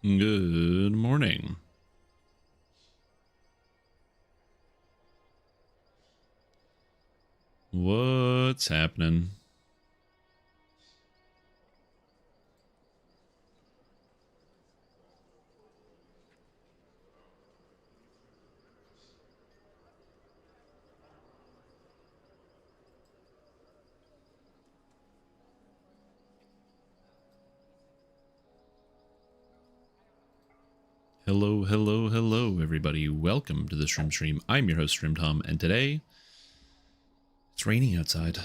Good morning. What's happening? Hello, hello, hello, everybody. Welcome to the Stream. I'm your host, Stream Tom, and today it's raining outside.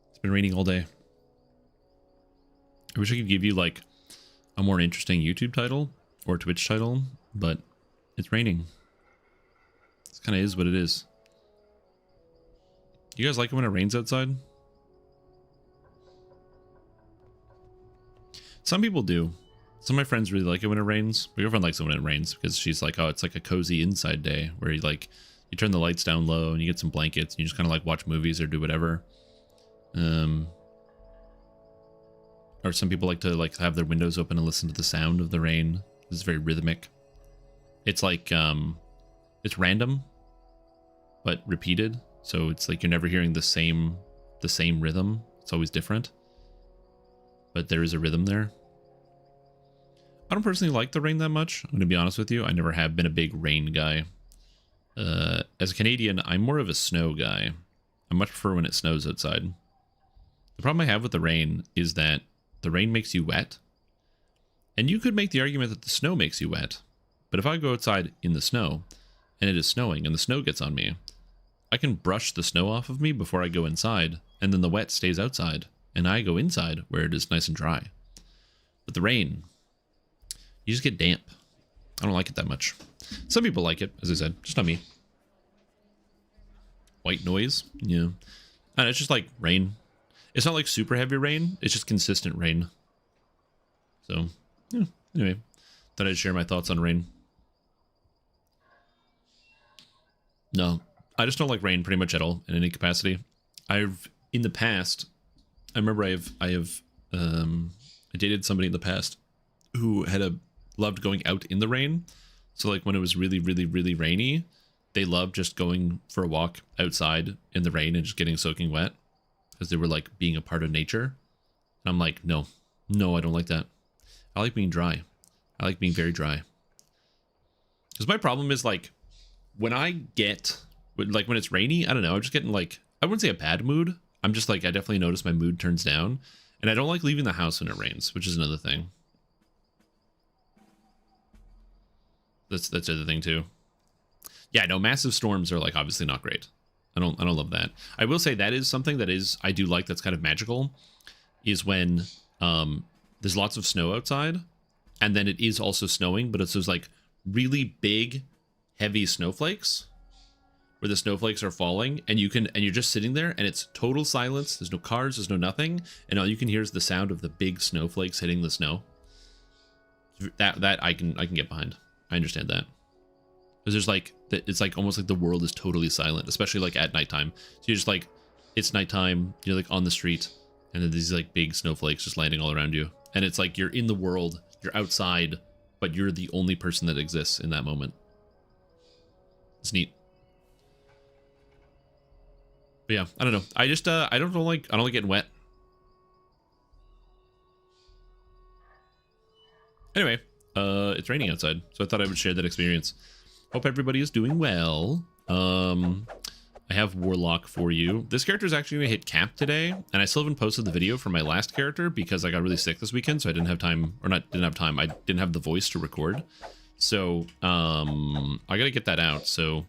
It's been raining all day. I wish I could give you like a more interesting YouTube title or Twitch title, but it's raining. This kind of is what it is. You guys like it when it rains outside? Some people do. Some of my friends really like it when it rains. My girlfriend likes it when it rains because she's like, oh, it's like a cozy inside day where you turn the lights down low and you get some blankets and you just kind of like watch movies or do whatever. Or some people like to like have their windows open and listen to the sound of the rain. It's very rhythmic. It's like it's random but repeated, so it's like you're never hearing the same rhythm. It's always different, but there is a rhythm there. I don't personally like the rain that much. I'm going to be honest with you. I never have been a big rain guy. As a Canadian, I'm more of a snow guy. I much prefer when it snows outside. The problem I have with the rain is that the rain makes you wet. And you could make the argument that the snow makes you wet. But if I go outside in the snow, and it is snowing, and the snow gets on me, I can brush the snow off of me before I go inside, and then the wet stays outside, and I go inside where it is nice and dry. But the rain, you just get damp. I don't like it that much. Some people like it, as I said, just not me. White noise, yeah. And it's just like rain. It's not like super heavy rain. It's just consistent rain. So, yeah. Anyway, thought I'd share my thoughts on rain. No, I just don't like rain pretty much at all in any capacity. In the past, I remember I dated somebody in the past who loved going out in the rain. So like when it was really, really, really rainy, they loved just going for a walk outside in the rain and just getting soaking wet because they were like being a part of nature. And I'm like, no, I don't like that. I like being dry. I like being very dry. Because my problem is like when when it's rainy, I don't know, I'm just getting like, I wouldn't say a bad mood. I'm just like, I definitely notice my mood turns down, and I don't like leaving the house when it rains, which is another thing. That's the other thing too. Yeah, no, massive storms are like obviously not great. I don't love that. I will say that is something that I do like, that's kind of magical, is when there's lots of snow outside, and then it is also snowing, but it's those like really big, heavy snowflakes where the snowflakes are falling, and you're just sitting there, and it's total silence. There's no cars, there's no nothing, and all you can hear is the sound of the big snowflakes hitting the snow. That I can get behind. I understand that. Because there's like, it's like almost like the world is totally silent, especially like at nighttime. So you're just like, it's nighttime, you're like on the street, and then these like big snowflakes just landing all around you. And it's like you're in the world, you're outside, but you're the only person that exists in that moment. It's neat. But yeah, I don't know. I just, I don't like getting wet. Anyway. It's raining outside, so I thought I would share that experience. Hope everybody is doing well. I have Warlock for you. This character is actually going to hit cap today, and I still haven't posted the video for my last character because I got really sick this weekend, so I didn't have time, I didn't have the voice to record. So, I gotta get that out. So,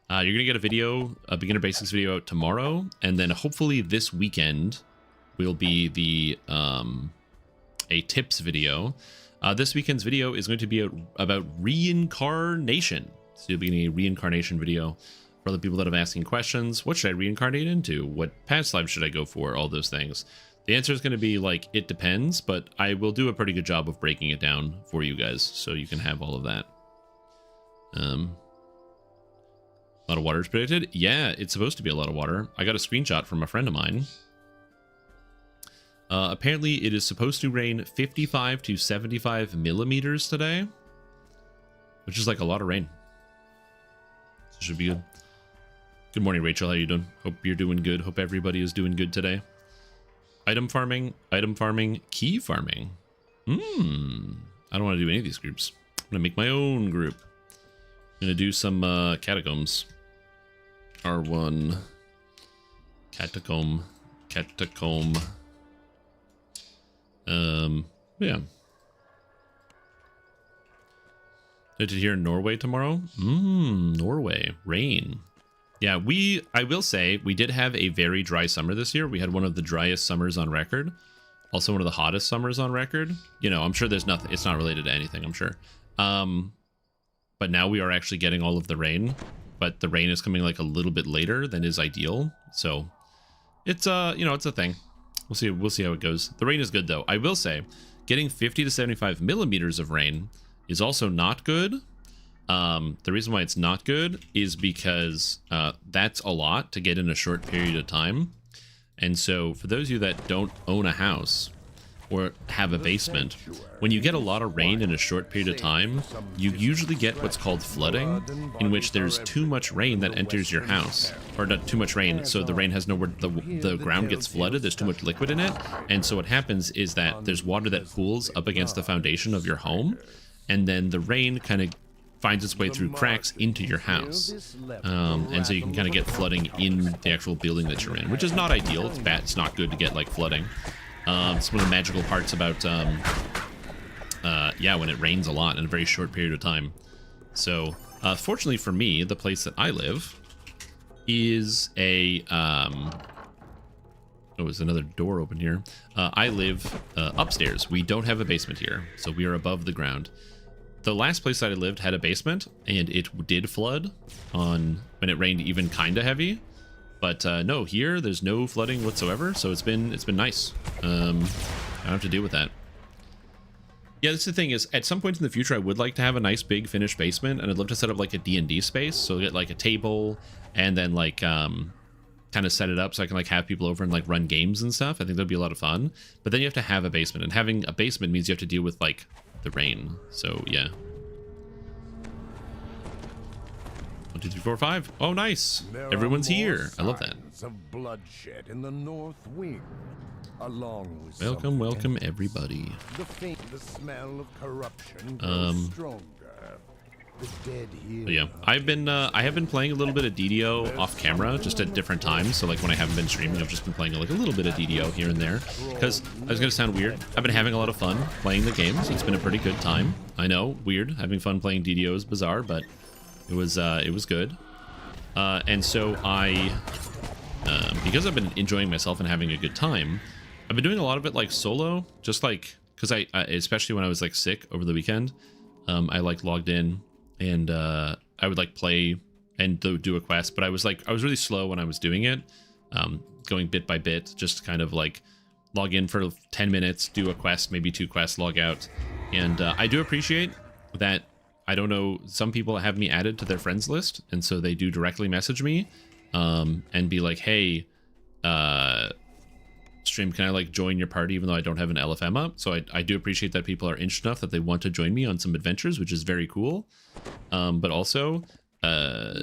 you're gonna get a beginner basics video out tomorrow, and then hopefully this weekend will be a tips video. This weekend's video is going to be about reincarnation. So you'll be getting a reincarnation video for the people that have asking questions. What should I reincarnate into? What past life should I go for? All those things. The answer is going to be like, it depends, but I will do a pretty good job of breaking it down for you guys so you can have all of that. A lot of water is predicted. Yeah, it's supposed to be a lot of water. I got a screenshot from a friend of mine. Apparently it is supposed to rain 55 to 75 millimeters today, which is like a lot of rain. So it should be good. Good morning, Rachel. How you doing? Hope you're doing good. Hope everybody is doing good today. Item farming, key farming. I don't want to do any of these groups. I'm going to make my own group. I'm going to do some catacombs. R1. Catacomb. Yeah. Did you hear Norway tomorrow? Norway. Rain. Yeah, I will say, we did have a very dry summer this year. We had one of the driest summers on record. Also one of the hottest summers on record. You know, I'm sure there's nothing, it's not related to anything, I'm sure. But now we are actually getting all of the rain. But the rain is coming like a little bit later than is ideal. So it's you know, it's a thing. We'll see how it goes. The rain is good though. I will say, getting 50 to 75 millimeters of rain is also not good. The reason why it's not good is because that's a lot to get in a short period of time. And so for those of you that don't own a house or have a basement, when you get a lot of rain in a short period of time, you usually get what's called flooding, in which there's too much rain that enters your house. Or not too much rain, so the rain has nowhere, the ground gets flooded, there's too much liquid in it, and so what happens is that there's water that pools up against the foundation of your home, and then the rain kind of finds its way through cracks into your house. And so you can kind of get flooding in the actual building that you're in, which is not ideal. It's bad. It's not good to get like flooding. It's one of the magical parts about, yeah, when it rains a lot in a very short period of time. So, fortunately for me, the place that I live is a, oh, there's another door open here. I live upstairs. We don't have a basement here, so we are above the ground. The last place that I lived had a basement, and it did flood on when it rained even kind of heavy. But no, here there's no flooding whatsoever, so it's been nice. I don't have to deal with that. Yeah, that's the thing is, at some point in the future, I would like to have a nice big finished basement, and I'd love to set up like a D&D space, so get like a table, and then like kind of set it up so I can like have people over and like run games and stuff. I think that'd be a lot of fun. But then you have to have a basement, and having a basement means you have to deal with like the rain. So yeah. 1, 2, 3, 4, 5. Oh, nice. Everyone's here. I love that. Of bloodshed in the north wing, along with welcome everybody. The smell of corruption grows stronger. The dead here. Yeah, I have been playing a little bit of DDO off camera, just at different times. So like when I haven't been streaming, I've just been playing like a little bit of DDO here and there. Because I was gonna sound weird, I've been having a lot of fun playing the games. It's been a pretty good time. I know, weird. Having fun playing DDO is bizarre, but it was good. And so because I've been enjoying myself and having a good time, I've been doing a lot of it like solo, just like because I especially when I was like sick over the weekend, I like logged in. And I would like play and do a quest, but I was really slow when I was doing it, going bit by bit, just kind of like log in for 10 minutes, do a quest, maybe 2 quests, log out. And I do appreciate that. I don't know, some people have me added to their friends list, and so they do directly message me and be like, hey, stream, can I like join your party even though I don't have an LFM up? So I do appreciate that people are interested enough that they want to join me on some adventures, which is very cool. But also, I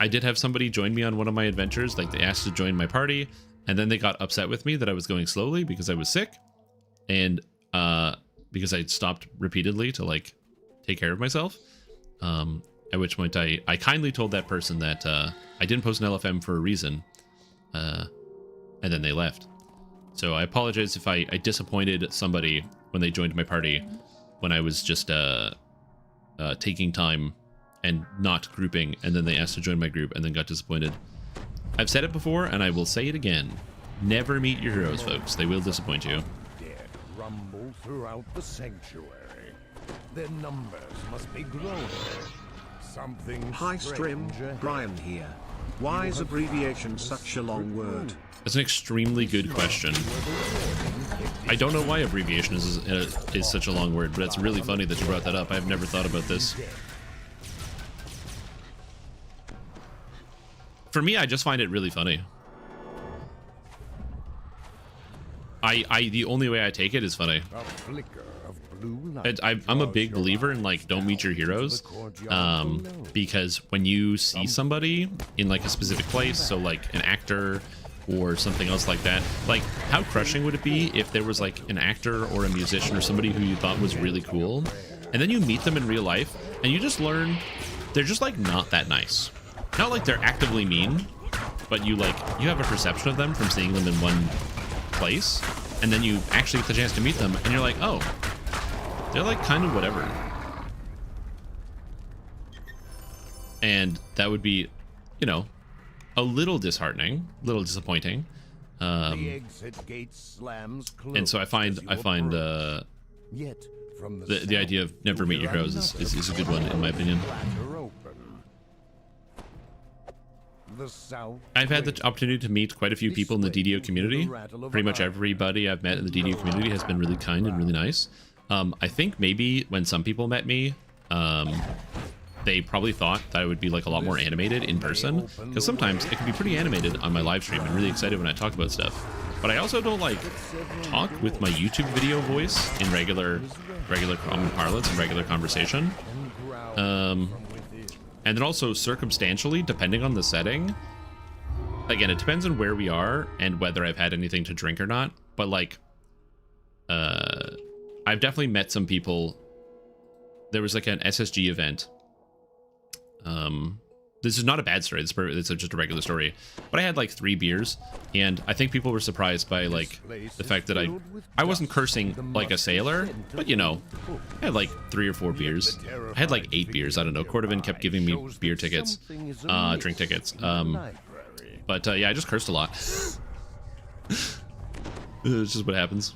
did have somebody join me on one of my adventures. Like they asked to join my party, and then they got upset with me that I was going slowly because I was sick, and because I stopped repeatedly to like take care of myself. At which point I kindly told that person that I didn't post an LFM for a reason. And then they left. So I apologize if I disappointed somebody when they joined my party, when I was just taking time and not grouping, and then they asked to join my group and then got disappointed. I've said it before, and I will say it again. Never meet your heroes, folks. They will disappoint you. Dead rumble throughout the sanctuary. Their numbers must be growing. Something Hi stream, Brian here. Why is abbreviation such a long word? That's an extremely good question. I don't know why abbreviation is such a long word, but it's really funny that you brought that up. I've never thought about this. For me, I just find it really funny. The only way I take it is funny. A flicker of blue light I'm a big draws believer your in like don't meet your heroes, to the courtyard below. because when you see somebody in like a specific place, so like an actor or something else like that, like how crushing would it be if there was like an actor or a musician or somebody who you thought was really cool, and then you meet them in real life and you just learn they're just like not that nice. Not like they're actively mean, but you have a perception of them from seeing them in one place, and then you actually get the chance to meet them and you're like, oh, they're like kind of whatever. And that would be, you know, a little disheartening, a little disappointing. The exit gate slams closed And so I find as you Yet, from the idea of never meet your heroes is a good one in my opinion. I've had the opportunity to meet quite a few people in the DDO community. Pretty much everybody I've met in the DDO community has been really kind and really nice. I think maybe when some people met me, they probably thought that I would be like a lot more animated in person, because sometimes it can be pretty animated on my live stream and really excited when I talk about stuff. But I also don't like talk with my YouTube video voice in regular common parlance and regular conversation. And then also circumstantially, depending on the setting, again, it depends on where we are and whether I've had anything to drink or not. But like, I've definitely met some people. There was like an SSG event. This is not a bad story. It's just a regular story. But I had like 3 beers, and I think people were surprised by like the fact that I wasn't cursing like a sailor, but you know, I had like 3 or 4 beers. I had like 8 beers. I don't know. Cordovan kept giving me beer tickets, drink tickets. But yeah, I just cursed a lot. It's just what happens.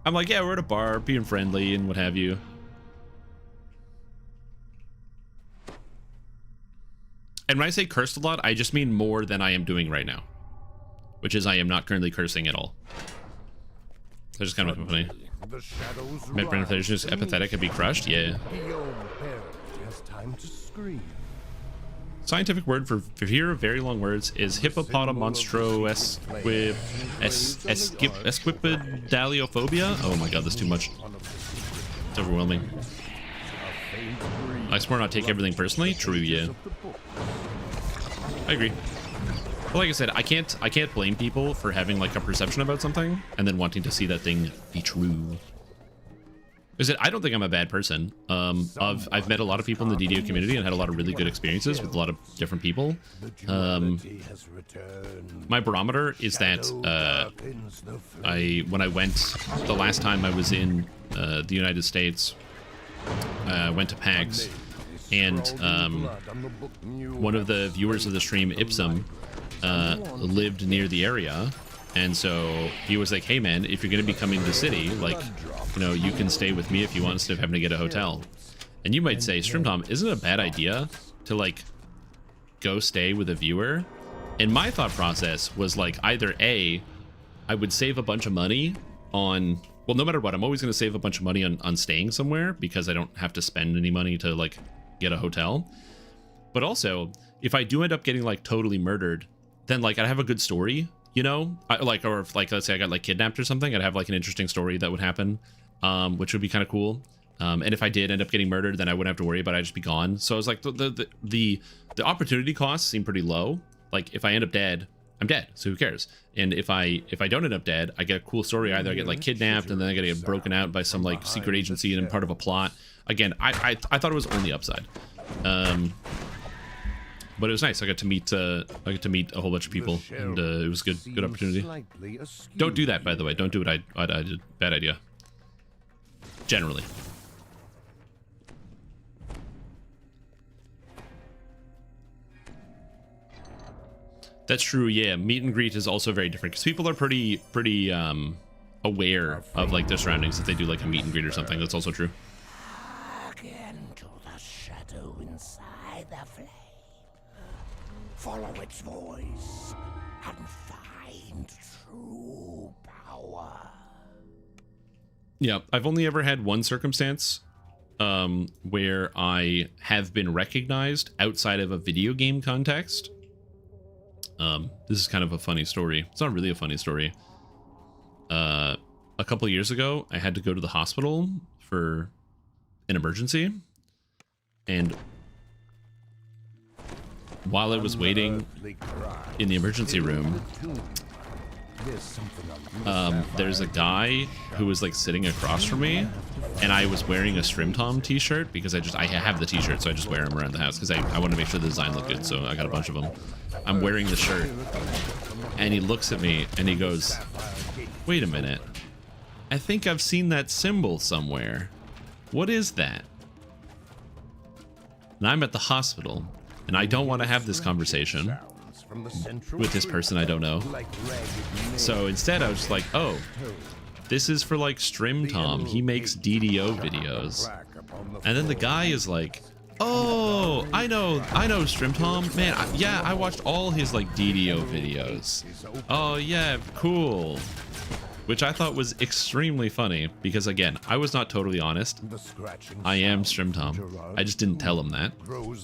I'm like, yeah, we're at a bar, being friendly and what have you. And when I say cursed a lot, I just mean more than I am doing right now, which is I am not currently cursing at all. That's just kind of funny. Met Brandon Fletcher's just apathetic and be crushed. Yeah. Scientific word for fear of very long words is hippopotamonstro-esquipedaliophobia. Oh my god, that's too much. It's overwhelming. I swear not take everything personally. True, yeah. I agree. But like I said, I can't blame people for having like a perception about something and then wanting to see that thing be true. Because I don't think I'm a bad person. I've met a lot of people in the DDO community and had a lot of really good experiences with a lot of different people. My barometer is that when I went the last time I was in the United States, went to PAX, and one of the viewers of the stream, Ipsum, lived near the area, and so he was like, hey man, if you're gonna be coming to the city, like, you know, you can stay with me if you want instead of having to get a hotel. And you might say, Strimtom, isn't it a bad idea to like go stay with a viewer? And my thought process was like, either A, I would save a bunch of money on, well, no matter what, I'm always going to save a bunch of money on staying somewhere because I don't have to spend any money to like get a hotel. But also, if I do end up getting like totally murdered, then like I'd have a good story, you know, or if like, let's say I got like kidnapped or something, I'd have like an interesting story that would happen, which would be kind of cool. And if I did end up getting murdered, then I wouldn't have to worry about it. I'd just be gone. So I was like, the opportunity costs seem pretty low. Like if I end up dead, I'm dead, so who cares? And if I don't end up dead, I get a cool story. Either I get like kidnapped and then I get broken out by some like secret agency and part of a plot. Again, I thought it was only upside. But it was nice. I got to meet a whole bunch of people, and it was good opportunity. Don't do that, by the way. Don't do what I did. Bad idea. Generally. That's true, yeah. Meet and greet is also very different because people are pretty aware of like their surroundings if they do like a meet and greet or something. That's also true. Into the shadow inside the flame. Follow its voice and find true power. Yeah, I've only ever had one circumstance where I have been recognized outside of a video game context. This is kind of a funny story. It's not really a funny story. a couple of years ago, I had to go to the hospital for an emergency, and while I was waiting in the emergency room, there's a guy who was like sitting across from me, and I was wearing a Strim Tom t-shirt because I have the t-shirt, so I just wear them around the house because I want to make sure the design looked good, so I got a bunch of them. I'm wearing the shirt, and he looks at me and he goes, "Wait a minute, I think I've seen that symbol somewhere. What is that?" And I'm at the hospital, and I don't want to have this conversation with this person I don't know. So instead I was just like, oh, this is for like Strim Tom. He makes DDO videos. And then the guy is like, oh, I know Strim Tom. Man, yeah, I watched all his like DDO videos. Oh yeah, cool. Which I thought was extremely funny because, again, I was not totally honest. I am Strim Tom. I just didn't tell him that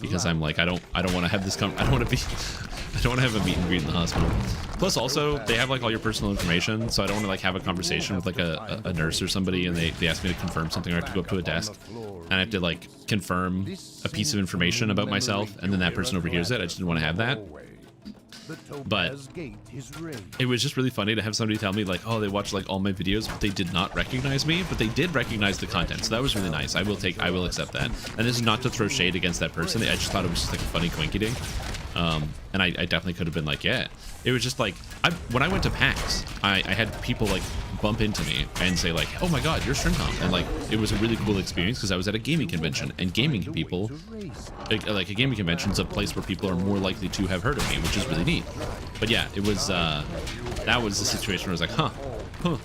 because I'm like, I don't want to have this I don't want to have a meet and greet in the hospital. Plus, also, they have like all your personal information, so I don't want to like have a conversation with like a nurse or somebody, and they ask me to confirm something, or I have to go up to a desk and I have to like confirm a piece of information about myself, and then that person overhears it. I just didn't want to have that. But it was just really funny to have somebody tell me like, oh, they watched like all my videos, but they did not recognize me, but they did recognize the content, so that was really nice. I will accept that. And this is not to throw shade against that person. I just thought it was just like a funny coinky-ding. And I definitely could have been like, yeah. It was just like, when I went to PAX, I had people like bump into me and say like, oh my god, you're Strim Tom. And like, it was a really cool experience because I was at a gaming convention, and gaming people, like a gaming convention is a place where people are more likely to have heard of me, which is really neat. But yeah, it was, that was the situation where I was like, huh.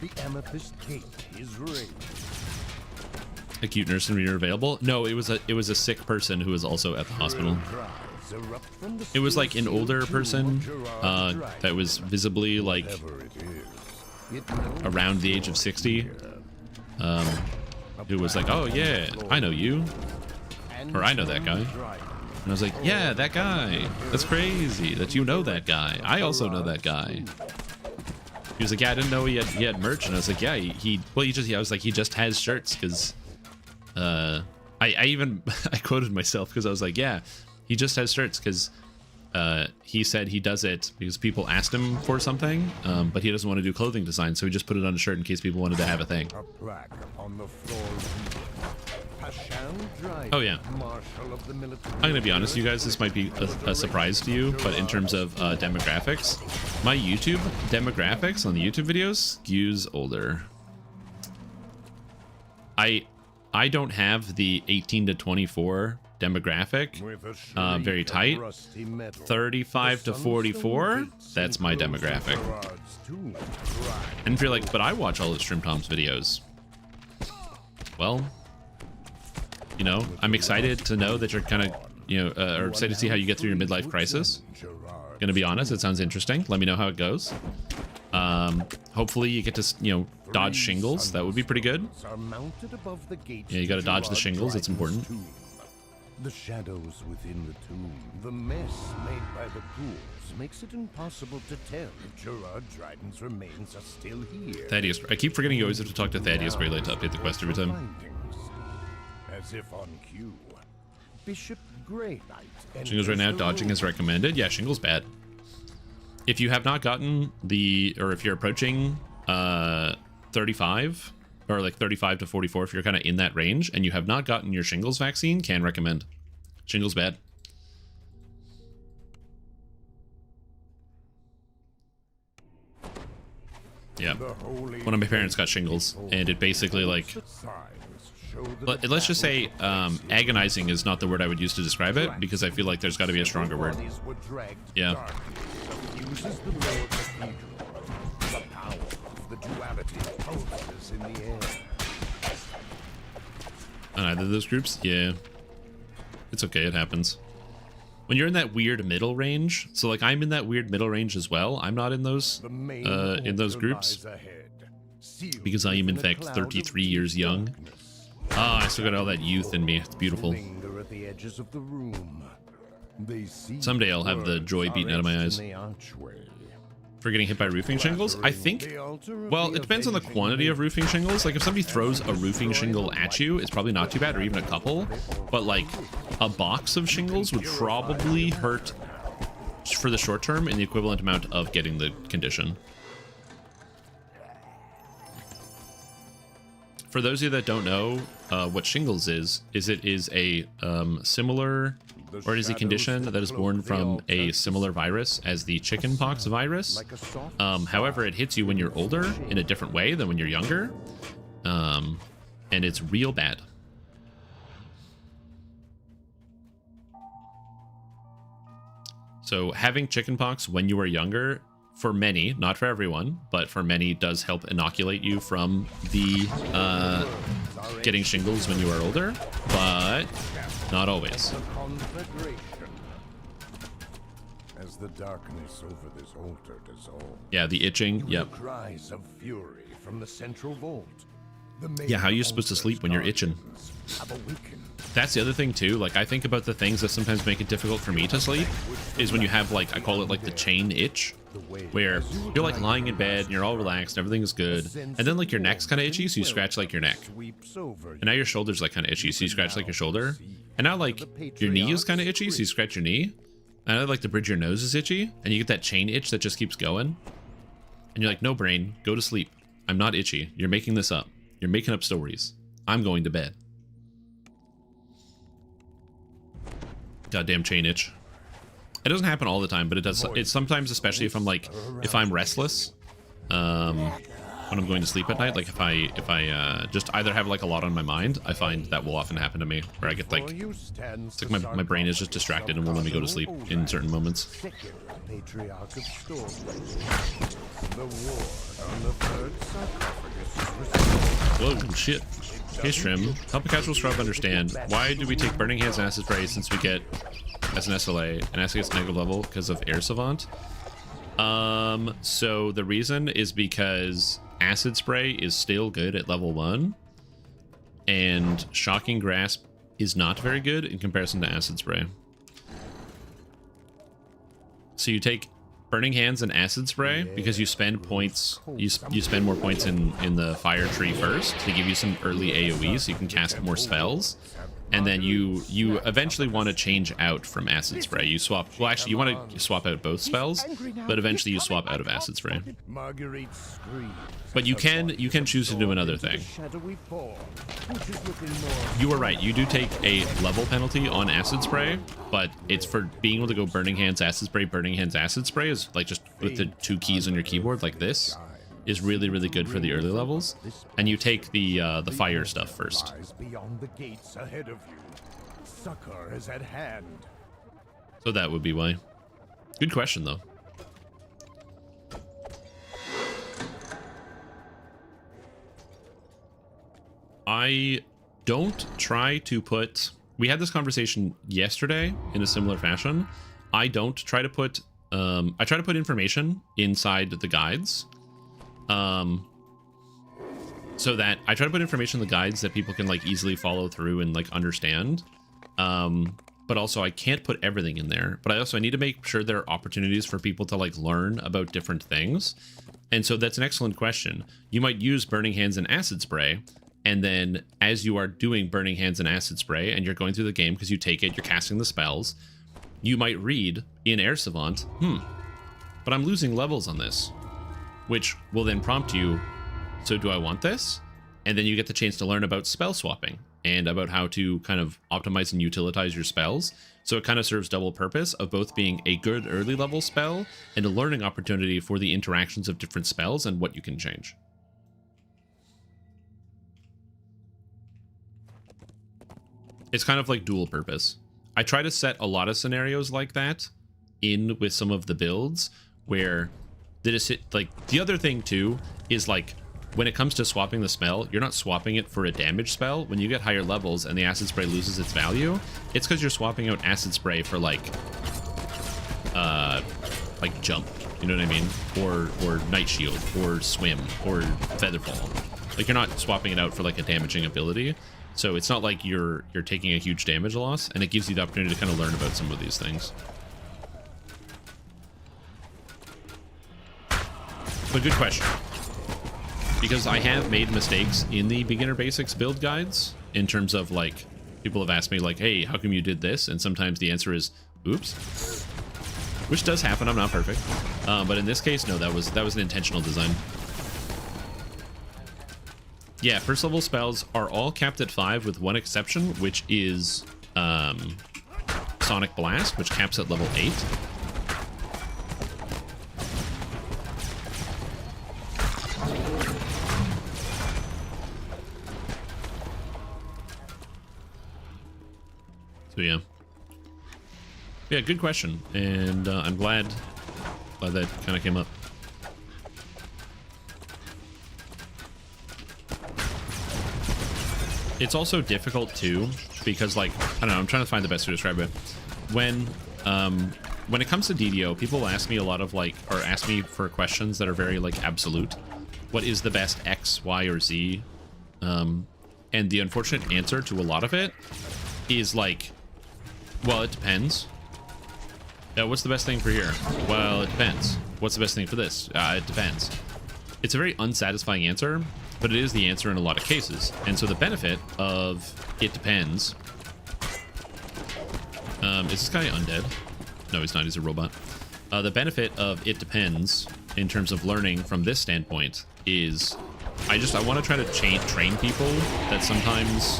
The amethyst gate is raised. Acute nursing you're available? No, it was a sick person who was also at the hospital. It was like an older person that was visibly like around the age of 60, who was like, oh yeah, I know you, or I know that guy. And I was like, yeah, that guy. That's crazy that you know that guy. I also know that guy. He was like, yeah, I didn't know he had merch. And I was like, yeah, I was like, he just has shirts because I quoted myself because I was like, yeah, he just has shirts because he said he does it because people asked him for something, but he doesn't want to do clothing design, so he just put it on a shirt in case people wanted to have a thing. Oh yeah. I'm gonna be honest, you guys, this might be a surprise to you, but in terms of demographics, my YouTube demographics on the YouTube videos skews older. I don't have the 18 to 24 demographic very tight. 35 to 44, that's my demographic. And if you're like, but I watch all of Strim Tom's videos, well, you know, I'm excited to know that you're kind of, you know, or excited to see how you get through your midlife crisis. Gonna be honest, it sounds interesting. Let me know how it goes. Hopefully you get to, you know, dodge shingles. That would be pretty good. Yeah, you gotta dodge the shingles, it's important. The shadows within the tomb, the mess made by the ghouls, makes it impossible to tell if Gerard Dryden's remains are still here. Thaddeus, I keep forgetting you always have to talk to Thaddeus Greylite to update the quest every time. As if on cue, Bishop Greylite. Shingles right now, dodging is recommended. Yeah, shingles bad. If you have not gotten or if you're approaching 35, or like 35 to 44, if you're kind of in that range and you have not gotten your shingles vaccine, can recommend. Shingles bad. Yeah. One of my parents got shingles, and it basically like, let's just say agonizing is not the word I would use to describe it, because I feel like there's got to be a stronger word. Yeah. On either of those groups? Yeah. It's okay, it happens. When you're in that weird middle range, so like I'm in that weird middle range as well. I'm not in those groups because I am in fact 33 years young. Ah, I still got all that youth in me. It's beautiful. Someday I'll have the joy beaten out of my eyes. for getting hit by roofing shingles? I think, well, it depends on the quantity of roofing shingles. Like if somebody throws a roofing shingle at you, it's probably not too bad, or even a couple. But like a box of shingles would probably hurt for the short term in the equivalent amount of getting the condition. For those of you that don't know what shingles is it is a similar, or it is a condition that is born from a similar virus as the chickenpox virus. However, it hits you when you're older in a different way than when you're younger, and it's real bad. So having chickenpox when you are younger, for many, not for everyone, but for many, does help inoculate you from the getting shingles when you are older, but not always. As the darkness over this altar dissolves, Yeah, the itching. Yep. cries of fury from the central vault. Yeah, how are you supposed to sleep when you're itching? That's the other thing too. Like I think about the things that sometimes make it difficult for me to sleep is when you have like, I call it like the chain itch, where you're like lying in bed and you're all relaxed, everything is good, and then like your neck's kind of itchy, so you scratch like your neck, and now your shoulder's like kind of itchy, so you scratch like your shoulder, and now like your knee is kind of itchy, so you scratch your knee, and now like the bridge of your nose is itchy, and you get that chain itch that just keeps going, and you're like, no brain, go to sleep. I'm not itchy. You're making this up. You're making up stories. I'm going to bed. Goddamn chain itch. It doesn't happen all the time, but it does. It's sometimes, especially if I'm like, if I'm restless, when I'm going to sleep at night. Like if I just either have like a lot on my mind, I find that will often happen to me, where I get like, it's like my brain is just distracted and won't let me go to sleep in certain moments. Whoa, shit. Hey, Shrim. Help a casual scrub understand. Why do we take Burning Hands and Acid Spray since we get, as an SLA, and Acid gets negative level because of Air Savant? So the reason is because Acid Spray is still good at level 1, and Shocking Grasp is not very good in comparison to Acid Spray. So you take Burning Hands and Acid Spray because you spend points, you spend more points in the fire tree first to give you some early AoE so you can cast more spells, and then you eventually want to change out from Acid Spray. You swap, well actually you want to swap out both spells, but eventually you swap out of Acid Spray. But you can choose to do another thing. You were right, you do take a level penalty on Acid Spray, but it's for being able to go Burning Hands, Acid Spray, Burning Hands, Acid Spray is like just with the 2 keys on your keyboard like this is really, really good for the early levels. And you take the fire stuff first. Beyond the gates ahead of you. Succor is at hand. So that would be why. Good question though. I don't try to put... We had this conversation yesterday in a similar fashion. I don't try to put... I try to put information inside the guides. So that I try to put information in the guides that people can like easily follow through and like understand. But also I can't put everything in there. But I need to make sure there are opportunities for people to like learn about different things. And so that's an excellent question. You might use Burning Hands and Acid Spray. And then as you are doing Burning Hands and Acid Spray and you're going through the game because you take it, you're casting the spells, you might read in Air Savant, but I'm losing levels on this, which will then prompt you, so do I want this? And then you get the chance to learn about spell swapping and about how to kind of optimize and utilize your spells. So it kind of serves double purpose of both being a good early level spell and a learning opportunity for the interactions of different spells and what you can change. It's kind of like dual purpose. I try to set a lot of scenarios like that in with some of the builds where the other thing too is like when it comes to swapping the spell, you're not swapping it for a damage spell. When you get higher levels and the Acid Spray loses its value, it's because you're swapping out Acid Spray for like jump, you know what I mean? Or Night Shield, or Swim, or Featherfall. Like you're not swapping it out for like a damaging ability. So it's not like you're taking a huge damage loss, and it gives you the opportunity to kind of learn about some of these things. But good question. Because I have made mistakes in the beginner basics build guides in terms of like, people have asked me like, hey, how come you did this? And sometimes the answer is, oops. Which does happen, I'm not perfect. But in this case, no, that was an intentional design. Yeah, first level spells are all capped at 5 with one exception, which is Sonic Blast, which caps at level 8. So yeah. Yeah, good question, and I'm glad that kind of came up. It's also difficult too, because like, I don't know, I'm trying to find the best way to describe it. When it comes to DDO, people ask me a lot of like, or ask me for questions that are very like absolute. What is the best X, Y, or Z? And the unfortunate answer to a lot of it is like, well, it depends. What's the best thing for here? Well, it depends. What's the best thing for this? It depends. It's a very unsatisfying answer, but it is the answer in a lot of cases. And so the benefit of it depends. Is this guy undead? No, he's not. He's a robot. The benefit of it depends in terms of learning from this standpoint is I want to try to train people that sometimes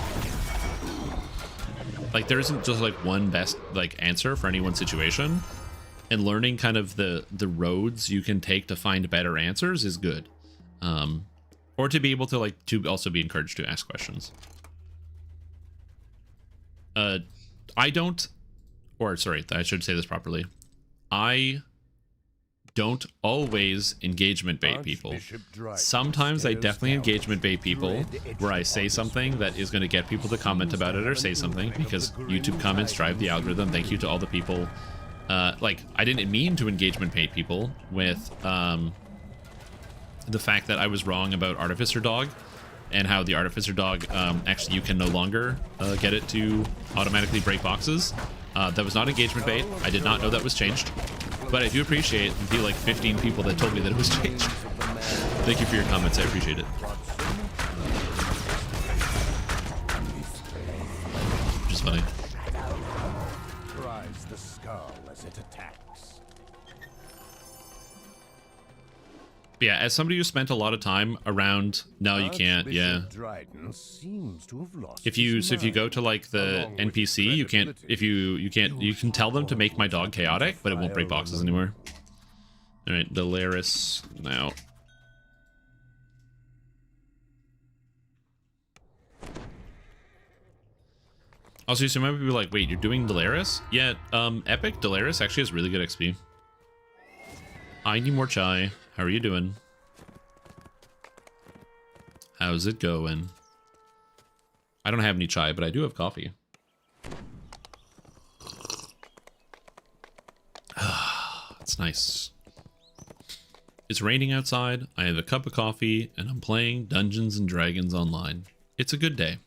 like there isn't just like one best like answer for any one situation, and learning kind of the roads you can take to find better answers is good. Or to be able to like to also be encouraged to ask questions. I don't, or sorry, I should say this properly. I don't always engagement bait people. Sometimes I definitely engagement bait people where I say something that is going to get people to comment about it or say something, because YouTube comments drive the algorithm. Thank you to all the people. Like, I didn't mean to engagement bait people with the fact that I was wrong about Artificer Dog and how the Artificer Dog, actually you can no longer get it to automatically break boxes. That was not engagement bait. I did not know that was changed. But I do appreciate the like 15 people that told me that it was changed. Thank you for your comments. I appreciate it. Which is funny. Rise the skull as it attacks. But yeah, as somebody who spent a lot of time around, no, you can't. Yeah. If you go to like the NPC, you can't. If you can't, you can tell them to make my dog chaotic, but it won't break boxes anymore. All right, Delaris now. Also, so might be like, wait, you're doing Delaris? Yeah, Epic Delaris actually has really good XP. I need more chai. How are you doing? How's it going? I don't have any chai, but I do have coffee. It's nice. It's raining outside, I have a cup of coffee, and I'm playing Dungeons and Dragons online. It's a good day.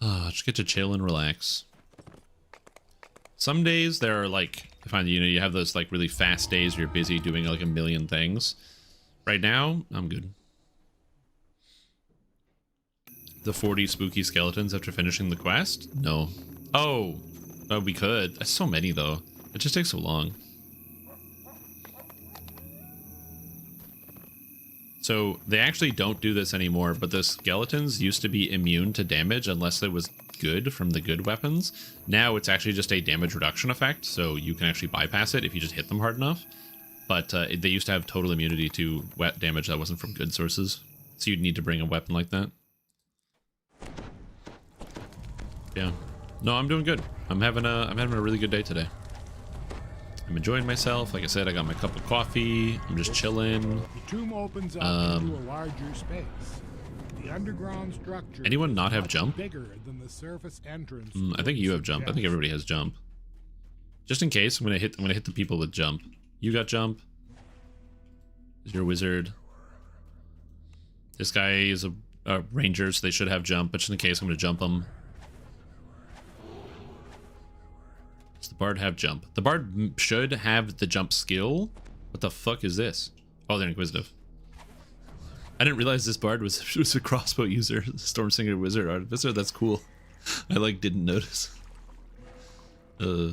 Just get to chill and relax. Some days there are like, I find, you know, you have those like really fast days where you're busy doing like a million things. Right now, I'm good. The 40 spooky skeletons after finishing the quest? No. Oh, we could. That's so many though. It just takes so long. So they actually don't do this anymore, but the skeletons used to be immune to damage unless it was good from the good weapons. Now it's actually just a damage reduction effect, so you can actually bypass it if you just hit them hard enough. But they used to have total immunity to wet damage that wasn't from good sources, so you'd need to bring a weapon like that. Yeah. No, I'm doing good. I'm having a really good day today. I'm enjoying myself. Like I said, I got my cup of coffee. I'm just chilling. The tomb opens up into a larger space. The underground structure. Anyone not have jump? Bigger than the surface entrance. I think you have jump. I think everybody has jump. Just in case, I'm gonna hit the people with jump. You got jump. You're a wizard. This guy is a ranger, so they should have jump. But just in case, I'm gonna jump them. Does the bard have jump? The bard should have the jump skill. What the fuck is this? Oh, they're inquisitive. I didn't realize this bard was a crossbow user, Stormsinger Wizard Artificer. That's cool. I like didn't notice. I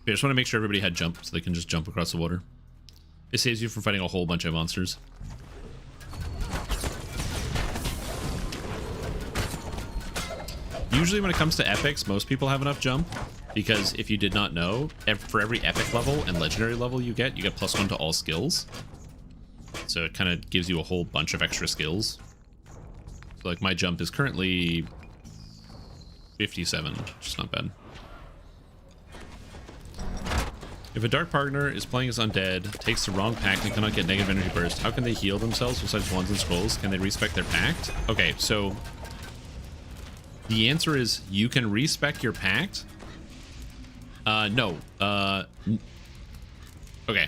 just want to make sure everybody had jump so they can just jump across the water. It saves you from fighting a whole bunch of monsters. Usually when it comes to epics, most people have enough jump, because if you did not know, for every epic level and legendary level you get +1 to all skills. So it kind of gives you a whole bunch of extra skills. So like my jump is currently 57, which is not bad. If a dark partner is playing as undead, takes the wrong pact and cannot get negative energy burst, how can they heal themselves besides wands and scrolls? Can they respec their pact? Okay, so the answer is you can respec your pact. No. Okay.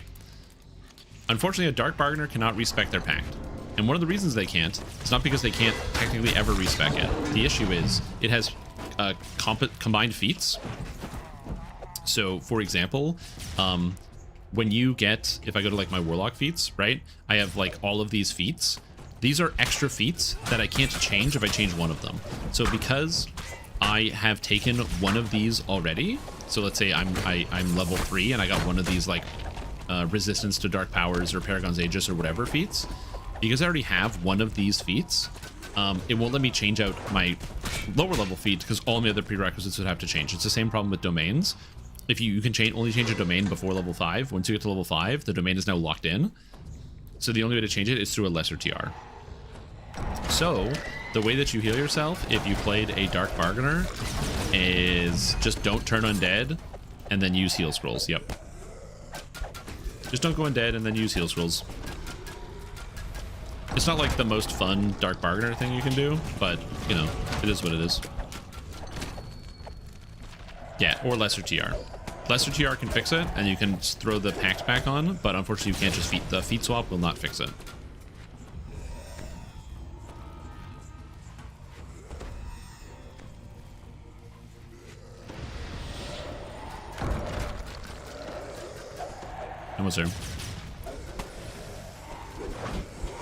Unfortunately, a dark bargainer cannot respec their pact. And one of the reasons they can't is not because they can't technically ever respec it. The issue is it has combined feats. So, for example, when you get, if I go to like my warlock feats, right? I have like all of these feats. These are extra feats that I can't change if I change one of them. So because I have taken one of these already, so let's say I'm level 3 and I got one of these like resistance to dark powers or Paragon's Aegis or whatever feats, because I already have one of these feats, it won't let me change out my lower level feat because all my other prerequisites would have to change. It's the same problem with domains. If you can only change a domain before level 5. Once you get to level 5, the domain is now locked in. So the only way to change it is through a lesser TR. So the way that you heal yourself if you played a dark bargainer is just don't turn undead and then use heal scrolls. Yep. Just don't go undead and then use heal scrolls. It's not like the most fun dark bargainer thing you can do, but you know, it is what it is. Yeah, or lesser TR. Lesser TR can fix it, and you can throw the pact back on, but unfortunately you can't just the feat swap will not fix it. Almost there.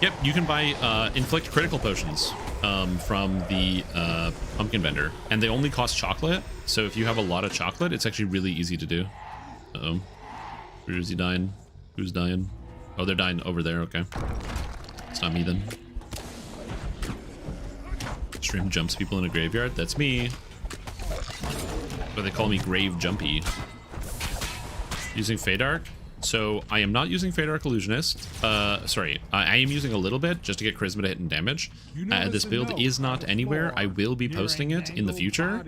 Yep, you can buy inflict critical potions from the pumpkin vendor, and they only cost chocolate. So if you have a lot of chocolate, it's actually really easy to do. Uh-oh. Where is he dying? Who's dying? Oh, they're dying over there. Okay. It's not me then. Stream jumps people in a graveyard. That's me. But they call me Grave Jumpy. Using Fadark. So I am not using Fadark Illusionist. Sorry, I am using a little bit just to get charisma to hit and damage. This build is not anywhere. I will be posting it in the future.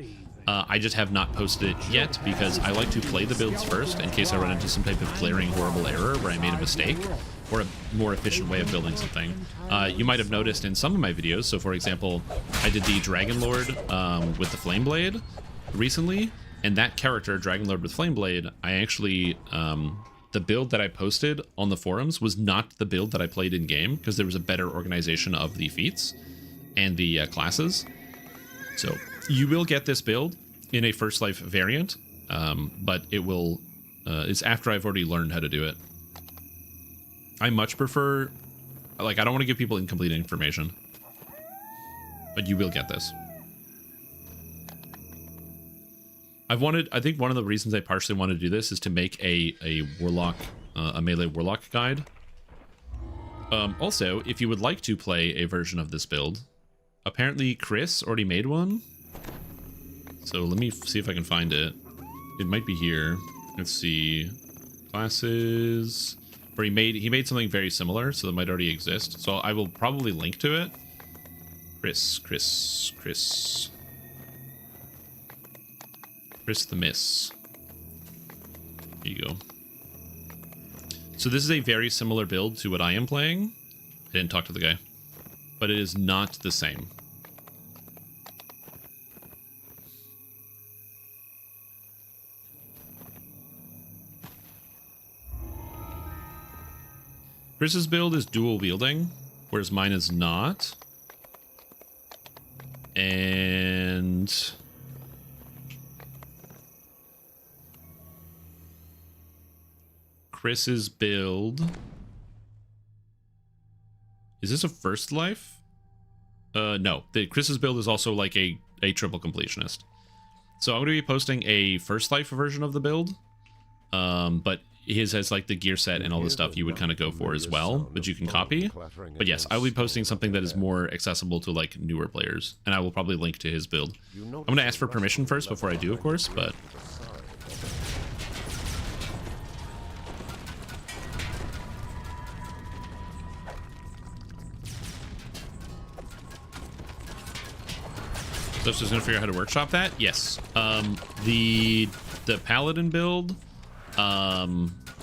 I just have not posted it yet because I like to play the builds first in case I run into some type of glaring horrible error where I made a mistake or a more efficient way of building something. You might have noticed in some of my videos, so for example, I did the Dragon Lord with the Flame Blade recently, and that character, Dragon Lord with Flame Blade, I actually... the build that I posted on the forums was not the build that I played in game because there was a better organization of the feats and the classes. So you will get this build in a First Life variant, but it will it's after I've already learned how to do it. I much prefer, like, I don't want to give people incomplete information, but you will get this. I think one of the reasons I partially want to do this is to make a warlock, a melee warlock guide. Also, if you would like to play a version of this build, apparently Chris already made one. So let me see if I can find it. It might be here. Let's see. Classes. Where he made something very similar, so that might already exist. So I will probably link to it. Chris the Miss. Here you go. So this is a very similar build to what I am playing. I didn't talk to the guy. But it is not the same. Chris's build is dual wielding, whereas mine is not. And... Chris's build. Is this a first life? No. Chris's build is also like a triple completionist. So I'm going to be posting a first life version of the build. But his has like the gear set and all the stuff you would kind of go for as well, but you can copy. But yes, I will be posting something that is more accessible to like newer players, and I will probably link to his build. I'm going to ask for permission first before I do, of course, but... So just going to figure out how to workshop that? Yes. The Paladin build...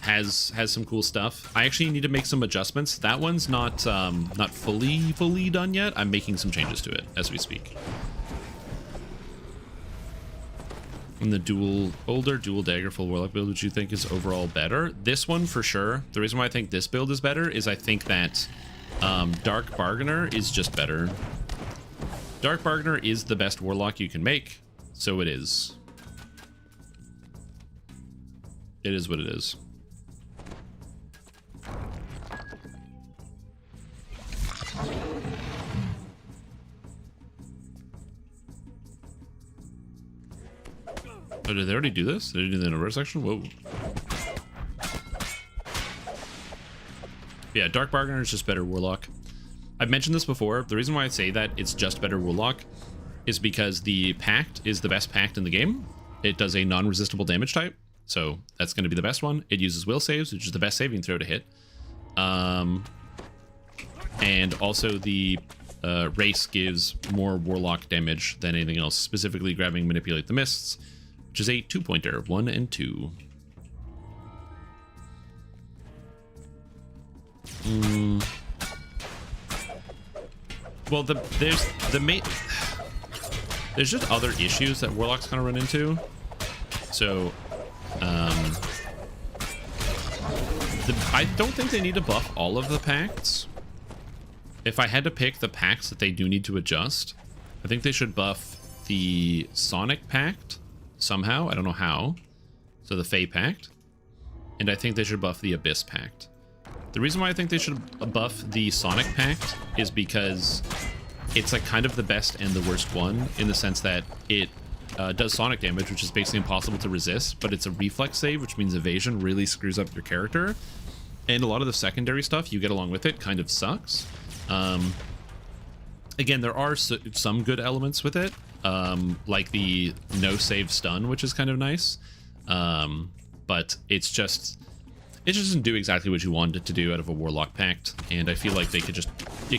has some cool stuff. I actually need to make some adjustments. That one's not fully done yet. I'm making some changes to it as we speak. And the older dual dagger full warlock build, which you think is overall better? This one for sure. The reason why I think this build is better is I think that Dark Bargainer is just better. Dark Bargainer is the best warlock you can make, so it is. It is what it is. Oh, did they already do this? Did they do the reverse section? Whoa. Yeah, Dark Bargainer is just better warlock. I've mentioned this before. The reason why I say that it's just better warlock is because the pact is the best pact in the game. It does a non-resistible damage type. So that's going to be the best one. It uses will saves, which is the best saving throw to hit. And also the race gives more warlock damage than anything else, specifically grabbing Manipulate the Mists, which is a 2-pointer, 1 and 2. Well, there's just other issues that warlocks kind of run into. So I don't think they need to buff all of the pacts. If I had to pick the pacts that they do need to adjust, I think they should buff the Sonic Pact somehow. I don't know how. So the Fey Pact. And I think they should buff the Abyss Pact. The reason why I think they should buff the Sonic Pact is because it's like kind of the best and the worst one, in the sense that it does sonic damage, which is basically impossible to resist, but it's a reflex save, which means evasion really screws up your character. And a lot of the secondary stuff you get along with it kind of sucks. Again, there are some good elements with it, like the no save stun, which is kind of nice. But it just doesn't do exactly what you wanted it to do out of a Warlock Pact, and I feel like it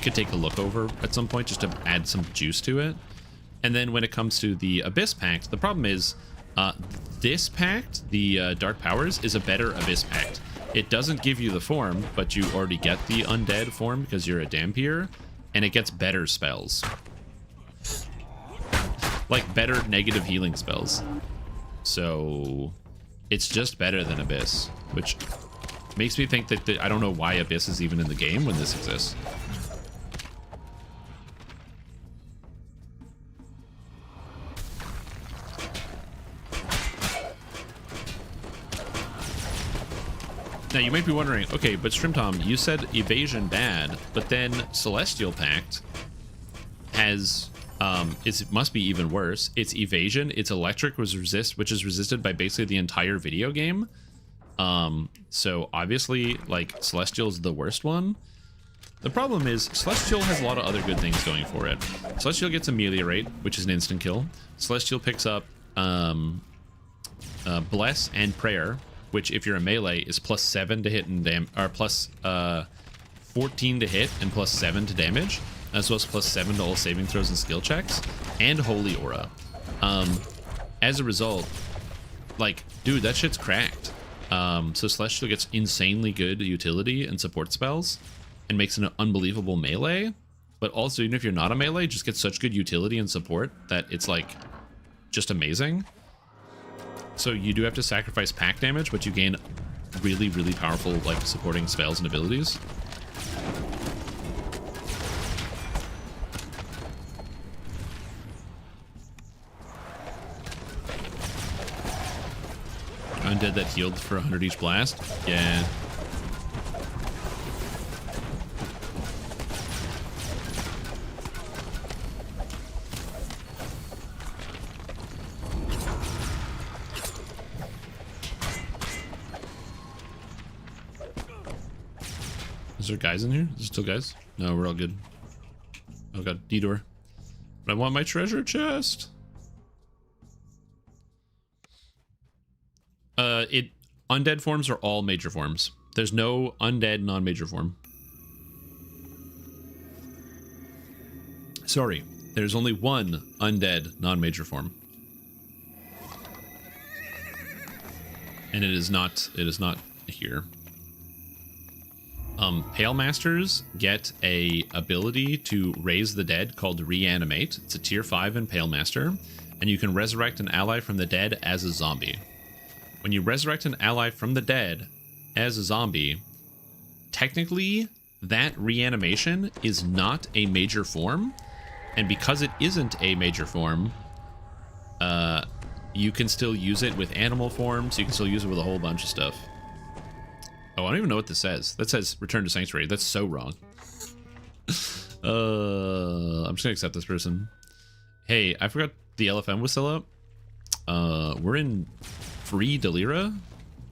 could take a look over at some point just to add some juice to it. And then when it comes to the Abyss Pact, the problem is this pact, the Dark Powers, is a better Abyss Pact. It doesn't give you the form, but you already get the undead form because you're a Dampier, and it gets better spells. Like better negative healing spells. So it's just better than Abyss, which makes me think that I don't know why Abyss is even in the game when this exists. Now you might be wondering, okay, but Strimtom, you said evasion bad, but then Celestial Pact has, it must be even worse. It's evasion, it's electric, which is resisted by basically the entire video game. So obviously, like, Celestial is the worst one. The problem is, Celestial has a lot of other good things going for it. Celestial gets Ameliorate, which is an instant kill. Celestial picks up, Bless and Prayer, which if you're a melee is +7 to hit and or plus 14 to hit and +7 to damage, as well as +7 to all saving throws and skill checks, and Holy Aura. As a result, like, dude, that shit's cracked. So Celestial gets insanely good utility and support spells, and makes an unbelievable melee. But also, even if you're not a melee, just gets such good utility and support that it's like just amazing. So you do have to sacrifice pack damage, but you gain really, really powerful, like, supporting spells and abilities. undead that healed for 100 each blast? Yeah. Is there guys in here? Is there still guys? No, we're all good. Oh god, D-door. But I want my treasure chest. Undead forms are all major forms. There's no undead non-major form. Sorry, there's only one undead non-major form. And it is not here. Pale Masters get a ability to raise the dead called Reanimate. It's a tier 5 in Pale Master, and you can resurrect an ally from the dead as a zombie. When you resurrect an ally from the dead as a zombie, technically that reanimation is not a major form, and because it isn't a major form, you can still use it with animal forms, you can still use it with a whole bunch of stuff. Oh, I don't even know what this says. That says Return to Sanctuary. That's so wrong. I'm just gonna accept this person. Hey, I forgot the LFM was still up. We're in free Delira.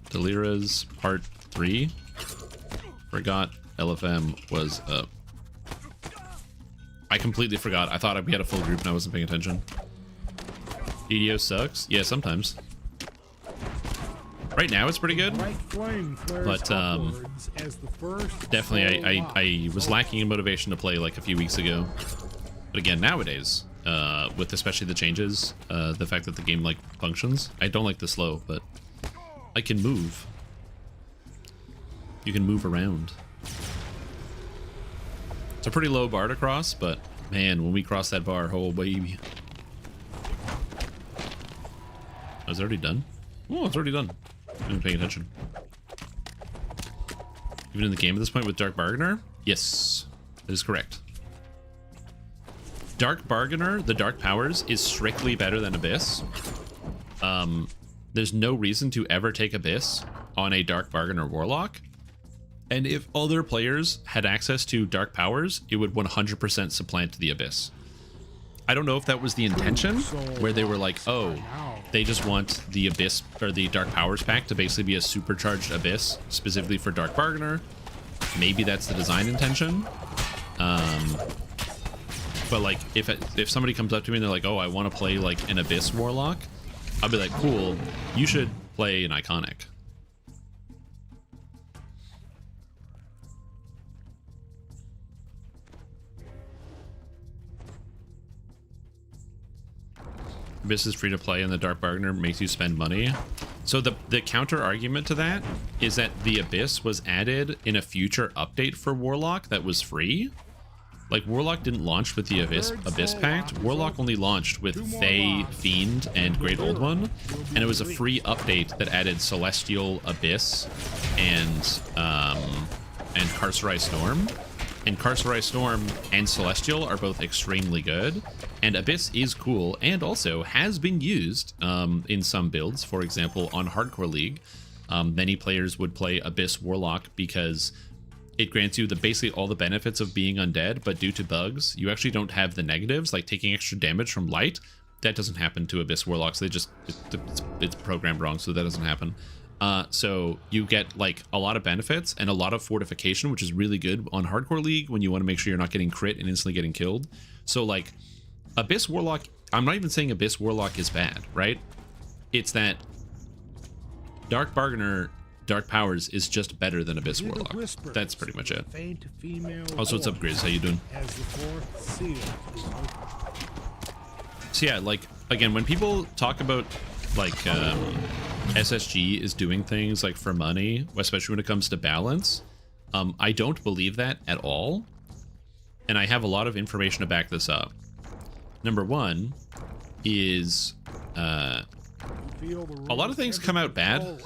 Delira's part 3. Forgot LFM was up. I completely forgot. I thought we had a full group and I wasn't paying attention. DDO sucks. Yeah, sometimes. Right now it's pretty good, but definitely I was lacking in motivation to play like a few weeks ago. But again, nowadays, with especially the changes, the fact that the game like functions, I don't like the slow, but I can move. You can move around. It's a pretty low bar to cross, but man, when we cross that bar, oh baby. I was already done? Oh, it's already done. I'm not paying attention. Even in the game at this point with Dark Bargainer? Yes, that is correct. Dark Bargainer, the Dark Powers, is strictly better than Abyss. There's no reason to ever take Abyss on a Dark Bargainer Warlock. And if other players had access to Dark Powers, it would 100% supplant the Abyss. I don't know if that was the intention, where they were like, oh, they just want the Abyss or the Dark Powers pack to basically be a supercharged Abyss specifically for Dark Bargainer. Maybe that's the design intention. But like if somebody comes up to me and they're like, oh, I want to play like an Abyss Warlock, I'll be like, cool, you should play an Iconic. Abyss is free to play and the Dark Bargainer makes you spend money. So the counter argument to that is that the Abyss was added in a future update for Warlock that was free. Like Warlock didn't launch with the Abyss Pact. Warlock only launched with Fae, Fiend, and Great Old One. And it was a free update that added Celestial, Abyss, and Carcerai Storm. And Carcerai Storm and Celestial are both extremely good. And Abyss is cool and also has been used in some builds. For example, on Hardcore League, many players would play Abyss Warlock because it grants you basically all the benefits of being undead, but due to bugs, you actually don't have the negatives, like taking extra damage from light. That doesn't happen to Abyss Warlocks. They just, it's programmed wrong, so that doesn't happen. So you get like a lot of benefits and a lot of fortification, which is really good on Hardcore League when you want to make sure you're not getting crit and instantly getting killed. So like Abyss Warlock, I'm not even saying Abyss Warlock is bad, right? It's that Dark Bargainer, Dark Powers is just better than Abyss Warlock. That's pretty much it. Also, what's up, Grizz? How you doing? So yeah, like, again, when people talk about like SSG is doing things like for money, especially when it comes to balance, I don't believe that at all. And I have a lot of information to back this up. Number one is a lot of things come out bad.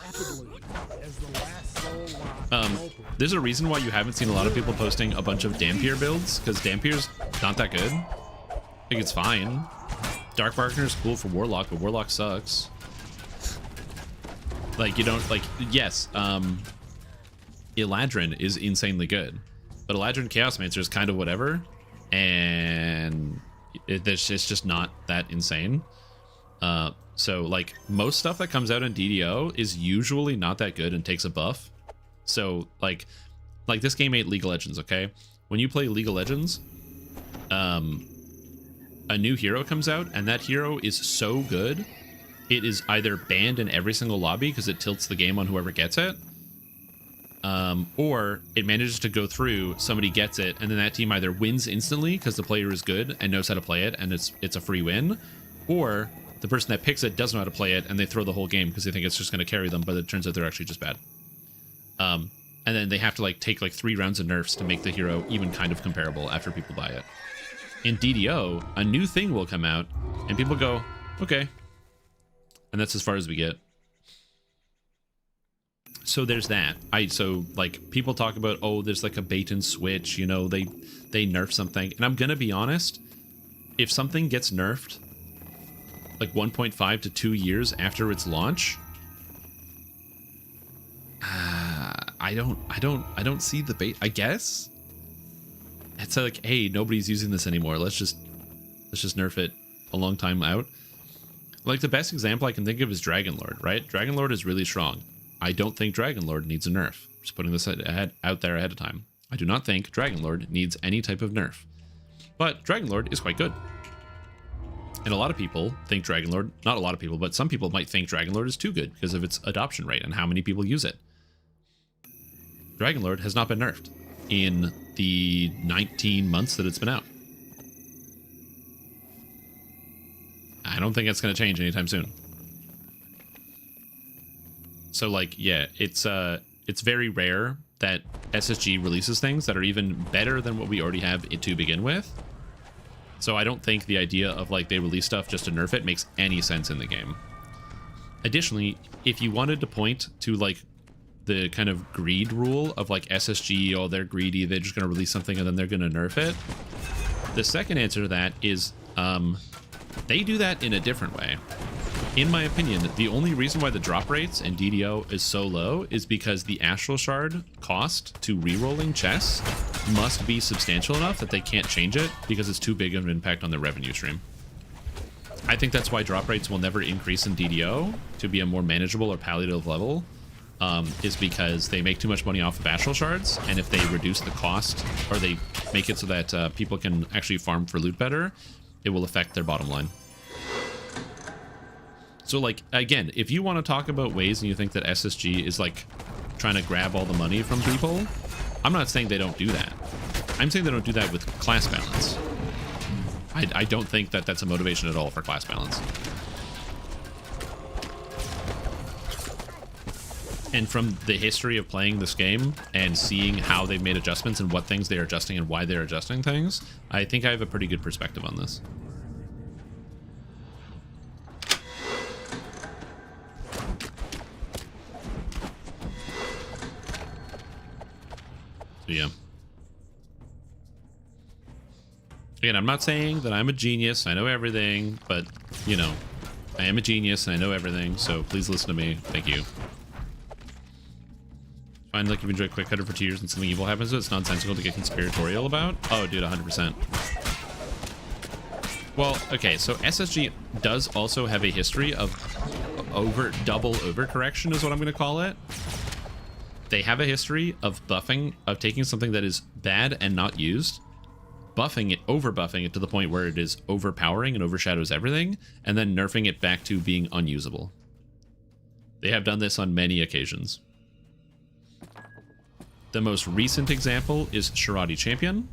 There's a reason why you haven't seen a lot of people posting a bunch of Dampier builds, because Dampier's not that good. I think it's fine. Dark Bargainer is cool for Warlock, but Warlock sucks. Like, you don't, like, yes, Eladrin is insanely good, but Eladrin Chaosmancer is kind of whatever, and it's just not that insane. So, like, most stuff that comes out in DDO is usually not that good and takes a buff. So, like this game ain't League of Legends, okay? When you play League of Legends, a new hero comes out, and that hero is so good, it is either banned in every single lobby because it tilts the game on whoever gets it, or it manages to go through, somebody gets it, and then that team either wins instantly because the player is good and knows how to play it, and it's a free win, or the person that picks it doesn't know how to play it, and they throw the whole game because they think it's just going to carry them, but it turns out they're actually just bad. And then they have to like take like 3 rounds of nerfs to make the hero even kind of comparable after people buy it. In DDO, a new thing will come out, and people go, okay. And that's as far as we get. So there's that. So like people talk about, oh, there's like a bait and switch, you know, they nerf something. And I'm gonna be honest, if something gets nerfed like 1.5 to 2 years after its launch, I don't see the bait. I guess it's like, hey, nobody's using this anymore. Let's just nerf it a long time out. Like, the best example I can think of is Dragonlord, right? Dragonlord is really strong. I don't think Dragonlord needs a nerf. Just putting this out there ahead of time. I do not think Dragonlord needs any type of nerf. But Dragonlord is quite good. And a lot of people think Dragonlord, not a lot of people, but some people might think Dragonlord is too good because of its adoption rate and how many people use it. Dragonlord has not been nerfed in the 19 months that it's been out. I don't think it's going to change anytime soon. So, like, yeah, it's very rare that SSG releases things that are even better than what we already have it to begin with. So I don't think the idea of, like, they release stuff just to nerf it makes any sense in the game. Additionally, if you wanted to point to, like, the kind of greed rule of, like, SSG, oh, they're greedy, they're just going to release something and then they're going to nerf it, the second answer to that is, they do that in a different way. In my opinion, the only reason why the drop rates in DDO is so low is because the Astral Shard cost to rerolling chess must be substantial enough that they can't change it because it's too big of an impact on their revenue stream. I think that's why drop rates will never increase in DDO to be a more manageable or palliative level, is because they make too much money off of Astral Shards, and if they reduce the cost, or they make it so that people can actually farm for loot better, it will affect their bottom line. So, like, again, if you want to talk about ways and you think that SSG is, like, trying to grab all the money from people, I'm not saying they don't do that. I'm saying they don't do that with class balance. I don't think that that's a motivation at all for class balance. And from the history of playing this game and seeing how they've made adjustments and what things they're adjusting and why they're adjusting things, I think I have a pretty good perspective on this. So yeah. Again, I'm not saying that I'm a genius, I know everything, but, you know, I am a genius and I know everything, so please listen to me. Thank you. Find like you've enjoyed Quick Cutter for 2 years and something evil happens to it, it's nonsensical to get conspiratorial about? Oh, dude, 100%. Well, okay, so SSG does also have a history of double overcorrection is what I'm going to call it. They have a history of buffing, of taking something that is bad and not used, buffing it, over-buffing it to the point where it is overpowering and overshadows everything, and then nerfing it back to being unusable. They have done this on many occasions. The most recent example is Shirati Champion,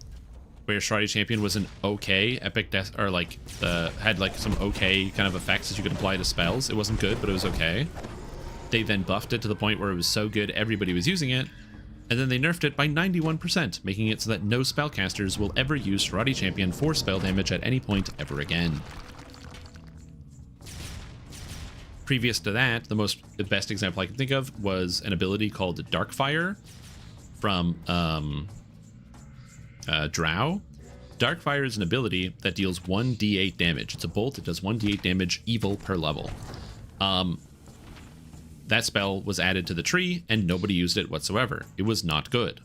where Shirati Champion was an okay epic death, or like had like some okay kind of effects that you could apply to spells. It wasn't good, but it was okay. They then buffed it to the point where it was so good everybody was using it, and then they nerfed it by 91%, making it so that no spellcasters will ever use Shirati Champion for spell damage at any point ever again. Previous to that, the best example I can think of was an ability called Darkfire from Drow. Darkfire is an ability that deals 1d8 damage. It's a bolt, it does 1d8 damage evil per level. that spell was added to the tree and nobody used it whatsoever. It was not good.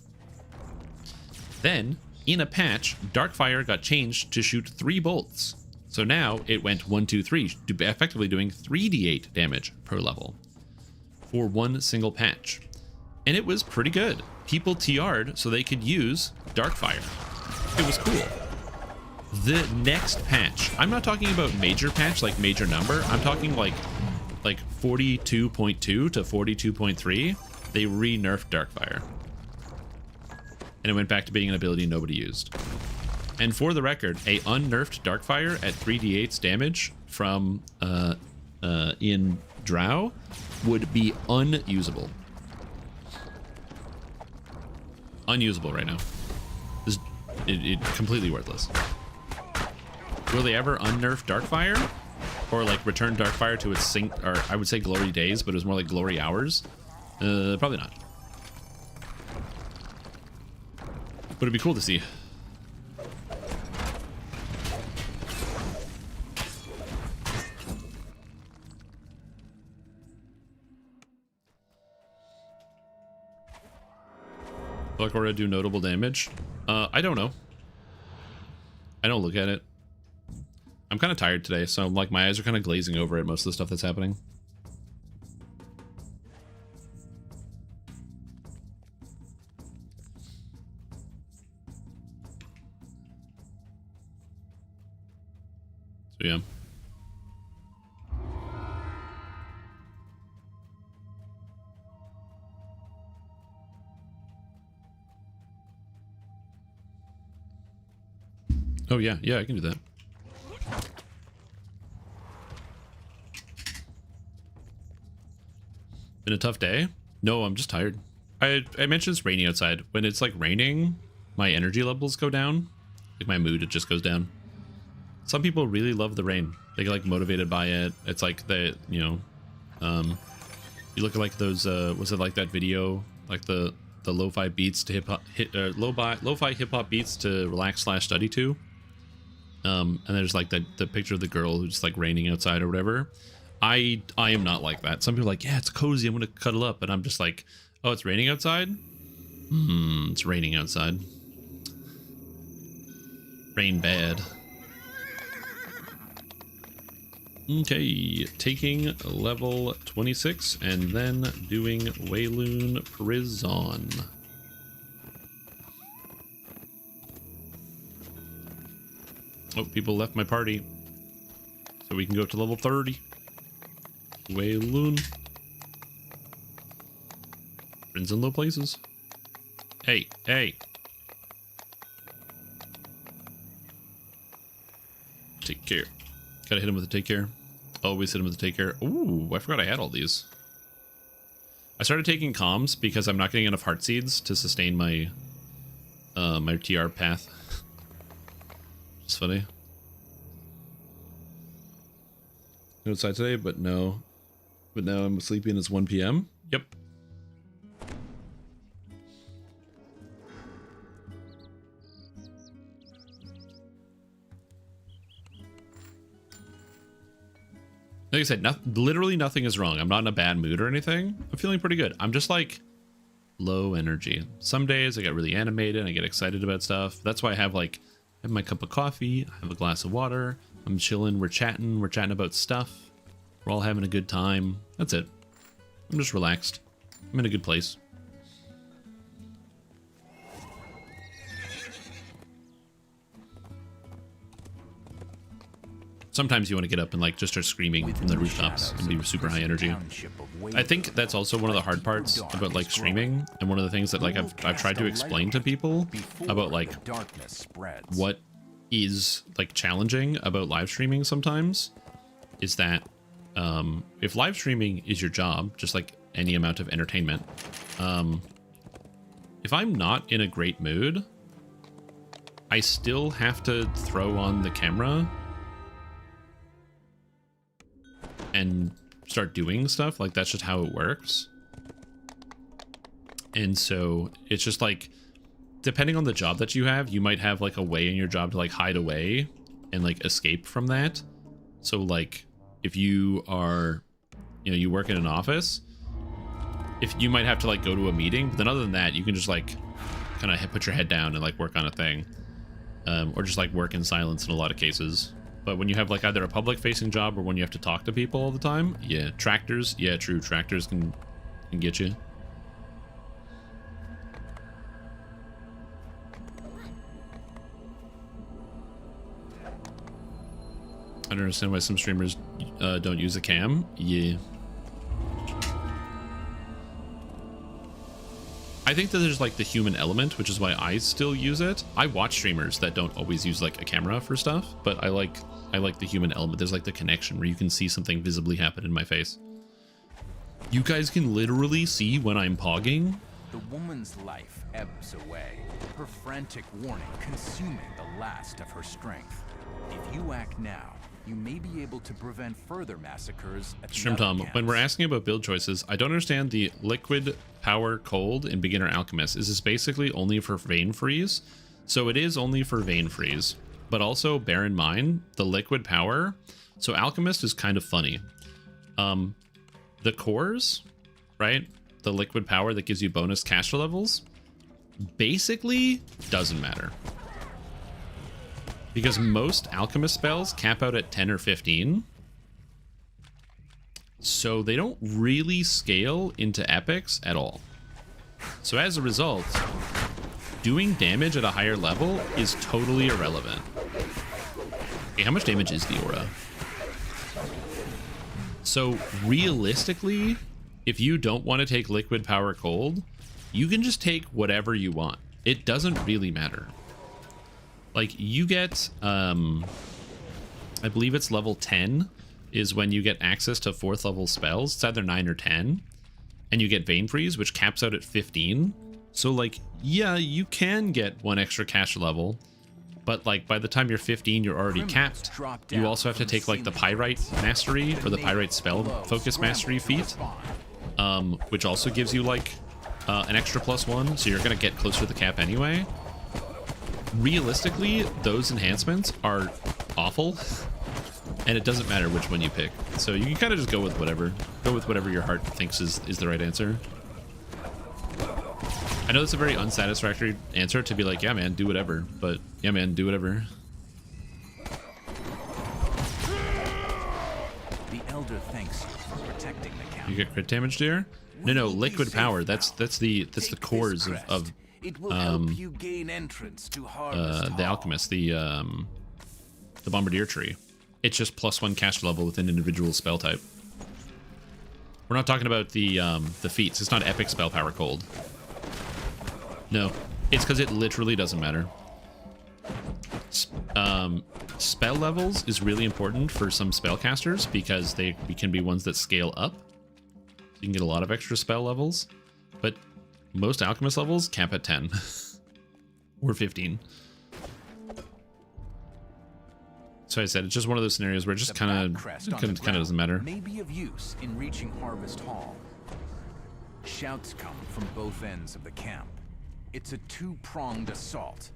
Then, in a patch, Darkfire got changed to shoot 3 bolts. So now it went 1, 2, 3, effectively doing 3d8 damage per level for one single patch. And it was pretty good. People TR'd so they could use Darkfire. It was cool. The next patch, I'm not talking about major patch, like major number. I'm talking like 42.2 to 42.3. They re-nerfed Darkfire. And it went back to being an ability nobody used. And for the record, a unnerfed Darkfire at 3d8 damage from in Drow would be unusable. Unusable right now. It completely worthless. Will they ever unnerf Darkfire? Or like return Darkfire to its sync, or I would say glory days, but it was more like glory hours? Probably not. But it'd be cool to see. Black Aura do notable damage? I don't know. I don't look at it. I'm kind of tired today, so like my eyes are kind of glazing over at most of the stuff that's happening. So yeah. Oh yeah, I can do that. Been a tough day? No, I'm just tired. I mentioned it's raining outside. When it's like raining, my energy levels go down. Like my mood, it just goes down. Some people really love the rain. They get like motivated by it. It's like the, you know, you look at like those, was it like that video, like the lo-fi beats to hip-hop, lo-fi hip-hop beats to relax / study to. And there's like the picture of the girl who's like raining outside or whatever. I am not like that. Some people are like, yeah, it's cozy, I'm gonna cuddle up, and I'm just like, oh, it's raining outside? It's raining outside. Rain bad. Okay, taking level 26 and then doing Wayloon Prison. Oh, people left my party. So we can go to level 30. Wayloon. Friends in low places. Hey. Take care. Gotta hit him with a take care. Always hit him with a take care. Ooh, I forgot I had all these. I started taking comms because I'm not getting enough heart seeds to sustain my my TR path. It's funny. No outside today, but no. But now I'm sleepy and it's 1 p.m. Yep. Like I said, literally nothing is wrong. I'm not in a bad mood or anything. I'm feeling pretty good. I'm just like low energy. Some days I get really animated and I get excited about stuff. That's why I have like my cup of coffee, I have a glass of water, I'm chilling, we're chatting about stuff. We're all having a good time. That's it. I'm just relaxed. I'm in a good place. Sometimes you want to get up and like just start screaming from the rooftops and be super high energy. I think that's also one of the hard parts about like streaming, and one of the things that like I've tried to explain to people about like what is like challenging about live streaming sometimes is that if live streaming is your job, just like any amount of entertainment, if I'm not in a great mood, I still have to throw on the camera and start doing stuff. Like that's just how it works. And so it's just like, depending on the job that you have, you might have like a way in your job to like hide away and like escape from that. So like if you are, you know, you work in an office, if you might have to like go to a meeting, but then other than that, you can just like kind of put your head down and like work on a thing, or just like work in silence in a lot of cases. But when you have like either a public facing job or when you have to talk to people all the time, yeah, tractors, yeah, true, tractors can get you. I don't understand why some streamers don't use a cam. Yeah. I think that there's like the human element, which is why I still use it. I watch streamers that don't always use like a camera for stuff, but I like the human element. There's like the connection where you can see something visibly happen in my face. You guys can literally see when I'm pogging. The woman's life ebbs away, her frantic warning consuming the last of her strength. If you act now, you may be able to prevent further massacres at Shrimp Tom, when we're asking about build choices, I don't understand the liquid power cold in beginner alchemist. Is this basically only for vein freeze? So it is only for vein freeze, but also bear in mind the liquid power. So alchemist is kind of funny. The cores, right? The liquid power that gives you bonus caster levels basically doesn't matter. Because most alchemist spells cap out at 10 or 15. So they don't really scale into epics at all. So as a result, doing damage at a higher level is totally irrelevant. Okay, how much damage is the aura? So realistically, if you don't want to take liquid power cold, you can just take whatever you want. It doesn't really matter. Like you get, I believe it's level 10 is when you get access to 4th level spells. It's either 9 or 10. And you get Vein Freeze, which caps out at 15. So like, yeah, you can get 1 extra caster level. But like by the time you're 15, you're already capped. You also have to take like the Pyrite Mastery or the Pyrite Spell Focus Mastery feat. Which also gives you like an extra +1. So you're going to get closer to the cap anyway. Realistically, those enhancements are awful, and it doesn't matter which one you pick. So you can kind of just go with whatever. Go with whatever your heart thinks is the right answer. I know that's a very unsatisfactory answer to be like, yeah, man, do whatever. But yeah, man, do whatever. The Elder thanks you for protecting the camp. You get crit damage, dear? No, liquid power. That's the cores of it will help you gain entrance to the alchemist, the bombardier tree. It's just +1 caster level with an individual spell type. We're not talking about the feats. It's not epic spell power cold. No, it's because it literally doesn't matter. Spell levels is really important for some spellcasters because they can be ones that scale up. You can get a lot of extra spell levels, but most alchemist levels cap at 10 or 15. So I said it's just one of those scenarios where it just kind of doesn't matter. May be of use in reaching Harvest Hall. Shouts come from both ends of the camp. It's a two-pronged assault.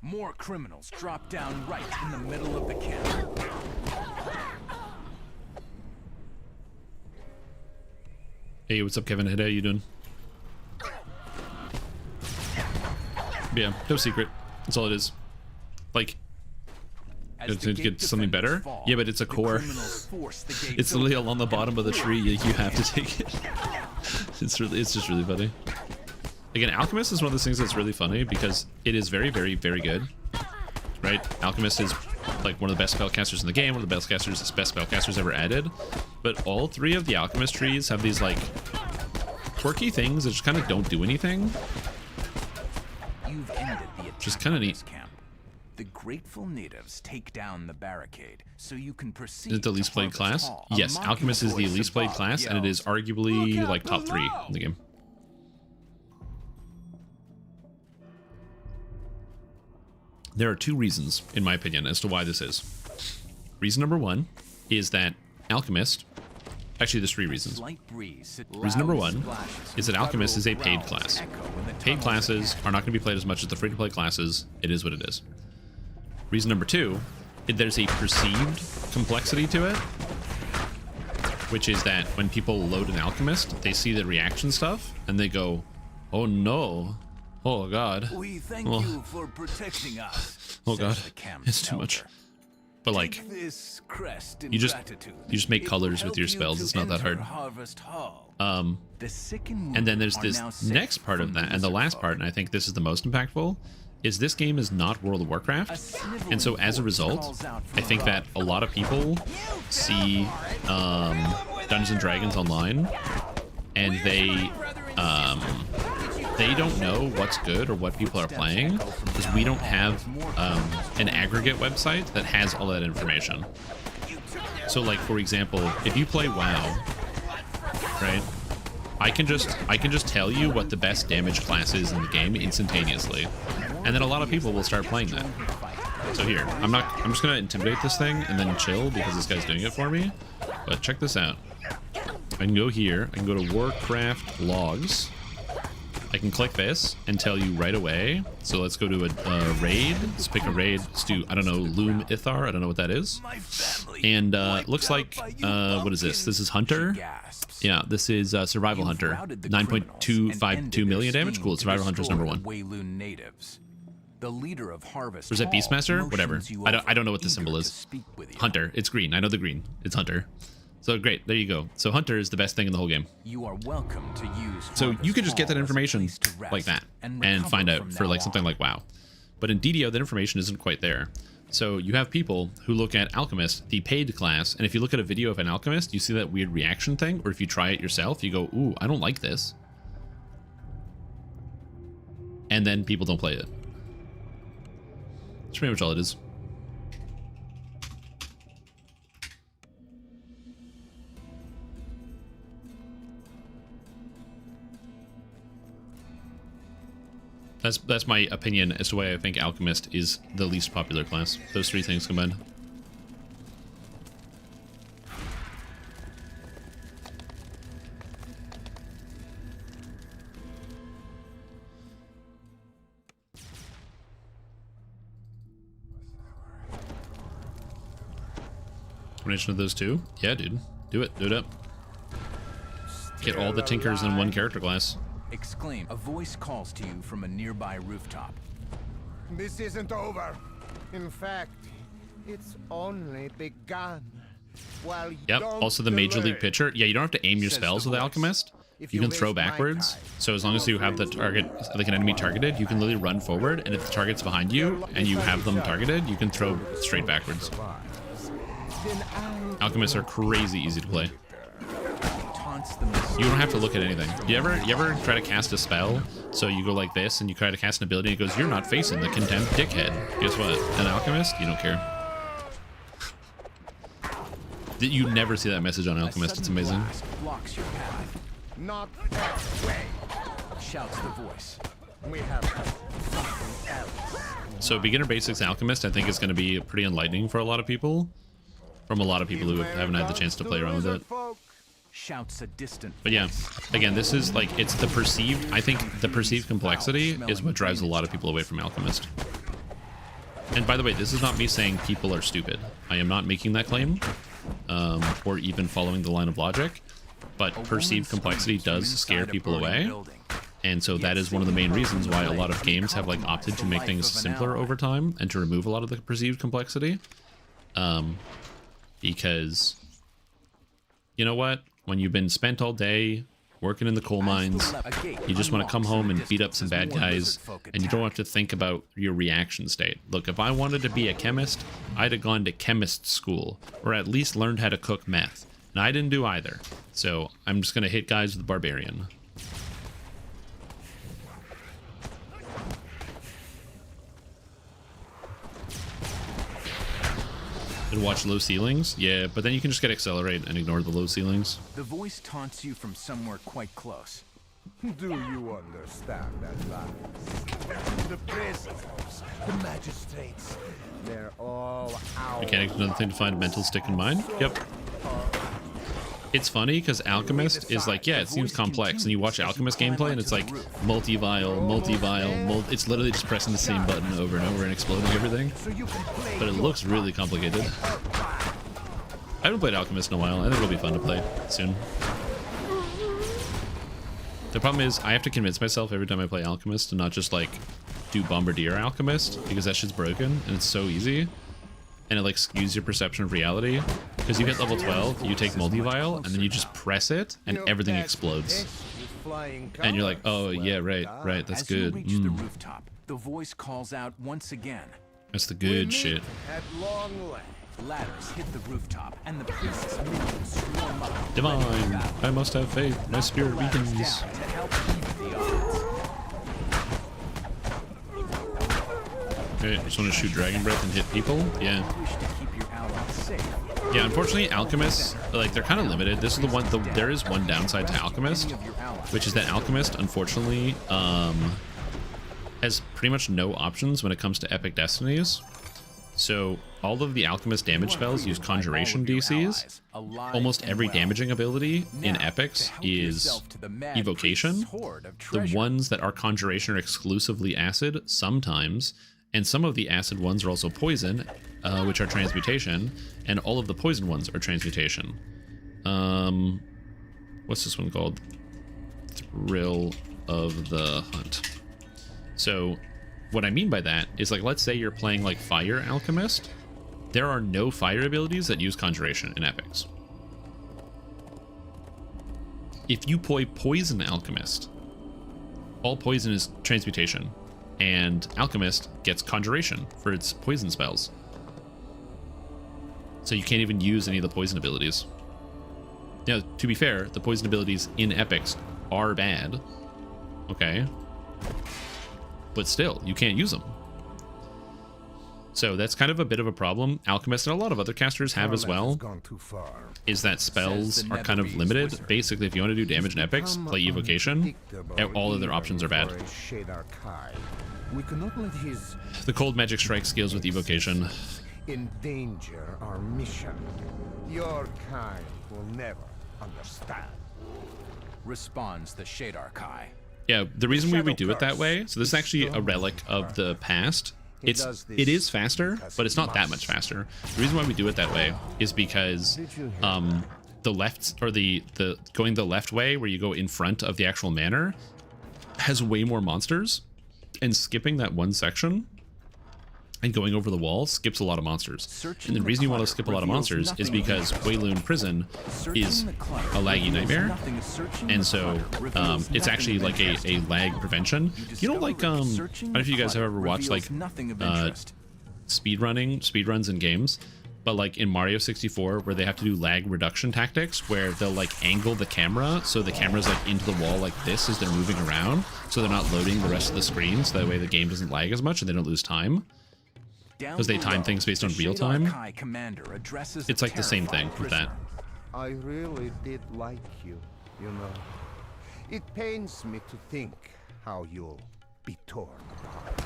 More criminals drop down right in the middle of the camp. Hey, what's up, Kevin? How you doing? Yeah, no secret. That's all it is. Like, to get something better? Yeah, but it's a core. It's literally along the bottom of the tree. You have to take it. It's just really funny. Again, Alchemist is one of those things that's really funny because it is very, very, very good. Right? Alchemist is like one of the best spellcasters in the game, one of the best spellcasters ever added. But all 3 of the Alchemist trees have these like quirky things that just kind of don't do anything. You've ended the just kind of neat. Camp. The grateful natives take down the barricade, so you can proceed. Is it the least played class? Yes, Alchemist is the least played class, and it is arguably like top 3 in the game. There are 2 reasons, in my opinion, as to why this is. Reason number 1 is that Alchemist... Actually, there's 3 reasons. Reason number 1 is that Alchemist is a paid class. Paid classes are not going to be played as much as the free-to-play classes. It is what it is. Reason number 2, there's a perceived complexity to it, which is that when people load an alchemist, they see the reaction stuff and they go, "Oh no, oh god, We thank oh, you for protecting us. oh says god, the camp's it's too much." elder. But like, Take this crest in you just make It colors will with your help you spells. to It's not that enter hard. Harvest Hall. And The sick and then there's wounded this are now safe next part of from that, and the lizard last folk. part, and I think this is the most impactful, is this game is not World of Warcraft, and so as a result, I think that a lot of people see Dungeons and Dragons online, and they don't know what's good or what people are playing, because we don't have an aggregate website that has all that information. So, like, for example, if you play WoW, right? I can just tell you what the best damage class is in the game instantaneously, and then a lot of people will start playing that. So here, I'm just gonna intimidate this thing and then chill because this guy's doing it for me. But check this out. I can go here. I can go to Warcraft logs. I can click this and tell you right away. So let's go to a raid. Let's pick a raid. Let's do, I don't know, Loom Ithar. I don't know what that is. And looks like, what is this? This is Hunter. Yeah, this is Survival Hunter. 9.252 million damage. Cool. Survival Hunter's #1. The leader of Harvest Or is that Hall Beastmaster? Whatever. motions you I don't know what the over, symbol eager is. to speak with you. Hunter. It's green. I know the green. It's Hunter. So great. There you go. So Hunter is the best thing in the whole game. You are welcome to use So Harvest you could just get that Hall as a information place to rest like that and recover find out from for now like something on. like WoW. But in DDO, that information isn't quite there. So you have people who look at Alchemist, the paid class, and if you look at a video of an Alchemist, you see that weird reaction thing, or if you try it yourself, you go, "Ooh, I don't like this." And then people don't play it. That's pretty much all it is. That's my opinion as to why I think Alchemist is the least popular class. Those three things combined. Combination of those two? Yeah, dude. Do it. Do it up. Get all the Tinkers in one character class. Exclaim. A voice calls to you from a nearby rooftop. This isn't over. In fact, it's only begun. While Yep. Also the Major League pitcher. Yeah, you don't have to aim your Says spells the with voice. Alchemist. If You you can throw waste my backwards. time, So as long as you have the target, like an enemy targeted, you can literally run forward, and if the target's behind you and you have them targeted, you can throw straight backwards. Alchemists are crazy easy to play. Taunts the mysterious You don't have to look at anything. You ever try to cast a spell? So you go like this, and you try to cast an ability, and it goes, "You're not facing the contempt dickhead." Guess what? An Alchemist, you don't care. You never see that message on Alchemist. It's sudden amazing. blast blocks your path. not that way. Shouts the voice. We have something else. So beginner basics Alchemist, I think is going to be pretty enlightening for a lot of people. From a lot of people who haven't had the chance to play around with it. Shouts a distant But yeah, voice. again, this is like, it's the perceived, I think the perceived complexity is what drives a lot of people away from Alchemist. And by the way, this is not me saying people are stupid. I am not making that claim, or even following the line of logic, but perceived complexity does scare people away. And so that is one of the main reasons why a lot of games have like opted to make things simpler over time and to remove a lot of the perceived complexity. Because, you know what? When you've been spent all day working in the coal mines, you just want to come home and beat up some bad guys, and you don't have to think about your reaction state. Look, if I wanted to be a chemist, I'd have gone to chemist school, or at least learned how to cook meth. And I didn't do either. So I'm just going to hit guys with the barbarian. And watch low ceilings? Yeah, but then you can just get accelerate and ignore the low ceilings. The voice taunts you from somewhere quite close. Do you understand at last? The prisoners, the magistrates, they're all out. Mechanics, another thing to find a mental stick in mind. Yep. It's funny because Alchemist is like, yeah, it seems complex, and you watch Alchemist gameplay and it's like multi-vial, it's literally just pressing the same button over and over and exploding everything. So you can play But it looks really complicated. I haven't played Alchemist in a while. I think it'll be fun to play soon. The problem is I have to convince myself every time I play Alchemist to not just like do Bombardier Alchemist, because that shit's broken and it's so easy. And it like skews your perception of reality. Because you hit level 12, you take Multivile, and then you just press it and everything explodes. And you're like, oh yeah, right, that's good. As you reach the rooftop, the voice calls out once again. That's the good shit. At long last. Ladders hit the rooftop, and the priest's minions swarm up. Divine, I must have faith. My spirit weakens. To help even the odds. Okay, just want to shoot Dragon Breath and hit people. Yeah. Wish to keep your allies safe. Yeah, unfortunately, Alchemists, like, they're kind of limited. This is the one, there is one downside to Alchemist, which is that Alchemist, unfortunately, has pretty much no options when it comes to epic destinies. So all of the Alchemist damage spells use Conjuration DCs. Almost every damaging ability in epics is Evocation. The ones that are Conjuration are exclusively acid sometimes, and some of the acid ones are also poison, which are transmutation, and all of the poison ones are transmutation. What's this one called? Thrill of the Hunt. So what I mean by that is, like, let's say you're playing like Fire Alchemist. There are no fire abilities that use Conjuration in epics. If you play Poison Alchemist, all poison is transmutation, and Alchemist gets Conjuration for its poison spells. So you can't even use any of the poison abilities. Now, to be fair, the poison abilities in epics are bad. Okay. But still, you can't use them. So that's kind of a bit of a problem. Alchemist and a lot of other casters have as well, is that spells are kind of limited. Basically, if you want to do damage in epics, play Evocation. All other options are bad. The Cold Magic Strike scales with Evocation. Endanger our mission. Your kind will never understand. Responds the Shadar Kai. Yeah, the reason we do it that way, so this is actually a relic of the past. It is faster, but it's not that much faster. The reason why we do it that way is because the left, or the going the left way where you go in front of the actual manor has way more monsters, and skipping that one section and going over the wall skips a lot of monsters. And the reason you want to skip a lot of monsters is because Wayloon Prison is a laggy nightmare, and so it's actually like a lag prevention. You know, like I don't know if you guys have ever watched like speedruns in games, but like in Mario 64 where they have to do lag reduction tactics where they'll like angle the camera so the camera's like into the wall like this as they're moving around, so they're not loading the rest of the screen, so that way the game doesn't lag as much and they don't lose time. Because they time things based on real time. It's like the same thing with that. I really did like you, you know. It pains me to think how you'll be torn apart.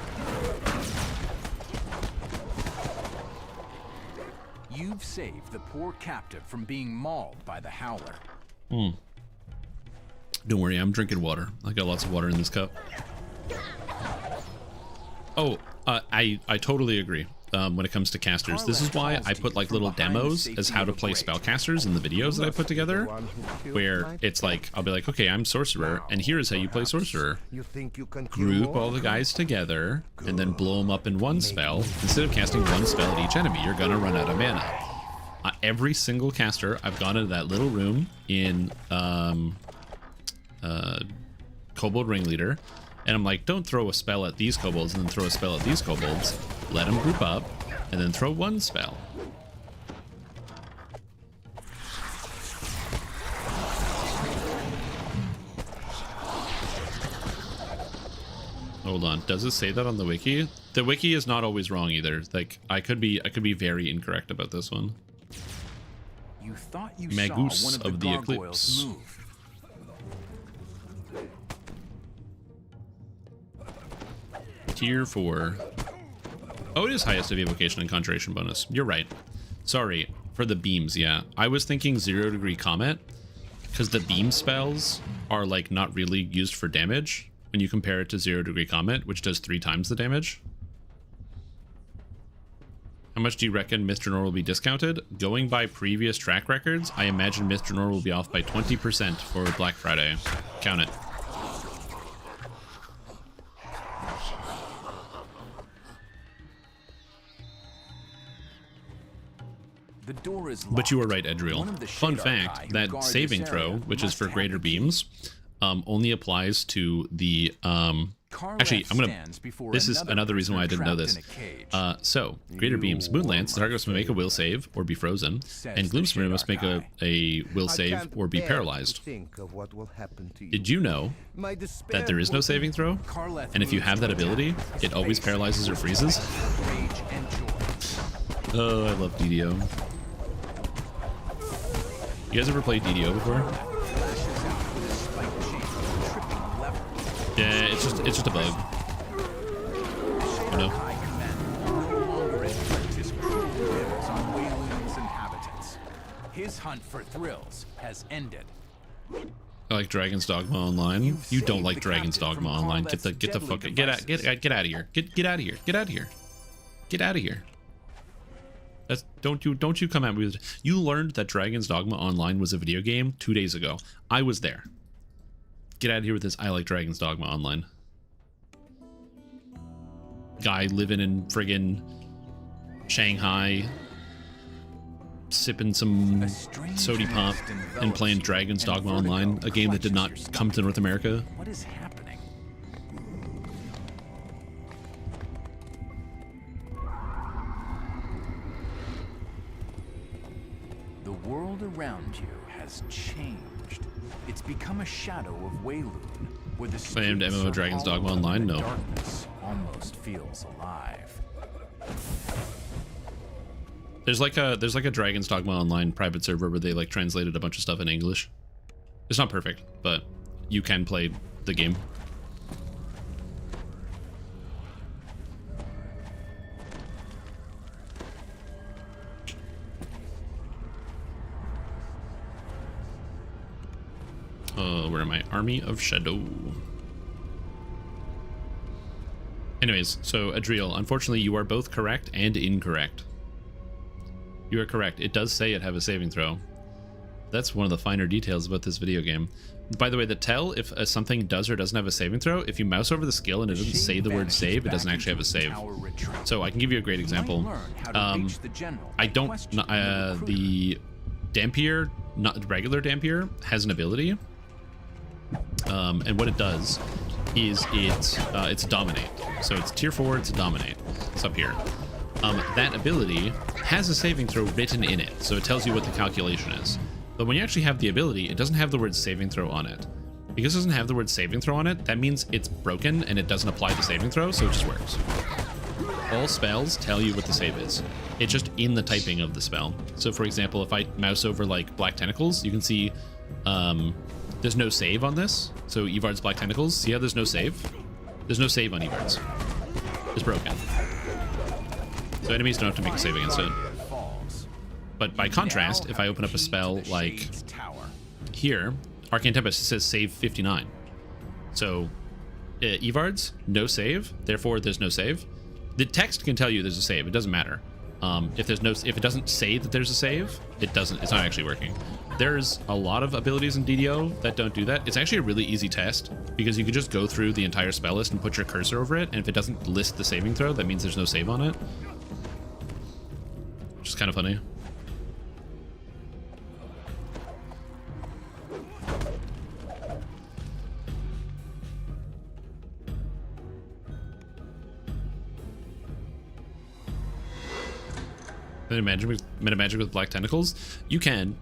You've saved the poor captive from being mauled by the Howler. Don't worry, I'm drinking water. I got lots of water in this cup. Oh, I totally agree. When it comes to casters, this is why I put like little demos as how to play spellcasters in the videos that I put together, where it's like I'll be like, okay, I'm sorcerer, and here's how you play sorcerer. Group all the guys together and then blow them up in one spell. Instead of casting one spell at each enemy, you're gonna run out of mana. Every single caster, I've gone into that little room in Kobold Ringleader, and I'm like, don't throw a spell at these kobolds and then throw a spell at these kobolds. Let them group up, and then throw one spell. Hold on, does it say that on the wiki? The wiki is not always wrong either. Like, I could be very incorrect about this one. You thought you Magus saw one of the Eclipse. Move. Tier 4. Oh, it is highest of evocation and conjuration bonus. You're right. Sorry, for the beams, yeah. I was thinking 0 Degree Comet, because the beam spells are like not really used for damage when you compare it to 0 Degree Comet, which does 3 times the damage. How much do you reckon Mr. Nor will be discounted? Going by previous track records, I imagine Mr. Nor will be off by 20% for Black Friday. Count it. The door is locked. But you were right, Edriel. One of the Fun Shadar fact, Kai who that guard saving this throw, area which is must for have greater the key. beams, only applies to the actually, I'm gonna. This is another reason why I didn't know this. So, greater beams, Moonlance, the target must make a will save or be frozen, and Gloomsphere must make a will save or be paralyzed. Did you know that there is no saving throw? And if you have that ability, it always paralyzes or freezes? Oh, I love DDO. You guys ever played DDO before? Yeah, it's just a bug. Oh no. His hunt for thrills has ended. I like Dragon's Dogma Online. You don't like Dragon's Dogma Online. Get the fuck get out of here. Get out of here. Get out of here. Get out of here. That's don't you come at me with. You learned that Dragon's Dogma Online was a video game 2 days ago. I was there. Get out of here with this. I like Dragon's Dogma Online. Guy living in friggin' Shanghai, sipping some sody pop and playing Dragon's Dogma Online, a game that did not come to North America. What is happening? The world around you has changed. It's become a shadow of Weilun, where the Famed streets MMO are Dragon's all Dogma over Online? and No. Darkness almost feels alive. There's like a Dragon's Dogma Online private server where they like translated a bunch of stuff in English. It's not perfect, but you can play the game. Where am I? Army of Shadow. Anyways, so Adriel, unfortunately you are both correct and incorrect. You are correct. It does say it have a saving throw. That's one of the finer details about this video game. By the way, the tell if something does or doesn't have a saving throw, if you mouse over the skill and it doesn't say the word save, it doesn't actually have a save. So I can give you a great example. I don't, the Dampier, not regular Dampier, has an ability. And what it does is it's Dominate. So it's tier 4, it's Dominate. It's up here. That ability has a saving throw written in it, so it tells you what the calculation is. But when you actually have the ability, it doesn't have the word saving throw on it. Because it doesn't have the word saving throw on it, that means it's broken and it doesn't apply the saving throw, so it just works. All spells tell you what the save is. It's just in the typing of the spell. So for example, if I mouse over like Black Tentacles, you can see there's no save on this. So Evard's Black Tentacles, see how there's no save? There's no save on Evard's. It's broken. So enemies don't have to make a save against it. But by contrast, if I open up a spell like here, Arcane Tempest, it says save 59. So Evard's, no save, therefore there's no save. The text can tell you there's a save, it doesn't matter. If it doesn't say that there's a save, it's not actually working. There's a lot of abilities in DDO that don't do that. It's actually a really easy test because you can just go through the entire spell list and put your cursor over it, and if it doesn't list the saving throw, that means there's no save on it. Which is kind of funny. Metamagic with Black Tentacles? You can.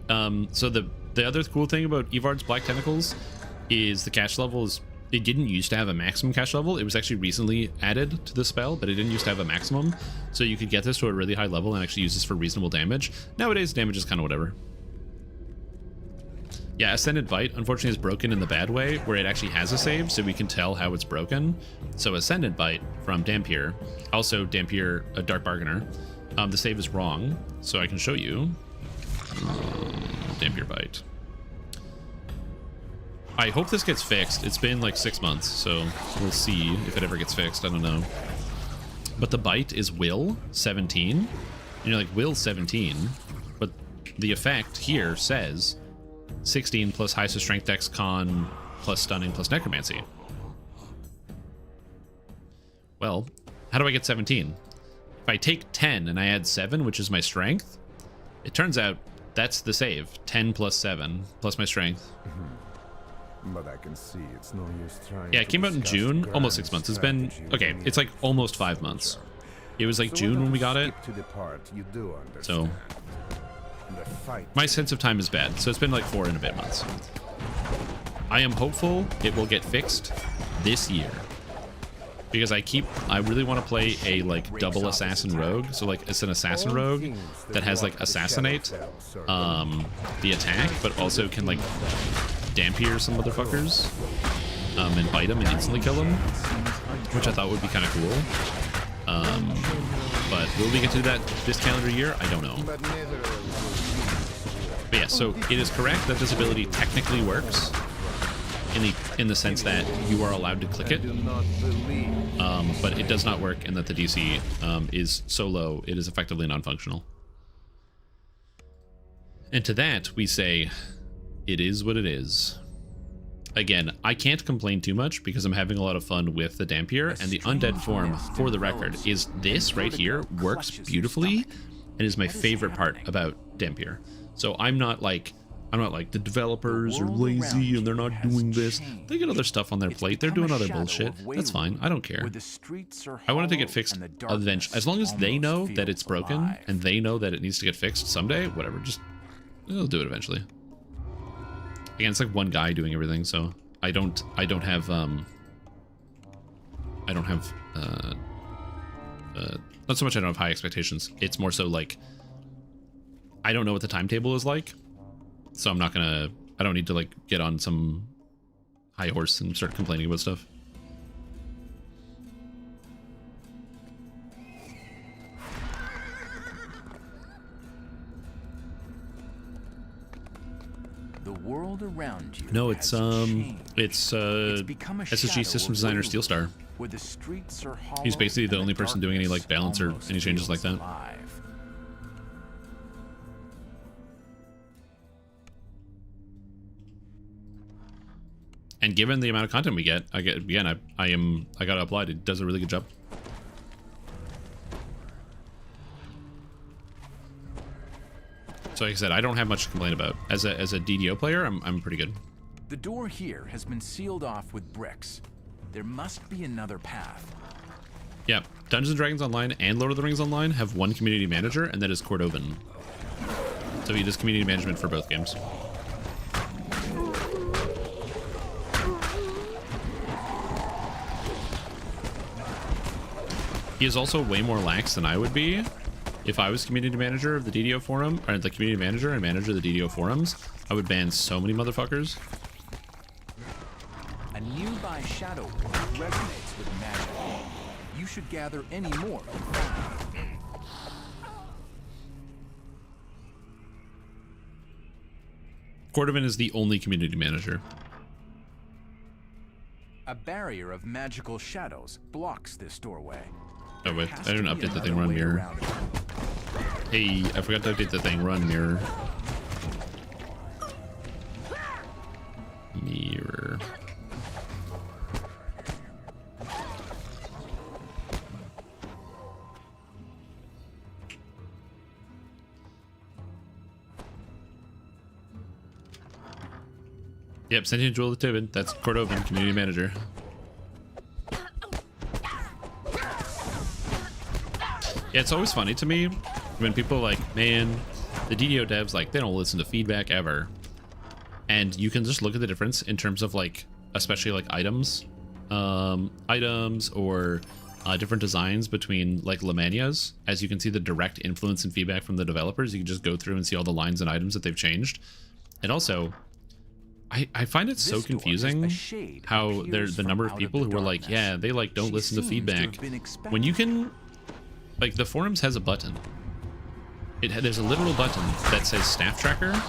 So the other cool thing about Evard's Black Tentacles is the catch level is, it didn't used to have a maximum catch level. It was actually recently added to the spell, but it didn't used to have a maximum. So you could get this to a really high level and actually use this for reasonable damage. Nowadays, damage is kind of whatever. Yeah, Ascended Bite, unfortunately, is broken in the bad way, where it actually has a save, so we can tell how it's broken. So Ascended Bite from Dampier, also Dampier, a Dark Bargainer, the save is wrong, so I can show you. Dampier Bite. I hope this gets fixed. It's been like 6 months, so we'll see if it ever gets fixed. I don't know. But the bite is Will 17, you're like, will 17, but the effect here says 16 plus highest of strength, dex, con, plus stunning, plus necromancy. Well, how do I get 17? If I take 10 and I add 7, which is my strength, it turns out that's the save. 10 plus 7 plus my strength. But I can see it's no use trying. Yeah, it came out in June, almost 6 months. It's been, okay, it's like almost 5 months. It was like June when we got it. So my sense of time is bad. So it's been like 4 and a bit months. I am hopeful it will get fixed this year. Because I really want to play a like double assassin rogue. So like it's an assassin rogue that has like assassinate the attack, but also can like dampier some motherfuckers and bite them and instantly kill them, which I thought would be kind of cool. But will we get to that this calendar year? I don't know. But yeah, so it is correct that this ability technically works in the sense that you are allowed to click it, but it does not work, and that the DC is so low it is effectively non-functional. And to that we say, it is what it is. Again, I can't complain too much because I'm having a lot of fun with the Dampier, and the undead form, for the record, is this right here works beautifully and is my favorite part about Dampier. So I'm not like the developers are lazy and they're not doing this. They get other stuff on their plate. They're doing other bullshit. That's fine. I don't care. I want it to get fixed eventually. As long as they know that it's broken and they know that it needs to get fixed someday, whatever, just they'll do it eventually. Again, it's like one guy doing everything, so I don't have not so much I don't have high expectations. It's more so like I don't know what the timetable is like. So I don't need to like get on some high horse and start complaining about stuff. The world around you. No, it's SSG systems designer Steelstar. He's basically the only person doing any like balance or any changes like that. And given the amount of content we get, I gotta applaud. It does a really good job. So like I said, I don't have much to complain about. As a DDO player, I'm pretty good. The door here has been sealed off with bricks. There must be another path. Yeah, Dungeons & Dragons Online and Lord of the Rings Online have one community manager, and that is Cordovan. So he does community management for both games. He is also way more lax than I would be. If I was community manager of the DDO forum, or the community manager and manager of the DDO forums, I would ban so many motherfuckers. A nearby shadow ward resonates with magic. You should gather any more you find. Cordovan is the only community manager. A barrier of magical shadows blocks this doorway. Oh wait, I didn't update the thing, run mirror. Hey, I forgot to update the thing, run mirror. Mirror. Yep, Sentient Jewel of Tibid. That's Cordovan, community manager. Yeah, it's always funny to me when people are like, man, the DDO devs, like, they don't listen to feedback ever. And you can just look at the difference in terms of, like, especially, like, items or different designs between, like, Lamanias. As you can see the direct influence and feedback from the developers, you can just go through and see all the lines and items that they've changed. And also, I find it so confusing how there's the number of people who are like, yeah, they, like, don't listen to feedback. When you can... Like, the forums has a button. There's a literal button that says staff tracker,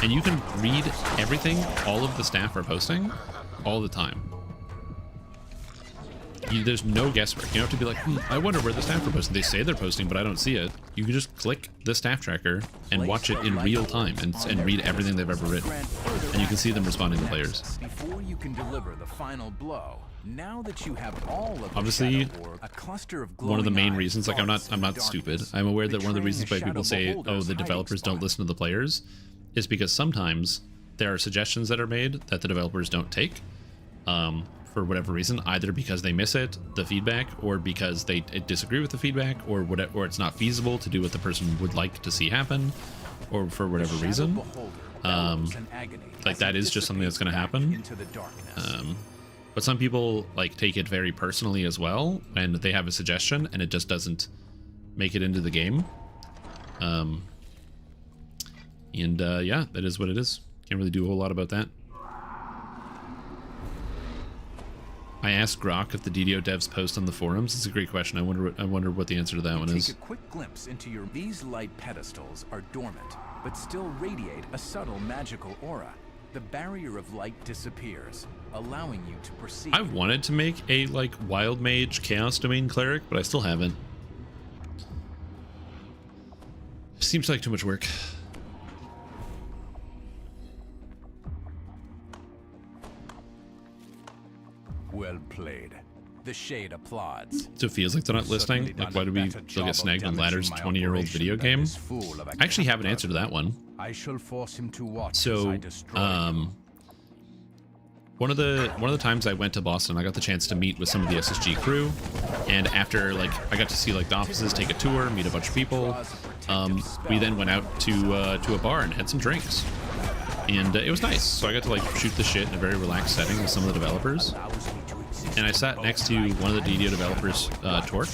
and you can read everything all of the staff are posting all the time. there's no guesswork. You don't have to be like, I wonder where the staff are posting. They say they're posting, but I don't see it. You can just click the staff tracker and watch it in real time and read everything they've ever written. And you can see them responding to players. Before you can deliver the final blow, now that you have all of Obviously, a cluster of one of the main glowing reasons, like I'm not stupid. I'm aware that one of the reasons why people say, oh, the developers don't listen to the players is because sometimes there are suggestions that are made that the developers don't take. For whatever reason, either because they miss it, the feedback, or because they disagree with the feedback, or whatever, or it's not feasible to do what the person would like to see happen, or for whatever reason. Like that is just something that's going to happen. But some people like take it very personally as well, and they have a suggestion, and it just doesn't make it into the game. Yeah, that is what it is. Can't really do a whole lot about that. I asked Grok if the DDO devs post on the forums. It's a great question. I wonder what the answer to that one is. Take a quick glimpse into these light pedestals are dormant, but still radiate a subtle magical aura. The barrier of light disappears, allowing you to proceed. I wanted to make a like wild mage chaos domain cleric, but I still haven't. Seems like too much work. Well played. The Shade applauds. So it feels like they're not listening. Like, why do we still get snagged on ladders? 20-year-old video game. I actually have an answer to that one. I shall force him to watch. So, one of the times I went to Boston, I got the chance to meet with some of the SSG crew, and after like I got to see like the offices, take a tour, meet a bunch of people. We then went out to a bar and had some drinks. And it was nice. So I got to like shoot the shit in a very relaxed setting with some of the developers. And I sat next to one of the DDO developers, Torque,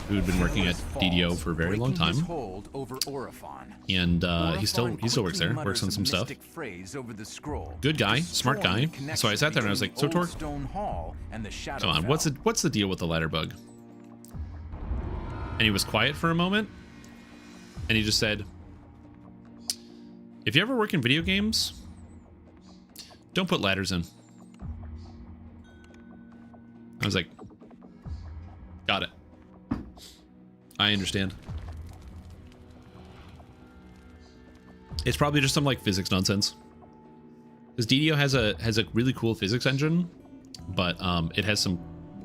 who had been working at DDO for a very long time. And he still works there, works on some stuff. Good guy, smart guy. So I sat there and I was like, so Torque, come on, what's the deal with the ladder bug? And he was quiet for a moment. And he just said, if you ever work in video games, don't put ladders in. I was like, got it. I understand. It's probably just some like physics nonsense. Because DDO has a really cool physics engine, but it has some,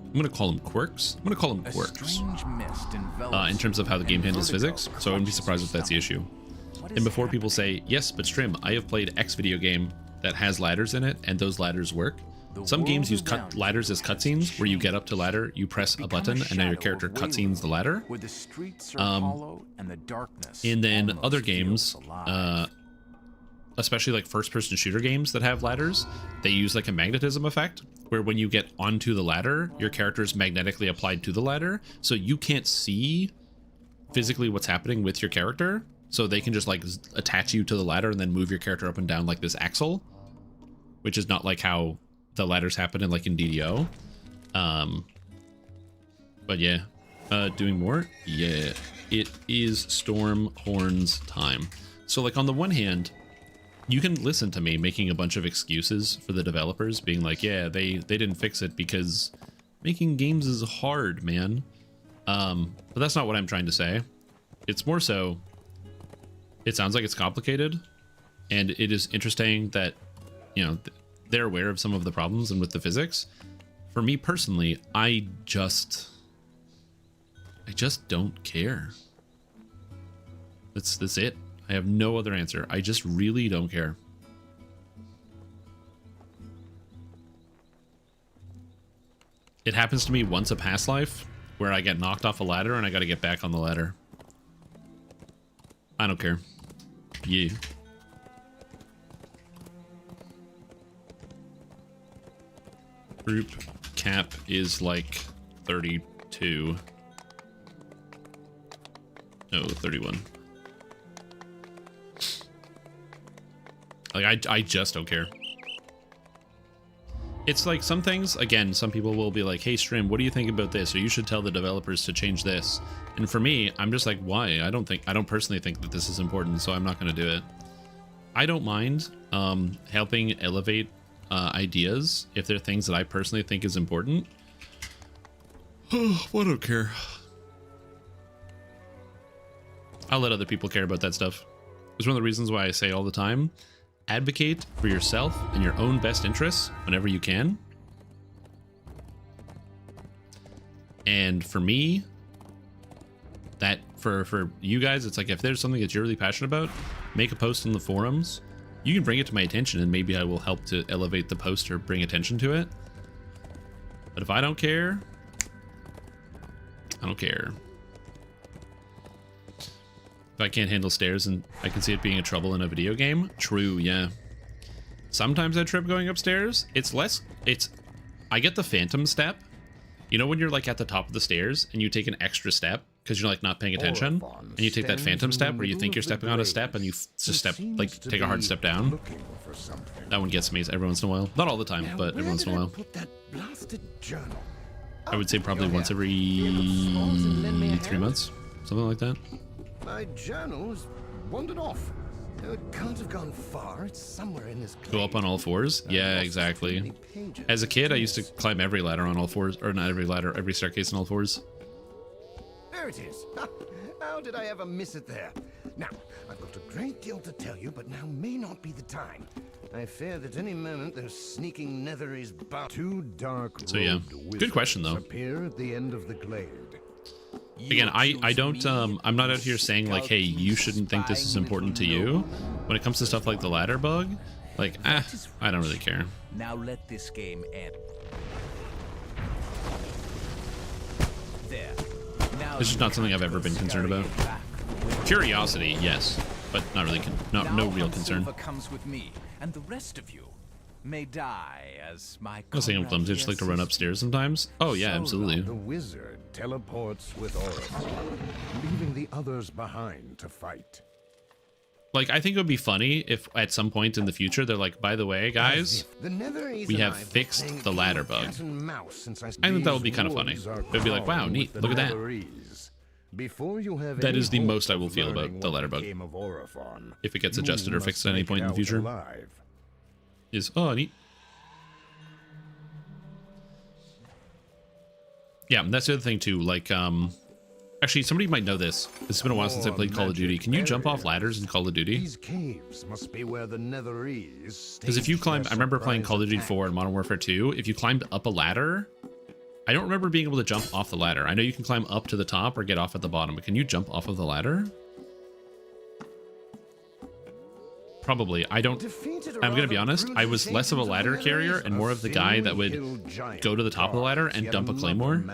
I'm gonna call them quirks. In terms of how the game handles physics. So I wouldn't be surprised if that's the issue. And before people say, yes, but Strim, I have played X video game that has ladders in it, and those ladders work. Some games use ladders as cutscenes, where you get up to ladder, you press a button, and then your character cutscenes the ladder. And then other games, especially like first-person shooter games that have ladders, they use like a magnetism effect, where when you get onto the ladder, your character is magnetically applied to the ladder, so you can't see physically what's happening with your character. So they can just like attach you to the ladder and then move your character up and down like this axle, which is not like how the ladders happen in like in DDO. But yeah, doing more. Yeah, it is Storm Horns time. So like on the one hand, you can listen to me making a bunch of excuses for the developers, being like, yeah, they didn't fix it because making games is hard, man. But that's not what I'm trying to say. It's more so, it sounds like it's complicated, and it is interesting that, you know, they're aware of some of the problems and with the physics. For me personally, I just don't care. That's it. I have no other answer. I just really don't care. It happens to me once a past life where I get knocked off a ladder and I got to get back on the ladder. I don't care. Yeah. Group cap is like 32. No, 31. Like, I just don't care. It's like some things, again, some people will be like, hey, Strim, what do you think about this? Or you should tell the developers to change this. And for me, I'm just like, why? I don't personally think that this is important, so I'm not going to do it. I don't mind helping elevate ideas if they're things that I personally think is important. Oh, I don't care. I'll let other people care about that stuff. It's one of the reasons why I say all the time, advocate for yourself and your own best interests whenever you can. And for me, that for you guys, it's like if there's something that you're really passionate about, make a post in the forums. You can bring it to my attention and maybe I will help to elevate the post or bring attention to it. But if I don't care, I don't care. If I can't handle stairs and I can see it being a trouble in a video game, true, yeah. Sometimes I trip going upstairs. I get the phantom step. You know when you're like at the top of the stairs and you take an extra step because you're like not paying attention, and you take that phantom step where you think you're stepping on a step and you just step, like take a hard step down. That one gets me every once in a while. Not all the time, but every once in a while. I would say probably once every 3 months, something like that. My journal's wandered off. It can't have gone far. It's somewhere in this. Go up on all fours? Yeah, exactly. As a kid, I used to climb every ladder on all fours, or not every ladder, every staircase on all fours. There it is. How did I ever miss it there? Now, I've got a great deal to tell you, but now may not be the time. I fear that any moment those sneaking Netheries bound. Two dark. So yeah, good question though. Appear at the end of the glade. Again, I don't, I'm not out here saying like, hey, you shouldn't think this is important to you. When it comes to stuff like the ladder bug, like, I don't really care. Now let this game end. There. Now This is not something I've ever been concerned about. Curiosity, yes, but not really, no real concern. Comes with me, and the rest of you may die as my. I was thinking I'm clumsy, I just like to run upstairs sometimes. Oh yeah, absolutely. The wizard teleports with Orifon, leaving the others behind to fight. Like, I think it would be funny if at some point in the future they're like, by the way, guys, we have fixed the ladder bug. I think that would be kind of funny. It'd be like, wow, neat, look at that. That is the most I will feel about the ladder bug. If it gets adjusted or fixed at any point in the future. Is, oh, neat. Yeah, that's the other thing too, like, actually, somebody might know this. It's been a while since I played Call of Duty. Can you jump off ladders in Call of Duty? Because if you climb, I remember playing Call of Duty 4 and Modern Warfare 2, if you climbed up a ladder, I don't remember being able to jump off the ladder. I know you can climb up to the top or get off at the bottom, but can you jump off of the ladder? Probably. I'm gonna be honest, I was less of a ladder carrier and more of the guy that would go to the top of the ladder and dump a claymore.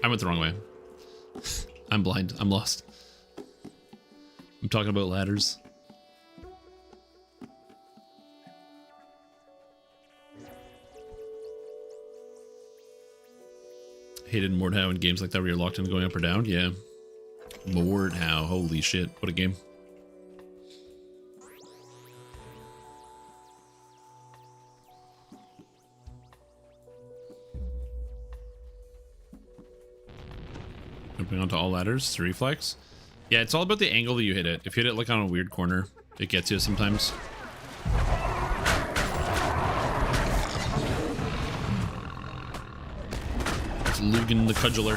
I went the wrong way. I'm blind. I'm lost. I'm talking about ladders. Hated Mordhau in games like that where you're locked in going up or down. Yeah. Mordhau. Holy shit. What a game. Jumping onto all ladders. It's a reflex. Yeah, it's all about the angle that you hit it. If you hit it like on a weird corner, it gets you sometimes. Lugan the Cudgeler.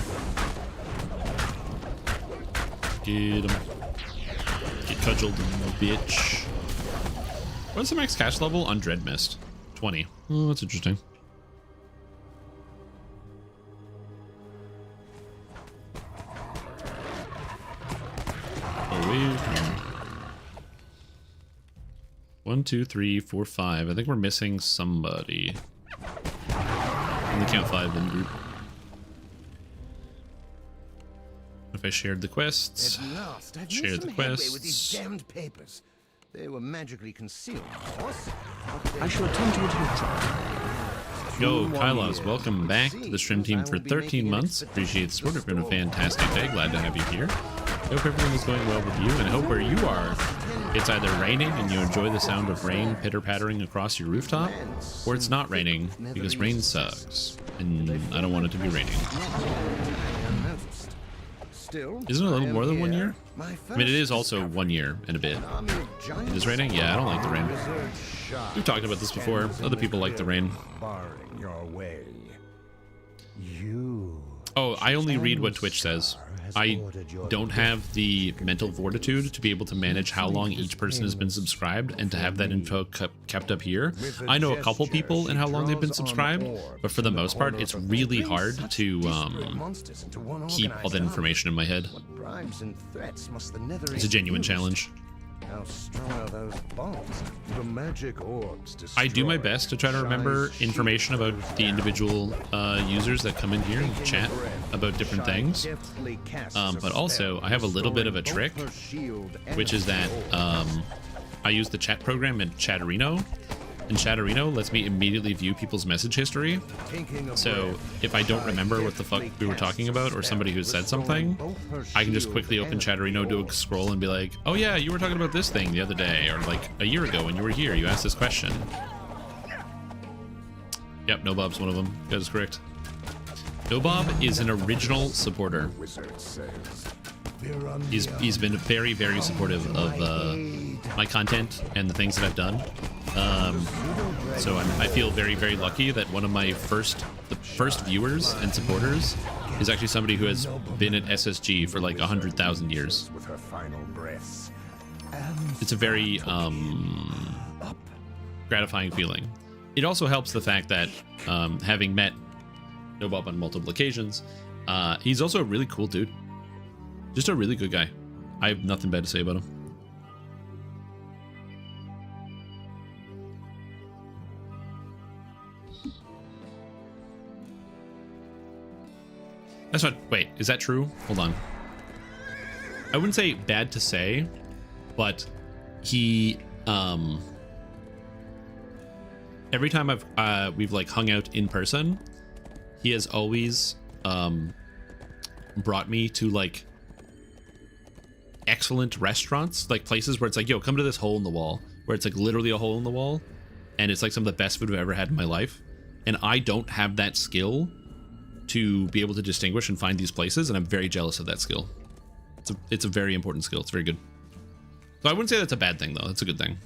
Get him. Get cudgeled, bitch. What's the max cash level on Dread Mist? 20. Oh, that's interesting. Oh, 1, 2, 3, 4, 5. I think we're missing somebody. Only count 5 in the group. If I shared the quests, share the quests. With these damned papers. They were magically concealed, of course. I shall attend to it later. Yo, Kylos, welcome back to the stream team for 13 months. Appreciate the support. It's been a fantastic day. Glad to have you here. Hope everything is going well with you, and hope where you are, it's either raining and you enjoy the sound of rain pitter-pattering across your rooftop, or it's not raining because rain sucks, and I don't want it to be raining. Still, Isn't it a little I am more than 1 here. year? My I mean, it is first also 1 year and a bit. An army of giants It is raining? Yeah, I don't like the rain. wizard sharks We've talked about this before. stands in Other people like the rain. barring your way. You. Oh, I only read what Twitch says. I don't have the mental fortitude to be able to manage how long each person has been subscribed and to have that info kept up here. I know a couple people and how long they've been subscribed, but for the most part, it's really hard to keep all that information in my head. Bribes and threats must the Nether It's a genuine challenge. How strong are those bonds? The magic orbs I do my best to try to remember information about the individual users that come in here and chat about different things. But also, I have a little bit of a trick, which is that I use the chat program in Chatterino, and Chatterino lets me immediately view people's message history. So if I don't remember what the fuck we were talking about, or somebody who said something, I can just quickly open Chatterino, do a scroll, and be like, oh yeah, you were talking about this thing the other day, or like a year ago when you were here, you asked this question. Yep, Nobob's one of them. That is correct. Nobob is an original supporter. He's been very, very supportive of my content and the things that I've done. So I feel very, very lucky that one of my first viewers and supporters is actually somebody who has been at SSG for like 100,000 years. It's a very gratifying feeling. It also helps the fact that having met Nobob on multiple occasions, he's also a really cool dude. Just a really good guy. I have nothing bad to say about him. That's not... Wait, is that true? Hold on. I wouldn't say bad to say, but he... every time we've like hung out in person, he has always brought me to like excellent restaurants, like places where it's like, yo, come to this hole in the wall, where it's like literally a hole in the wall, and it's like some of the best food I've ever had in my life. And I don't have that skill to be able to distinguish and find these places, and I'm very jealous of that skill. It's a very important skill. It's very good. So I wouldn't say that's a bad thing, though. That's a good thing.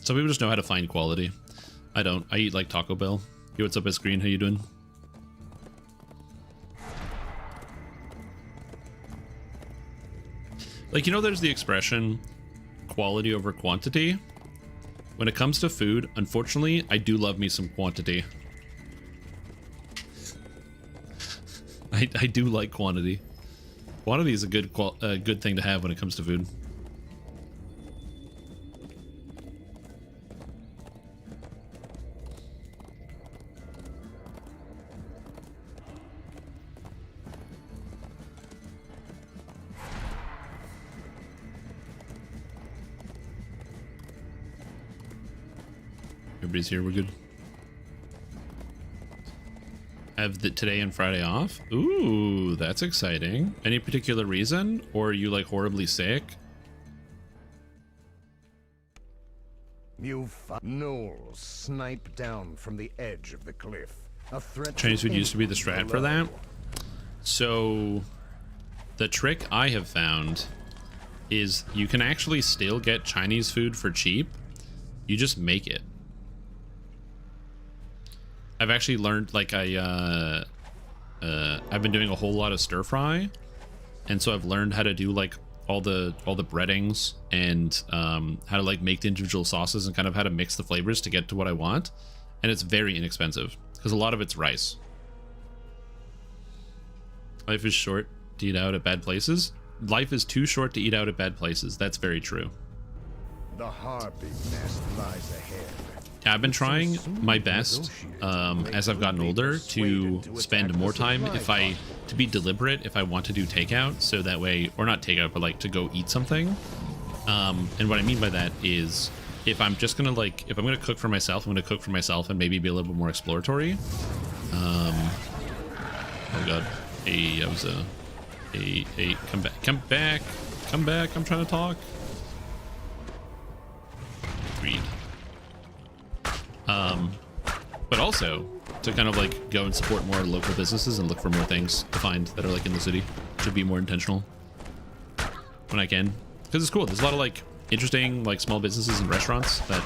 Some people just know how to find quality. I don't. I eat like Taco Bell. Hey, what's up, S Green? How you doing? Like, you know, there's the expression, quality over quantity. When it comes to food, unfortunately, I do love me some quantity. I do like quantity. Quantity is a good thing to have when it comes to food. Everybody's here, we're good. Have the today and Friday off? Ooh, that's exciting. Any particular reason? Or are you like horribly sick? Knolls snipe down from the edge of the cliff. A threat. Chinese food used to be the strat for that. So the trick I have found is you can actually still get Chinese food for cheap. You just make it. I've actually learned, like, I've been doing a whole lot of stir fry, and so I've learned how to do like all the breadings and how to like make the individual sauces and kind of how to mix the flavors to get to what I want, and it's very inexpensive because a lot of it's rice. Life is short to eat out at bad places. Life is too short to eat out at bad places. That's very true. The harpy nest lies ahead. I've been trying my best as I've gotten older to spend more time to be deliberate if I want to do takeout, so that way, or not takeout, but like to go eat something. And what I mean by that is if I'm just gonna like, if I'm gonna cook for myself, I'm gonna cook for myself and maybe be a little bit more exploratory. Oh god. Hey, I was hey, come back, I'm trying to talk. Read. but also to kind of like go and support more local businesses and look for more things to find that are like in the city. Should be more intentional when I can, because it's cool. There's a lot of like interesting like small businesses and restaurants that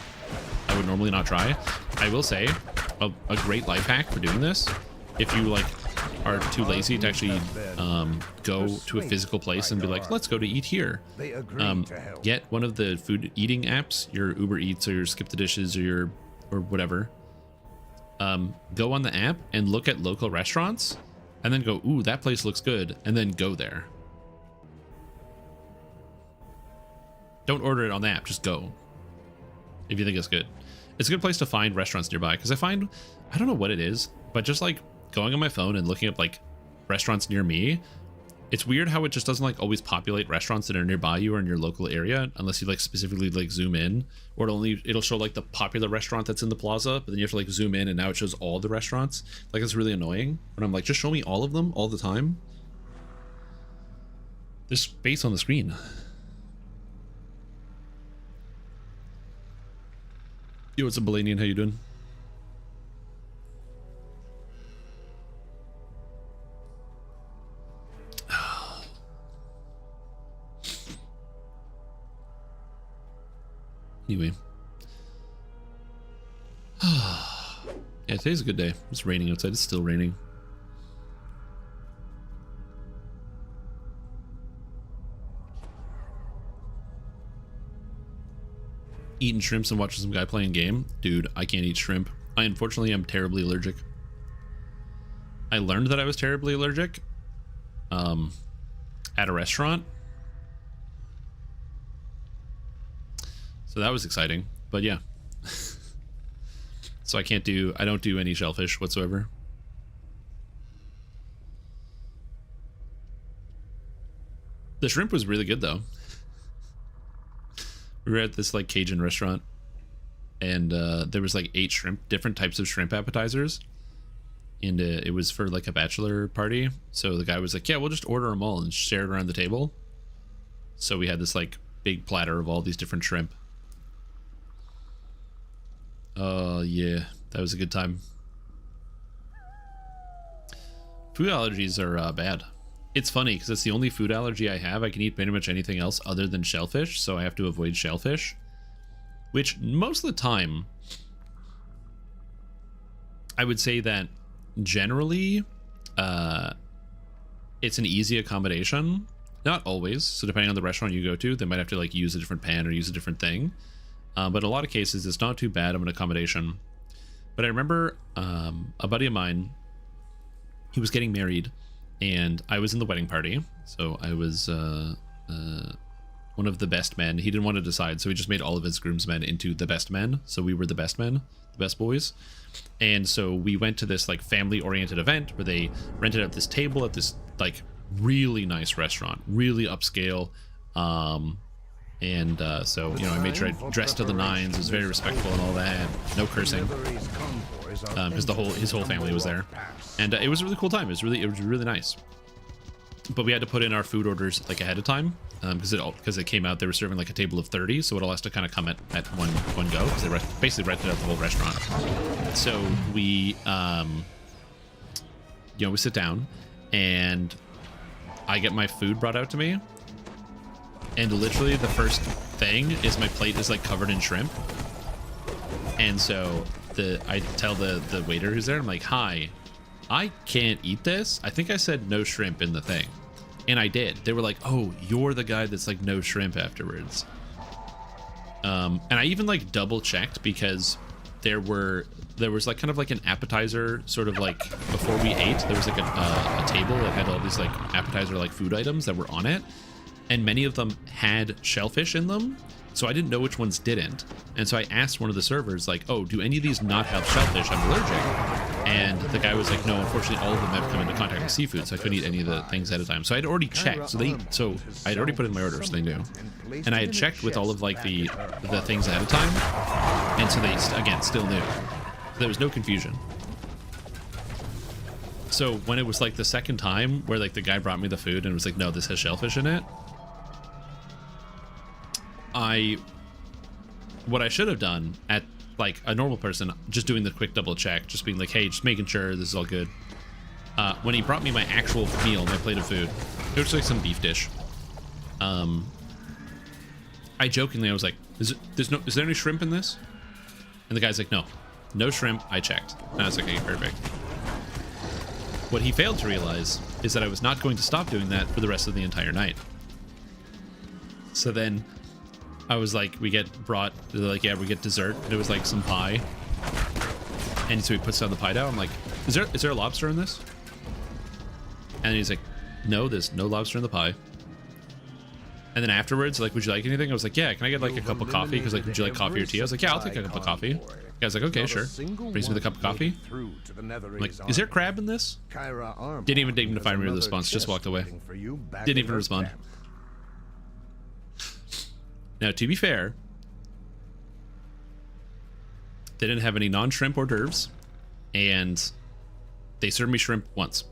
I would normally not try. I will say a great life hack for doing this, if you like are too lazy to actually go to a physical place and be like, let's go to eat here, get one of the food eating apps, your Uber Eats or your Skip the Dishes or whatever. Go on the app and look at local restaurants and then go, ooh, that place looks good, and then go there. Don't order it on the app, just go if you think it's good. It's a good place to find restaurants nearby, because I don't know what it is, but just like going on my phone and looking up like restaurants near me, it's weird how it just doesn't like always populate restaurants that are nearby you or in your local area unless you like specifically like zoom in, or it'll show like the popular restaurant that's in the plaza, but then you have to like zoom in and now it shows all the restaurants. Like, it's really annoying when I'm like, just show me all of them all the time. There's space on the screen. Yo, what's up, Balanian? How you doing? Anyway. Yeah, today's a good day. It's raining outside. It's still raining. Eating shrimps and watching some guy playing game. Dude, I can't eat shrimp. I unfortunately am terribly allergic. I learned that I was terribly allergic at a restaurant. So that was exciting, but yeah. So I don't do any shellfish whatsoever. The shrimp was really good though. We were at this like Cajun restaurant, and there was like 8 different types of shrimp appetizers, and it was for like a bachelor party. So the guy was like, yeah, we'll just order them all and share it around the table. So we had this like big platter of all these different shrimp. Yeah, that was a good time. Food allergies are bad. It's funny because it's the only food allergy I have. I can eat pretty much anything else other than shellfish, so I have to avoid shellfish. Which most of the time, I would say that generally, it's an easy accommodation. Not always. So depending on the restaurant you go to, they might have to like use a different pan or use a different thing. But in a lot of cases, it's not too bad of an accommodation. But I remember a buddy of mine, he was getting married, and I was in the wedding party. So I was one of the best men. He didn't want to decide, so he just made all of his groomsmen into the best men. So we were the best men, the best boys. And so we went to this like family-oriented event where they rented out this table at this like really nice restaurant, really upscale. So, you know, I made sure I dressed to the nines, was very respectful and all that, no cursing, because his whole family was there, and it was a really cool time. It was really nice. But we had to put in our food orders like ahead of time, because it came out they were serving like a table of 30, so it all has to kind of come at one go, because they basically rented out the whole restaurant. So we, we sit down, and I get my food brought out to me. And literally the first thing is my plate is like covered in shrimp. And so I tell the waiter who's there, I'm like, hi, I can't eat this. I think I said no shrimp in the thing. And I did. They were like, oh, you're the guy that's like no shrimp afterwards. And I even like double checked, because there was like kind of like an appetizer sort of like before we ate, there was like a table that had all these like appetizer like food items that were on it. And many of them had shellfish in them, so I didn't know which ones didn't. And so I asked one of the servers, like, oh, do any of these not have shellfish? I'm allergic. And the guy was like, no, unfortunately, all of them have come into contact with seafood, so I couldn't eat any of the things at a time. So I'd already checked. So I'd already put in my order, so they knew. And I had checked with all of like the things ahead of time, and so they again still knew. There was no confusion. So when it was like the second time where like the guy brought me the food and was like, no, this has shellfish in it, what I should have done at like a normal person, just doing the quick double check, just being like, hey, just making sure this is all good. When he brought me my actual meal, my plate of food, it was like some beef dish. I jokingly, I was like, is there any shrimp in this? And the guy's like, no shrimp. I checked. And I was like, okay, perfect. What he failed to realize is that I was not going to stop doing that for the rest of the entire night. So then I was like, we get dessert. And it was like some pie. And so he puts down the pie down. I'm like, is there a lobster in this? And he's like, no, there's no lobster in the pie. And then afterwards, like, would you like anything? I was like, yeah, can I get like a cup of coffee? Because like, would you like coffee or tea? I was like, yeah, I'll take a cup of coffee. The guy's like, okay, sure. Brings me the cup of coffee. I'm like, is there crab in this? Didn't even dignify me with a response, just walked away. Didn't even respond. Now, to be fair, they didn't have any non-shrimp hors d'oeuvres, and they served me shrimp once.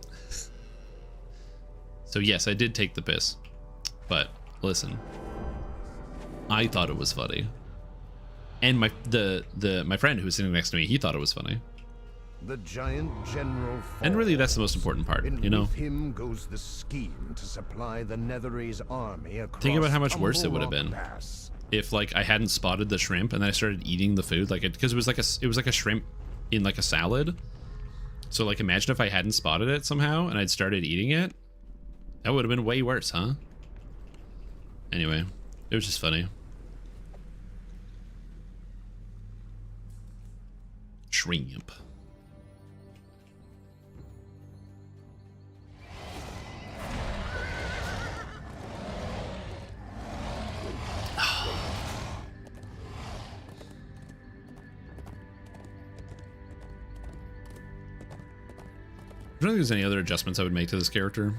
So yes, I did take the piss. But listen, I thought it was funny. And my friend who was sitting next to me, he thought it was funny. The giant general falls, and really, that's the most important part, you know? With him goes the scheme to supply the Netherese army across. Think about how much worse it would have been Pass. if like I hadn't spotted the shrimp and then I started eating the food, like because it was like a shrimp in like a salad. So like imagine if I hadn't spotted it somehow and I'd started eating it. That would have been way worse, huh? Anyway, it was just funny. Shrimp. I don't think there's any other adjustments I would make to this character.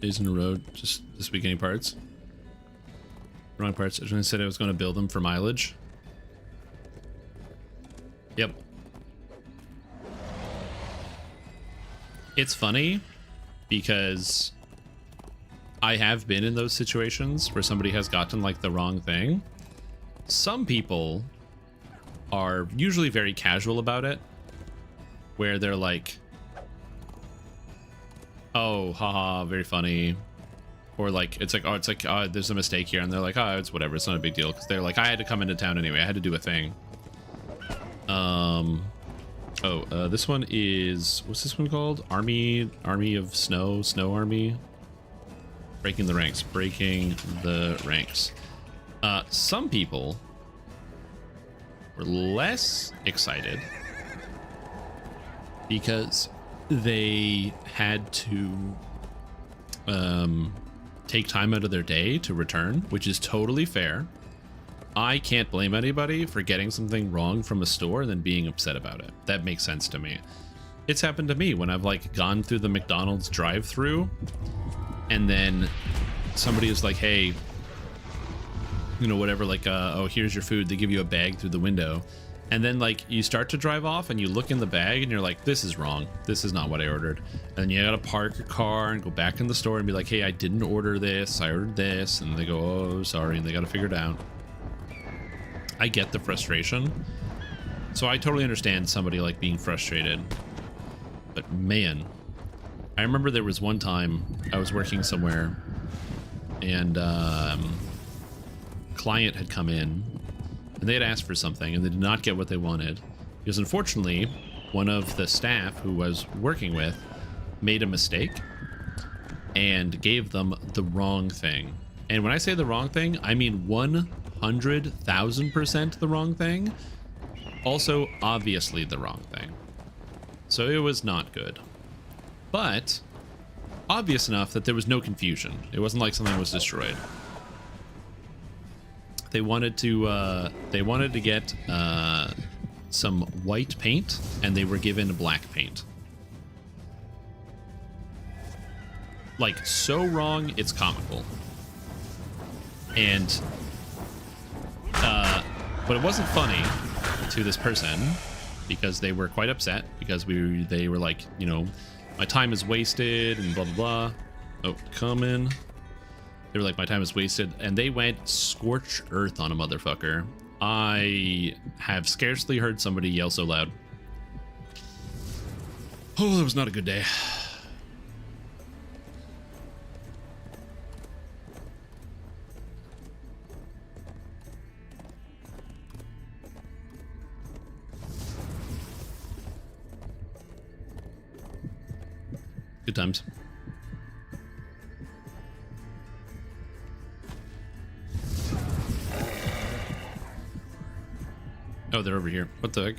Days in a row, just this week, any parts? Wrong parts. I said I was going to build them for mileage. Yep. It's funny because I have been in those situations where somebody has gotten like the wrong thing. Some people are usually very casual about it, where they're like, oh, haha, very funny. Or like, it's like, oh, there's a mistake here. And they're like, oh, it's whatever. It's not a big deal. Because they're like, I had to come into town anyway. I had to do a thing. This one is, what's this one called? Army of Snow Army. Breaking the ranks. Some people were less excited because they had to take time out of their day to return, which is totally fair. I can't blame anybody for getting something wrong from a store and then being upset about it. That makes sense to me. It's happened to me when I've like gone through the McDonald's drive-thru and then somebody is like, hey, you know, whatever, like, oh, here's your food. They give you a bag through the window. And then like you start to drive off and you look in the bag and you're like, this is wrong. This is not what I ordered. And you gotta park your car and go back in the store and be like, hey, I didn't order this. I ordered this. And they go, oh, sorry. And they gotta figure it out. I get the frustration. So I totally understand somebody like being frustrated. But man, I remember there was one time I was working somewhere and client had come in and they had asked for something and they did not get what they wanted because unfortunately one of the staff who was working with made a mistake and gave them the wrong thing. And when I say the wrong thing, I mean 100,000% the wrong thing. Also obviously the wrong thing. So it was not good, but obvious enough that there was no confusion. It wasn't like something was destroyed. They wanted to get some white paint, and they were given black paint. Like, so wrong, it's comical. And, but it wasn't funny to this person because they were quite upset because they were like, you know, my time is wasted and blah, blah, blah. Oh, coming. They were like, my time is wasted. And they went scorched earth on a motherfucker. I have scarcely heard somebody yell so loud. Oh, that was not a good day. Good times. Oh, they're over here. What the heck?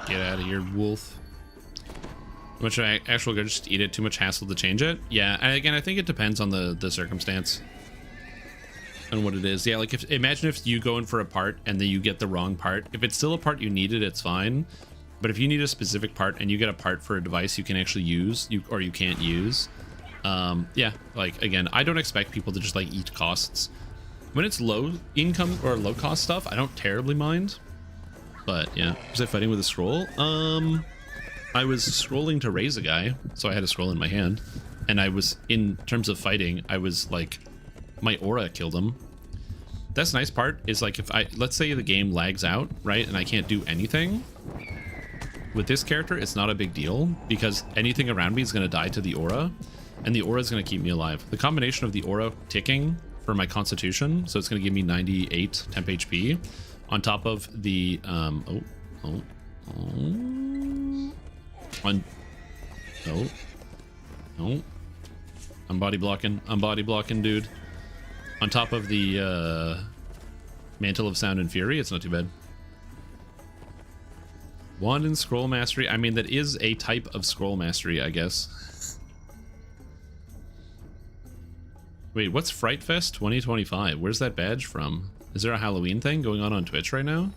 Get out of here, wolf. How much I actually go just eat it? Too much hassle to change it? Yeah, again, I think it depends on the circumstance. And what it is. Yeah, like imagine if you go in for a part and then you get the wrong part. If it's still a part you needed, it's fine. But if you need a specific part and you get a part for a device you can actually use, or you can't use, yeah, like again, I don't expect people to just like eat costs. When it's low income or low cost stuff, I don't terribly mind. But yeah, was I fighting with a scroll? I was scrolling to raise a guy, so I had a scroll in my hand, and I was, in terms of fighting, I was like, my aura killed him. That's the nice part, is like if let's say the game lags out, right, and I can't do anything. With this character, it's not a big deal, because anything around me is going to die to the aura, and the aura is going to keep me alive. The combination of the aura ticking for my constitution, so it's going to give me 98 temp HP, on top of the, I'm body blocking, dude. On top of the Mantle of Sound and Fury, it's not too bad. Wand and Scroll Mastery. I mean, that is a type of Scroll Mastery, I guess. Wait, what's Fright Fest 2025? Where's that badge from? Is there a Halloween thing going on Twitch right now?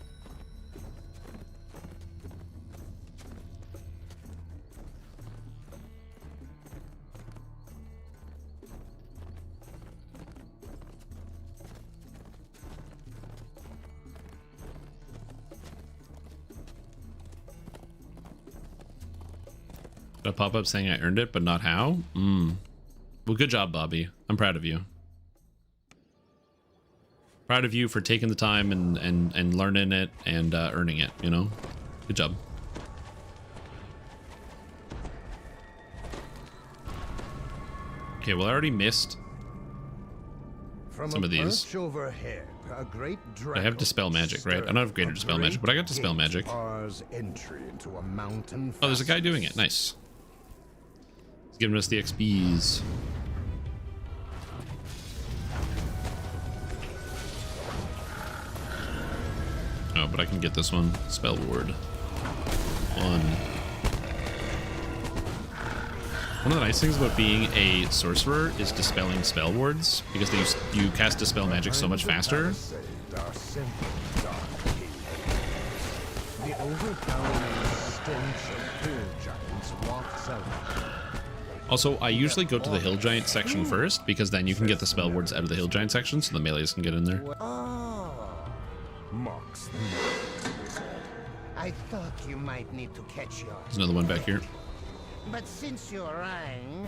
A pop-up saying I earned it, but not how? Well, good job, Bobby. I'm proud of you. Proud of you for taking the time and learning it and earning it, you know? Good job. Okay, well, I already missed some of these. Overhead, a great I have Dispel Magic, right? I don't have Greater Dispel Magic, but I got Dispel Magic. Entry into a mountain. Oh, there's a guy doing it. Nice. He's giving us the XPs. Oh, but I can get this one. Spell Ward. One of the nice things about being a sorcerer is dispelling spell wards, because you cast Dispel Magic so much faster. The overpowering stench of hill giants walks out. Also, I usually go to the Hill Giant section first, because then you can get the spell wards out of the Hill Giant section, so the melees can get in there. Mocks. I thought you might need to catch yours. There's another one back here. But since you rang,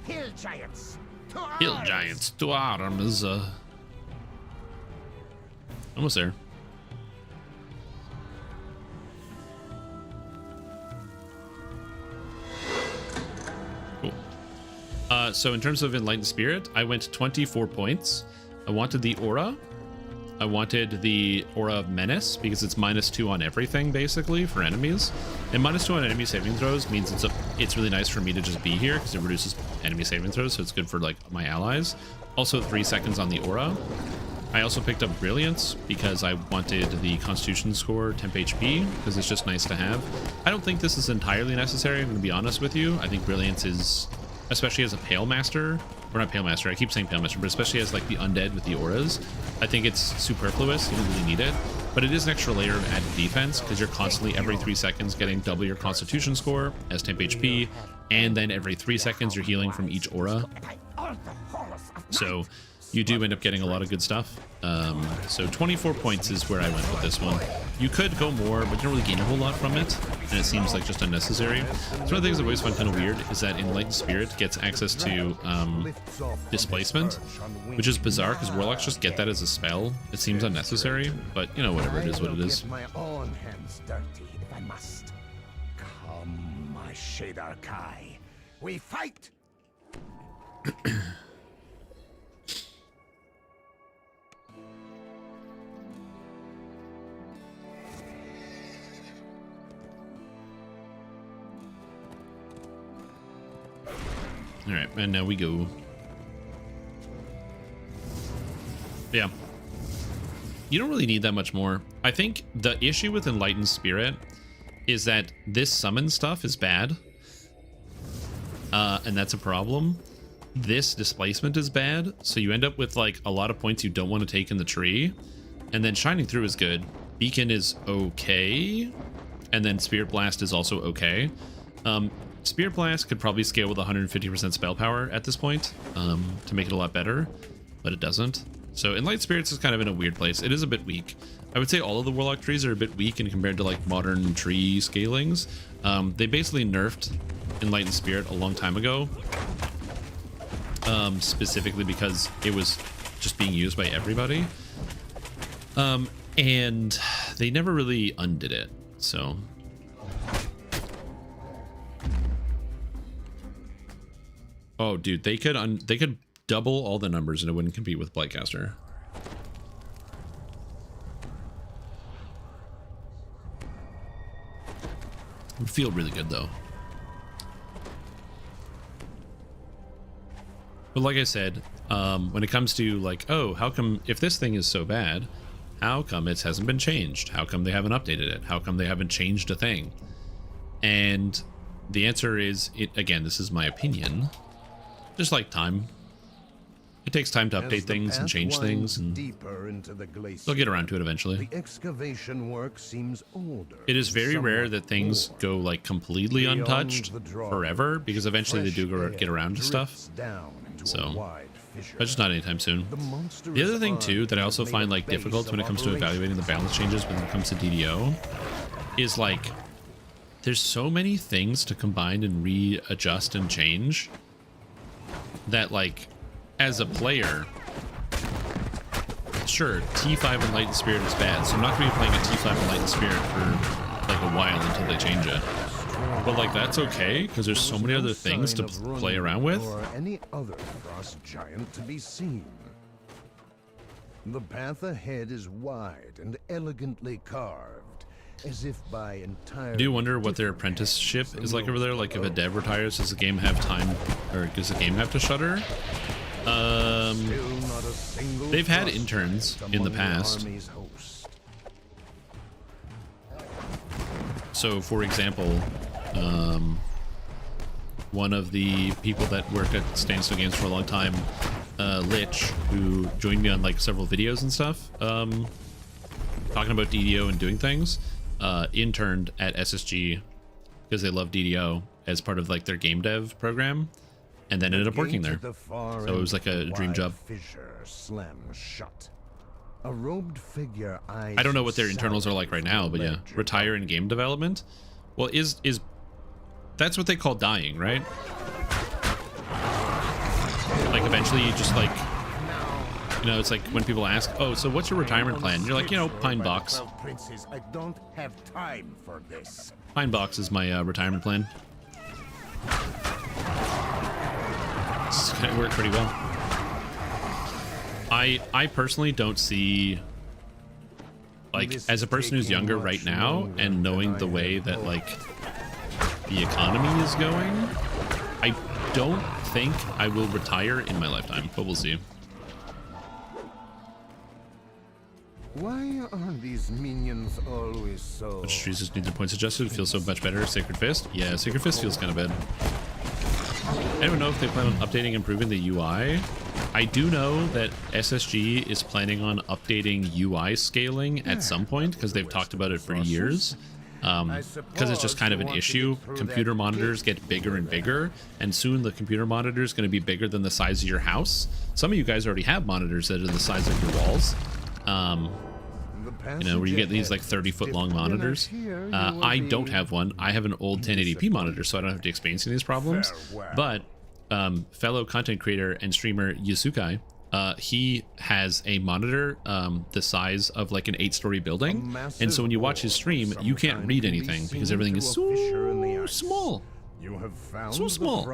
Hill Giants to arms! Hill Giants to arms. Almost there. Cool. So in terms of Enlightened Spirit, I went 24 points. I wanted the Aura. I wanted the Aura of Menace, because it's -2 on everything, basically, for enemies. And -2 on enemy saving throws means it's really nice for me to just be here, because it reduces enemy saving throws, so it's good for, like, my allies. Also, 3 seconds on the Aura. I also picked up Brilliance, because I wanted the Constitution score temp HP, because it's just nice to have. I don't think this is entirely necessary, I'm going to be honest with you. I think Brilliance is, especially as a Pale Master, or not Pale Master, I keep saying Pale Master, but especially as like the undead with the auras, I think it's superfluous. You don't really need it, but it is an extra layer of added defense, because you're constantly every 3 seconds getting double your Constitution score as temp HP, and then every 3 seconds you're healing from each aura. So you do end up getting a lot of good stuff. So 24 points is where I went with this one. You could go more, but you don't really gain a whole lot from it, and it seems like just unnecessary. So one of the things I always find kind of weird is that Enlightened Spirit gets access to Displacement, which is bizarre because Warlocks just get that as a spell. It seems unnecessary, but you know, whatever, it is what it is. My own hands dirty if I must. Come, my Shadar Kai. We fight! All right, and now we go. Yeah. You don't really need that much more. I think the issue with Enlightened Spirit is that this summon stuff is bad. And that's a problem. This displacement is bad, so you end up with like a lot of points you don't want to take in the tree. And then Shining Through is good. Beacon is okay. And then Spirit Blast is also okay. Spirit Blast could probably scale with 150% spell power at this point to make it a lot better, but it doesn't. So Enlightened Spirits is kind of in a weird place. It is a bit weak. I would say all of the Warlock trees are a bit weak in compared to like modern tree scalings. They basically nerfed Enlightened Spirit a long time ago, specifically because it was just being used by everybody. And they never really undid it, so... Oh, dude, they could double all the numbers and it wouldn't compete with Blightcaster. It would feel really good, though. But like I said, when it comes to like, oh, how come, if this thing is so bad, how come it hasn't been changed? How come they haven't updated it? How come they haven't changed a thing? And the answer is, again, this is my opinion, just like time. It takes time to update things and change things, and they'll get around to it eventually. The excavation work seems older. It is very rare that things go like completely untouched forever, because eventually they do get around to stuff. So, but just not anytime soon. The other thing too that I also find like difficult when it comes to evaluating the balance changes when it comes to DDO is like there's so many things to combine and readjust and change that, like, as a player, sure, T5 Enlightened Spirit is bad, so I'm not going to be playing a T5 Enlightened Spirit for like a while until they change it. But like that's okay, because there's so many other things to play around with. Or any other frost giant to be seen. The path ahead is wide and elegantly carved, as if by entire. I do wonder what their apprenticeship is like over there. Like if a dev retires, does the game have time, or does the game have to shutter? They've had interns in the past. So, for example, one of the people that worked at Standstill Games for a long time, Lich, who joined me on like several videos and stuff, talking about DDO and doing things, interned at SSG because they love DDO as part of like their game dev program, and then ended up working there. So it was like a dream job. A robed figure I don't know what their internals are like right now, but yeah, retire in game development. Well, is that's what they call dying, right? Like eventually you just like, you know, it's like when people ask, oh, so what's your retirement plan? You're like, you know, Pine Box. I don't have time for this. Pine Box is my retirement plan. It's gonna work pretty well. I personally don't see, like, as a person who's younger right now and knowing the way that like the economy is going, I don't think I will retire in my lifetime, but we'll see. Why are these minions always so? Which trees just need their points adjusted? It feels so much better. Sacred Fist? Yeah, Sacred Fist feels kind of bad. I don't know if they plan on updating and improving the UI. I do know that SSG is planning on updating UI scaling at some point because they've talked about it for years. because it's just kind of an issue. Computer monitors get bigger and bigger, and soon the computer monitor is going to be bigger than the size of your house. Some of you guys already have monitors that are the size of your walls. You know, where you get these like 30-foot long monitors. I don't have one. I have an old 1080p monitor, so I don't have to experience any of these problems. But fellow content creator and streamer Yusukai, he has a monitor the size of like an 8-story building, and so when you watch his stream, you can't read anything because everything is so small. So small.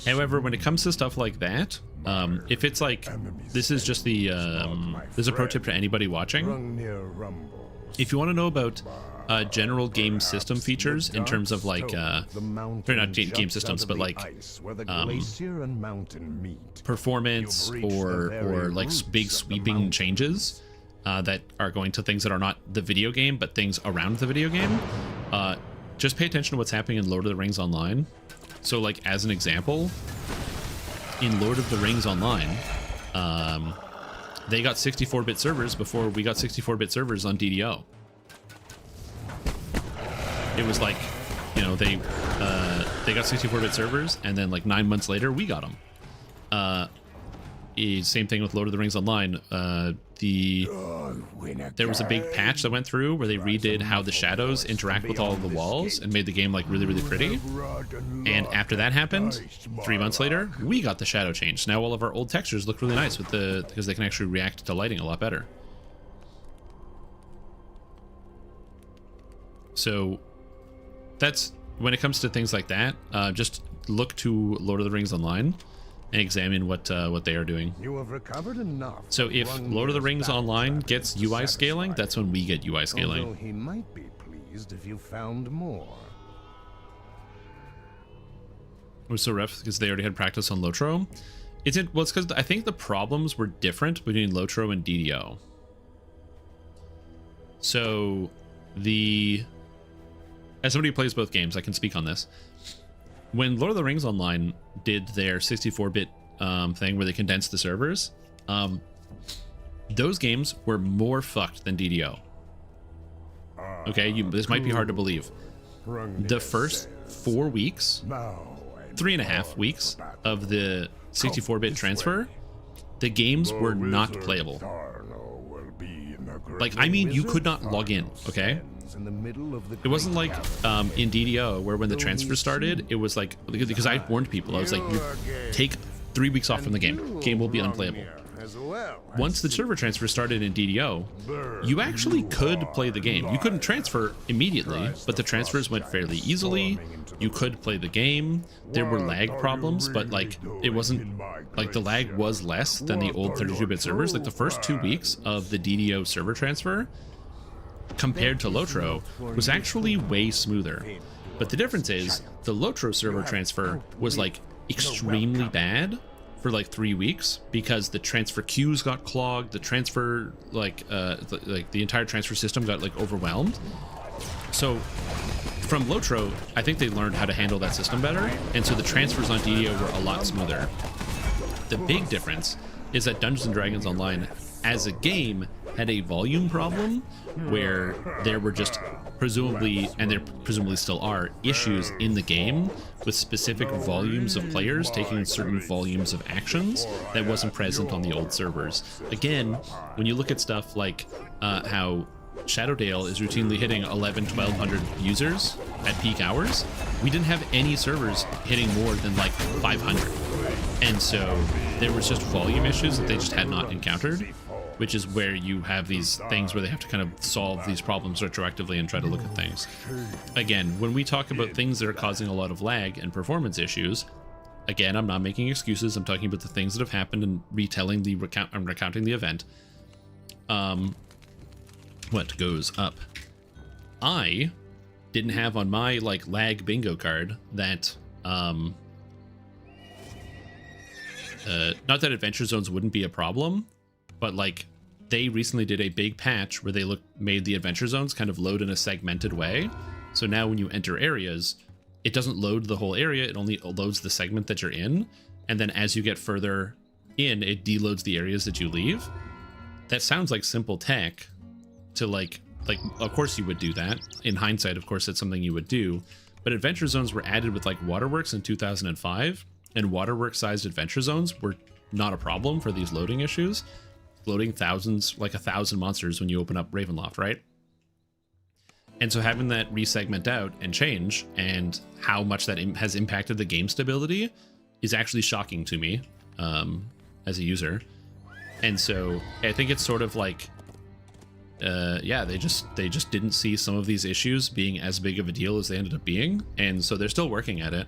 However, when it comes to stuff like that, if it's like, this is just the, there's a pro tip to anybody watching. If you want to know about general game system features in terms of like, or not game systems, but like performance or like big sweeping changes that are going to things that are not the video game, but things around the video game, just pay attention to what's happening in Lord of the Rings Online. So like, as an example, in Lord of the Rings Online, they got 64-bit servers before we got 64-bit servers on DDO. It was like, you know, they got 64-bit servers, and then like 9 months later, we got them. Same thing with Lord of the Rings Online. There was a big patch that went through where they redid how the shadows interact with all of the walls and made the game like really, really pretty. And after that happened, 3 months later, we got the shadow change. Now all of our old textures look really nice with because they can actually react to lighting a lot better. So that's when it comes to things like that. Just look to Lord of the Rings Online and examine what they are doing. You have recovered enough. So if Lord of the Rings Online gets UI scaling, that's when we get UI scaling. Although he might be pleased if you found more. It was so rough because they already had practice on Lotro. Well, it's because I think the problems were different between Lotro and DDO. So as somebody who plays both games, I can speak on this. When Lord of the Rings Online did their 64-bit thing where they condensed the servers, those games were more fucked than DDO. Okay, this might be hard to believe. The first 4 weeks, 3.5 weeks of the 64-bit transfer, the games were not playable. Like, I mean, you could not log in, okay? It wasn't like in DDO where when the transfer started, it was like, because I warned people, I was like, you take 3 weeks off from the game. Game will be unplayable. Once the server transfer started in DDO, you actually could play the game. You couldn't transfer immediately, but the transfers went fairly easily. You could play the game. There were lag problems, but like, it wasn't like, the lag was less than the old 32-bit servers. Like the first 2 weeks of the DDO server transfer compared to Lotro was actually way smoother. But the difference is the Lotro server transfer was like extremely bad for like 3 weeks because the transfer queues got clogged, the transfer like the entire transfer system got like overwhelmed. So from Lotro, I think they learned how to handle that system better, and so the transfers on DDO were a lot smoother. The big difference is that Dungeons & Dragons Online as a game had a volume problem where there were just presumably, and there presumably still are, issues in the game with specific volumes of players taking certain volumes of actions that wasn't present on the old servers. Again, when you look at stuff like how Shadowdale is routinely hitting 1,100 users at peak hours, we didn't have any servers hitting more than like 500. And so there was just volume issues that they just had not encountered, which is where you have these things where they have to kind of solve these problems retroactively and try to look at things. Again, when we talk about things that are causing a lot of lag and performance issues, again, I'm not making excuses. I'm talking about the things that have happened and retelling the recounting the event. What goes up? I didn't have on my like lag bingo card that not that adventure zones wouldn't be a problem, but like they recently did a big patch where they made the adventure zones kind of load in a segmented way. So now when you enter areas, it doesn't load the whole area, it only loads the segment that you're in, and then as you get further in, it deloads the areas that you leave. That sounds like simple tech to like like, of course you would do that. In hindsight, of course, that's something you would do. But adventure zones were added with like waterworks in 2005, and waterworks sized adventure zones were not a problem for these loading issues. Loading thousands, like 1,000 monsters when you open up Ravenloft, right? And so having that resegment out and change, and how much that has impacted the game stability, is actually shocking to me as a user. And so I think it's sort of like, yeah, they just didn't see some of these issues being as big of a deal as they ended up being, and so they're still working at it.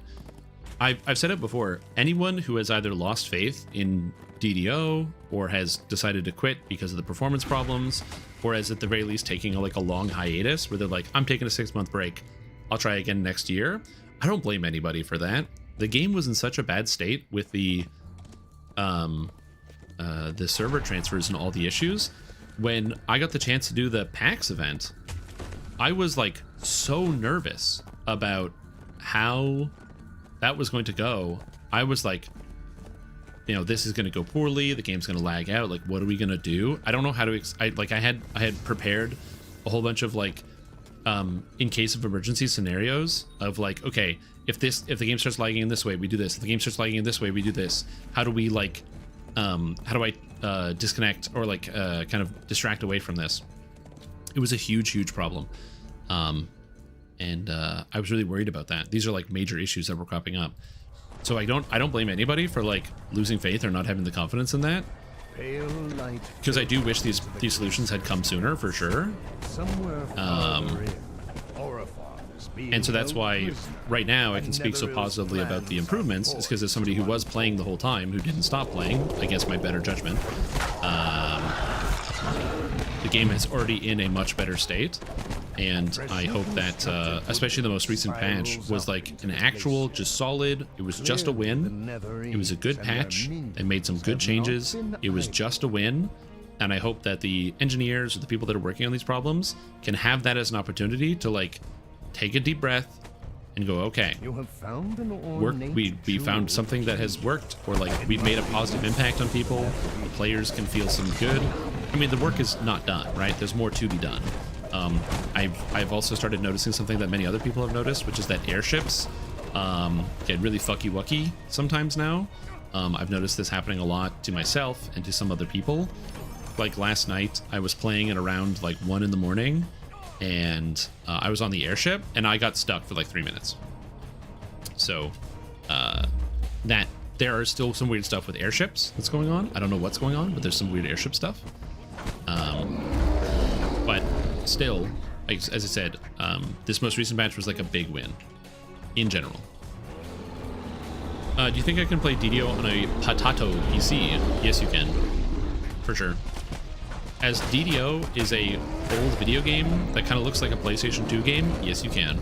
I've said it before, anyone who has either lost faith in DDO or has decided to quit because of the performance problems, or is at the very least taking a long hiatus where they're like, I'm taking a 6-month break, I'll try again next year. I don't blame anybody for that. The game was in such a bad state with the server transfers and all the issues. When I got the chance to do the PAX event, I was like so nervous about how that was going to go. I was like, you know, this is going to go poorly, the game's going to lag out, like what are we going to do? I don't know how to I had prepared a whole bunch of like in case of emergency scenarios of like, okay, if the game starts lagging in this way, we do this. If the game starts lagging in this way, we do this. How do we like how do I disconnect or like kind of distract away from this? It was a huge problem. And I was really worried about that. These are like major issues that were cropping up. So I don't blame anybody for like losing faith or not having the confidence in that. Because I do wish these solutions had come sooner for sure. And so that's why right now I can speak so positively about the improvements, is because as somebody who was playing the whole time, who didn't stop playing against my better judgment, the game is already in a much better state. And I hope that, especially the most recent patch, was like an actual, just solid, it was just a win. It was a good patch. They made some good changes. It was just a win. And I hope that the engineers or the people that are working on these problems can have that as an opportunity to like take a deep breath and go, okay, we found something that has worked, or like we've made a positive impact on people. The players can feel some good. I mean, the work is not done, right? There's more to be done. I've also started noticing something that many other people have noticed, which is that airships get really fucky-wucky sometimes now. I've noticed this happening a lot to myself and to some other people. Like last night, I was playing at around like 1 in the morning, and I was on the airship, and I got stuck for like 3 minutes. So that there are still some weird stuff with airships that's going on. I don't know what's going on, but there's some weird airship stuff. But still, as I said, this most recent match was like a big win in general. Do you think I can play DDO on a Potato PC? Yes, you can, for sure. As DDO is a old video game that kind of looks like a PlayStation 2 game, yes, you can.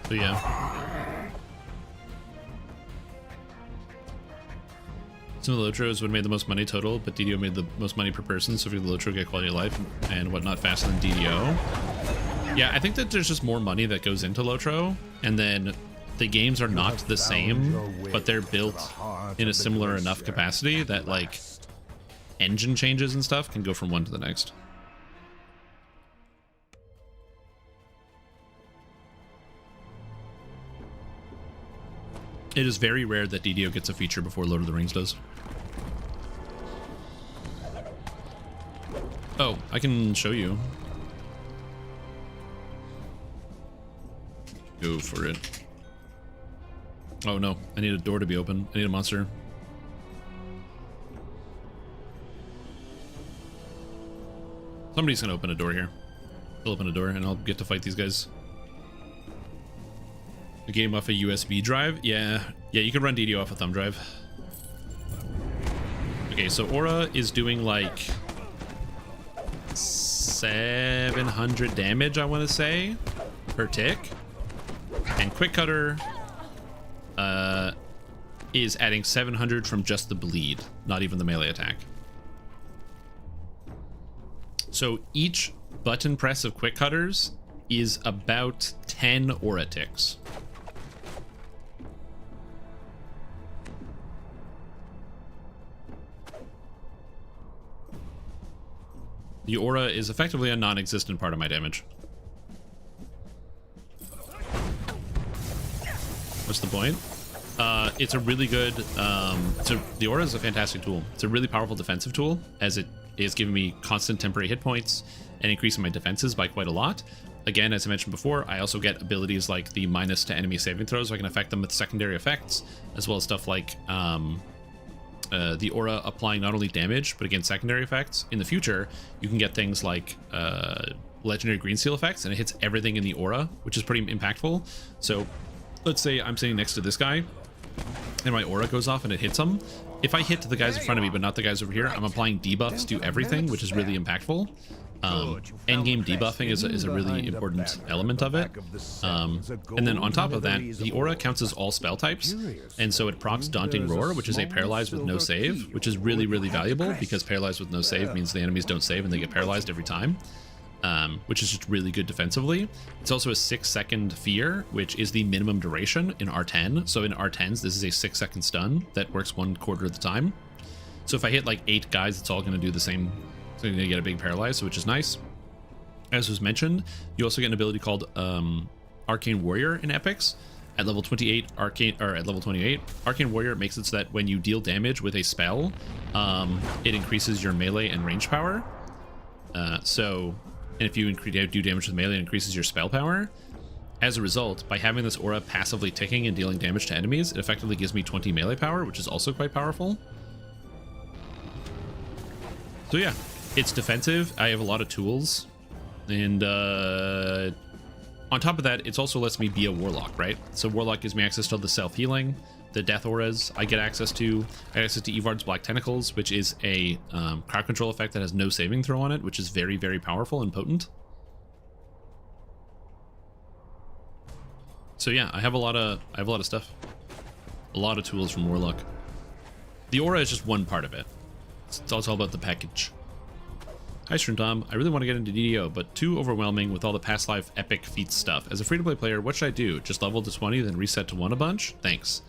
So yeah. Some of the Lotros would have made the most money total, but DDO made the most money per person, so if you're the Lotro, get quality of life and whatnot faster than DDO. Yeah, I think that there's just more money that goes into Lotro, and then the games are not the same, but they're built in a similar enough capacity that like engine changes and stuff can go from one to the next. It is very rare that DDO gets a feature before Lord of the Rings does. Oh, I can show you. Go for it. Oh no, I need a door to be open. I need a monster. Somebody's gonna open a door here. They'll open a door and I'll get to fight these guys. A game off a USB drive? Yeah, you can run DDO off a thumb drive. Okay, so Aura is doing like 700 damage, I want to say, per tick. And Quick Cutter is adding 700 from just the bleed, not even the melee attack. So each button press of Quick Cutters is about 10 aura ticks. The aura is effectively a non-existent part of my damage. What's the point? It's a really good, the aura is a fantastic tool. It's a really powerful defensive tool, as it is giving me constant temporary hit points and increasing my defenses by quite a lot. Again, as I mentioned before, I also get abilities like the minus to enemy saving throws, so I can affect them with secondary effects, as well as stuff like the aura applying not only damage, but again, secondary effects. In the future, you can get things like legendary green seal effects, and it hits everything in the aura, which is pretty impactful. So let's say I'm sitting next to this guy, and my aura goes off and it hits him. If I hit the guys in front of me, but not the guys over here, I'm applying debuffs to everything, which is really impactful. Endgame debuffing is a really important element of it. And then on top of that, the aura counts as all spell types, and so it procs Daunting Roar, which is a paralyzed with no save, which is really, really valuable, because paralyzed with no save means the enemies don't save and they get paralyzed every time. Which is just really good defensively. It's also a 6-second fear, which is the minimum duration in R10. So in R10s, this is a 6-second stun that works 1/4 of the time. So if I hit like 8 guys, it's all going to do the same. So you're going to get a big paralyze, which is nice. As was mentioned, you also get an ability called Arcane Warrior in epics. At level 28, at level 28, Arcane Warrior makes it so that when you deal damage with a spell, it increases your melee and range power. And if you do damage with melee, it increases your spell power. As a result, by having this aura passively ticking and dealing damage to enemies, it effectively gives me 20 melee power, which is also quite powerful. So yeah, it's defensive. I have a lot of tools. And on top of that, it also lets me be a warlock, right? So warlock gives me access to the self-healing, the death auras I get access to. I get access to Evard's Black Tentacles, which is a crowd control effect that has no saving throw on it, which is very, very powerful and potent. So yeah, I have a lot of stuff. A lot of tools from Warlock. The aura is just one part of it. It's all about the package. Hi Shrimtom, I really want to get into DDO, but too overwhelming with all the past life epic feats stuff. As a free-to-play player, what should I do? Just level to 20, then reset to 1 a bunch? Thanks.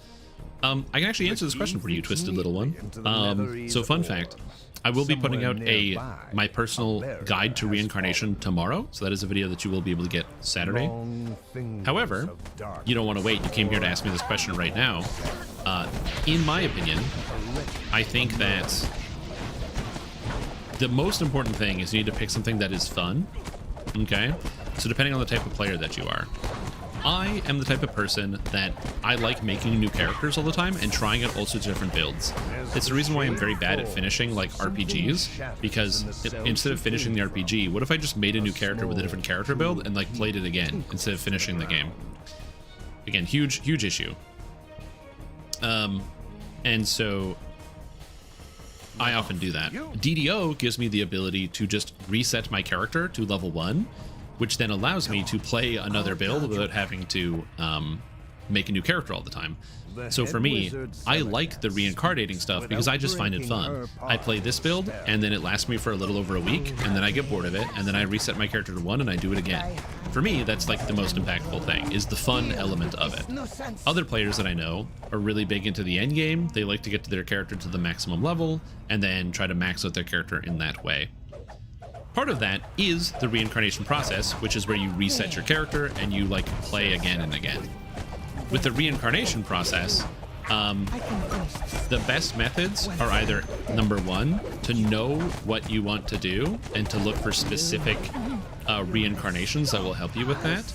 I can actually answer this question for you, Twisted Little One. So fun fact, I will be putting out my personal guide to reincarnation tomorrow, so that is a video that you will be able to get Saturday. However, you don't want to wait. You came here to ask me this question right now. In my opinion, I think that the most important thing is you need to pick something that is fun, okay? So depending on the type of player that you are. I am the type of person that I like making new characters all the time and trying out all sorts of different builds. It's the reason why I'm very bad at finishing like RPGs, because instead of finishing the RPG, what if I just made a new character with a different character build and like played it again instead of finishing the game? Again, huge issue. And so I often do that. DDO gives me the ability to just reset my character to level 1, which then allows me to play another build without having to make a new character all the time. So for me, I like the reincarnating stuff because I just find it fun. I play this build, and then it lasts me for a little over a week, and then I get bored of it, and then I reset my character to 1 and I do it again. For me, that's like the most impactful thing, is the fun element of it. Other players that I know are really big into the end game. They like to get to their character to the maximum level, and then try to max out their character in that way. Part of that is the reincarnation process, which is where you reset your character and you like play again and again. With the reincarnation process, the best methods are either, number 1, to know what you want to do and to look for specific reincarnations that will help you with that.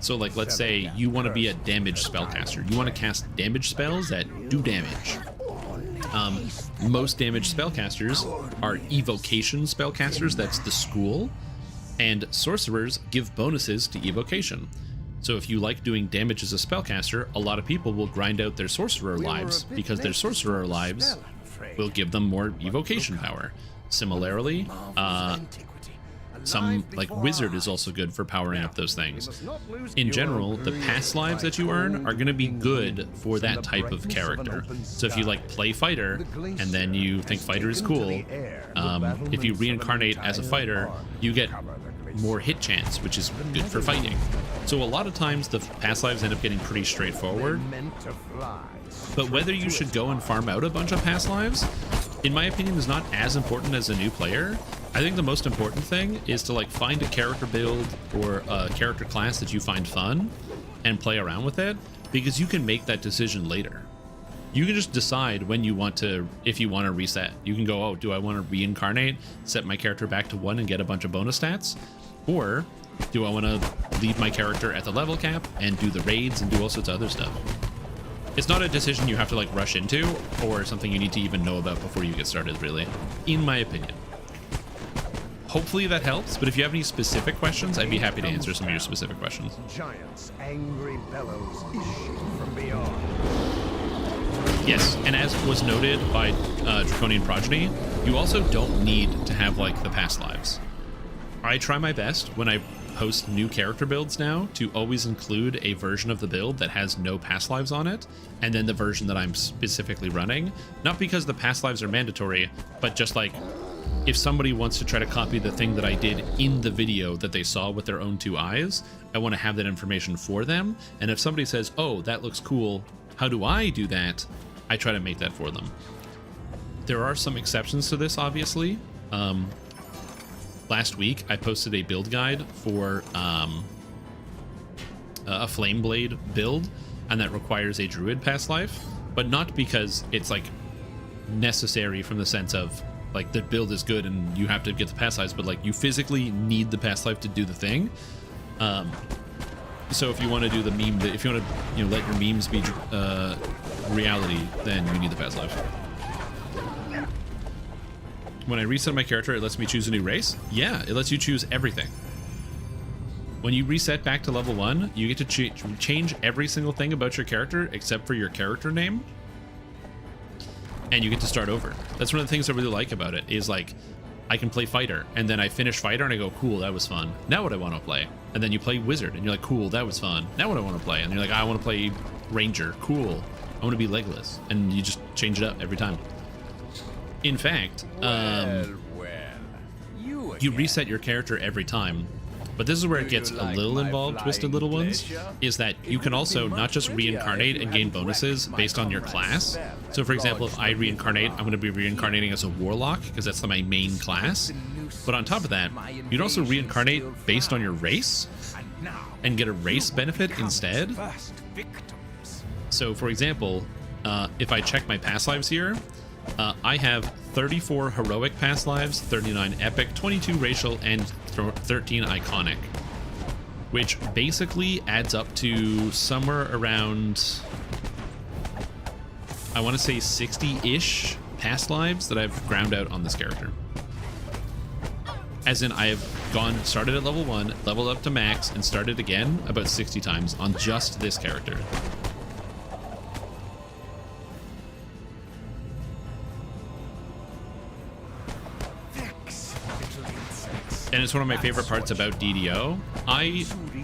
So like, let's say you want to be a damage spellcaster. You want to cast damage spells that do damage. Most damage spellcasters are evocation spellcasters, that's the school, and sorcerers give bonuses to evocation. So if you like doing damage as a spellcaster, a lot of people will grind out their sorcerer lives because their sorcerer lives will give them more evocation power. Similarly, some like wizard is also good for powering up those things. In general, the past lives that you earn are going to be good for that type of character. So if you like play fighter and then you think fighter is cool, if you reincarnate as a fighter, you get more hit chance, which is good for fighting. So a lot of times the past lives end up getting pretty straightforward. But whether you should go and farm out a bunch of past lives, in my opinion, is not as important as a new player. I think the most important thing is to like find a character build or a character class that you find fun and play around with it, because you can make that decision later. You can just decide when you want to, if you want to reset. You can go, oh, do I want to reincarnate, set my character back to 1 and get a bunch of bonus stats? Or do I want to leave my character at the level cap and do the raids and do all sorts of other stuff? It's not a decision you have to like rush into or something you need to even know about before you get started, really, in my opinion. Hopefully that helps, but if you have any specific questions, I'd be happy to answer some of your specific questions. Giants, angry bellows issue from beyond. Yes, and as was noted by Draconian Progeny, you also don't need to have like the past lives. I try my best when I host new character builds now to always include a version of the build that has no past lives on it, and then the version that I'm specifically running. Not because the past lives are mandatory, but just like if somebody wants to try to copy the thing that I did in the video that they saw with their own 2 eyes, I want to have that information for them. And if somebody says, oh, that looks cool, how do I do that? I try to make that for them. There are some exceptions to this, obviously. Last week, I posted a build guide for a Flame Blade build, and that requires a Druid past life, but not because it's like necessary from the sense of like the build is good and you have to get the past lives, but like you physically need the past life to do the thing. So if you want to do the meme, if you want to, let your memes be reality, then you need the past life. When I reset my character, it lets me choose a new race. Yeah, it lets you choose everything. When you reset back to level 1, you get to change every single thing about your character except for your character name, and you get to start over. That's one of the things I really like about it, is like I can play fighter, and then I finish fighter and I go, cool, that was fun. Now what I want to play. And then you play wizard and you're like, cool, that was fun. Now what I want to play. And you're like, I want to play ranger. Cool. I want to be Legolas. And you just change it up every time. In fact, you reset your character every time. But this is where it gets a little involved, Twisted Little Ones, is that you can also not just reincarnate and gain bonuses based on your class. So for example, if I reincarnate, I'm going to be reincarnating as a warlock because that's my main class. But on top of that, you'd also reincarnate based on your race and get a race benefit instead. So for example, if I check my past lives here, I have 34 heroic past lives, 39 epic, 22 racial, and 13 iconic, which basically adds up to somewhere around, I want to say 60-ish past lives that I've ground out on this character. As in, I have started at level 1, leveled up to max, and started again about 60 times on just this character. And it's one of my favorite parts about DDO.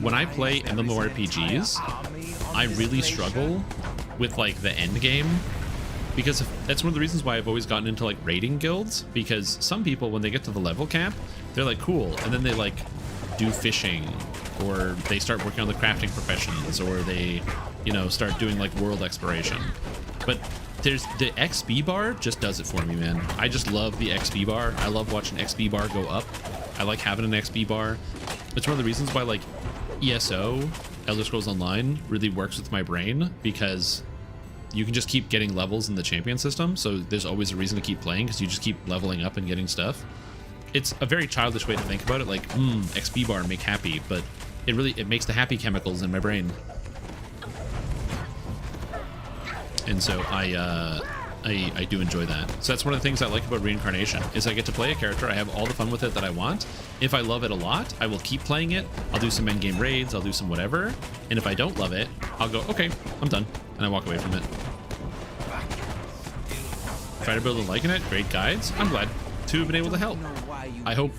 When I play MMORPGs, I really struggle with like the end game, because that's one of the reasons why I've always gotten into like raiding guilds, because some people, when they get to the level cap, they're like, cool, and then they like do fishing, or they start working on the crafting professions, or they, start doing like world exploration. But there's the XP bar just does it for me, man. I just love the XP bar. I love watching XP bar go up. I like having an XP bar. It's one of the reasons why like ESO, Elder Scrolls Online, really works with my brain, because you can just keep getting levels in the champion system, so there's always a reason to keep playing because you just keep leveling up and getting stuff. It's a very childish way to think about it, like XP bar make happy, but it makes the happy chemicals in my brain. And so I do enjoy that. So that's one of the things I like about reincarnation, is I get to play a character, I have all the fun with it that I want. If I love it a lot, I will keep playing it. I'll do some endgame raids, I'll do some whatever. And if I don't love it, I'll go, okay, I'm done. And I walk away from it. Fighter build and liking it, great guides. I'm glad to have been able to help. I hope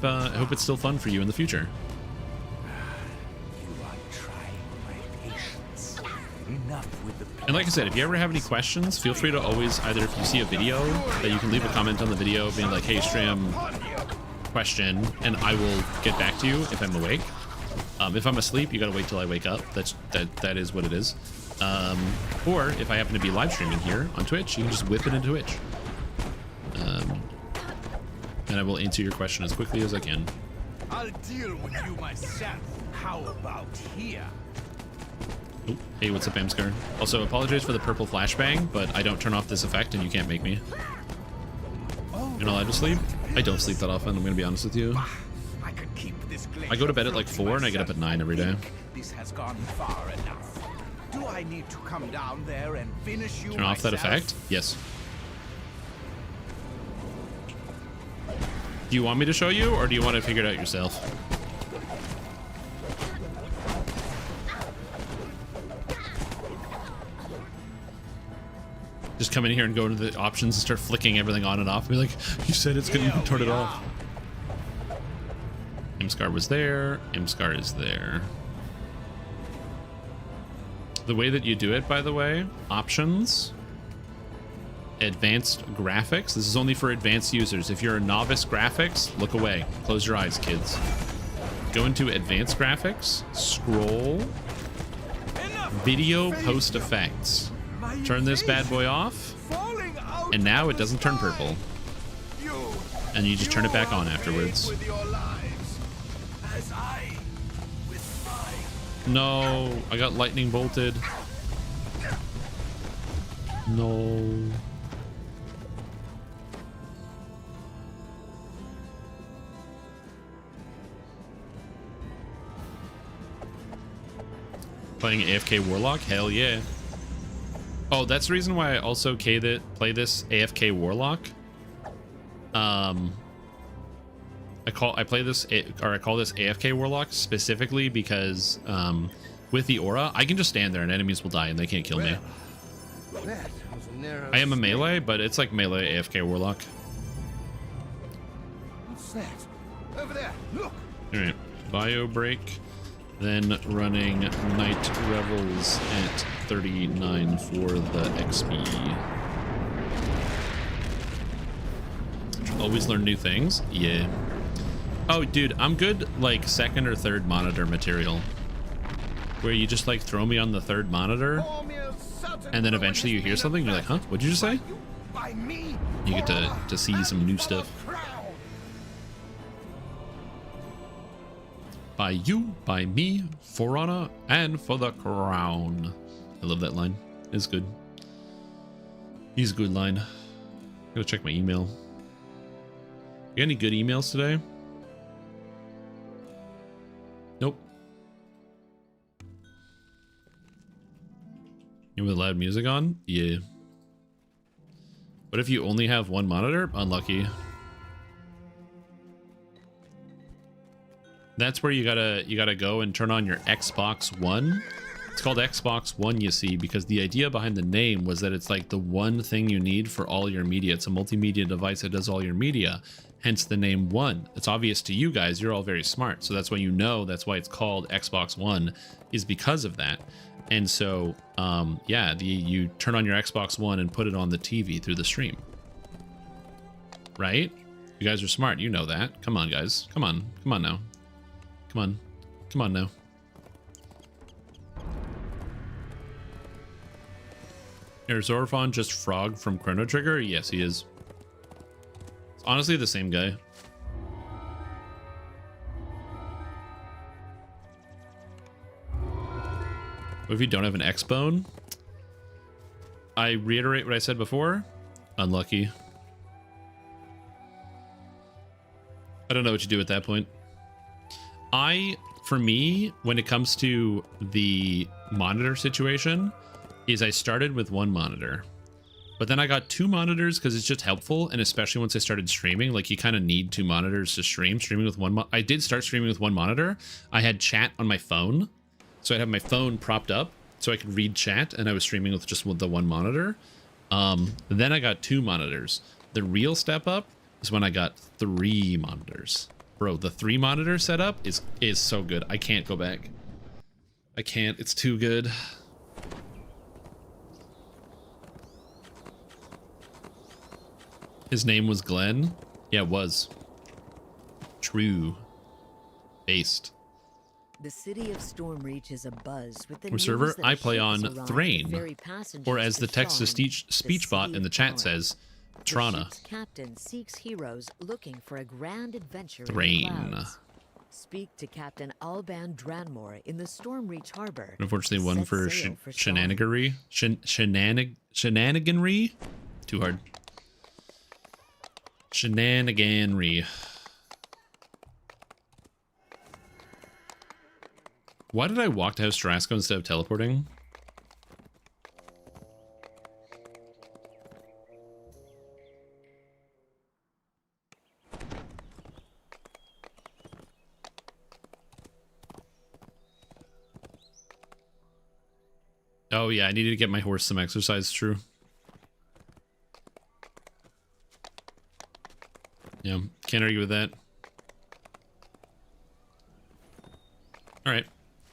it's still fun for you in the future. And like I said, if you ever have any questions, feel free to always, either if you see a video, that you can leave a comment on the video being like, hey, Stram, question and I will get back to you if I'm awake. If I'm asleep, you gotta wait till I wake up. That is what it is. Or if I happen to be live streaming here on Twitch, you can just whip it into Twitch. And I will answer your question as quickly as I can. I'll deal with you myself. How about here? Oh, hey, what's up, Amscar? Also, apologize for the purple flashbang, but I don't turn off this effect and you can't make me. You're not allowed to sleep? I don't sleep that often, I'm gonna be honest with you. I could keep this I go to bed at like 4 and I get up at 9 every day. This has gone far enough. Do I need to come down there and finish you Turn off that myself? effect? Yes. Do you want me to show you, or do you want to figure it out yourself? Just come in here and go into the options and start flicking everything on and off. Be like, you said it's gonna turn it off. Imscar was there. Imscar is there. The way that you do it, by the way, options, advanced graphics. This is only for advanced users. If you're a novice graphics, look away. Close your eyes, kids. Go into advanced graphics, scroll, video post effects. Turn this bad boy off, and now it doesn't turn purple. And you just turn it back on afterwards. No, I got lightning bolted. No. Playing AFK Warlock? Hell yeah. Oh, that's the reason why I also play this AFK Warlock. I call this AFK Warlock specifically because with the aura, I can just stand there and enemies will die and they can't kill me. I am a melee, but it's like melee AFK Warlock. What's that? Over there, look. All right, bio break. Then running Night Revels at 39 for the XP. Always learn new things. Yeah. Oh, dude, I'm good like second or third monitor material. Where you just like throw me on the third monitor and then eventually you hear something and you're like, huh? What'd you just say? You get to see some new stuff. By you, by me, for honor, and for the crown. I love that line. It's good. He's a good line. Gotta check my email. You got any good emails today? Nope. You with loud music on? Yeah. What if you only have one monitor? Unlucky. That's where you gotta go and turn on your Xbox One. It's called Xbox One, you see, because the idea behind the name was that it's like the one thing you need for all your media. It's a multimedia device that does all your media, hence the name One. It's obvious to you guys, you're all very smart, so that's why you know that's why it's called Xbox One, is because of that. And so, yeah, you turn on your Xbox One and put it on the TV through the stream. Right? You guys are smart, you know that. Come on, guys. Come on now. Come on. Come on now. Is Zorfon just Frog from Chrono Trigger? Yes, he is. It's honestly the same guy. What if you don't have an X-Bone? I reiterate what I said before. Unlucky. I don't know what you do at that point. For me, when it comes to the monitor situation, is I started with one monitor. But then I got two monitors because it's just helpful, and especially once I started streaming, like you kind of need two monitors to stream. Streaming with one I did start streaming with one monitor. I had chat on my phone, so I'd have my phone propped up so I could read chat, and I was streaming with just the one monitor. Then I got two monitors. The real step up is when I got three monitors. Bro, the 3 monitor setup is so good. I can't go back. I can't. It's too good. His name was Glenn. Yeah, it was. True. Based. The city of Stormreach is abuzz with the What news server? that I a play ship on has arrived to Thrain. ferry passengers Or as to the text-to-speech Sharn, bot city in the of chat power. says, The Trana. ship's captain seeks heroes looking for a grand adventure Thrain. in the clouds. Speak to Captain Alban Dranmore in the Stormreach harbor. Unfortunately, one Set for sail for Sharn. shenaniganry. Shenaniganry? Too hard. Shenaniganry. Why did I walk to House Tarasco instead of teleporting? Oh yeah, I needed to get my horse some exercise, true. Yeah, can't argue with that. Alright,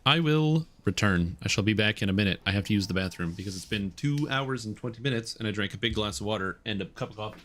I will return. I shall be back in a minute. I have to use the bathroom because it's been 2 hours and 20 minutes and I drank a big glass of water and a cup of coffee.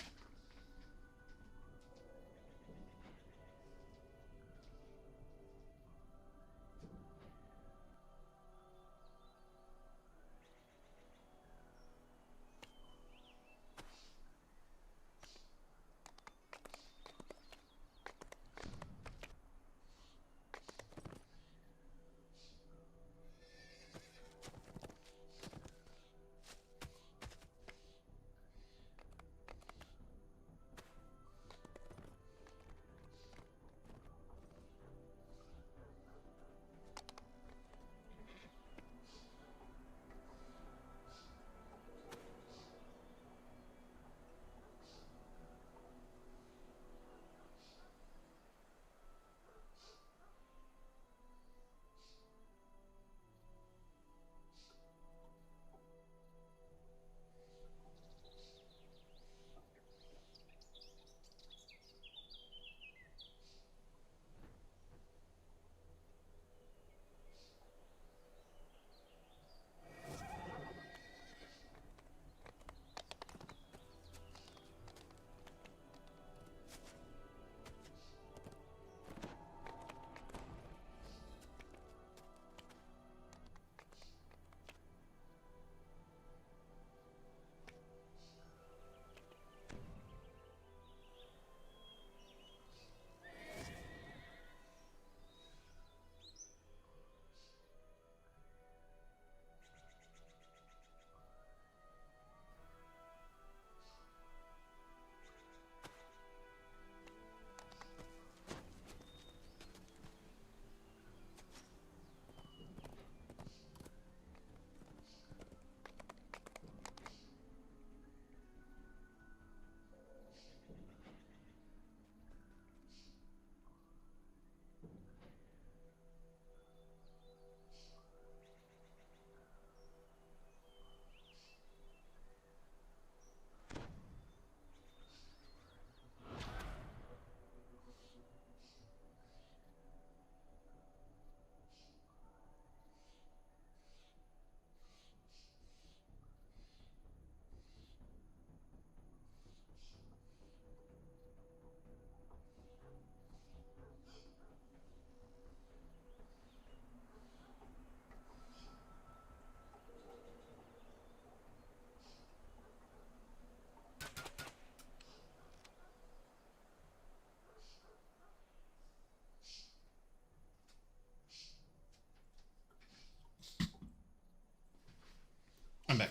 I'm back.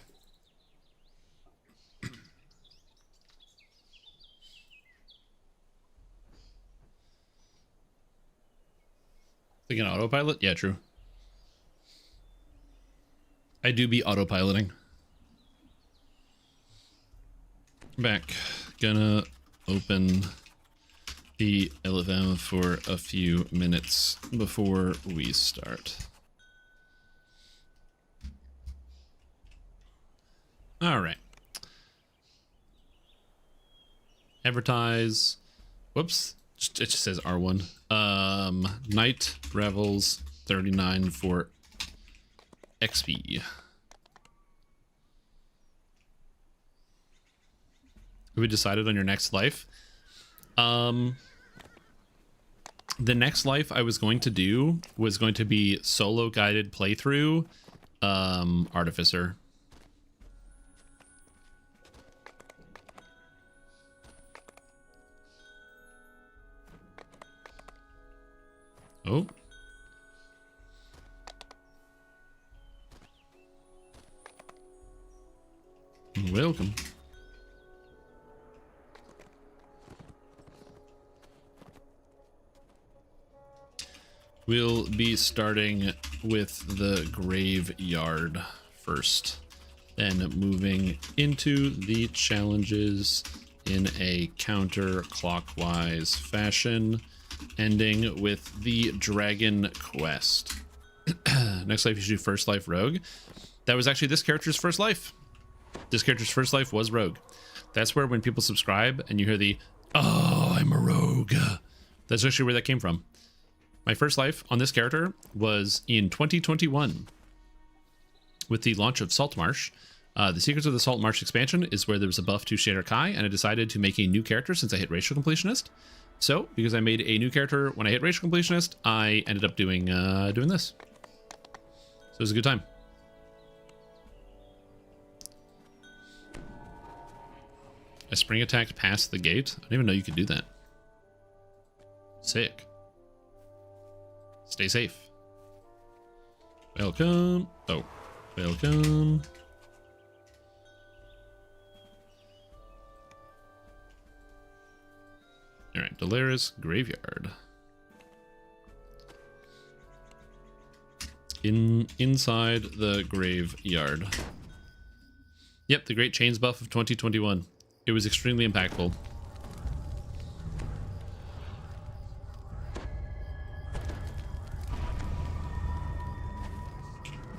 Thinking autopilot? Yeah, true. I do be autopiloting. Back. Gonna open the LFM for a few minutes before we start. All right. Advertise. Whoops. It just says R1. Night Revels 39 for XP. Have we decided on your next life? The next life I was going to do was going to be solo guided playthrough, Artificer. Oh. Welcome. We'll be starting with the graveyard first, then moving into the challenges in a counterclockwise fashion, ending with the Dragon Quest. Next life, you should do First Life Rogue. That was actually this character's first life. This character's first life was Rogue. That's where when people subscribe and you hear the, "Oh, I'm a rogue," that's actually where that came from. My first life on this character was in 2021 with the launch of Saltmarsh. The Secrets of the Saltmarsh expansion is where there was a buff to Shader Kai, and I decided to make a new character since I hit Racial Completionist. So, because I made a new character when I hit Racial Completionist, I ended up doing this. So it was a good time. I spring attacked past the gate. I didn't even know you could do that. Sick. Stay safe. Welcome. Oh, welcome. All right, Delaris Graveyard. Inside the graveyard. Yep, the Great Chains buff of 2021. It was extremely impactful.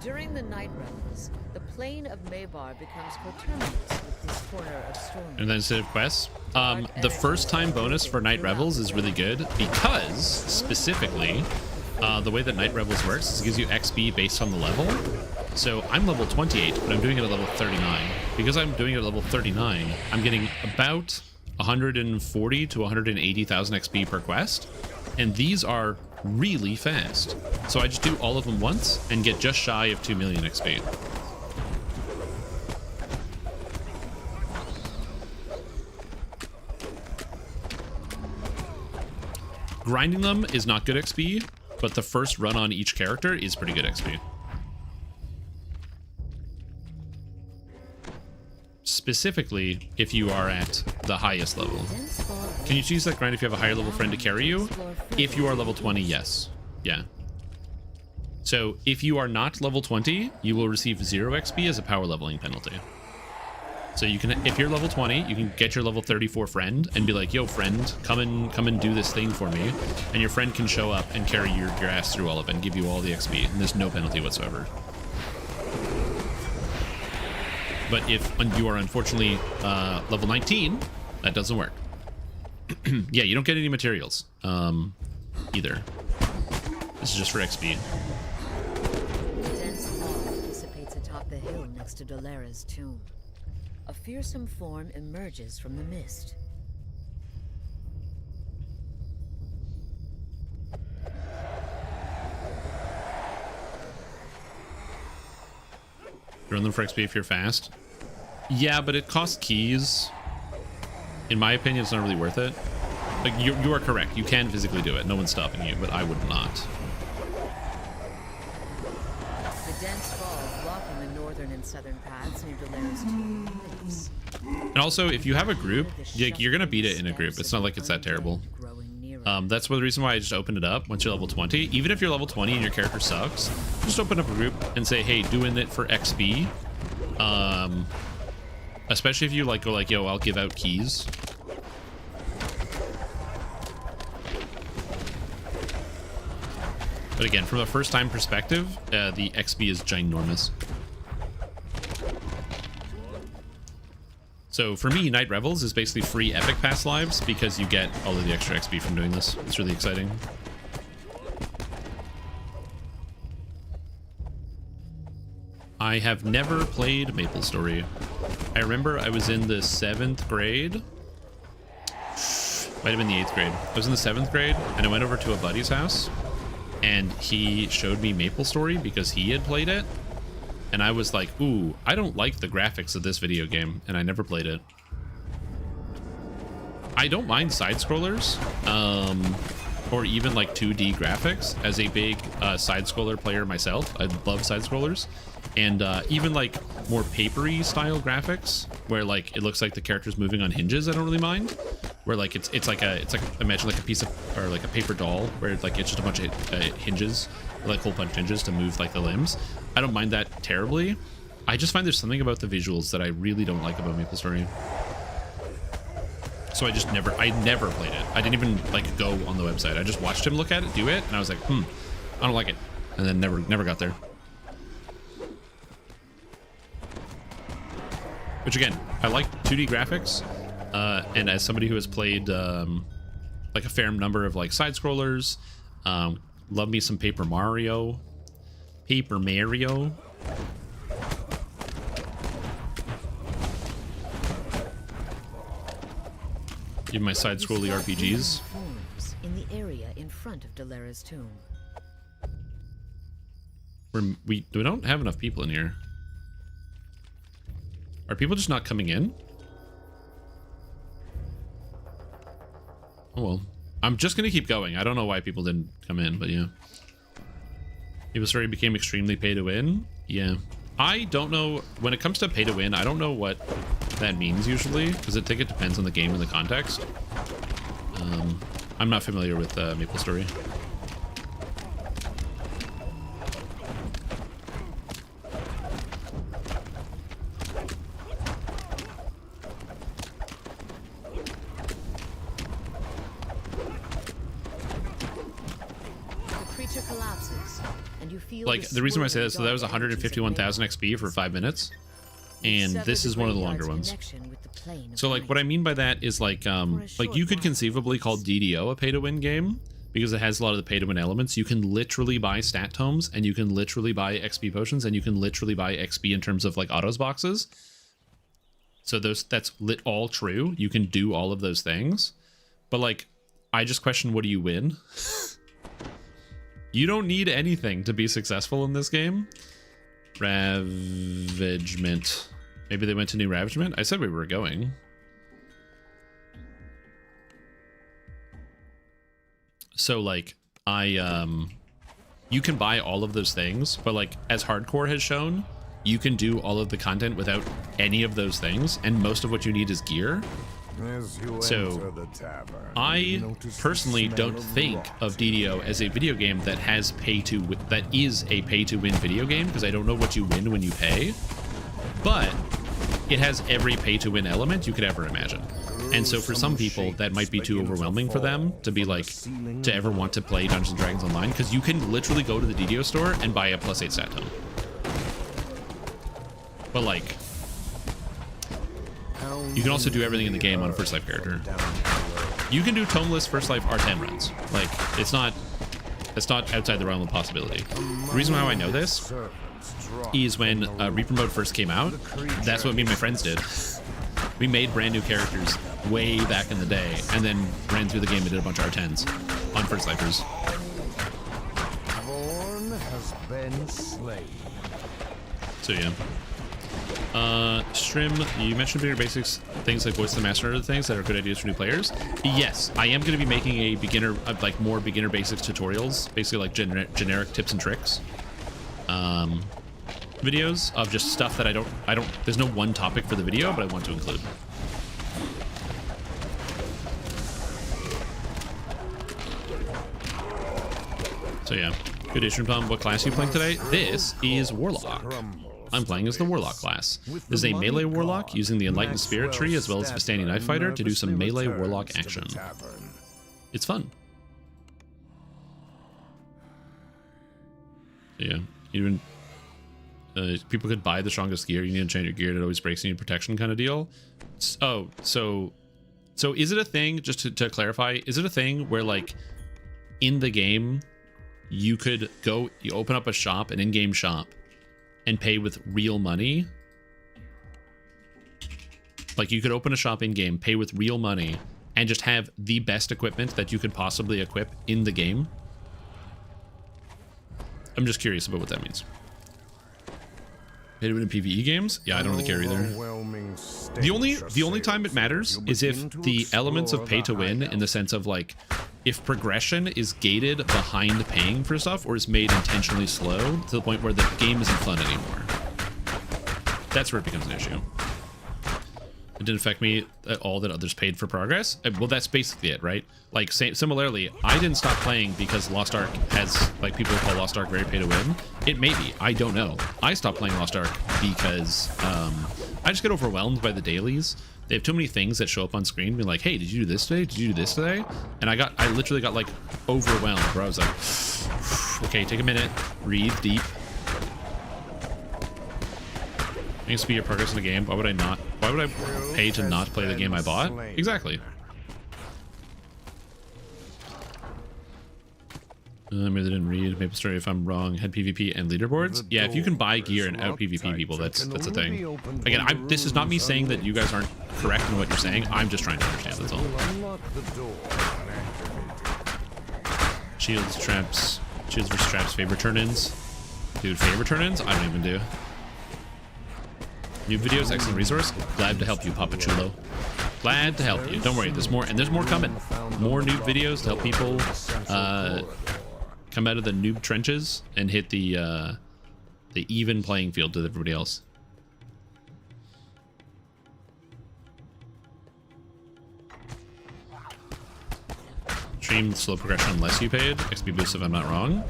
During the Night Revels, the plane of Maybar becomes coterminous with this corner of Storm. And then instead of quests, the first time bonus for Night Revels is really good because, specifically, the way that Night Revels works is it gives you XP based on the level. So I'm level 28, but I'm doing it at level 39. Because I'm doing it at level 39, I'm getting about 140 to 180,000 XP per quest. And these are really fast. So I just do all of them once and get just shy of 2 million XP. Grinding them is not good XP, but the first run on each character is pretty good XP. Specifically, if you are at the highest level. Can you choose that grind if you have a higher level friend to carry you? If you are level 20, yes. Yeah. So if you are not level 20, you will receive 0 XP as a power leveling penalty. So you can, if you're level 20, you can get your level 34 friend and be like, "Yo, friend, come and do this thing for me," and your friend can show up and carry your ass through all of it and give you all the XP, and there's no penalty whatsoever. But if you are unfortunately level 19, that doesn't work. Yeah, you don't get any materials either. This is just for XP. The dense fog dissipates atop the hill next to Dolera's tomb. A fearsome form emerges from the mist. Run them for XP if you're fast. Yeah, but it costs keys. In my opinion, it's not really worth it. Like, you are correct. You can physically do it. No one's stopping you, but I would not. The dense fog blocking the northern and southern paths near Dolera's tomb lifts. And also, if you have a group, you're going to beat it in a group. It's not like it's that terrible. That's the reason why I just opened it up once you're level 20. Even if you're level 20 and your character sucks, just open up a group and say, "Hey, doing it for XP." Especially if you like go like, "Yo, I'll give out keys." But again, from a first time perspective, the XP is ginormous. So for me, Night Revels is basically free Epic Pass lives because you get all of the extra XP from doing this. It's really exciting. I have never played MapleStory. I remember I was in the 7th grade. Might have been the 8th grade. I was in the 7th grade, and I went over to a buddy's house, and he showed me MapleStory because he had played it, and I was like, ooh, I don't like the graphics of this video game, and I never played it. I don't mind side-scrollers, or even like 2D graphics. As a big side-scroller player myself, I love side-scrollers. And even like more papery style graphics, where like it looks like the character's moving on hinges, I don't really mind. Where like it's like imagine like a piece of, or like a paper doll, where like it's just a bunch of hinges, like hole punch hinges to move like the limbs. I don't mind that terribly. I just find there's something about the visuals that I really don't like about MapleStory. So I never played it. I didn't even like go on the website. I just watched him look at it, do it, and I was like, I don't like it, and then never got there. Which again, I like 2D graphics, and as somebody who has played like a fair number of like side scrollers, love me some Paper Mario. Even my side-scrolly RPGs. In the area in front of Dolera's tomb. We don't have enough people in here. Are people just not coming in? Oh well. I'm just gonna keep going. I don't know why people didn't come in, but yeah. MapleStory became extremely pay to win. Yeah. I don't know, when it comes to pay to win, I don't know what that means usually, because I think it depends on the game and the context. I'm not familiar with MapleStory. Like, the reason why I say that, so that was 151,000 XP for 5 minutes, and this is one of the longer ones. So like what I mean by that is like you could conceivably call DDO a pay-to-win game, because it has a lot of the pay-to-win elements. You can literally buy stat tomes, and you can literally buy XP potions, and you can literally buy XP in terms of like autos boxes. So that's all true. You can do all of those things, but like I just question, what do you win? You don't need anything to be successful in this game. Ravagement. Maybe they went to New Ravagement? I said we were going. So like you can buy all of those things, but like as Hardcore has shown, you can do all of the content without any of those things, and most of what you need is gear. So I personally don't think of DDO as a video game that has that is a pay-to-win video game, because I don't know what you win when you pay, but it has every pay-to-win element you could ever imagine. And so for some people, that might be too overwhelming for them to be like, to ever want to play Dungeons & Dragons Online, because you can literally go to the DDO store and buy a +8 stat tome. But like, you can also do everything in the game on a First Life character. You can do tomeless First Life R10 runs. Like, it's not outside the realm of possibility. The reason why I know this is when Reaper mode first came out, that's what me and my friends did. We made brand new characters way back in the day, and then ran through the game and did a bunch of R10s on First Lifers. So yeah. Strim, you mentioned beginner basics, things like Voice of the Master and other things that are good ideas for new players. Yes, I am going to be making a beginner, like more beginner basics tutorials, basically like generic tips and tricks. Videos of just stuff that I don't, there's no one topic for the video, but I want to include. So yeah, good issue, Tom. What class are you playing today? This is Warlock. I'm playing as the Warlock class. This is a melee Warlock using the Enlightened Spirit tree as well as the Vistani Knife Fighter to do some melee Warlock action. It's fun. Yeah, even people could buy the strongest gear. You need to change your gear, it always breaks, you need protection kind of deal. Oh, so is it a thing, just to clarify, is it a thing where like in the game you could go, you open up a shop, an in-game shop, and pay with real money? Like you could open a shop in-game, pay with real money, and just have the best equipment that you could possibly equip in the game. I'm just curious about what that means. Pay to win in PvE games? Yeah, I don't really care either. The only time it matters is if the elements of pay to win, in the sense of like, if progression is gated behind paying for stuff or is made intentionally slow to the point where the game isn't fun anymore. That's where it becomes an issue. It didn't affect me at all that others paid for progress. Well, that's basically it, right? Like, similarly, I didn't stop playing because Lost Ark has, like, people call Lost Ark very pay to win. It may be. I don't know. I stopped playing Lost Ark because I just get overwhelmed by the dailies. They have too many things that show up on screen, being like, hey, did you do this today? Did you do this today? And I literally got, like, overwhelmed, where I was like, okay, take a minute, breathe deep. I can speed your progress in the game. Why would I not? Why would I pay to not play the game I bought? Exactly. Maybe they didn't read Maple Story if I'm wrong. Had PvP and leaderboards. Yeah, if you can buy gear and out PvP people, that's a thing. Again, this is not me saying that you guys aren't correct in what you're saying. I'm just trying to understand, that's all. Shields versus traps, favorite turn-ins. Dude, favorite turn-ins? I don't even do. New videos, excellent resource. Glad to help you, Papa Chulo. Glad to help you. Don't worry, there's more, and there's more coming. More noob videos to help people come out of the noob trenches and hit the even playing field with everybody else. Stream slow progression unless you paid. XP boost if I'm not wrong.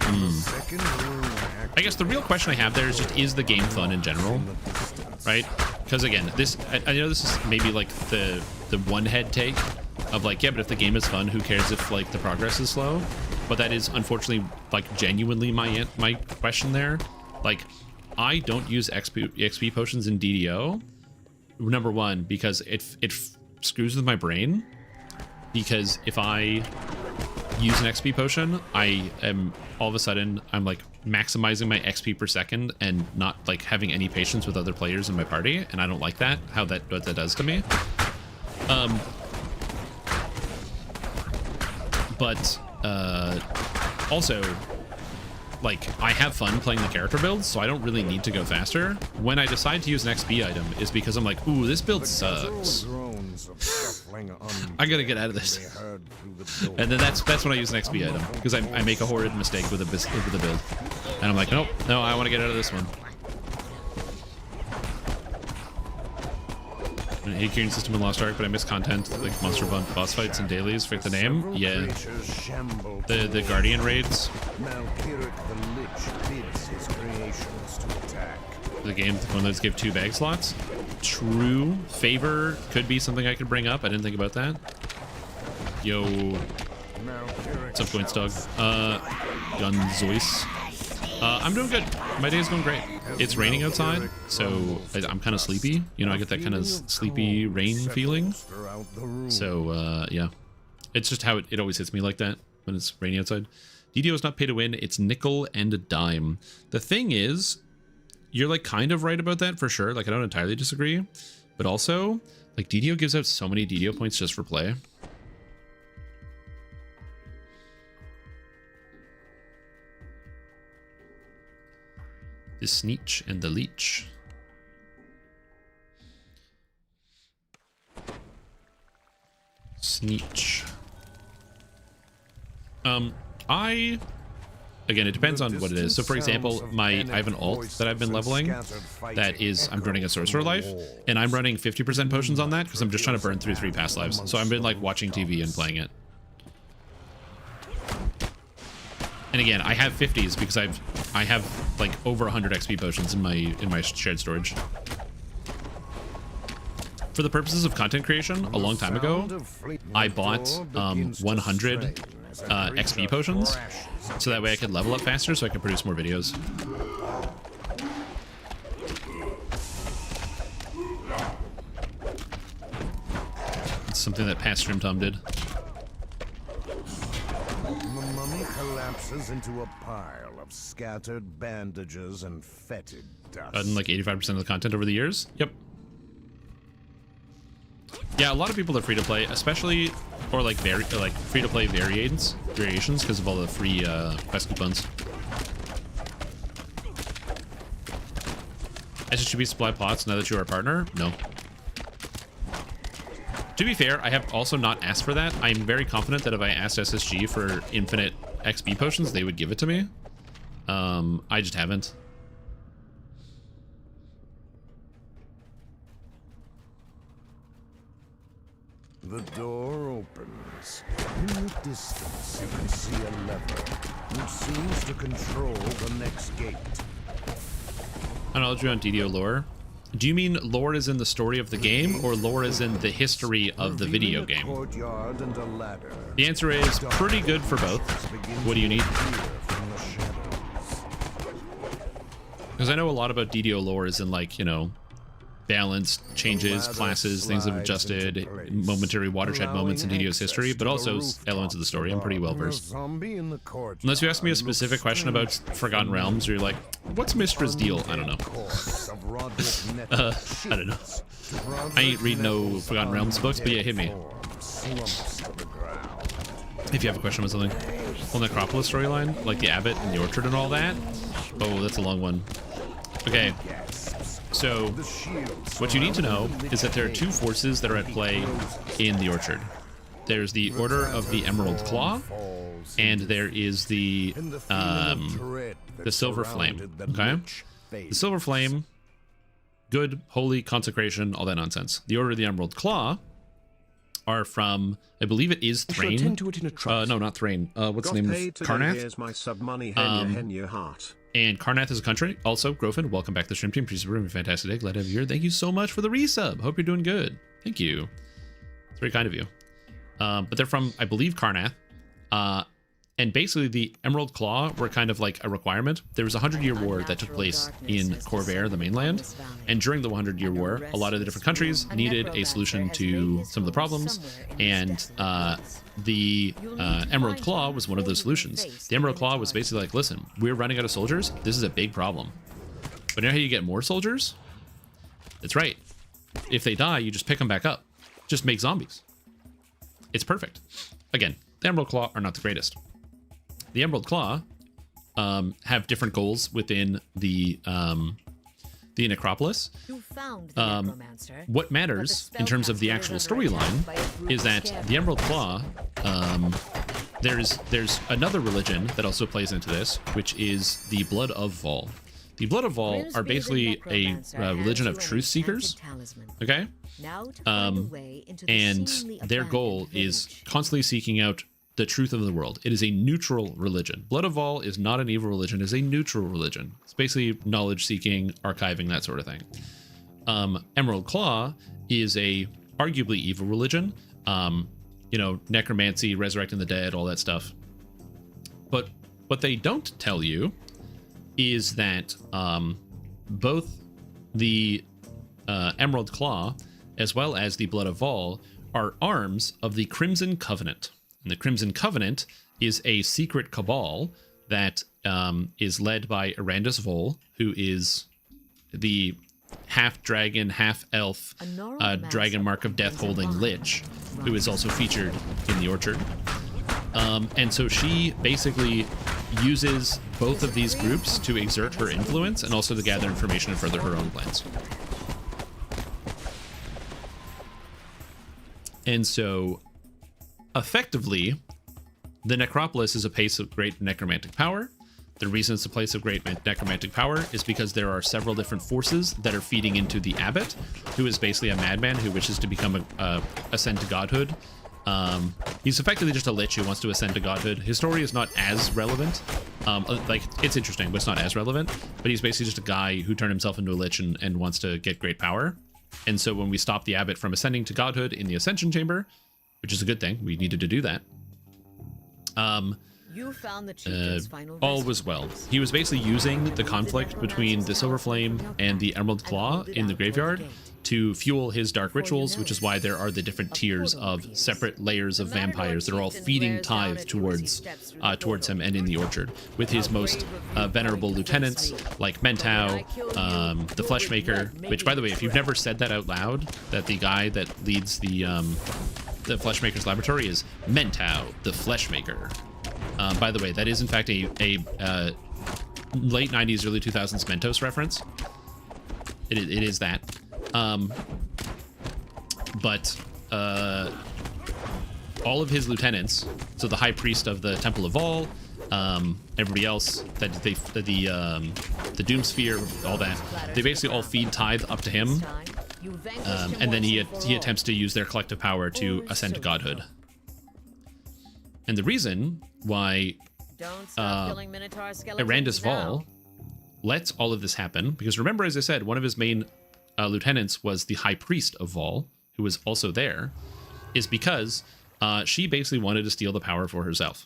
I guess the real question I have there is just, is the game fun in general? Right? Because again, I know this is maybe like the one head take of like, yeah, but if the game is fun, who cares if like the progress is slow? But that is unfortunately like genuinely my question there. Like, I don't use XP potions in DDO. Number one, because it screws with my brain. Because if I use an XP potion, I am all of a sudden I'm like maximizing my XP per second and not like having any patience with other players in my party, and I don't like that, what that does to me. But also, like, I have fun playing the character builds, so I don't really need to go faster. When I decide to use an XP item is because I'm like, ooh, this build sucks. I gotta get out of this. And then that's when I use an XP item, because I make a horrid mistake with a build. And I'm like, nope, no, I want to get out of this one. I hate carrying system in Lost Ark, but I miss content like monster boss fights and dailies. Forget the name. Yeah. The Guardian raids. The game, the one that's give 2 bag slots. True. Favor could be something I could bring up. I didn't think about that. Yo. What's up, Goin's dog? Gunzois. I'm doing good. My day's going great. It's raining outside, so I'm kind of sleepy. You know, I get that kind of sleepy rain feeling. So, yeah. It's just how it always hits me like that when it's raining outside. DDO is not pay to win. It's nickel and a dime. The thing is, you're like kind of right about that for sure. Like, I don't entirely disagree. But also, like, DDO gives out so many DDO points just for play. The Sneech and the Leech. Sneech. Again, it depends on what it is. So for example, I have an alt that I've been leveling that is, I'm running a Sorcerer Life, and I'm running 50% potions on that because I'm just trying to burn through 3 past lives. So I've been like watching TV and playing it. And again, I have 50s because I have like over 100 XP potions in my shared storage. For the purposes of content creation, a long time ago, I bought 100 XP potions, so that way I could level up faster, so I could produce more videos. It's something that past Stream Tom did. The mummy collapses into a pile of scattered bandages and fetid dust. And like 85% of the content over the years? Yep. Yeah, a lot of people are free to play, especially or like free to play variations because of all the free quest coupons. SSGB supply pots now that you are a partner? No. To be fair, I have also not asked for that. I'm very confident that if I asked SSG for infinite XP potions, they would give it to me. I just haven't. The door opens. In the distance, you can see a lever, which seems to control the next gate. Analogy on DDO lore. Do you mean lore is in the story of the game, or lore is in the history of the video game? Courtyard and a ladder. The answer is pretty good for both. What do you need? Because I know a lot about DDO lore is in, like, you know, balance, changes, classes, things that have adjusted, momentary watershed moments in DDO's history, but also elements of the story. I'm pretty well versed. Unless you ask me a specific question about Forgotten Realms, or you're like, what's Mystra's deal? I don't know. I don't know. I ain't read no Forgotten Realms books, but yeah, hit me. If you have a question about something. Whole Necropolis storyline, like the Abbot and the Orchard and all that. Oh, that's a long one. Okay. So, what you need to know is that there are two forces that are at play in the Orchard. There's the Order of the Emerald Claw, and there is the Silver Flame, okay? The Silver Flame, good, holy, consecration, all that nonsense. The Order of the Emerald Claw are from, I believe it is Thrain. No, not Thrain. What's the name of Karnath? Here's my sub money, your heart. And Karnath is a country. Also, Grofin, welcome back to the stream team. Please remember, fantastic day. Glad to have you here. Thank you so much for the resub. Hope you're doing good. Thank you. It's very kind of you. But they're from, I believe, Karnath. And basically, the Emerald Claw were kind of like a requirement. There was a 100-year war that took place in Corvair, the mainland. And during the 100-year war, a lot of the different countries needed a solution to some of the problems. And the Emerald Claw was one of those solutions. The Emerald Claw was basically like, listen, we're running out of soldiers. This is a big problem. But you know how you get more soldiers? That's right. If they die, you just pick them back up. Just make zombies. It's perfect. Again, the Emerald Claw are not the greatest. The Emerald Claw have different goals within the Necropolis. What matters in terms of the actual storyline is that the Emerald Claw, there's another religion that also plays into this, which is the Blood of Vol. The Blood of Vol are basically a religion of truth seekers, okay? And their goal is constantly seeking out the truth of the world. It is a neutral religion. Blood of Vol is not an evil religion, it is a neutral religion. It's basically knowledge seeking, archiving, that sort of thing. Emerald Claw is a arguably evil religion. You know, necromancy, resurrecting the dead, all that stuff. But what they don't tell you is that both the Emerald Claw as well as the Blood of Vol are arms of the Crimson Covenant. And the Crimson Covenant is a secret cabal that is led by Arandus Vol, who is the half-dragon, half-elf dragon mark of death holding lich, who is also featured in the Orchard. And so she basically uses both of these groups to exert her influence and also to gather information and further her own plans. And so, effectively, the Necropolis is a place of great necromantic power. The reason it's a place of great necromantic power is because there are several different forces that are feeding into the Abbot, who is basically a madman who wishes to become ascend to godhood. He's effectively just a lich who wants to ascend to godhood. His story is not as relevant. Like, it's interesting, but it's not as relevant. But he's basically just a guy who turned himself into a lich and wants to get great power. And so when we stop the Abbot from ascending to godhood in the Ascension Chamber, which is a good thing, we needed to do that. You found the chieftain's final all was well. He was basically using the conflict between the Silver Flame and the Emerald Claw in the graveyard to fuel his dark Before you rituals, know which is it, why there are the different tiers portal of appears. separate layers of The Matador vampires that are all chieftain feeding wears down tithe at you as he towards steps through the towards him portal. and in the orchard, with his How most brave of you venerable fighting to lieutenants face me. like But when I Mentau, kill you, the you'll Fleshmaker. regret Which, by the way, making if you've the never said that out loud, that the guy that leads the Fleshmaker's laboratory is Mentau, the Fleshmaker. By the way, that is in fact a late 90s, early 2000s Mentos reference. It is that. But all of his lieutenants, so the High Priest of the Temple of Vol, everybody else, the Doomsphere, all that, they basically all feed tithe up to him, and then he attempts to use their collective power to ascend to godhood. And the reason why Erandus Vol lets all of this happen, because remember, as I said, one of his main lieutenants was the High Priest of Vol, who was also there, is because she basically wanted to steal the power for herself.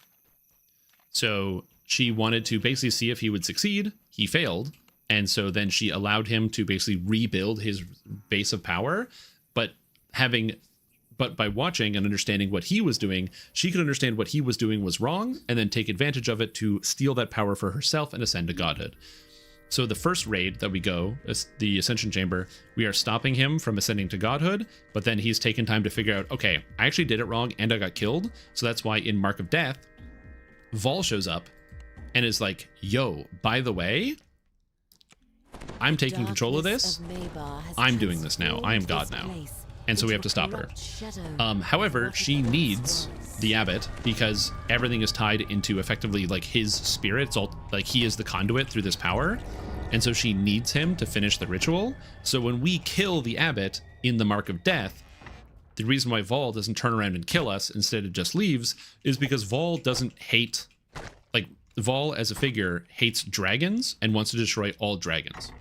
So she wanted to basically see if he would succeed. He failed. And so then she allowed him to basically rebuild his base of power. But by watching and understanding what he was doing, she could understand what he was doing was wrong and then take advantage of it to steal that power for herself and ascend to godhood. So the first raid that we go, the Ascension Chamber, we are stopping him from ascending to godhood, but then he's taken time to figure out, okay, I actually did it wrong and I got killed. So that's why in Mark of Death, Vol shows up and is like, yo, by the way, I'm taking control of this. I'm doing this now. I am God now. And so we have to stop her. However, she needs the abbot because everything is tied into effectively like his spirit. It's all like he is the conduit through this power. And so she needs him to finish the ritual. So when we kill the abbot in the Mark of Death, the reason why Vol doesn't turn around and kill us instead of just leaves is because Vol doesn't hate, like Vol as a figure hates dragons and wants to destroy all dragons.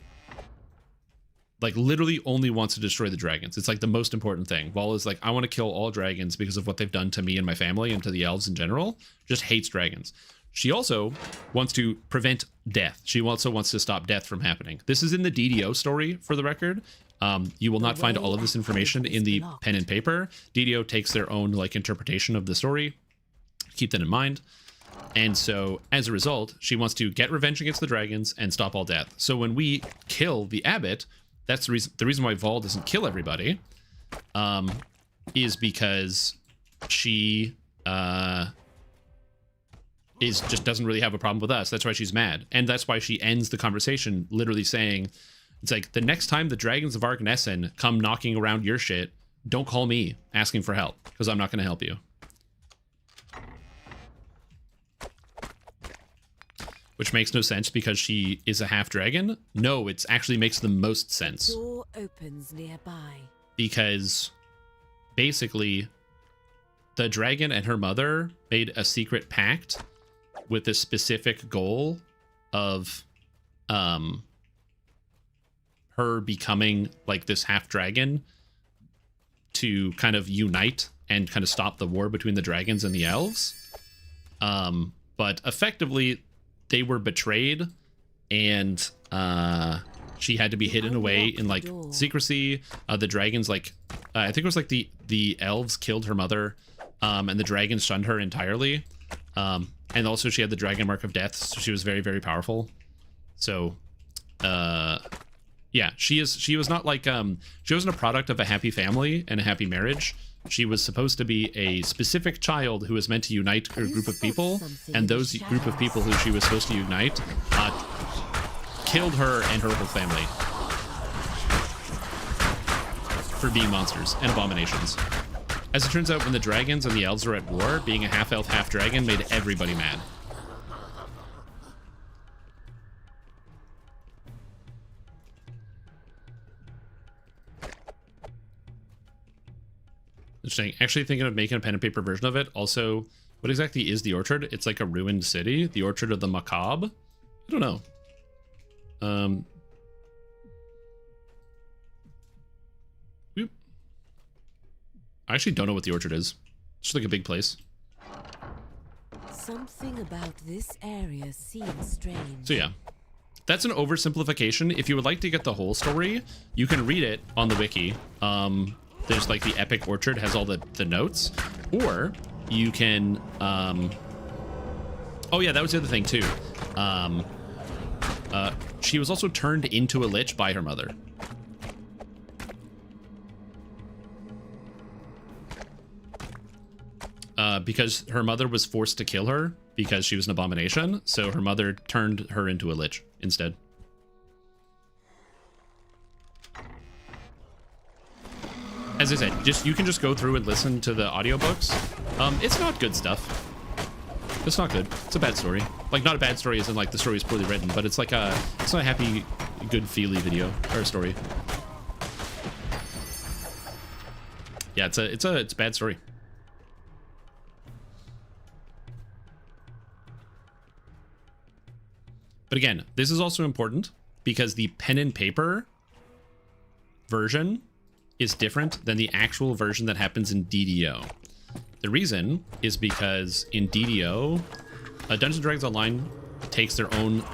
Like literally only wants to destroy the dragons. It's like the most important thing. Vol is like, I want to kill all dragons because of what they've done to me and my family and to the elves in general. Just hates dragons. She also wants to prevent death. She also wants to stop death from happening. This is in the DDO story, for the record. You will not find all of this information in the pen and paper. DDO takes their own like interpretation of the story. Keep that in mind. And so, as a result, she wants to get revenge against the dragons and stop all death. So when we kill the abbot, that's the reason why Vol doesn't kill everybody, is because she just doesn't really have a problem with us. That's why she's mad. And that's why she ends the conversation literally saying, it's like, the next time the dragons of Argnessen come knocking around your shit, don't call me asking for help, because I'm not going to help you. Which makes no sense because she is a half dragon. No, it actually makes the most sense. Door opens nearby. Because basically the dragon and her mother made a secret pact with the specific goal of her becoming like this half dragon to kind of unite and kind of stop the war between the dragons and the elves. But effectively they were betrayed, and she had to be hidden away in like secrecy. The dragons, like I think it was like the elves killed her mother, and the dragons shunned her entirely. And also she had the dragon mark of death, so she was very, very powerful. So yeah, she was not like she wasn't a product of a happy family and a happy marriage. She was supposed to be a specific child who was meant to unite a group of people, and those group of people who she was supposed to unite killed her and her whole family for being monsters and abominations. As it turns out, when the dragons and the elves were at war, being a half-elf, half-dragon made everybody mad. Interesting. Actually thinking of making a pen and paper version of it. Also, what exactly is the Orchard? It's like a ruined city. The Orchard of the Macabre? I don't know. I actually don't know what the Orchard is. It's just like a big place. Something about this area seems strange. So yeah, that's an oversimplification. If you would like to get the whole story, you can read it on the wiki. There's like the Epic Orchard has all the notes, or you can, oh yeah, that was the other thing too. She was also turned into a lich by her mother. Because her mother was forced to kill her because she was an abomination, so her mother turned her into a lich instead. As I said, you can just go through and listen to the audiobooks. It's not good stuff. It's not good. It's a bad story. Like, not a bad story as in like the story is poorly written, but it's like it's not a happy, good feely video or story. Yeah, it's a bad story. But again, this is also important because the pen and paper version is different than the actual version that happens in DDO. The reason is because in DDO, Dungeons & Dragons Online takes their own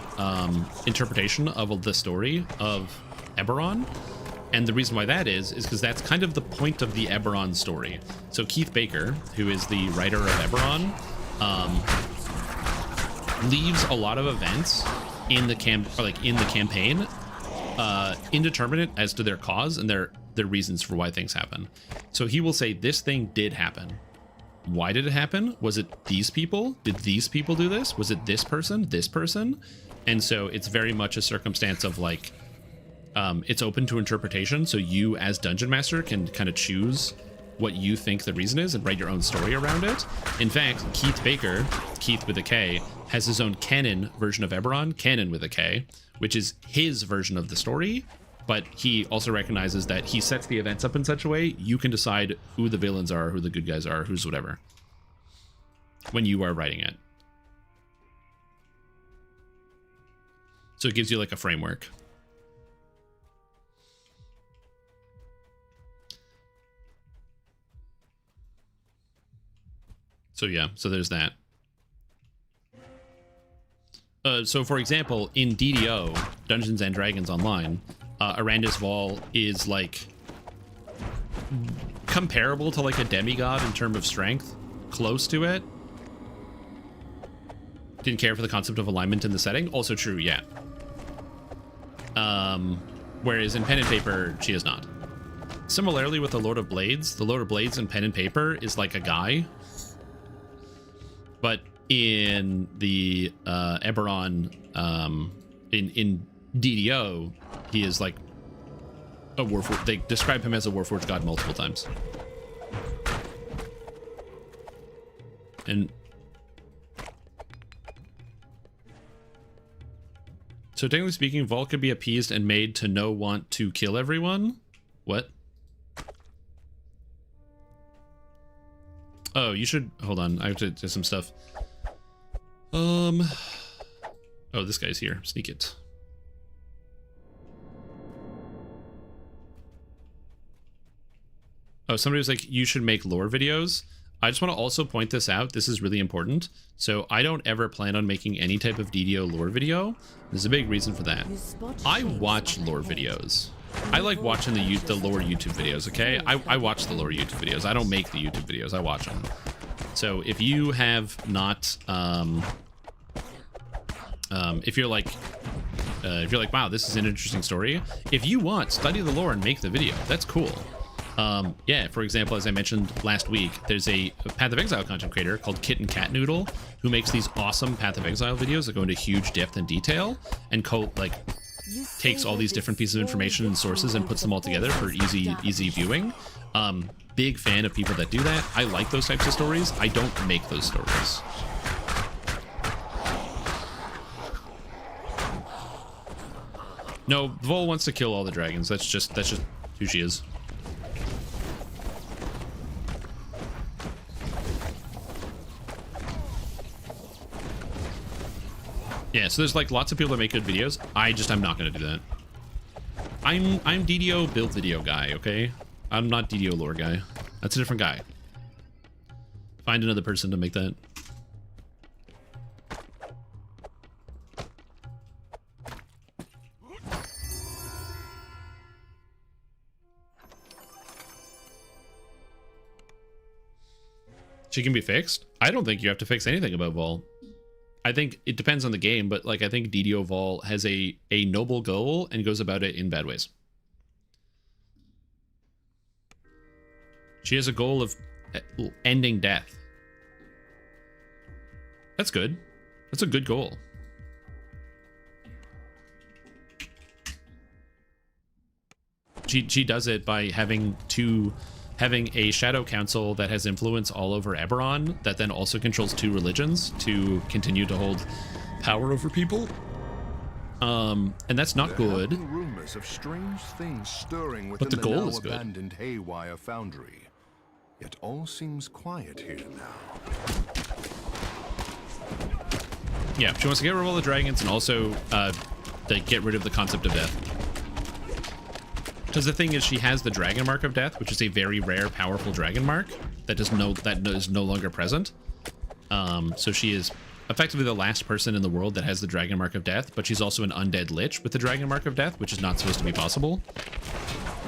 interpretation of the story of Eberron. And the reason why that is because that's kind of the point of the Eberron story. So Keith Baker, who is the writer of Eberron, leaves a lot of events in the campaign indeterminate as to their cause and their reasons for why things happen. So he will say this thing did happen. Why did it happen? Was it these people? Did these people do this? Was it this person? This person? And so it's very much a circumstance of like it's open to interpretation. So you as Dungeon Master can kind of choose what you think the reason is and write your own story around it. In fact, Keith Baker, Keith with a K, has his own canon version of Eberron, canon with a K, which is his version of the story, but he also recognizes that he sets the events up in such a way you can decide who the villains are, who the good guys are, who's whatever, when you are writing it. So it gives you like a framework. So yeah, so there's that. So for example, in DDO, Dungeons and Dragons Online, Arandis Vol is like comparable to like a demigod in terms of strength, close to it. Didn't care for the concept of alignment in the setting. Also true, yeah. Whereas in pen and paper, she is not. Similarly with the Lord of Blades in pen and paper is like a guy. But in the Eberron, in DDO, he is like a Warforged. They describe him as a Warforged god multiple times. And so technically speaking, Vol could be appeased and made to want to kill everyone. What? Oh, you should hold on. I have to do some stuff. Oh, this guy's here. Sneak it. Oh, somebody was like, you should make lore videos. I just want to also point this out. This is really important. So I don't ever plan on making any type of DDO lore video. There's a big reason for that. I watch lore videos. I like watching the lore YouTube videos, okay? I watch the lore YouTube videos. I don't make the YouTube videos. I watch them. So if you have not, if you're like, wow, this is an interesting story. If you want, study the lore and make the video. That's cool. Yeah, for example, as I mentioned last week, there's a Path of Exile content creator called Kitten Cat Noodle who makes these awesome Path of Exile videos that go into huge depth and detail and takes all these different pieces of information and sources and puts them all together for easy viewing. Big fan of people that do that. I like those types of stories. I don't make those stories. No, Vol wants to kill all the dragons. That's just who she is. Yeah, so there's like lots of people that make good videos. I'm not gonna do that. I'm DDO build video guy, okay? I'm not DDO lore guy. That's a different guy. Find another person to make that. She can be fixed? I don't think you have to fix anything about Vol. I think it depends on the game, but like I think DDO Vol has a noble goal and goes about it in bad ways. She has a goal of ending death. That's good. That's a good goal. She does it by having a shadow council that has influence all over Eberron that then also controls 2 religions to continue to hold power over people. And that's not good. There have been rumors of strange things stirring within But the goal now is good. abandoned Haywire Foundry. Yet all seems quiet here now. Yeah, she wants to get rid of all the dragons and also they get rid of the concept of death. Because the thing is, she has the Dragon Mark of Death, which is a very rare, powerful dragon mark that is no longer present. So she is effectively the last person in the world that has the Dragon Mark of Death, but she's also an undead lich with the Dragon Mark of Death, which is not supposed to be possible.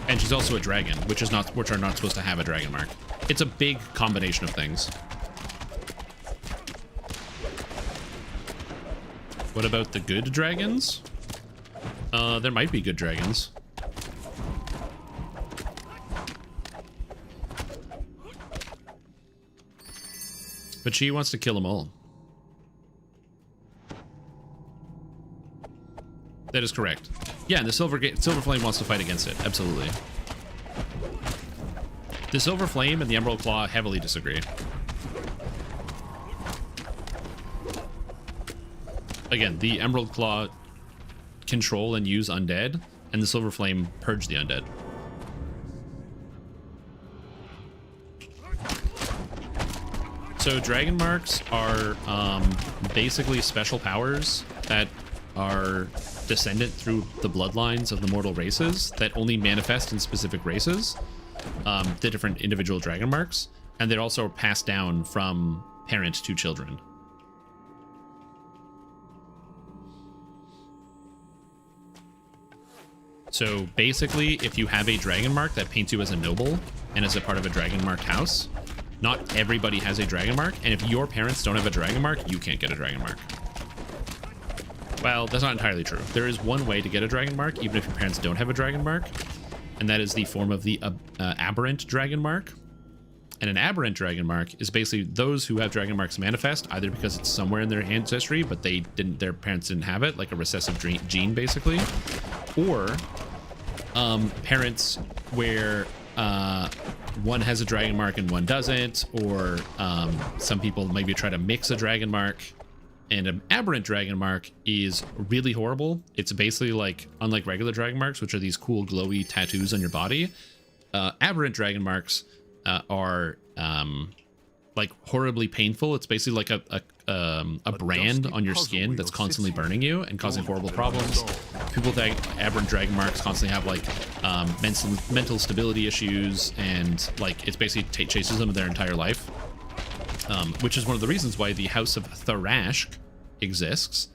And she's also a dragon, which are not supposed to have a Dragon Mark. It's a big combination of things. What about the good dragons? There might be good dragons. But she wants to kill them all. That is correct. Yeah, and the Silver Flame wants to fight against it. Absolutely. The Silver Flame and the Emerald Claw heavily disagree. Again, the Emerald Claw control and use undead, and the Silver Flame purge the undead. So dragon marks are basically special powers that are descendant through the bloodlines of the mortal races that only manifest in specific races, the different individual dragon marks, and they're also passed down from parent to children. So basically, if you have a dragon mark that paints you as a noble and as a part of a dragon marked house, not everybody has a dragon mark, and if your parents don't have a dragon mark, you can't get a dragon mark. Well, that's not entirely true. There is one way to get a dragon mark, even if your parents don't have a dragon mark, and that is the form of the aberrant dragon mark. And an aberrant dragon mark is basically those who have dragon marks manifest, either because it's somewhere in their ancestry, but their parents didn't have it, like a recessive gene, basically, or parents where one has a dragon mark and one doesn't, or some people maybe try to mix a dragon mark. And an aberrant dragon mark is really horrible. It's basically like, unlike regular dragon marks, which are these cool glowy tattoos on your body, aberrant dragon marks are like horribly painful. It's basically like a brand on your skin that's constantly burning you and causing horrible problems. People with aberrant dragon marks constantly have like mental stability issues, and like it's basically chases them their entire life. Which is one of the reasons why the House of Tharashk exists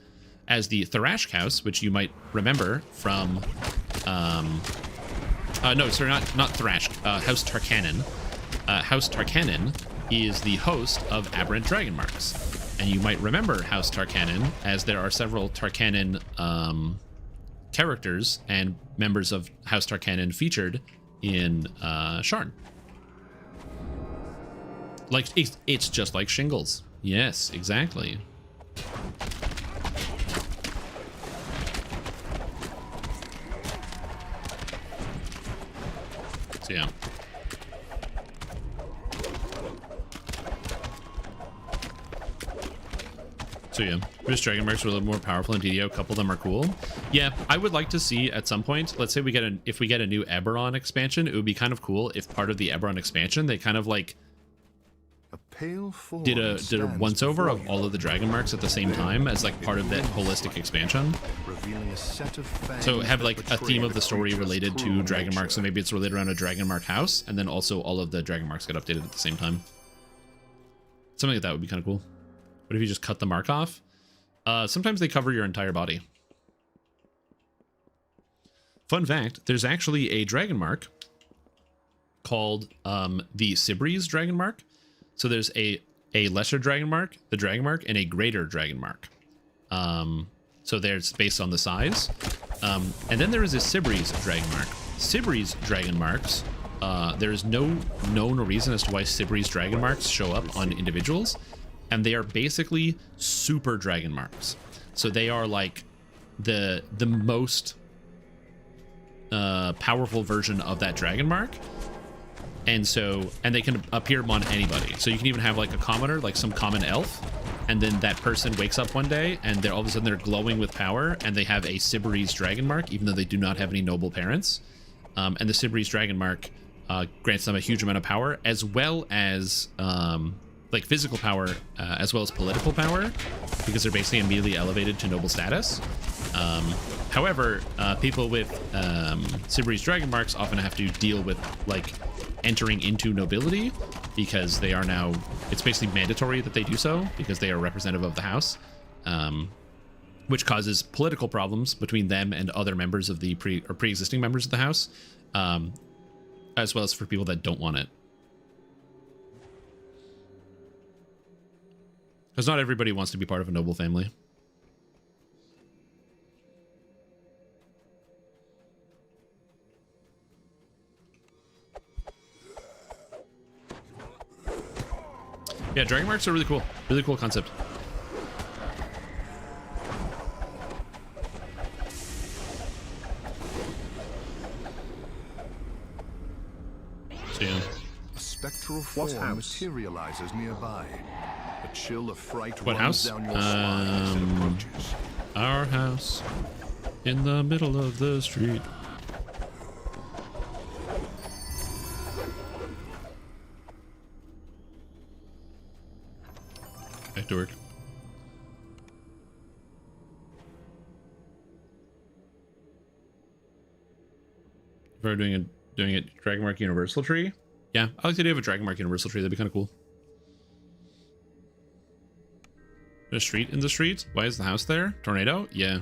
as the Tharashk House, which you might remember from no, sorry, not Tharashk, House Tarkanan. House Tarkanan is the host of aberrant dragon marks, and you might remember House Tarkanan as there are several Tarkanan characters and members of House Tarkanan featured in Sharn. Like, it's just like shingles. Yes, exactly. So, yeah. So, yeah. British dragon marks are a little more powerful in DDO. A couple of them are cool. Yeah, I would like to see at some point, let's say if we get a new Eberron expansion, it would be kind of cool if part of the Eberron expansion, they kind of like did a once over of all of the dragon marks at the same time as like part of that holistic expansion. So have like a theme of the story related to dragon marks, so maybe it's related around a dragon mark house, and then also all of the dragon marks get updated at the same time. Something like that would be kind of cool. What if you just cut the mark off? Sometimes they cover your entire body. Fun fact, there's actually a dragon mark called the Sibries dragon mark So there's a lesser dragon mark, the dragon mark, and a greater dragon mark. So there's based on the size. And then there is a Sibri's dragon mark. Sibri's dragon marks, there is no known reason as to why Sibri's dragon marks show up on individuals, and they are basically super dragon marks. So they are like the most powerful version of that dragon mark. And they can appear on anybody. So you can even have like a commoner, like some common elf, and then that person wakes up one day and they're all of a sudden they're glowing with power, and they have a Sibri's dragon mark, even though they do not have any noble parents. And the Sibri's dragon mark grants them a huge amount of power, as well as like physical power, as well as political power, because they're basically immediately elevated to noble status. However, people with Sibri's dragon marks often have to deal with like entering into nobility, because they are now, it's basically mandatory that they do so because they are representative of the house, which causes political problems between them and other members of the pre-existing members of the house, as well as for people that don't want it. Because not everybody wants to be part of a noble family. Yeah, dragon marks are really cool. Really cool concept. So, yeah. A spectral form materializes nearby. A chill of fright What runs house? down your spine as it approaches. Our house in the middle of the street. Back to work. If I were doing a Dragon Mark Universal tree, yeah, I like the idea of a Dragon Mark Universal tree. That'd be kind of cool. A street in the street? Why is the house there? Tornado? Yeah.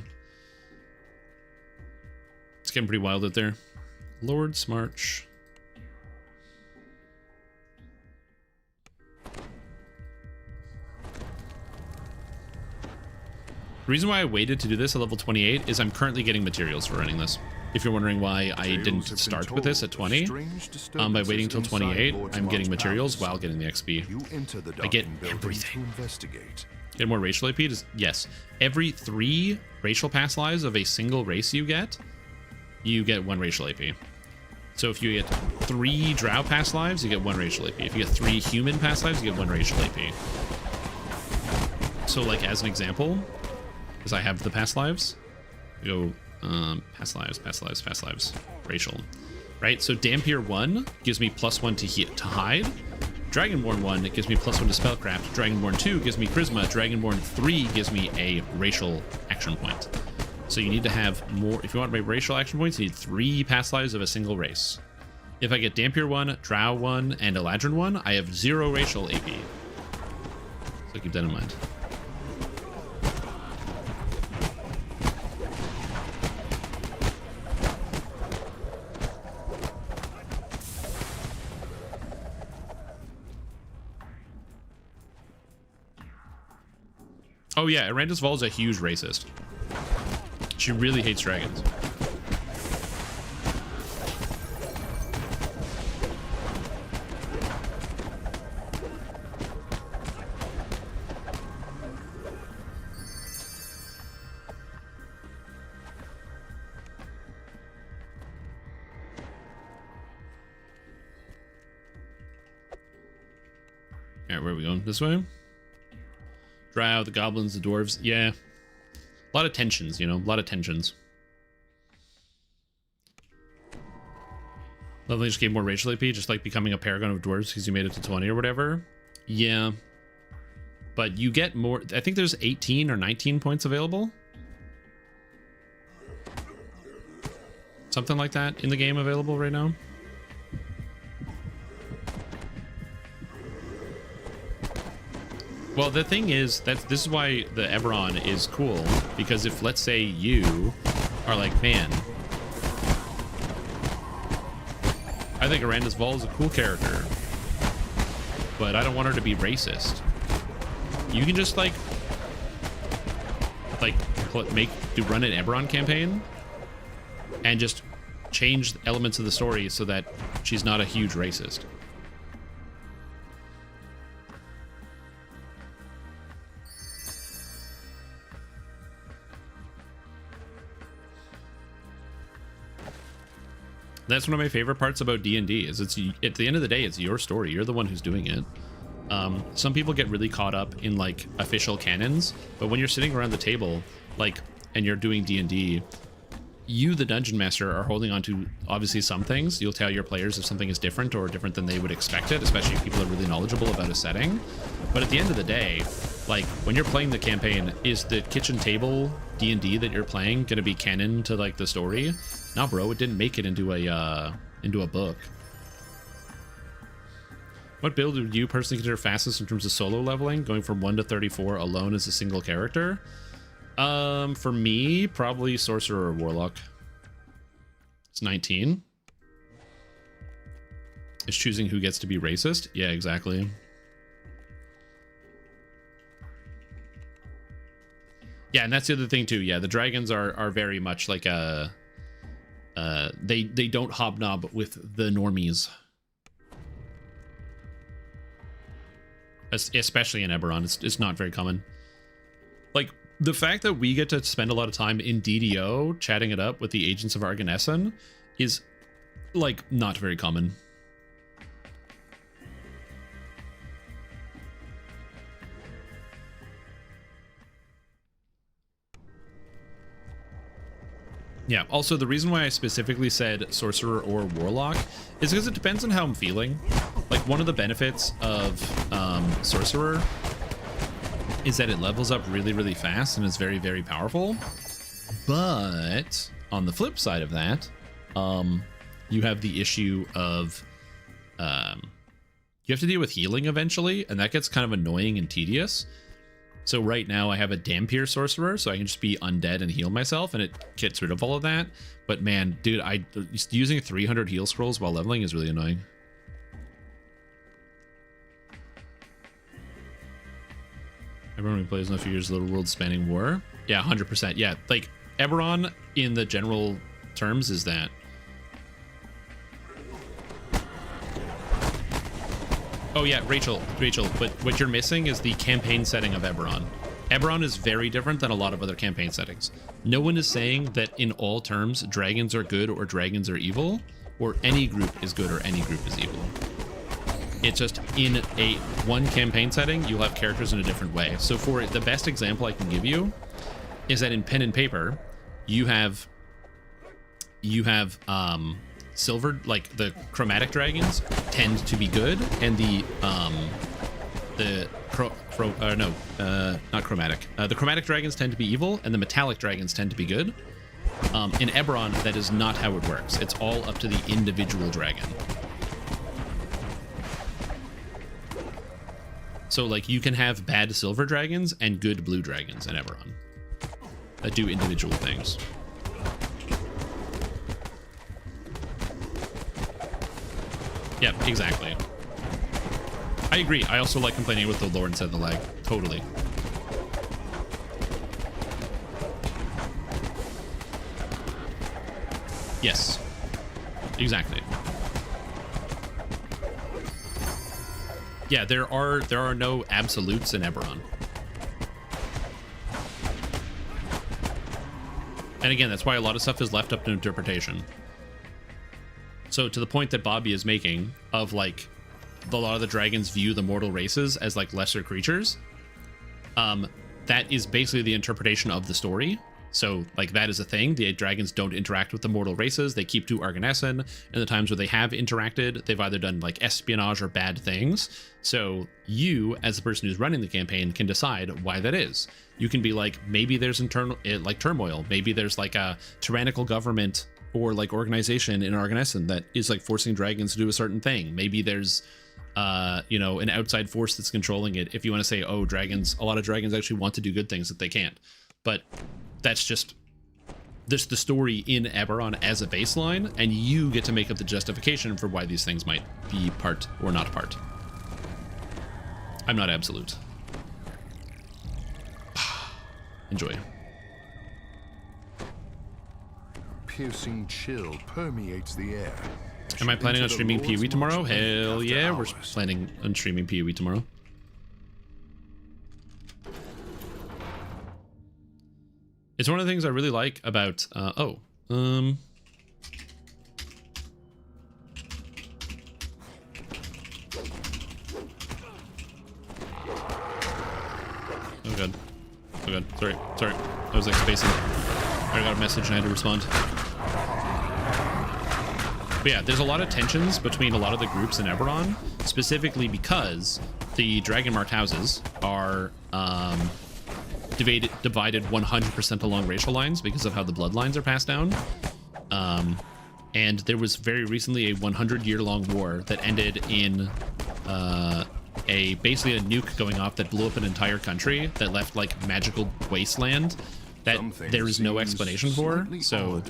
It's getting pretty wild out there. Lord's March. The reason why I waited to do this at level 28 is I'm currently getting materials for running this. If you're wondering why I didn't start with this at 20, by waiting till 28, I'm getting materials while getting the XP. I get everything. Get more racial AP? Yes. Every 3 racial pass lives of a single race you get 1 racial AP. So if you get 3 drow pass lives, you get 1 racial AP. If you get 3 human pass lives, you get 1 racial AP. So like as an example, because I have the past lives, we go past lives, racial, right? So Dampier 1 gives me +1 to hide. Dragonborn 1 gives me +1 to spellcraft. Dragonborn 2 gives me charisma. Dragonborn 3 gives me a racial action point. So you need to have more. If you want to make racial action points, you need 3 past lives of a single race. If I get Dampier 1, Drow 1, and Eladrin 1, I have 0 racial AP. So keep that in mind. Oh yeah, Arandis Vol is a huge racist. She really hates dragons. Alright, where are we going? This way? Drow, the goblins, the dwarves. Yeah. A lot of tensions, you know? A lot of tensions. Lovely just gave more racial AP, just like becoming a paragon of dwarves because you made it to 20 or whatever. Yeah. But you get more. I think there's 18 or 19 points available. Something like that in the game available right now. Well, the thing is that this is why the Eberron is cool, because if, let's say, you are like, man, I think Arandis Vol is a cool character. but I don't want her to be racist. You can just like run an Eberron campaign and just change elements of the story so that she's not a huge racist. That's one of my favorite parts about D&D is it's at the end of the day, it's your story. You're the one who's doing it. Some people get really caught up in like official canons, but when you're sitting around the table, like, and you're doing D&D, you, the dungeon master, are holding on to obviously some things. You'll tell your players if something is different or different than they would expect it, especially if people are really knowledgeable about a setting. But at the end of the day, like when you're playing the campaign, is the kitchen table D&D that you're playing going to be canon to like the story? No, bro, it didn't make it into a book. What build would you personally consider fastest in terms of solo leveling, going from 1 to 34 alone as a single character? For me, probably Sorcerer or Warlock. It's 19. It's choosing who gets to be racist. Yeah, exactly. Yeah, and that's the other thing too. Yeah, the dragons are very much like a... they don't hobnob with the normies. Especially in Eberron, it's not very common. Like, the fact that we get to spend a lot of time in DDO chatting it up with the agents of Arganessen is, like, not very common. Yeah, also the reason why I specifically said Sorcerer or Warlock is because it depends on how I'm feeling. Like, one of the benefits of Sorcerer is that it levels up really, really fast and is very, very powerful. But on the flip side of that, you have the issue of you have to deal with healing eventually, and that gets kind of annoying and tedious. So right now I have a Dampier Sorcerer, so I can just be undead and heal myself, and it gets rid of all of that. But man, dude, using 300 heal scrolls while leveling is really annoying. Everyone who plays enough years Little World spanning war. Yeah, 100%. Yeah, like Eberron in the general terms is that. Oh yeah, Rachel, but what you're missing is the campaign setting of Eberron. Eberron is very different than a lot of other campaign settings. No one is saying that in all terms dragons are good or dragons are evil, or any group is good or any group is evil. It's just in one campaign setting, you'll have characters in a different way. So for the best example I can give you is that in pen and paper, you have silver, like the chromatic dragons tend to be good, and the chromatic dragons tend to be evil, and the metallic dragons tend to be good. In Eberron, that is not how it works. It's all up to the individual dragon. So like you can have bad silver dragons and good blue dragons in Eberron that do individual things. Yeah, exactly. I agree. I also like complaining with the lore instead of the lag. Totally. Yes. Exactly. Yeah, there are no absolutes in Eberron. And again, that's why a lot of stuff is left up to interpretation. So to the point that Bobby is making of like a lot of the dragons view the mortal races as like lesser creatures, that is basically the interpretation of the story. So like that is a thing. The dragons don't interact with the mortal races. They keep to Arganessen. And the times where they have interacted, they've either done like espionage or bad things. So you, as the person who's running the campaign, can decide why that is. You can be like, maybe there's internal like turmoil. Maybe there's like a tyrannical government or like organization in Arganessen that is like forcing dragons to do a certain thing. Maybe there's you know, an outside force that's controlling it. If you want to say, oh, dragons, a lot of dragons actually want to do good things that they can't. But that's just the story in Eberron as a baseline, and you get to make up the justification for why these things might be part or not part. I'm not absolute. Enjoy. Piercing chill permeates the air. Am I planning on Into the streaming Lord's PoE tomorrow? marching band Hell after yeah, we're hours. planning on streaming PoE tomorrow. It's one of the things I really like about, oh god. Oh god, sorry. I was like spacing. I got a message and I had to respond. But yeah, there's a lot of tensions between a lot of the groups in Eberron, specifically because the Dragon-marked houses are divided 100% along racial lines because of how the bloodlines are passed down. And there was very recently a 100-year-long war that ended in basically a nuke going off that blew up an entire country that left like magical wasteland that there is no explanation for. So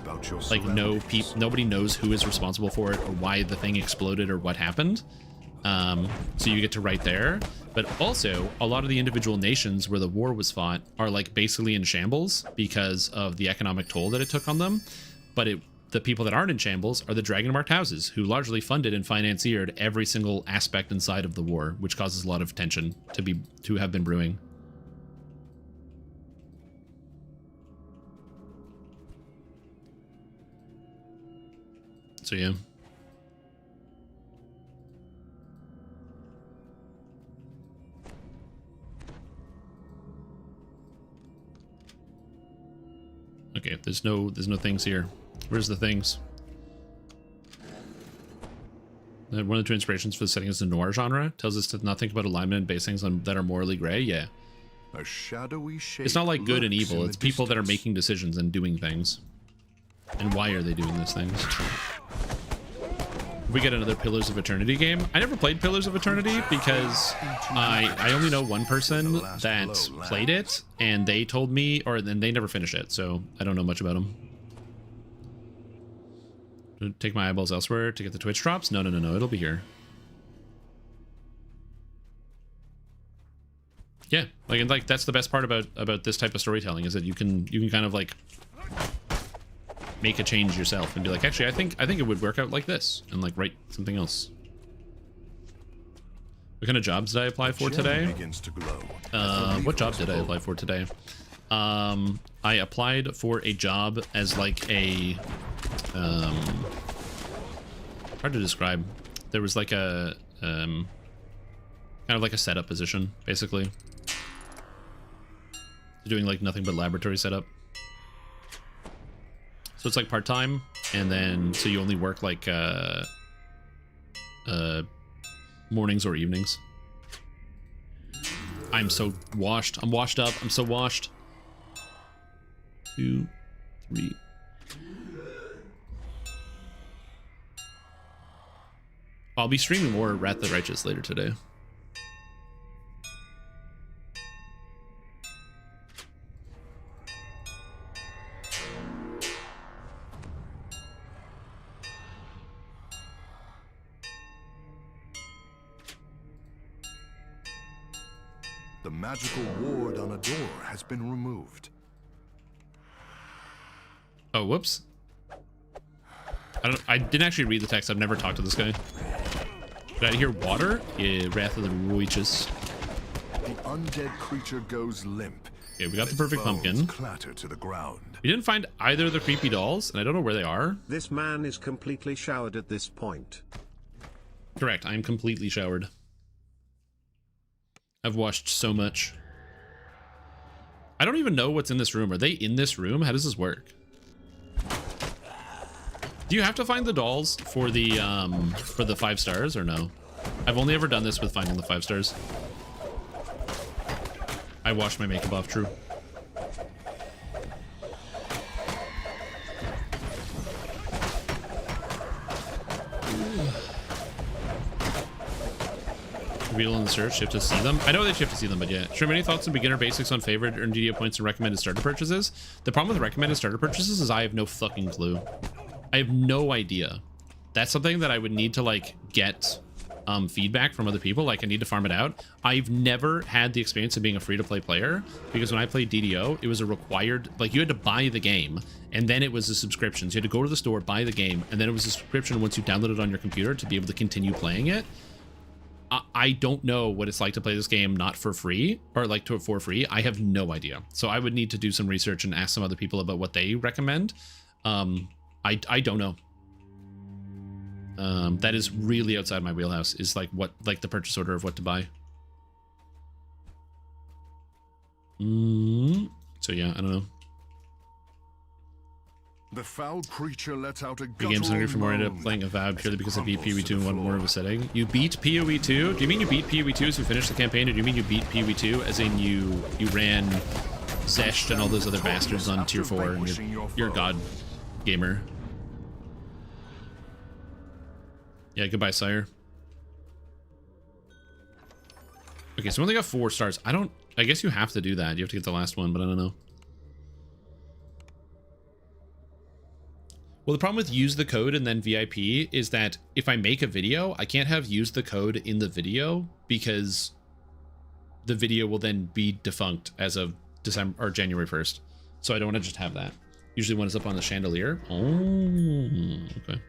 like nobody knows who is responsible for it or why the thing exploded or what happened. So you get to right there, but also a lot of the individual nations where the war was fought are like basically in shambles because of the economic toll that it took on them. But the people that aren't in shambles are the dragon-marked houses, who largely funded and financiered every single aspect inside of the war, which causes a lot of tension to have been brewing. So yeah. Okay, there's no things here. Where's the things? One of the two inspirations for the setting is the noir genre. Tells us to not think about alignment and base things that are morally gray. Yeah. A shadowy shape. It's not like good and lurks evil. in It's the people that are distance. making decisions and doing things. And why are they doing these things? We get another Pillars of Eternity game. I never played Pillars of Eternity because I only know one person that played it, and they told me, or then they never finished it, so I don't know much about them. Take my eyeballs elsewhere to get the Twitch drops? No, it'll be here. Yeah, like that's the best part about this type of storytelling, is that you can kind of like make a change yourself and be like, actually, I think it would work out like this, and like write something else. What kind of jobs did I apply for today? Begins to glow. What job did I apply for today? I applied for a job as like a hard to describe. There was like a kind of like a setup position, basically, doing like nothing but laboratory setup. So it's like part-time, and then so you only work like mornings or evenings. I'm so washed. I'm washed up. I'm so washed. 2, 3. I'll be streaming more Wrath the Righteous later today. The magical ward on a door has been removed. Oh, whoops. I didn't actually read the text. I've never talked to this guy. Did I hear water? Yeah, Wrath of the Righteous. The undead creature goes limp. Okay, we got the perfect Bones pumpkin. clatter to the ground. We didn't find either of the creepy dolls, and I don't know where they are. This man is completely showered at this point. Correct, I am completely showered. I've washed so much. I don't even know what's in this room. Are they in this room? How does this work? Do you have to find the dolls for the 5 stars or no? I've only ever done this with finding the 5 stars. I washed my makeup off, true. Reveal in the search, you have to see them. I know that you have to see them, but yeah. Sure, any thoughts on beginner basics on favorite, earn DDO points, and recommended starter purchases? The problem with recommended starter purchases is I have no fucking clue. I have no idea. That's something that I would need to like get feedback from other people. Like I need to farm it out. I've never had the experience of being a free-to-play player because when I played DDO, it was a required, like you had to buy the game and then it was a subscription. So you had to go to the store, buy the game, and then it was a subscription once you download it on your computer to be able to continue playing it. I don't know what it's like to play this game not for free or like for free. I have no idea. So I would need to do some research and ask some other people about what they recommend. I don't know. That is really outside my wheelhouse, is like what, like the purchase order of what to buy. So yeah, I don't know. The foul creature lets out a The game's hungry for more. I ended up playing Avowed purely because I beat PoE2 and wanted more of a setting. You beat PoE2? Do you mean you beat PoE2 as you finished the campaign, or do you mean you beat PoE2 as in you ran Zesht and all those other bastards on tier 4 and you're a god gamer? Yeah, goodbye, sire. Okay, so we only got 4 stars. I guess you have to do that. You have to get the last one, but I don't know. Well, the problem with use the code and then VIP is that if I make a video, I can't have use the code in the video because the video will then be defunct as of December or January 1st. So I don't want to just have that. Usually when it's up on the chandelier. Oh, okay.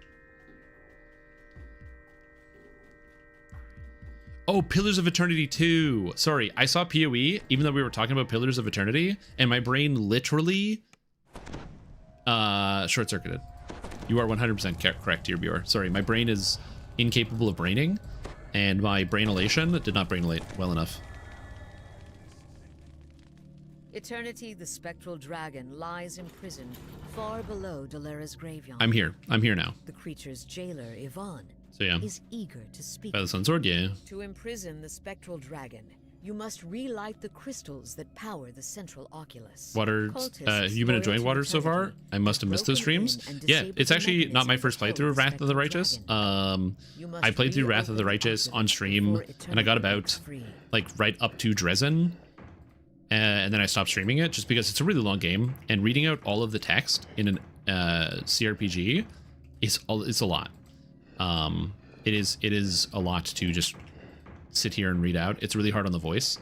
Oh, Pillars of Eternity 2. Sorry, I saw PoE, even though we were talking about Pillars of Eternity, and my brain literally short-circuited. You are 100% correct, dear viewer. Sorry, my brain is incapable of braining, and my brainolation did not brainolate well enough. Eternity, the spectral dragon, lies imprisoned far below Dolera's graveyard. I'm here. I'm here now. The creature's jailer, Yvonne, so yeah, is eager to speak. By the Sun Sword, yeah. To imprison the spectral dragon, you must relight the crystals that power the central oculus. Water, you've been enjoying Water so far? I must have missed those streams. Yeah, it's actually not my first playthrough of Wrath of the Righteous. I played through Wrath of the Righteous on stream, and I got about, like, right up to Dresden, and then I stopped streaming it, just because it's a really long game, and reading out all of the text in an CRPG is a lot. It is a lot to just sit here and read out. It's really hard on the voice.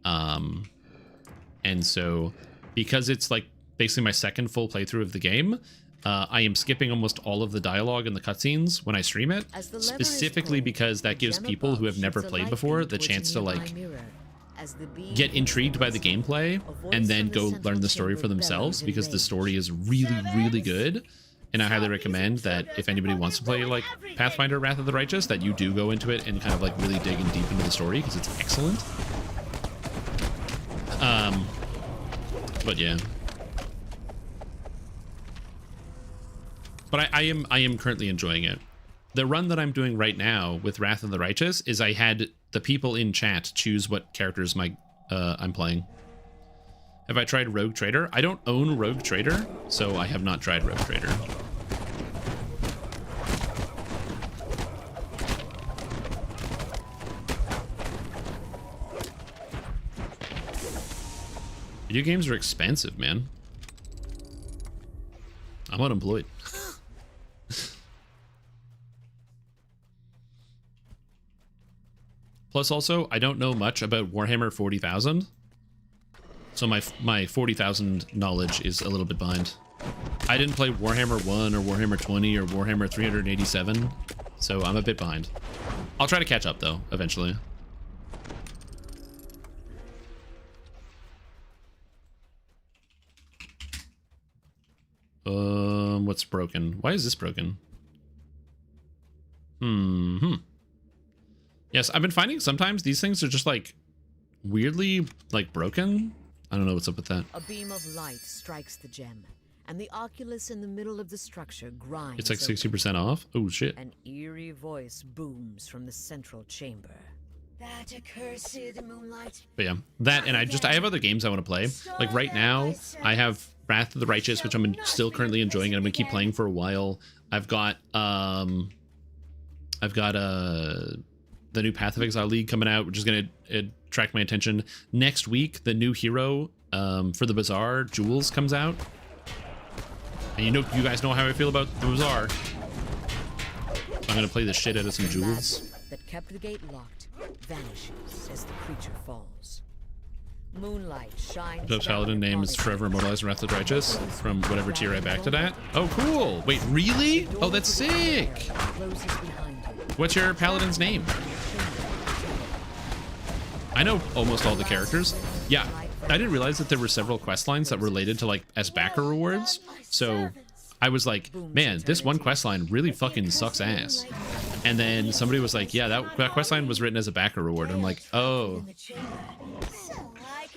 And so because it's like basically my second full playthrough of the game, I am skipping almost all of the dialogue and the cutscenes when I stream it, specifically because that gives people who have never played before the chance to like get intrigued by the gameplay and then go learn the story for themselves, because the story is really, really good. And I highly recommend that if anybody wants to play like Pathfinder Wrath of the Righteous, that you do go into it and kind of like really dig in deep into the story, because it's excellent. But yeah. But I am currently enjoying it. The run that I'm doing right now with Wrath of the Righteous is I had the people in chat choose what characters I'm playing. Have I tried Rogue Trader? I don't own Rogue Trader, so I have not tried Rogue Trader. Video games are expensive, man. I'm unemployed. Plus, also, I don't know much about Warhammer 40,000. So my 40,000 knowledge is a little bit behind. I didn't play Warhammer 1 or Warhammer 20 or Warhammer 387, so I'm a bit behind. I'll try to catch up, though, eventually. What's broken? Why is this broken? Yes, I've been finding sometimes these things are just like weirdly like broken. I don't know what's up with that. A beam of light strikes the gem, and the oculus in the middle of the structure grinds. It's like 60% off. Oh shit. An eerie voice booms from the central chamber. That accursed moonlight. But yeah, that, and I have other games I want to play. Like right now, I have Wrath of the Righteous, which I'm still currently enjoying, and I'm gonna keep playing for a while. I've got the new Path of Exile League coming out, which is gonna attract my attention. Next week, the new hero for the Bazaar, Jules, comes out, and you guys know how I feel about the Bazaar. So I'm gonna play the shit out of some Jules. that kept the gate locked vanishes as the creature falls. Moonlight shines. The paladin name is Forever Immortalized and Wrath of the Righteous from whatever tier I backed it at. Oh, cool. Wait, really? Oh, that's sick. What's your paladin's name? I know almost all the characters. Yeah, I didn't realize that there were several quest lines that were related to like as backer rewards. So I was like, man, this one quest line really fucking sucks ass. And then somebody was like, yeah, that quest line was written as a backer reward. I'm like, oh,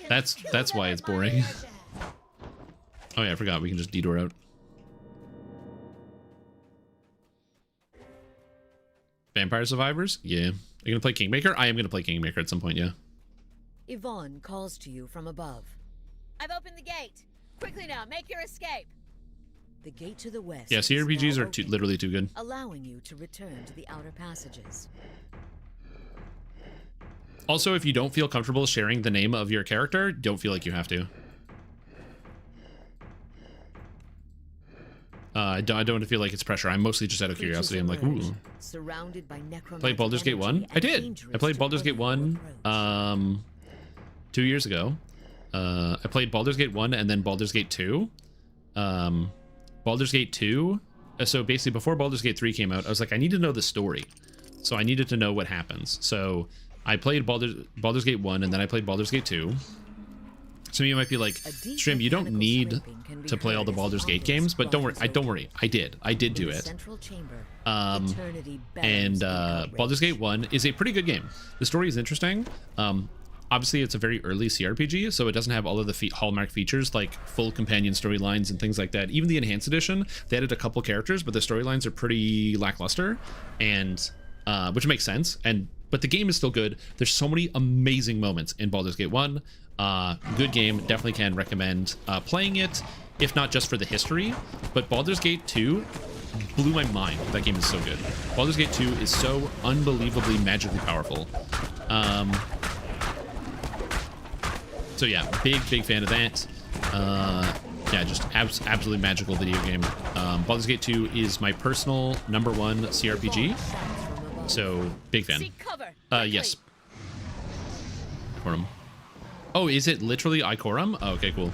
that's why it's boring. Oh yeah, I forgot we can just detour out. Vampire Survivors? Yeah. Are you gonna play Kingmaker? I am gonna play Kingmaker at some point, yeah. Yvonne calls to you from above. I've opened the gate. Quickly now, make your escape. The gate to the west. Yeah, CRPGs is now are literally too good. allowing you to return to the outer passages. Also, if you don't feel comfortable sharing the name of your character, don't feel like you have to. I don't feel like it's pressure. I'm mostly just out of curiosity. I'm like, ooh. Surrounded by Played Baldur's Gate 1? I did. I played Baldur's Gate 1 2 years ago. I played Baldur's Gate 1 and then Baldur's Gate 2. Baldur's Gate 2. So basically before Baldur's Gate 3 came out, I was like, I need to know the story. So I needed to know what happens. So I played Baldur's Gate 1 and then I played Baldur's Gate 2. Some of you might be like, Stream, you don't need to play all the Baldur's Gate games, but don't worry. I did do it. Baldur's Gate 1 is a pretty good game. The story is interesting. Obviously, it's a very early CRPG, so it doesn't have all of the hallmark features like full companion storylines and things like that. Even the Enhanced Edition, they added a couple characters, but the storylines are pretty lackluster, and which makes sense. But the game is still good. There's so many amazing moments in Baldur's Gate 1. Good game, definitely can recommend playing it, if not just for the history. But Baldur's Gate 2 blew my mind. That game is so good. Baldur's Gate 2 is so unbelievably magically powerful. So yeah, big fan of that. Yeah, just absolutely magical video game. Baldur's Gate 2 is my personal #1 CRPG. So big fan. Yes. Ikorum. Oh, is it literally Ikorum? Oh, okay, cool.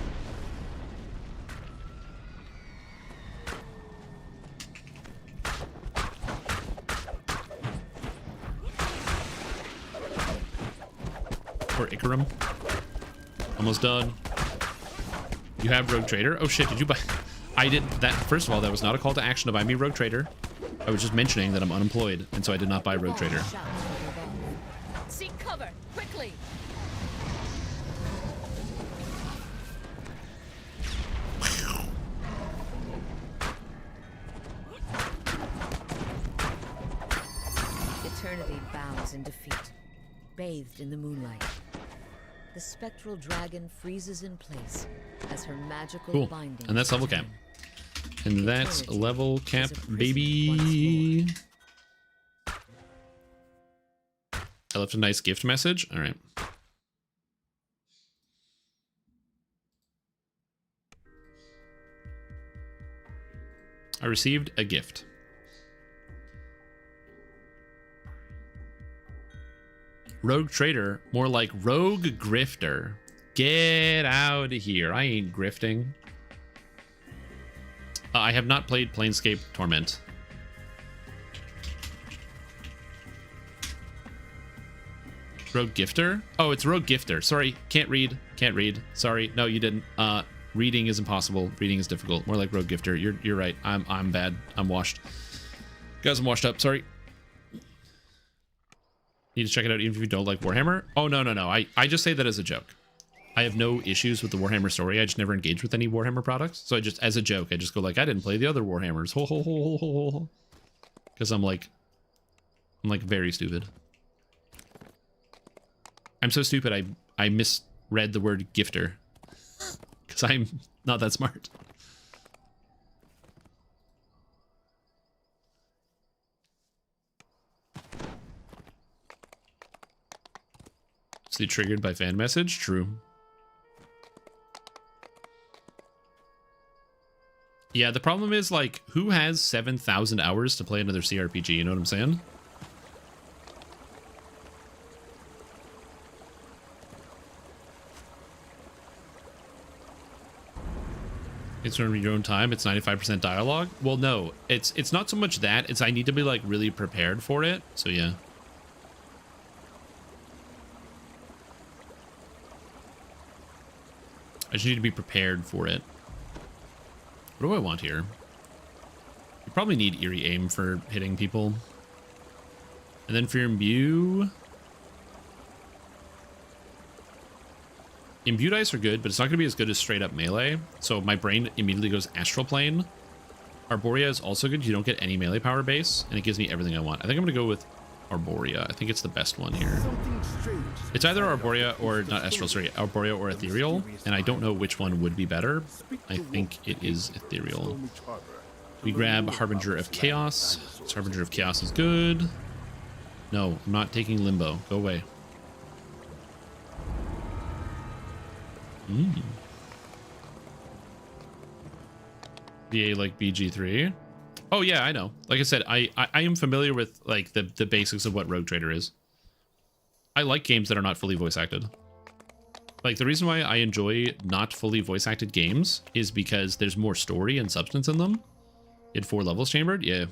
Or Ikorum. Almost done. You have Rogue Trader? Oh shit, did you buy? I did that. First of all, that was not a call to action to buy me Rogue Trader. I was just mentioning that I'm unemployed, and so I did not buy Rogue Trader. Seek cover, quickly. Eternity bows in defeat, bathed in the moonlight. The spectral dragon freezes in place as her magical binding. And that's level cap. And that's level cap, baby. I left a nice gift message. All right. I received a gift. Rogue Trader, more like Rogue Grifter. Get out of here. I ain't grifting. I have not played Planescape Torment. Rogue Gifter? Oh, it's Rogue Gifter. Sorry, can't read. Can't read. Sorry. No, you didn't. Reading is impossible. Reading is difficult. More like Rogue Gifter. You're right. I'm bad. I'm washed. Guys, I'm washed up. Sorry. Need to check it out even if you don't like Warhammer. Oh, no. I just say that as a joke. I have no issues with the Warhammer story. I just never engage with any Warhammer products. So I just, as a joke, I just go like, I didn't play the other Warhammers. Ho, ho, ho, ho, ho, ho. Because I'm like very stupid. I'm so stupid, I misread the word gifter. Because I'm not that smart. See, triggered by fan message? True. Yeah, the problem is, like, who has 7,000 hours to play another CRPG? You know what I'm saying? It's going to be your own time. It's 95% dialogue. Well, no, it's not so much that. It's I need to be like really prepared for it. So yeah. I just need to be prepared for it. What do I want here? You probably need eerie aim for hitting people. And then for your imbue. Imbue dice are good, but it's not going to be as good as straight up melee. So my brain immediately goes astral plane. Arborea is also good. You don't get any melee power base, and it gives me everything I want. I think I'm going to go with Arborea. I think it's the best one here. It's either Arborea or, not astral, sorry, Arborea or ethereal, and I don't know which one would be better. I think it is ethereal. We grab Harbinger of Chaos. This Harbinger of Chaos is good. No, I'm not taking Limbo. Go away. BA like BG3. Oh yeah, I know. Like I said, I am familiar with like the basics of what Rogue Trader is. I like games that are not fully voice acted. Like the reason why I enjoy not fully voice acted games is because there's more story and substance in them. In 4 levels chambered, yeah.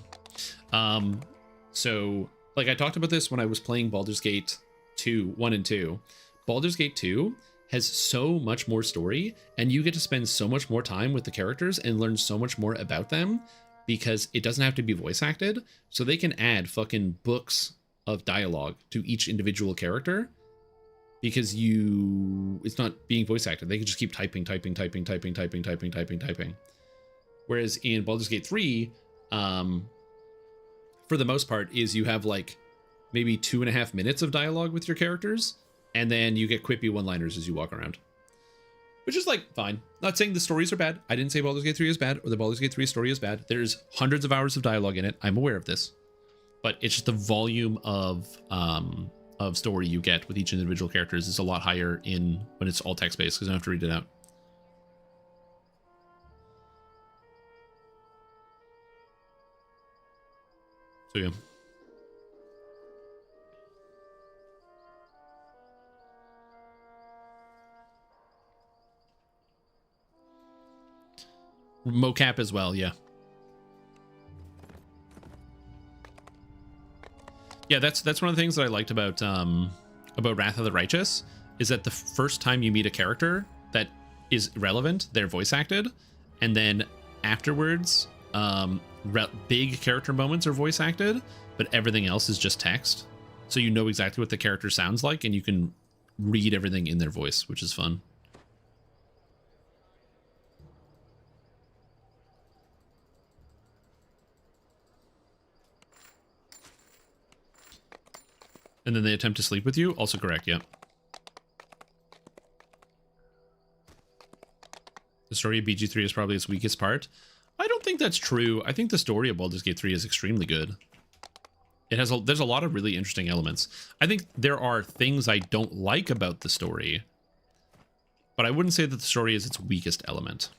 So like I talked about this when I was playing Baldur's Gate 1 and 2. Baldur's Gate 2 has so much more story, and you get to spend so much more time with the characters and learn so much more about them because it doesn't have to be voice acted. So they can add fucking books of dialogue to each individual character because it's not being voice acted. They can just keep typing. Whereas in Baldur's Gate 3, for the most part, is you have like maybe 2.5 minutes of dialogue with your characters, and then you get quippy one-liners as you walk around. Which is like, fine. Not saying the stories are bad. I didn't say Baldur's Gate 3 is bad, or the Baldur's Gate 3 story is bad. There's hundreds of hours of dialogue in it. I'm aware of this. But it's just the volume of story you get with each individual characters is a lot higher when it's all text-based, because I don't have to read it out. So yeah. Mocap as well, yeah. Yeah, that's one of the things that I liked about Wrath of the Righteous is that the first time you meet a character that is relevant, they're voice acted, and then afterwards, big character moments are voice acted, but everything else is just text. So you know exactly what the character sounds like, and you can read everything in their voice, which is fun. And then they attempt to sleep with you. Also correct, yeah. The story of BG3 is probably its weakest part. I don't think that's true. I think the story of Baldur's Gate 3 is extremely good. There's a lot of really interesting elements. I think there are things I don't like about the story, but I wouldn't say that the story is its weakest element.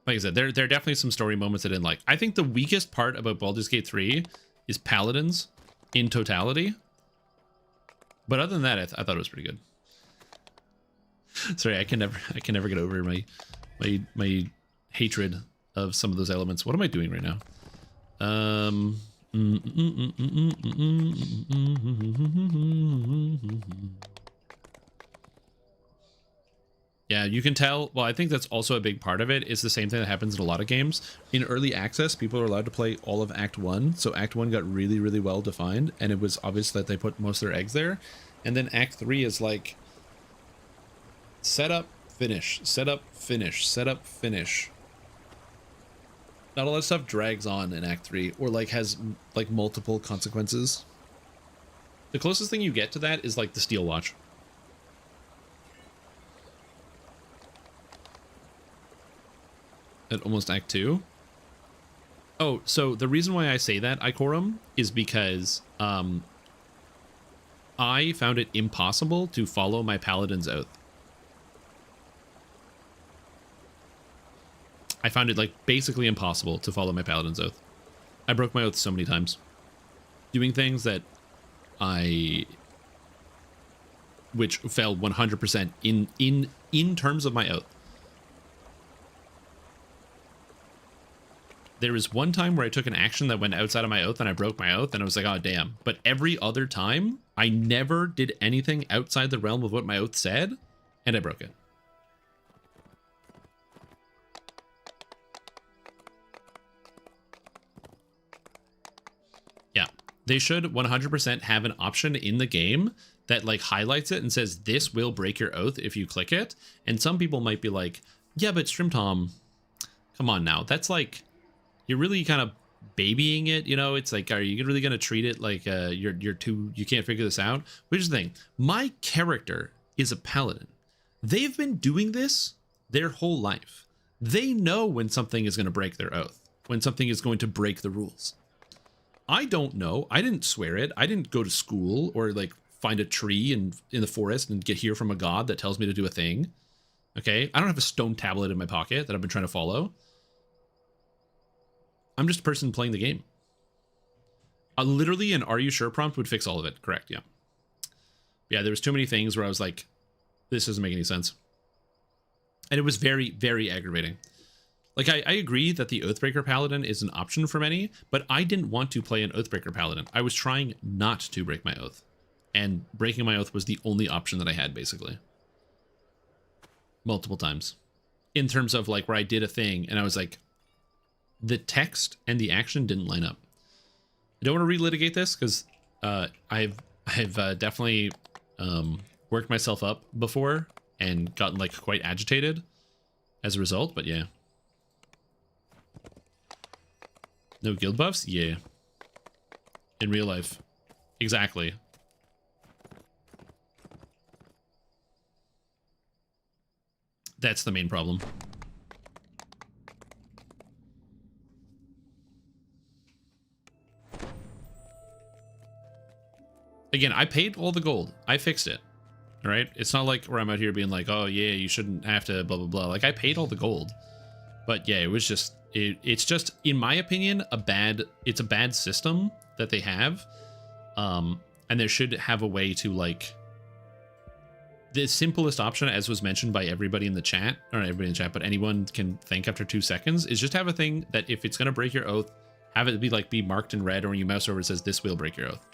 Like I said, there are definitely some story moments I didn't like. I think the weakest part about Baldur's Gate 3 is Paladins in totality. But other than that, I thought it was pretty good. Sorry, I can never get over my hatred of some of those elements. What am I doing right now? Yeah, you can tell. Well, I think that's also a big part of it. Is the same thing that happens in a lot of games. In early access, people are allowed to play all of Act 1. So Act 1 got really, really well defined. And it was obvious that they put most of their eggs there. And then Act 3 is like setup, finish, setup, finish, setup, finish. Not a lot of stuff drags on in Act 3 or like has like multiple consequences. The closest thing you get to that is like the Steel Watch. At almost Act 2. Oh, so the reason why I say that, Ikorum, is because I found it impossible to follow my Paladin's oath. I found it like basically impossible to follow my Paladin's oath. I broke my oath so many times. Doing things that I which fell 100% in terms of my oath. There was one time where I took an action that went outside of my oath and I broke my oath and I was like, oh, damn. But every other time, I never did anything outside the realm of what my oath said, and I broke it. Yeah, they should 100% have an option in the game that like highlights it and says, this will break your oath if you click it. And some people might be like, yeah, but StreamTom, come on now. That's like, you're really kind of babying it, you know? It's like, are you really going to treat it like you can't figure this out? Which is the thing, my character is a paladin. They've been doing this their whole life. They know when something is going to break their oath, when something is going to break the rules. I don't know. I didn't swear it. I didn't go to school or like find a tree in the forest and get here from a god that tells me to do a thing. Okay? I don't have a stone tablet in my pocket that I've been trying to follow. I'm just a person playing the game. Literally an "Are you sure?" prompt would fix all of it. Correct, yeah. Yeah, there was too many things where I was like, this doesn't make any sense. And it was very, very aggravating. Like, I agree that the Oathbreaker Paladin is an option for many, but I didn't want to play an Oathbreaker Paladin. I was trying not to break my oath. And breaking my oath was the only option that I had, basically. Multiple times. In terms of, like, where I did a thing, and I was like, the text and the action didn't line up. I don't want to relitigate this, because I've definitely worked myself up before and gotten, like, quite agitated as a result, but yeah. No guild buffs? Yeah. In real life. Exactly. That's the main problem. Again, I paid all the gold. I fixed it. All right? It's not like where I'm out here being like, oh, yeah, you shouldn't have to blah, blah, blah. Like, I paid all the gold. But yeah, it was just... It's just, in my opinion, it's a bad system that they have. And they should have a way to, like... The simplest option, as was mentioned by everybody in the chat, or not everybody in the chat, but anyone can think after 2 seconds, is just have a thing that if it's going to break your oath, have it be marked in red, or when you mouse over it says, this will break your oath.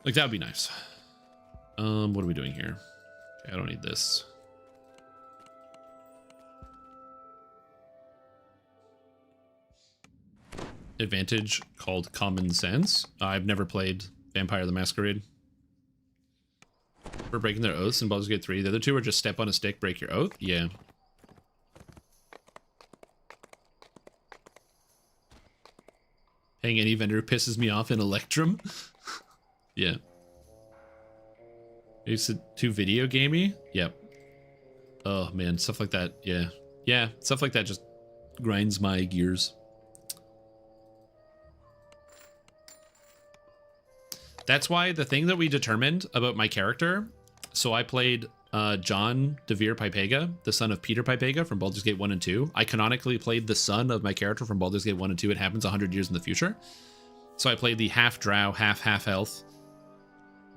Like, that would be nice. What are we doing here? Okay, I don't need this. Advantage called Common Sense. I've never played Vampire the Masquerade. For breaking their oaths in Baldur's Gate 3. The other two are just step on a stick, break your oath. Yeah. Paying any vendor pisses me off in Electrum. Yeah. It's too video gamey? Yep. Oh man, stuff like that. Yeah. Yeah, stuff like that just grinds my gears. That's why the thing that we determined about my character, so I played John DeVere Pipega, the son of Peter Pipega from Baldur's Gate 1 and 2. I canonically played the son of my character from Baldur's Gate 1 and 2. It happens 100 years in the future. So I played the half drow, half elf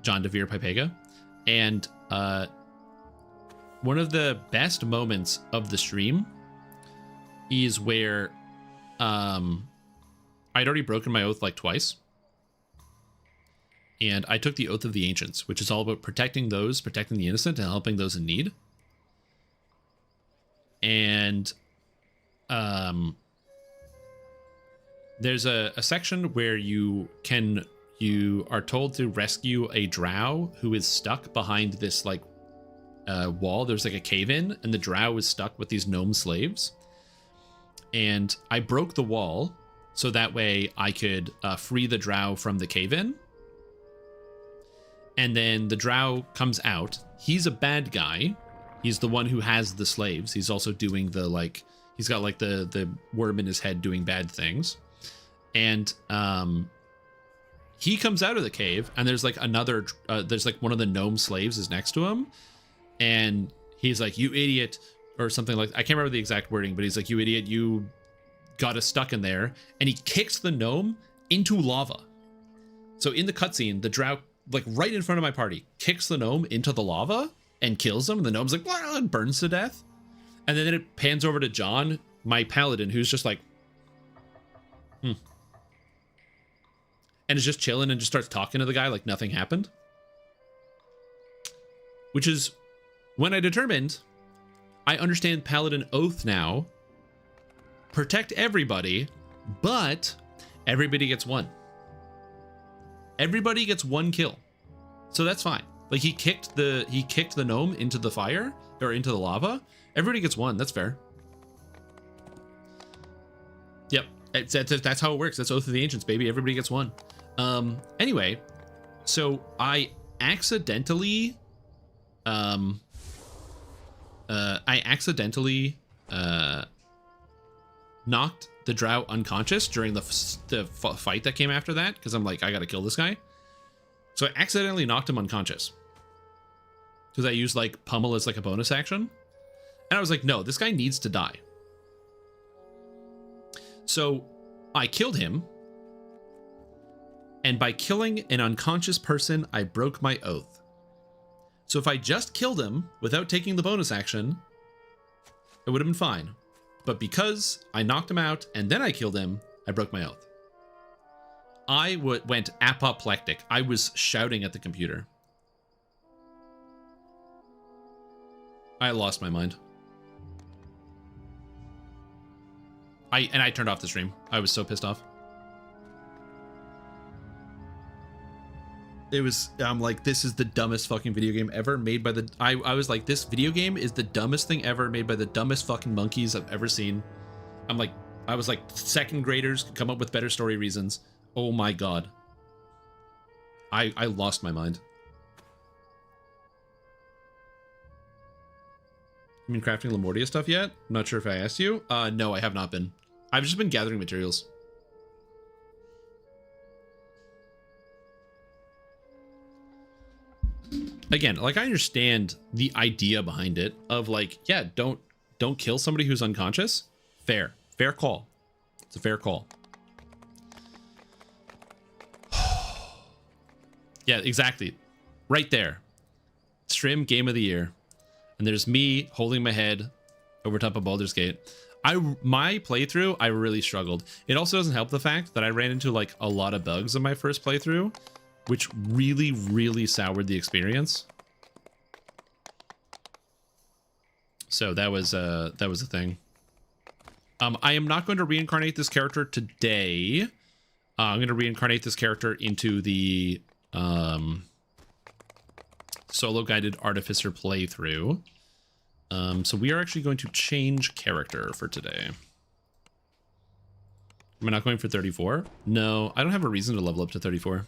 John DeVere Pipega. And one of the best moments of the stream is where I'd already broken my oath like twice. And I took the Oath of the Ancients, which is all about protecting the innocent and helping those in need. And there's a section where you are told to rescue a drow who is stuck behind this like wall. There's like a cave-in, and the drow is stuck with these gnome slaves. And I broke the wall so that way I could free the drow from the cave-in. And then the drow comes out. He's a bad guy. He's the one who has the slaves. He's also doing the, like, he's got like the worm in his head doing bad things. And he comes out of the cave, and there's like there's like one of the gnome slaves is next to him. And he's like, you idiot, or something like, I can't remember the exact wording, but he's like, you idiot, you got us stuck in there. And he kicks the gnome into lava. So in the cutscene, the drow like right in front of my party, kicks the gnome into the lava and kills him. And the gnome's like, "Wah," and burns to death. And then it pans over to John, my paladin, who's just like, and is just chilling and just starts talking to the guy like nothing happened. Which is when I determined I understand Paladin Oath now. Protect everybody, but everybody gets one. Everybody gets one kill. So that's fine. Like he kicked the gnome into the fire or into the lava. Everybody gets one. That's fair. Yep. That's how it works. That's Oath of the Ancients, baby. Everybody gets one. Anyway, so I accidentally knocked the drow unconscious during the fight that came after that, because I'm like, I gotta kill this guy. So I accidentally knocked him unconscious because I used like pummel as like a bonus action, and I was like, no, this guy needs to die. So I killed him, and by killing an unconscious person, I broke my oath. So if I just killed him without taking the bonus action, it would have been fine. But because I knocked him out and then I killed him, I broke my oath. I went apoplectic. I was shouting at the computer. I lost my mind. I turned off the stream. I was so pissed off. I'm like, this is the dumbest fucking video game ever made by the, I was like, this video game is the dumbest thing ever made by the dumbest fucking monkeys I've ever seen. I was like, second graders could come up with better story reasons. Oh my God. I lost my mind. You been crafting Lamortia stuff yet? I'm not sure if I asked you. No, I have not been. I've just been gathering materials. Again, like I understand the idea behind it of like, yeah, don't kill somebody who's unconscious. Fair call. It's a fair call. Yeah, exactly. Right there. Stream game of the year. And there's me holding my head over top of Baldur's Gate. My playthrough, I really struggled. It also doesn't help the fact that I ran into like a lot of bugs in my first playthrough, which really, really soured the experience. So that was a thing. I am not going to reincarnate this character today. I'm going to reincarnate this character into the solo guided artificer playthrough. So we are actually going to change character for today. Am I not going for 34? No, I don't have a reason to level up to 34.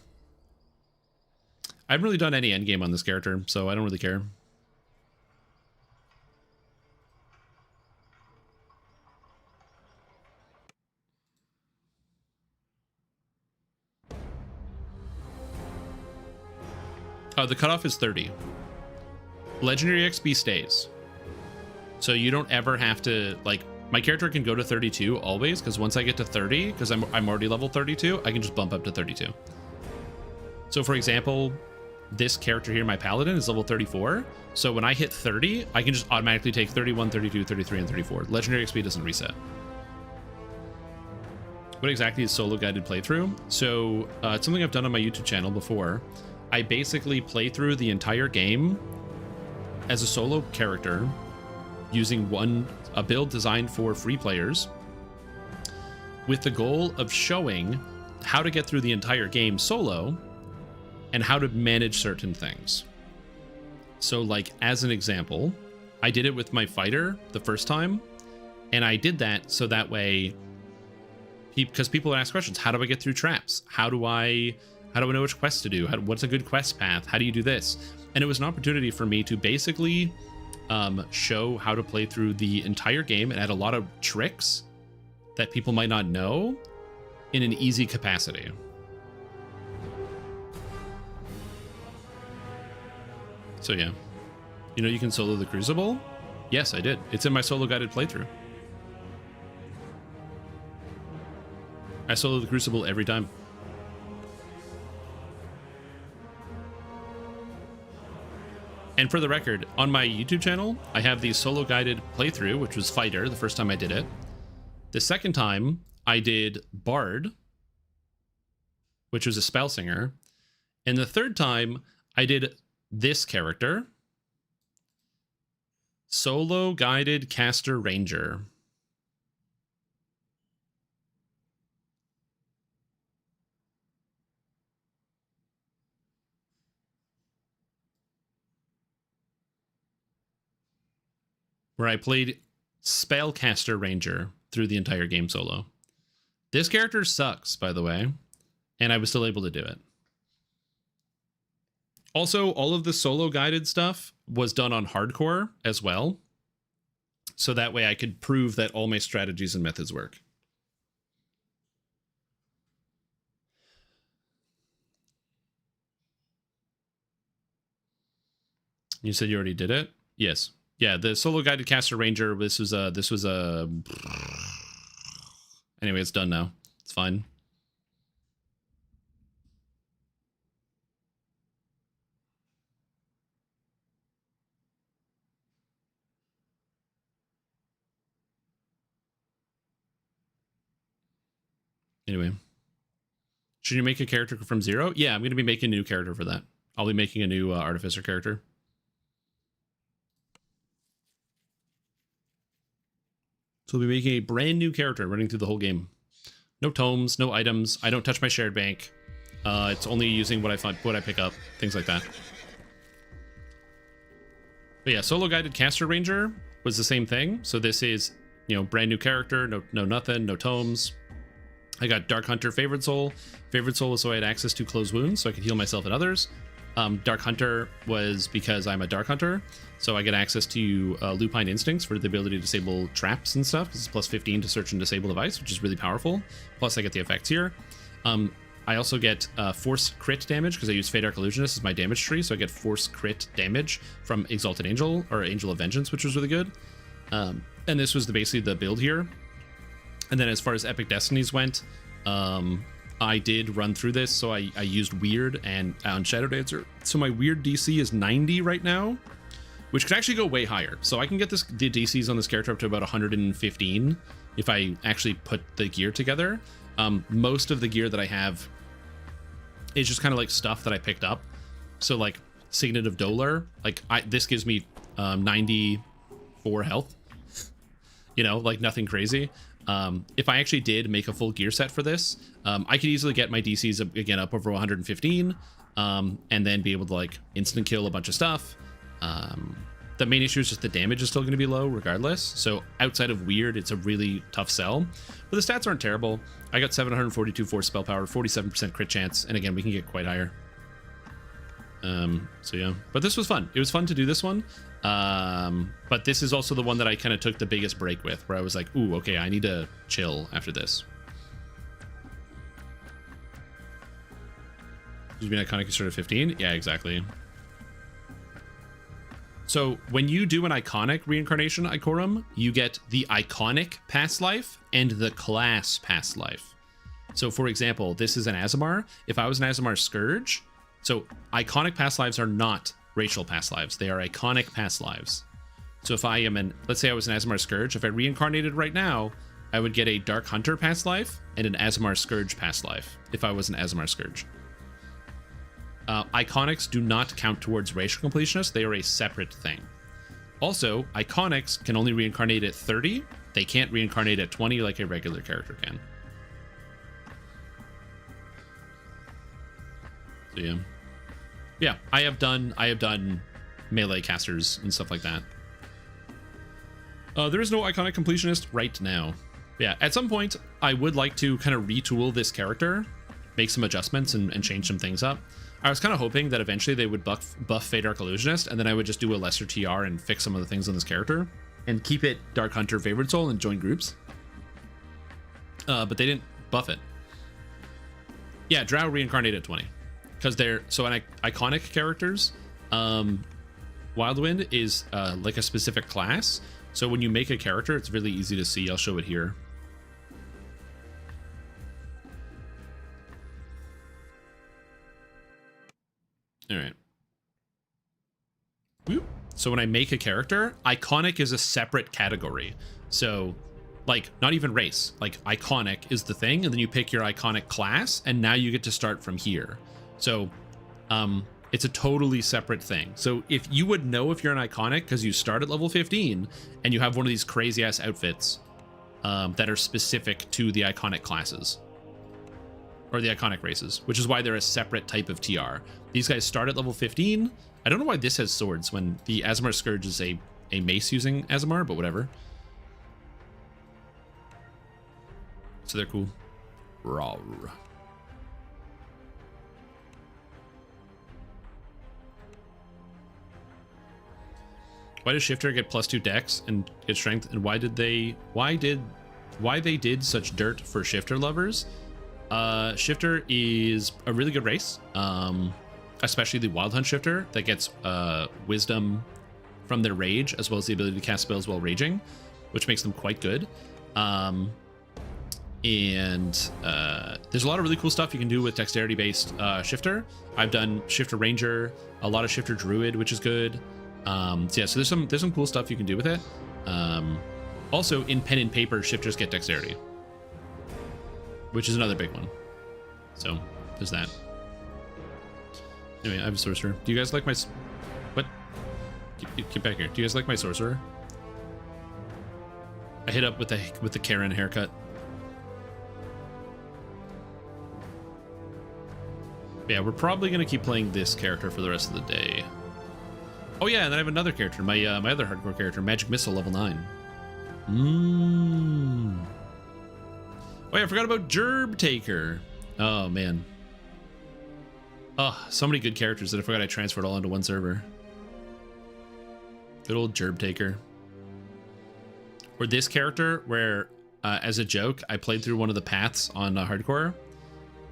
I haven't really done any endgame on this character, so I don't really care. The cutoff is 30. Legendary XP stays. So you don't ever have to, like, my character can go to 32 always, because once I get to 30, because I'm already level 32, I can just bump up to 32. So for example, this character here, my paladin, is level 34. So when I hit 30, I can just automatically take 31, 32, 33, and 34. Legendary XP doesn't reset. What exactly is solo guided playthrough? So it's something I've done on my YouTube channel before. I basically play through the entire game as a solo character using a build designed for free players with the goal of showing how to get through the entire game solo and how to manage certain things. So like, as an example, I did it with my fighter the first time, and I did that so that way, because people ask questions, how do I get through traps? How do I know which quests to do? What's a good quest path? How do you do this? And it was an opportunity for me to basically show how to play through the entire game and add a lot of tricks that people might not know in an easy capacity. So yeah, you know, you can solo the Crucible. Yes, I did. It's in my solo guided playthrough. I solo the Crucible every time. And for the record, on my YouTube channel, I have the solo guided playthrough, which was Fighter, the first time I did it. The second time, I did Bard, which was a spell singer. And the third time, I did this character, Solo Guided Caster Ranger. Where I played Spellcaster Ranger through the entire game solo. This character sucks, by the way, and I was still able to do it. Also, all of the solo guided stuff was done on hardcore as well, so that way I could prove that all my strategies and methods work. You said you already did it? Yes. Yeah, the solo guided caster ranger, this was a anyway, it's done now. It's fine. Anyway. Should you make a character from zero? Yeah, I'm going to be making a new character for that. I'll be making a new artificer character. So we'll be making a brand new character running through the whole game. No tomes, no items. I don't touch my shared bank. It's only using what I find, what I pick up, things like that. But yeah, solo guided caster ranger was the same thing. So this is, you know, brand new character, no nothing, no tomes. I got Dark Hunter Favored Soul. Favored Soul is so I had access to closed wounds, so I could heal myself and others. Dark Hunter was because I'm a Dark Hunter, so I get access to Lupine Instincts for the ability to disable traps and stuff, because it's plus 15 to search and disable device, which is really powerful. Plus I get the effects here. I also get Force Crit damage, because I use Fey Dark Illusionist as my damage tree, so I get Force Crit damage from Exalted Angel, or Angel of Vengeance, which was really good. And this was basically the build here. And then as far as Epic Destinies went, I did run through this, so I used Weird and on Shadow Dancer. So my Weird DC is 90 right now, which could actually go way higher. So I can get the DCs on this character up to about 115 if I actually put the gear together. Most of the gear that I have is just kind of like stuff that I picked up. So like Signet of Dolar, like this gives me 94 health. You know, like nothing crazy. If I actually did make a full gear set for this, I could easily get my DCs again up over 115, and then be able to like instant kill a bunch of stuff. The main issue is just the damage is still going to be low regardless. So outside of Weird, it's a really tough sell. But the stats aren't terrible. I got 742 force spell power, 47% crit chance, and again, we can get quite higher. So yeah, but this was fun. It was fun to do this one. But this is also the one that I kind of took the biggest break with, where I was like, ooh, okay, I need to chill after this. You've been iconic sort of 15? Yeah, exactly. So when you do an iconic reincarnation Ikorum, you get the iconic past life and the class past life. So for example, this is an Azamar. If I was an Azamar Scourge, so iconic past lives are not racial past lives. They are iconic past lives. So if I am let's say I was an Azamar Scourge, if I reincarnated right now, I would get a Dark Hunter past life and an Azamar Scourge past life if I was an Azamar Scourge. Iconics do not count towards racial completionist. They are a separate thing. Also, iconics can only reincarnate at 30. They can't reincarnate at 20 like a regular character can. So yeah. Yeah, I have done melee casters and stuff like that. There is no iconic completionist right now. Yeah, at some point, I would like to kind of retool this character, make some adjustments and change some things up. I was kind of hoping that eventually they would buff Fey Dark Illusionist, and then I would just do a lesser TR and fix some of the things on this character, and keep it Dark Hunter Favored Soul and join groups. But they didn't buff it. Yeah, Drow reincarnate at 20. Because they're so iconic characters. Wildwind is like a specific class. So when you make a character, it's really easy to see. I'll show it here. All right. Whoop. So when I make a character, iconic is a separate category. So like not even race, like iconic is the thing, and then you pick your iconic class, and now you get to start from here. So it's a totally separate thing. So if you would know if you're an iconic because you start at level 15 and you have one of these crazy ass outfits that are specific to the iconic classes or the iconic races, which is why they're a separate type of TR. These guys start at level 15. I don't know why this has swords when the Aasimar Scourge is a mace using Aasimar, but whatever. So they're cool. Rawr. Why does Shifter get +2 dex and get strength? And why they did such dirt for Shifter lovers? Shifter is a really good race, especially the Wild Hunt Shifter that gets wisdom from their rage, as well as the ability to cast spells while raging, which makes them quite good. There's a lot of really cool stuff you can do with dexterity based Shifter. I've done Shifter Ranger, a lot of Shifter Druid, which is good. So there's some cool stuff you can do with it. Also in pen and paper, Shifters get dexterity, which is another big one. So there's that. Anyway, I have a sorcerer. Do you guys like my what? Get back here. Do you guys like my sorcerer? I hit up with the Karen haircut. Yeah, we're probably gonna keep playing this character for the rest of the day. Oh yeah, and then I have another character, my other hardcore character, Magic Missile, level 9. Oh yeah, I forgot about Gerb Taker. Oh man. Oh, so many good characters that I forgot I transferred all into one server. Good old Gerb Taker. Or this character, where as a joke, I played through one of the paths on hardcore.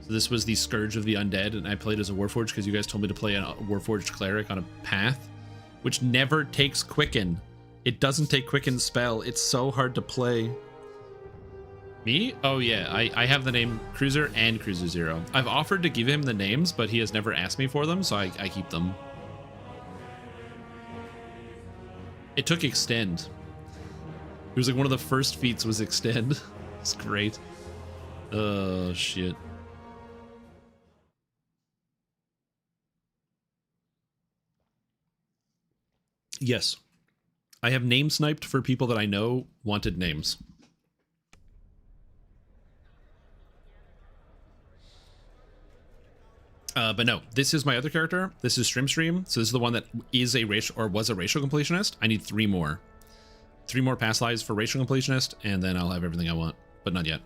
So this was the Scourge of the Undead, and I played as a Warforged because you guys told me to play a Warforged cleric on a path, which never takes Quicken. It doesn't take Quicken spell. It's so hard to play. Me? Oh yeah, I have the name Cruiser and Cruiser Zero. I've offered to give him the names, but he has never asked me for them, so I keep them. It took Extend. It was like one of the first feats was Extend. It's great. Oh shit. Yes. I have name sniped for people that I know wanted names. But no, this is my other character. This is Stream. So this is the one that is a racial or was a racial completionist. I need 3 more. 3 more past lives for racial completionist, and then I'll have everything I want, but not yet.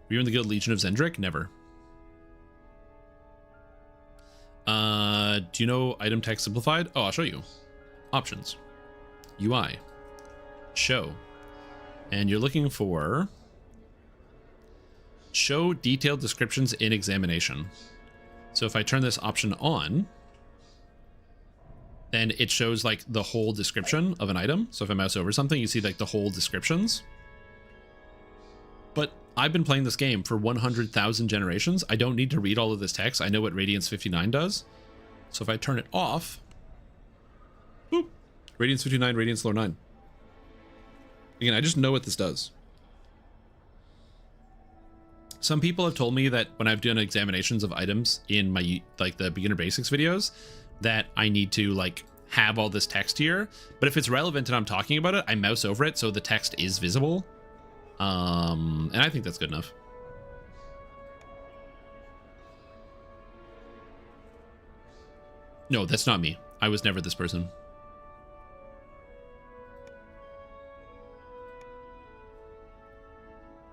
Were you in the Guild Legion of Zendrick? Never. Do you know item text simplified? Oh, I'll show you. Options. UI. Show. And you're looking for show detailed descriptions in examination. So if I turn this option on, then it shows like the whole description of an item. So if I mouse over something, you see like the whole descriptions. But I've been playing this game for 100,000 generations. I don't need to read all of this text. I know what Radiance 59 does. So if I turn it off, boop, Radiance 59, Radiance Lore 9. Again, I just know what this does. Some people have told me that when I've done examinations of items in my like the beginner basics videos, that I need to like have all this text here. But if it's relevant and I'm talking about it, I mouse over it so the text is visible. And I think that's good enough. No, that's not me. I was never this person.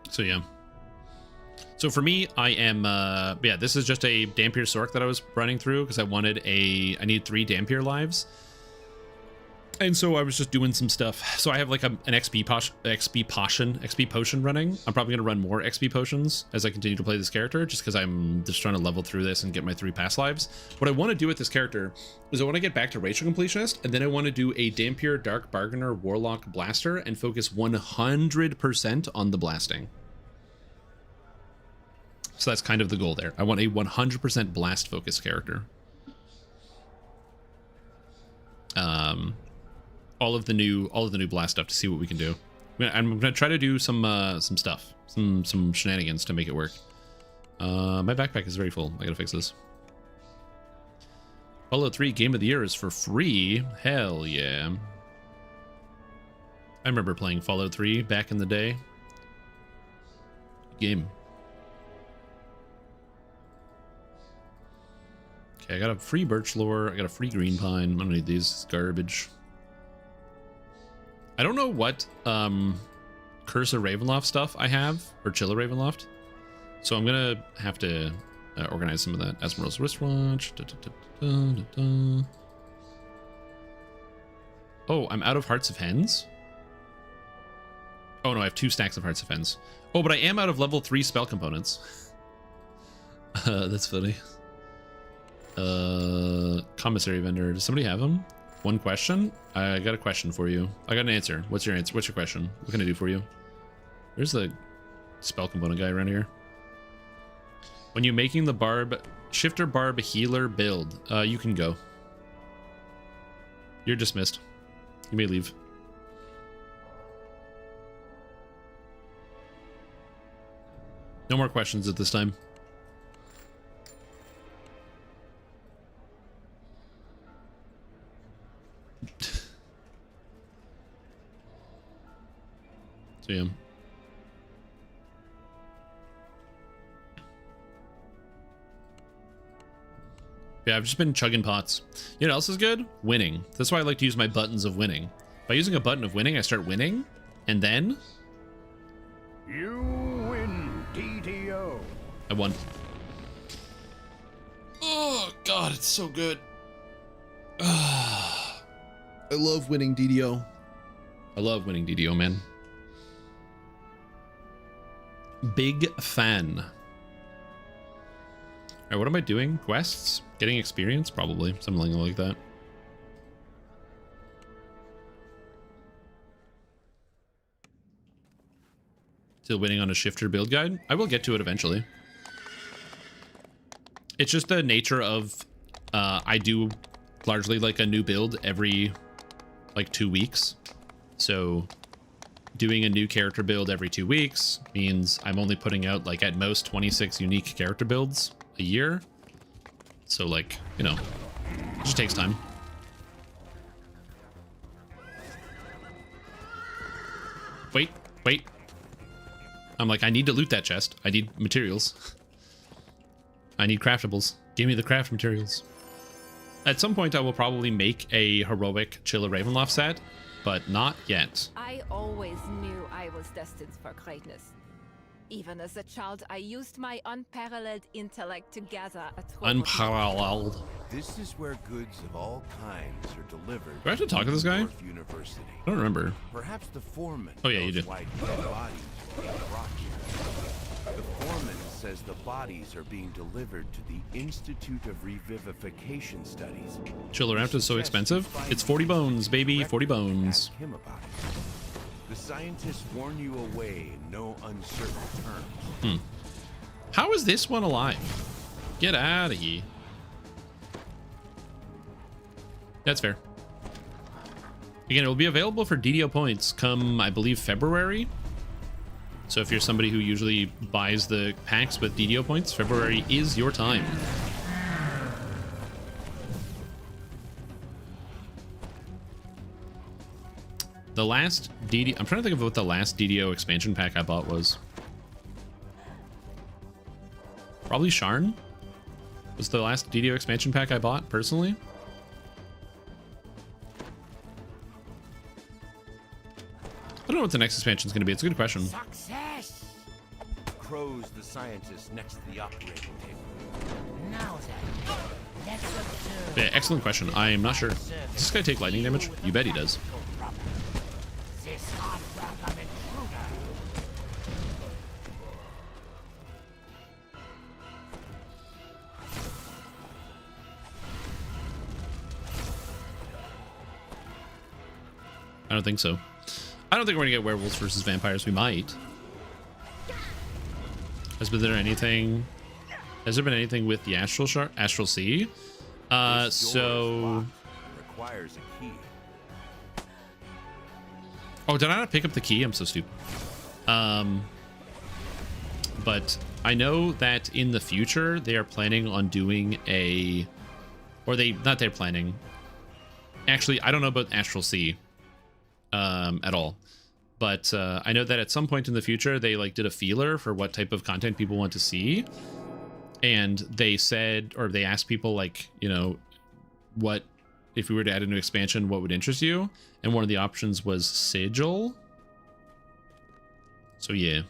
So yeah. So for me, I am, yeah, this is just a Dampier Sork that I was running through because I need 3 Dampier lives. And so I was just doing some stuff. So I have like an XP potion running. I'm probably going to run more XP potions as I continue to play this character, just because I'm just trying to level through this and get my 3 past lives. What I want to do with this character is I want to get back to Racial Completionist, and then I want to do a Dampier Dark Bargainer Warlock Blaster and focus 100% on the blasting. So that's kind of the goal there. I want a 100% blast focused character. all of the new blast stuff to see what we can do. I'm gonna try to do some stuff, some shenanigans to make it work. My backpack is very full. I gotta fix this. Fallout 3 Game of the Year is for free. Hell yeah. I remember playing Fallout 3 back in the day. Game. Okay, I got a free birch lore. I got a free green pine. I don't need these. It's garbage. I don't know what Curse of Ravenloft stuff I have, or Chill of Ravenloft. So I'm gonna have to organize some of that. Asmodeus wristwatch. Oh, I'm out of Hearts of Hens. Oh no, I have 2 stacks of Hearts of Hens. Oh, but I am out of level 3 spell components. That's funny. Commissary vendor. Does somebody have them? One question? I got a question for you. I got an answer. What's your answer? What's your question? What can I do for you? There's the spell component guy around here. When you're making the barb, shifter barb healer build, you can go. You're dismissed. You may leave. No more questions at this time. So yeah. Yeah, I've just been chugging pots. You know what else is good? Winning. That's why I like to use my buttons of winning. By using a button of winning, I start winning, and then... You win, DDO. I won. Oh, God, it's so good. I love winning DDO. I love winning DDO, man. Big fan. All right, what am I doing? Quests? Getting experience? Probably. Something like that. Still waiting on a shifter build guide? I will get to it eventually. It's just the nature of I do largely like a new build every like 2 weeks. So doing a new character build every 2 weeks means I'm only putting out like at most 26 unique character builds a year. So like, you know, it just takes time. Wait. I'm like, I need to loot that chest. I need materials. I need craftables. Give me the craft materials. At some point, I will probably make a heroic Chill of Ravenloft set, but not yet. I always knew I was destined for greatness. Even as a child, I used my unparalleled intellect to gather a trophy. Unparalleled. This is where goods of all kinds are delivered. Do I have to talk to this guy? University. I don't remember. Perhaps the foreman. Oh yeah, you do. White dead bodies being brought here. The foreman says the bodies are being delivered to the Institute of Revivification Studies. Chiller Raft is so expensive. It's 40 bones, baby. 40 bones. Ask him about it. The scientists warn you away in no uncertain terms. How is this one alive? Get out of here. That's fair. Again, it will be available for DDO points come, I believe, February. So if you're somebody who usually buys the packs with DDO points, February is your time. The last DD... I'm trying to think of what the last DDO expansion pack I bought was. Probably Sharn was the last DDO expansion pack I bought, personally. I don't know what the next expansion is going to be. It's a good question. Success! Crows the scientist next to the operating table. Now then, let's observe. Yeah, excellent question. I am not sure. Does this guy take lightning damage? You bet he does. This hot intruder. I don't think so. I don't think we're gonna get werewolves versus vampires. We might. Has there been anything with the Astral Sea? So requires a key. Oh, did I not pick up the key? I'm so stupid. But I know that in the future they are planning on doing a, or they're planning. Actually, I don't know about Astral Sea at all. But I know that at some point in the future they like did a feeler for what type of content people want to see. And they said, or they asked people like, you know, what, if we were to add a new expansion, what would interest you? And one of the options was Sigil. So yeah.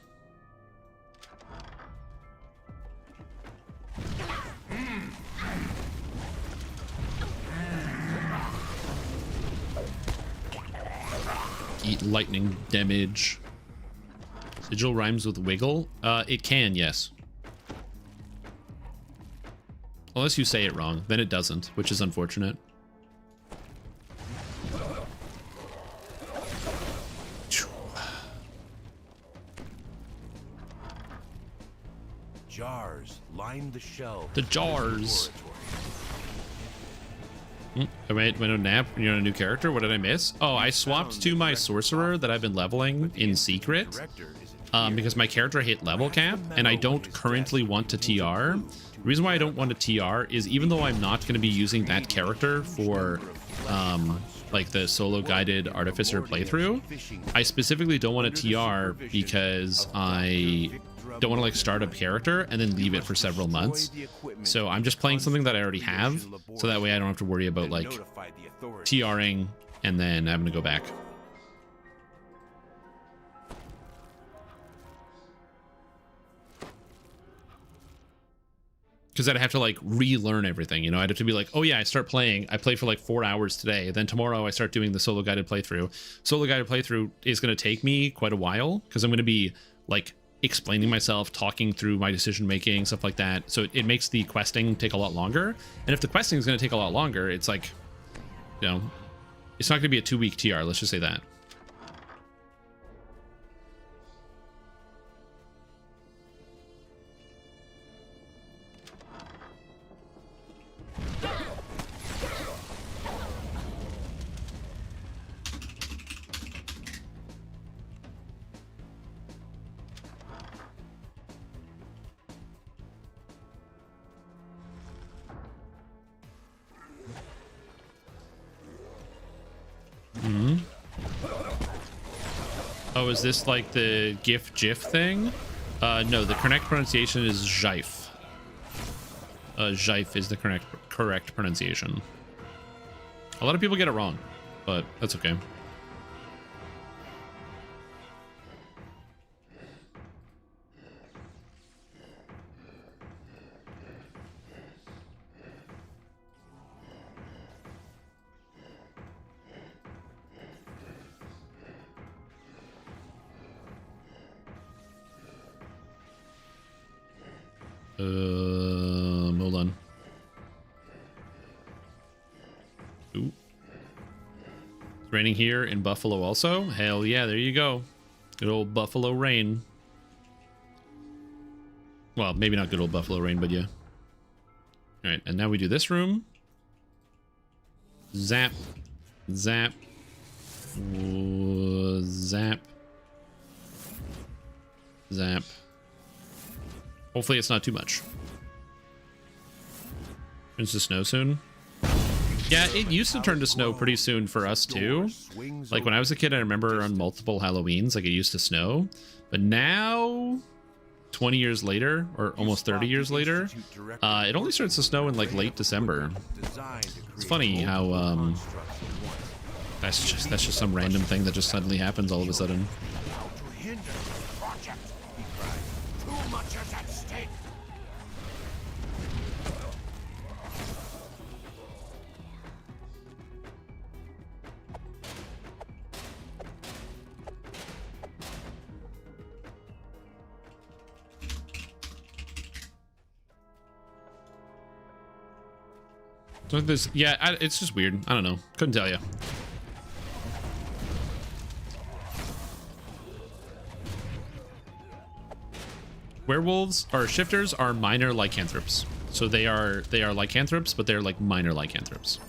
Eat lightning damage. Sigil rhymes with wiggle. It can, yes. Unless you say it wrong, then it doesn't, which is unfortunate. Jars line the shelves. The jars. I went on a nap. You're on a new character. What did I miss? Oh, I swapped to my sorcerer that I've been leveling in secret because my character hit level cap and I don't currently want to TR. The reason why I don't want to TR is even though I'm not going to be using that character for like the solo guided artificer playthrough, I specifically don't want to TR because I don't want to like start a character and then leave it for several months. So I'm just playing something that I already have, so that way I don't have to worry about like TRing and then having to go back. Because I'd have to like relearn everything, you know. I'd have to be like, oh yeah, I start playing, I play for like 4 hours today, then tomorrow I start doing the solo guided playthrough. Solo guided playthrough is going to take me quite a while because I'm going to be like explaining myself, talking through my decision making, stuff like that. So it makes the questing take a lot longer. And if the questing is going to take a lot longer, it's like, you know, it's not going to be a 2-week TR. Let's just say that. Oh, is this like the GIF thing? No, the correct pronunciation is Jife. Jife is the correct pronunciation. A lot of people get it wrong, but that's okay. Hold on. Ooh. It's raining here in Buffalo also. Hell yeah, there you go. Good old Buffalo rain. Well, maybe not good old Buffalo rain, but yeah. Alright, and now we do this room. Zap. Zap. Zap. Zap. Hopefully it's not too much. Turns to snow soon. Yeah, it used to turn to snow pretty soon for us too. Like when I was a kid, I remember on multiple Halloweens, like it used to snow. But now, 20 years later, or almost 30 years later, it only starts to snow in like late December. It's funny how that's just some random thing that just suddenly happens all of a sudden. So this, yeah, it's just weird. I don't know. Couldn't tell you. Werewolves or shifters are minor lycanthropes. So they are lycanthropes, but they're like minor lycanthropes.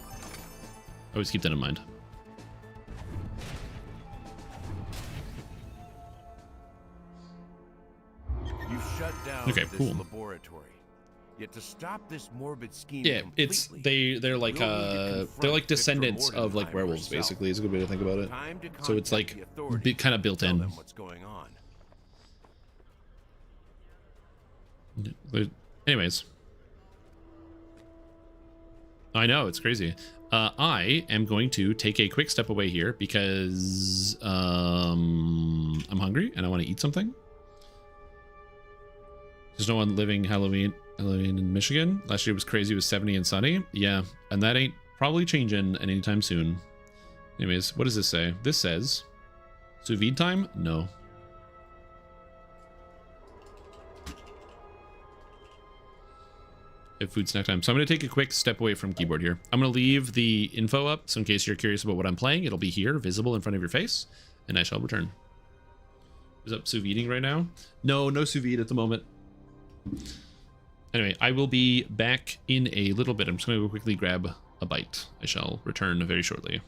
Always keep that in mind. You've shut down Okay, this cool. laboratory. Yet to stop this morbid scheme Yeah, completely, they're like we'll need to they're confront like descendants Victor of like Mordenheim werewolves, herself. basically. Is a good way to think about it. Time to So it's contact like the authorities kind of and built tell in. them what's going on. Anyways, I know it's crazy. I am going to take a quick step away here because I'm hungry and I want to eat something. There's no one living Halloween in Michigan. Last year was crazy. It was 70 and sunny. Yeah, and that ain't probably changing anytime soon. Anyways, what does this say? This says sous vide time? No. Food snack time. So I'm going to take a quick step away from keyboard here. I'm going to leave the info up, so in case you're curious about what I'm playing, it'll be here, visible in front of your face, and I shall return. Is up sous videing right now? No sous vide at the moment. Anyway, I will be back in a little bit. I'm just going to go quickly grab a bite. I shall return very shortly.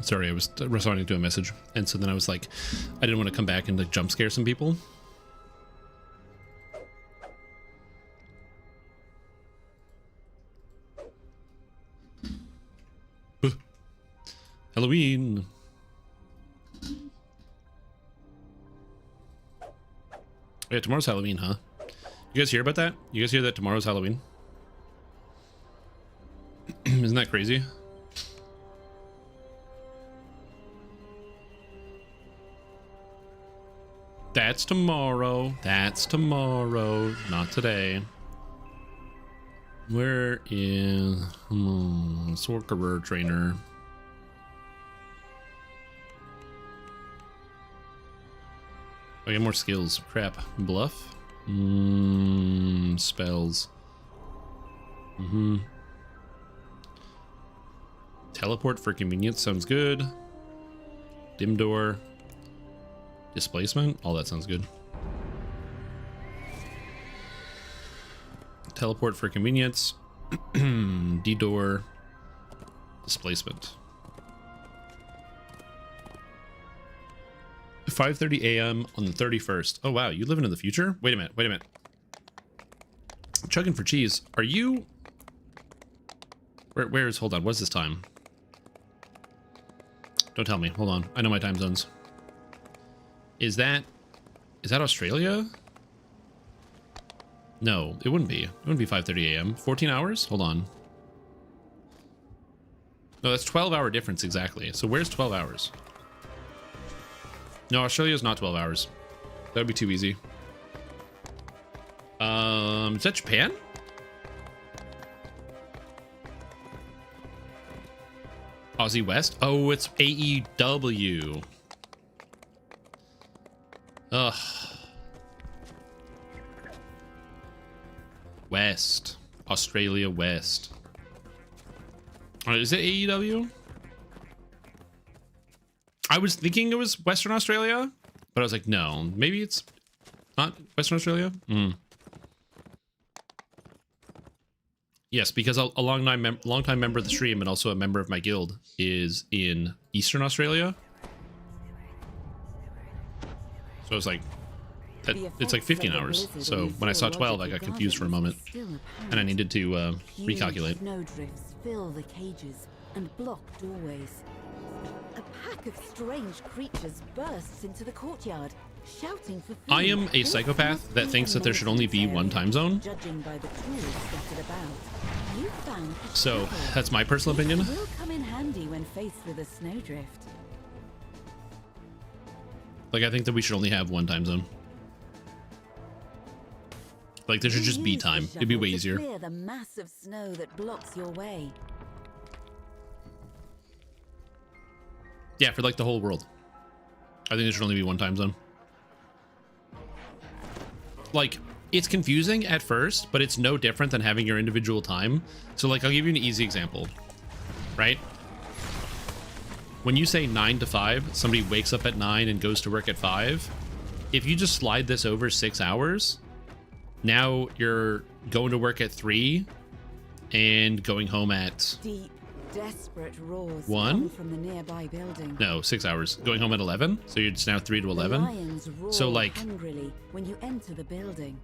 Sorry, I was responding to a message, and so then I was like, I didn't want to come back and like jump scare some people. Halloween. Yeah, tomorrow's Halloween, huh? You guys hear about that? You guys hear that tomorrow's Halloween? Isn't that crazy? That's tomorrow. That's tomorrow. Not today. Where is Sorcerer Trainer? I get more skills. Crap. Bluff? Spells. Teleport for convenience sounds good. Dim door. Displacement? All that sounds good. Teleport for convenience. D-door. Displacement. 5:30 a.m. on the 31st. Oh wow, you living in the future? Wait a minute, wait a minute. Chugging for cheese. Are you... Where's... Hold on, what's this time? Don't tell me. Hold on. I know my time zones. Is that Australia? No, it wouldn't be. It wouldn't be 5:30 a.m. 14 hours? Hold on. No, that's 12-hour difference exactly. So where's 12 hours? No, Australia's not 12 hours. That would be too easy. Is that Japan? Aussie West? Oh, it's AEW. Ugh. West. Australia West. Is it AEW? I was thinking it was Western Australia, but I was like, no, maybe it's not Western Australia. Yes, because a long-time member of the stream and also a member of my guild is in Eastern Australia. So I was like, it's like 15 hours. So when I saw 12, I got confused for a moment, and I needed to recalculate. Snowdrifts fill the cages and block doorways. A pack of strange creatures bursts into the courtyard, shouting for food. I am a psychopath that thinks that there should only be one time zone. Judging by the tools scattered about, you found So that's my personal opinion. will come in handy when faced with a snowdrift. Like, I think that we should only have one time zone. Like, there should just be time. It'd be way easier. Clear the mass of snow that blocks your way. Yeah, for like the whole world. I think there should only be one time zone. Like, it's confusing at first, but it's no different than having your individual time. So like, I'll give you an easy example, right? When you say 9 to 5, somebody wakes up at 9 and goes to work at 5. If you just slide this over 6 hours, now you're going to work at 3 and going home at Deep, desperate roars 1 come from the nearby building. No, 6 hours. Going home at 11, so you're just now 3 to 11. Lions roar So like, hungrily when you enter the building.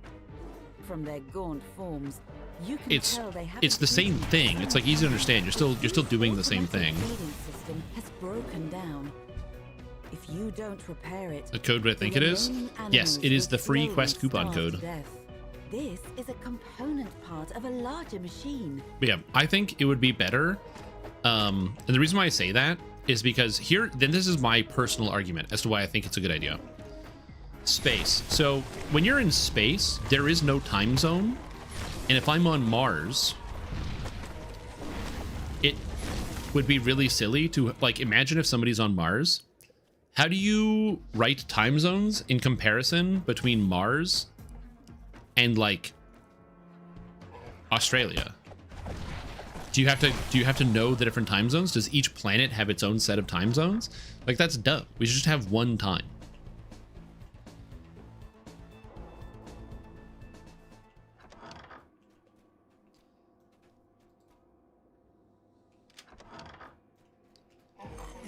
From their gaunt forms, you can tell they have it's the same thing. It's like easy to understand. You're still doing the same thing. The feeding system has broken down. If you don't repair it, The code what I think it is? Yes, it is the free quest coupon code. This is a component part of a larger machine. But yeah, I think it would be better. And the reason why I say that is because this is my personal argument as to why I think it's a good idea. Space. So when you're in space, there is no time zone. And if I'm on Mars, it would be really silly to, like, imagine if somebody's on Mars. How do you write time zones in comparison between Mars and like Australia? Do you have to know the different time zones? Does each planet have its own set of time zones? Like, that's dumb. We should just have one time.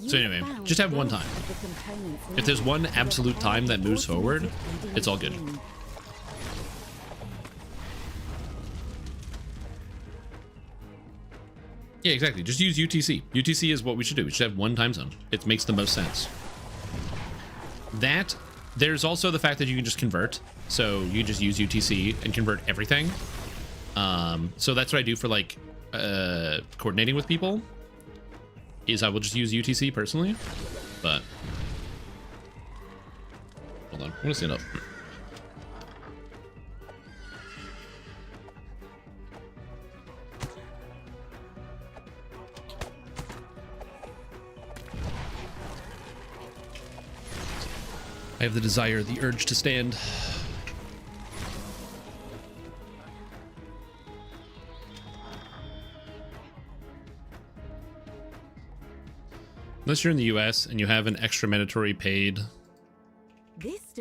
So anyway, just have one time. If there's one absolute time that moves forward, it's all good. Yeah, exactly. Just use UTC. UTC is what we should do. We should have one time zone. It makes the most sense. That, there's also the fact that you can just convert. So you just use UTC and convert everything. So that's what I do for like coordinating with people. Is I will just use UTC personally, but hold on, I'm gonna stand up. I have the desire, the urge to stand. Unless you're in the US and you have an extra mandatory paid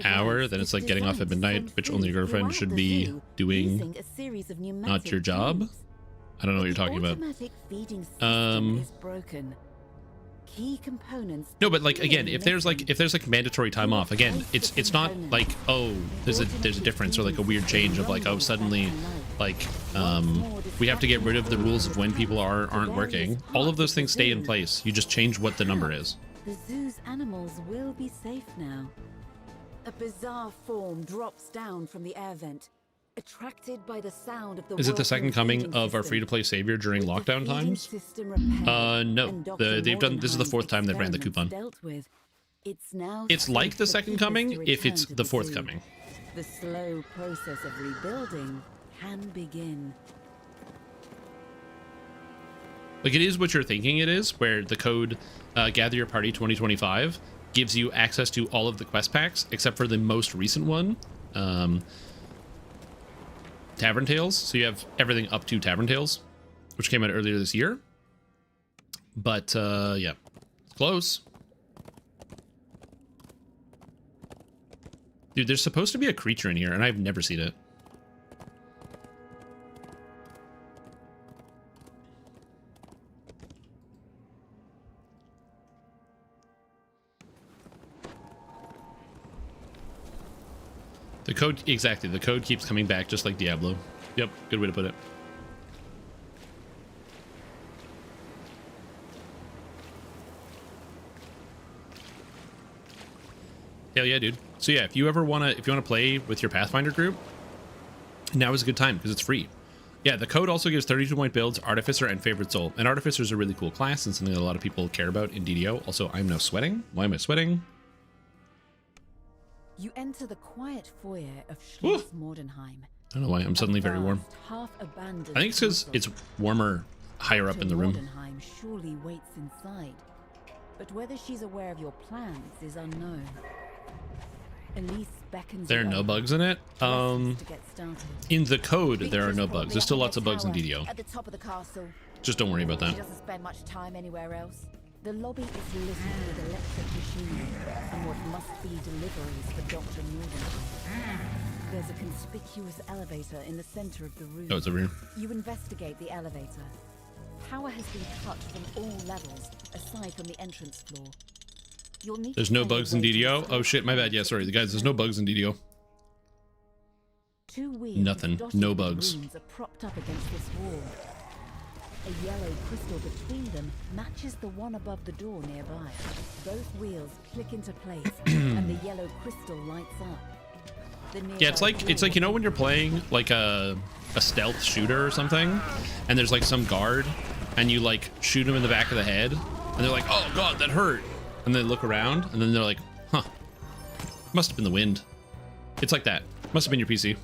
hour, then it's like getting off at midnight, which only your girlfriend should be doing, not your job. I don't know what you're talking about. No, but like again, if there's like mandatory time off, again, it's not like, oh, there's a difference or like a weird change of like, oh, suddenly like we have to get rid of the rules of when people aren't working. All of those things stay in place. You just change what the number is. The zoo's animals will be safe now. A bizarre form drops down from the air vent, attracted by the sound of the Is it the second coming of our free-to-play savior during lockdown times? No. They've done, this is the fourth time they've ran the coupon. It's like the second coming if it's the fourth coming. The slow process of rebuilding can begin. Like it is what you're thinking it is, where the code GATHERYOURPARTY2025 gives you access to all of the quest packs except for the most recent one, Tavern Tales. So you have everything up to Tavern Tales, which came out earlier this year. But yeah, it's close. Dude, there's supposed to be a creature in here and I've never seen it. The code, exactly. The code keeps coming back just like Diablo. Yep, good way to put it. Hell yeah, dude. So yeah, if you wanna play with your Pathfinder group, now is a good time because it's free. Yeah, the code also gives 32-point builds, Artificer, and Favorite Soul. And Artificer is a really cool class and something that a lot of people care about in DDO. Also, I'm now sweating. Why am I sweating? You enter the quiet foyer of Schloss Mordenheim. I don't know why I'm suddenly very warm. I think it's because it's warmer higher up in the room. Mordenheim surely waits inside, but whether she's aware of your plans is unknown. Elise beckons. There are no bugs in it. In the code, there are no bugs. There's still lots of bugs in DDO. At the top of the castle. Just don't worry about that. She doesn't spend much time anywhere else. The lobby is littered with electric machinery and what must be deliveries for Dr. Nordenheim. There's a conspicuous elevator in the center of the room. Oh, it's over here. You investigate the elevator. Power has been cut from all levels, aside from the entrance floor. You'll need There's no bugs in DDO? Oh shit, my bad. Yeah, sorry. The guys, there's no bugs in DDO. Nothing. No bugs. Are propped up against this wall. A yellow crystal between them matches the one above the door nearby. Both wheels click into place, and the yellow crystal lights up. Yeah, it's like you know when you're playing like a stealth shooter or something, and there's like some guard, and you like shoot him in the back of the head, and they're like, "Oh god, that hurt," and they look around, and then they're like, "Huh, must have been the wind." It's like that. Must have been your PC.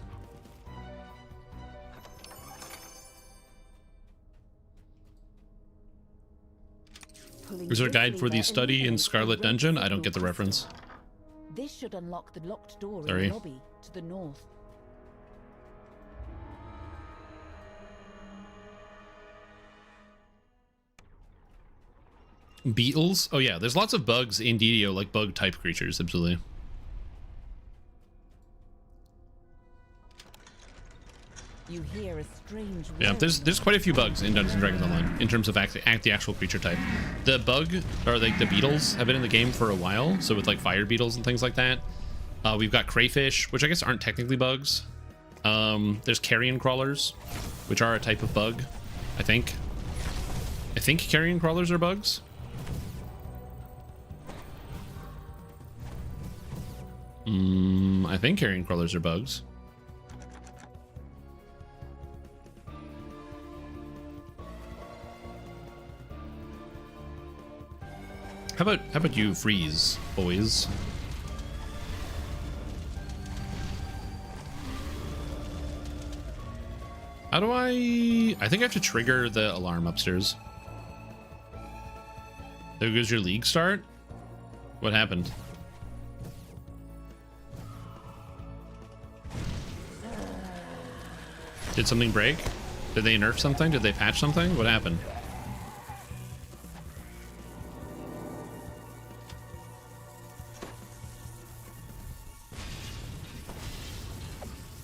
Is there a guide for the study in Scarlet Dungeon? I don't get the reference. This should unlock the locked door Sorry. in the lobby to the north. Beetles? Oh yeah, there's lots of bugs in DDO, like bug type creatures, absolutely. You hear a strange Yeah, there's quite a few bugs in Dungeons and Dragons Online in terms of the actual creature type. The bug, or like the beetles, have been in the game for a while. So with like fire beetles and things like that. We've got crayfish, which I guess aren't technically bugs. There's carrion crawlers, which are a type of bug, I think. I think carrion crawlers are bugs. I think carrion crawlers are bugs. How about you freeze, boys? How do I think I have to trigger the alarm upstairs. There goes your league start. What happened? Did something break? Did they nerf something? Did they patch something? What happened?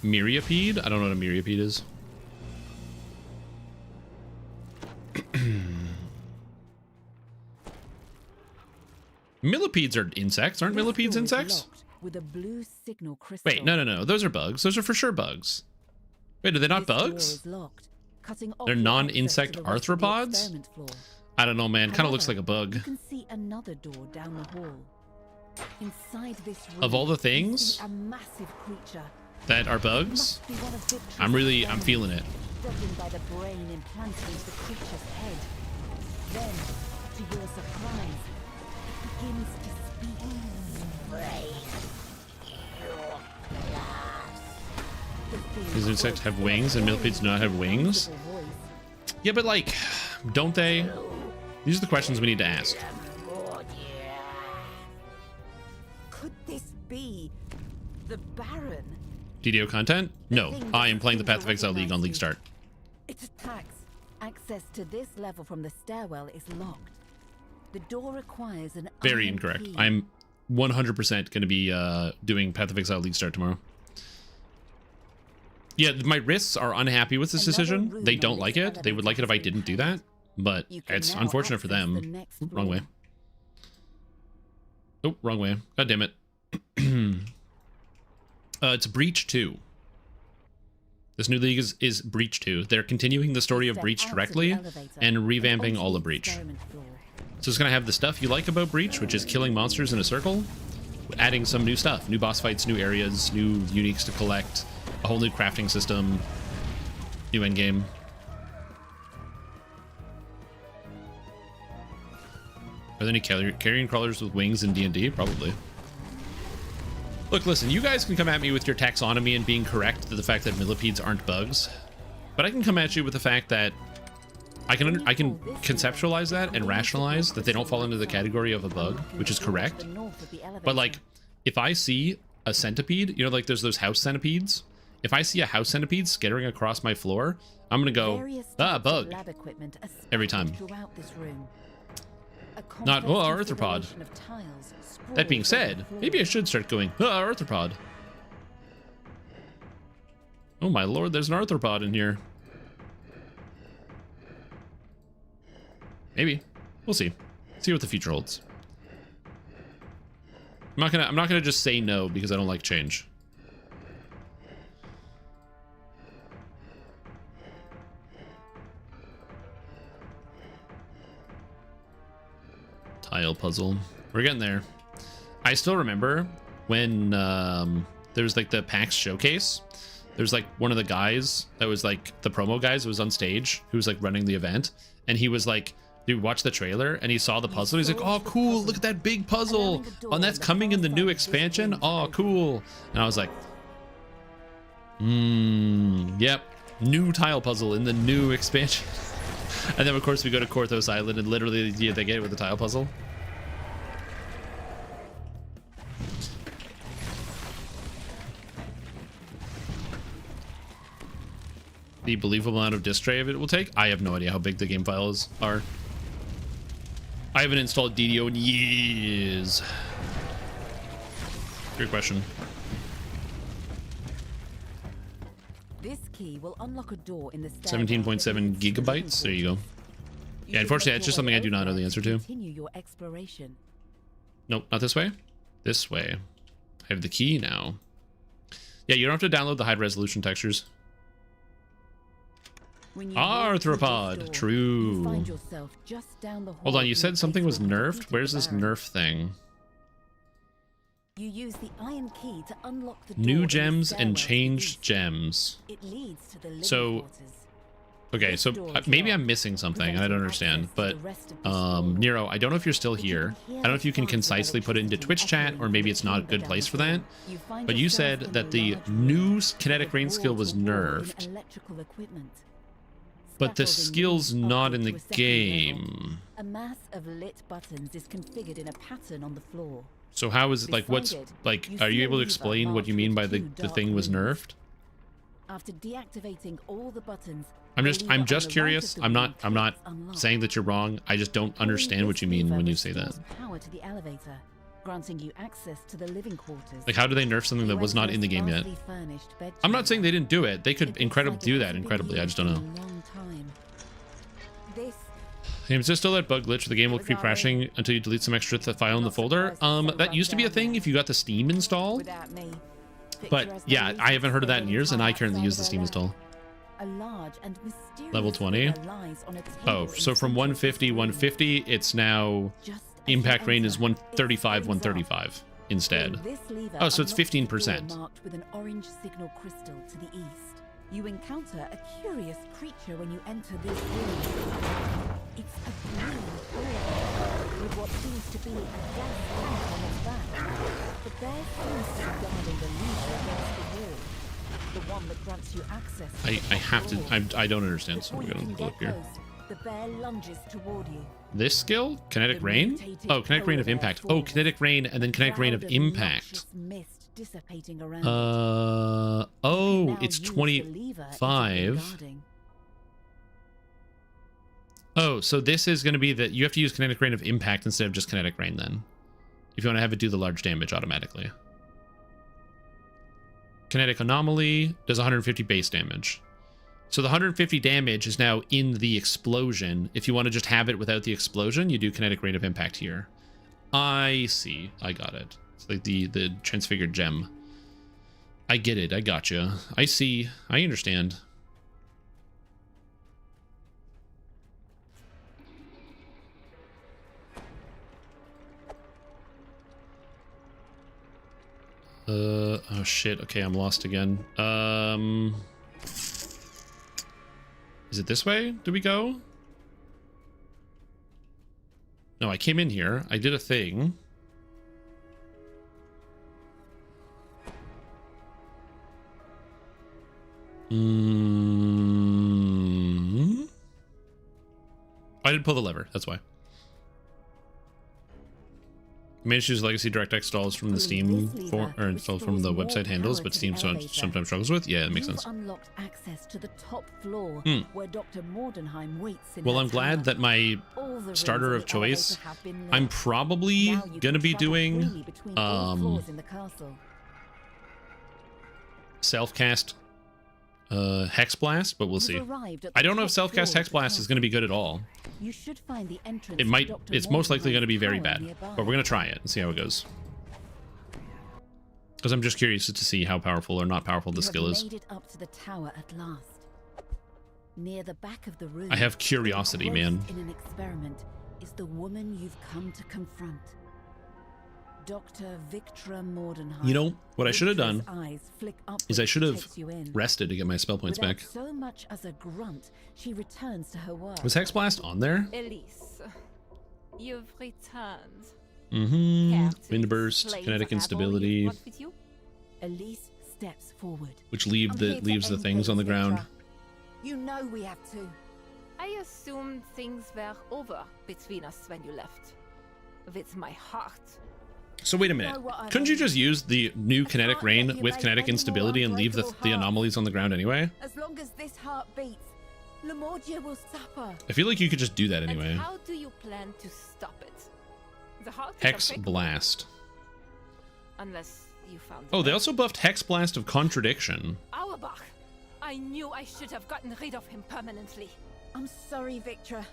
Myriapede? I don't know what a myriapede is. Millipedes are insects. Aren't millipedes insects? With a blue signal crystal. Wait, no. Those are bugs. Those are for sure bugs. Wait, are they not bugs? They're non-insect arthropods? I don't know, man. Kind of looks like a bug. You can see another door down the hall. Inside this room, of all the things a massive creature that are bugs, I'm feeling it. Struggling by the brain implanted into the creature's head. Then, to your surprise, it begins to speak. These insects have wings and millipedes do not have wings? Yeah, but like, don't they? These are the questions we need to ask. Could this be the Baron? DDO content? No, I am playing the Path of Exile League on League Start. It attacks. Access to this level from the stairwell is locked. The door requires an Very iron incorrect. key. I'm 100% going to be doing Path of Exile League Start tomorrow. Yeah, my wrists are unhappy with this decision. They don't like it. They would like it if I didn't do that, but it's unfortunate for them. Oop, wrong way. Oh, wrong way. God damn it. It's Breach 2. This new league is Breach 2. They're continuing the story of Breach directly and revamping all of Breach. So it's going to have the stuff you like about Breach, which is killing monsters in a circle, adding some new stuff, new boss fights, new areas, new uniques to collect, a whole new crafting system, new endgame. Are there any carrion crawlers with wings in D&D? Probably. Look, listen, you guys can come at me with your taxonomy and being correct to the fact that millipedes aren't bugs, but I can come at you with the fact that I can conceptualize that and rationalize that they don't fall into the category of a bug, which is correct. But like, if I see a centipede, you know, like there's those house centipedes. If I see a house centipede skittering across my floor, I'm gonna go, bug, every time. Not, oh, arthropod. That being said, maybe I should start going, arthropod. Oh my lord, there's an arthropod in here. Maybe. We'll see. See what the future holds. I'm not gonna just say no because I don't like change. Tile puzzle. We're getting there. I still remember when there was like the PAX showcase. There's like one of the guys that was like the promo guys that was on stage who was like running the event, and he was like, dude, watch the trailer, and he saw the puzzle. He's like, oh cool, look at that big puzzle. Oh, and that's coming in the new expansion. Oh cool. And I was like, yep, new tile puzzle in the new expansion. And then of course we go to Korthos Island and literally they get it with the tile puzzle. The believable amount of disk tray of it will take? I have no idea how big the game files are. I haven't installed DDO in years. Great question. This key will unlock a door in the 17.7 gigabytes. There you go. Yeah, unfortunately, it's just something I do not know the answer to. Continue your exploration. Nope, not this way. This way. I have the key now. Yeah, you don't have to download the high resolution textures. Arthropod. True. Hold on, you said something was nerfed? Where's this nerf thing? You use the iron key to unlock the New gems and changed gems. It leads to the living so, okay, so maybe I'm missing something and I don't understand, but Nero, I don't know if you're still here. I don't know if you can concisely put it into Twitch chat, or maybe it's not a good place for that. But you said that the new kinetic rain skill was nerfed. But the skill's not in the game. A mass of lit buttons is configured in a pattern on the floor. So how is it, like, what's, like, are you able to explain what you mean by the thing was nerfed? After deactivating all the buttons, I'm just curious. I'm not saying that you're wrong. I just don't understand what you mean when you say that. Power to the elevator, granting you access to the living quarters. Like, how do they nerf something that was not in the game yet? I'm not saying they didn't do it. They could do that incredibly. I just don't know. Is there still that bug glitch? The game will keep crashing until you delete some extra file in the folder. That used to be a thing if you got the Steam install. But yeah, I haven't heard of that in years, and I currently use the Steam install. Level 20. Oh, so from 150, 150, it's now impact rain is 135, 135 instead. Oh, so it's 15%. Marked with an orange signal crystal to the east. You encounter a curious creature when you enter this room. It's a green bear with what seems to be a gas tank on its back. The bear seems to be guarding the lever against the wall, the one that grants you access. I have to. I don't understand. So I'm going to look here. The bear lunges toward you. This skill, kinetic rain. Oh, kinetic rain of impact. Oh, kinetic rain and then kinetic rain of impact. Oh, it's 25. Oh, so this is going to be that you have to use kinetic rain of impact instead of just kinetic rain then, if you want to have it do the large damage automatically. Kinetic anomaly does 150 base damage. So the 150 damage is now in the explosion. If you want to just have it without the explosion, you do kinetic rain of impact here. I see. I got it. It's like the transfigured gem. I get it. I gotcha. I see. I understand. Oh shit. Okay, I'm lost again. Is it this way? Do we go? No, I came in here. I did a thing. I didn't pull the lever. That's why. I managed to use legacy DirectX installs from the Steam or installed from the website handles, but Steam sometimes struggles with. Yeah, it makes sense. Unlocked access to the top floor where Dr. Mordenheim waits in well, I'm glad that my starter of choice, I'm probably gonna be doing self-cast Hex Blast, but we'll see. I don't know if self-cast Hex Blast is going to be good at all. You should find the entrance. It might. It's most likely going to be very bad, but we're going to try it and see how it goes. Because I'm just curious to see how powerful or not powerful the skill is. Made it up to the tower at last. Near the back of the room, I have curiosity, man. In an experiment is the woman you've come to confront. Dr. Victra Mordenheim. You know, what I should have done is I should have rested to get my spell points back. So much as a grunt, she returns to her work. Was Hex Blast on there? Elise, you've returned. Wind Burst, Kinetic Instability. Elise steps forward. Which leaves the things on the ground. You know we have to. I assumed things were over between us when you left. With my heart. So wait a minute. Couldn't you just use the new kinetic rain with kinetic instability and leave the anomalies on the ground anyway? As long as this heart beats, Lemorgia will suffer. I feel like you could just do that anyway. And how do you plan to stop it? The heart Hex Blast. Unless you found. Oh, they also buffed Hex Blast of Contradiction. Auerbach, I knew I should have gotten rid of him permanently. I'm sorry, Victra.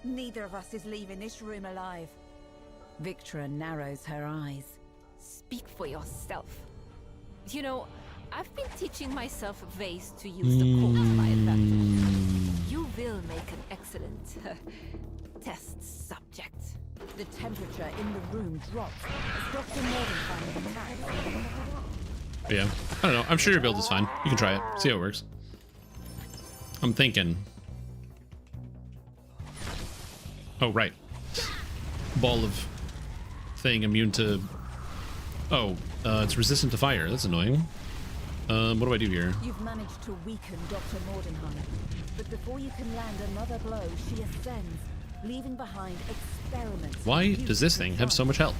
Neither of us is leaving this room alive. Victra narrows her eyes. Speak for yourself. You know, I've been teaching myself ways to use the cold to my advantage. You will make an excellent test subject. The temperature in the room drops as Dr. Mordenheim attacks. Yeah, I don't know. I'm sure your build is fine. You can try it. See how it works. I'm thinking. Oh, right. Ball of thing immune to... Oh, it's resistant to fire. That's annoying. What do I do here? You've managed to weaken Dr. Mordenheim, but before you can land another blow, she ascends, leaving behind experiments. Why does this thing have so much health?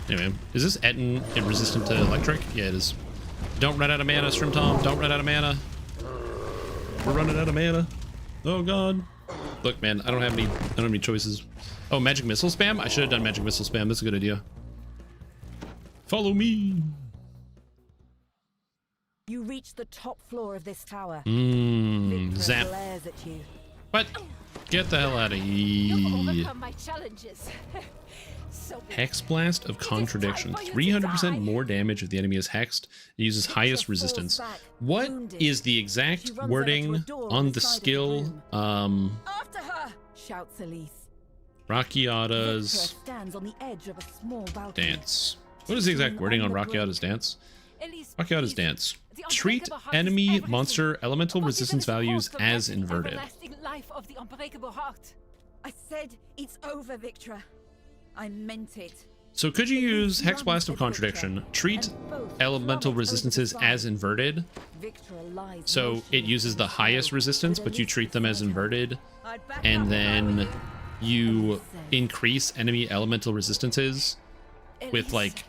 Anyway, is this Etten resistant to electric? Yeah, it is. Don't run out of mana, Strim Tom. Don't run out of mana. We're running out of mana. Oh god. Look, man, I don't have any choices. Oh, magic missile spam? I should have done magic missile spam. That's a good idea. Follow me. You reach the top floor of this tower. Zap. Glares at you. What? Get the hell out of You've here. overcome my challenges. So Hex Blast of Contradiction. 300% more damage if the enemy is hexed. It uses highest resistance. What is the exact wording on the skill? After her! Shouts Elise. Rockiata's Stands on the edge of a small balcony. dance. What is the exact wording on Rockiata's dance? Elise, Rockiata's please. dance. The Treat unbreakable heart is enemy everything. monster elemental What resistance even is values the as lasting, inverted. everlasting life of the unbreakable heart? I said it's over, Victra. I meant it. So could you use Hex Blast of Contradiction, treat elemental resistances as inverted, Victra lies so it uses the highest resistance, but you treat them as inverted, and then you increase enemy elemental resistances with like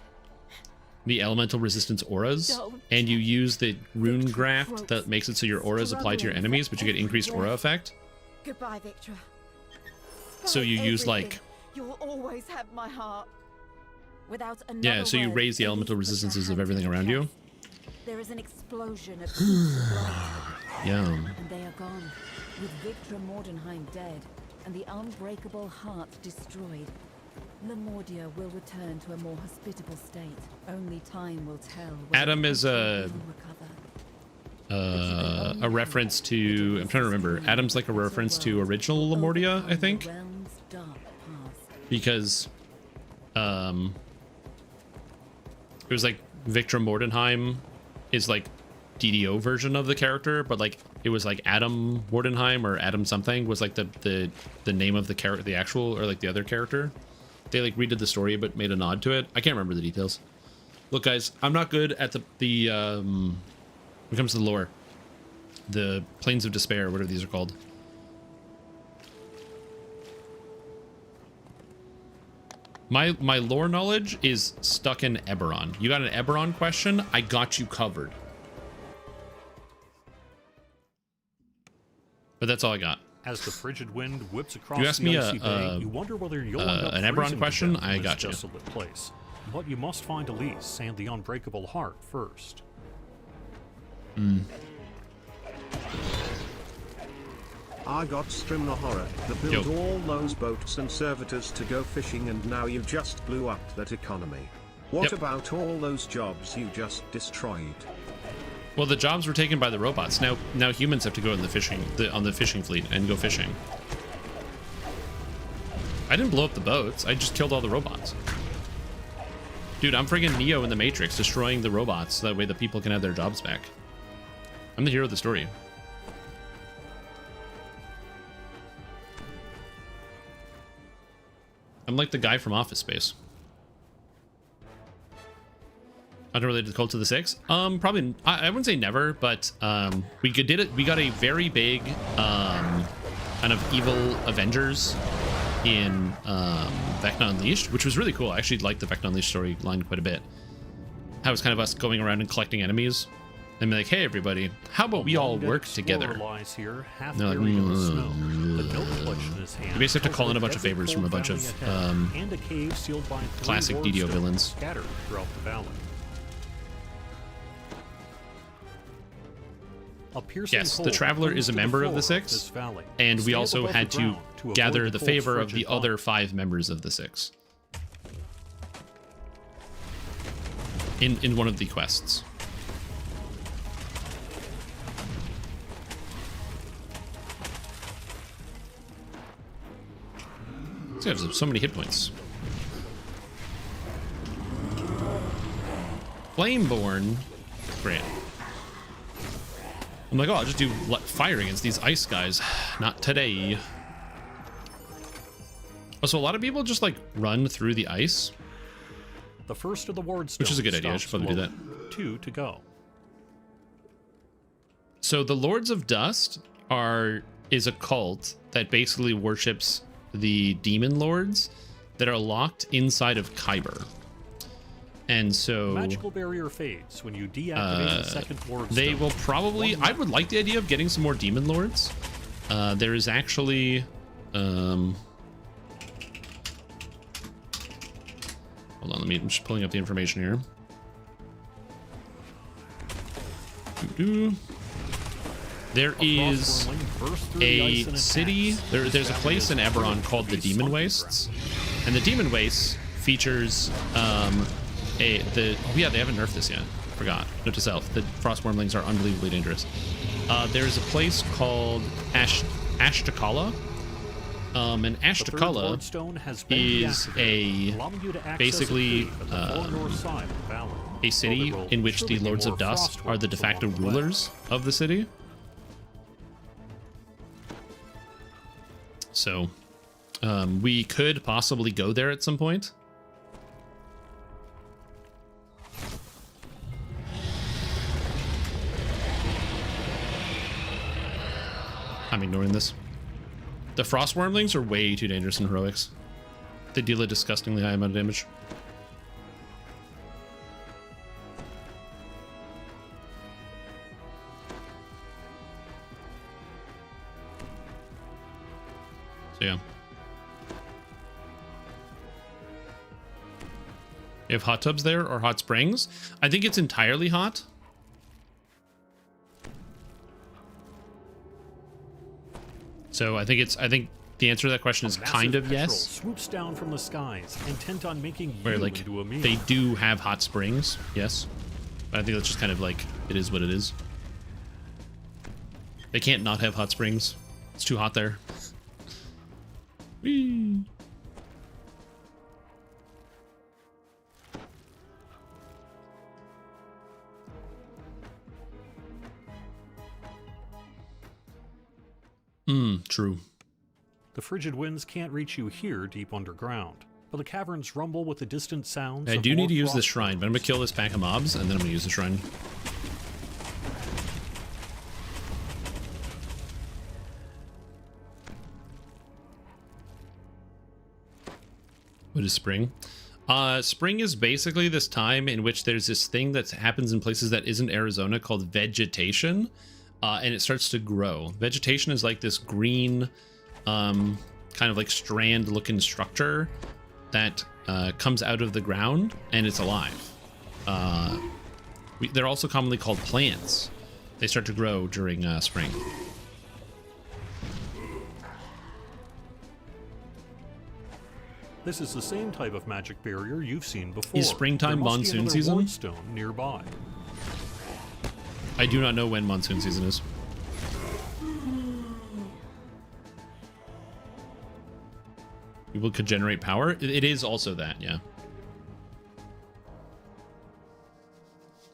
the elemental resistance auras, and you use the rune graft that makes it so your auras apply to your enemies, but you get increased aura effect. Goodbye, Victra. So you use like, You'll always have my heart. Without another yeah, so you word, raise the Elise elemental puts her resistances of hand everything to her around you. chest. There is an explosion of light, Yum. and they are gone, with Victra Mordenheim dead and the unbreakable heart destroyed. Lemordia will return to a more hospitable state. Only time will tell. whether Adam is Victra a will recover. reference to, I'm trying to remember, Adam's like a reference to original Lemordia, I think, The realm's dark past. because it was like Victra Mordenheim is like DDO version of the character, but like it was like Adam Mordenheim or Adam something was like the name of the character, the actual, or like the other character. They like redid the story but made a nod to it. I can't remember the details. Look, guys, I'm not good at the when it comes to the lore, the Plains of Despair, whatever these are called. My lore knowledge is stuck in Eberron. You got an Eberron question? I got you covered. But that's all I got. As the frigid wind whips across You asked the me icy bay, you wonder whether you'll end up an Eberron freezing to question? death in I this got you. desolate place. But you must find Elise and the unbreakable heart first. I got Strim the Horror, that built all those boats and servitors to go fishing, and now you just blew up that economy. What about all those jobs you just destroyed? Well, the jobs were taken by the robots. Now humans have to go in the fishing on the fishing fleet and go fishing. I didn't blow up the boats. I just killed all the robots. Dude, I'm friggin' Neo in the Matrix, destroying the robots so that way the people can have their jobs back. I'm the hero of the story. I'm like the guy from Office Space. Unrelated to Cult of the Six? Probably, I wouldn't say never, but we did it. We got a very big kind of evil Avengers in Vecna Unleashed, which was really cool. I actually liked the Vecna Unleashed storyline quite a bit. How it's kind of us going around and collecting enemies And be like, hey everybody, how about we all work together? Lies here, half No, buried in the snow, but no clutch in his hand. You basically have to call in a bunch of favors from a bunch of and a cave sealed by classic DDO villains. Scattered throughout the valley. Yes, the Traveler is a member of the Six, and we also had to gather the favor of the other 5 members of the Six in one of the quests. So I have so many hit points. Flameborn. Great. I'm like, oh, I'll just do fire against these ice guys. Not today. Oh, so a lot of people just like run through the ice. The first of the wards, which is a good idea. I should probably do that. 2 to go. So the Lords of Dust is a cult that basically worships the demon lords that are locked inside of Kyber. And so the magical barrier fades when you deactivate the second ward. They will probably I would like the idea of getting some more demon lords. There is actually hold on, I'm just pulling up the information here. There is a city, there's a place in Eberron called the Demon Wastes, and the Demon Wastes features they haven't nerfed this yet. Forgot. Note to self: the frost wormlings are unbelievably dangerous. There's a place called Ashtakala. And Ashtakala is basically a city in which the Lords of Dust are the de facto rulers of the city. So we could possibly go there at some point. I'm ignoring this. The frost wormlings are way too dangerous in heroics. They deal a disgustingly high amount of damage. So yeah. You have hot tubs there or hot springs? I think it's entirely hot. So I think the answer to that question is kind of yes. Swoops down from the skies, intent on making where like into a meal. They do have hot springs, yes. But I think that's just kind of like it is what it is. They can't not have hot springs. It's too hot there. Whee! True. The frigid winds can't reach you here deep underground, but the caverns rumble with the distant sounds. I do need to use this shrine, but I'm gonna kill this pack of mobs and then I'm gonna use the shrine. What is spring? Spring is basically this time in which there's this thing that happens in places that isn't Arizona called vegetation. And it starts to grow. Vegetation is like this green, kind of like strand-looking structure that comes out of the ground, and it's alive. They're also commonly called plants. They start to grow during spring. This is the same type of magic barrier you've seen before. Is springtime monsoon season? Stone nearby. I do not know when monsoon season is. People could generate power. It is also that, yeah.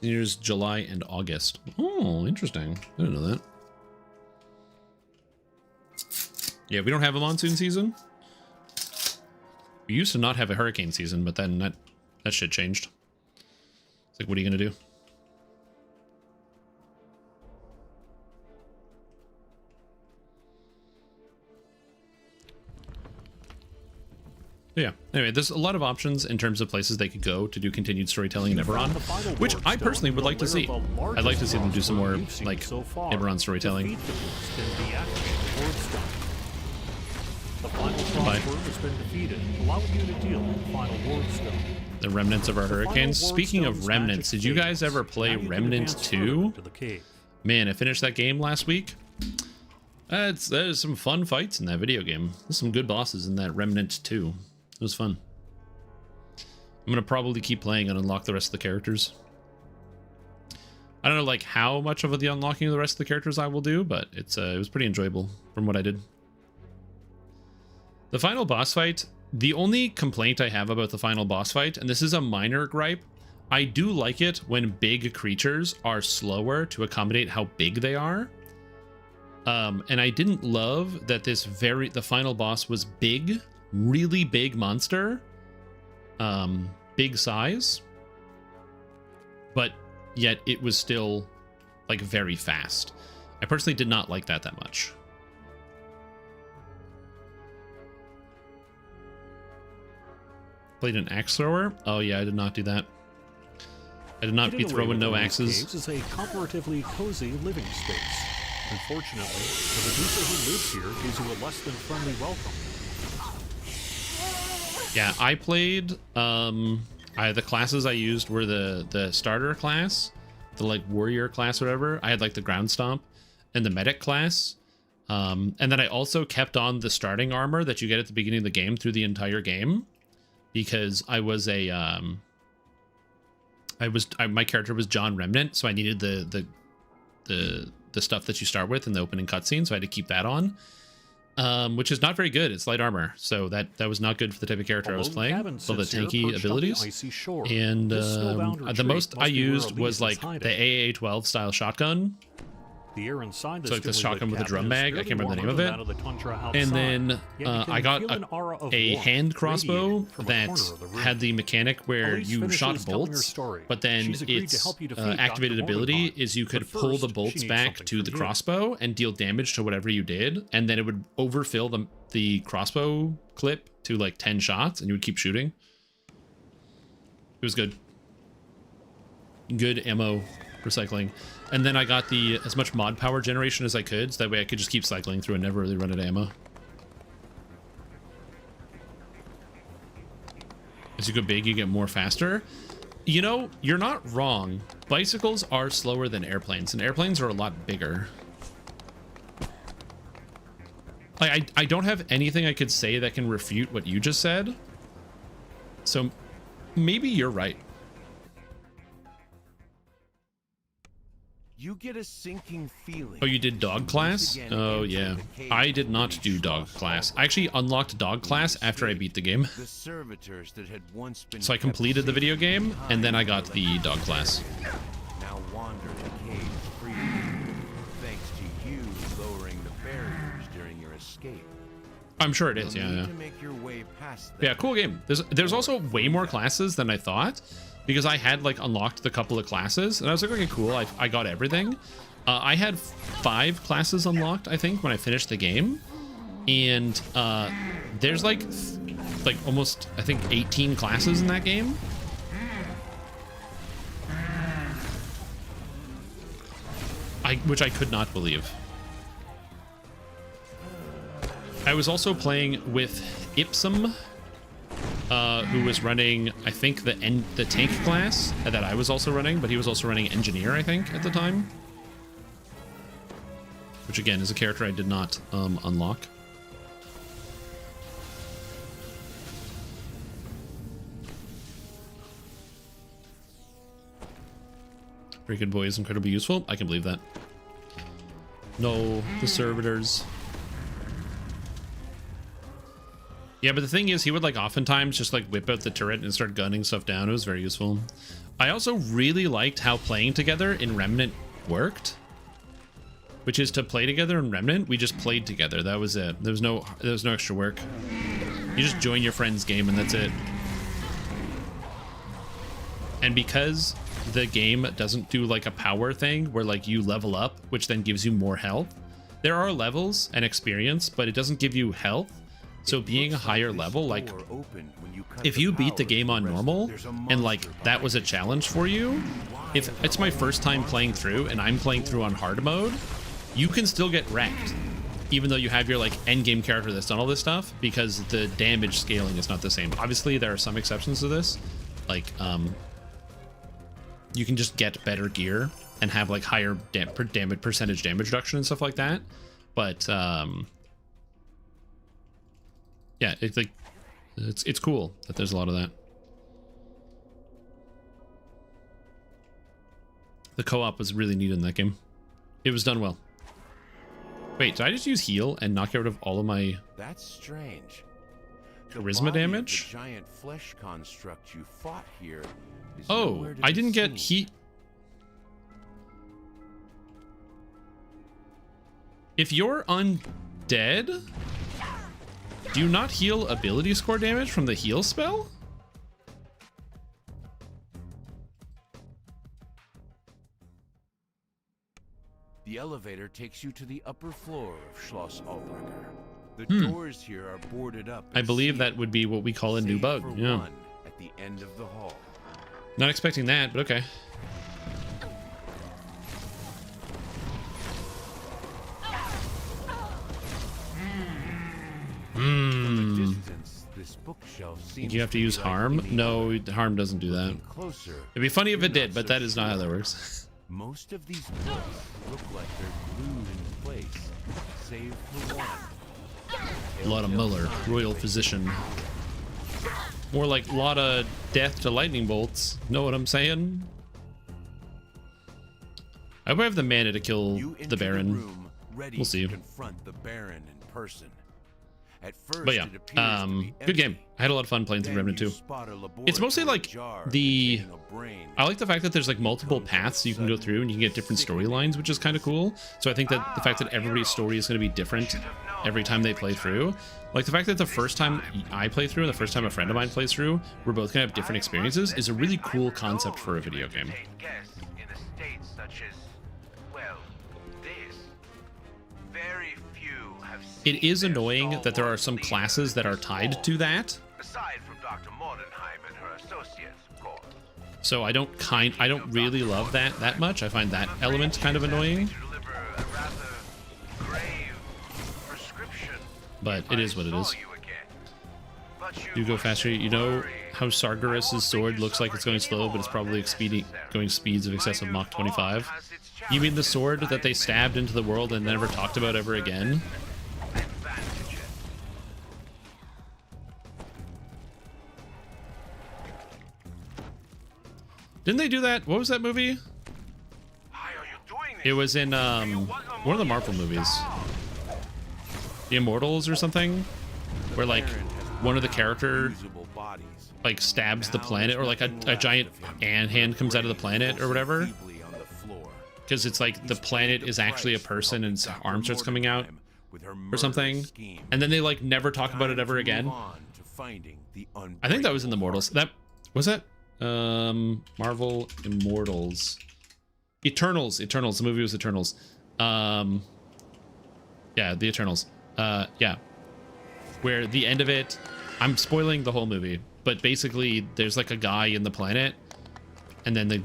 Here's July and August. Oh, interesting. I didn't know that. Yeah, we don't have a monsoon season. We used to not have a hurricane season, but then that shit changed. It's like, what are you gonna do? Yeah. Anyway, there's a lot of options in terms of places they could go to do continued storytelling in Eberron, which I personally would like to see. I'd like to see them do some more like Eberron storytelling. The final crossword has been defeated, allowing you to deal with the final ward stone. The remnants of our hurricanes. Speaking of remnants, did you guys ever play Remnant 2? Man, I finished that game last week. There's some fun fights in that video game. There's some good bosses in that Remnant 2. It was fun. I'm gonna probably keep playing and unlock the rest of the characters. I don't know like how much of the unlocking of the rest of the characters I will do, but it was pretty enjoyable from what I did. The final boss fight, the only complaint I have about the final boss fight, and this is a minor gripe, I do like it when big creatures are slower to accommodate how big they are. And I didn't love that the final boss was big, really big monster, big size, but yet it was still like very fast. I personally did not like that much. Played an axe thrower? Oh yeah, I did not do that. I did not be throwing no axes. Caves is a comparatively cozy living space. Unfortunately, the Medusa who lives here gives you a less than friendly welcome. Yeah, I played the classes I used were the starter class, the like warrior class or whatever. I had like the ground stomp and the medic class. And then I also kept on the starting armor that you get at the beginning of the game through the entire game. Because I was my character was John Remnant, so I needed the stuff that you start with in the opening cutscene, so I had to keep that on, which is not very good. It's light armor, so that was not good for the type of character I was playing. So the tanky abilities, and the most I used was like the AA-12 style shotgun. The air inside the so like the shotgun with a drum mag, I can't remember the name of it. And then I got a hand crossbow that had the mechanic where you shot bolts, but then its activated ability is you could pull the bolts back to the crossbow and deal damage to whatever you did, and then it would overfill the crossbow clip to like 10 shots, and you would keep shooting. It was good. Good ammo recycling. And then I got as much mod power generation as I could, so that way I could just keep cycling through and never really run out of ammo. As you go big, you get more faster. You know, you're not wrong. Bicycles are slower than airplanes, and airplanes are a lot bigger. Like, I don't have anything I could say that can refute what you just said. So maybe you're right. You get a sinking feeling. Oh, you did dog class? Oh, yeah. I did not do dog class. I actually unlocked dog class after I beat the game. So I completed the video game, and then I got the dog class. Now wander the cave freely, thanks to you lowering the barriers during your escape. I'm sure it is, yeah. Yeah, cool game. There's also way more classes than I thought. Because I had like unlocked the couple of classes, and I was like, okay, cool, I got everything. I had 5 classes unlocked, I think, when I finished the game, and there's like almost, I think, 18 classes in that game. Which I could not believe. I was also playing with Ipsum, who was running, I think, the tank class that I was also running, but he was also running engineer, I think, at the time. Which, again, is a character I did not unlock. Very good boy is incredibly useful. I can believe that. No, the servitors. Yeah, but the thing is, he would like oftentimes just like whip out the turret and start gunning stuff down. It was very useful. I also really liked how playing together in Remnant worked, which is to play together in Remnant. We just played together. That was it. There was no extra work. You just join your friend's game and that's it. And because the game doesn't do like a power thing where like you level up, which then gives you more health. There are levels and experience, but it doesn't give you health. So being a higher level, like if you beat the game on normal and like that was a challenge for you, if it's my first time playing through and I'm playing through on hard mode, you can still get wrecked even though you have your like end game character that's done all this stuff, because the damage scaling is not the same. Obviously there are some exceptions to this, like you can just get better gear and have like higher percentage damage reduction and stuff like that, but yeah, it's like it's cool that there's a lot of that. The co-op was really neat in that game. It was done well. Wait, did I just use heal and not get rid of all of my That's strange. charisma damage? The giant flesh construct you fought here is Oh, nowhere to I be didn't get seen. heat. If you're undead, do you not heal ability score damage from the heal spell? The elevator takes you to the upper floor of Schloss Albrecher. The doors here are boarded up. I and believe sealed, that would be what we call a new save bug. for Yeah. one at the end of the hall. Not expecting that, but okay. From a distance, this bookshelf seems Think you have to be use like harm? any No, other. harm doesn't do that. Looking closer, It'd be funny if you're it did, not but so that is not how that sure. works. Most of these books look like they're glued in place, save for one. A lot of Muller, royal physician. More like a lot of death to lightning bolts. Know what I'm saying? I hope I have the mana to kill You enter the Baron. room ready We'll see. to confront the Baron in person. At first, But yeah, it appears to be good game. empty. I had a lot of fun playing through Then Remnant you 2. spot a It's mostly laboratory like jar the... containing a brain. I like the fact that there's like multiple paths you can go through and you can get different storylines, which is kind of cool. So I think that the fact that everybody's story is going to be different every time they play through, like the fact that the first time I play through and the first time a friend of mine plays through, we're both going to have different experiences, is a really cool concept for a video game. It is annoying that there are some classes that are tied to that. Aside from Dr. Mordenheim and her associates, of course. So I don't really love that much. I find that element kind of annoying. But it is what it is. You go faster. You know how Sargeras's sword looks like it's going slow, but it's probably going speeds of excess of Mach 25. You mean the sword that they stabbed into the world and never talked about ever again? Didn't they do that? What was that movie? It was in one of the Marvel movies. The Immortals or something? Where like one of the character like stabs the planet, or like a giant hand comes out of the planet or whatever. Because it's like the planet is actually a person and its arm starts coming out or something. And then they like never talk about it ever again. I think that was in the Immortals. That was that? Marvel Immortals. Eternals. The movie was Eternals. Yeah, the Eternals. Yeah. Where the end of it, I'm spoiling the whole movie, but basically there's like a guy in the planet, and then the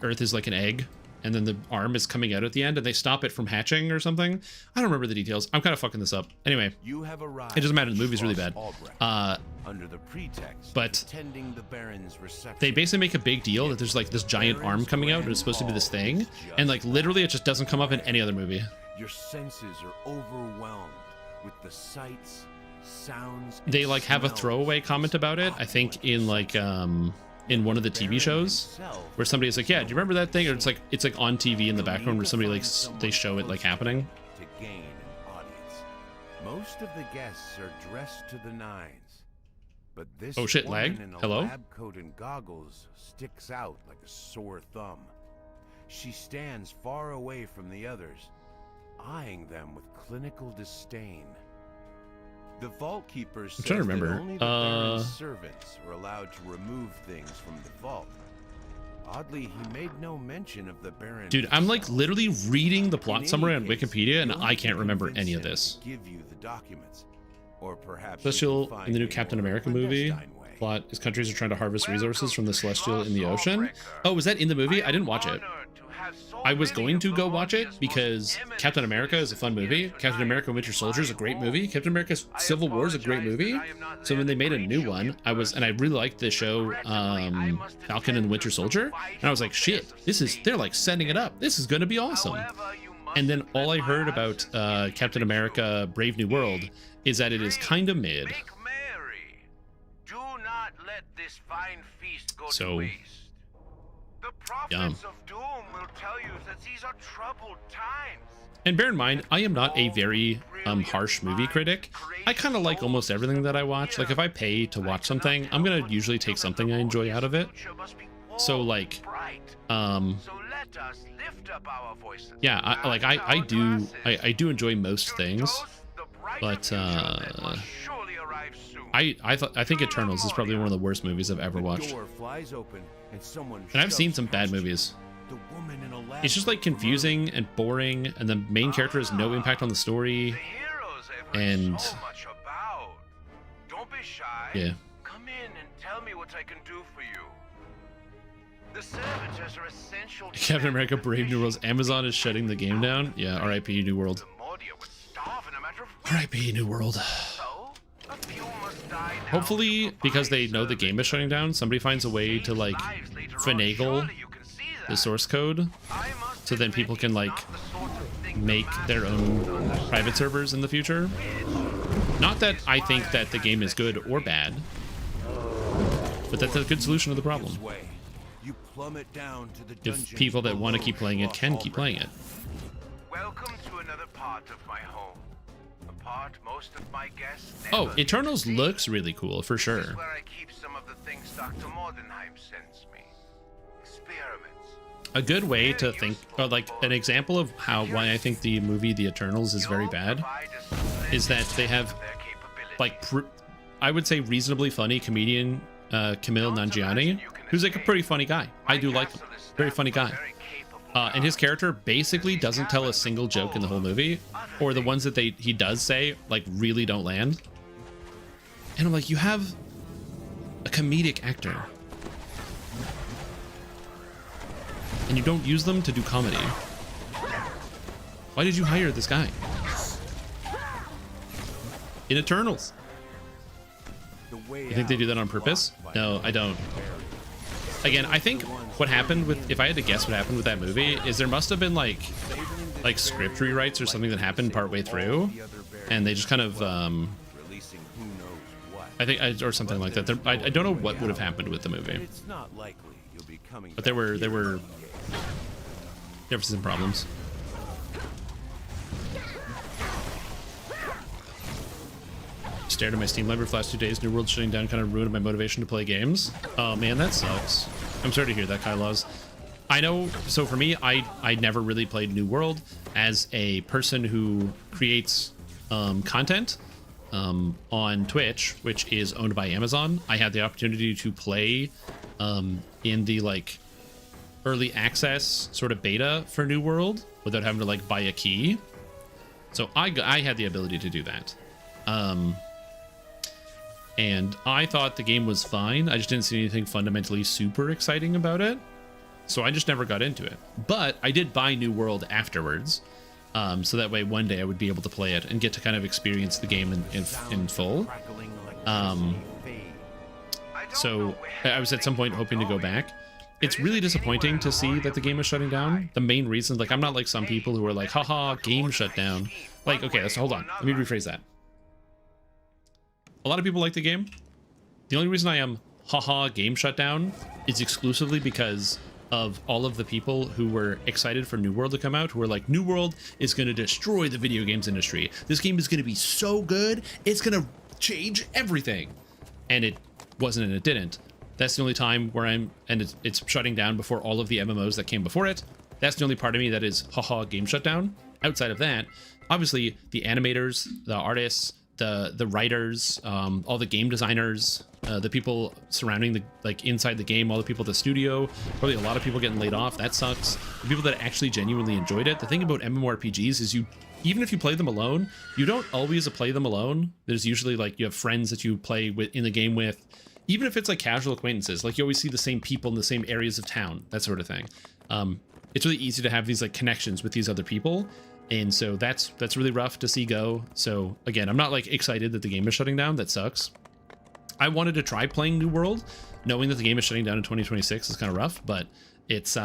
Earth is like an egg, and then the arm is coming out at the end, and they stop it from hatching or something. I don't remember the details. I'm kind of fucking this up. Anyway, it doesn't matter. The movie's really bad. Under the pretext but attending the Baron's reception. they basically make a big deal that there's like this giant arm coming out and it's supposed to be this thing, and like literally it just doesn't come up in any other movie. Your senses are overwhelmed with the sights, sounds. They like have a throwaway comment about it, I think in like in one of the TV shows, where somebody's like, yeah, do you remember that thing? Or it's like on TV in the background where somebody like they show it like happening. To gain an audience. Most of the guests are dressed to the nines. But this Oh shit, woman lag? in a Hello? lab coat and goggles sticks out like a sore thumb. She stands far away from the others, eyeing them with clinical disdain. The vault keeper says trying to remember. that only the Baron's servants were allowed to remove things from the vault. Oddly, he made no mention of the Baron. Dude, I'm like literally reading the plot In summary any on case, Wikipedia, and you only I can't remember convince any of him to this. Give you the documents, Or perhaps Celestial in the new Captain America movie. Plot is countries are trying to harvest resources from the Celestial in the ocean. Oh, was that in the movie? I didn't watch it. I was going to go watch it because Captain America is a fun movie. Captain America Winter Soldier is a great movie. Captain America Civil War is a great movie. So when they made a new one, I really liked the show Falcon and the Winter Soldier. And I was like, shit, they're like setting it up. This is going to be awesome. And then all I heard about Captain America Brave New World is that it is kind of mid. So, yeah. And bear in mind, I am not a very harsh movie critic. I kind of like almost everything that I watch. Like if I pay to watch something, I'm gonna usually take something I enjoy out of it. So like, yeah, I do enjoy most things, but I think Eternals is probably one of the worst movies I've ever watched. And I've seen some bad movies. It's just like confusing and boring, and the main character has no impact on the story. And yeah. Come in and tell me what I can do for you. The servitors are essential. Captain America Brave New World. Amazon is shutting the game down. Yeah, R.I.P. New World. R.I.P. New World. Hopefully, because they know the game is shutting down, somebody finds a way to like finagle the source code so then people can like make their own private servers in the future. Not that I think that the game is good or bad, but that's a good solution to the problem. If people that want to keep playing it can keep playing it. Welcome to another part of my home. A part most of my guests Oh, Eternals looks really cool for sure. This is where I keep some of the things Dr. Mordenheim sends me. Experiments. A good way to think, like an example of why I think the movie The Eternals is very bad, is that they have like I would say reasonably funny comedian Kumail Nanjiani, who's like a pretty funny guy. I do like him. Very funny guy. And his character basically doesn't tell a single joke in the whole movie, or the ones that he does say like really don't land. And I'm like, you have a comedic actor and you don't use them to do comedy. Why did you hire this guy in Eternals? You think they do that on purpose? No, I don't. Again, I think what happened with, if I had to guess what happened with that movie, is there must have been like script rewrites or something that happened partway through, and they just kind of I think, or something like that. I don't know what would have happened with the movie, but there were some problems. Stared at my Steam library for the last 2 days. New World shutting down kind of ruined my motivation to play games. Oh man, that sucks. I'm sorry to hear that, Kylaws. I know, so for me, I never really played New World. As a person who creates content on Twitch, which is owned by Amazon, I had the opportunity to play in the like early access sort of beta for New World without having to like buy a key. So I had the ability to do that. And I thought the game was fine. I just didn't see anything fundamentally super exciting about it. So I just never got into it. But I did buy New World afterwards. So that way one day I would be able to play it and get to kind of experience the game in full. So I was at some point hoping to go back. It's really disappointing to see that the game is shutting down. The main reason, like, I'm not like some people who are like, haha, game shut down. Like, okay, so hold on. Let me rephrase that. A lot of people like the game. The only reason I am haha game shut down is exclusively because of all of the people who were excited for New World to come out, who were like, New World is going to destroy the video games industry. This game is going to be so good, it's going to change everything. And it wasn't, and it didn't. That's the only time where it's shutting down before all of the MMOs that came before it. That's the only part of me that is haha game shutdown. Outside of that, obviously the animators, the artists, the writers, all the game designers, the people surrounding the, like, inside the game, all the people at the studio, probably a lot of people getting laid off. That sucks. The people that actually genuinely enjoyed it. The thing about MMORPGs is you even if you play them alone, you don't always play them alone. There's usually like you have friends that you play with in the game with, even if it's like casual acquaintances. Like you always see the same people in the same areas of town, that sort of thing. It's really easy to have these like connections with these other people, and so that's really rough to see go. So again, I'm not like excited that the game is shutting down. That sucks. I wanted to try playing New World, knowing that the game is shutting down in 2026 is kind of rough, but it's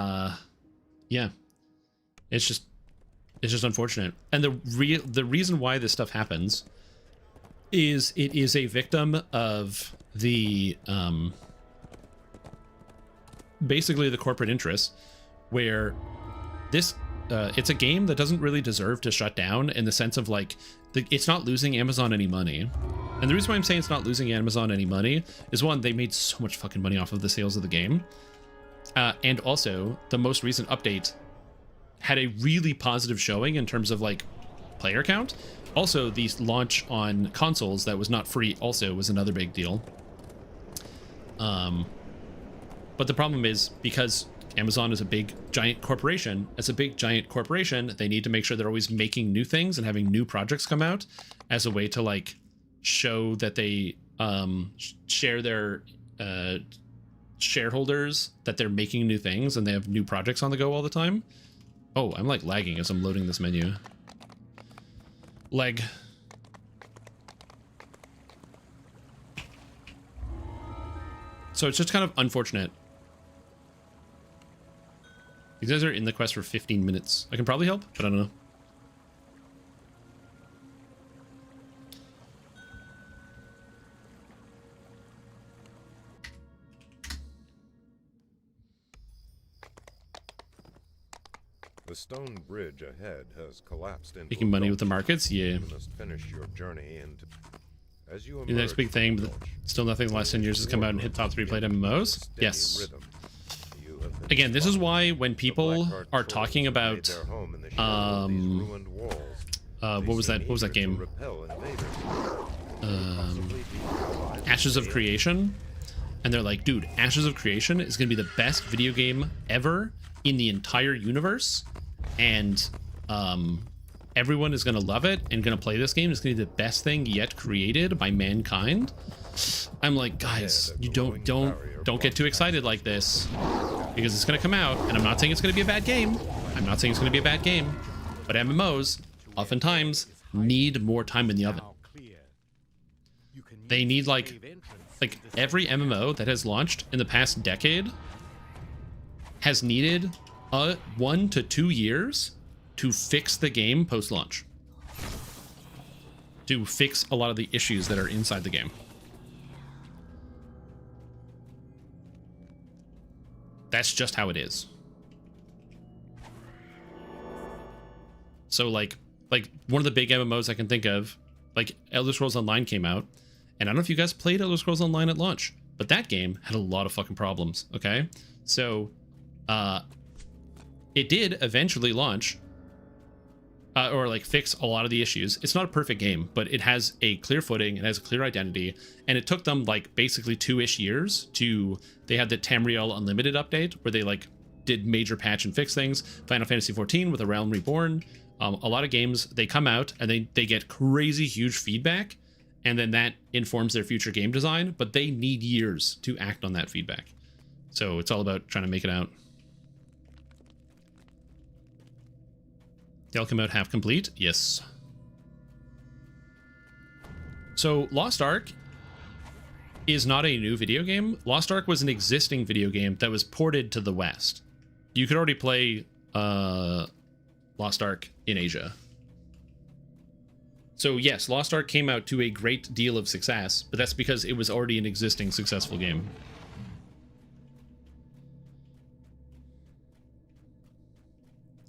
yeah, it's just unfortunate. And the reason why this stuff happens is it is a victim of the basically the corporate interests, where this it's a game that doesn't really deserve to shut down, in the sense of like it's not losing Amazon any money. And the reason why I'm saying it's not losing Amazon any money is, one, they made so much fucking money off of the sales of the game, and also the most recent update had a really positive showing in terms of like player count. Also, the launch on consoles that was not free also was another big deal. But the problem is, because Amazon is a big giant corporation, they need to make sure they're always making new things and having new projects come out as a way to like show that they share their shareholders that they're making new things and they have new projects on the go all the time. Oh, I'm like lagging as I'm loading this menu. Leg. So it's just kind of unfortunate. These guys are in the quest for 15 minutes. I can probably help, but I don't know. The stone bridge ahead has collapsed into Making money with the markets, yeah. You must finish your journey and as you the next big thing, but still nothing in the last 10 years has come out and hit top 3 played MMOs. Yes. Again, this is why when people are talking about what was that game? Ashes of Creation, and they're like, dude, Ashes of Creation is gonna be the best video game ever in the entire universe, and everyone is gonna love it and gonna play this game. It's gonna be the best thing yet created by mankind. I'm like, guys, you don't get too excited like this, because it's gonna come out, and I'm not saying it's gonna be a bad game. I'm not saying it's gonna be a bad game, but MMOs oftentimes need more time in the oven. They need like every MMO that has launched in the past decade has needed 1 to 2 years to fix the game post-launch, to fix a lot of the issues that are inside the game. That's just how it is. So like one of the big MMOs I can think of, like Elder Scrolls Online came out, and I don't know if you guys played Elder Scrolls Online at launch, but that game had a lot of fucking problems, okay? So it did eventually launch, or like fix a lot of the issues. It's not a perfect game, but it has a clear footing, it has a clear identity, and it took them like basically 2-ish years to, they had the Tamriel Unlimited update where they like did major patch and fix things. Final Fantasy XIV with A Realm Reborn. A lot of games, they come out and they get crazy huge feedback, and then that informs their future game design, but they need years to act on that feedback. So it's all about trying to make it out. They all come out half complete? Yes. So Lost Ark is not a new video game. Lost Ark was an existing video game that was ported to the West. You could already play Lost Ark in Asia. So yes, Lost Ark came out to a great deal of success, but that's because it was already an existing successful game.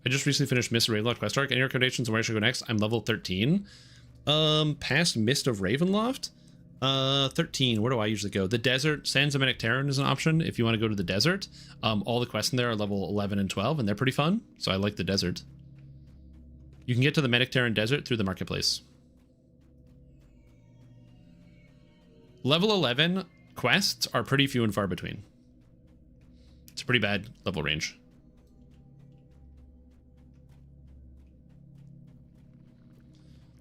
I just recently finished Mist of Ravenloft quest arc. Any recommendations on where I should go next? I'm level 13. Past Mist of Ravenloft? 13. Where do I usually go? The desert. Sands of Menectaran is an option if you want to go to the desert. All the quests in there are level 11 and 12, and they're pretty fun, so I like the desert. You can get to the Menectaran desert through the marketplace. Level 11 quests are pretty few and far between. It's a pretty bad level range.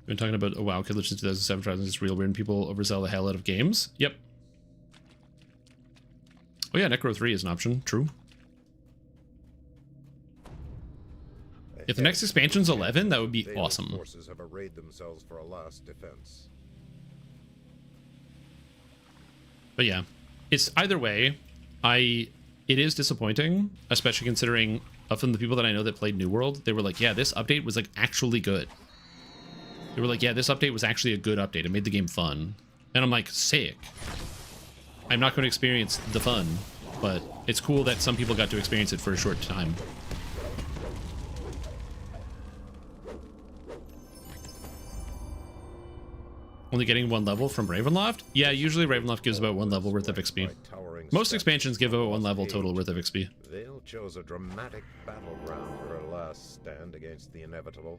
Been talking about a WoW killer since 2007, trying to real weird and people oversell the hell out of games. Yep. Oh yeah, Necro 3 is an option. True. If the next expansion's 11, that would be awesome. Forces have arrayed themselves for a last defense. But yeah, it's either way. It is disappointing, especially considering from the people that I know that played New World, they were like, yeah, this update was like actually good. They were like, yeah, this update was actually a good update. It made the game fun. And I'm like, sick. I'm not going to experience the fun, but it's cool that some people got to experience it for a short time. Only getting 1 level from Ravenloft? Yeah, usually Ravenloft gives about 1 level worth of XP. Most expansions give about 1 level total worth of XP. Vale chose a dramatic battleground for her last stand against the inevitable.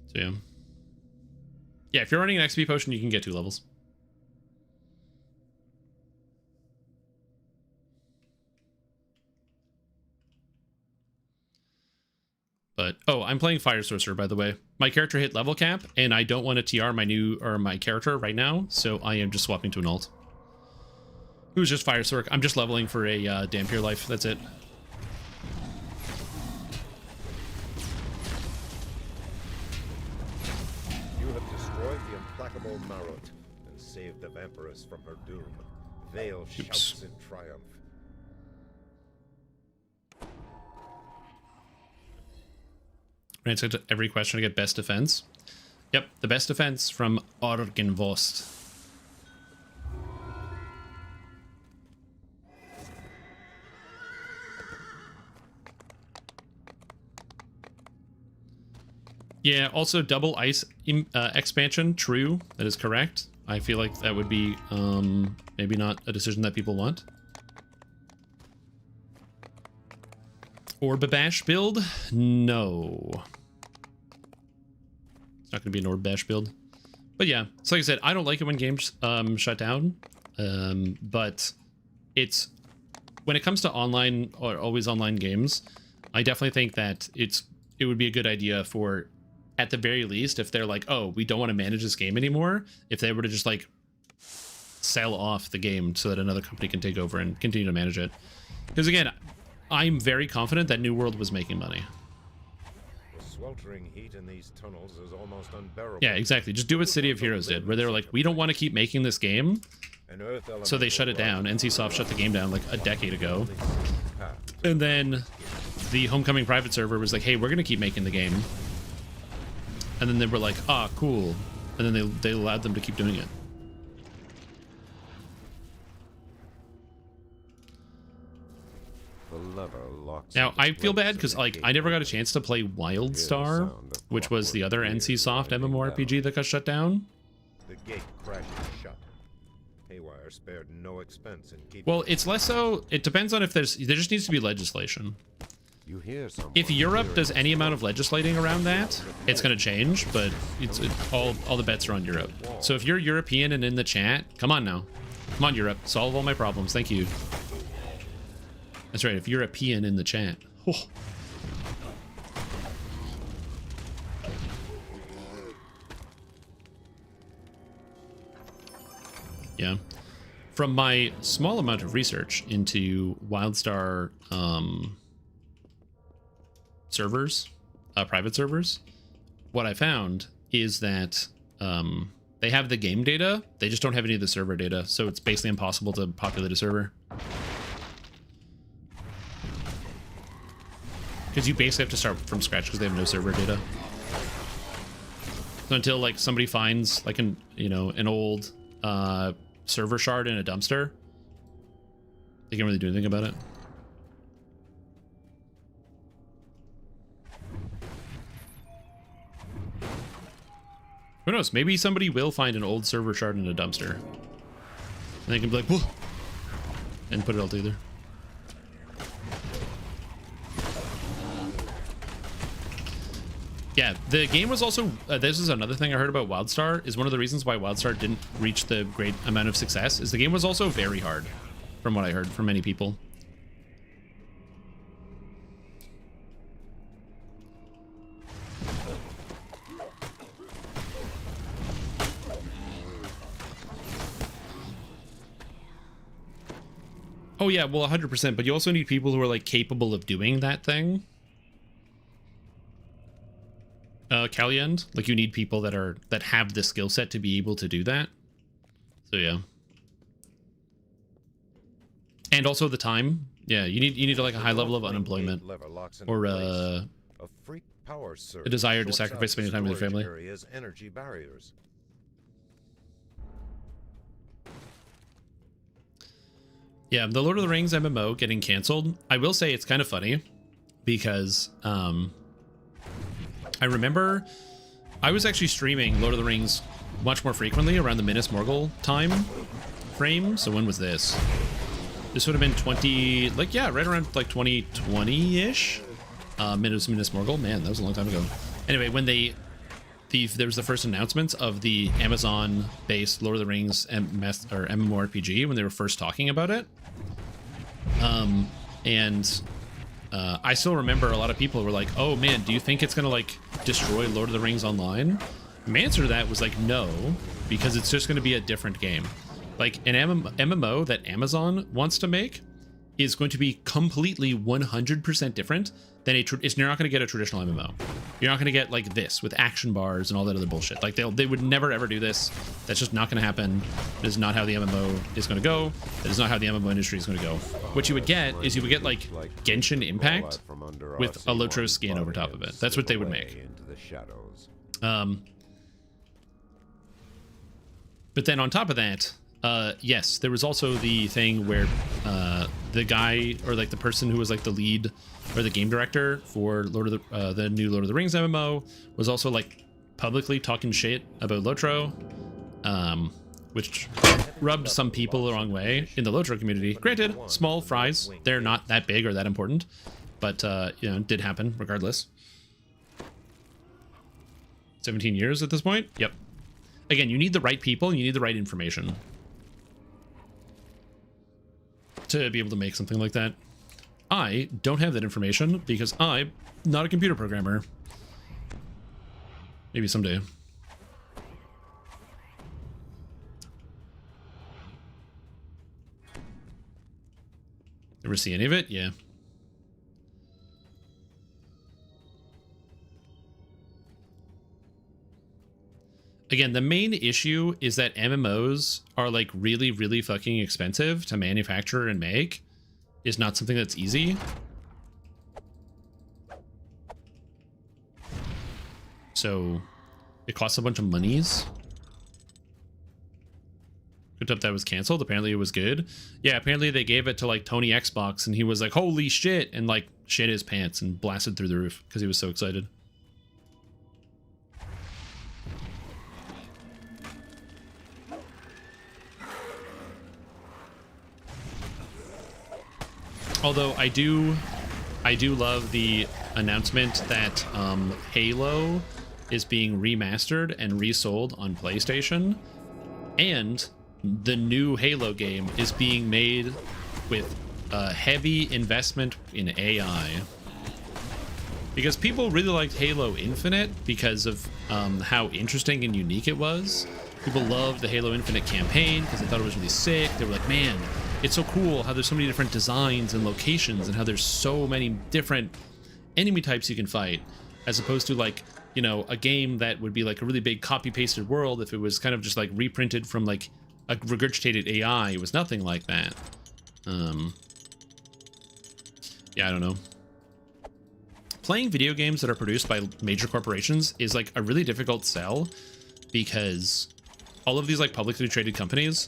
So yeah. Yeah, if you're running an XP potion, you can get 2 levels. But, oh, I'm playing Fire Sorcerer, by the way. My character hit level cap, and I don't want to TR my character right now, so I am just swapping to an alt. Who's just Fire Sorcerer? I'm just leveling for a Dampier life, that's it. You have destroyed the implacable Marut and saved the Vampiress from her doom. Vale shouts in triumph. Answer to every question to get best defense. Yep, the best defense from Orgenvost. Yeah, also double ice expansion, true, that is correct. I feel like that would be maybe not a decision that people want. Orb-bash build? No. It's not going to be an Orb-bash build. But yeah, so like I said, I don't like it when games shut down. But it's... when it comes to online or always online games, I definitely think that it would be a good idea for, at the very least, if they're like, oh, we don't want to manage this game anymore, if they were to just like sell off the game so that another company can take over and continue to manage it. Because again, I'm very confident that New World was making money. The sweltering heat in these tunnels is almost unbearable. Yeah, exactly. Just do what City of Heroes did, where they were like, we don't want to keep making this game, so they shut it down. NCSoft shut the game down like a decade ago. And then the Homecoming private server was like, hey, we're going to keep making the game. And then they were like, ah, cool. And then they allowed them to keep doing it. Now, I feel bad because like I never got a chance to play WildStar, which was the other NCSoft MMORPG that got shut down. The gate crashed shut. Haywire spared no expense in keeping. Well, it's less so. It depends on if there just needs to be legislation. You hear someone. If Europe does any amount of legislating around that, it's going to change, but all the bets are on Europe. So if you're European and in the chat, come on now. Come on, Europe. Solve all my problems. Thank you. That's right, if European in the chat. Oh. Yeah. From my small amount of research into WildStar servers, private servers, what I found is that they have the game data, they just don't have any of the server data, so it's basically impossible to populate a server. Because you basically have to start from scratch because they have no server data. So until like somebody finds like an old server shard in a dumpster, they can't really do anything about it. Who knows? Maybe somebody will find an old server shard in a dumpster, and they can be like, whoa, and put it all together. Yeah, the game was also, this is another thing I heard about WildStar, is one of the reasons why WildStar didn't reach the great amount of success, is the game was also very hard, from what I heard from many people. Oh yeah, well 100%, but you also need people who are like capable of doing that thing. Caliend, like you need people that have the skill set to be able to do that. So yeah. And also the time. Yeah, you need like a high level of unemployment or a desire to sacrifice spending time with your family. Energy barriers. Yeah, the Lord of the Rings MMO getting canceled. I will say it's kind of funny because I remember I was actually streaming Lord of the Rings much more frequently around the Minas Morgul time frame. So when was this? This would have been right around like 2020-ish. Minas Morgul. Man, that was a long time ago. Anyway, when there was the first announcements of the Amazon-based Lord of the Rings MMORPG when they were first talking about it. I still remember a lot of people were like, oh man, do you think it's gonna like destroy Lord of the Rings Online? My answer to that was like, no, because it's just gonna be a different game. Like an MMO that Amazon wants to make is going to be completely 100% different than you're not going to get a traditional MMO. You're not going to get like this with action bars and all that other bullshit. Like they would never ever do this. That's just not going to happen. It is not how the MMO is going to go. That is not how the MMO industry is going to go. What you would get is you would get like Genshin Impact with a Lotro skin over top of it. That's what they would make. But then on top of that, yes, there was also the thing where the guy or like the person who was like the lead or the game director for the new Lord of the Rings MMO was also like publicly talking shit about Lotro, which rubbed some people the wrong way in the Lotro community. Granted, small fries, they're not that big or that important, but you know, it did happen regardless. 17 years at this point. Yep. Again, you need the right people and you need the right information to be able to make something like that. I don't have that information because I'm not a computer programmer. Maybe someday. Ever see any of it? Yeah. Again, the main issue is that MMOs are like really, really fucking expensive to manufacture and make. Is not something that's easy. So it costs a bunch of monies. Good up that was canceled. Apparently it was good. Yeah, apparently they gave it to like Tony Xbox and he was like, holy shit, and like shit his pants and blasted through the roof because he was so excited. Although I do love the announcement that Halo is being remastered and resold on PlayStation, and the new Halo game is being made with a heavy investment in AI. Because people really liked Halo Infinite because of how interesting and unique it was. People loved the Halo Infinite campaign because they thought it was really sick. They were like, man, it's so cool how there's so many different designs and locations and how there's so many different enemy types you can fight, as opposed to like, you know, a game that would be like a really big copy-pasted world if it was kind of just like reprinted from like a regurgitated AI. It was nothing like that. Yeah, I don't know. Playing video games that are produced by major corporations is like a really difficult sell because all of these like publicly traded companies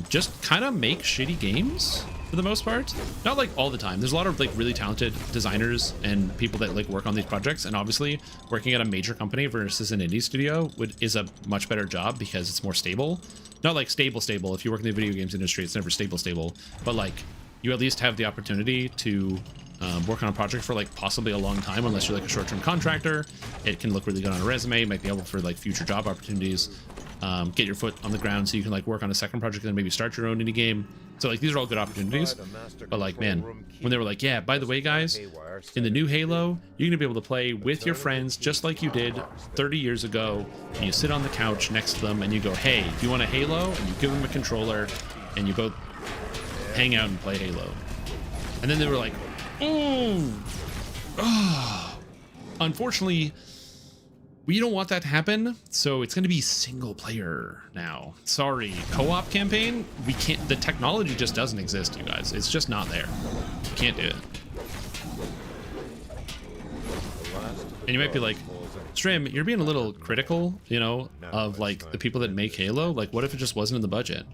just kind of make shitty games for the most part. Not like all the time. There's a lot of like really talented designers and people that like work on these projects, and obviously working at a major company versus an indie studio is a much better job because it's more stable. Not like stable. If you work in the video games industry, it's never stable, but like you at least have the opportunity to work on a project for like possibly a long time, unless you're like a short-term contractor. It can look really good on a resume, might be able for like future job opportunities. Get your foot on the ground so you can like work on a second project and maybe start your own indie game. So like these are all good opportunities. But like, man, when they were like, yeah, by the way, guys, in the new Halo, you're gonna be able to play with your friends just like you did 30 years ago. And you sit on the couch next to them and you go, hey, do you want a Halo? And you give them a controller and you both hang out and play Halo. And then they were like, oh. Unfortunately, we don't want that to happen, so it's going to be single player now. Sorry, co-op campaign, we can't, the technology just doesn't exist, you guys. It's just not there. You can't do it. And you might be like, Strim, you're being a little critical, you know, of like the people that make Halo. Like, what if it just wasn't in the budget?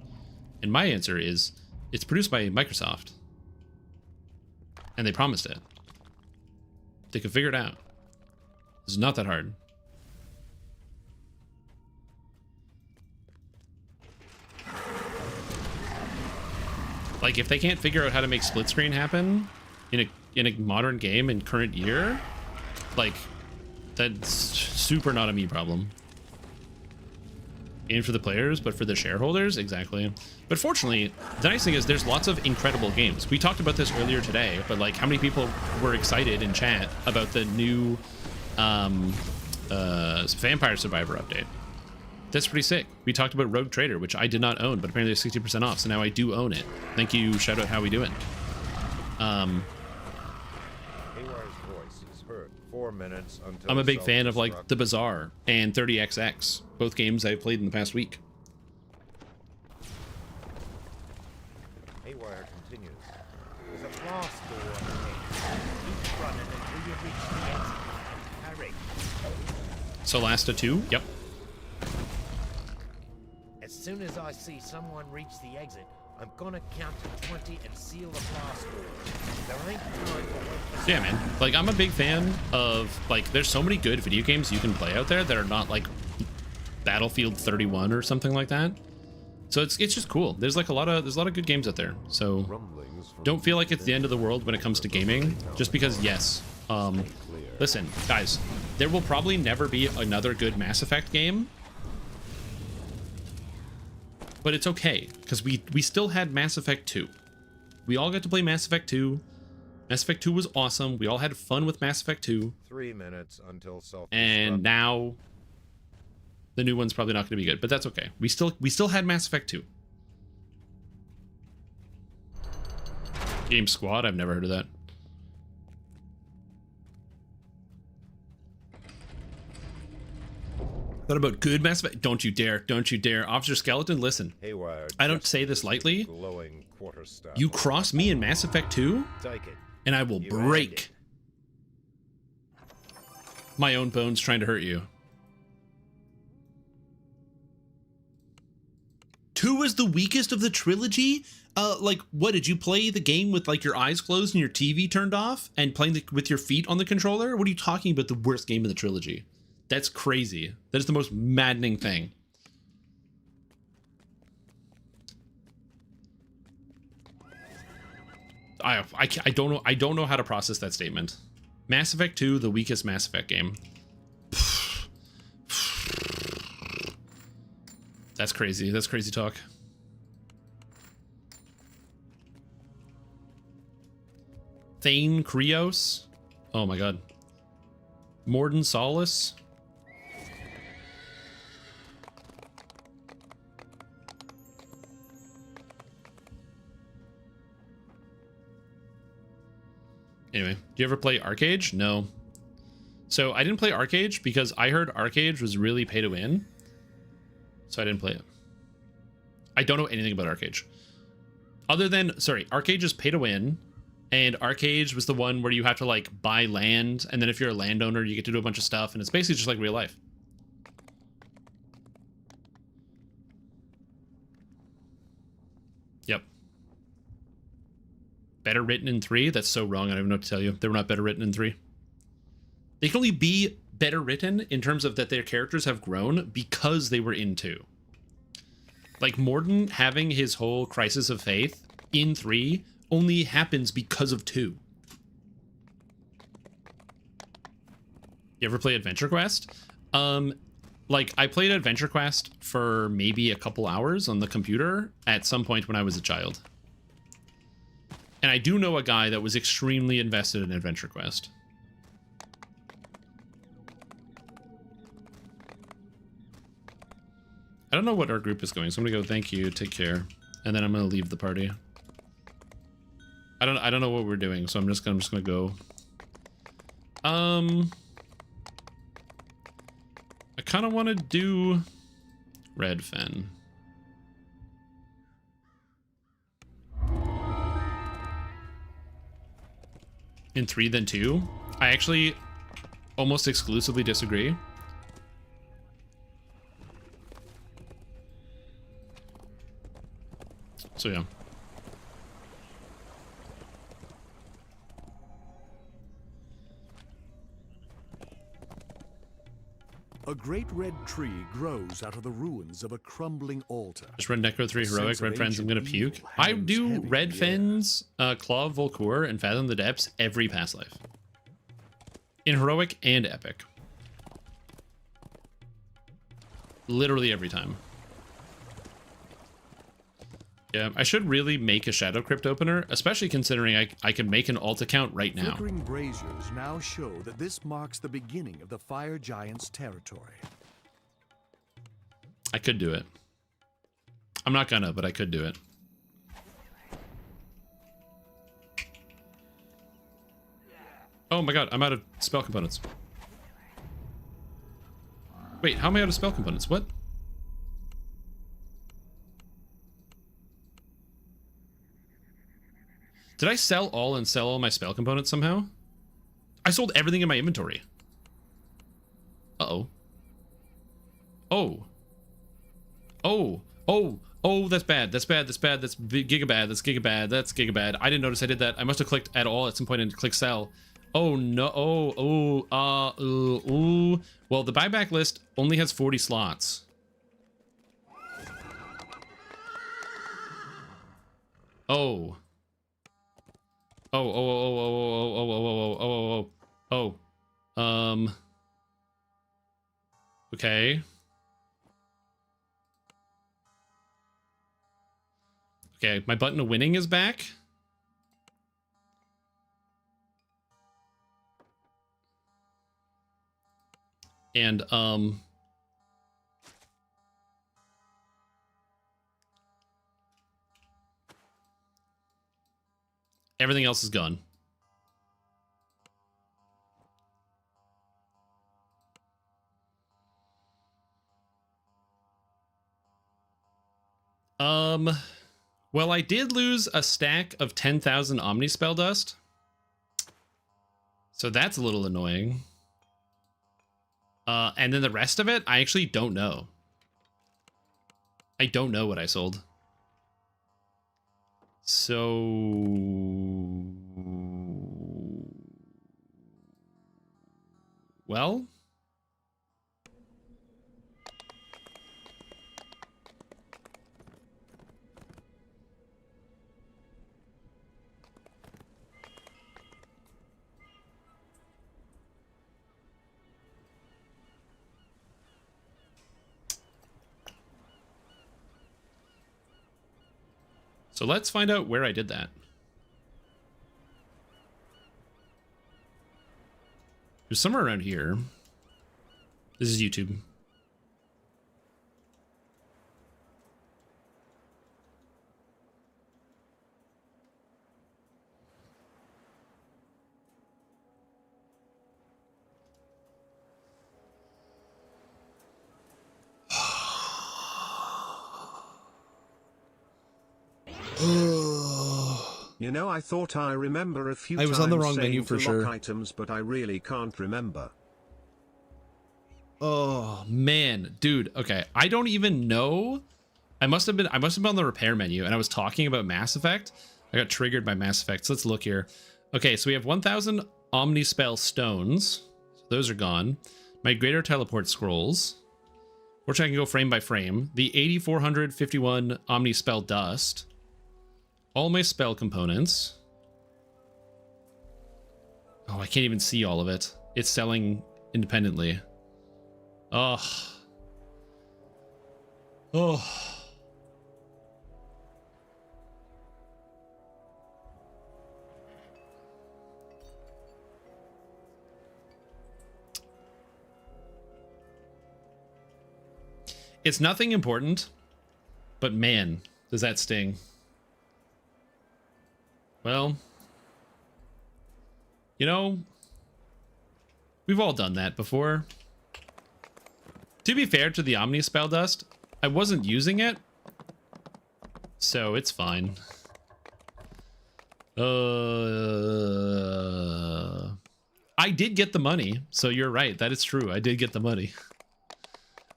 And my answer is, it's produced by Microsoft. And they promised it. They could figure it out. It's not that hard. Like, if they can't figure out how to make split screen happen in a modern game in current year, like, that's super not a me problem. And for the players, but for the shareholders, exactly. But fortunately, the nice thing is there's lots of incredible games. We talked about this earlier today, but like, how many people were excited in chat about the new Vampire Survivor update? That's pretty sick. We talked about Rogue Trader, which I did not own, but apparently it's 60% off, so now I do own it. Thank you, shout out How We Doing. Haywire's voice is heard 4 minutes until I'm a big fan of like The Bazaar and 30XX, both games I've played in the past week. Haywire continues. There's a blast door ahead. Keep running until you reach the exit. Hurry. Solasta 2? Yep. As soon as I see someone reach the exit, I'm gonna count to 20 and seal the blast door. There ain't time for one. Yeah, man. Like, I'm a big fan of, like, there's so many good video games you can play out there that are not like Battlefield 31 or something like that. So it's just cool. There's like a lot of good games out there. So don't feel like it's the end of the world when it comes to gaming, just because, yes. Listen, guys, there will probably never be another good Mass Effect game. But it's okay, because we still had Mass Effect 2. We all got to play Mass Effect 2. Mass Effect 2 was awesome. We all had fun with Mass Effect 2. 3 minutes until self-destruct. And now the new one's probably not going to be good, but that's okay. We still had Mass Effect 2. Game Squad, I've never heard of that. What about good Mass Effect? Don't you dare. Don't you dare. Officer Skeleton, listen. Haywire, I don't say this lightly. glowing quarterstaff. You cross me in Mass Effect 2, Take it. and I will You break my own bones trying to hurt you. 2 is the weakest of the trilogy? Like, what, did you play the game with, like, your eyes closed and your TV turned off and playing with your feet on the controller? What are you talking about, the worst game of the trilogy? That's crazy. That is the most maddening thing. I don't know how to process that statement. Mass Effect 2, the weakest Mass Effect game. That's crazy. That's crazy talk. Thane Krios. Oh my god. Morden Solace. Anyway, do you ever play Arcade? No. So I didn't play Arcade because I heard Arcade was really pay to win. So I didn't play it. I don't know anything about Arcade. Other than, sorry, Arcade is pay to win. And Arcade was the one where you have to like buy land. And then if you're a landowner, you get to do a bunch of stuff. And it's basically just like real life. Yep. Better written in 3? That's so wrong. I don't even know what to tell you. They were not better written in 3. They can only be better written in terms of that their characters have grown because they were in 2. Like Morden having his whole crisis of faith in 3 only happens because of 2. You ever play Adventure Quest? Like I played Adventure Quest for maybe a couple hours on the computer at some point when I was a child. And I do know a guy that was extremely invested in Adventure Quest. I don't know what our group is going, so I'm gonna go thank you, take care, and then I'm gonna leave the party. I don't know what we're doing, so I'm just gonna go. I kind of want to do Red Fen. In 3 then 2? I actually almost exclusively disagree. So yeah. A great red tree grows out of the ruins of a crumbling altar. Just run Necro 3 Heroic, Red Friends, I'm gonna puke. I do Red Fens, Claw of Volcour, and Fathom the Depths every past life. In Heroic and Epic. Literally every time. Yeah, I should really make a Shadow Crypt opener, especially considering I can make an alt account right now. Flickering braziers now show that this marks the beginning of the Fire Giant's territory. I could do it. I'm not gonna, but I could do it. Oh my god, I'm out of spell components. Wait, how am I out of spell components? What? Did I sell all my spell components somehow? I sold everything in my inventory. Uh-oh. Oh. Oh. Oh. Oh, that's bad. That's bad. That's bad. That's gigabad. That's gigabad. That's gigabad. I didn't notice I did that. I must have clicked at all at some point and click sell. Oh, no. Oh, ooh. Well, the buyback list only has 40 slots. Oh. Okay. Okay, my button of winning is back. And, everything else is gone. Well, I did lose a stack of 10,000 Omnispell dust. So that's a little annoying. And then the rest of it, I actually don't know. I don't know what I sold. So... well... so let's find out where I did that. There's somewhere around here. This is YouTube. You know, I thought I remember a few I was times on the wrong saying menu for to lock sure. items, but I really can't remember. Oh man, dude. Okay, I don't even know. I must have been on the repair menu, and I was talking about Mass Effect. I got triggered by Mass Effect. So let's look here. Okay, so we have 1,000 Omnispell stones. So those are gone. My Greater Teleport scrolls, which I can go frame by frame. The 8,451 Omnispell dust. All my spell components. Oh, I can't even see all of it. It's selling independently. Oh. Oh. It's nothing important, but man, does that sting. Well, You know, we've all done that before. To be fair to the Omni Spell Dust, I wasn't using it, so it's fine. I did get the money, so you're right. That is true. I did get the money.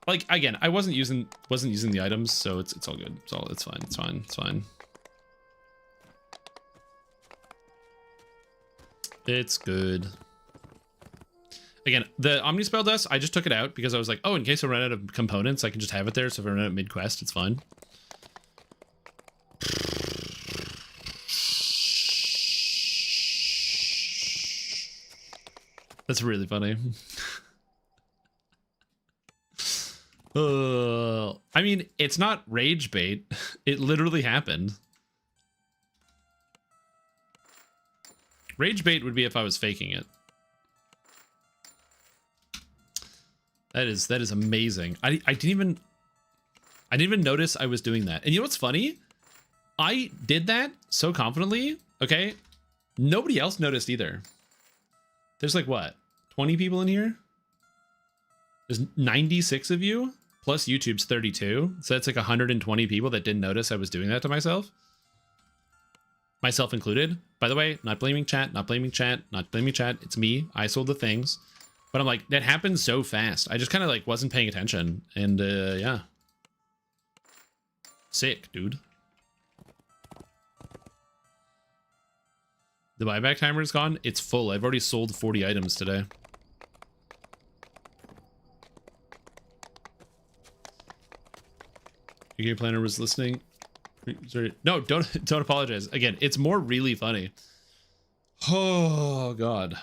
Like, again, I wasn't using the items, so it's all good. It's fine. It's fine. It's fine. It's good. Again, the Omni Spell Dust, I just took it out because I was like, oh, in case I run out of components, I can just have it there. So if I run out mid-quest, it's fine. That's really funny. I mean, it's not rage bait. It literally happened. Rage bait would be if I was faking it. That is amazing. I didn't even notice I was doing that. And you know what's funny? I did that so confidently. Okay, nobody else noticed either. There's like what, 20 people in here? There's 96 of you plus YouTube's 32, so that's like 120 people that didn't notice I was doing that to myself. Myself included. By the way, not blaming chat, not blaming chat, not blaming chat. It's me. I sold the things. But I'm like, that happened so fast. I just kind of like wasn't paying attention. And yeah. Sick, dude. The buyback timer is gone. It's full. I've already sold 40 items today. Your game planner was listening. Sorry. No, don't apologize. Again, it's more really funny. Oh God.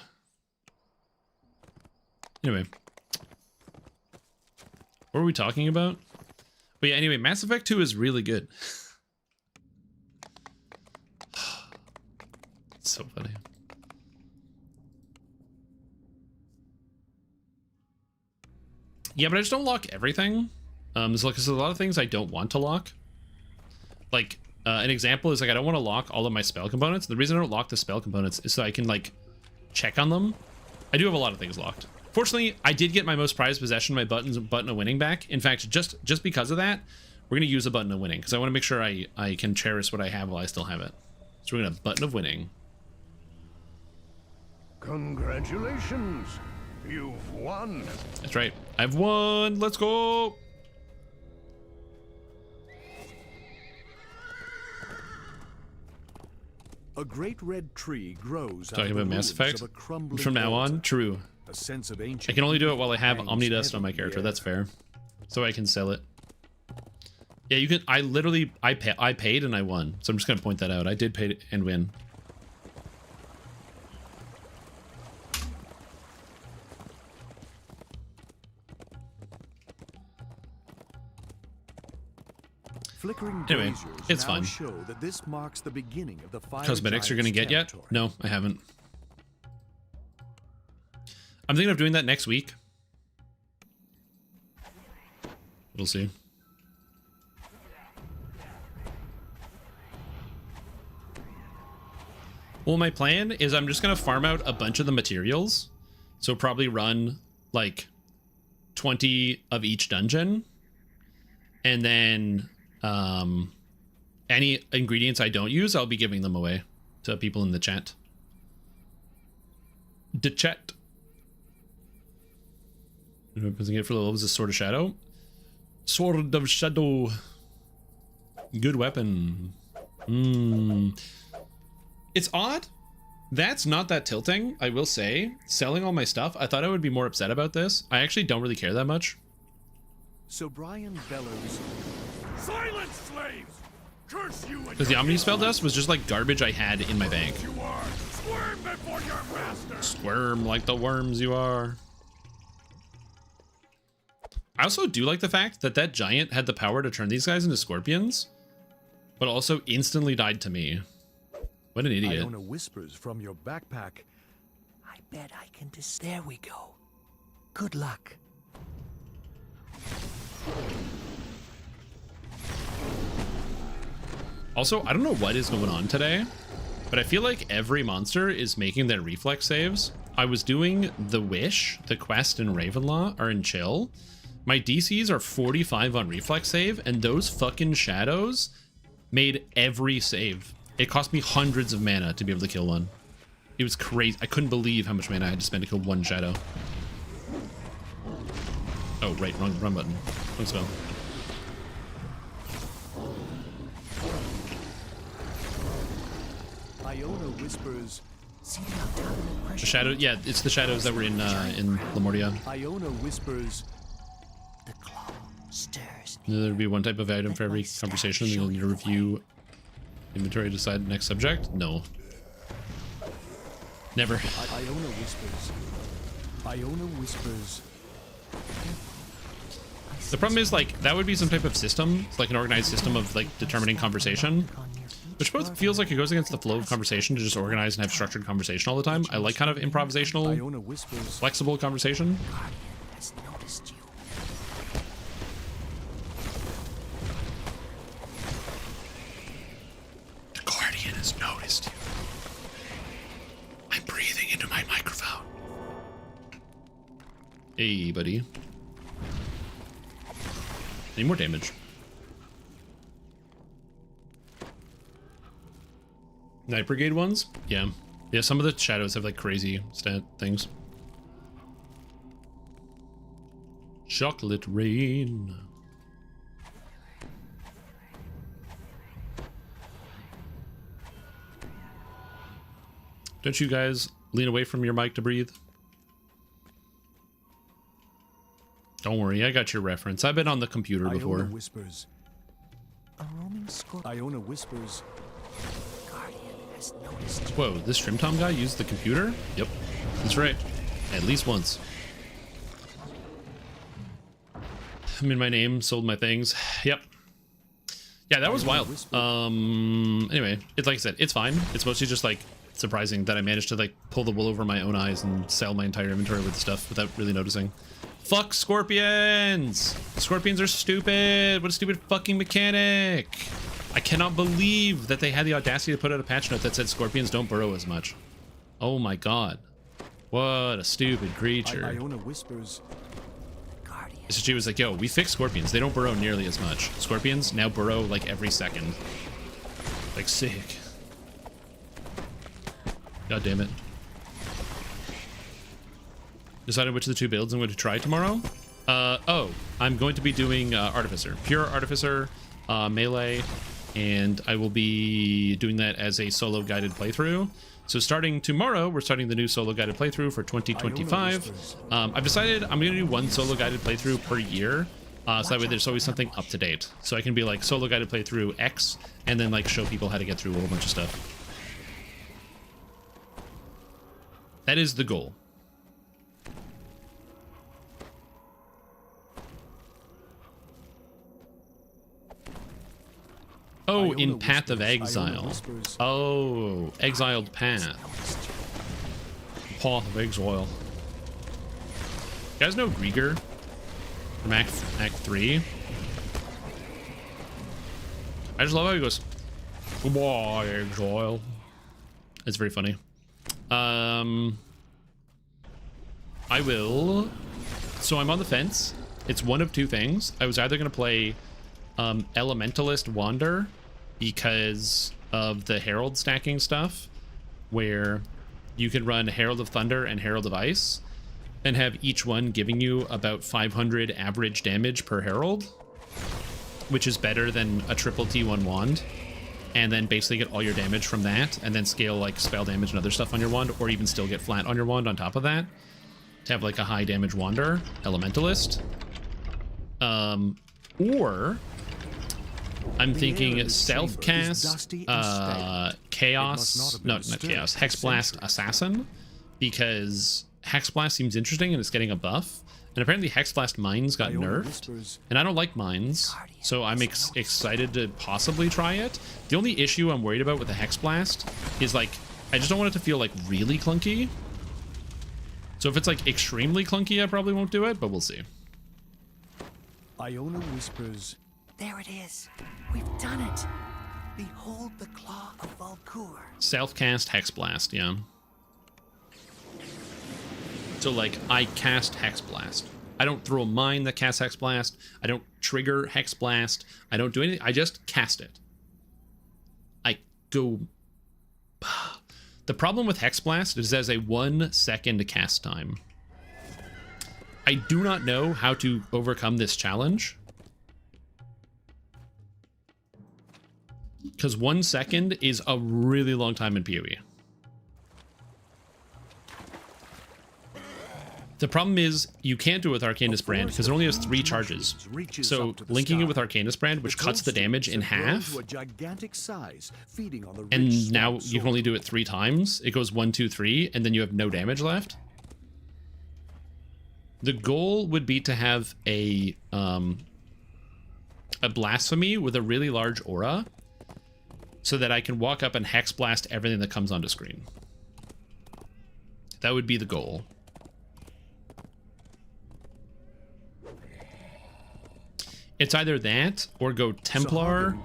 Anyway, what were we talking about? But yeah, anyway, Mass Effect 2 is really good. It's so funny. Yeah, but I just don't lock everything. There's a lot of things I don't want to lock. Like, an example is like I don't want to lock all of my spell components. The reason I don't lock the spell components is so I can like check on them. I do have a lot of things locked. Fortunately, I did get my most prized possession, my button of winning back. In fact, just because of that, we're going to use a button of winning because I want to make sure I can cherish what I have while I still have it. So we're going to button of winning. Congratulations, you've won. That's right. I've won. Let's go. A great red tree grows Talking about Mass Effect from now on. True. A sense of ancient I can only do it while I have Omnidust on my character. That's fair. So I can sell it. Yeah, you can. I paid and I won. So I'm just gonna point that out. I did pay and win. Flickering anyway, it's now fine. Show that this marks the beginning of the fire Cosmetics you're gonna get territory. yet? No, I haven't. I'm thinking of doing that next week. We'll see. Well, my plan is I'm just gonna farm out a bunch of the materials. So probably run like 20 of each dungeon. And then any ingredients I don't use, I'll be giving them away to people in the chat. The chat. Weapons I get for the levels is Sword of Shadow. Sword of Shadow. Good weapon. It's odd. That's not that tilting, I will say. Selling all my stuff, I thought I would be more upset about this. I actually don't really care that much. So Brian bellows, Silence, slaves! Curse you and Because the Omni Spell Dust was just like garbage I had in my bank. you are. Squirm before your master. Squirm like the worms you are. I also do like the fact that that giant had the power to turn these guys into scorpions, but also instantly died to me. What an idiot. Iona whispers from your backpack. I bet I can just... There we go. Good luck. Also, I don't know what is going on today, but I feel like every monster is making their reflex saves. I was doing the Wish, the Quest, and Ravenlaw are in chill. My DCs are 45 on reflex save, and those fucking shadows made every save. It cost me hundreds of mana to be able to kill one. It was crazy. I couldn't believe how much mana I had to spend to kill one shadow. Oh, right, wrong button. Wrong spell. Iona whispers. The shadow, yeah, it's the shadows that were in Lamortia. Iona whispers. The claw stirs. There'll be one type of item for every conversation. Then you'll need to review inventory to decide next subject. No. Never. Iona whispers. Iona whispers. The problem is, like, that would be some type of system, like an organized system of, like, determining conversation, which both feels like it goes against the flow of conversation to just organize and have structured conversation all the time. I like kind of improvisational, flexible conversation. The Guardian has noticed you. I'm breathing into my microphone. Hey, buddy. Need more damage. Night Brigade ones? Yeah. Yeah, some of the shadows have like crazy stat things. Chocolate rain. Don't you guys lean away from your mic to breathe? Don't worry, I got your reference. I've been on the computer before. Iona whispers. A roaming scorpion. Iona whispers. Guardian has noticed you. Whoa, this Trim Tom guy used the computer? Yep, that's right. At least once. I'm in my name, sold my things. Yep. Yeah, that was wild. Anyway, it's like I said, it's fine. It's mostly just like surprising that I managed to like pull the wool over my own eyes and sell my entire inventory with stuff without really noticing. Fuck scorpions! Scorpions are stupid! What a stupid fucking mechanic! I cannot believe that they had the audacity to put out a patch note that said scorpions don't burrow as much. Oh my god. What a stupid creature. Iona whispers. SSG was like, yo, we fixed scorpions. They don't burrow nearly as much. Scorpions now burrow like every second. Like, sick. God damn it. Decided which of the two builds I'm going to try tomorrow. I'm going to be doing Artificer. Pure Artificer, melee, and I will be doing that as a solo guided playthrough. So starting tomorrow, we're starting the new solo guided playthrough for 2025. I've decided I'm going to do one solo guided playthrough per year. So that way there's always something up to date. So I can be like solo guided playthrough X and then like show people how to get through a whole bunch of stuff. That is the goal. Oh, in Path of Exile. Oh, Exiled Path. Path of Exile. You guys know Rieger from Act 3? I just love how he goes, goodbye, Exile. It's very funny. I will... So I'm on the fence. It's one of two things. I was either going to play Elementalist Wander because of the Herald stacking stuff, where you can run Herald of Thunder and Herald of Ice and have each one giving you about 500 average damage per Herald, which is better than a triple T1 wand, and then basically get all your damage from that and then scale like spell damage and other stuff on your wand, or even still get flat on your wand on top of that to have like a high damage Wander Elementalist. Or I'm thinking self-cast Chaos, no, not Chaos, Hexblast Assassin, because Hexblast seems interesting and it's getting a buff. And apparently Hexblast Mines got nerfed, and I don't like Mines, so I'm excited to possibly try it. The only issue I'm worried about with the Hexblast is like, I just don't want it to feel like really clunky. So if it's like extremely clunky, I probably won't do it, but we'll see. Iona whispers. There it is. We've done it. Behold the claw of Valkur. Self-cast Hex Blast, yeah. So, like, I cast Hex Blast. I don't throw a mine that casts Hex Blast. I don't trigger Hex Blast. I don't do anything. I just cast it. I go... The problem with Hex Blast is it has a 1 second cast time. I do not know how to overcome this challenge. Because 1 second is a really long time in PoE. The problem is you can't do it with Arcanist Brand because it only has 3 charges. So linking it with Arcanist Brand, which cuts the damage in half, and now you can only do it 3 times. It goes 1, 2, 3, and then you have no damage left. The goal would be to have a Blasphemy with a really large aura, so that I can walk up and Hex Blast everything that comes onto screen. That would be the goal. It's either that or go Templar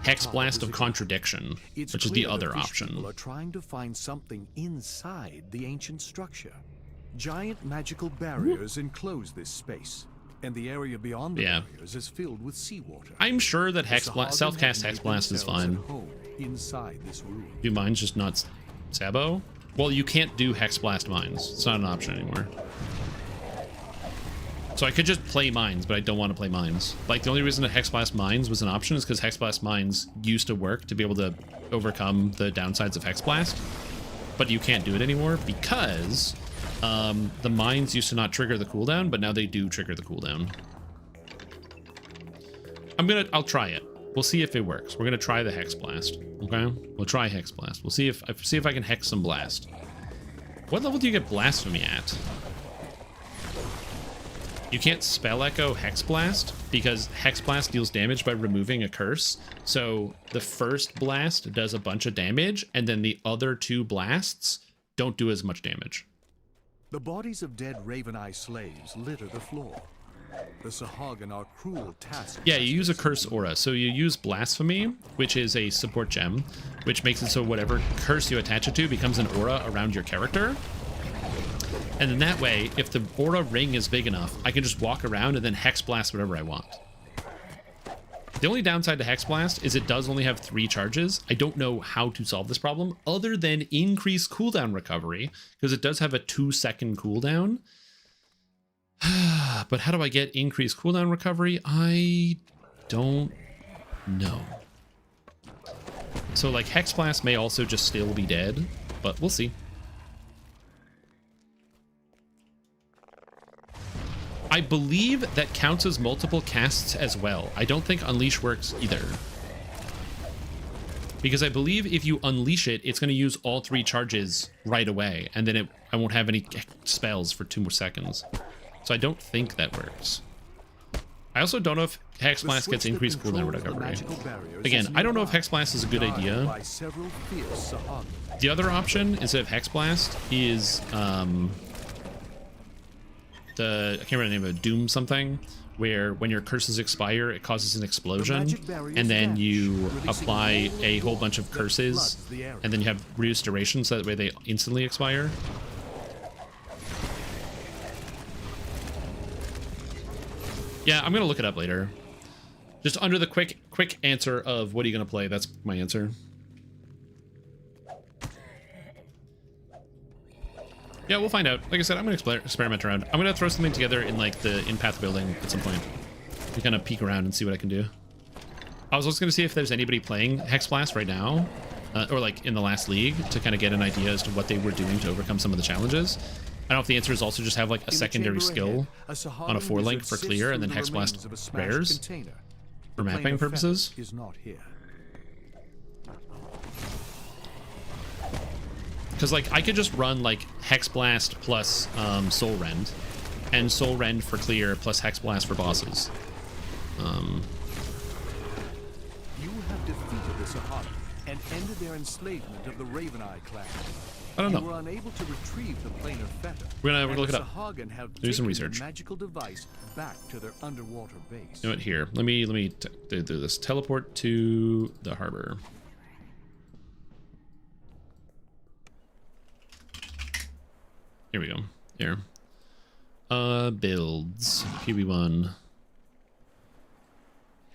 Hex Blast of Contradiction, which is the other option. People are trying to find something inside the ancient structure. Giant magical barriers enclose this space, and the area beyond the barriers is filled with seawater. I'm sure that self-cast Hex Blast is fine. Inside this room. Do mines just not Sabo? Well, you can't do Hex Blast mines. It's not an option anymore. So I could just play mines, but I don't want to play mines. Like, the only reason that Hex Blast mines was an option is because Hex Blast mines used to work to be able to overcome the downsides of Hex Blast. But you can't do it anymore because the mines used to not trigger the cooldown, but now they do trigger the cooldown. I'll try it. We'll see if it works. We're gonna try the Hex Blast. Okay? We'll try Hex Blast. We'll see if I can hex some blast. What level do you get Blasphemy at? You can't Spell Echo Hex Blast because Hex Blast deals damage by removing a curse. So the first blast does a bunch of damage, and then the other 2 blasts don't do as much damage. The bodies of dead Raven Eye slaves litter the floor. The Sahagin are cruel tasks. Yeah, you use a curse aura. So you use Blasphemy, which is a support gem, which makes it so whatever curse you attach it to becomes an aura around your character. And then that way, if the aura ring is big enough, I can just walk around and then Hex Blast whatever I want. The only downside to Hex Blast is it does only have 3 charges. I don't know how to solve this problem other than increase cooldown recovery, because it does have a 2-second cooldown. But how do I get increased cooldown recovery? I don't know. So like Hex Blast may also just still be dead, but we'll see. I believe that counts as multiple casts as well. I don't think Unleash works either. Because I believe if you unleash it, it's going to use all 3 charges right away, and then I won't have any spells for 2 more seconds. So I don't think that works. I also don't know if Hex Blast gets increased cooldown recovery. Again, I don't know if Hex Blast is a good idea. The other option instead of Hex Blast is I can't remember the name of it, Doom something, where when your curses expire, it causes an explosion, and then you apply a whole bunch of curses, and then you have reduced duration, so that way they instantly expire. Yeah, I'm gonna look it up later. Just under the quick answer of what are you gonna play, that's my answer. Yeah, we'll find out. Like I said, I'm gonna experiment around. I'm gonna throw something together in like the in-path building at some point. To kind of peek around and see what I can do. I was also gonna see if there's anybody playing Hex Blast right now, or like in the last league, to kind of get an idea as to what they were doing to overcome some of the challenges. I don't know if the answer is also just have like a secondary skill on a 4-link for clear and then Hex Blast rares for mapping purposes. Because like I could just run like Hex Blast plus Soul Rend, and Soul Rend for clear plus Hex Blast for bosses. You have defeated the Sahagin and ended their enslavement of the Raven Eye clan. I don't know. You were unable to retrieve the planar fetter. We're gonna look it up. Sahagin have do some taken research. The magical device back to their underwater base. You know what? Here, let me do this. Teleport to the harbor. Here we go. Here. Builds. PB1.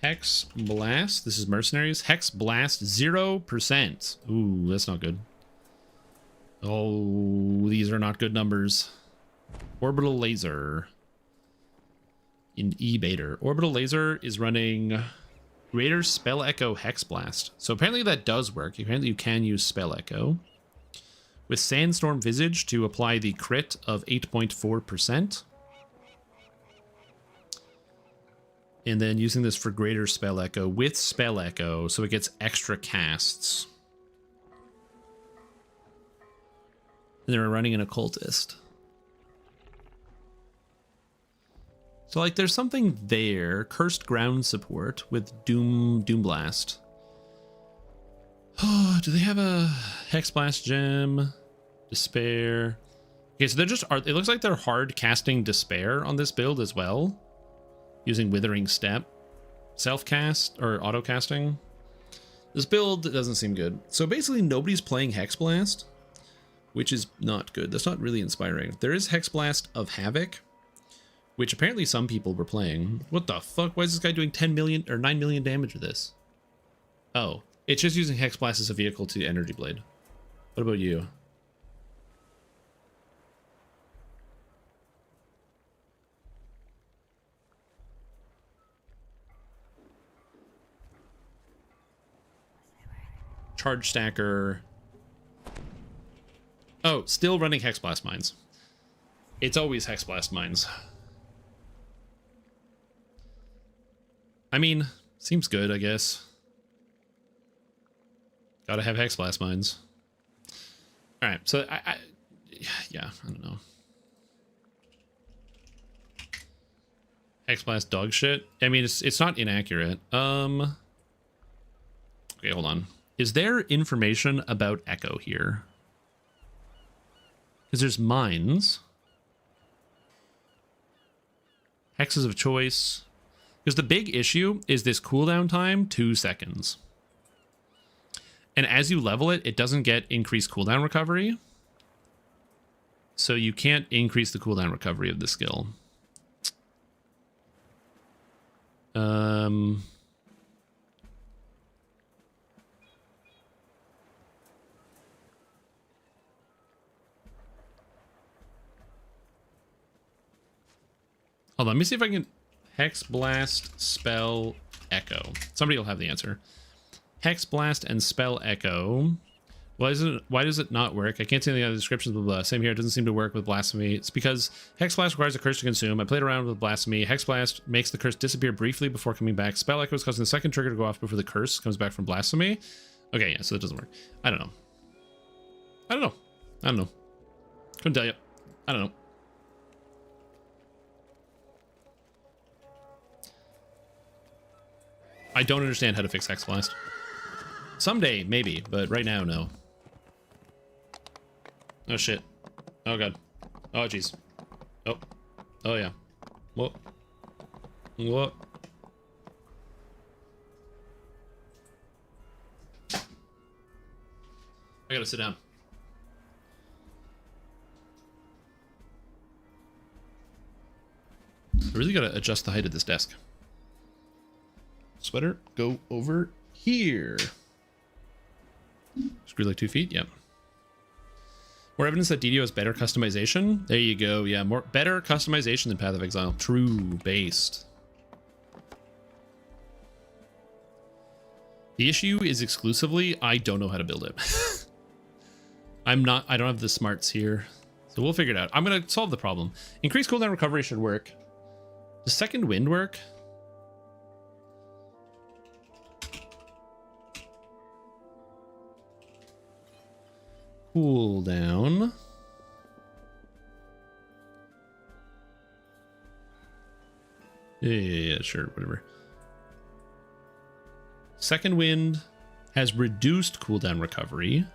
Hex Blast. This is Mercenaries. Hex Blast 0%. Ooh, that's not good. Oh, these are not good numbers. Orbital Laser. In E-Baiter. Orbital Laser is running Greater Spell Echo Hex Blast. So apparently that does work. Apparently you can use Spell Echo. With Sandstorm Visage to apply the crit of 8.4%. And then using this for Greater Spell Echo with Spell Echo, so it gets extra casts. And they're running an Occultist. So like there's something there. Cursed Ground support with Doom Blast. Oh, do they have a Hex Blast gem? Despair. Okay, so they're just it looks like they're hard casting Despair on this build as well. Using Withering Step. Self-cast or auto-casting. This build doesn't seem good. So basically nobody's playing Hex Blast, which is not good. That's not really inspiring. There is Hex Blast of Havoc, which apparently some people were playing. What the fuck? Why is this guy doing 10 million or 9 million damage with this? Oh, it's just using Hex Blast as a vehicle to Energy Blade. What about you? Charge Stacker. Oh, still running Hex Blast Mines. It's always Hex Blast Mines. I mean, seems good, I guess. Gotta have Hex Blast Mines. Alright, so yeah, I don't know. Hex Blast dog shit. I mean, it's not inaccurate. Okay, hold on. Is there information about Echo here? Because there's mines. Hexes of choice. Because the big issue is this cooldown time, 2 seconds. And as you level it, it doesn't get increased cooldown recovery. So you can't increase the cooldown recovery of the skill. Hold on, let me see if I can... Hex Blast, Spell, Echo. Somebody will have the answer. Hex Blast and Spell Echo. Why does it not work? I can't see any other descriptions, blah, blah. Same here, it doesn't seem to work with Blasphemy. It's because Hex Blast requires a curse to consume. I played around with Blasphemy. Hex Blast makes the curse disappear briefly before coming back. Spell Echo is causing the second trigger to go off before the curse comes back from Blasphemy. Okay, yeah, so it doesn't work. I don't know. I don't know. Couldn't tell you. I don't know. I don't understand how to fix Hex Blast. Someday, maybe, but right now, no. Oh, shit. Oh, God. Oh, jeez. Oh. Oh, yeah. What? What? I gotta sit down. I really gotta adjust the height of this desk. Sweater, go over here. Screw like 2 feet, yep. More evidence that DDO has better customization. There you go, yeah, better customization than Path of Exile. True, based. The issue is exclusively, I don't know how to build it. I don't have the smarts here. So we'll figure it out. I'm gonna solve the problem. Increased cooldown recovery should work. Does Second Wind work? Cooldown. Yeah, sure, whatever. Second Wind has reduced cooldown recovery.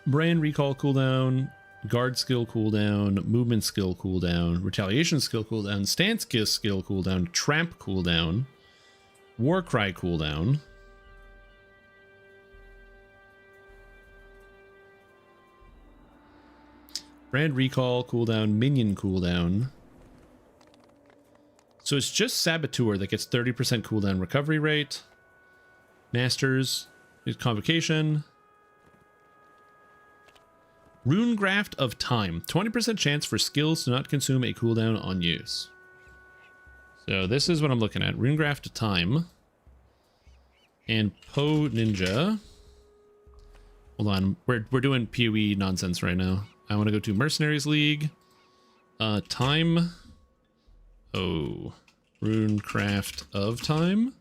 Brand recall cooldown, guard skill cooldown, movement skill cooldown, retaliation skill cooldown, stance skill cooldown, tramp cooldown, war cry cooldown. Brand recall cooldown, minion cooldown. So it's just Saboteur that gets 30% cooldown recovery rate. Masters is Convocation. Runegraft of Time. 20% chance for skills to not consume a cooldown on use. So this is what I'm looking at. Runegraft of Time. And Poe Ninja. Hold on. We're doing PoE nonsense right now. I want to go to Mercenaries League. Time. Oh. Runecraft of Time.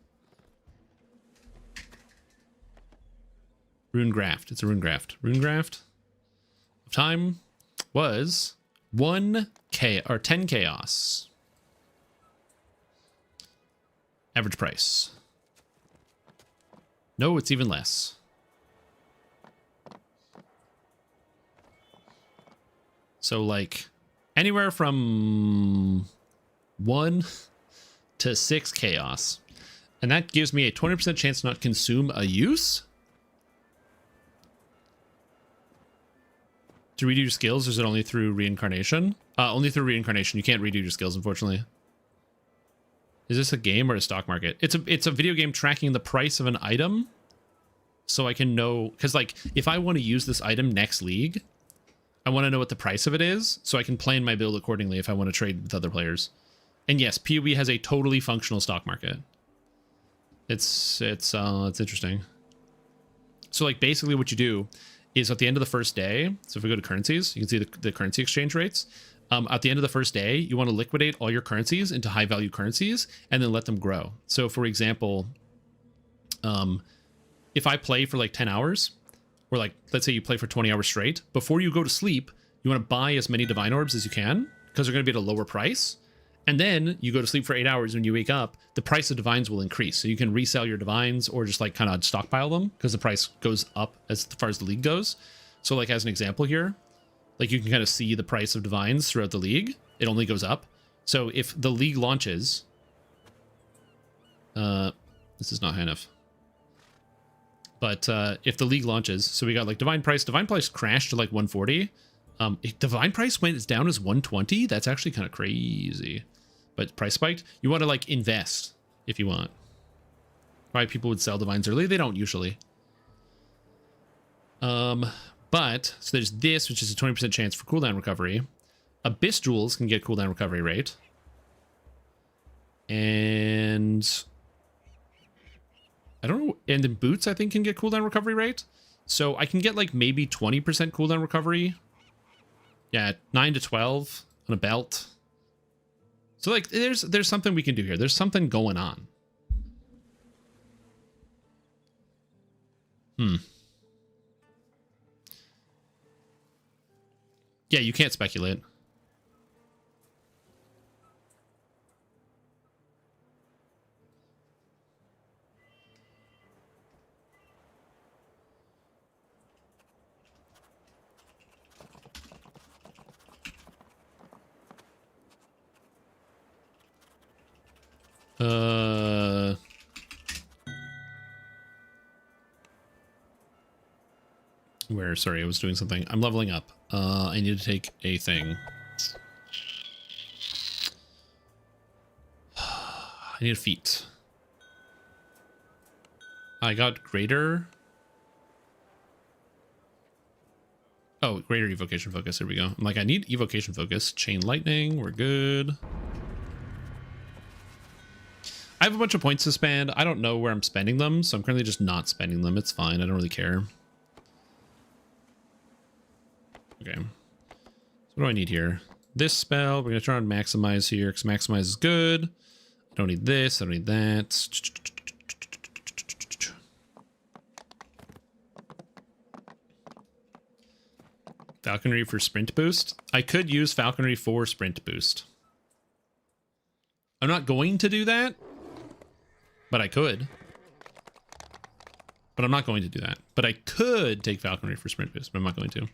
Runegraft. It's a Runegraft. Runegraft of Time was 1K or 10 chaos. Average price. No, it's even less. So like anywhere from 1 to 6 chaos. And that gives me a 20% chance to not consume a use. To redo your skills, or is it only through reincarnation? Only through reincarnation. You can't redo your skills, unfortunately. Is this a game or a stock market? It's a video game tracking the price of an item. So I can know, because like if I want to use this item next league, I want to know what the price of it is, so I can plan my build accordingly if I want to trade with other players. And yes, PoE has a totally functional stock market. It's interesting. So like basically what you do is at the end of the first day, so if we go to currencies, you can see the currency exchange rates. At the end of the first day, you want to liquidate all your currencies into high value currencies and then let them grow. So for example, if I play for like 10 hours, or like, let's say you play for 20 hours straight, before you go to sleep, you want to buy as many divine orbs as you can because they're going to be at a lower price. And then you go to sleep for 8 hours. When you wake up, the price of divines will increase. So you can resell your divines or just like kind of stockpile them because the price goes up as far as the league goes. So like as an example here, like you can kind of see the price of divines throughout the league. It only goes up. So if the league launches, this is not high enough. But if the league launches, so we got like divine price crashed to like 140. If divine price went as down as 120, that's actually kind of crazy. But price spiked. You want to like invest if you want. Why people would sell divines early? They don't usually. But so there's this, which is a 20% chance for cooldown recovery. Abyss jewels can get cooldown recovery rate. And I don't know. And then boots, I think, can get cooldown recovery rate. So I can get like maybe 20% cooldown recovery. Yeah, 9 to 12 on a belt. So like there's something we can do here. There's something going on. Yeah, you can't speculate. Where? Sorry, I was doing something. I'm leveling up. I need to take a thing. I need a feat. I got greater. Oh, greater evocation focus. Here we go. I'm like, I need evocation focus. Chain lightning. We're good. I have a bunch of points to spend. I don't know where I'm spending them, so I'm currently just not spending them. It's fine. I don't really care. Okay. So what do I need here? This spell. We're going to try and maximize here because maximize is good. I don't need this. I don't need that. Falconry for sprint boost. I could use falconry for sprint boost. I'm not going to do that. But I could. But I'm not going to do that. But I could take falconry for sprint boost, but I'm not going to.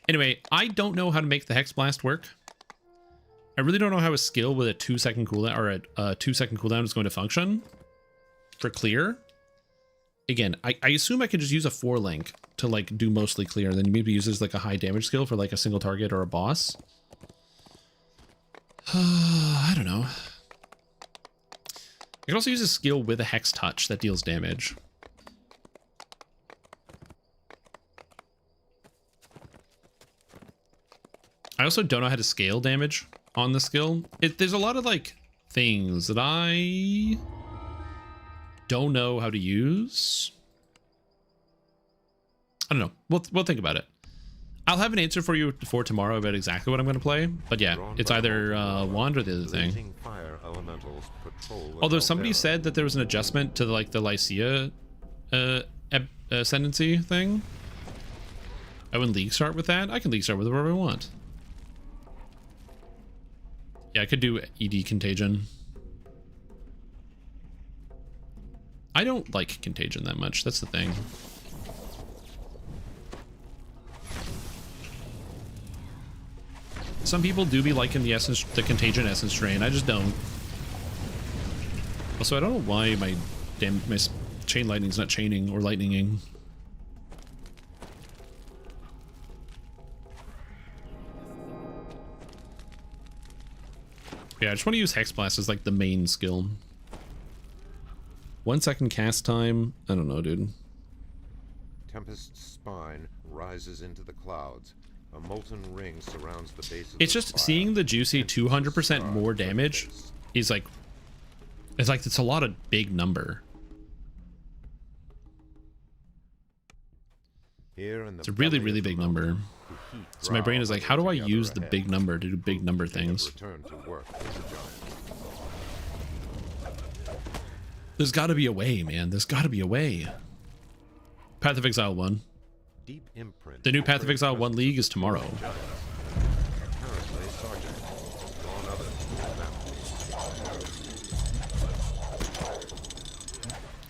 Anyway, I don't know how to make the Hex Blast work. I really don't know how a skill with a 2-second cooldown or a 2-second cooldown is going to function for clear. again, I assume I could just use a 4-link to like do mostly clear, then maybe use this like a high damage skill for like a single target or a boss. I don't know. I can also use a skill with a hex touch that deals damage. I also don't know how to scale damage on the skill. There's a lot of like things that I don't know how to use. I don't know. We'll think about it. I'll have an answer for you for tomorrow about exactly what I'm going to play. But yeah, it's either wand or the other thing. Although somebody said that there was an adjustment to like the Lycia ascendancy thing. I wouldn't league start with that. I can league start with whatever I want. Yeah, I could do ED Contagion. I don't like Contagion that much. That's the thing. Some people do be liking the Contagion essence strain. I just don't. Also, I don't know why my chain lightning's not chaining or lightninging. Yeah, I just want to use Hex Blast as like the main skill. 1 second cast time. I don't know, dude. Tempest's spine rises into the clouds. A molten ring surrounds the base of it's just seeing the juicy 200% more damage is like, it's a lot of big number. It's a really, really big number. So my brain is like, how do I use the big number to do big number things? There's got to be a way, man. There's got to be a way. Path of Exile 1. The new Path of Exile 1 League is tomorrow.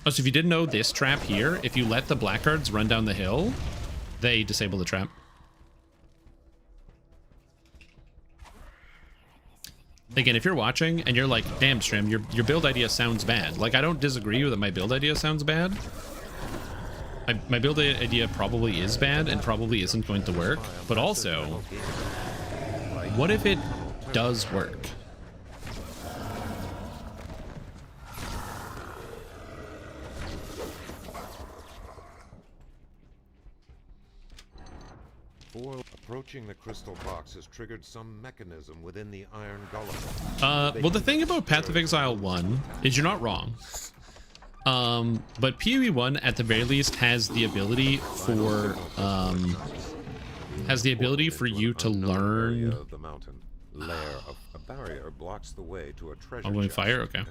Oh, so if you didn't know this trap here, if you let the blackguards run down the hill, they disable the trap. Again, if you're watching and you're like, damn, Strim, your build idea sounds bad. Like, I don't disagree that my build idea sounds bad. My build idea probably is bad and probably isn't going to work, but also, what if it does work? Approaching the crystal box has triggered some mechanism within the iron golem. Well, the thing about Path of Exile 1 is you're not wrong. But PoE 1 at the very least has the ability for you to learn. I'm going fire. Okay.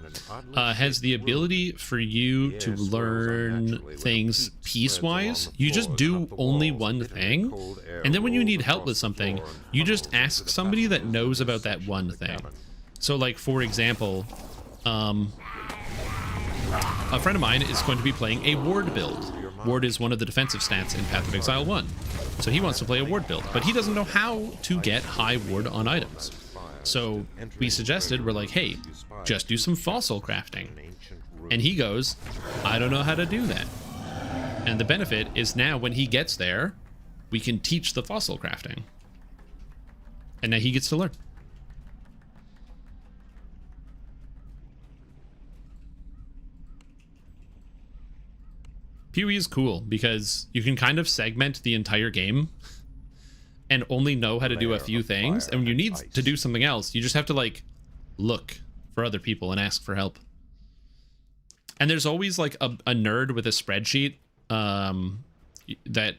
Has the ability for you to learn things piecewise. You just do only one thing, and then when you need help with something, you just ask somebody that knows about that one thing. So, like for example, a friend of mine is going to be playing a ward build. Ward is one of the defensive stats in Path of Exile 1. So he wants to play a ward build, but he doesn't know how to get high ward on items. So we suggested, we're like, hey, just do some fossil crafting. And he goes, I don't know how to do that. And the benefit is now when he gets there, we can teach the fossil crafting. And now he gets to learn. PoE is cool because you can kind of segment the entire game and only know how to do a few things. And when you need to do something else, you just have to like look for other people and ask for help. And there's always like a nerd with a spreadsheet that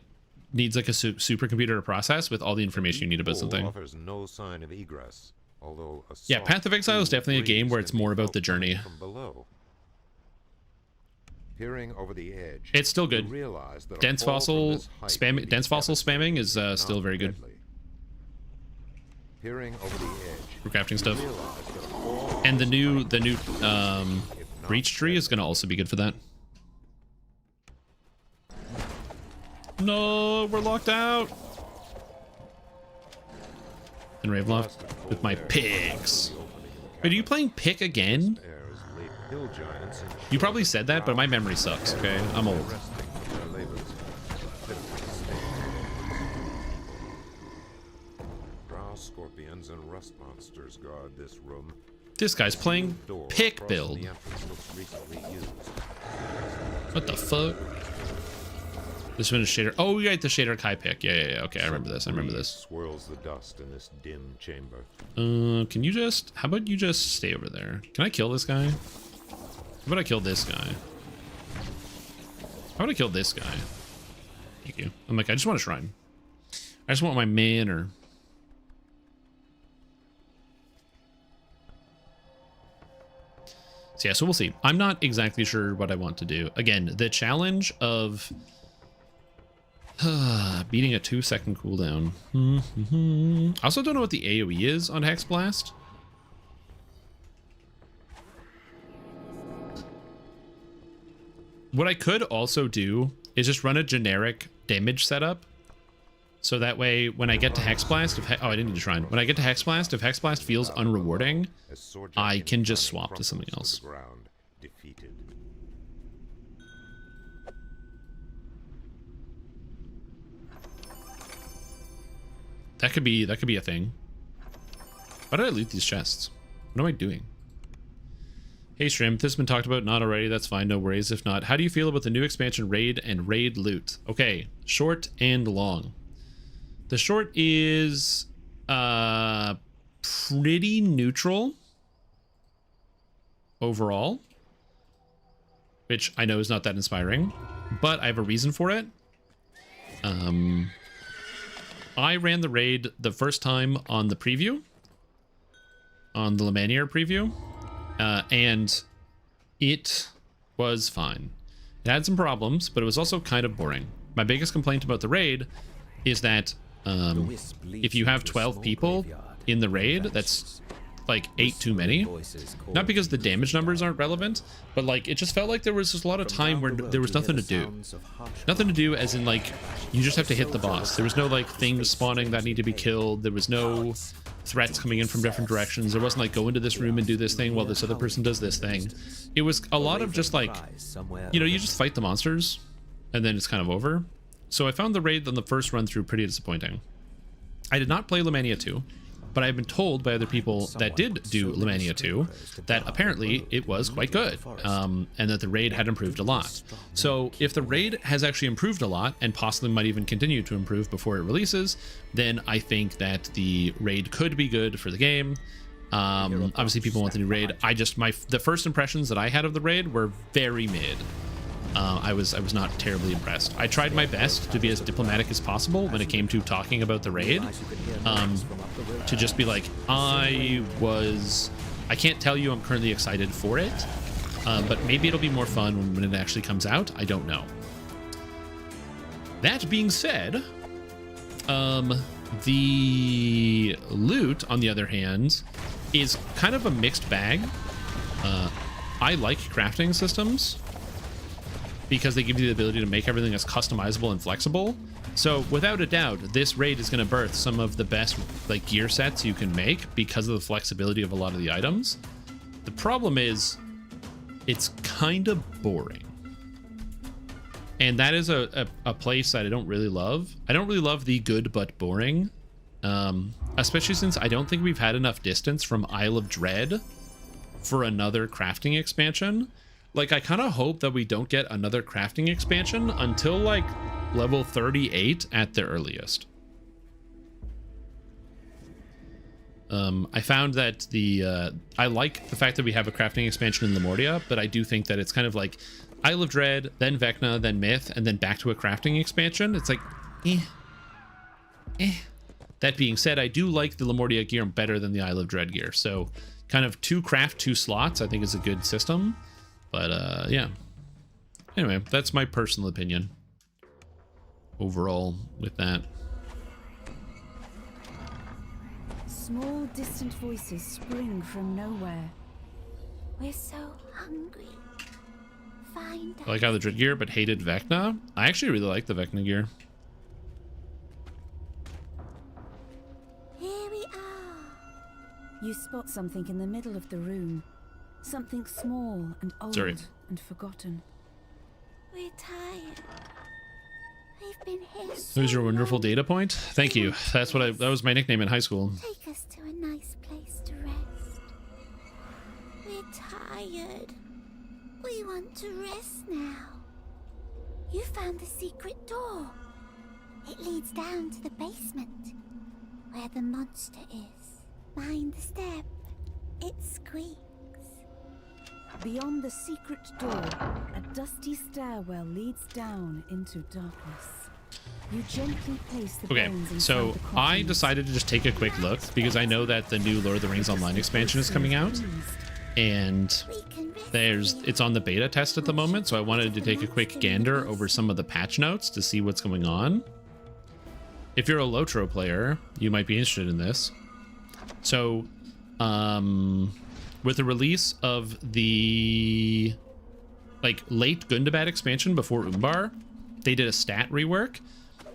needs like a supercomputer to process with all the information you need about something. Offers no sign of egress, although yeah, Path of Exile is definitely a game where it's more about the journey. Peering over the edge, it's still good. Dense fossil spamming is still very good. Peering over the edge, for crafting stuff. And the new breach tree is going to also be good for that. No, we're locked out. And Ravenloft with my pigs. Wait, are you playing pick again? hill giants and You probably said that, but my memory sucks, okay? I'm old. resting from their labors. Pitiful state. Drow scorpions and rust monsters guard this room. This guy's playing pick build. The entrance looks recently used. What the fuck? This one is shader. Oh, you're right, the shader Kai pick. Yeah. Okay, I remember this. Swirls the dust in this dim chamber. Can you just... How about you just stay over there? Can I kill this guy? How about I kill this guy? How about I kill this guy? Thank you. I'm like, I just want a shrine. I just want my manor. So yeah, so we'll see. I'm not exactly sure what I want to do. Again, the challenge of beating a 2-second cooldown. I also don't know what the AoE is on Hex Blast. What I could also do is just run a generic damage setup. So that way, when I get to Hex Blast, oh, I didn't need to shrine. When I get to Hex Blast, if Hex Blast feels unrewarding, I can just swap to something else. That could be a thing. Why did I loot these chests? What am I doing? Hey Shrimp, this has been talked about, not already, that's fine, no worries. If not, how do you feel about the new expansion raid and raid loot? Okay, short and long. The short is pretty neutral overall, which I know is not that inspiring, but I have a reason for it. I ran the raid the first time on the preview, on the Lemanier preview, and it was fine. It had some problems, but it was also kind of boring. My biggest complaint about the raid is that if you have 12 people in the raid, that's like 8 too many. Not because the damage numbers aren't relevant, but like it just felt like there was just a lot of time where there was nothing to do. Nothing to do as in like you just have to hit the boss. There was no like things spawning that need to be killed. There was no threats coming in from different directions. There wasn't like go into this room and do this thing while this other person does this thing. It was a lot of just like, you know, you just fight the monsters and then it's kind of over. So I found the raid on the first run through pretty disappointing. I did not play Lemania 2, but I've been told by other people that did do Lemania 2 that apparently it was quite good, and that the raid had improved a lot. So if the raid has actually improved a lot and possibly might even continue to improve before it releases, then I think that the raid could be good for the game. Obviously people want the new raid. The first impressions that I had of the raid were very mid. I was not terribly impressed. I tried my best to be as diplomatic as possible when it came to talking about the raid, to just be like, I can't tell you I'm currently excited for it, but maybe it'll be more fun when it actually comes out. I don't know. That being said, the loot, on the other hand, is kind of a mixed bag. I like crafting systems, because they give you the ability to make everything as customizable and flexible. So without a doubt, this raid is going to birth some of the best like gear sets you can make because of the flexibility of a lot of the items. The problem is it's kind of boring. And that is a place that I don't really love. I don't really love the good but boring. Especially since I don't think we've had enough distance from Isle of Dread for another crafting expansion. Like, I kind of hope that we don't get another crafting expansion until, like, level 38 at the earliest. I found that I like the fact that we have a crafting expansion in Lemordia, but I do think that it's kind of like Isle of Dread, then Vecna, then Myth, and then back to a crafting expansion. It's like, That being said, I do like the Lemordia gear better than the Isle of Dread gear. So, kind of 2 craft, 2 slots, I think is a good system. But, yeah. Anyway, that's my personal opinion overall with that. Small, distant voices spring from nowhere. We're so hungry. Find I like how the Dread gear, but hated Vecna. I actually really like the Vecna gear. Here we are. You spot something in the middle of the room. Something small and old Sorry. and forgotten. We're tired. We've been here so Who's your wonderful data point? Thank you. That was my nickname in high school. Take us to a nice place to rest. We're tired. We want to rest now. You found the secret door. It leads down to the basement, where the monster is. Mind the step. It squeaks. Beyond the secret door, a dusty stairwell leads down into darkness. You gently place the Okay, bones inside so the I coffins. decided to just take a quick look because I know that the new Lord of the Rings Online expansion is coming out, and it's on the beta test at the moment, so I wanted to take a quick gander over some of the patch notes to see what's going on. If you're a Lotro player, you might be interested in this. So, with the release of the late Gundabad expansion before Umbar, they did a stat rework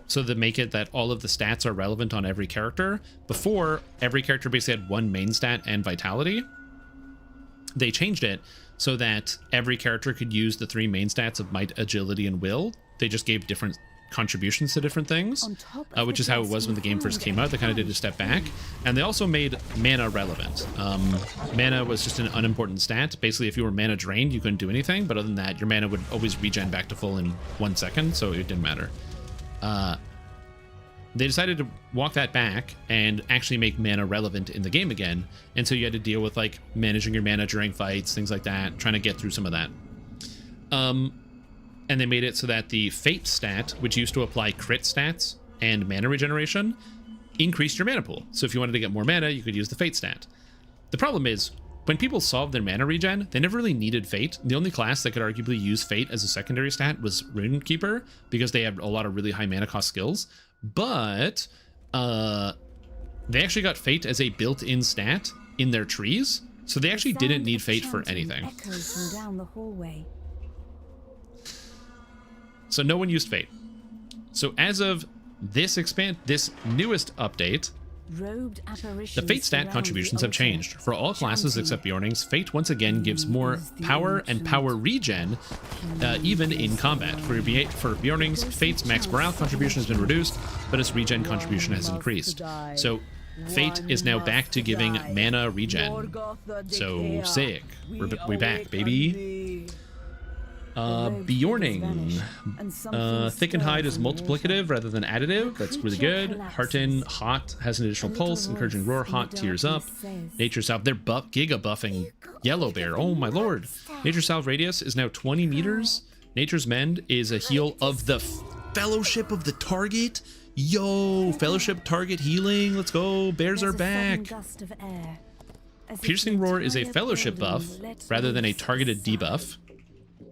so to make it that all of the stats are relevant on every character. Before, every character basically had one main stat and vitality. They changed it so that every character could use the 3 main stats of might, agility, and will. They just gave different contributions to different things, which is how it was when the game first came out. They kind of did a step back, and they also made mana relevant. Mana was just an unimportant stat. Basically, if you were mana drained, you couldn't do anything, but other than that, your mana would always regen back to full in 1 second, so it didn't matter. They decided to walk that back and actually make mana relevant in the game again, and so you had to deal with managing your mana during fights, things like that, trying to get through some of that. And they made it so that the Fate stat, which used to apply crit stats and mana regeneration, increased your mana pool. So if you wanted to get more mana, you could use the Fate stat. The problem is, when people solved their mana regen, they never really needed Fate. The only class that could arguably use Fate as a secondary stat was Runekeeper, because they had a lot of really high mana cost skills. But they actually got Fate as a built-in stat in their trees, so they actually didn't need Fate for anything. Echoes from down the hallway. So no one used Fate. So as of this newest update, Robed apparitions the Fate stat surround contributions the have changed. For all classes except Bjorning's, Fate once again gives more power and power regen, even in combat. For Bjorning's, Fate's max morale contribution has been reduced, but its regen contribution has increased. So Fate is now back to giving mana regen. So sick. We're back, baby. Bjorning. Thick and Hide is multiplicative rather than additive. That's really good. Hearten Hot has an additional pulse. Encouraging Roar Hot tears up. Nature Salve. They're giga buffing Yellow Bear. Oh my lord. Nature Salve radius is now 20 meters. Nature's Mend is a heal of the Fellowship of the target. Yo, Fellowship target healing. Let's go. Bears are back. Piercing Roar is a Fellowship buff rather than a targeted debuff.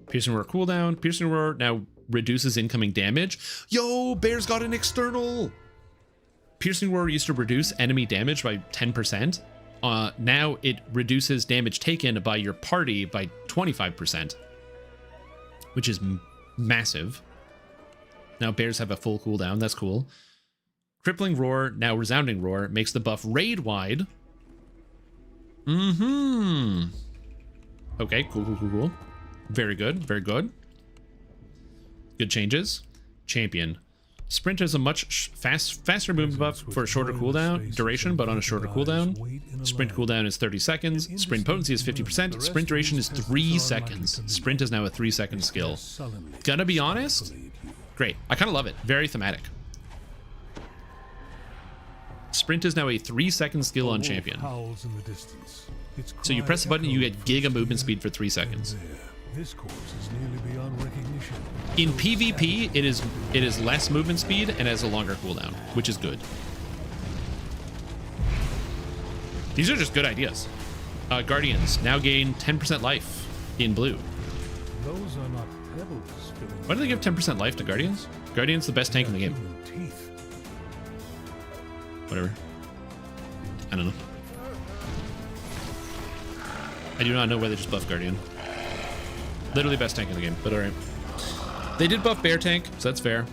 Piercing Roar cooldown. Piercing Roar now reduces incoming damage. Yo, Bear's got an external. Piercing Roar used to reduce enemy damage by 10%. Now it reduces damage taken by your party by 25%, which is massive. Now Bears have a full cooldown. That's cool. Crippling Roar, now Resounding Roar, makes the buff raid wide. Okay, cool. Very good, very good. Good changes. Champion. Sprint is a much faster movement buff for a shorter cooldown duration, but on a shorter cooldown. Sprint cooldown is 30 seconds. Sprint potency is 50%. Sprint duration is 3 seconds. Sprint is now a 3-second skill. Gonna be honest, great. I kind of love it. Very thematic. Sprint is now a 3-second skill on champion. So you press the button, you get giga movement speed for 3 seconds. This course is nearly beyond recognition. In PvP, it is less movement speed and has a longer cooldown, which is good. These are just good ideas. Guardians now gain 10% life in blue. Those are not pebbles. Why do they give 10% life to Guardians? Guardian's the best tank in the game. Whatever. I don't know. I do not know why they just buff Guardian. Literally best tank in the game, but alright. They did buff Bear Tank, so that's fair.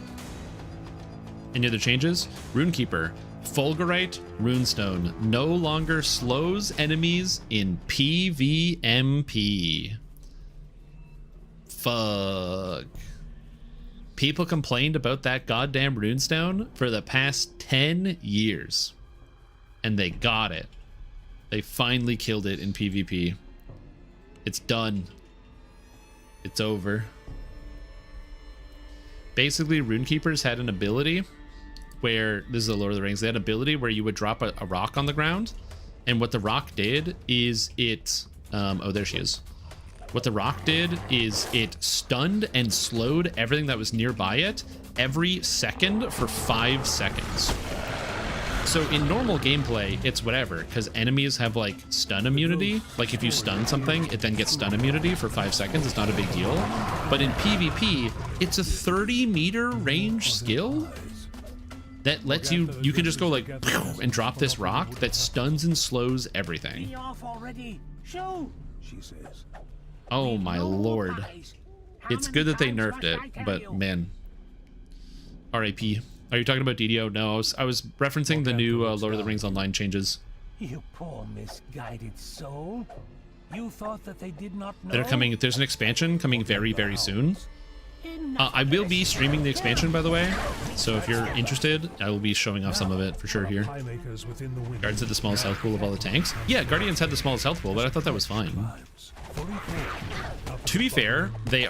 Any other changes? Runekeeper. Fulgurite Runestone no longer slows enemies in PvMP. Fuck. People complained about that goddamn runestone for the past 10 years. And they got it. They finally killed it in PvP. It's done. It's over. Basically, Runekeepers had an ability where, this is the Lord of the Rings, they had an ability where you would drop a rock on the ground. And what the rock did is it... oh, there she is. What the rock did is it stunned and slowed everything that was nearby it every second for 5 seconds. So in normal gameplay, it's whatever, because enemies have like stun immunity. Like if you stun something, it then gets stun immunity for 5 seconds. It's not a big deal. But in PvP, it's a 30-meter range skill that lets you can just go like and drop this rock that stuns and slows everything. Be off already. Show. She says. Oh my lord. It's good that they nerfed it, but man. RAP. Are you talking about DDO? No, I was referencing the new Lord of the Rings Online changes. You poor misguided soul. You thought that they did not know. They're coming. There's an expansion coming very, very soon. I will be streaming the expansion, by the way. So if you're interested, I will be showing off some of it for sure here. Guardians had the smallest health pool of all the tanks. Yeah, Guardians had the smallest health pool, but I thought that was fine. To be fair, they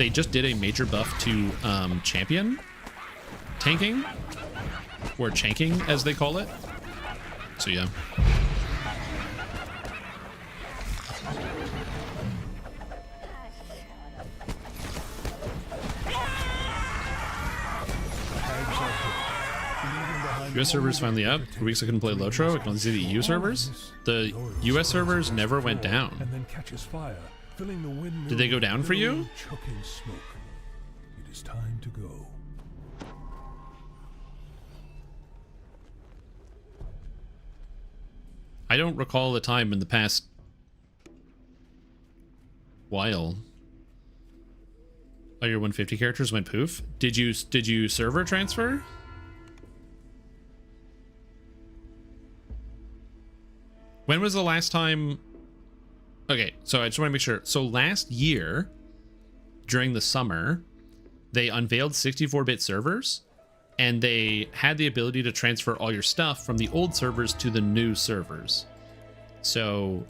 just did a major buff to champion tanking, or chanking as they call it. So yeah. US servers finally up. For weeks I couldn't play Lotro. I can only see the EU servers. The US servers never went down. Did they go down for you? It is time to go. I don't recall a time in the past while. Oh, your 150 characters went poof. Did you server transfer? When was the last time? Okay, so I just want to make sure. So last year, during the summer, they unveiled 64-bit servers, and they had the ability to transfer all your stuff from the old servers to the new servers. So,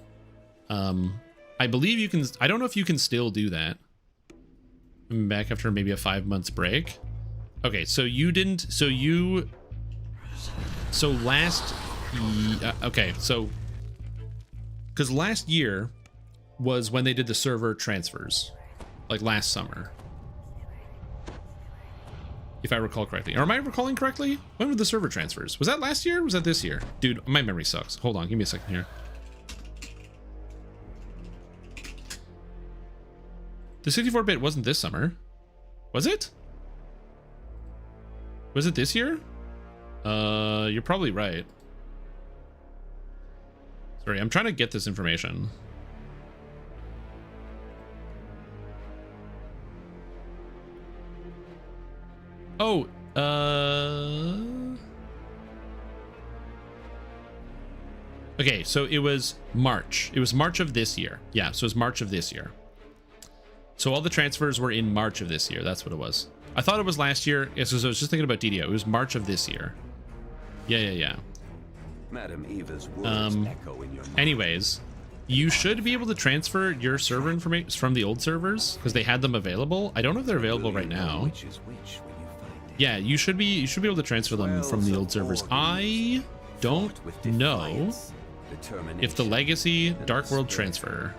I believe you can. I don't know if you can still do that. I'm back after maybe a 5 months break. Okay, so you didn't. So last. Okay, so. Because last year was when they did the server transfers, like last summer, if I recall correctly. Or am I recalling correctly? When were the server transfers? Was that last year or was that this year? Dude, my memory sucks. Hold on, give me a second here. The 64-bit wasn't this summer. Was it? Was it this year? You're probably right. Sorry, I'm trying to get this information. Oh, okay, so it was March. It was March of this year. Yeah, so it was March of this year. So all the transfers were in March of this year. That's what it was. I thought it was last year. Yeah, so I was just thinking about DDO. It was March of this year. Yeah. Madam Eva's words echo in your mind. Anyways, you should be able to transfer your server information from the old servers because they had them available. I don't know if they're available right now. Yeah, you should be able to transfer them from the old servers. I don't know if the legacy Dark World transfer.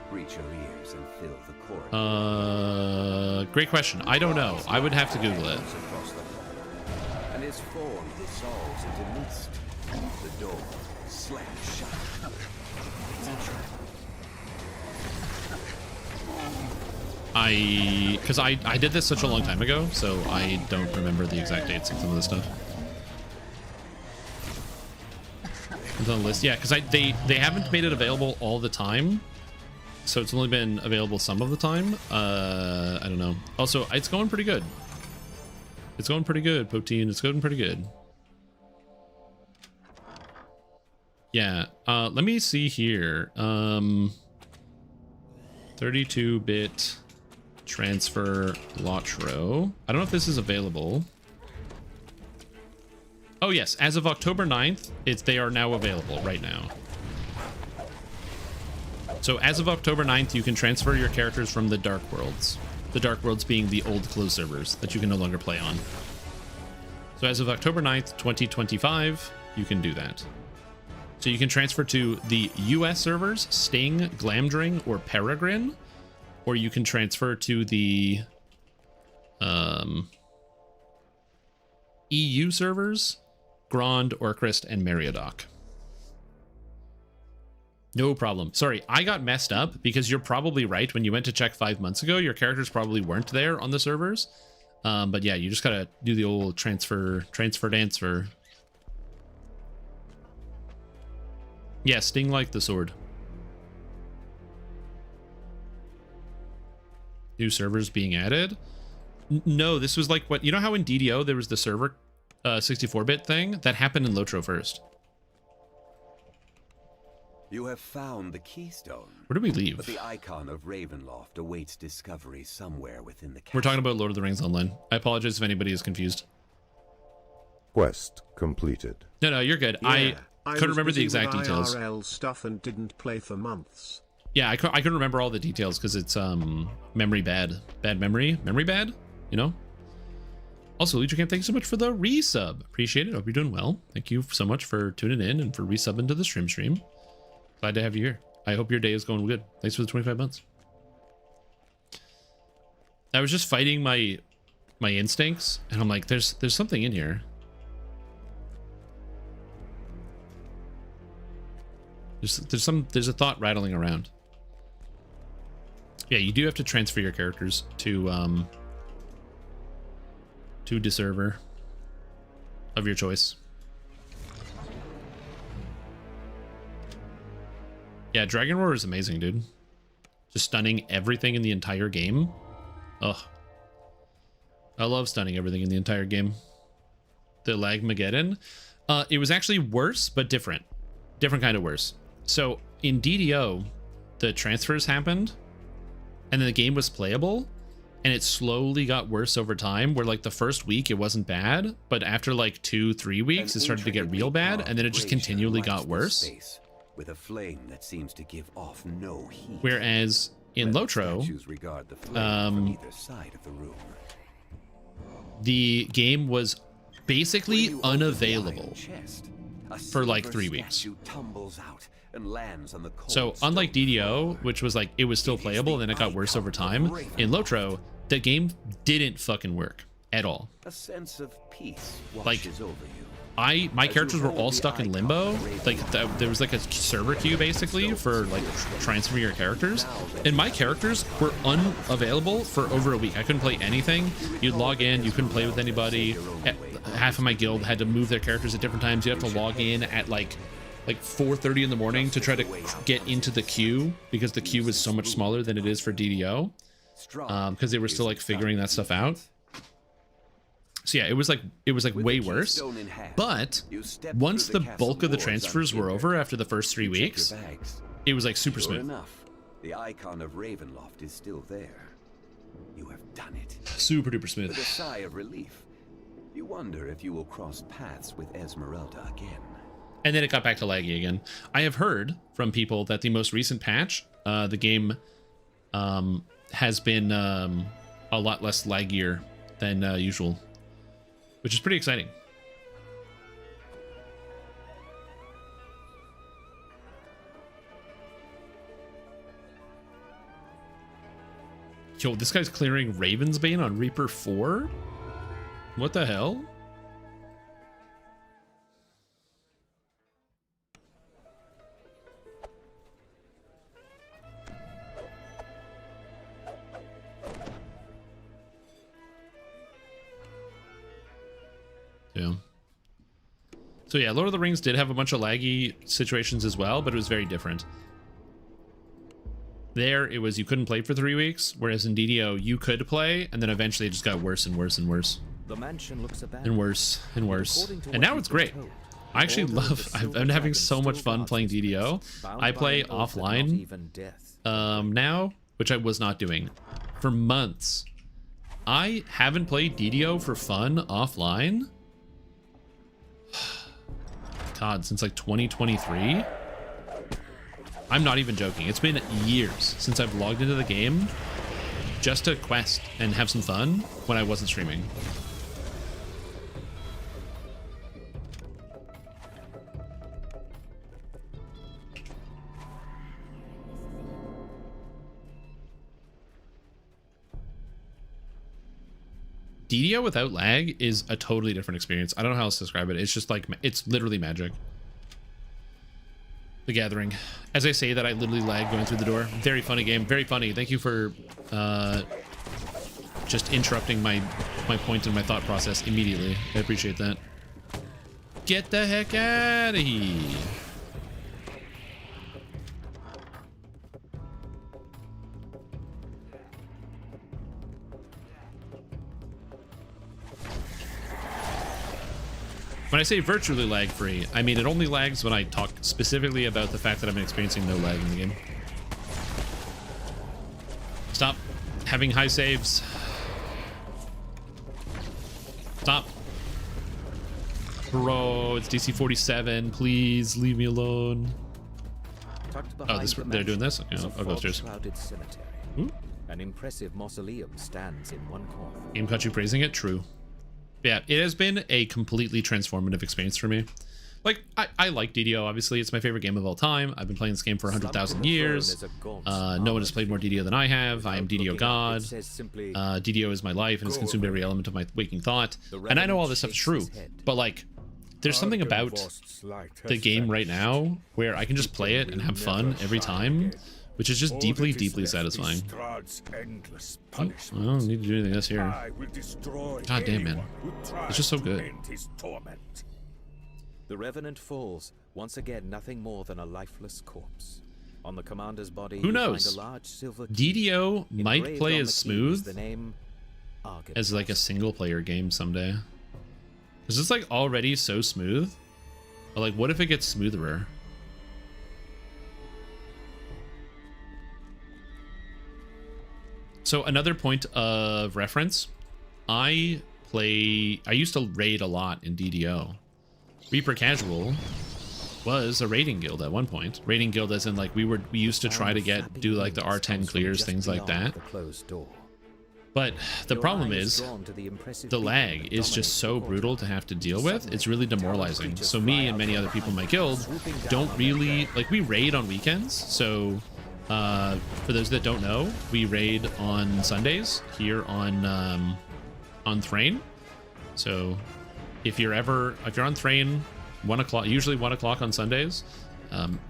Great question. I don't know. I would have to Google it. And his form dissolves into mist. The door slams shut. Because I did this such a long time ago, so I don't remember the exact dates of some of this stuff. It's on the list, yeah, because they haven't made it available all the time, so it's only been available some of the time. I don't know. Also, it's going pretty good. It's going pretty good, Poteen. It's going pretty good. Yeah, let me see here. 32-bit transfer Lotro. I don't know if this is available. Oh yes, as of October 9th, they are now available right now. So as of October 9th, you can transfer your characters from the Dark Worlds. The Dark Worlds being the old closed servers that you can no longer play on. So as of October 9th, 2025, you can do that. So you can transfer to the US servers, Sting, Glamdring, or Peregrine, or you can transfer to the EU servers, Grand, Orcrist, and Meriadoc. No problem. Sorry, I got messed up because you're probably right. When you went to check 5 months ago, your characters probably weren't there on the servers. But yeah, you just gotta do the old transfer. Yeah, Sting like the sword. New servers being added? No, this was like what, you know how in DDO there was the server 64-bit thing? That happened in Lotro first. You have found the keystone. Where do we leave? But the icon of Ravenloft awaits discovery somewhere within the castle. We're talking about Lord of the Rings Online. I apologize if anybody is confused. Quest completed. No, you're good. Yeah, I couldn't remember the exact with details. IRL stuff and didn't play for months. Yeah, I couldn't remember all the details because it's memory bad. Bad memory. Memory bad, you know? Also, Legion Camp, thanks so much for the resub. Appreciate it. Hope you're doing well. Thank you so much for tuning in and for resubbing to the stream. Glad to have you here. I hope your day is going good. Thanks for the 25 months. I was just fighting my instincts, and I'm like, there's something in here. There's a thought rattling around. Yeah, you do have to transfer your characters to the server of your choice. Yeah, Dragon Roar is amazing, dude. Just stunning everything in the entire game. Ugh. I love stunning everything in the entire game. The Lagmageddon. It was actually worse, but different. Different kind of worse. So in DDO, the transfers happened, and then the game was playable, and it slowly got worse over time, where like the first week it wasn't bad, but after like 2-3 weeks it started to get real bad, and then it just continually got worse. With a flame that seems to give off no heat. Whereas in Lotro, the game was basically unavailable for like 3 weeks. So unlike DDO, which was like, it was still playable and then it got worse over time, in Lotro, the game didn't fucking work at all. A sense of peace Like, washes over you. my characters were all stuck in limbo. Like there was like a server queue basically for like transferring your characters, and my characters were unavailable for over a week. I couldn't play anything. You'd log in, you couldn't play with anybody. Half of my guild had to move their characters at different times. You have to log in at like 4:30 in the morning to try to get into the queue, because the queue is so much smaller than it is for DDO, because they were still like figuring that stuff out. So yeah, it was like way worse. But once the bulk of the transfers were over after the first 3 weeks, it was like super smooth. The icon of Ravenloft is still there. You have done it. Super duper smooth. With a sigh of relief, you wonder if you will cross paths with Esmeralda again. And then it got back to laggy again. I have heard from people that the most recent patch, the game has been a lot less laggier than usual, which is pretty exciting. Yo, this guy's clearing Ravensbane on Reaper 4? What the hell? Yeah. So yeah, Lord of the Rings did have a bunch of laggy situations as well, but it was very different. There, it was you couldn't play for 3 weeks, whereas in DDO, you could play, and then eventually it just got worse and worse and worse. The mansion looks abandoned. And worse and worse. And now it's great. I actually love. I've been having so much fun playing DDO. I play offline now, which I was not doing for months. I haven't played DDO for fun offline. God, since like 2023. I'm not even joking. It's been years since I've logged into the game just to quest and have some fun when I wasn't streaming. DDO without lag is a totally different experience. I don't know how else to describe it. It's just like, it's literally magic. The Gathering. As I say that, I literally lag going through the door. Very funny game. Very funny. Thank you for just interrupting my point and my thought process immediately. I appreciate that. Get the heck out of here. When I say virtually lag-free, I mean it only lags when I talk specifically about the fact that I'm experiencing no lag in the game. Stop having high saves. Stop. Bro, it's DC 47. Please leave me alone. Oh, they're doing this? Okay, I'll go upstairs. Ooh. An impressive mausoleum stands in one corner. Game caught you praising it? True. Yeah, it has been a completely transformative experience for me. Like, I like DDO, obviously. It's my favorite game of all time. I've been playing this game for 100,000 years. No one has played more DDO than I have. I am DDO God. DDO is my life and has consumed every element of my waking thought. And I know all this stuff is true. But, like, there's something about the game right now where I can just play it and have fun every time, which is just deeply, deeply satisfying. Oh, I don't need to do anything else here. God damn, man. It's just so good. The Revenant falls, once again nothing more than a lifeless corpse. On the commander's body, who knows? a large silver key. DDO might play as smooth Argon as like a single player game someday. Is this like already so smooth? But like, what if it gets smoother? So another point of reference, I used to raid a lot in DDO. Reaper Casual was a raiding guild at one point. Raiding guild as in like we used to try to do like the R10 clears, things like that. But the problem is the lag is just so brutal to have to deal with. It's really demoralizing. So me and many other people in my guild don't really, like, we raid on weekends. So for those that don't know, we raid on Sundays here on Thrain. So if you're on Thrain, 1 o'clock, usually 1 o'clock on Sundays,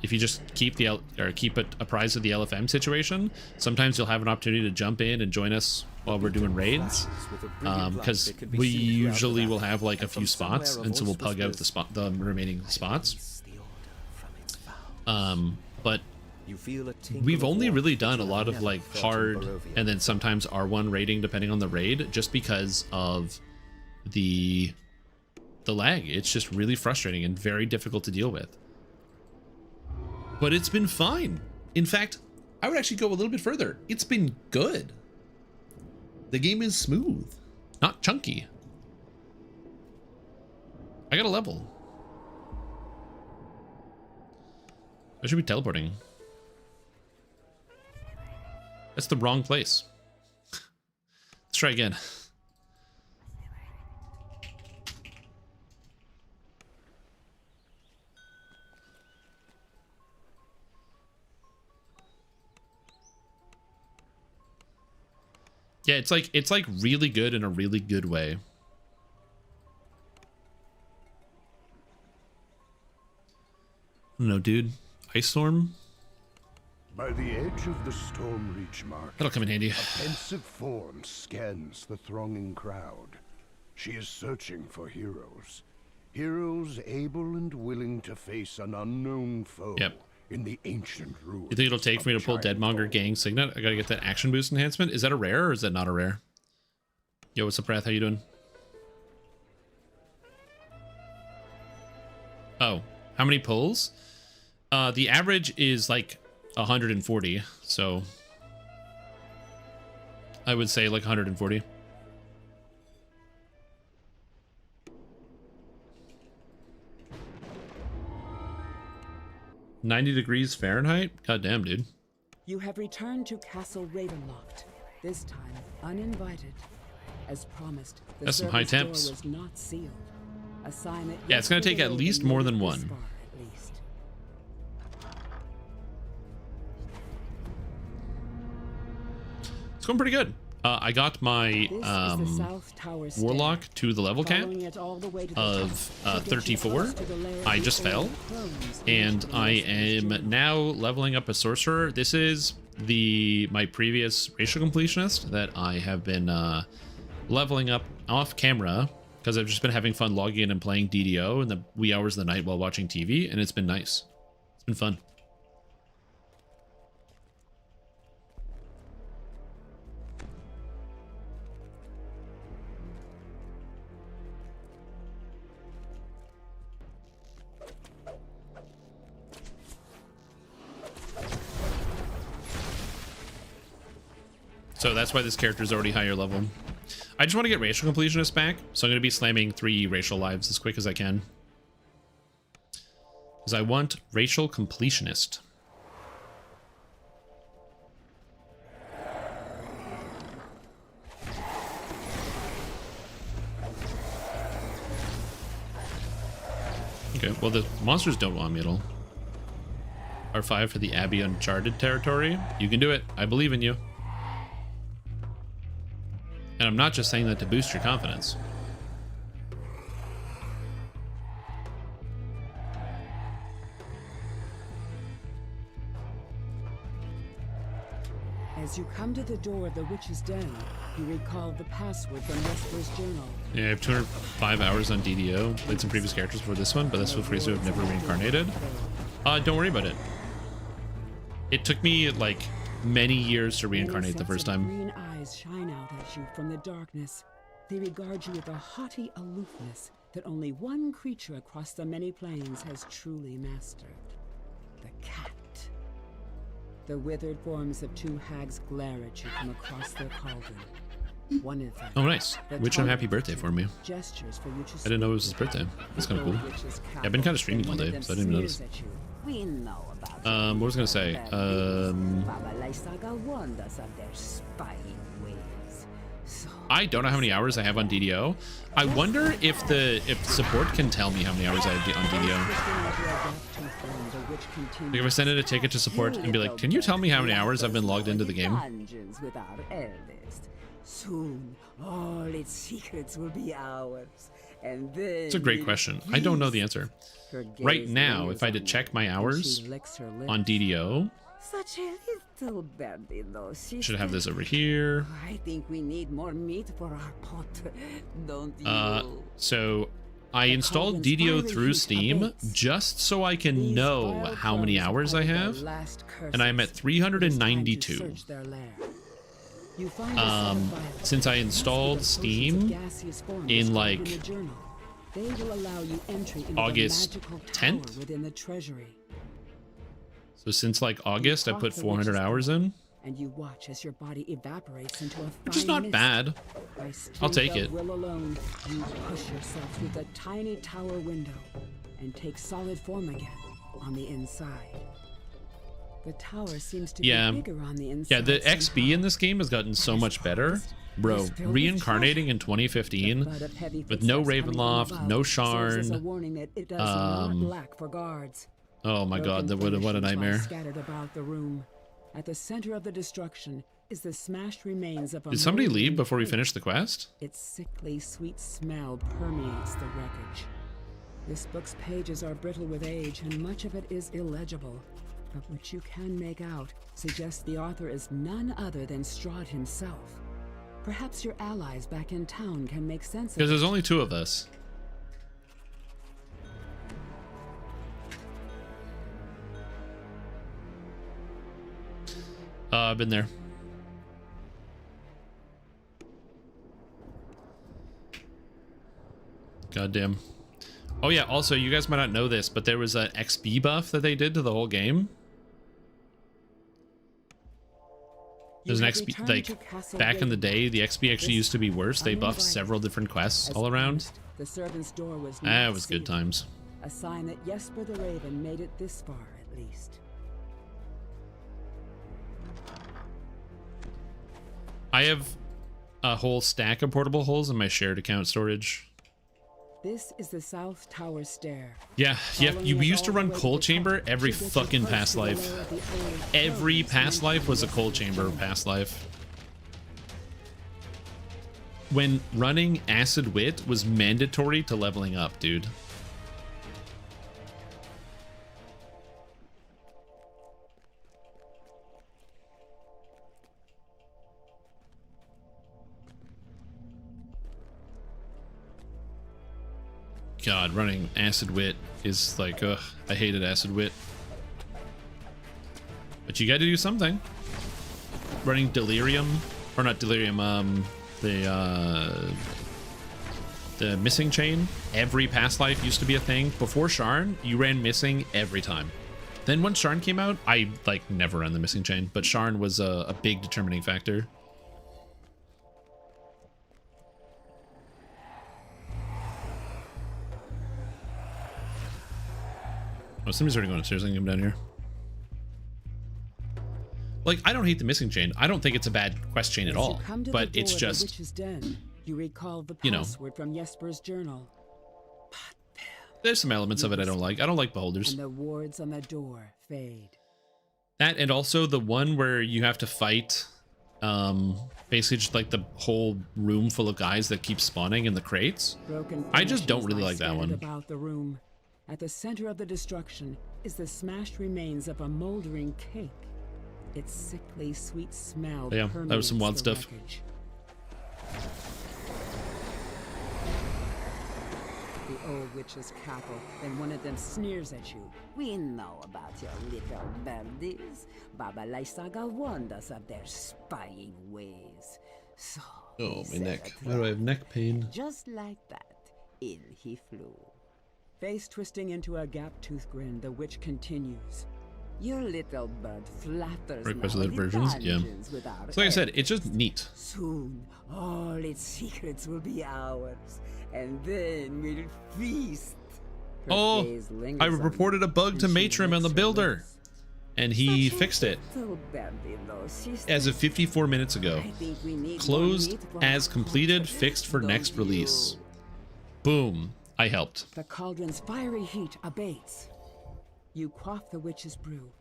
if you just keep it apprised of the LFM situation, sometimes you'll have an opportunity to jump in and join us while we're doing raids, because we usually will have like a few spots, and so we'll pug out the remaining spots. But we've only really done a lot of like hard and then sometimes R1 raiding depending on the raid, just because of the lag. It's just really frustrating and very difficult to deal with. But it's been fine. In fact, I would actually go a little bit further. It's been good. The game is smooth, not chunky. I got a level. I should be teleporting. That's the wrong place. Let's try again. Yeah, it's like really good in a really good way. No, dude. Ice Storm? By the edge of the Storm Reach mark, that'll come in handy. A pensive form scans the thronging crowd. She is searching for heroes. Heroes able and willing to face an unknown foe. Yep. In the ancient ruins. You think it'll take for me to pull Deadmonger Gang Signet? I gotta get that action boost enhancement. Is that a rare or is that not a rare? Yo, what's up, Prath? How you doing? Oh, how many pulls? The average is like 140, so I would say like 140. $90°F? God damn, dude. You have returned to Castle Ravenloft, this time uninvited. As promised, the That's some high servants' temps. door was not sealed. A sign that Yeah, it's gonna take at least more than one. It's going pretty good. I got my warlock to the level cap of 34. I just fell, and I am now leveling up a sorcerer. This is my previous racial completionist that I have been leveling up off camera because I've just been having fun logging in and playing DDO in the wee hours of the night while watching TV, and it's been nice. It's been fun. So that's why this character is already higher level. I just want to get racial completionist back, so I'm going to be slamming 3 racial lives as quick as I can. Because I want racial completionist. Okay, well the monsters don't want me at all. R5 for the Abbey Uncharted territory. You can do it. I believe in you. And I'm not just saying that to boost your confidence. As you come to the door of the witch's den, you recall the password from Vesper's journal. Yeah, I have 205 hours on DDO. Played some previous characters before this one, but that's with Freezer who have never reincarnated. Don't worry about it. It took me like many years to reincarnate the first time. Green eyes shine out at you from the darkness. They regard you with a haughty aloofness that only one creature across the many planes has truly mastered. The cat. The withered forms of 2 hags glare at you from across their cauldron. One of them. Oh, nice. Wish him happy birthday for me. Gestures for you to I didn't know it was his birthday. That's kind of cool. Yeah, I've been kind of streaming all day, so I didn't even notice. We know about What was I gonna say? I don't know how many hours I have on DDO. I wonder if support can tell me how many hours I have on DDO. Like if I send in a ticket to support and be like, can you tell me how many hours I've been logged into the game? Soon, all its secrets will be ours. And then It's a great question. I don't know the answer. Right now, if I had to check my hours on DDO, such a little birdie though. should have this over here. I think we need more meat for our pot, don't you? So I installed DDO through Steam just so I can know how many hours I have, and I'm at 392. Since I installed Steam in like August 10th. Within the treasury. So since like August, I put 400 hours in. And you watch as your body evaporates into a which is not bad. I'll take it. Will alone, you push yourself through the tiny tower window and take solid form again on the inside. The tower seems to be bigger on the inside. Yeah, the XP in this game has gotten so much better. Bro, reincarnating in 2015 with no Ravenloft, no Sharn. Oh my god, what a nightmare. Scattered about the room. At the center of the destruction is the smashed remains of a Did somebody leave before we finish the quest? Its sickly sweet smell permeates the wreckage. This book's pages are brittle with age and much of it is illegible, but what you can make out suggests the author is none other than Strahd himself. Perhaps your allies back in town can make sense of it. Because there's only 2 of us. I've been there. Goddamn. Oh yeah, also, you guys might not know this, but there was an XP buff that they did to the whole game. There's an XP, like, back in the day, the XP actually used to be worse. They buffed several different quests all around. The servant's door was It was good times. A sign that Jesper the Raven made it this far, at least. I have a whole stack of portable holes in my shared account storage. This is the South Tower stair. Yeah, you used to run coal chamber every fucking past life. Every past life was a coal chamber past life. When running acid wit was mandatory to leveling up, dude. God, running acid wit is like, ugh, I hated acid wit. But you got to do something. Running delirium, or not delirium, the missing chain. Every past life used to be a thing. Before Sharn, you ran missing every time. Then when Sharn came out, I like never ran the missing chain, but Sharn was a big determining factor. Oh, somebody's already going upstairs. I can come down here. Like, I don't hate the missing chain. I don't think it's a bad quest chain at all. But it's just, you recall the you know, password from Jesper's journal. There's some elements of it I don't like. I don't like beholders. And the wards on the door fade. That, and also the one where you have to fight, basically just like the whole room full of guys that keep spawning in the crates. I just don't really like that one. About the room. At the center of the destruction is the smashed remains of a moldering cake. Its sickly sweet smell. Yeah, that was some wild stuff. Wreckage. The old witch's cackle, then one of them sneers at you. We know about your little birdies. Baba Lysaga warned us of their spying ways. So oh, my neck. Why do I have neck pain? Just like that, in he flew. Face twisting into a gap-toothed grin, the witch continues. Your little bird flatters Requested versions, yeah. So like I said, it's just neat. Soon, all its secrets will be ours, and then we'll feast. Oh, I reported a bug to Matrim on the builder, and he fixed it as of 54 minutes ago. Closed as completed, fixed for next release. Boom. I helped. The cauldron's fiery heat abates. You quaff the witch's brew,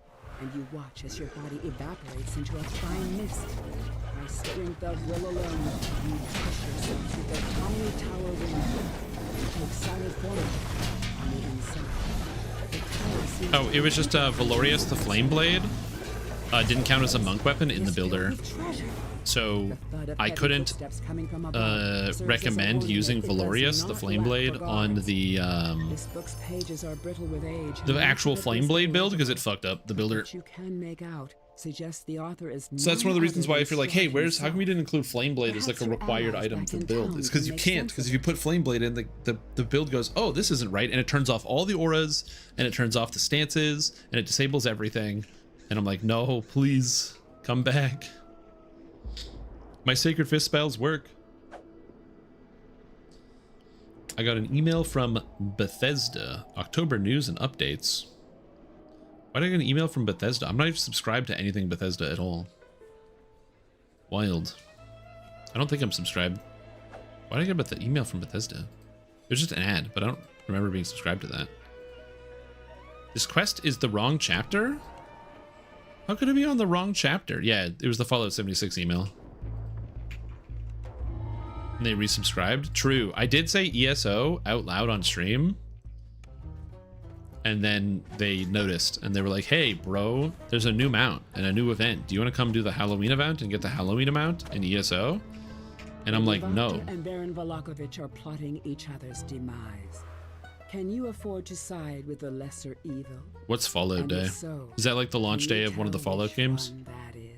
and you watch as your body evaporates into a fine mist. By strength of will alone, you push yourself through the tiny tower window and take silent form on the inside. The tower seems Oh, it was just Valorius the Flame Blade. Didn't count as a monk weapon in the builder. So I couldn't recommend using Valorius, the Flame Blade, on the actual Flame Blade build because it fucked up the builder. So that's one of the reasons why if you're like, hey, how come we didn't include Flame Blade as like a required item for the build? It's because you can't, because if you put Flame Blade in, the build goes, oh, this isn't right, and it turns off all the auras, and it turns off the stances, and it disables everything. And I'm like, no, please, come back. My Sacred Fist spells work. I got an email from Bethesda. October news and updates. Why did I get an email from Bethesda? I'm not even subscribed to anything Bethesda at all. Wild. I don't think I'm subscribed. Why did I get the email from Bethesda? It was just an ad, but I don't remember being subscribed to that. This quest is the wrong chapter? How could it be on the wrong chapter? Yeah, it was the Fallout 76 email. And they resubscribed. True. I did say ESO out loud on stream. And then they noticed and they were like, hey, bro, there's a new mount and a new event. Do you want to come do the Halloween event and get the Halloween mount in ESO? And I'm like, no. And Baron Volakovich are plotting each other's demise. Can you afford to side with the lesser evil? What's Fallout Day? Is that like the launch day of one of the Fallout games? That is.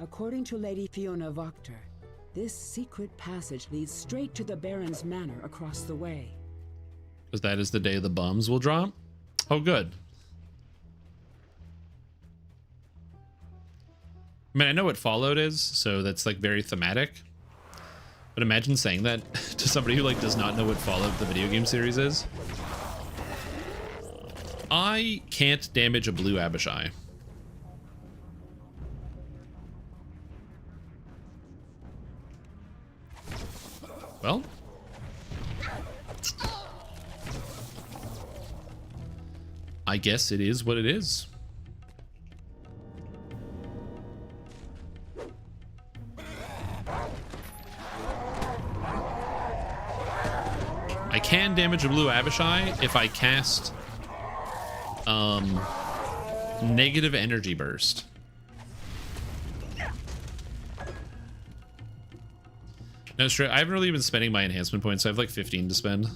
According to Lady Fiona Wachter, This secret passage leads straight to the Baron's manor across the way. Because that is the day the bombs will drop? Oh, good. I mean, I know what Fallout is, so that's like very thematic. But imagine saying that to somebody who like does not know what Fallout the video game series is. I can't damage a blue Abishai. Well, I guess it is what it is. I can damage a blue Abishai if I cast negative energy burst. No, straight. I haven't really been spending my enhancement points. I have like 15 to spend.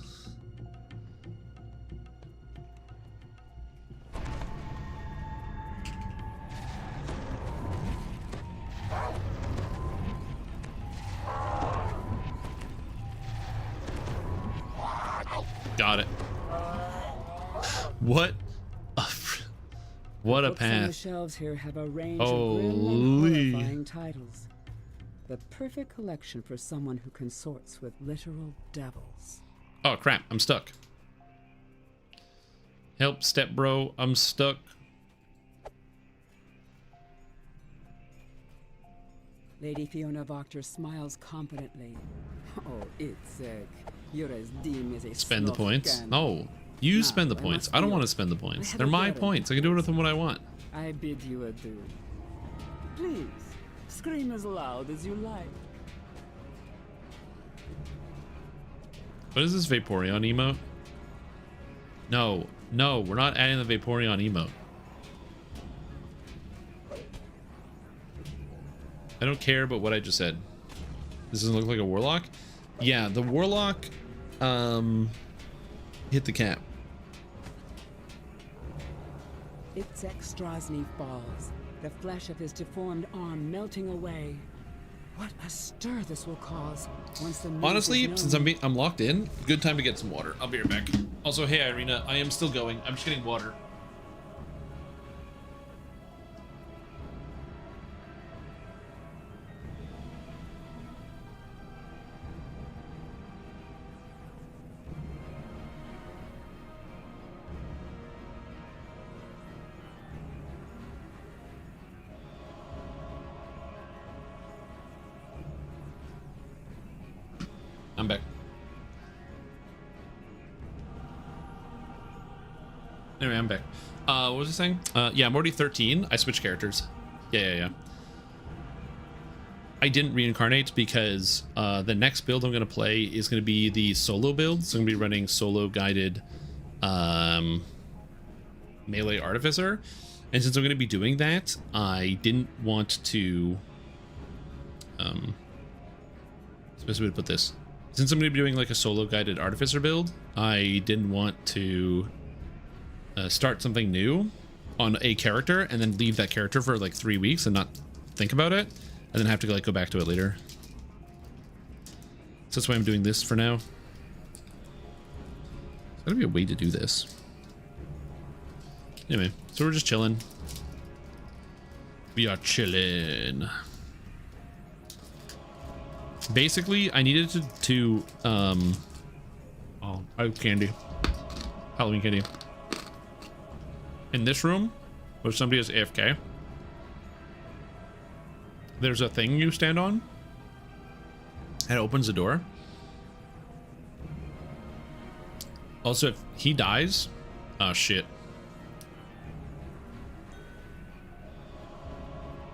Got it. What a what a Books on the path. shelves here have a range Holy. of grim and horrifying titles. The perfect collection for someone who consorts with literal devils. Oh crap, I'm stuck. Help, step bro, I'm stuck. Lady Fiona Wachter smiles confidently. Oh, it's you're as dim as a Spend the sloth points. can. No, you Now, spend the I points. must I don't yield. want to spend the points. have They're a my errand. points. I can do with them what I want. I bid you adieu. Please, scream as loud as you like. What is this Vaporeon emote? No, no, we're not adding the Vaporeon emote. I don't care about what I just said. This doesn't look like a warlock? Yeah, the warlock hit the cap. Its Strasny falls, the flesh of his deformed arm melting away. What a stir this will cause once the news Honestly, is since known. I'm locked in, good time to get some water. I'll be right back. Also, hey Irina, I am still going. I'm just getting water. I'm back. Anyway, I'm back. What was I saying? Yeah, I'm already 13. I switched characters. Yeah. I didn't reincarnate because the next build I'm going to play is going to be the solo build. So I'm going to be running solo guided melee artificer. And since I'm going to be doing that, I didn't want to... what's the best way to put this? Since I'm going to be doing like a solo guided artificer build, I didn't want to start something new on a character and then leave that character for like 3 weeks and not think about it and then have to like go back to it later. So that's why I'm doing this for now. There's gotta be a way to do this. Anyway, so we're just chilling. We are chilling. Basically, I needed to oh, I have candy. Halloween candy. In this room, where somebody is AFK, there's a thing you stand on, and it opens the door. Also, if he dies, oh shit.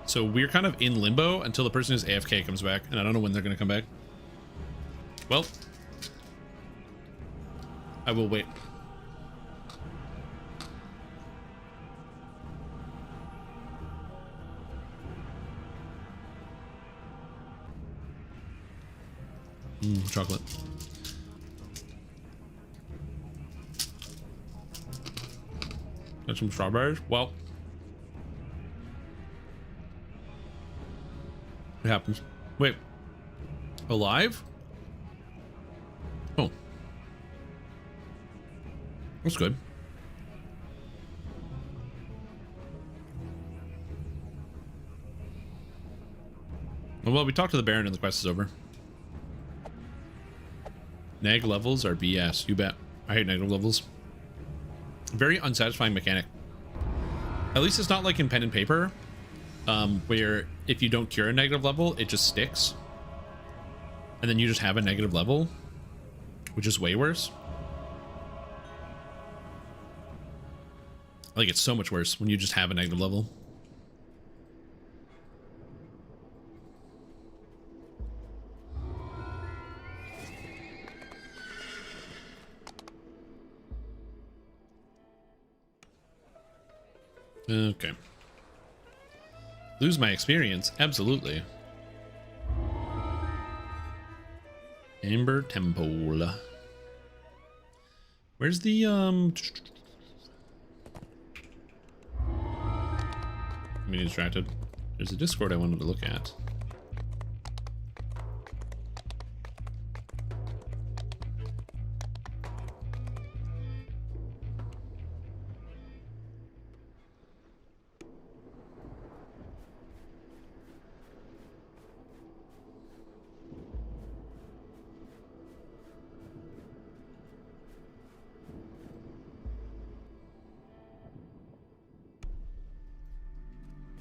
So we're kind of in limbo until the person who's AFK comes back, and I don't know when they're going to come back. Well, I will wait. Chocolate. Got some strawberries. Well, it happens. Wait, Alive? Oh. That's good. Well, we talked to the Baron and the quest is over. Neg levels are BS. You bet. I hate negative levels. Very unsatisfying mechanic. At least it's not like in pen and paper, where if you don't cure a negative level, it just sticks. And then you just have a negative level, which is way worse. Like, it's so much worse when you just have a negative level. Okay. Lose my experience? Absolutely. Amber Temple. Where's the I'm getting distracted. There's a Discord I wanted to look at.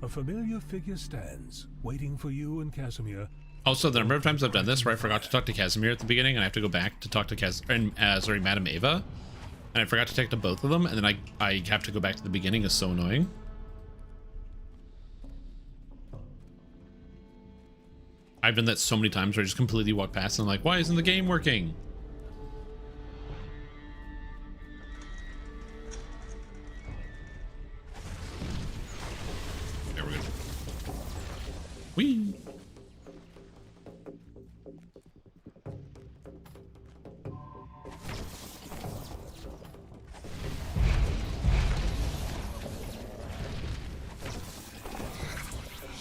A familiar figure stands, waiting for you and Casimir. Also, the number of times I've done this where I forgot to talk to Casimir at the beginning and I have to go back to talk to Madam Ava. And I forgot to talk to both of them, and then I have to go back to the beginning is so annoying. I've done that so many times where I just completely walk past and I'm like, why isn't the game working? There we go. Whee!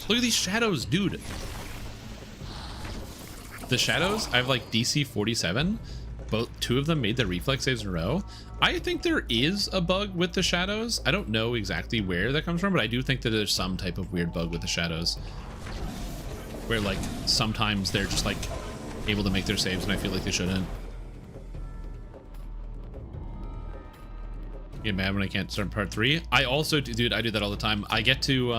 Look at these shadows, dude. The shadows, I have like DC 47. Two of them made their reflex saves in a row. I think there is a bug with the shadows. I don't know exactly where that comes from, but I do think that there's some type of weird bug with the shadows. Where like sometimes they're just like able to make their saves and I feel like they shouldn't. Get mad when I can't start part 3. I also, dude, I do that all the time. I get to,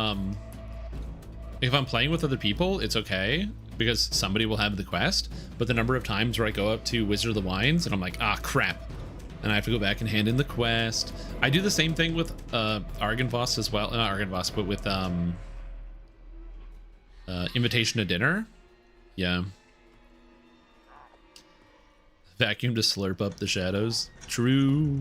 if I'm playing with other people, it's okay because somebody will have the quest, but the number of times where I go up to Wizard of the Wines and I'm like, ah, crap. And I have to go back and hand in the quest. I do the same thing with Argynvost as well. Not Argynvost, but with Invitation to Dinner. Yeah. Vacuum to slurp up the shadows. True.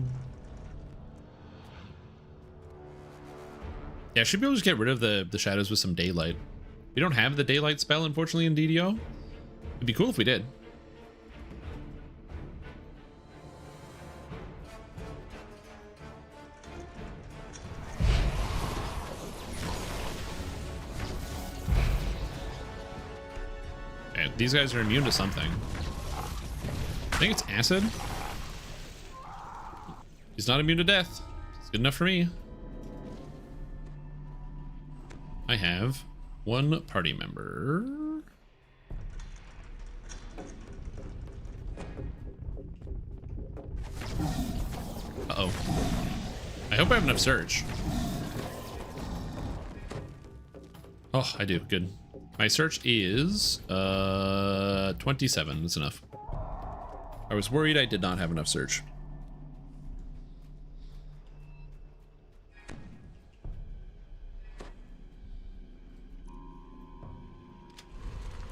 Yeah, I should be able to just get rid of the shadows with some daylight. We don't have the daylight spell, unfortunately, in DDO. It'd be cool if we did. Okay, these guys are immune to something. I think it's acid. He's not immune to death. It's good enough for me. I have one party member. Uh-oh. I hope I have enough surge. Oh, I do. Good. My search is 27. That's enough. I was worried I did not have enough surge.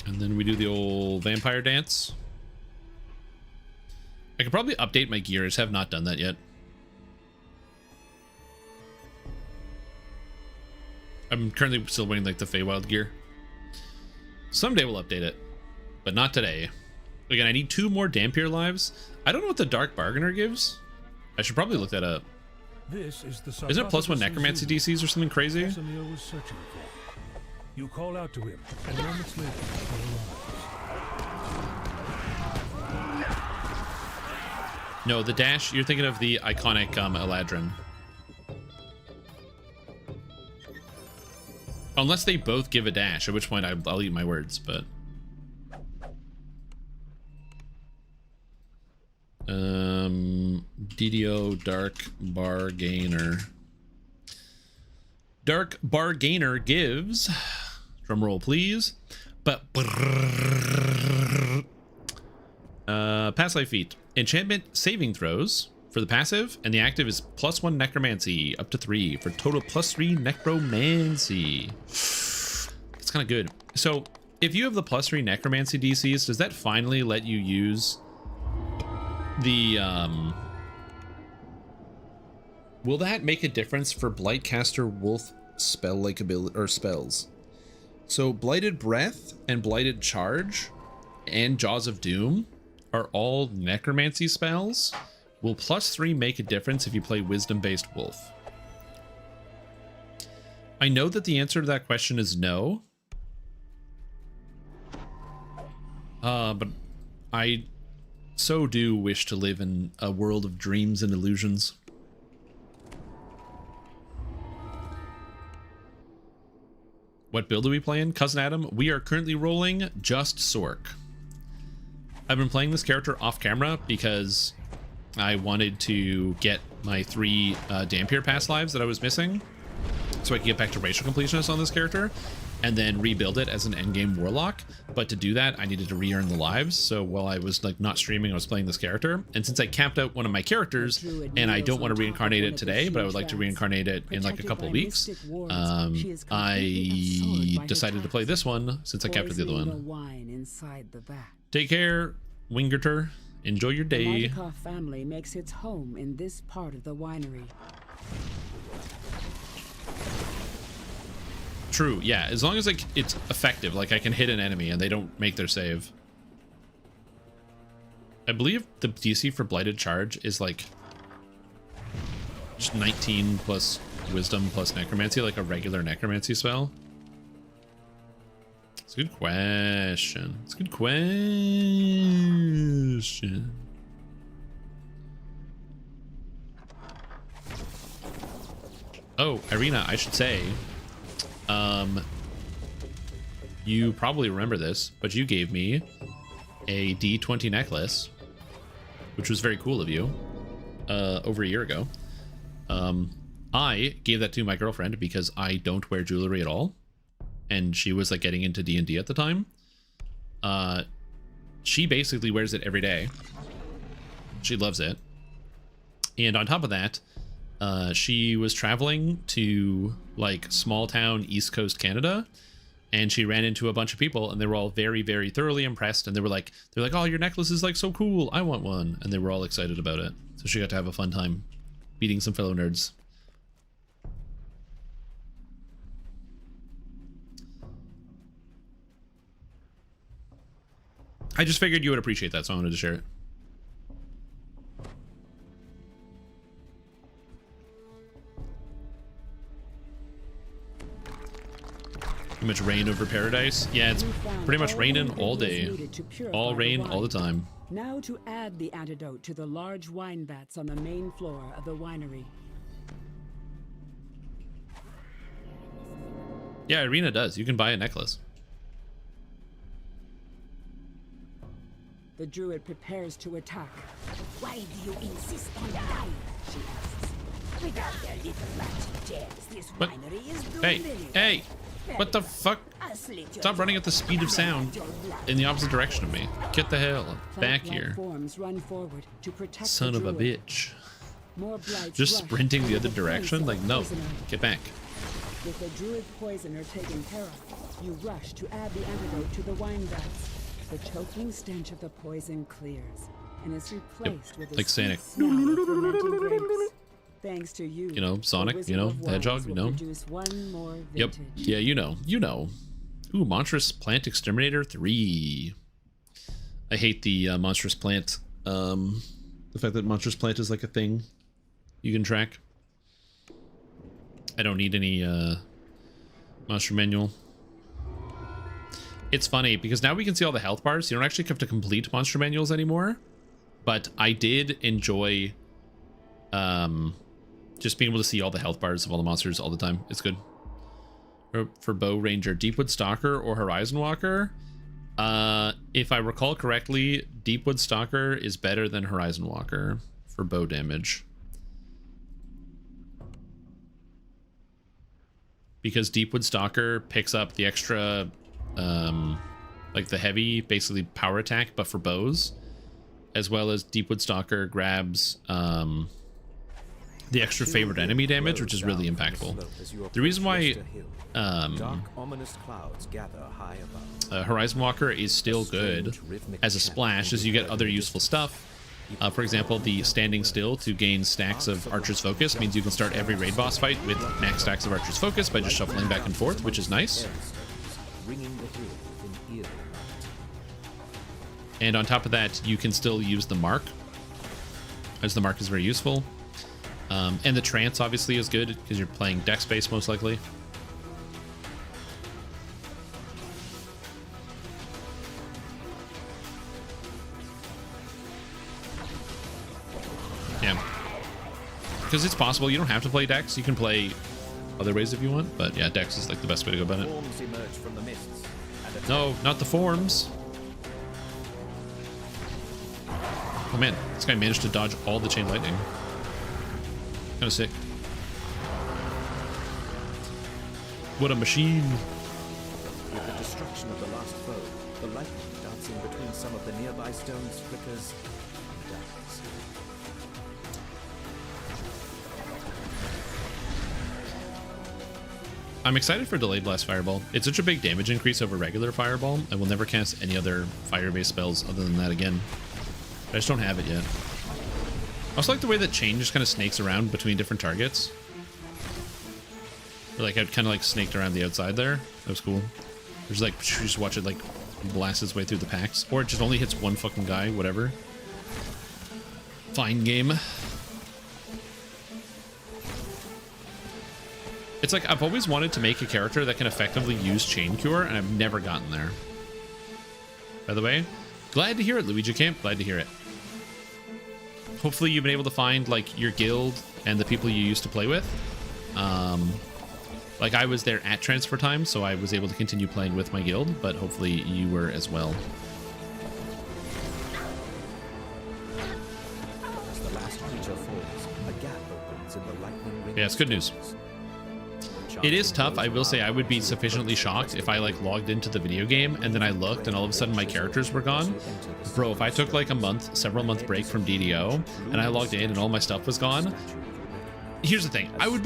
And then we do the old vampire dance. I could probably update my gear. I just have not done that yet. I'm currently still wearing like the Feywild gear. Someday we'll update it, but not today. Again, I need 2 more Dampier lives. I don't know what the Dark Bargainer gives. I should probably look that up. This is the Isn't it +1 necromancy DCs or something crazy? Casimir was searching for. You call out to him, and moments later, he arrives. No, the dash, you're thinking of the iconic Eladrin. Unless they both give a dash, at which point I'll eat my words, but... DDO Dark Bargainer. Dark Bargainer gives... Drum roll, please. But... Past life feat. Enchantment saving throws for the passive, and the active is +1 necromancy up to 3 for total +3 necromancy. It's kind of good. So if you have the +3 necromancy DCs, does that finally let you use the will that make a difference for Blightcaster Wolf spell like ability or spells? So Blighted Breath and Blighted Charge and Jaws of Doom are all necromancy spells. Will +3 make a difference if you play wisdom based wolf? I know that the answer to that question is no. But I so do wish to live in a world of dreams and illusions. What build are we playing? Cousin Adam, we are currently rolling just Sork. I've been playing this character off camera because I wanted to get my 3 Dampier pass lives that I was missing so I could get back to racial completionist on this character and then rebuild it as an endgame warlock. But to do that, I needed to re-earn the lives. So while I was like not streaming, I was playing this character. And since I capped out one of my characters and I don't want to reincarnate it today, but I would like to reincarnate it in like a couple of weeks, I decided to play this one since I capped out the other one. Take care, Wingerter. Enjoy your day. The Martikov family makes its home in this part of the winery. True, yeah. As long as like it's effective, like I can hit an enemy and they don't make their save. I believe the DC for Blighted Charge is like just 19 plus Wisdom plus Necromancy, like a regular Necromancy spell. It's a good question. It's a good question. Oh, Irina, I should say, you probably remember this, but you gave me a D20 necklace, which was very cool of you, over a year ago. I gave that to my girlfriend because I don't wear jewelry at all, and she was like getting into D&D at the time. She basically wears it every day. She loves it. And on top of that, she was traveling to like small town East Coast Canada, and she ran into a bunch of people, and they were all very, very thoroughly impressed. And they're like, oh, your necklace is like so cool, I want one. And they were all excited about it. So she got to have a fun time beating some fellow nerds. I just figured you would appreciate that, so I wanted to share it. Too much rain over paradise? Yeah, it's pretty much raining all day. All rain, all the time. Now to add the antidote to the large wine vats on the main floor of the winery. Yeah, Irina does. You can buy a necklace. The druid prepares to attack. Why do you insist on dying? She asks. Without their little magic gems, this winery is doomed. Hey! What the fuck? Stop running at the speed of sound in the opposite direction of me. Get the hell back here. Run forward to protect Son of a bitch. Just sprinting the other direction? Like, no. Get back. With the druid poisoner taken care of, you rush to add the antidote to the wine vats. The choking stench of the poison clears and is replaced with a like Sonic. Thanks to you. You know, Sonic, you know, the Hedgehog, you know. Yep. Yeah, you know. Ooh, Monstrous Plant Exterminator 3. I hate the Monstrous Plant. The fact that Monstrous Plant is like a thing you can track. I don't need any monster manual. It's funny because now we can see all the health bars. You don't actually have to complete monster manuals anymore. but I did enjoy just being able to see all the health bars of all the monsters all the time. It's good. For Bow Ranger, Deepwood Stalker or Horizon Walker? If I recall correctly, Deepwood Stalker is better than Horizon Walker for bow damage. Because Deepwood Stalker picks up the extra, like the heavy, basically power attack, but for bows. As well as Deepwood Stalker grabs the extra favored enemy damage, which is really impactful. The reason why Horizon Walker is still good as a splash is you get other useful stuff. For example, the standing still to gain stacks of Archer's Focus means you can start every raid boss fight with max stacks of Archer's Focus by just shuffling back and forth, which is nice. And on top of that, you can still use the mark, as the mark is very useful. And the trance obviously is good because you're playing deck space most likely. Yeah. Because it's possible you don't have to play Dex, you can play other ways if you want, but yeah, Dex is like the best way to go about it. No, not the forms. Oh man, this guy managed to dodge all the chain lightning. Kind of sick. What a machine. With the destruction of the last foe, the lightning dancing between some of the nearby stones flickers and dies. I'm excited for Delayed Blast Fireball. It's such a big damage increase over regular Fireball, and will never cast any other fire-based spells other than that again. I just don't have it yet. I also like the way that chain just kind of snakes around between different targets. Or like I'd kind of like snaked around the outside there. That was cool. There's like, you just watch it like blast its way through the packs. Or it just only hits one fucking guy, whatever. Fine game. It's like I've always wanted to make a character that can effectively use Chain Cure, and I've never gotten there. By the way, glad to hear it, Luigi Camp. Glad to hear it. Hopefully you've been able to find like your guild and the people you used to play with. Like I was there at transfer time, so I was able to continue playing with my guild, but hopefully you were as well. As the last creature falls, a gap opens in the lightning ring. Yeah, it's good news. It is tough. I will say I would be sufficiently shocked if I like logged into the video game and then I looked and all of a sudden my characters were gone. Bro, if I took like a several month break from DDO and I logged in and all my stuff was gone, here's the thing. I'd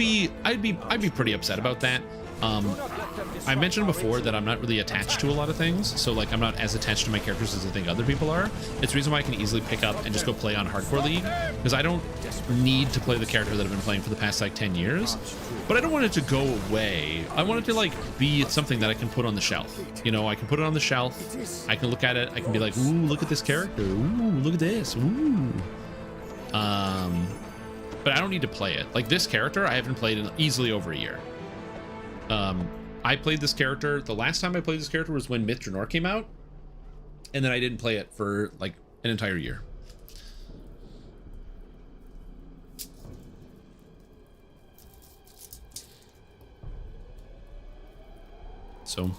be pretty upset about that. I mentioned before that I'm not really attached to a lot of things, so like I'm not as attached to my characters as I think other people are. It's the reason why I can easily pick up and just go play on Hardcore League, because I don't need to play the character that I've been playing for the past like 10 years, but I don't want it to go away. I want it to like be something that I can put on the shelf. You know, I can put it on the shelf, I can look at it, I can be like, ooh, look at this character, ooh, look at this, ooh. But I don't need to play it. Like this character, I haven't played in easily over a year. I played this character, the last time I played this character was when Myth Draenor came out, and then I didn't play it for like an entire year. So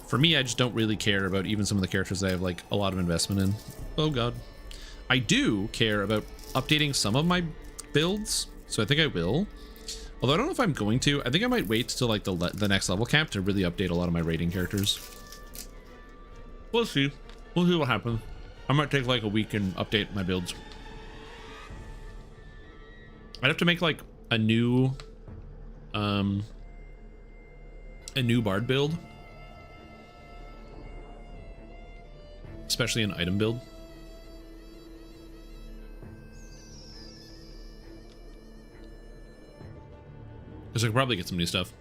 for me, I just don't really care about even some of the characters I have like a lot of investment in. Oh god. I do care about updating some of my builds, so I think I will. Although I don't know if I'm going to. I think I might wait till like the next level cap to really update a lot of my raiding characters. We'll see. We'll see what happens. I might take like a week and update my builds. I'd have to make like a new bard build, especially an item build. Because I could probably get some new stuff.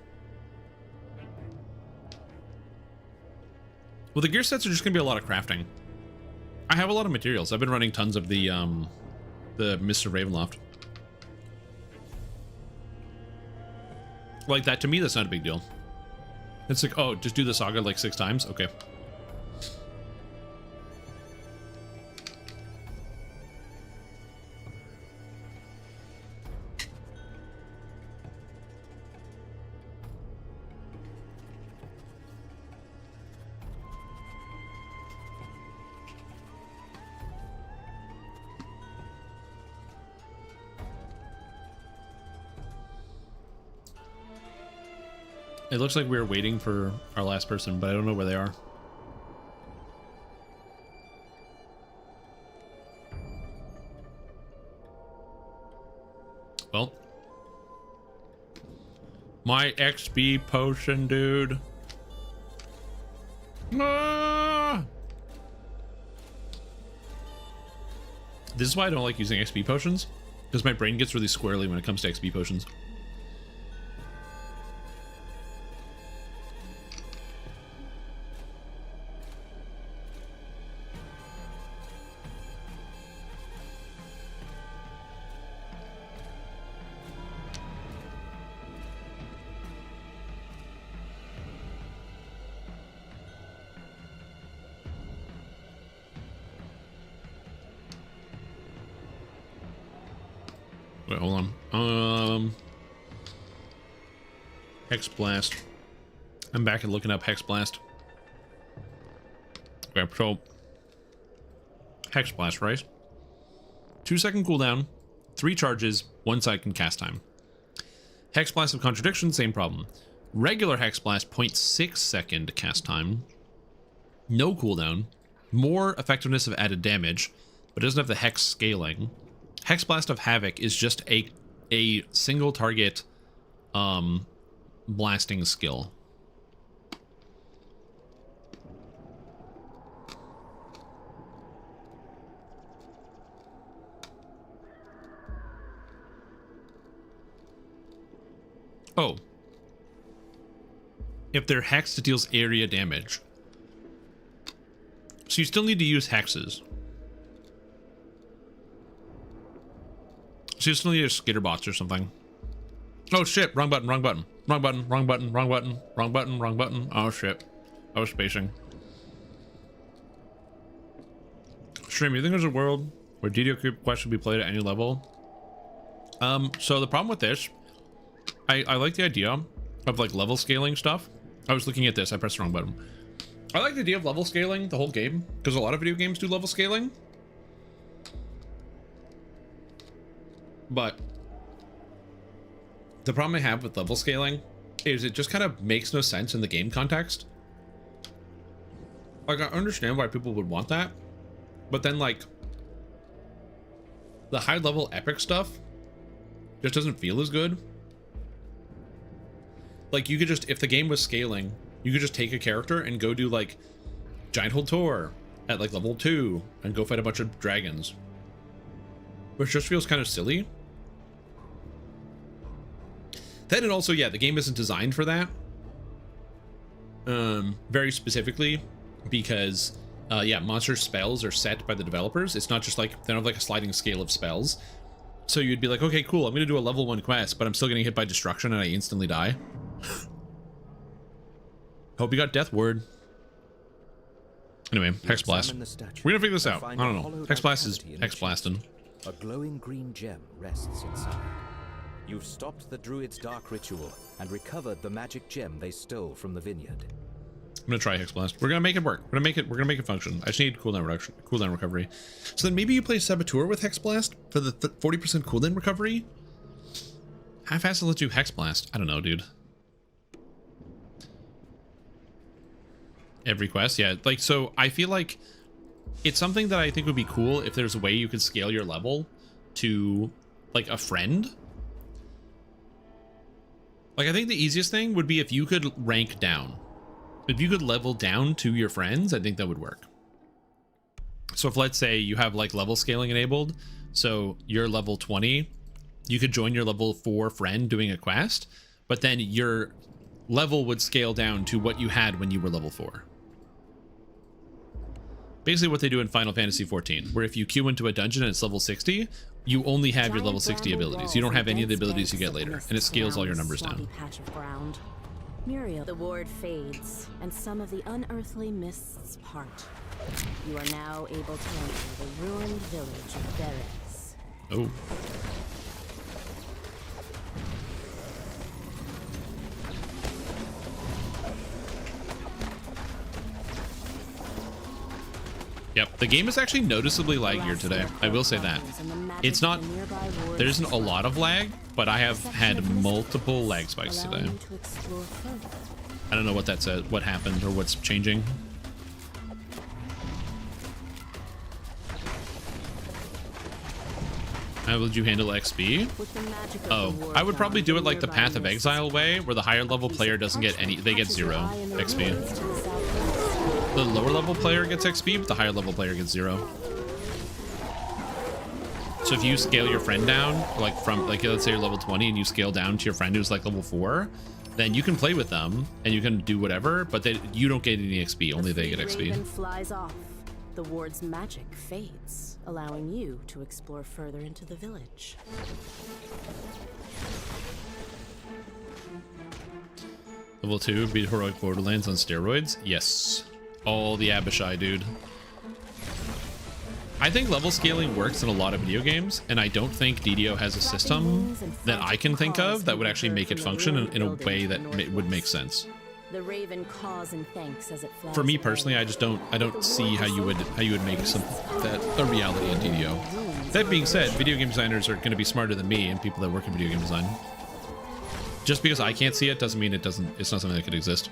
Well, the gear sets are just gonna be a lot of crafting. I have a lot of materials. I've been running tons of the Mr. Ravenloft. Like that, to me, that's not a big deal. It's like, oh, just do the saga like 6 times? Okay. It looks like we were waiting for our last person, but I don't know where they are. Well, my XP potion, dude. Ah! This is why I don't like using XP potions, because my brain gets really squirrely when it comes to XP potions. Wait, hold on. Hex Blast. I'm back and looking up Hex Blast. Okay, so Hex Blast, right? 2-second cooldown, 3 charges, 1-second cast time. Hex Blast of Contradiction, same problem. Regular Hex Blast, 0.6-second cast time. No cooldown. More effectiveness of added damage, but doesn't have the hex scaling. Hex Blast of Havoc is just a single target blasting skill. Oh. If they're hexed, it deals area damage. So you still need to use hexes. So you still need a skitterbots or something. Oh shit, wrong button, wrong button. Wrong button, wrong button, wrong button, wrong button, wrong button. Oh shit. I was spacing. Stream, you think there's a world where DDO Quest should be played at any level? So the problem with this, I like the idea of like level scaling stuff. I was looking at this, I pressed the wrong button. I like the idea of level scaling the whole game, because a lot of video games do level scaling. But the problem I have with level scaling is it just kind of makes no sense in the game context. Like, I understand why people would want that, but then like the high level epic stuff just doesn't feel as good. Like, you could just, if the game was scaling, you could just take a character and go do like Giant Hold Tor at like level 2 and go fight a bunch of dragons, which just feels kind of silly. Then it also, yeah, the game isn't designed for that. Very specifically because, yeah, monster spells are set by the developers. It's not just like, they don't have like a sliding scale of spells. So you'd be like, okay, cool, I'm going to do a level 1 quest, but I'm still getting hit by destruction and I instantly die. Hope you got Death Word. Anyway, Hex Blast. We're gonna figure this out. I don't know. Hex Blast is Hex Blasting. A glowing green gem rests inside. You've stopped the druid's dark ritual and recovered the magic gem they stole from the vineyard. I'm gonna try Hex Blast. We're gonna make it work. We're gonna make it function. I just need cooldown reduction, cooldown recovery. So then maybe you play Saboteur with Hex Blast for the 40% cooldown recovery. How fast does it let you Hex Blast? I don't know, dude. Every quest, yeah. Like, so I feel like it's something that I think would be cool if there's a way you could scale your level to like a friend. Like, I think the easiest thing would be if you could rank down. If you could level down to your friends, I think that would work. So if, let's say, you have like level scaling enabled, so you're level 20, you could join your level 4 friend doing a quest, but then your level would scale down to what you had when you were level 4. Basically what they do in Final Fantasy XIV, where if you queue into a dungeon and it's level 60, you only have your level 60 abilities. You don't have any of the abilities you get later, and it scales all your numbers down. Patch of ground. Muriel, the ward fades, and some of the unearthly mists part. You are now able to enter the ruined village of Beres. Oh. Yep, the game is actually noticeably laggier today. I will say that. It's not, there isn't a lot of lag, but I have had multiple lag spikes today. I don't know what that said, what happened, or what's changing. How would you handle XP? Oh, I would probably do it like the Path of Exile way, where the higher level player doesn't get any, they get 0 XP. The lower level player gets XP, but the higher level player gets 0. So if you scale your friend down, like from, like let's say you're level 20 and you scale down to your friend who's like level 4, then you can play with them and you can do whatever, but you don't get any XP, only they get XP. Raven flies off. The ward's magic fades, allowing you to explore further into the village. Level 2 would be Heroic Borderlands on steroids? Yes. All the Abishai, dude. I think level scaling works in a lot of video games, and I don't think DDO has a system that I can think of that would actually make it function in a way that would make sense. The Raven caws and thanks as it flies. For me personally, I don't see how you would make that a reality in DDO. That being said, video game designers are going to be smarter than me and people that work in video game design. Just because I can't see it doesn't mean it's not something that could exist.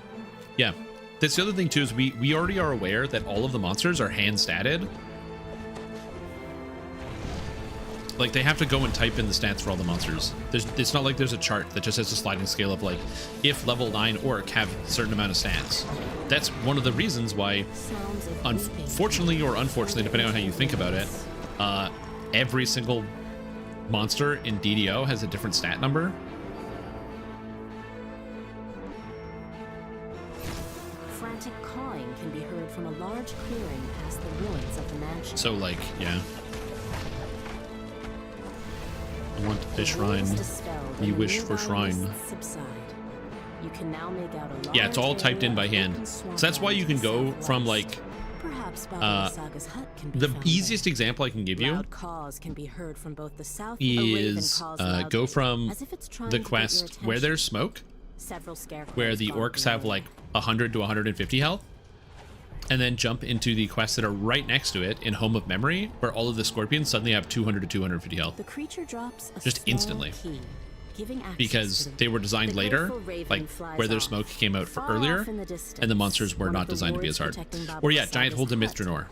Yeah. That's the other thing too, is we already are aware that all of the monsters are hand statted. Like, they have to go and type in the stats for all the monsters. It's not like there's a chart that just has a sliding scale of like, if level 9 orc have a certain amount of stats. That's one of the reasons why, unfortunately or unfortunately, depending on how you think about it, every single monster in DDO has a different stat number. Frantic cawing can be heard from a large clearing past the ruins of the mansion. So, like, yeah. I want the shrine. You wish for shrine. You can now make out a yeah, it's all typed in by hand. So that's why you can go from like the easiest example I can give you is go from the quest where there's smoke, where the orcs have like 100 to 150 health, and then jump into the quests that are right next to it in Home of Memory, where all of the scorpions suddenly have 200 to 250 health. The creature drops a just instantly. Key, because they were designed later, like where their smoke came out for earlier, and the monsters were not designed to be as hard. Or yeah, giant holds in Mithranor.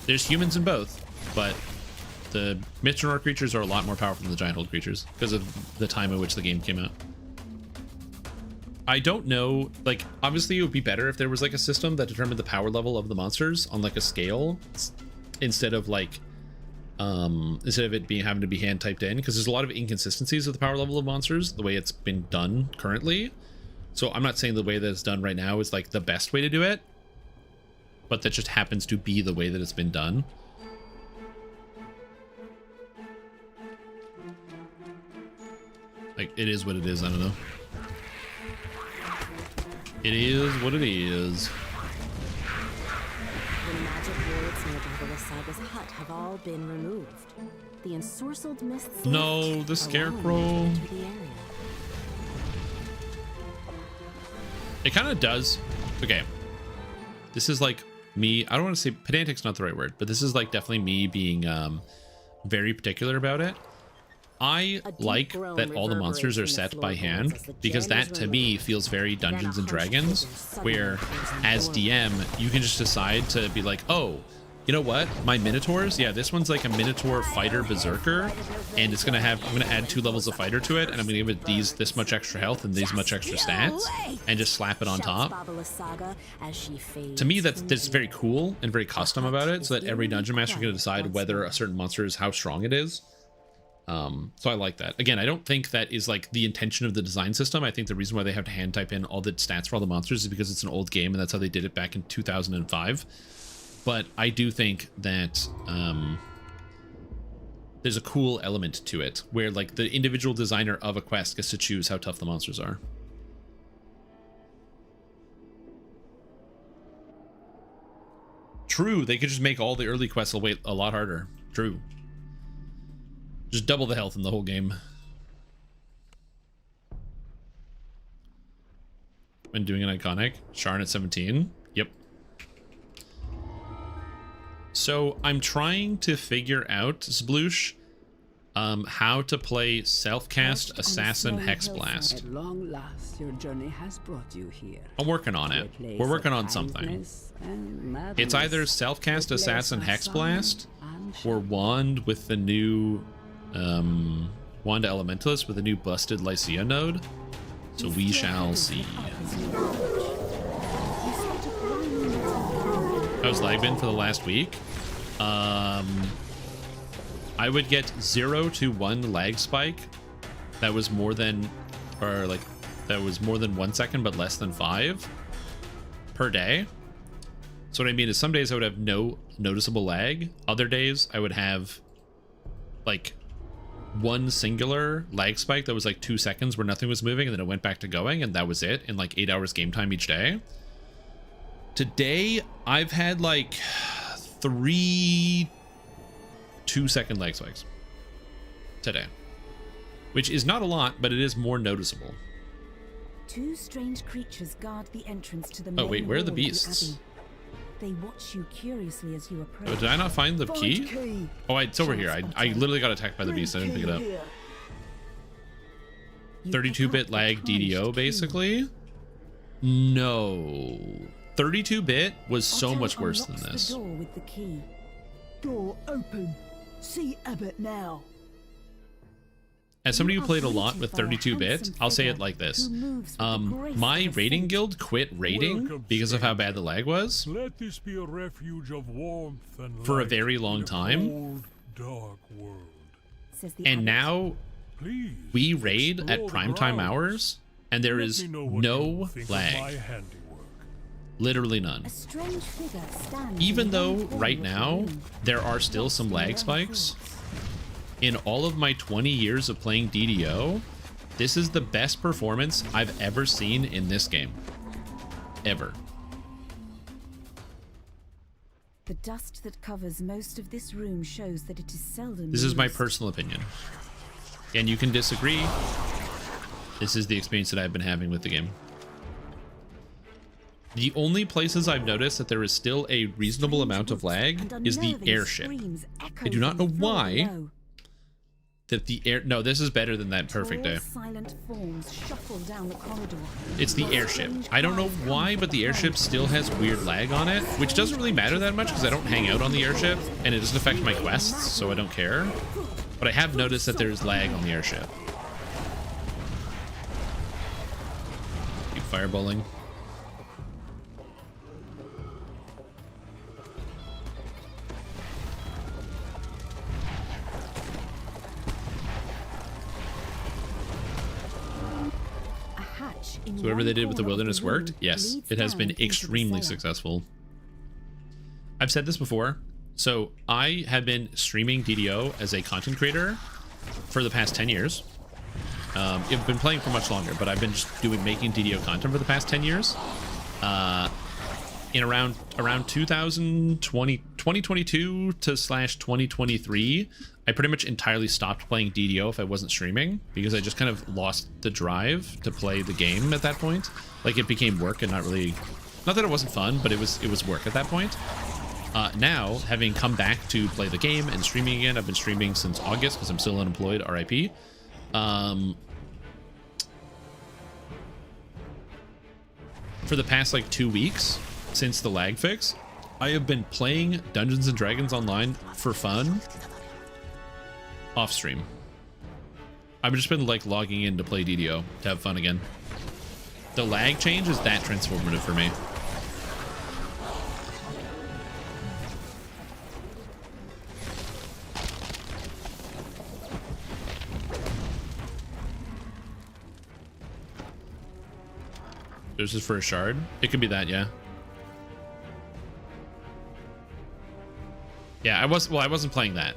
There's humans in both, but the Mithranor creatures are a lot more powerful than the giant hold creatures because of the time at which the game came out. I don't know, like, obviously it would be better if there was like a system that determined the power level of the monsters on like a scale instead of like instead of it having to be hand typed in, because there's a lot of inconsistencies with the power level of monsters the way it's been done currently. So I'm not saying the way that it's done right now is like the best way to do it, but that just happens to be the way that it's been done. Like, it is what it is. I don't know. It is what it is. The magic words near Gathera Saga's hut have all been removed. The ensorcelled mists. No, the scarecrow. It kind of does. Okay. This is like me. I don't want to say pedantic's not the right word, but this is like definitely me being very particular about it. I like that all the monsters are set by hand, because that to me feels very Dungeons and Dragons, where as DM you can just decide to be like, oh, you know what, my Minotaurs, yeah, this one's like a Minotaur fighter berserker, and it's gonna have, I'm gonna add 2 levels of fighter to it, and I'm gonna give it this much extra health and these much extra stats, and just slap it on top. To me, that's very cool and very custom about it, so that every dungeon master can decide whether a certain monster is how strong it is. So I like that. Again, I don't think that is like the intention of the design system. I think the reason why they have to hand type in all the stats for all the monsters is because it's an old game, and that's how they did it back in 2005. But I do think that there's a cool element to it where like the individual designer of a quest gets to choose how tough the monsters are. True, they could just make all the early quests a lot harder. True. Just double the health in the whole game. When doing an iconic. Sharn at 17. Yep. So I'm trying to figure out, Sploosh, how to play self-cast Assassin Hexblast. At long last, your journey has brought you here. I'm working on it. We're working on something. It's either self-cast Assassin Hexblast or Wand with the new Wand Elementalist with the new busted Lycia node. So we shall see. How's lag been for the last week? I would get 0 to 1 lag spike. That was more than, that was more than 1 second, but less than 5 per day. So what I mean is some days I would have no noticeable lag. Other days I would have like one singular lag spike that was like 2 seconds where nothing was moving, and then it went back to going, and that was it in like 8 hours game time each day. Today I've had like 3 2-second lag spikes today, which is not a lot, but it is more noticeable. Two strange creatures guard the entrance to the Oh wait, where are the beasts? They watch you curiously as you approach. Oh, did I not find the key? Oh, it's over here. I literally got attacked by the beast. I didn't pick it up. 32-bit lag DDO, basically? No. 32-bit was so much worse than this. Door with the key. Door open. See Abbott now. As somebody who played a lot with 32-bit, I'll say it like this. My raiding guild quit raiding because of how bad the lag was. Let this be a refuge of warmth and for a light very long in a time. cold, dark world. And now we raid at primetime hours, and there is no lag. Literally none. Even though right now there are still some lag spikes, in all of my 20 years of playing DDO, this is the best performance I've ever seen in this game. Ever. The dust that covers most of this room shows that it is seldom This is my used. personal opinion. And you can disagree. This is the experience that I've been having with the game. The only places I've noticed that there is still a reasonable amount of lag is the airship. I do not know why. That the air... No, this is better than that perfect day. Silent forms shuffle down the corridor. It's the airship. I don't know why, but the airship still has weird lag on it, which doesn't really matter that much because I don't hang out on the airship, and it doesn't affect my quests, so I don't care. But I have noticed that there's lag on the airship. Keep fireballing. So whatever they did with the wilderness worked? Yes, it has been extremely successful. I've said this before. So I have been streaming DDO as a content creator for the past 10 years. I've been playing for much longer, but I've been just making DDO content for the past 10 years. In around 2022 to /2023, I pretty much entirely stopped playing DDO if I wasn't streaming because I just kind of lost the drive to play the game at that point. Like it became work and not that it wasn't fun, but it was work at that point. Now, having come back to play the game and streaming again, I've been streaming since August because I'm still unemployed, RIP. For the past like 2 weeks since the lag fix, I have been playing Dungeons & Dragons Online for fun off stream. I've just been like logging in to play DDO to have fun again. The lag change is that transformative for me. This is for a shard? It could be that, yeah. Yeah, I wasn't playing that,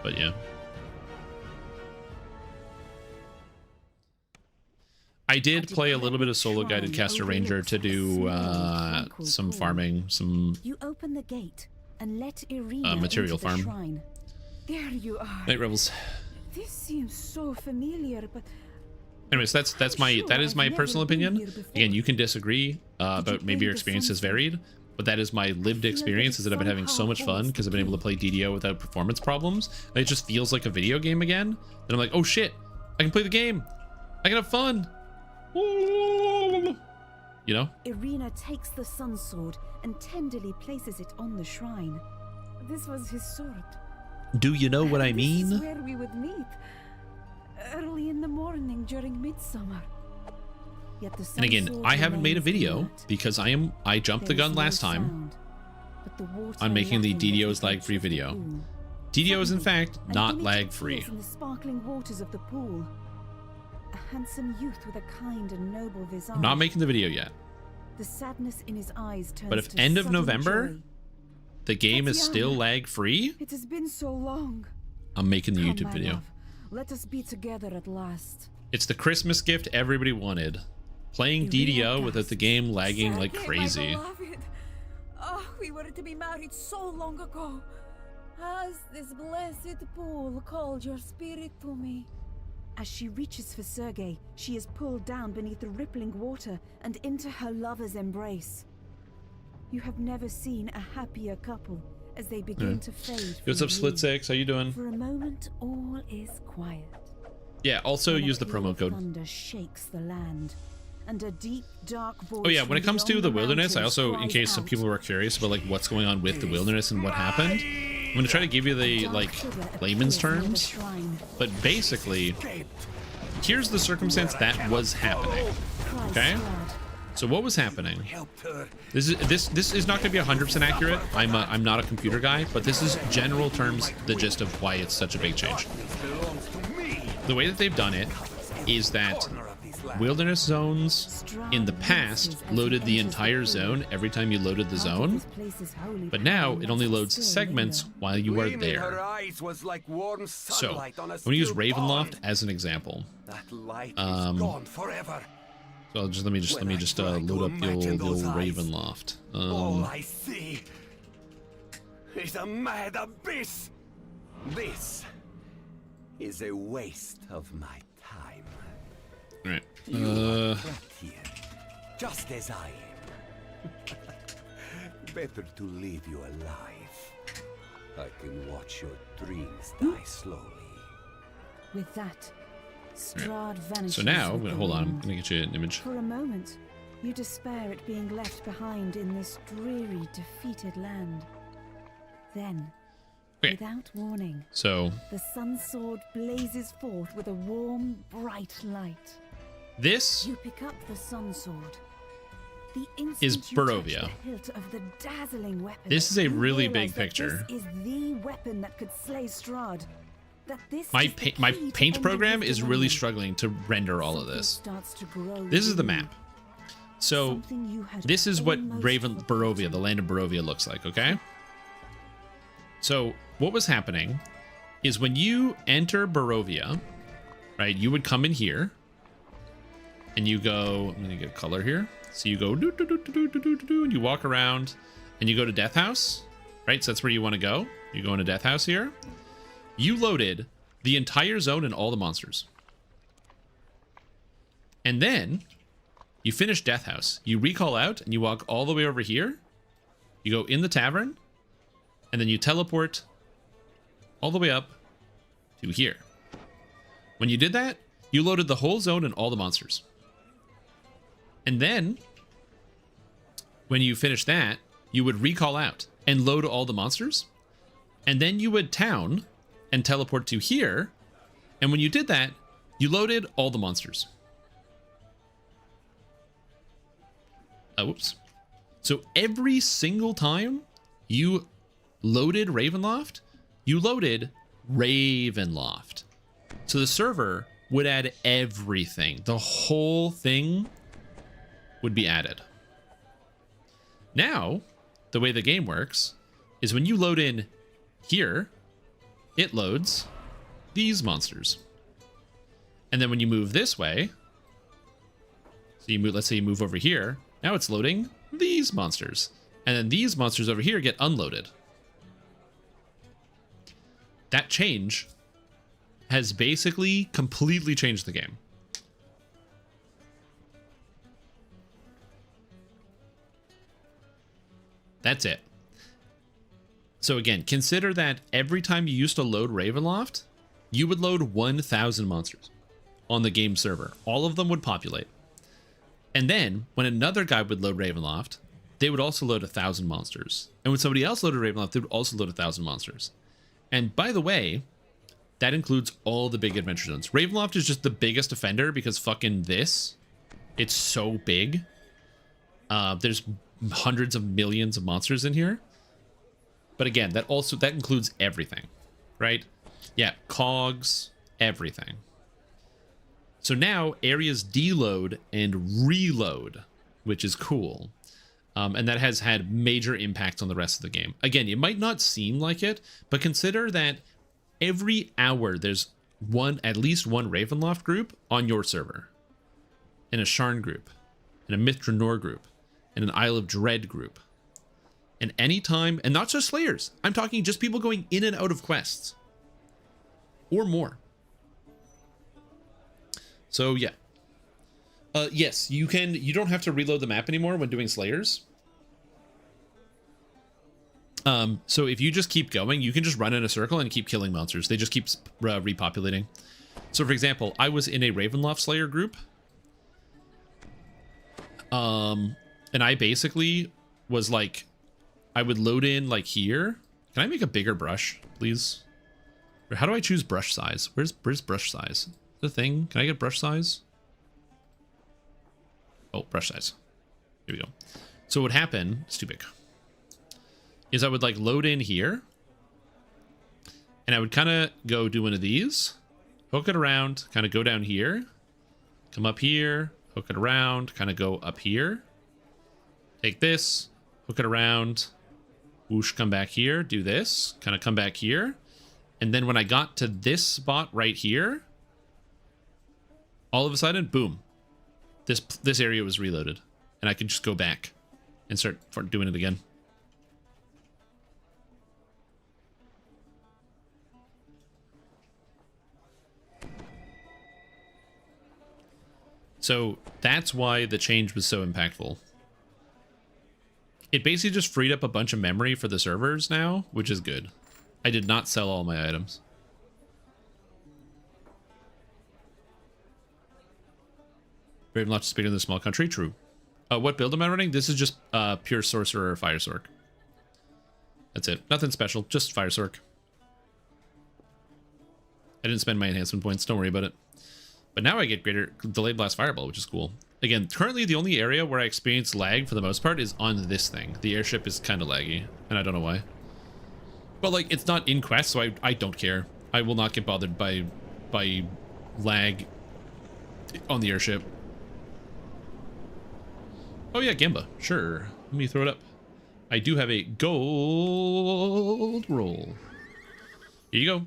but yeah. I did play a little bit of solo guided caster ranger to do some farming, some You open the gate and let Irina material into the farm. shrine. There you are. Night Rebels. This seems so familiar, but Anyways, that is my personal opinion. Again, you can disagree, but maybe your experience is varied. but that is my lived experience, is that I've been having so much fun because I've been able to play DDO without performance problems. And it just feels like a video game again. Then I'm like, oh shit, I can play the game. I can have fun. You know? Irina takes the sun sword and tenderly places it on the shrine. This was his sword. Do you know what I mean? This is where we would meet. Early in the morning during midsummer. Yet the and again, I haven't made a video because I jumped the gun last time on making the DDO's lag-free video. DDO is in fact not lag-free. In the sparkling waters of the pool. A handsome youth with a kind and noble visage. I'm not making the video yet. The sadness in his eyes turns but if to end of sudden November, joy. the game is still lag-free, It has been so long. I'm making the Come, YouTube my video. love. Let us be together at last. It's the Christmas gift everybody wanted. Playing DDO without the game lagging like crazy. Oh, we were to be married so long ago. Has this blessed pool called your spirit to me? As she reaches for Sergei, she is pulled down beneath the rippling water and into her lover's embrace. You have never seen a happier couple as they begin to fade. What's up, Split Six? How you doing? For a moment, all is quiet. Yeah, also use the promo code. Thunder shakes the land, and a deep, dark voice. Oh yeah, when it comes to the wilderness, I mountains also, in cries case some out. people were curious about like what's going on with the wilderness and what happened, I'm gonna try to give you the like layman's terms. But basically, here's the circumstance that was happening. Okay, so what was happening? This is not gonna be 100% accurate. I'm not a computer guy, but this is general terms the gist of why it's such a big change. The way that they've done it is that wilderness zones in the past loaded the entire zone every time you loaded the zone, but now it only loads segments while you are there. So I'm going to use Ravenloft as an example. So let me just load up the old Ravenloft. All I see is a mad abyss. This is a waste of my time. All right. You are trapped here, just as I am. Better to leave you alive. I can watch your dreams die slowly. With that, Strahd vanishes. So now, with the hold on, I'm wind. gonna get you an image. For a moment, you despair at being left behind in this dreary, defeated land. Then, without warning, So the sun sword blazes forth with a warm, bright light. this You pick up the sun sword. The is instant you touch Barovia. the hilt of the dazzling weapon, This is a you really realize big that picture. This is the weapon that could slay Strahd. That this My is the my key to paint ending program his is really domain. struggling to render all of this. Starts to grow This is the within map. So Something you had this is what almost Barovia, the land of Barovia, looks like. Okay. So what was happening is when you enter Barovia, right? You would come in here, and you go. I'm gonna get color here. So you go do do do do do do do, and you walk around, and you go to Death House, right? So that's where you want to go. You go into Death House here. You loaded the entire zone and all the monsters. And then you finish Death House. You recall out and you walk all the way over here. You go in the tavern. And then you teleport all the way up to here. When you did that, you loaded the whole zone and all the monsters. And then when you finish that, you would recall out and load all the monsters. And then you would town and teleport to here. And when you did that, you loaded all the monsters. Whoops. So every single time you loaded Ravenloft, you loaded Ravenloft. So the server would add everything. The whole thing would be added. Now, the way the game works is when you load in here, it loads these monsters. And then when you move this way, so you move, let's say you move over here, now it's loading these monsters. And then these monsters over here get unloaded. That change has basically completely changed the game. That's it. So again, consider that every time you used to load Ravenloft, you would load 1,000 monsters on the game server. All of them would populate. And then when another guy would load Ravenloft, they would also load 1,000 monsters. And when somebody else loaded Ravenloft, they would also load 1,000 monsters. And by the way, that includes all the big adventure zones. Ravenloft is just the biggest offender because fucking this, it's so big. There's hundreds of millions of monsters in here. But again, that includes everything, right? Yeah, cogs, everything. So now areas deload and reload, which is cool. And that has had major impacts on the rest of the game. Again, it might not seem like it, but consider that every hour there's at least one Ravenloft group on your server, and a Sharn group, and a Mithranor group, and an Isle of Dread group. And anytime, and not just Slayers, I'm talking just people going in and out of quests. Or more. So yeah. Yes, you don't have to reload the map anymore when doing Slayers. So if you just keep going, you can just run in a circle and keep killing monsters. They just keep repopulating. So for example, I was in a Ravenloft Slayer group. And I basically was like, I would load in like here. Can I make a bigger brush, please? Or how do I choose brush size? Where's brush size? The thing? Can I get brush size? Oh, brush size. Here we go. So what would happen, it's too big, is I would like load in here. And I would kind of go do one of these. Hook it around, kind of go down here. Come up here, hook it around, kind of go up here. Take this, hook it around. Whoosh, come back here, do this, kind of come back here. And then when I got to this spot right here, all of a sudden, boom, this area was reloaded. And I could just go back and start doing it again. So that's why the change was so impactful. It basically just freed up a bunch of memory for the servers now, which is good. I did not sell all my items. Ravenloft is bigger than a small country, true. What build am I running? This is just pure sorcerer or fire sork. That's it. Nothing special, just fire sork. I didn't spend my enhancement points, don't worry about it. But now I get greater delayed blast fireball, which is cool. Again, currently the only area where I experience lag for the most part is on this thing. The airship is kind of laggy, and I don't know why. But like, it's not in quest, so I don't care. I will not get bothered by lag on the airship. Oh yeah, Gamba. Sure. Let me throw it up. I do have a gold roll. Here you go.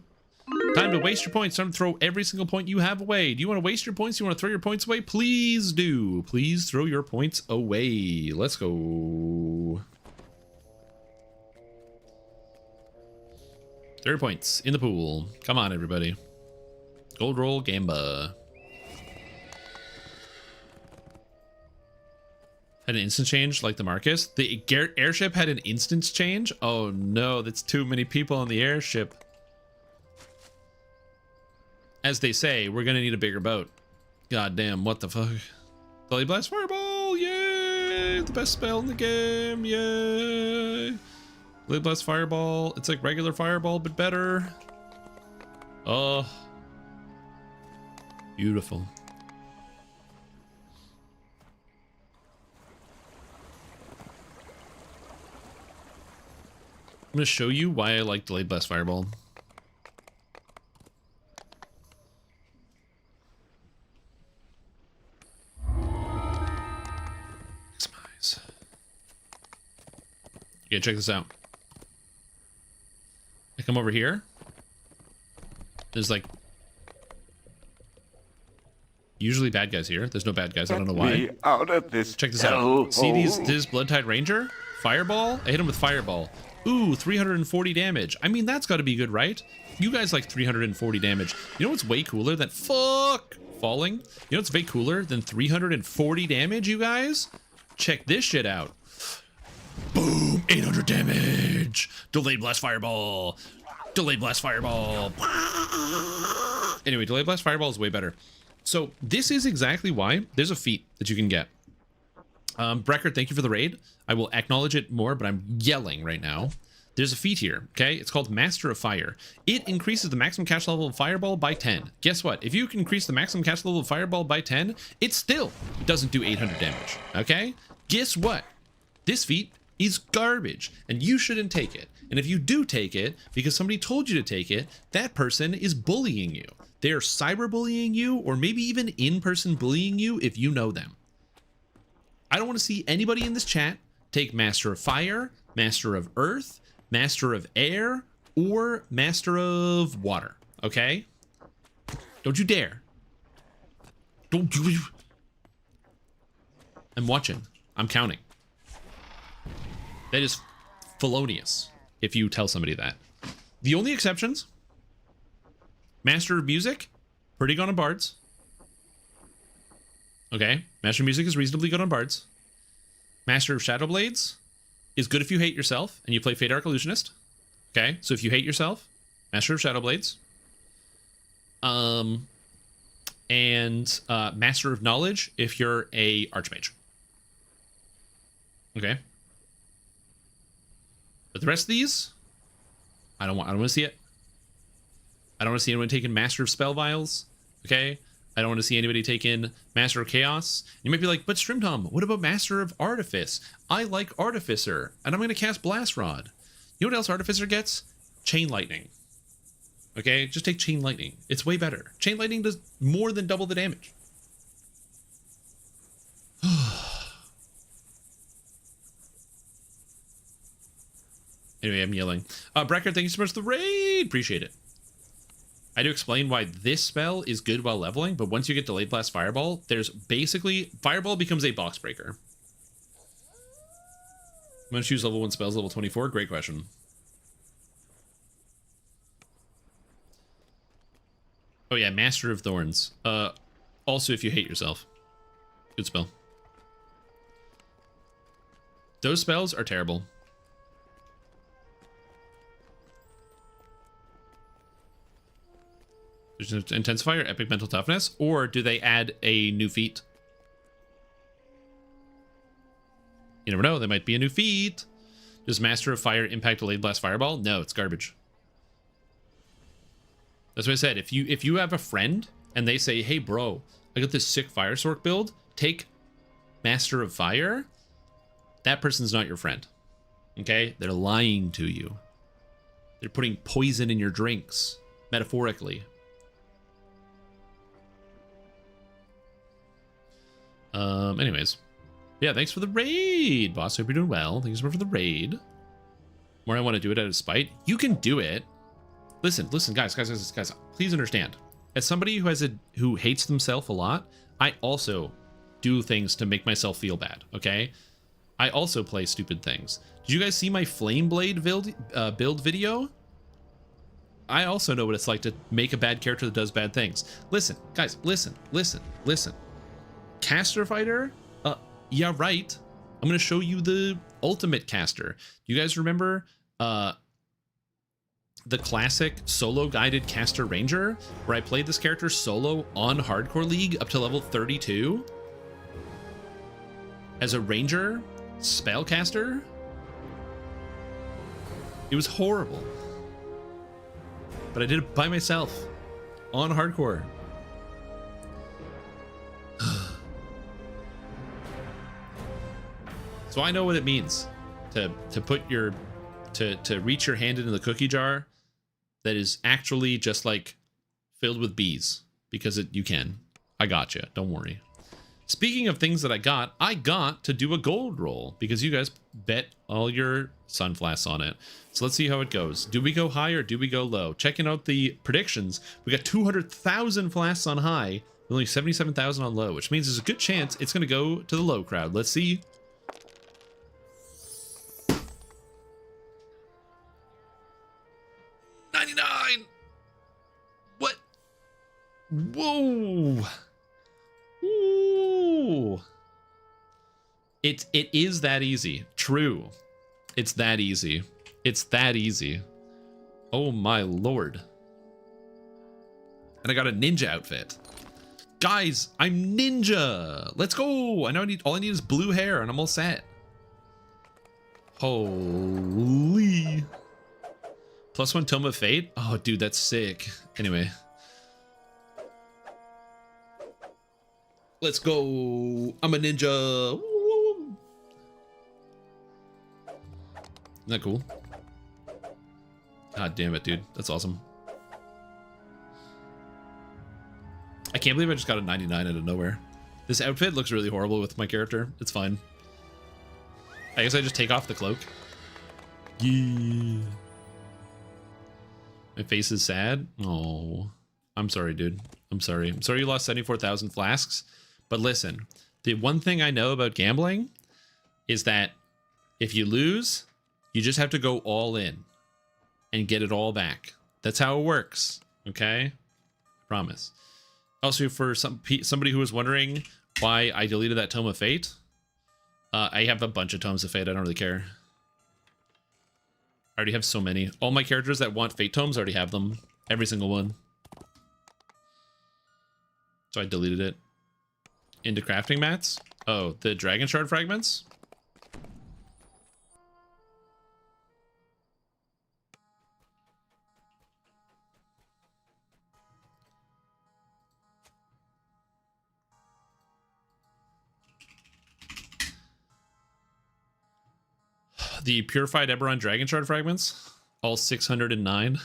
Time to waste your points. Time to throw every single point you have away. Do you want to waste your points? Do you want to throw your points away? Please do. Please throw your points away. Let's go. 30 points in the pool. Come on, everybody. Gold roll, Gamba. Had an instant change like the Marcus. The airship had an instant change? Oh no, that's too many people on the airship. As they say, we're gonna need a bigger boat. God damn, what the fuck? Delayed blast fireball, yay! The best spell in the game, yay! Delayed blast fireball, it's like regular fireball, but better. Oh. Beautiful. I'm gonna show you why I like delayed blast fireball. Maximize. Yeah, check this out. I come over here. There's like usually bad guys here. There's no bad guys. I don't know why. Out of this. Check this out. See this Bloodtide Ranger? Fireball? I hit him with fireball. Ooh, 340 damage. I mean, that's got to be good, right? You guys like 340 damage. You know what's way cooler than falling? You know what's way cooler than 340 damage, you guys? Check this shit out. Boom. Boom! 800 damage! Delayed blast fireball! Delayed blast fireball! Anyway, delayed blast fireball is way better. So this is exactly why there's a feat that you can get. Brecker, thank you for the raid. I will acknowledge it more, but I'm yelling right now. There's a feat here, okay? It's called Master of Fire. It increases the maximum cast level of Fireball by 10. Guess what? If you can increase the maximum cast level of Fireball by 10, it still doesn't do 800 damage, okay? Guess what? This feat is garbage, and you shouldn't take it. And if you do take it, because somebody told you to take it, that person is bullying you. They are cyberbullying you, or maybe even in-person bullying you if you know them. I don't want to see anybody in this chat take Master of Fire, Master of Earth, Master of Air, or Master of Water, okay? Don't you dare. Don't you... I'm watching. I'm counting. That is felonious if you tell somebody that. The only exceptions, Master of Music, pretty good on Bards. Okay, Master of Music is reasonably good on Bards. Master of Shadow Blades is good if you hate yourself and you play Fate Arc Illusionist. Okay, so if you hate yourself, Master of Shadow Blades. And Master of Knowledge if you're a Archmage. Okay. But the rest of these, I don't want to see it. I don't want to see anyone taking Master of Spell Vials. Okay. I don't want to see anybody take in Master of Chaos. You might be like, but Strimtom, what about Master of Artifice? I like Artificer, and I'm going to cast Blast Rod. You know what else Artificer gets? Chain Lightning. Okay, just take Chain Lightning. It's way better. Chain Lightning does more than double the damage. Anyway, I'm yelling. Brecker, thank you so much for the raid. Appreciate it. I do explain why this spell is good while leveling, but once you get Delayed Blast Fireball, there's basically... Fireball becomes a box breaker. I'm going to choose level 1 spells, level 24. Great question. Oh yeah, Master of Thorns. Also if you hate yourself. Good spell. Those spells are terrible. There's an Intensifier, Epic Mental Toughness, or do they add a new feat? You never know, there might be a new feat. Does Master of Fire impact Delayed Blast Fireball? No, it's garbage. That's what I said. If you have a friend and they say, hey bro, I got this sick Fire Sork build, take Master of Fire, that person's not your friend. Okay? They're lying to you. They're putting poison in your drinks, metaphorically. Anyways. Yeah, thanks for the raid, boss. Hope you're doing well. Thanks so much for the raid. More I want to do it out of spite. You can do it. Listen, guys, please understand. As somebody who hates themselves a lot, I also do things to make myself feel bad, okay? I also play stupid things. Did you guys see my Flame Blade build video? I also know what it's like to make a bad character that does bad things. Listen, guys, listen. Caster fighter? Yeah, right. I'm going to show you the ultimate caster. You guys remember the classic solo guided caster ranger where I played this character solo on Hardcore League up to level 32? As a ranger spellcaster? It was horrible. But I did it by myself on hardcore. So I know what it means to put your to reach your hand into the cookie jar that is actually just like filled with bees, because you can. I got you. Don't worry. Speaking of things that I got to do a gold roll because you guys bet all your sunflasks on it. So let's see how it goes. Do we go high or do we go low? Checking out the predictions, we got 200,000 flasks on high, only 77,000 on low, which means there's a good chance it's going to go to the low crowd. Let's see. What? Whoa. Ooh. It is that easy. True. It's that easy. It's that easy. Oh my lord. And I got a ninja outfit. Guys, I'm ninja. Let's go. I know all I need is blue hair and I'm all set. Holy. +1 Tome of Fate? Oh, dude, that's sick. Anyway. Let's go. I'm a ninja. Woo. Isn't that cool? God damn it, dude. That's awesome. I can't believe I just got a 99 out of nowhere. This outfit looks really horrible with my character. It's fine. I guess I just take off the cloak. Yeah. My face is sad. Oh, I'm sorry, dude. I'm sorry. I'm sorry you lost 74,000 flasks. But listen, the one thing I know about gambling is that if you lose, you just have to go all in and get it all back. That's how it works. Okay? I promise. Also, for somebody who was wondering why I deleted that Tome of Fate, I have a bunch of Tomes of Fate. I don't really care. I already have so many. All my characters that want Fate Tomes already have them. Every single one. So I deleted it. Into crafting mats? Oh, the Dragon Shard fragments? The Purified Eberron Dragon Shard fragments? All 609.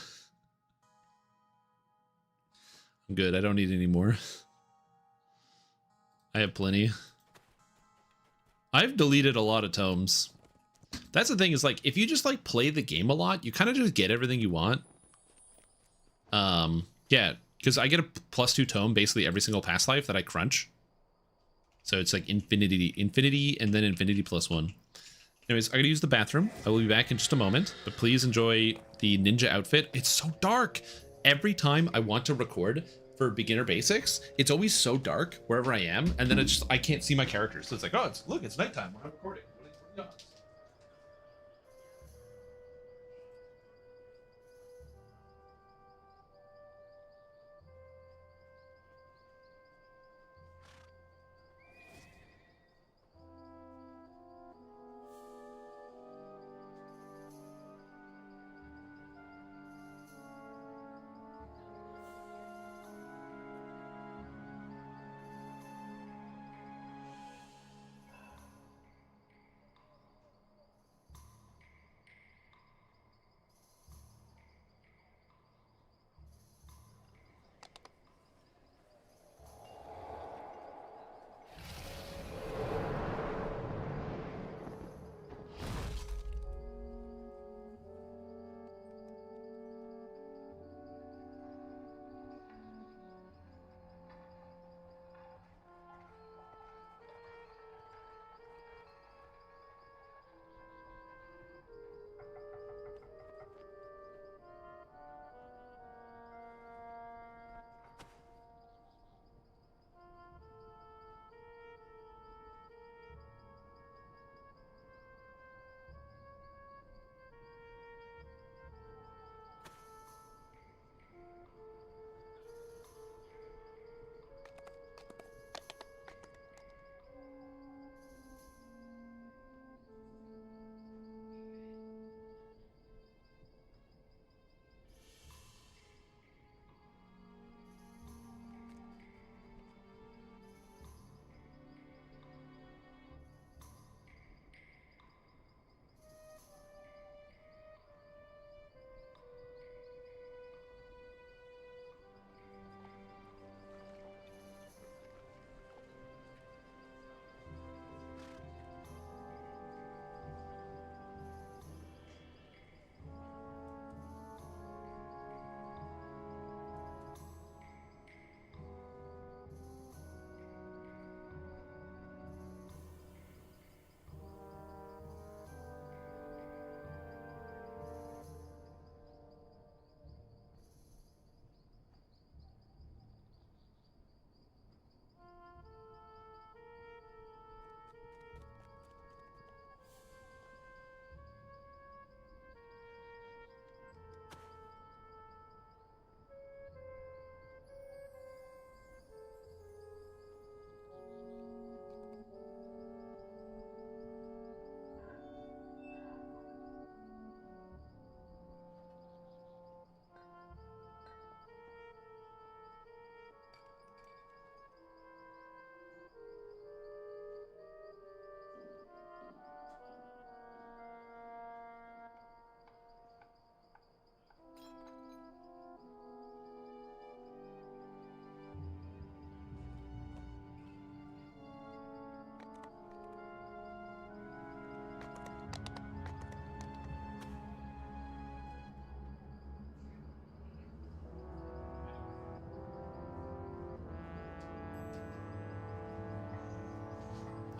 I'm good. I don't need any more. I have plenty. I've deleted a lot of tomes. That's the thing is, like, if you just like play the game a lot, you kind of just get everything you want. Yeah, because I get a +2 tome basically every single past life that I crunch. So it's like infinity, and then infinity +1. Anyways, I gotta use the bathroom. I will be back in just a moment, but please enjoy the ninja outfit. It's so dark. Every time I want to record for beginner basics, it's always so dark wherever I am, and then I can't see my characters. So it's like, oh, look, it's nighttime. We're not recording. What are you on?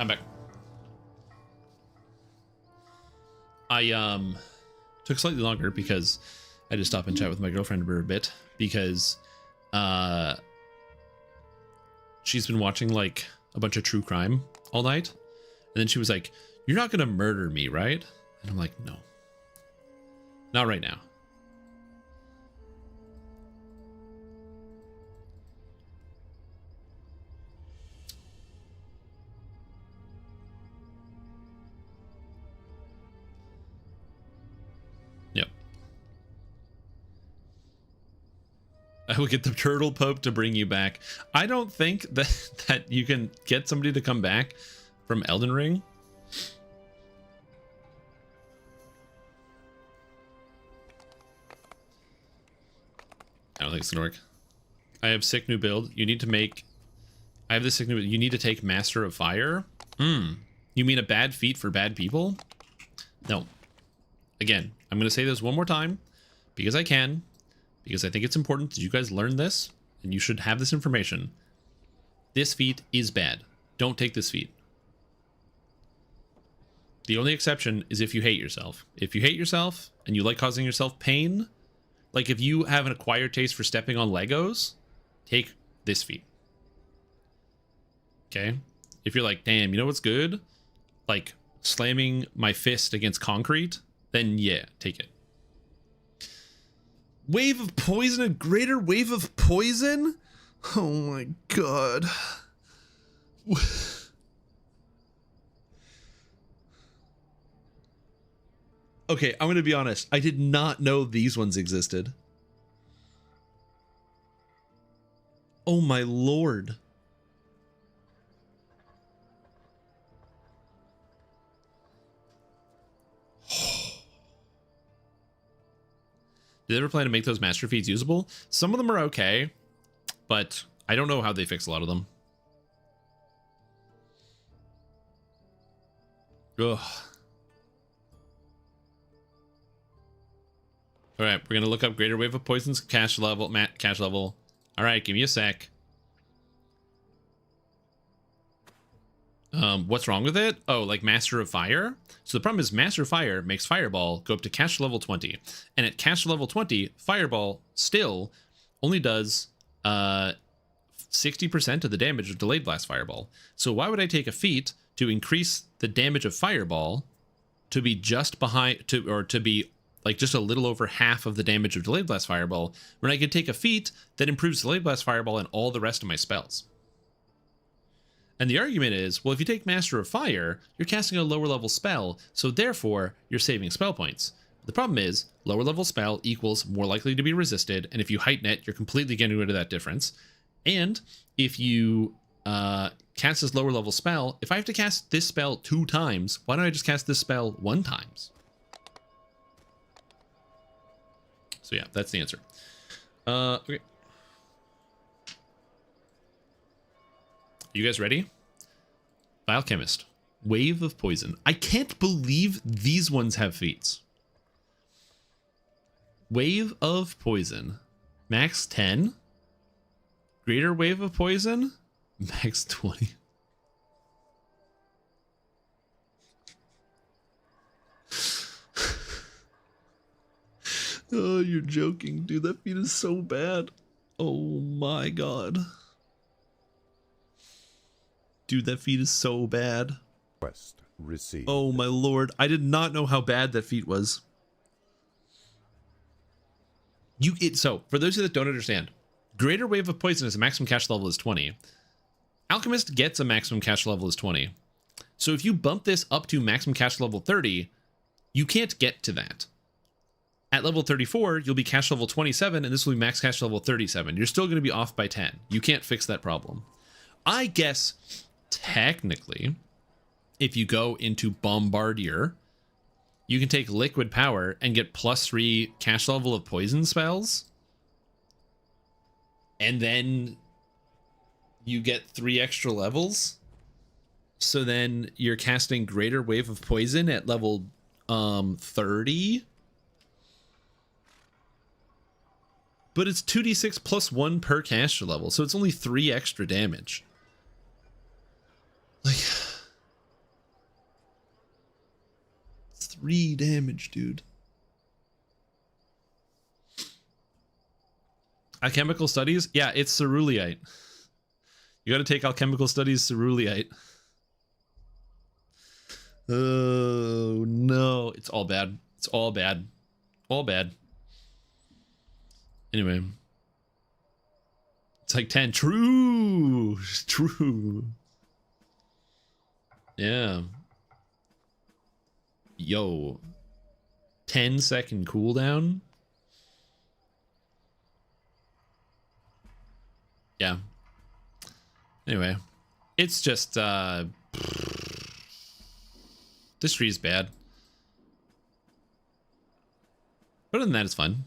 I'm back. I took slightly longer because I had to stop and chat with my girlfriend for a bit because she's been watching like a bunch of true crime all night, and then she was like, "You're not gonna murder me, right?" And I'm like, "No, not right now." Yep. I will get the turtle pope to bring you back. I don't think that you can get somebody to come back from Elden Ring. I don't think it's gonna work. I have sick new build. You need to make. I have this sick new build. You need to take Master of Fire. You mean a bad feat for bad people? No. Again, I'm gonna say this one more time because I can. Because I think it's important that you guys learn this, and you should have this information. This feat is bad. Don't take this feat. The only exception is if you hate yourself. If you hate yourself and you like causing yourself pain, like if you have an acquired taste for stepping on Legos, take this feat. Okay? If you're like, damn, you know what's good? Like slamming my fist against concrete, then yeah, take it. Wave of poison, a greater wave of poison? Oh my god. Okay, I'm gonna be honest. I did not know these ones existed. Oh my lord. Did they ever plan to make those master feeds usable? Some of them are okay, but I don't know how they fix a lot of them. Ugh. All right, we're gonna look up greater wave of poisons cash level. Cash level. All right, give me a sec. What's wrong with it? Oh, like Master of Fire? So the problem is Master of Fire makes Fireball go up to cash level 20. And at cash level 20, Fireball still only does 60% of the damage of Delayed Blast Fireball. So why would I take a feat to increase the damage of Fireball to be just behind, to be like just a little over half of the damage of Delayed Blast Fireball, when I could take a feat that improves Delayed Blast Fireball and all the rest of my spells? And the argument is, well, if you take Master of Fire, you're casting a lower level spell, so therefore you're saving spell points. The problem is, lower level spell equals more likely to be resisted, and if you heighten it, you're completely getting rid of that difference. And if you cast this lower level spell, if I have to cast this spell 2 times, why don't I just cast this spell 1 time? So yeah, that's the answer. Okay. You guys ready? Biochemist. Wave of Poison. I can't believe these ones have feats. Wave of Poison. Max 10. Greater Wave of Poison. Max 20. Oh, you're joking. Dude, that feat is so bad. Oh my god. Dude, that feat is so bad. Quest received. Oh my lord. I did not know how bad that feat was. So, for those of you that don't understand, Greater Wave of Poison is a maximum cash level is 20. Alchemist gets a maximum cash level is 20. So if you bump this up to maximum cash level 30, you can't get to that. At level 34, you'll be cash level 27, and this will be max cash level 37. You're still going to be off by 10. You can't fix that problem. I guess, technically, if you go into Bombardier, you can take Liquid Power and get +3 cash level of poison spells. And then you get 3 extra levels. So then you're casting Greater Wave of Poison at level 30. But it's 2d6 plus 1 per caster level, so it's only 3 extra damage. Like, 3 damage, dude. Alchemical studies? Yeah, it's ceruleite. You gotta take alchemical studies ceruleite. Oh no, it's all bad. It's all bad. All bad. Anyway. It's like 10. True. True. Yeah. Yo. 10-second cooldown. Yeah. Anyway. It's just, this tree is bad. But other than that, it's fun.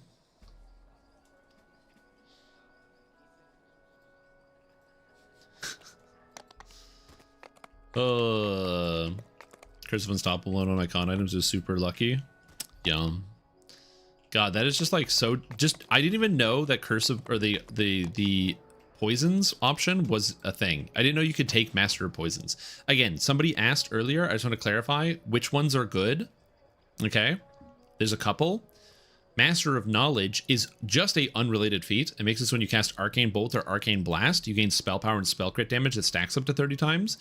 Curse of Unstoppable on my con items is super lucky. Yum. God, that is just like so. Just I didn't even know that Curse of or the poisons option was a thing. I didn't know you could take Master of Poisons. Again, somebody asked earlier. I just want to clarify which ones are good. Okay, there's a couple. Master of Knowledge is just a unrelated feat. It makes it so when you cast Arcane Bolt or Arcane Blast, you gain spell power and spell crit damage that stacks up to 30 times.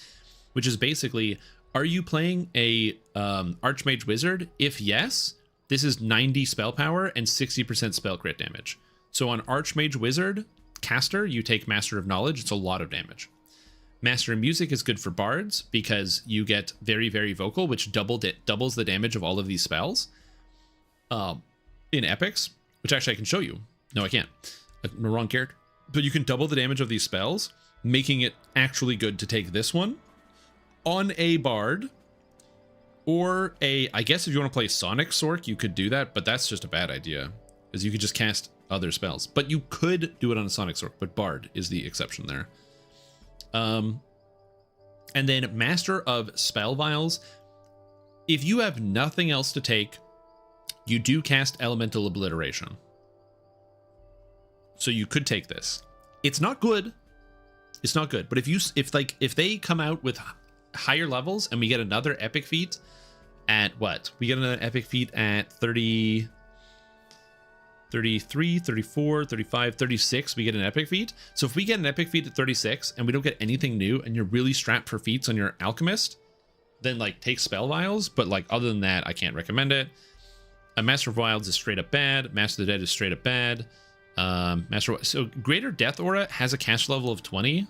Which is basically, are you playing a Archmage Wizard? If yes, this is 90 spell power and 60% spell crit damage. So on Archmage Wizard caster, you take Master of Knowledge. It's a lot of damage. Master of Music is good for bards because you get very, very vocal, which doubles the damage of all of these spells. In epics, which actually I can show you. No, I can't. I'm the wrong character. But you can double the damage of these spells, making it actually good to take this one on a bard, or a, I guess if you want to play Sonic Sork, you could do that, but that's just a bad idea, because you could just cast other spells. But you could do it on a Sonic Sork, but bard is the exception there. And then Master of Spell Vials. If you have nothing else to take, you do cast Elemental Obliteration. So you could take this. It's not good. It's not good. But if they come out with higher levels and we get another epic feat at what? We get another epic feat at 30, 33, 34, 35, 36. We get an epic feat. So if we get an epic feat at 36 and we don't get anything new and you're really strapped for feats on your Alchemist, then like take Spell Vials. But like other than that, I can't recommend it. A Master of Wilds is straight up bad. Master of the Dead is straight up bad. So Greater Death Aura has a cast level of 20.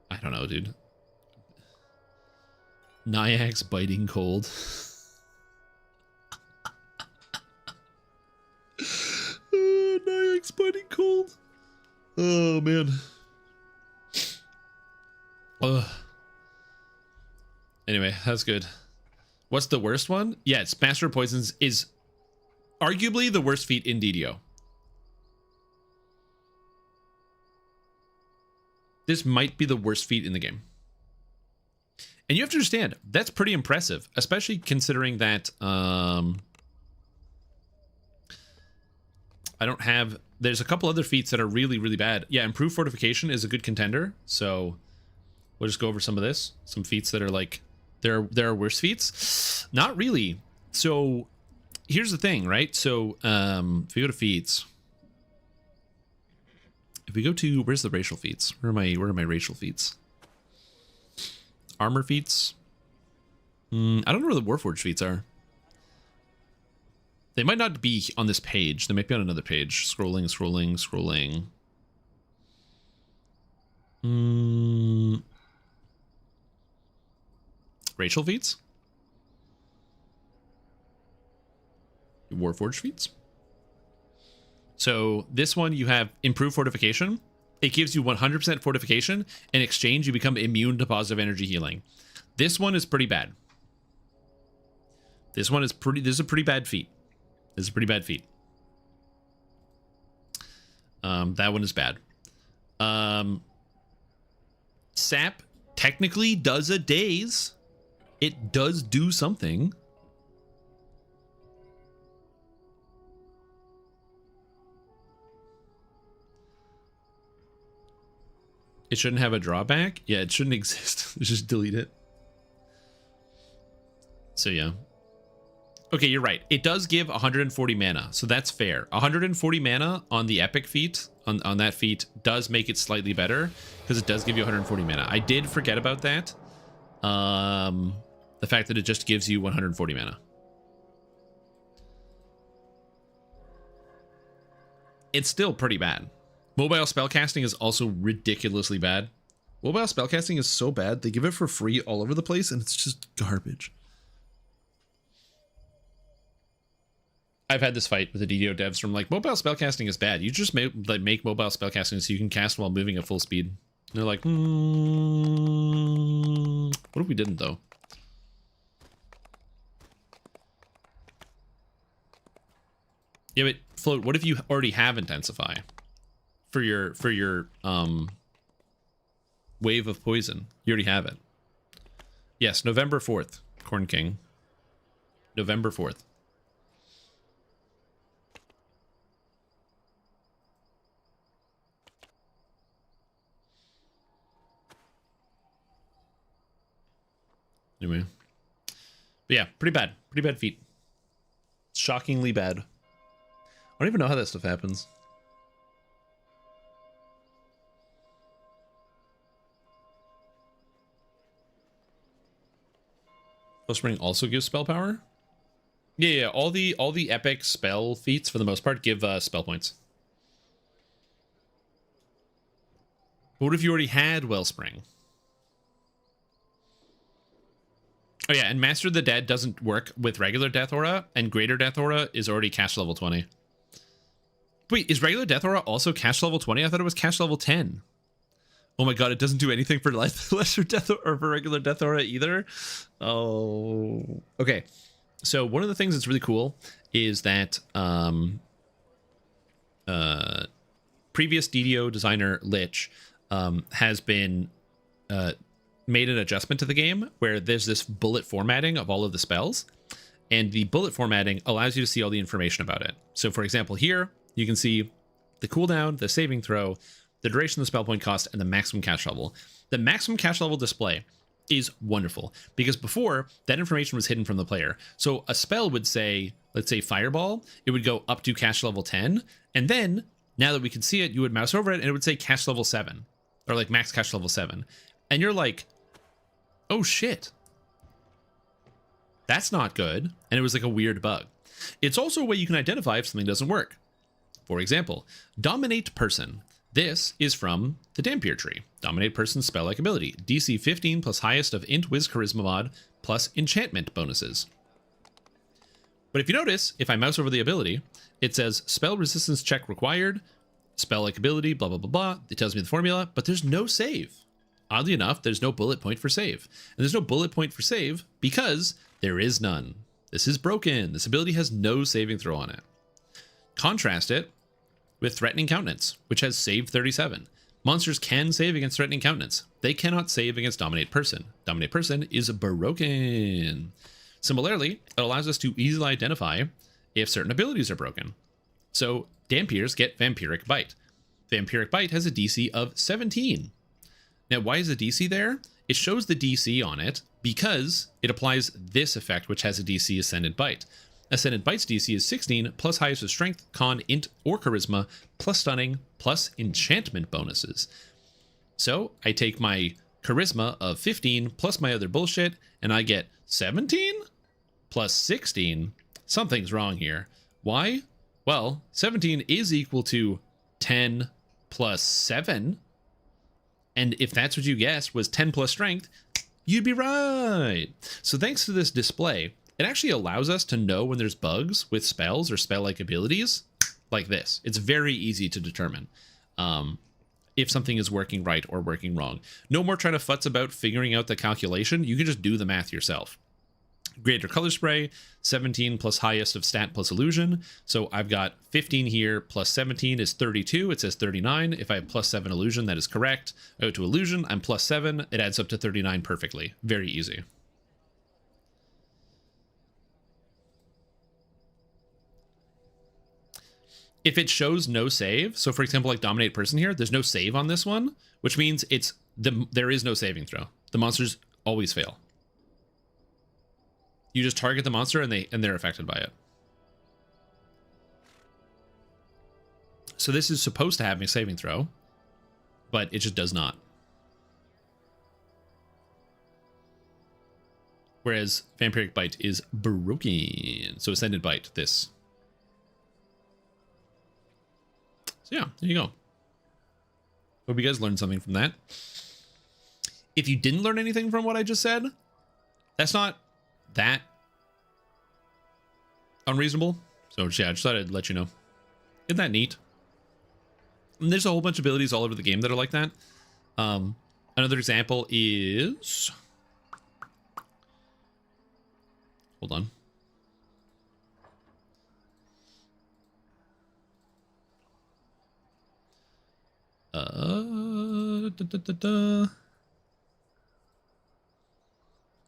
I don't know, dude. Nyax Biting Cold. Nyax Biting Cold. Oh, man. Anyway, that's good. What's the worst one? Yeah, it's Master of Poisons is arguably the worst feat in DDO. This might be the worst feat in the game. And you have to understand, that's pretty impressive, especially considering that I don't have... There's a couple other feats that are really, really bad. Yeah, Improved Fortification is a good contender, so we'll just go over some of this. Some feats that are like... There are worse feats? Not really. So here's the thing, right? So if we go to feats... If we go to, where's the racial feats? Where are my racial feats? Armor feats? I don't know where the Warforged feats are. They might not be on this page. They might be on another page. Scrolling. Racial feats? Warforged feats? So this one, you have Improved Fortification. It gives you 100% fortification. In exchange, you become immune to positive energy healing. This one is pretty bad. This is a pretty bad feat. That one is bad. Sap technically does a daze. It does do something. It shouldn't have a drawback. Yeah, it shouldn't exist. Just delete it. So yeah. Okay, you're right. It does give 140 mana, so that's fair. 140 mana on the epic feat, on that feat, does make it slightly better, because it does give you 140 mana. I did forget about that. The fact that it just gives you 140 mana. It's still pretty bad. Mobile spellcasting is also ridiculously bad. Mobile spellcasting is so bad, they give it for free all over the place, and it's just garbage. I've had this fight with the DDO devs from like, mobile spellcasting is bad. You just make mobile spellcasting so you can cast while moving at full speed. And they're like, what if we didn't though? Yeah, but Float, what if you already have Intensify for your Wave of Poison? You already have it. Yes, November 4th, Corn King. November 4th. Anyway. But yeah, pretty bad feat. Shockingly bad. I don't even know how that stuff happens. Spring also gives spell power? Yeah, all the epic spell feats for the most part give spell points. What if you already had Wellspring? Oh yeah, and Master of the Dead doesn't work with regular Death Aura, and Greater Death Aura is already cash level 20. Wait, is regular Death Aura also cash level 20? I thought it was cash level 10. Oh my god, it doesn't do anything for lesser Death Aura or for regular Death Aura either? Oh. Okay, so one of the things that's really cool is that previous DDO designer Lich has been made an adjustment to the game where there's this bullet formatting of all of the spells, and the bullet formatting allows you to see all the information about it. So for example, here you can see the cooldown, the saving throw, the duration of the spell point cost, and the maximum cash level. The maximum cash level display is wonderful because before that information was hidden from the player. So a spell would say, let's say Fireball, it would go up to cash level 10, and then now that we can see it, you would mouse over it and it would say cash level 7 or like max cash level 7, and you're like, oh shit, that's not good. And it was like a weird bug. It's also a way you can identify if something doesn't work. For example, Dominate Person. This is from the Dampier tree. Dominate Person's spell-like ability. DC 15 plus highest of Int Wiz Charisma mod plus enchantment bonuses. But if you notice, if I mouse over the ability, it says spell resistance check required, spell-like ability, blah, blah, blah, blah. It tells me the formula, but there's no save. Oddly enough, there's no bullet point for save. And there's no bullet point for save because there is none. This is broken. This ability has no saving throw on it. Contrast it with Threatening Countenance, which has save 37. Monsters can save against Threatening Countenance. They cannot save against Dominate Person. Dominate Person is broken. Similarly, it allows us to easily identify if certain abilities are broken. So Dampiers get Vampiric Bite. Vampiric Bite has a DC of 17. Now, why is the DC there? It shows the DC on it because it applies this effect, which has a DC Ascendant Bite. Ascendant Bite's DC is 16, plus highest of Strength, Con, Int, or Charisma, plus Stunning, plus Enchantment bonuses. So I take my Charisma of 15, plus my other bullshit, and I get 17? Plus 16? Something's wrong here. Why? Well, 17 is equal to 10 plus 7. And if that's what you guessed was 10 plus strength, you'd be right. So thanks to this display, it actually allows us to know when there's bugs with spells or spell-like abilities like this. It's very easy to determine if something is working right or working wrong. No more trying to futz about figuring out the calculation. You can just do the math yourself. Greater Color Spray, 17 plus highest of Stat plus Illusion. So I've got 15 here plus 17 is 32. It says 39. If I have plus 7 Illusion, that is correct. I go to Illusion, I'm plus 7. It adds up to 39 perfectly. Very easy. If it shows no save, so for example, like Dominate Person here, there's no save on this one, which means there is no saving throw. The monsters always fail. You just target the monster and they're affected by it. So this is supposed to have a saving throw, but it just does not. Whereas Vampiric Bite is broken. So Ascended Bite, this. So yeah, there you go. Hope you guys learned something from that. If you didn't learn anything from what I just said, that's not that unreasonable. So yeah, I just thought I'd let you know. Isn't that neat? And there's a whole bunch of abilities all over the game that are like that. Another example is... Hold on.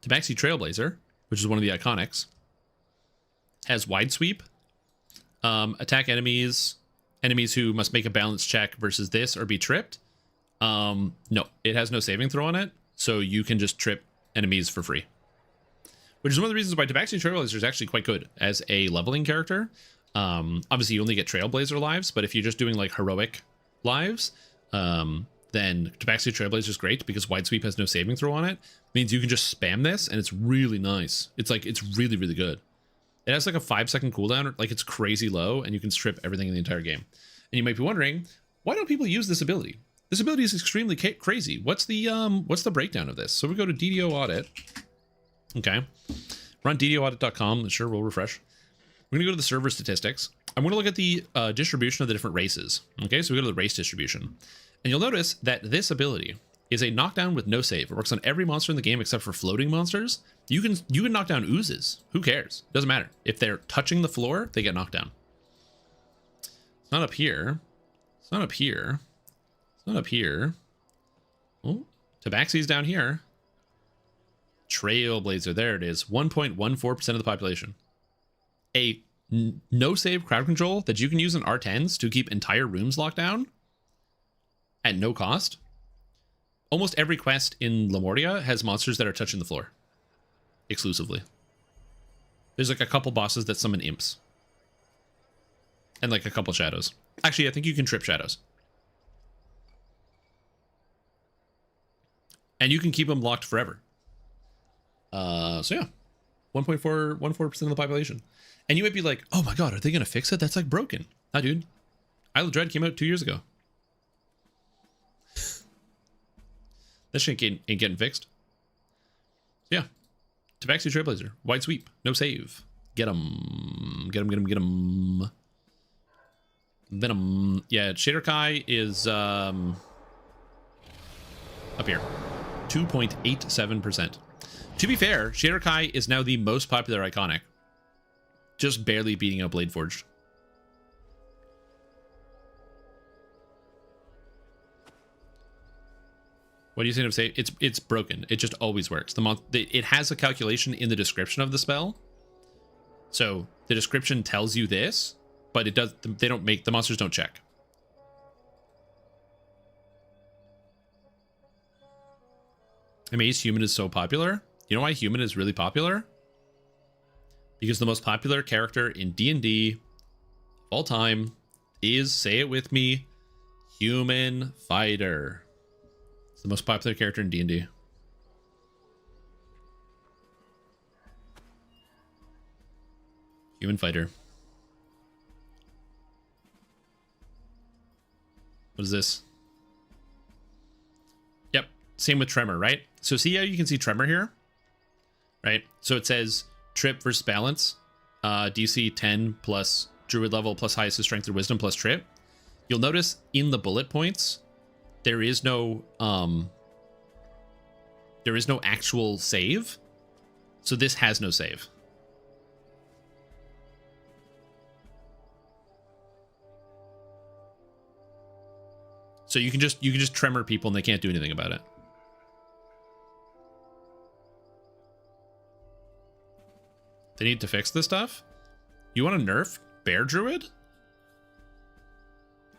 Tabaxi Trailblazer, which is one of the iconics, has wide sweep. Attack enemies who must make a balance check versus this or be tripped. No, it has no saving throw on it, so you can just trip enemies for free. Which is one of the reasons why Tabaxi Trailblazer is actually quite good as a leveling character. Obviously, you only get Trailblazer lives, but if you're just doing like heroic lives, then Tabaxi Trailblazer is great because wide sweep has no saving throw on it. Means you can just spam this, and it's really nice. It's really, really good. It has like a 5-second cooldown, like it's crazy low, and you can strip everything in the entire game. And you might be wondering, why don't people use this ability? This ability is extremely crazy. What's the breakdown of this? So we go to DDO Audit. Okay, we're on DDOaudit.com. Sure, we'll refresh. We're gonna go to the server statistics. I'm gonna look at the distribution of the different races. Okay, so we go to the race distribution, and you'll notice that this ability is a knockdown with no save. It works on every monster in the game except for floating monsters. You can knock down oozes. Who cares? Doesn't matter. If they're touching the floor, they get knocked down. It's not up here. It's not up here. It's not up here. Oh, Tabaxi's down here. Trailblazer, there it is. 1.14% of the population. A no save crowd control that you can use in R10s to keep entire rooms locked down at no cost. Almost every quest in Lemuria has monsters that are touching the floor exclusively. There's like a couple bosses that summon imps and like a couple shadows. Actually, I think you can trip shadows. And you can keep them locked forever. So yeah, 1.14% of the population. And you might be like, oh my god, are they gonna fix it? That's like broken. Nah, dude. Isle of Dread came out 2 years ago. This shit ain't getting fixed. So yeah, Tabaxi Trailblazer, wide sweep, no save. Get him, get him, get him, get him. Venom. Yeah, Shader Kai is up here, 2.87%. To be fair, Shader Kai is now the most popular iconic. Just barely beating out Blade Forged. What do you think of say? It's broken. It just always works. It has a calculation in the description of the spell. So the description tells you this, but it does. They don't make the monsters don't check. Amaze Human is so popular. You know why Human is really popular? Because the most popular character in D&D of all time is, say it with me, Human Fighter. It's the most popular character in D&D. Human Fighter. What is this? Yep, same with Tremor, right? So see how you can see Tremor here? Right? So it says Trip versus Balance, DC 10 plus Druid level plus highest Strength or Wisdom plus Trip. You'll notice in the bullet points, there is no actual save. So this has no save. So you can just Tremor people and they can't do anything about it. They need to fix this stuff? You want to nerf Bear Druid?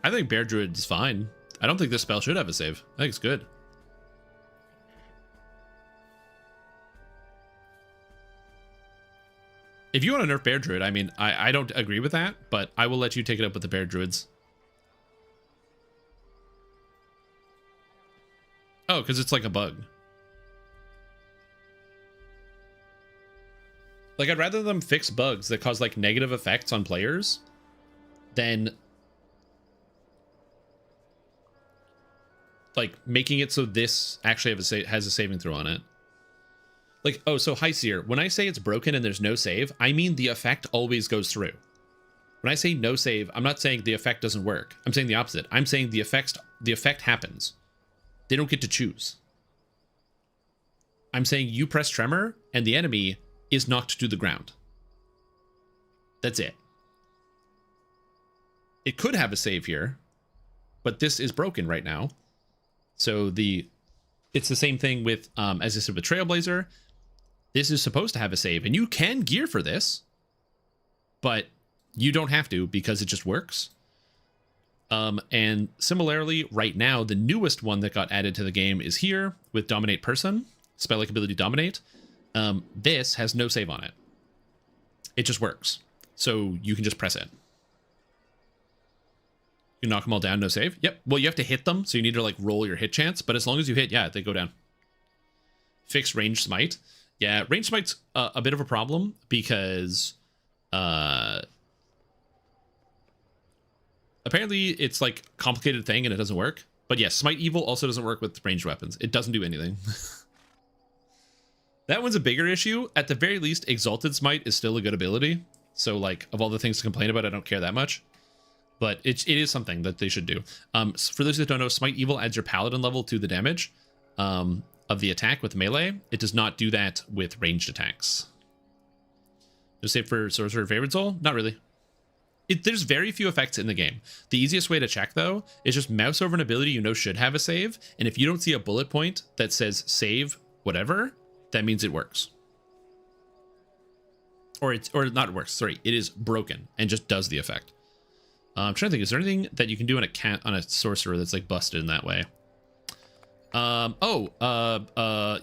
I think Bear Druid is fine. I don't think this spell should have a save. I think it's good. If you want to nerf Bear Druid, I mean, I don't agree with that, but I will let you take it up with the Bear Druids. Oh, because it's like a bug. Like, I'd rather them fix bugs that cause, like, negative effects on players than, like, making it so this actually has a saving throw on it. Like, oh, so High Seer, when I say it's broken and there's no save, I mean the effect always goes through. When I say no save, I'm not saying the effect doesn't work. I'm saying the opposite. I'm saying the effect happens. They don't get to choose. I'm saying you press Tremor and the enemy is knocked to the ground. That's it. It could have a save here, but this is broken right now. So it's the same thing with, as I said, with Trailblazer. This is supposed to have a save, and you can gear for this, but you don't have to because it just works. And similarly, right now, the newest one that got added to the game is here with Dominate Person, spell-like ability Dominate. This has no save on it. It just works. So you can just press it. You knock them all down, no save. Yep. Well, you have to hit them, so you need to like roll your hit chance. But as long as you hit, yeah, they go down. Fix range smite. Yeah, range smite's a bit of a problem because apparently it's like a complicated thing and it doesn't work. But yes, Smite Evil also doesn't work with ranged weapons. It doesn't do anything. That one's a bigger issue. At the very least, Exalted Smite is still a good ability. So like of all the things to complain about, I don't care that much. But it is something that they should do. For those that don't know, Smite Evil adds your Paladin level to the damage of the attack with melee. It does not do that with ranged attacks. Just save for Sorcerer Favorite Soul? Not really. There's very few effects in the game. The easiest way to check, though, is just mouse over an ability you know should have a save, and if you don't see a bullet point that says save whatever, that means it works. Or not works, sorry, it is broken and just does the effect. I'm trying to think, is there anything that you can do on a sorcerer that's like busted in that way?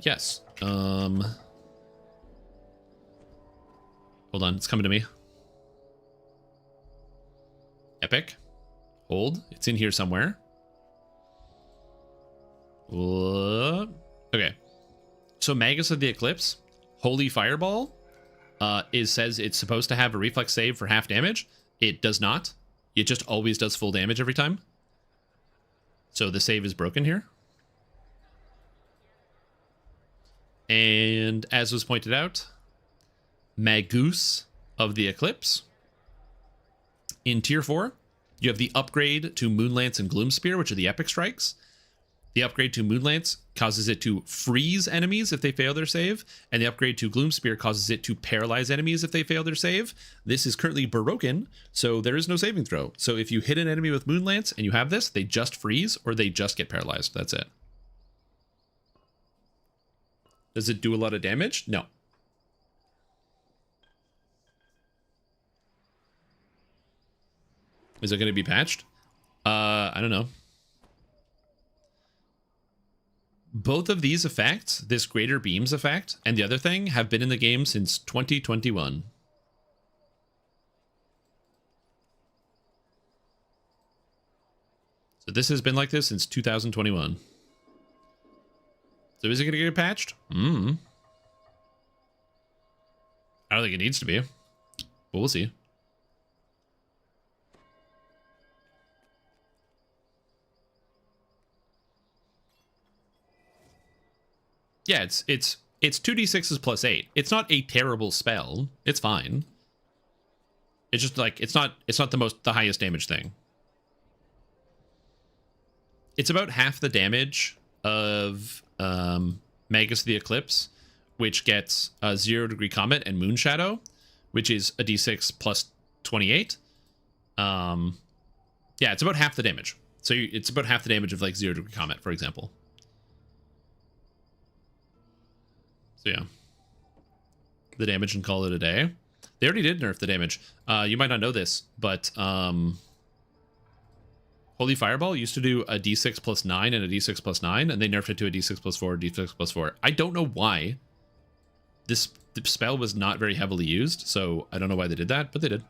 Yes. Hold on, it's coming to me. Epic. Hold. It's in here somewhere. Okay. So Magus of the Eclipse, Holy Fireball, says it's supposed to have a reflex save for half damage. It does not. It just always does full damage every time. So the save is broken here. And as was pointed out, Magus of the Eclipse. In Tier 4, you have the upgrade to Moonlance and Gloomspear, which are the epic strikes. The upgrade to Moonlance causes it to freeze enemies if they fail their save, and the upgrade to Gloomspear causes it to paralyze enemies if they fail their save. This is currently broken, so there is no saving throw. So if you hit an enemy with Moonlance and you have this, they just freeze or they just get paralyzed. That's it. Does it do a lot of damage? No. Is it going to be patched? I don't know. Both of these effects, this Greater Beams effect and the other thing, have been in the game since 2021. So this has been like this since 2021. So is it going to get patched? I don't think it needs to be, but we'll see. Yeah, it's 2d6s plus 8. It's not a terrible spell. It's fine. It's just like it's not the highest damage thing. It's about half the damage of Magus of the Eclipse, which gets a 0-degree Comet and Moon Shadow, which is a d6 plus 28. Yeah, it's about half the damage. So it's about half the damage of like 0-degree Comet, for example. So yeah, the damage and call it a day. They already did nerf the damage. You might not know this, but Holy Fireball used to do a d6 plus 9 and a d6 plus 9, and they nerfed it to a d6 plus 4, d6 plus 4. I don't know why. This the spell was not very heavily used, so I don't know why they did that, but they did.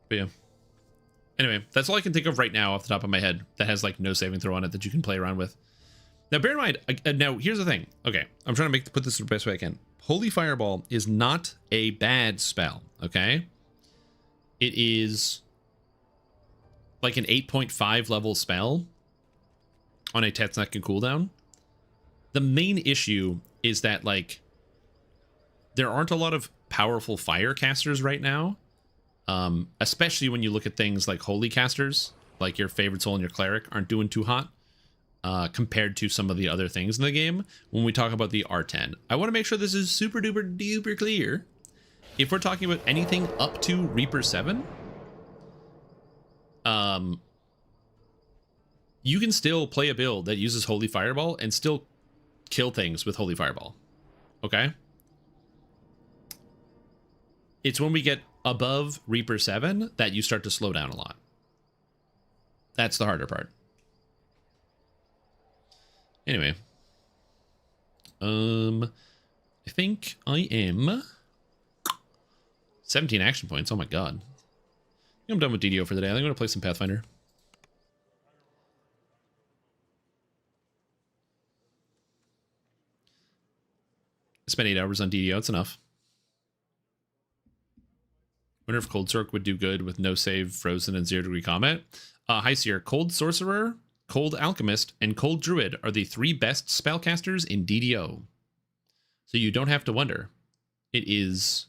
But yeah. Anyway, that's all I can think of right now off the top of my head that has like no saving throw on it that you can play around with. Now, bear in mind, now here's the thing. Okay, I'm trying to put this the best way I can. Holy Fireball is not a bad spell, okay? It is like an 8.5 level spell on a 10-second cooldown. The main issue is that, like, there aren't a lot of powerful fire casters right now. Especially when you look at things like holy casters, like your favorite soul and your cleric aren't doing too hot compared to some of the other things in the game. When we talk about the R10, I want to make sure this is super duper duper clear. If we're talking about anything up to Reaper 7, you can still play a build that uses Holy Fireball and still kill things with Holy Fireball. Okay? It's when we get above Reaper 7 that you start to slow down a lot. That's the harder part. Anyway. I think I am 17 action points. Oh my god. I think I'm done with DDO for the day. I think I'm going to play some Pathfinder. I spent 8 hours on DDO. It's enough. Wonder if Cold Sork would do good with no save, frozen, and 0 degree combat. Hi, Seer. Cold Sorcerer, Cold Alchemist, and Cold Druid are the 3 best spellcasters in DDO. So you don't have to wonder. It is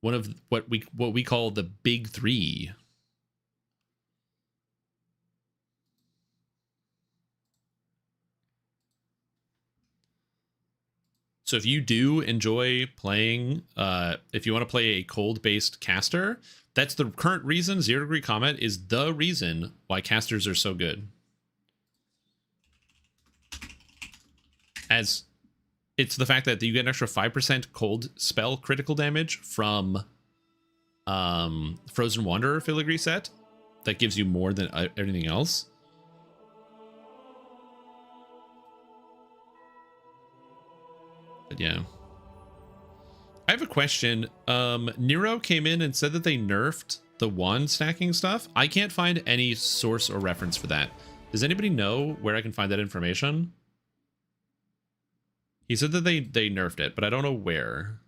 one of what we call the big 3. So if you do enjoy playing, if you want to play a cold-based caster, that's the current reason. 0 degree combat is the reason why casters are so good. As it's the fact that you get an extra 5% cold spell critical damage from Frozen Wanderer filigree set. That gives you more than everything else. But yeah. I have a question. Nero came in and said that they nerfed the wand stacking stuff. I can't find any source or reference for that. Does anybody know where I can find that information? He said that they nerfed it, but I don't know where.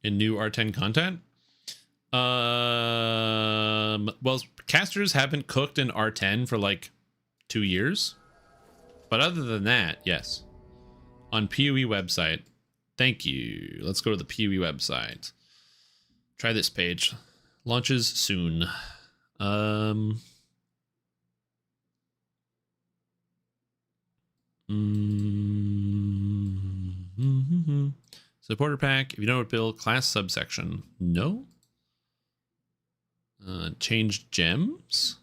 In new R10 content? Well, casters haven't cooked in R10 for like 2 years. But other than that, yes. On PoE website. Thank you. Let's go to the PoE website. Try this page. Launches soon. Supporter pack. If you know what build, class subsection. No. Changed gems.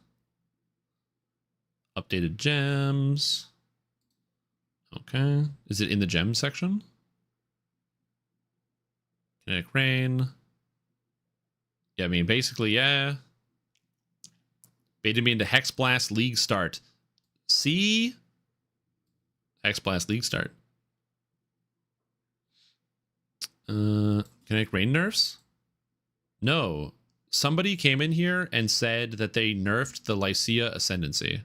Updated gems. Okay. Is it in the gem section? Kinetic Rain. Yeah, I mean, basically, yeah. Baited me into Hex Blast League Start. See? Hex Blast League Start. Kinetic Rain nerfs? No. Somebody came in here and said that they nerfed the Lycia Ascendancy.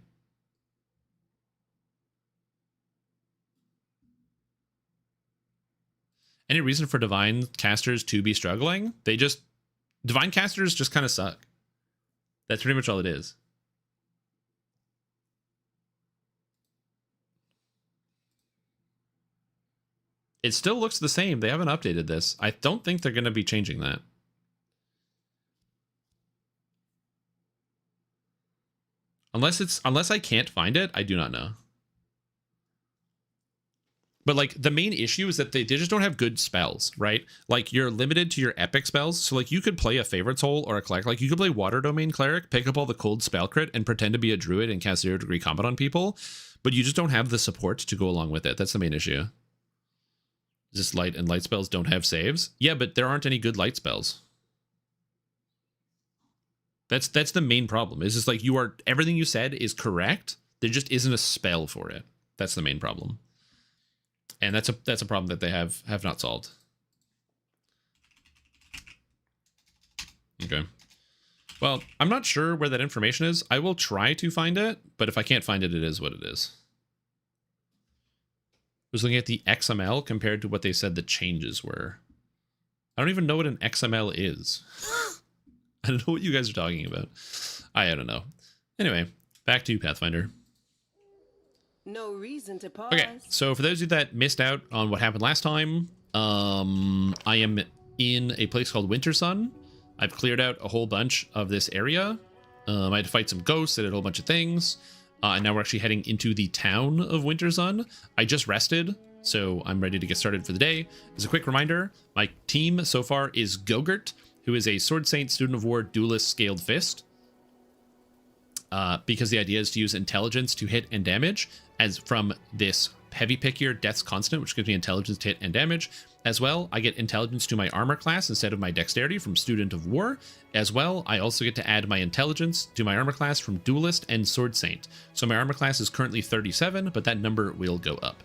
Any reason for Divine casters to be struggling? Divine casters just kind of suck. That's pretty much all it is. It still looks the same. They haven't updated this. I don't think they're going to be changing that. Unless I can't find it, I do not know. But like the main issue is that they just don't have good spells, right? Like you're limited to your epic spells. So like you could play a favorite soul or a cleric. Like you could play Water Domain Cleric, pick up all the cold spell crit and pretend to be a druid and cast 0 degree combat on people. but you just don't have the support to go along with it. That's the main issue. Just light and light spells don't have saves. Yeah, but there aren't any good light spells. That's the main problem. It's just like everything you said is correct. There just isn't a spell for it. That's the main problem. And that's a problem that they have not solved. Okay. Well, I'm not sure where that information is. I will try to find it, but if I can't find it, it is what it is. I was looking at the XML compared to what they said the changes were. I don't even know what an XML is. I don't know what you guys are talking about. I don't know. Anyway, back to Pathfinder. No reason to pause. Okay, so for those of you that missed out on what happened last time, I am in a place called Winter Sun. I've cleared out a whole bunch of this area. I had to fight some ghosts, I did a whole bunch of things. And now we're actually heading into the town of Winter Sun. I just rested, so I'm ready to get started for the day. As a quick reminder, my team so far is Gogurt, who is a Sword Saint, Student of War, Duelist, Scaled Fist. Because the idea is to use intelligence to hit and damage, as from this heavy pick here, Death's Constant, which gives me intelligence to hit and damage. As well, I get intelligence to my armor class instead of my dexterity from Student of War. As well, I also get to add my intelligence to my armor class from Duelist and Sword Saint. So my armor class is currently 37, but that number will go up.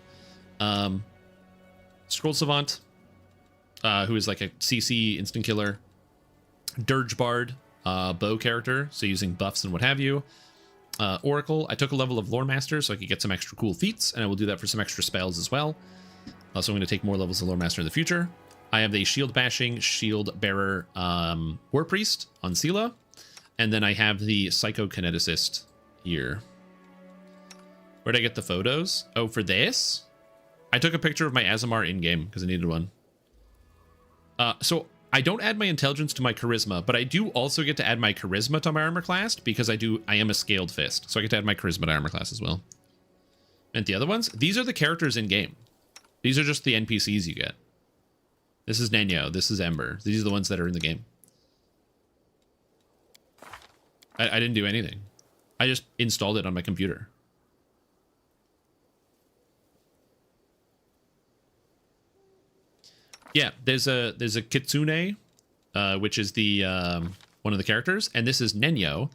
Scroll Savant, who is like a CC instant killer. Dirge Bard, bow character, so using buffs and what have you. Oracle, I took a level of Lore Master so I could get some extra cool feats, and I will do that for some extra spells as well. So I'm going to take more levels of Lore Master in the future. I have the Shield Bashing, Shield Bearer, War Priest on Sela. And then I have the Psychokineticist here. Where'd I get the photos? Oh, for this? I took a picture of my Azamar in-game because I needed one. So I don't add my intelligence to my charisma, but I do also get to add my charisma to my armor class because I am a scaled fist. So I get to add my charisma to armor class as well. And the other ones, these are the characters in-game. These are just the NPCs you get. This is Nenyo. This is Ember. These are the ones that are in the game. I didn't do anything. I just installed it on my computer. Yeah, there's a Kitsune, which is the one of the characters, and this is Nenyo.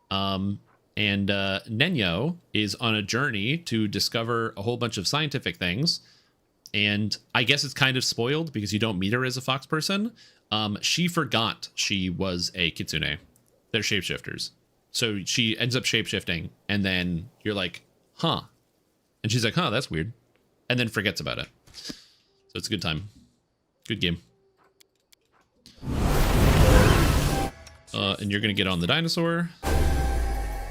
And Nenyo is on a journey to discover a whole bunch of scientific things. And I guess it's kind of spoiled because you don't meet her as a fox person. She forgot she was a kitsune. They're shapeshifters. So she ends up shapeshifting, and then you're like, huh. And she's like, huh, that's weird. And then forgets about it. So it's a good time. Good game. And you're going to get on the dinosaur.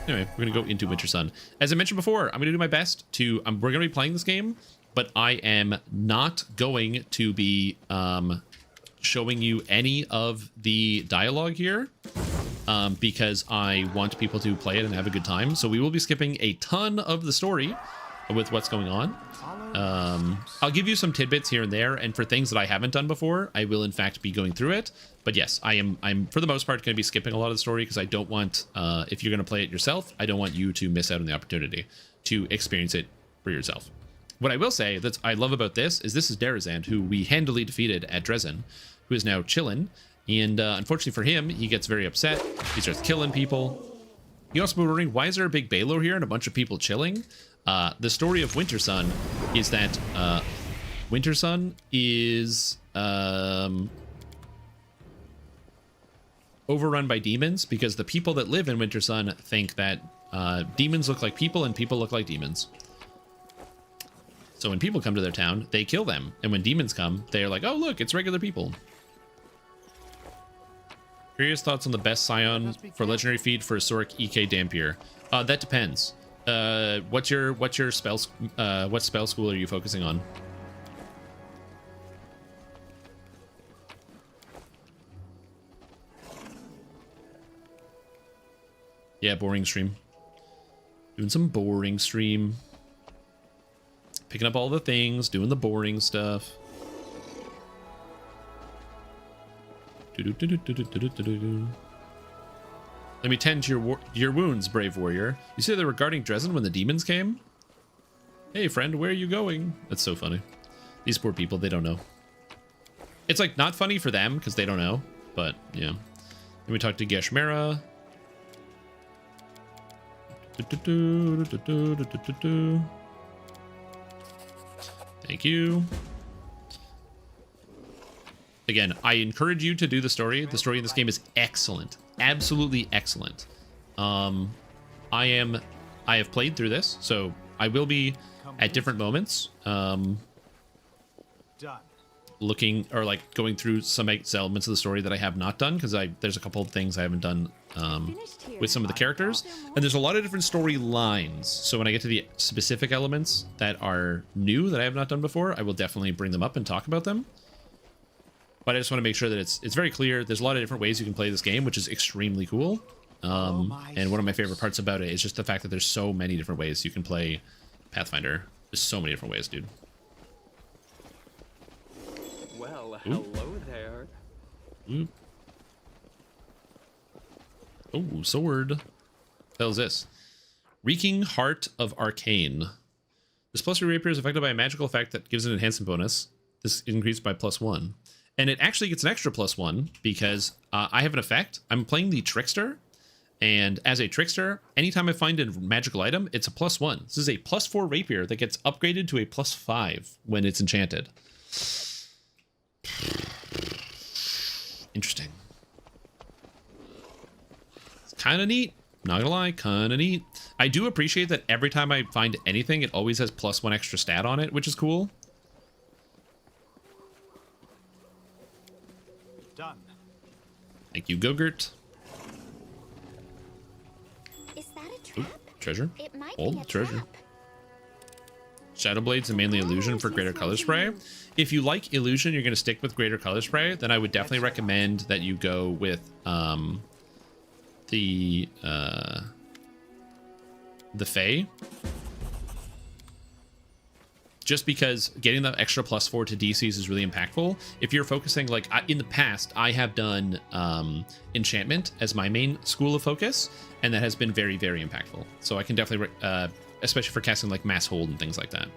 Anyway, we're going to go into Winter Sun. As I mentioned before, I'm going to do my best to... we're going to be playing this game, but I am not going to be showing you any of the dialogue here because I want people to play it and have a good time. So we will be skipping a ton of the story with what's going on. I'll give you some tidbits here and there, and for things that I haven't done before, I will in fact be going through it. But yes, I'm for the most part going to be skipping a lot of the story because I don't want, if you're going to play it yourself, I don't want you to miss out on the opportunity to experience it for yourself. What I will say that I love about this is Darazand, who we handily defeated at Dresden, who is now chillin', and unfortunately for him, he gets very upset. He starts killing people. You also be wondering, why is there a big Baylor here and a bunch of people chilling? The story of Winter Sun is that Winter Sun is overrun by demons because the people that live in Winter Sun think that demons look like people and people look like demons. So when people come to their town, they kill them. And when demons come, they're like, oh, look, it's regular people. Curious thoughts on the best scion for legendary feat for a Soric EK Dampier. That depends. What's your spells? What spell school are you focusing on? Yeah, boring stream. Doing some boring stream. Picking up all the things, doing the boring stuff. Let me tend to your wounds, brave warrior. You say they were guarding Dresden when the demons came? Hey friend, where are you going? That's so funny. These poor people, they don't know. It's like not funny for them because they don't know, but yeah. Then we talk to Geshmera. Thank you. Again, I encourage you to do the story. The story in this game is excellent. Absolutely excellent. I have played through this, so I will be at different moments looking or like going through some elements of the story that I have not done, because there's a couple of things I haven't done with some of the characters, and there's a lot of different story lines. So when I get to the specific elements that are new that I have not done before, I will definitely bring them up and talk about them. But I just want to make sure that it's very clear. There's a lot of different ways you can play this game, which is extremely cool. And one of my favorite parts about it is just the fact that there's so many different ways you can play Pathfinder. There's so many different ways, dude. Well, hello there. Ooh. Oh, sword. What the hell is this? Reeking Heart of Arcane. This +3 rapier is affected by a magical effect that gives an enhancement bonus. This increased by +1. And it actually gets an extra +1 because I have an effect. I'm playing the Trickster. And as a Trickster, anytime I find a magical item, it's a +1. This is a +4 rapier that gets upgraded to a +5 when it's enchanted. Interesting. It's kind of neat. Not gonna lie, kind of neat. I do appreciate that every time I find anything, it always has +1 extra stat on it, which is cool. Done. Thank you, Gogurt. Is that a trap? Ooh, treasure. It might Old be a treasure. trap. Shadow Blades and mainly Illusion for Greater Color Spray. If you like Illusion, you're going to stick with Greater Color Spray, then I would definitely recommend that you go with the Fae. Just because getting the extra +4 to DCs is really impactful. If you're focusing, like in the past, I have done enchantment as my main school of focus, and that has been very, very impactful. So I can definitely, especially for casting like Mass Hold and things like that.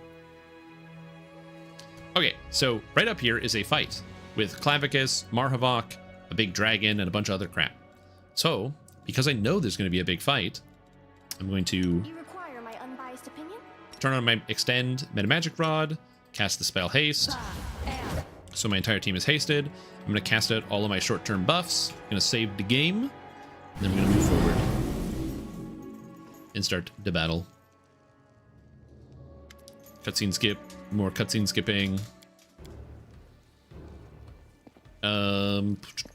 Okay, so right up here is a fight with Clavicus, Marhavok, a big dragon, and a bunch of other crap. So, because I know there's going to be a big fight, I'm going to You require my unbiased opinion? turn on my Extend Metamagic Rod, cast the spell Haste. So my entire team is hasted. I'm going to cast out all of my short-term buffs. I'm going to save the game. And then I'm going to move forward and start the battle. Cutscene skip. More cutscene skipping.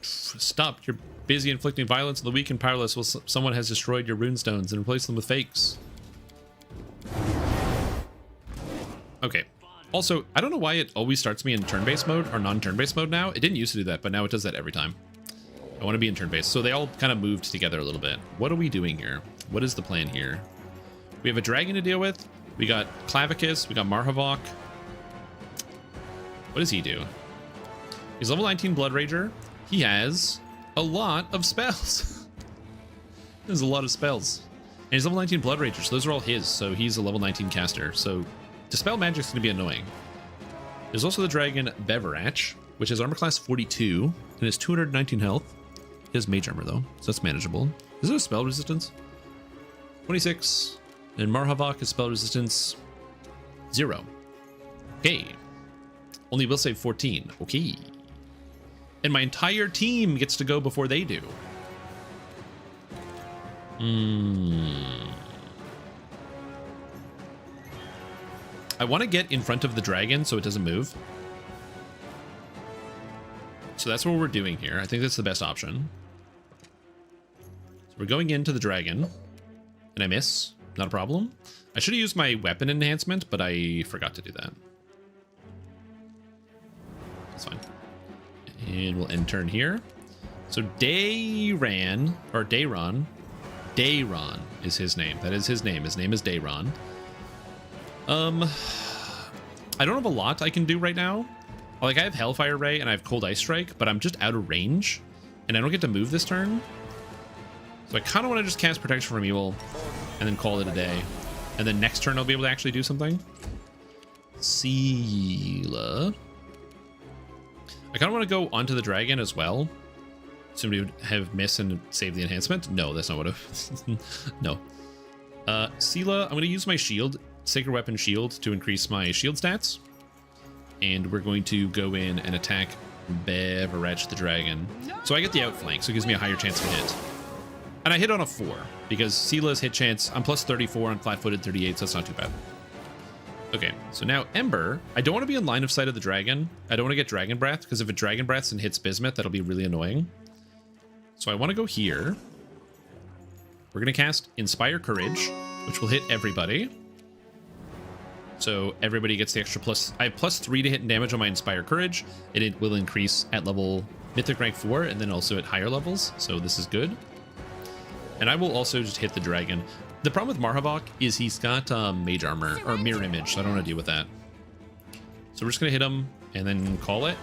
Stop. You're busy inflicting violence on the weak and powerless while someone has destroyed your runestones and replaced them with fakes. Okay. Also, I don't know why it always starts me in turn-based mode or non-turn-based mode now. It didn't used to do that, but now it does that every time. I want to be in turn-based. So they all kind of moved together a little bit. What are we doing here? What is the plan here? We have a dragon to deal with. We got Clavicus. We got Marhavok. What does he do? He's level 19 Blood Rager. He has a lot of spells. There's a lot of spells. And he's level 19 Blood Rager, so those are all his. So he's a level 19 caster. So Dispel Magic's going to be annoying. There's also the dragon Beverach, which has armor class 42 and has 219 health. He has mage armor though, so that's manageable. Is it a spell resistance? 26. And Marhavok is spell resistance 0. Okay. Only will save 14. Okay. And my entire team gets to go before they do. I want to get in front of the dragon so it doesn't move. So that's what we're doing here. I think that's the best option. So we're going into the dragon. And I miss. Not a problem. I should have used my weapon enhancement, but I forgot to do that. That's fine. And we'll end turn here. So Dayron is his name. That is his name. His name is Dayron. I don't have a lot I can do right now. Like, I have Hellfire Ray and I have Cold Ice Strike, but I'm just out of range. And I don't get to move this turn. So I kind of want to just cast Protection from Evil and then call it a day. And then next turn I'll be able to actually do something. Seela. I kind of want to go onto the dragon as well. Somebody would have missed and saved the enhancement. No, that's not what I've... No. Seela, I'm going to use my shield, Sacred Weapon Shield, to increase my shield stats. And we're going to go in and attack Beverage the dragon. So I get the outflank, so it gives me a higher chance to hit. And I hit on a 4, because Seela's hit chance, I'm plus 34 on flat-footed 38, so that's not too bad. Okay, so now Ember, I don't want to be in line of sight of the dragon. I don't want to get Dragon Breath, because if it Dragon Breaths and hits Bismuth, that'll be really annoying. So I want to go here. We're going to cast Inspire Courage, which will hit everybody. So everybody gets the extra plus. I have plus 3 to hit and damage on my Inspire Courage, and it will increase at level Mythic rank 4, and then also at higher levels, so this is good. And I will also just hit the dragon. The problem with Marhavok is he's got Mage Armor, or Mirror Image, so I don't want to deal with that. So we're just going to hit him, and then call it,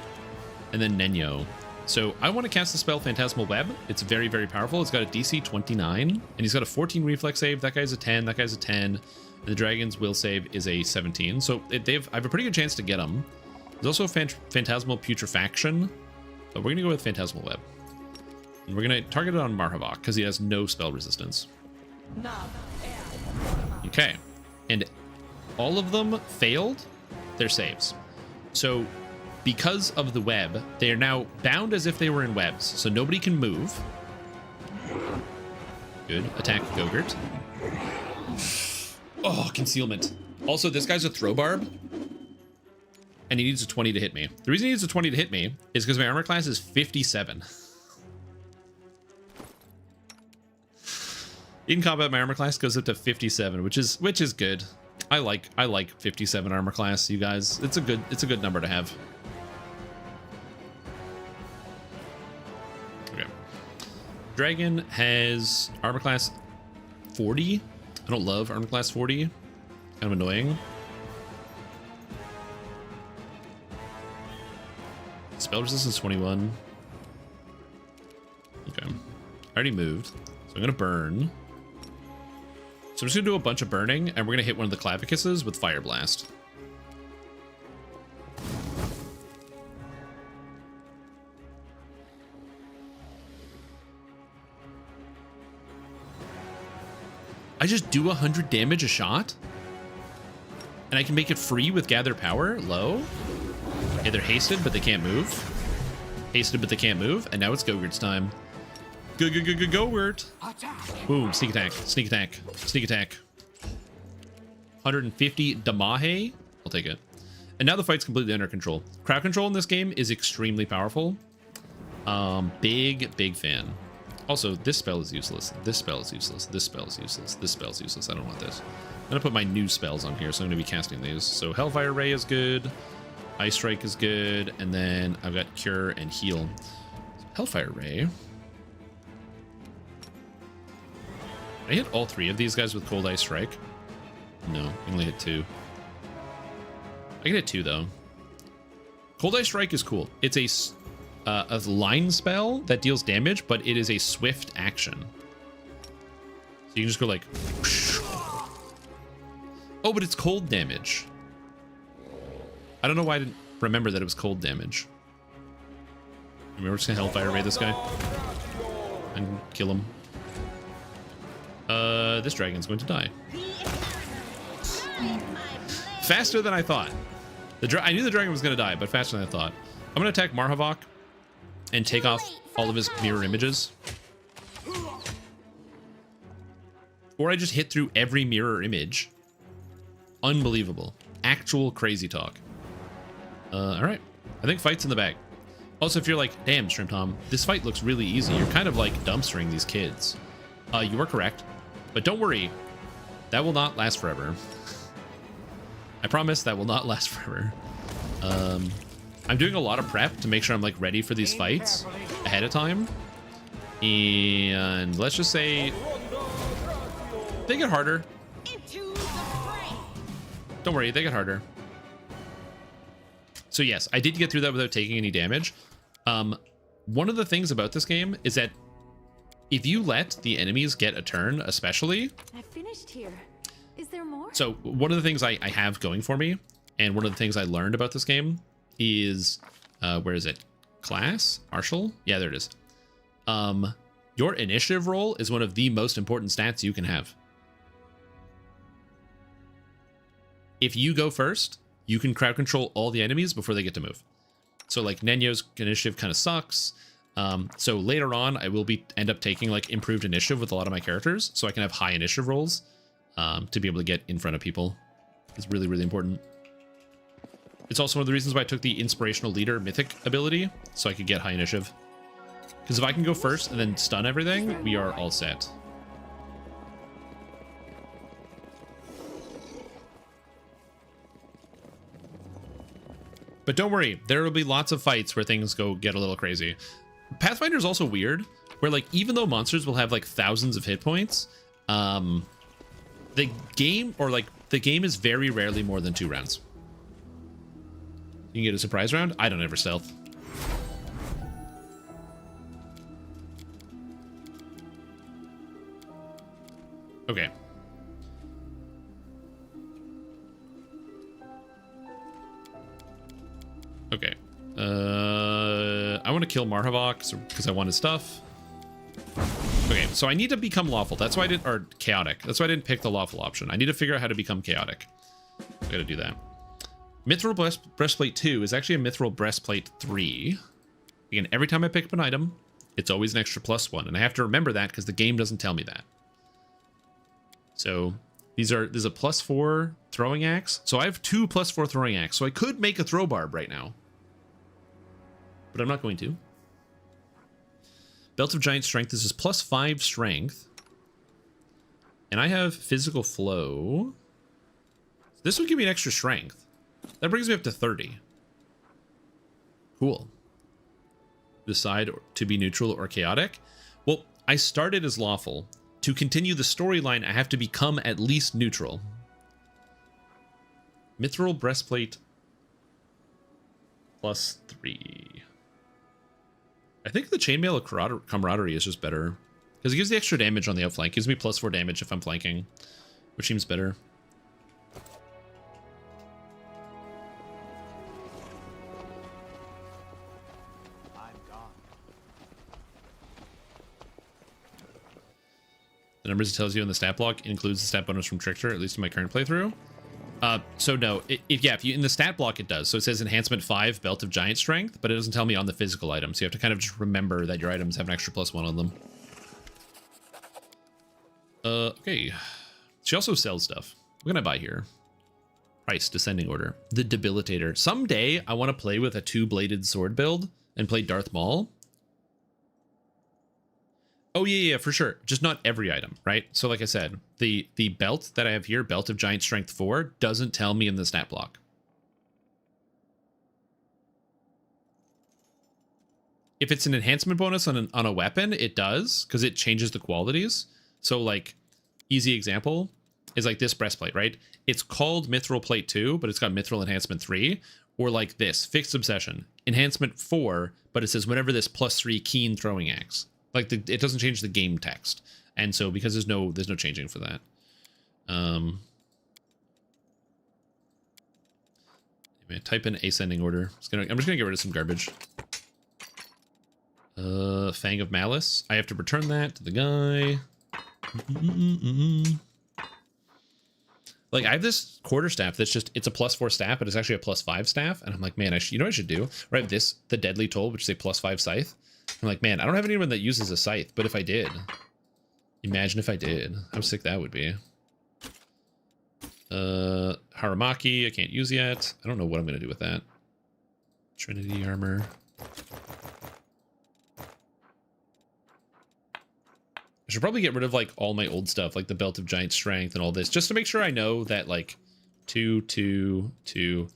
and then Nenyo. So I want to cast the spell Phantasmal Web. It's very, very powerful. It's got a DC 29, and he's got a 14 reflex save. That guy's a 10, that guy's a 10, and the dragon's will save is a 17. So I have a pretty good chance to get him. There's also Phantasmal Putrefaction, but we're going to go with Phantasmal Web. And we're going to target it on Marhavok, because he has no spell resistance. Okay, and all of them failed their saves. So because of the web, they are now bound as if they were in webs, so nobody can move. Good. Attack Gogurt. Oh, concealment. Also, this guy's a throw barb, and he needs a 20 to hit me. The reason he needs a 20 to hit me is because my armor class is 57. In combat, my armor class goes up to 57, which is good. I like 57 armor class, you guys. It's a good number to have. Okay. Dragon has armor class 40. I don't love armor class 40. Kind of annoying. Spell resistance 21. Okay. I already moved, so I'm gonna burn. So I'm just gonna do a bunch of burning, and we're gonna hit one of the Clavicuses with Fire Blast. I just do 100 damage a shot? And I can make it free with Gather Power? Low? Okay, they're hasted, but they can't move. Hasted, but they can't move, and now it's Gogurt's time. Gogurt. Boom, sneak attack, sneak attack, sneak attack. 150 Damahe. I'll take it. And now the fight's completely under control. Crowd control in this game is extremely powerful. Big fan. Also, this spell is useless. This spell is useless. This spell is useless. This spell is useless. I don't want this. I'm gonna put my new spells on here, so I'm gonna be casting these. So Hellfire Ray is good. Ice Strike is good. And then I've got Cure and Heal. Hellfire Ray. I hit all 3 of these guys with Cold Ice Strike. No, I only hit 2. I can hit 2 though. Cold Ice Strike is cool. It's a line spell that deals damage, but it is a swift action. So you can just go like... Oh, but it's cold damage. I don't know why I didn't remember that it was cold damage. We're just gonna Hellfire Ray this guy and kill him. This dragon's going to die. Faster than I thought. I knew the dragon was going to die, but faster than I thought. I'm going to attack Marhavok and take off all of his mirror images. Or I just hit through every mirror image. Unbelievable. Actual crazy talk. Alright. I think fight's in the bag. Also, if you're like, damn, Shrimp Tom, this fight looks really easy. You're kind of like dumpstering these kids. You are correct. But don't worry. That will not last forever. I promise that will not last forever. I'm doing a lot of prep to make sure I'm like ready for these fights ahead of time. And let's just say they get harder. Don't worry, they get harder. So yes, I did get through that without taking any damage. One of the things about this game is that if you let the enemies get a turn, especially... I finished here. Is there more? So one of the things I have going for me, and one of the things I learned about this game is, where is it? Class? Martial? Yeah, there it is. Your initiative roll is one of the most important stats you can have. If you go first, you can crowd control all the enemies before they get to move. So like Nenyo's initiative kind of sucks. So later on, I will end up taking like improved initiative with a lot of my characters, so I can have high initiative rolls to be able to get in front of people. It's really, really important. It's also one of the reasons why I took the Inspirational Leader Mythic ability, so I could get high initiative. Because if I can go first and then stun everything, we are all set. But don't worry, there will be lots of fights where things get a little crazy. Pathfinder is also weird, where like even though monsters will have like thousands of hit points, the game is very rarely more than 2 rounds. You can get a surprise round. I don't ever stealth. Okay. Okay. I want to kill Marhavok because I want his stuff. Okay, so I need to become lawful. That's why I didn't, or chaotic. That's why I didn't pick the lawful option. I need to figure out how to become chaotic. I gotta do that. Mithril Breastplate 2 is actually a Mithril Breastplate 3. Again, every time I pick up an item, it's always an extra +1, and I have to remember that because the game doesn't tell me that. So there's a +4 throwing axe. So I have 2 +4 throwing axe. So I could make a throw barb right now, but I'm not going to. Belt of Giant Strength. This is +5 strength, and I have physical flow. This would give me an extra strength. That brings me up to 30. Cool. Decide to be neutral or chaotic. Well, I started as lawful. To continue the storyline, I have to become at least neutral. Mithril Breastplate +3. I think the Chainmail of Camaraderie is just better, because it gives the extra damage on the outflank. It gives me +4 damage if I'm flanking, which seems better. The numbers it tells you in the stat block includes the stat bonus from Trickster, at least in my current playthrough. So no, yeah, if you in the stat block it does. So it says Enhancement 5, Belt of Giant Strength, but it doesn't tell me on the physical items. So you have to kind of just remember that your items have an extra +1 on them. Okay. She also sells stuff. What can I buy here? Price, descending order. The Debilitator. Someday I want to play with a 2-bladed sword build and play Darth Maul. Oh, yeah, for sure. Just not every item, right? So like I said, the belt that I have here, Belt of Giant Strength 4, doesn't tell me in the stat block. If it's an enhancement bonus on a weapon, it does, because it changes the qualities. So like, easy example is like this breastplate, right? It's called Mithril Plate 2, but it's got Mithril Enhancement 3. Or like this, Fixed Obsession, Enhancement 4, but it says whenever this +3 Keen Throwing Axe. Like it doesn't change the game text, and so because there's no changing for that. Anyway, type in ascending order. I'm just gonna get rid of some garbage. Fang of Malice. I have to return that to the guy. Like I have this quarterstaff that's just, it's a +4 staff, but it's actually a +5 staff, and I'm like, man, you know what I should do? Right, this the Deadly Toll, which is a +5 scythe. I'm like, man, I don't have anyone that uses a scythe, but if I did, imagine if I did, how sick that would be. Haramaki, I can't use yet. I don't know what I'm going to do with that. Trinity armor. I should probably get rid of like all my old stuff, like the Belt of Giant Strength and all this, just to make sure I know that like 2, 2, 2.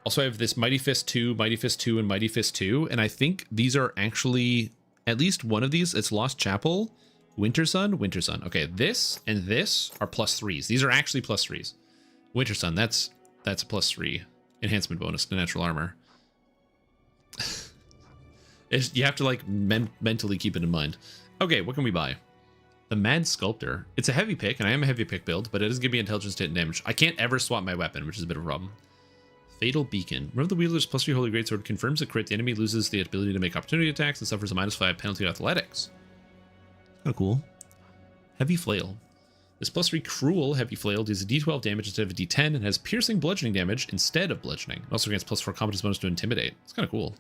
Also, I have this Mighty Fist 2, Mighty Fist 2, and Mighty Fist 2, and I think these are actually, at least one of these, it's Lost Chapel, Winter Sun, Winter Sun. Okay, this and this are +3s. These are actually +3s. Winter Sun, that's a +3 enhancement bonus to natural armor. You have to like mentally keep it in mind. Okay, what can we buy? The Mad Sculptor. It's a heavy pick, and I am a heavy pick build, but it does give me intelligence to hit and damage. I can't ever swap my weapon, which is a bit of a problem. Fatal Beacon. Remember the wielder's +3 Holy Greatsword confirms a crit. The enemy loses the ability to make opportunity attacks and suffers a -5 penalty to athletics. Kind of cool. Heavy Flail. This +3 Cruel Heavy Flail deals a d12 damage instead of a d10 and has piercing bludgeoning damage instead of bludgeoning. It also grants +4 competence bonus to Intimidate. It's kind of cool.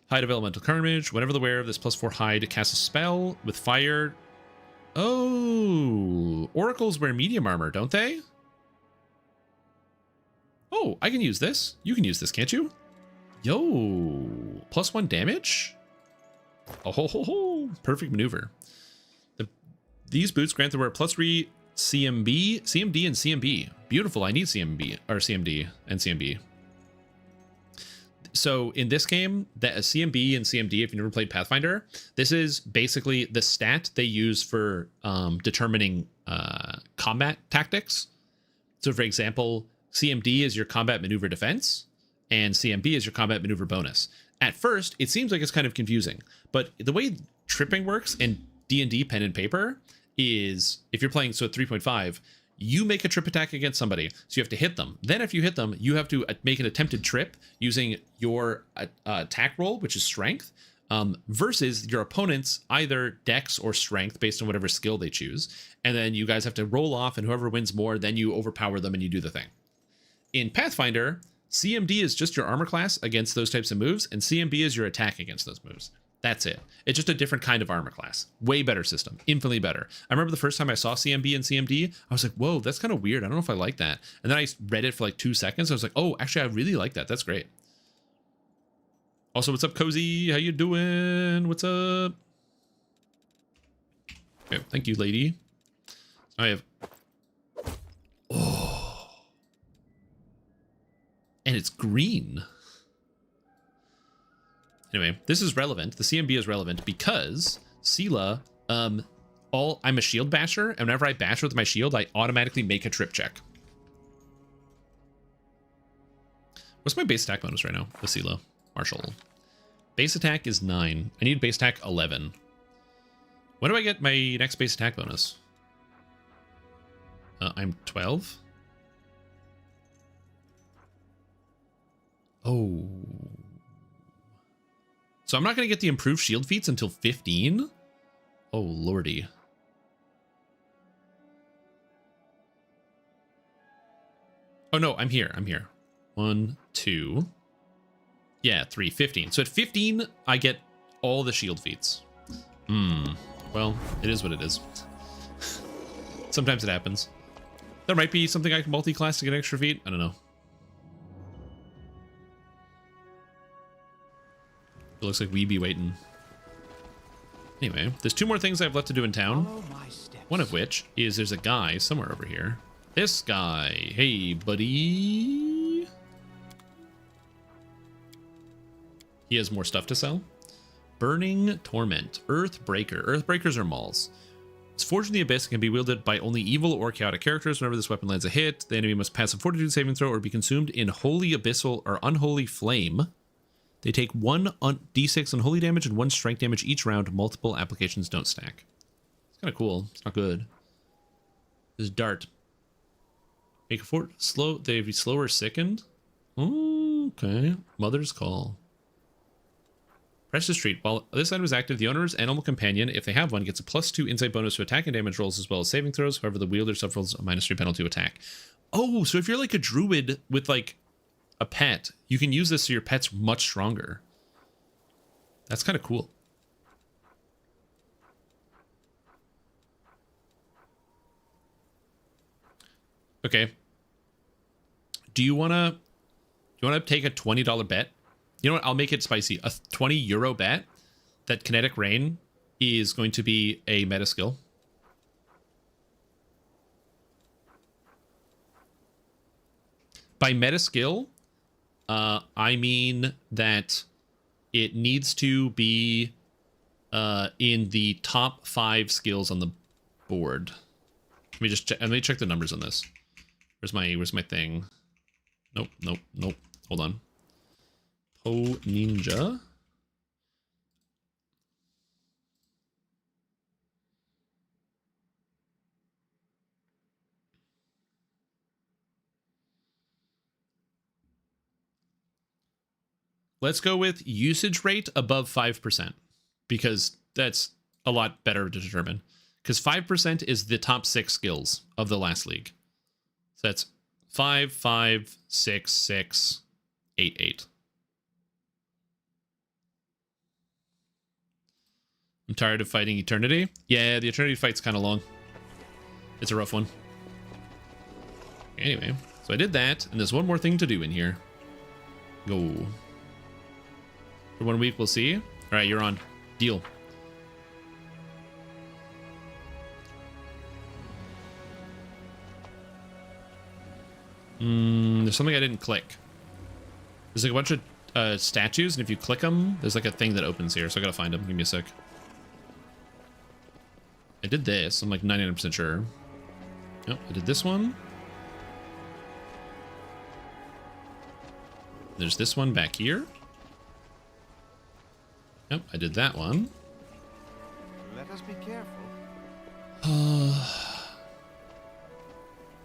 Hide of Elemental Carnage. Whenever the wearer of this +4 hide casts a spell with fire. Oh, oracles wear medium armor, don't they? Oh, I can use this. You can use this, can't you? Yo, +1 damage? Oh ho ho ho. Perfect maneuver. These boots grant the wearer +3 CMD, and CMB. Beautiful. I need CMB or CMD and CMB. So in this game, that CMB and CMD, if you've never played Pathfinder, this is basically the stat they use for determining combat tactics. So for example, CMD is your combat maneuver defense, and CMB is your combat maneuver bonus. At first, it seems like it's kind of confusing, but the way tripping works in D&D pen and paper is if you're playing, so at 3.5, you make a trip attack against somebody, so you have to hit them. Then if you hit them, you have to make an attempted trip using your attack roll, which is strength, versus your opponent's either dex or strength based on whatever skill they choose. And then you guys have to roll off, and whoever wins more, then you overpower them and you do the thing. In Pathfinder, CMD is just your armor class against those types of moves, and CMB is your attack against those moves. That's it. It's just a different kind of armor class. Way better system. Infinitely better. I remember the first time I saw CMB and CMD, I was like, whoa, that's kind of weird. I don't know if I like that. And then I read it for like 2 seconds. I was like, oh, actually, I really like that. That's great. Also, what's up, Cozy? How you doing? What's up? Okay, thank you, lady. I have... Oh. And it's green. Anyway, this is relevant. The CMB is relevant because Sela, I'm a shield basher, and whenever I bash with my shield, I automatically make a trip check. What's my base attack bonus right now? The Sela Marshall. Base attack is 9. I need base attack 11. When do I get my next base attack bonus? I'm 12. Oh. So I'm not going to get the improved shield feats until 15? Oh, lordy. Oh, no, I'm here. I'm here. 1, 2. Yeah, 3, 15. So at 15, I get all the shield feats. Well, it is what it is. Sometimes it happens. There might be something I can multi-class to get extra feat. I don't know. It looks like we be waiting. Anyway, there's 2 more things I've left to do in town. One of which is there's a guy somewhere over here. This guy. Hey, buddy. He has more stuff to sell. Burning Torment. Earthbreaker. Earthbreakers are mauls. It's forged in the abyss and can be wielded by only evil or chaotic characters. Whenever this weapon lands a hit, the enemy must pass a fortitude saving throw or be consumed in holy abyssal or unholy flame. They take 1 d6 unholy damage and 1 strength damage each round. Multiple applications don't stack. It's kind of cool. It's not good. This is Dart. Make a fort slow. They'd be slower sickened. Okay. Mother's Call. Precious Treat. While this item is active, the owner's animal companion, if they have one, gets a +2 insight bonus to attack and damage rolls as well as saving throws. However, the wielder suffers a -3 penalty to attack. Oh, so if you're like a druid with like a pet, you can use this so your pet's much stronger. That's kind of cool. Okay. Do you want to take a $20 bet? You know what? I'll make it spicy. A €20 bet that Kinetic Rain is going to be a meta skill. By meta skill, I mean that it needs to be in the top 5 skills on the board. Let me just check. Let me check the numbers on this. Where's my thing? Nope. Hold on. Po Ninja. let's go with usage rate above 5%, because that's a lot better to determine. Because 5% is the top 6 skills of the last league. So that's 5, 5, 6, 6, 8, 8. I'm tired of fighting Eternity. Yeah, the Eternity fight's kind of long. It's a rough one. Anyway, so I did that, and there's one more thing to do in here. Go. For 1 week, we'll see. All right, you're on. Deal. There's something I didn't click. There's like a bunch of statues, and if you click them, there's like a thing that opens here, so I gotta find them. Give me a sec. I did this. I'm like 99% sure. Nope, I did this one. There's this one back here. Yep, I did that one. Let us be careful.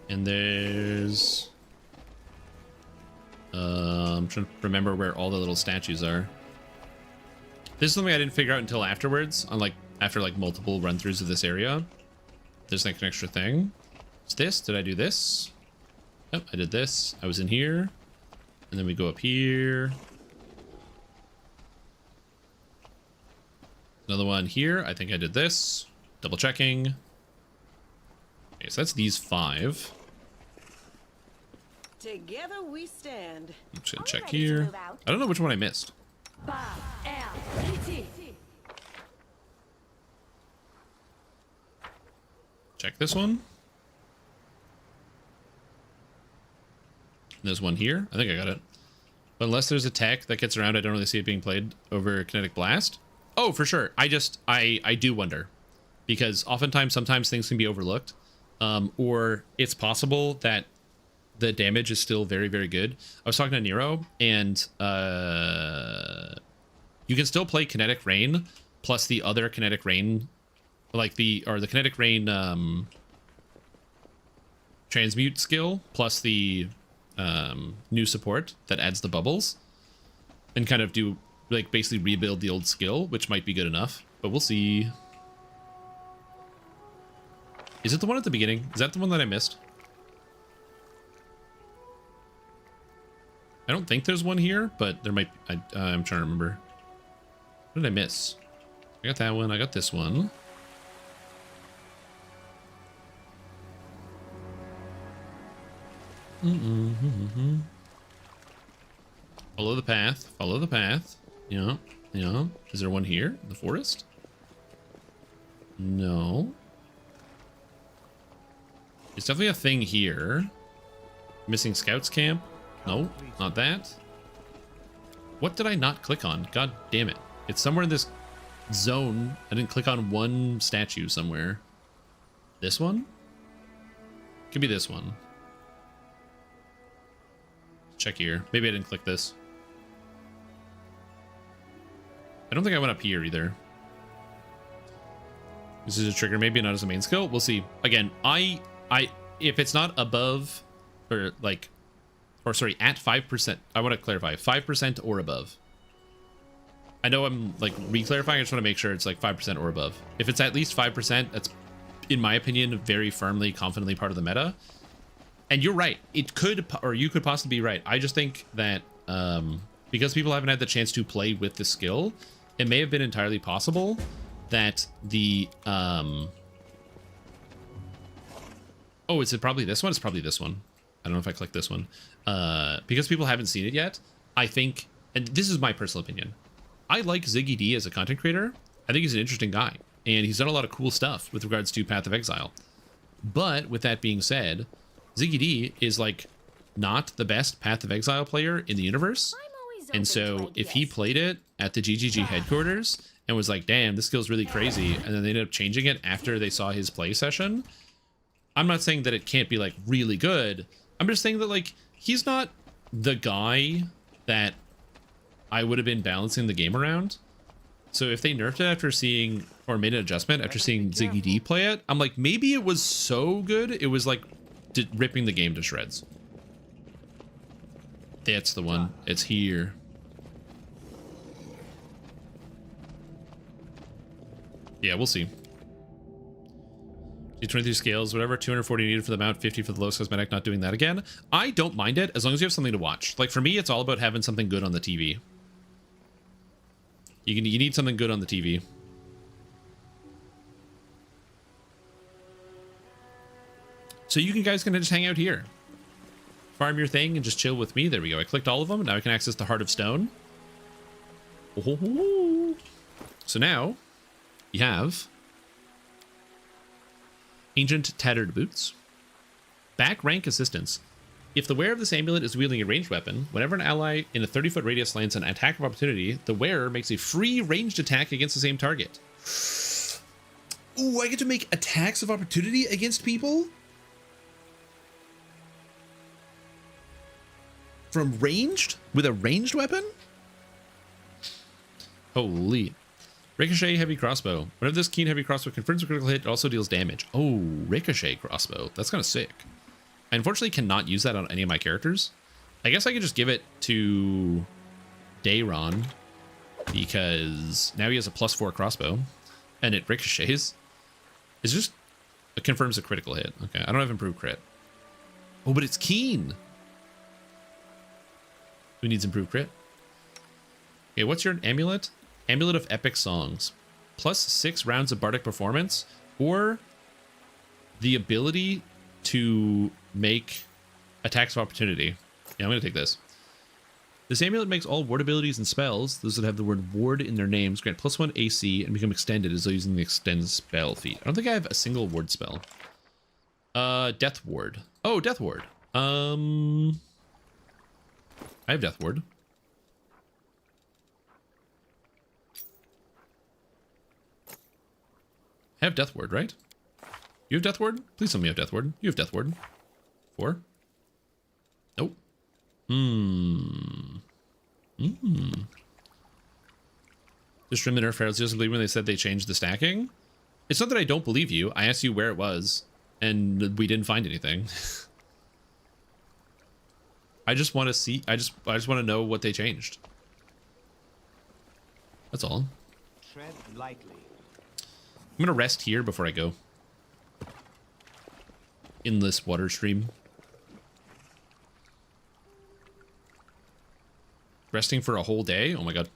And there's... I'm trying to remember where all the little statues are. This is something I didn't figure out until afterwards, after like multiple run-throughs of this area. There's like an extra thing. It's this. Did I do this? Yep, I did this. I was in here. And then we go up here. Another one here. I think I did this. Double checking. Okay, so that's these 5. Together we stand. I'm just gonna check here. I don't know which one I missed. Check this one. There's one here. I think I got it. But unless there's a tech that gets around, I don't really see it being played over Kinetic Blast. Oh, for sure. I do wonder. Because sometimes things can be overlooked. Or it's possible that the damage is still very, very good. I was talking to Nero, and you can still play Kinetic Rain plus the other Kinetic Rain, like the Kinetic Rain transmute skill plus the new support that adds the bubbles, and kind of do like basically rebuild the old skill, which might be good enough, but we'll see. Is it the one at the beginning? Is that the one that I missed? I don't think there's one here, but there might be. I'm trying to remember. What did I miss? I got that one. I got this one. Follow the path. Follow the path. Yeah. Yeah. Is there one here in the forest? No. There's definitely a thing here. Missing scouts camp. No, not that. What did I not click on? God damn it. It's somewhere in this zone. I didn't click on one statue somewhere. This one? Could be this one. Check here. Maybe I didn't click this. I don't think I went up here either. This is a trigger, maybe not as a main skill. We'll see. Again, if it's not above or like, or sorry, at 5%, I want to clarify 5% or above. I know I'm like re-clarifying. I just want to make sure it's like 5% or above. If it's at least 5%, that's, in my opinion, very firmly, confidently part of the meta. And you're right. It could, or you could possibly be right. I just think that because people haven't had the chance to play with the skill, it may have been entirely possible that the oh, is it probably this one? It's probably this one. I don't know if I clicked this one. Because people haven't seen it yet, I think, and this is my personal opinion, I like Ziggy D as a content creator. I think he's an interesting guy, and he's done a lot of cool stuff with regards to Path of Exile. But with that being said, Ziggy D is like not the best Path of Exile player in the universe. And so if he played it at the GGG headquarters and was like, damn, this skill's really crazy, and then they ended up changing it after they saw his play session, I'm not saying that it can't be like really good. I'm just saying that like he's not the guy that I would have been balancing the game around. So if they nerfed it after seeing, or made an adjustment after seeing Ziggy D play it, I'm like, maybe it was so good it was like ripping the game to shreds. That's the one. It's here. Yeah, we'll see. 23 scales, whatever, 240 needed for the mount, 50 for the lowest cosmetic, not doing that again. I don't mind it as long as you have something to watch. Like for me, it's all about having something good on the TV. You need something good on the TV. So you guys can just hang out here. Farm your thing and just chill with me. There we go. I clicked all of them. Now I can access the Heart of Stone. Oh. So now you have Ancient Tattered Boots. Back rank assistance. If the wearer of this amulet is wielding a ranged weapon, whenever an ally in a 30-foot radius lands an attack of opportunity, the wearer makes a free ranged attack against the same target. Ooh, I get to make attacks of opportunity against people? From ranged? With a ranged weapon? Holy. Ricochet heavy crossbow. Whenever this keen heavy crossbow confirms a critical hit, it also deals damage. Oh, ricochet crossbow. That's kind of sick. I unfortunately cannot use that on any of my characters. I guess I could just give it to Dayron because now he has a +4 crossbow and it ricochets. It's just, it confirms a critical hit. Okay, I don't have improved crit. Oh, but it's keen. Who needs improved crit? Okay, what's your amulet? Amulet of Epic Songs. +6 rounds of bardic performance, or the ability to make attacks of opportunity. Yeah, I'm going to take this. This amulet makes all ward abilities and spells, those that have the word ward in their names, grant +1 AC and become extended as though using the extend spell feat. I don't think I have a single ward spell. Death Ward. Oh, Death Ward. I have Death Ward. I have Death Ward, right? You have Death Ward? Please tell me you have Death Ward. You have Death Ward. 4? Nope. Just trim the nerf fails. Just believe when they said they changed the stacking. It's not that I don't believe you. I asked you where it was, and we didn't find anything. I just want to see. I just want to know what they changed. That's all. Tread lightly. I'm gonna rest here before I go. In this water stream. Resting for a whole day? Oh my god.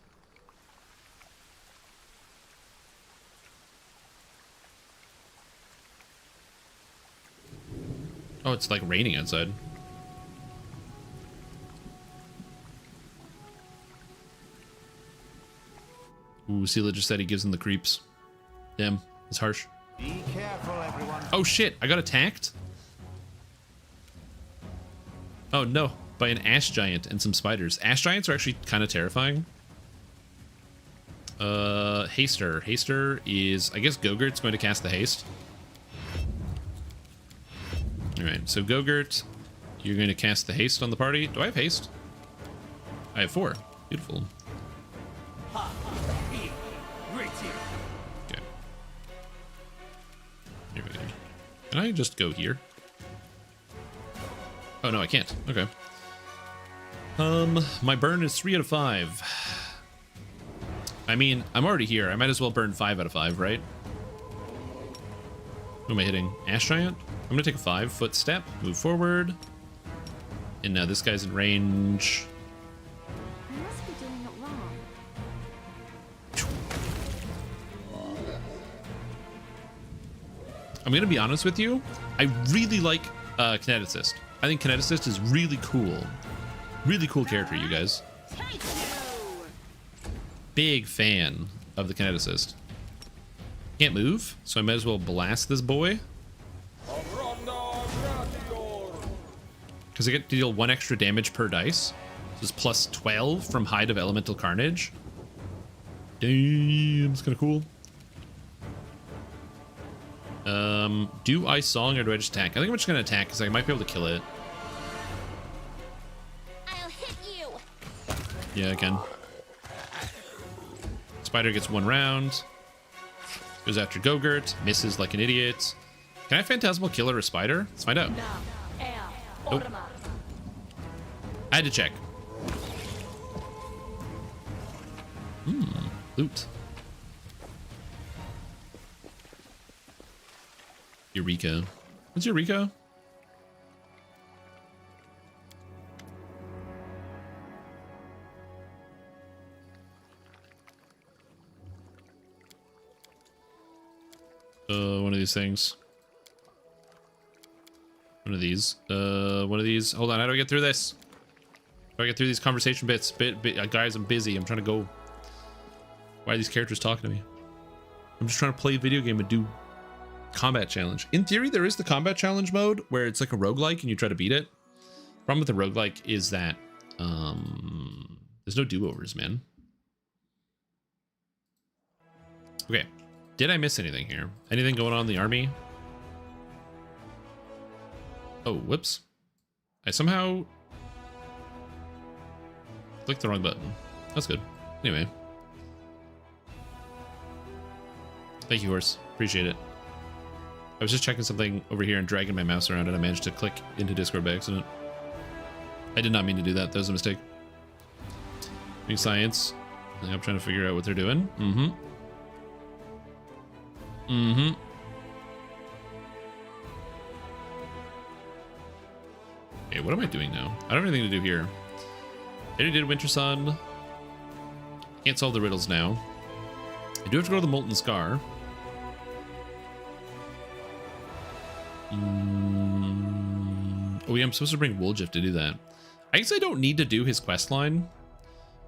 Oh, it's like raining outside. Ooh, Sela just said he gives him the creeps. Damn, it's harsh. Be careful, everyone. Oh shit, I got attacked? Oh no, by an ash giant and some spiders. Ash giants are actually kind of terrifying. Haster. Haster is, I guess Gogurt's going to cast the haste. Alright, so Gogurt, you're going to cast the haste on the party. Do I have haste? I have 4. Beautiful. Okay. Here we go. Can I just go here? Oh no, I can't. Okay. My burn is 3 out of 5. I mean, I'm already here. I might as well burn 5 out of 5, right? Who am I hitting? Ash Giant? I'm gonna take a 5-foot step, move forward. And now this guy's in range. I must be doing it wrong. I'm gonna be honest with you. I really like Kineticist. I think Kineticist is really cool. Really cool character, you guys. Big fan of the Kineticist. Can't move, so I might as well blast this boy. Because I get to deal 1 extra damage per dice. This is plus 12 from Hide of Elemental Carnage. Damn, it's kind of cool. Do I song or do I just attack? I think I'm just going to attack because I might be able to kill it. I'll hit you. Yeah, I can. Spider gets 1 round. Goes after Gogurt. Misses like an idiot. Can I Phantasmal Killer a spider? Let's find out. Nope. I had to check. Loot. Eureka. What's Eureka? One of these things. One of these. One of these. Hold on, how do I get through this? How do I get through these conversation bits? Guys, I'm busy. I'm trying to go. Why are these characters talking to me? I'm just trying to play a video game and do combat challenge. In theory, there is the combat challenge mode where it's like a roguelike and you try to beat it. Problem with the roguelike is that there's no do-overs, man. Okay. Did I miss anything here? Anything going on in the army? Oh, whoops. I somehow clicked the wrong button. That's good. Anyway. Thank you, horse. Appreciate it. I was just checking something over here and dragging my mouse around and I managed to click into Discord by accident. I did not mean to do that. That was a mistake. New science. I'm trying to figure out what they're doing. Okay, what am I doing now? I don't have anything to do here. I already did Winter Sun. Can't solve the riddles now. I do have to go to the Molten Scar. Oh yeah, I'm supposed to bring Woljif to do that. I guess I don't need to do his quest line.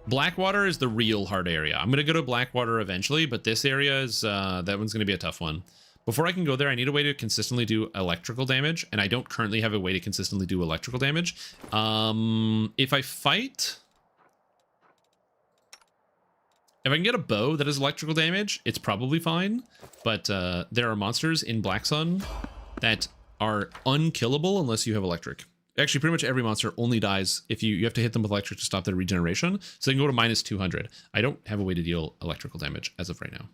Blackwater is the real hard area. I'm gonna go to Blackwater eventually, but this area is that one's gonna be a tough one. Before I can go there, I need a way to consistently do electrical damage, and I don't currently have a way to consistently do electrical damage. If I fight, if I can get a bow that has electrical damage, it's probably fine. But there are monsters in Black Sun that are unkillable unless you have electric. Actually, pretty much every monster only dies if you have to hit them with electric to stop their regeneration. So they can go to minus 200. I don't have a way to deal electrical damage as of right now.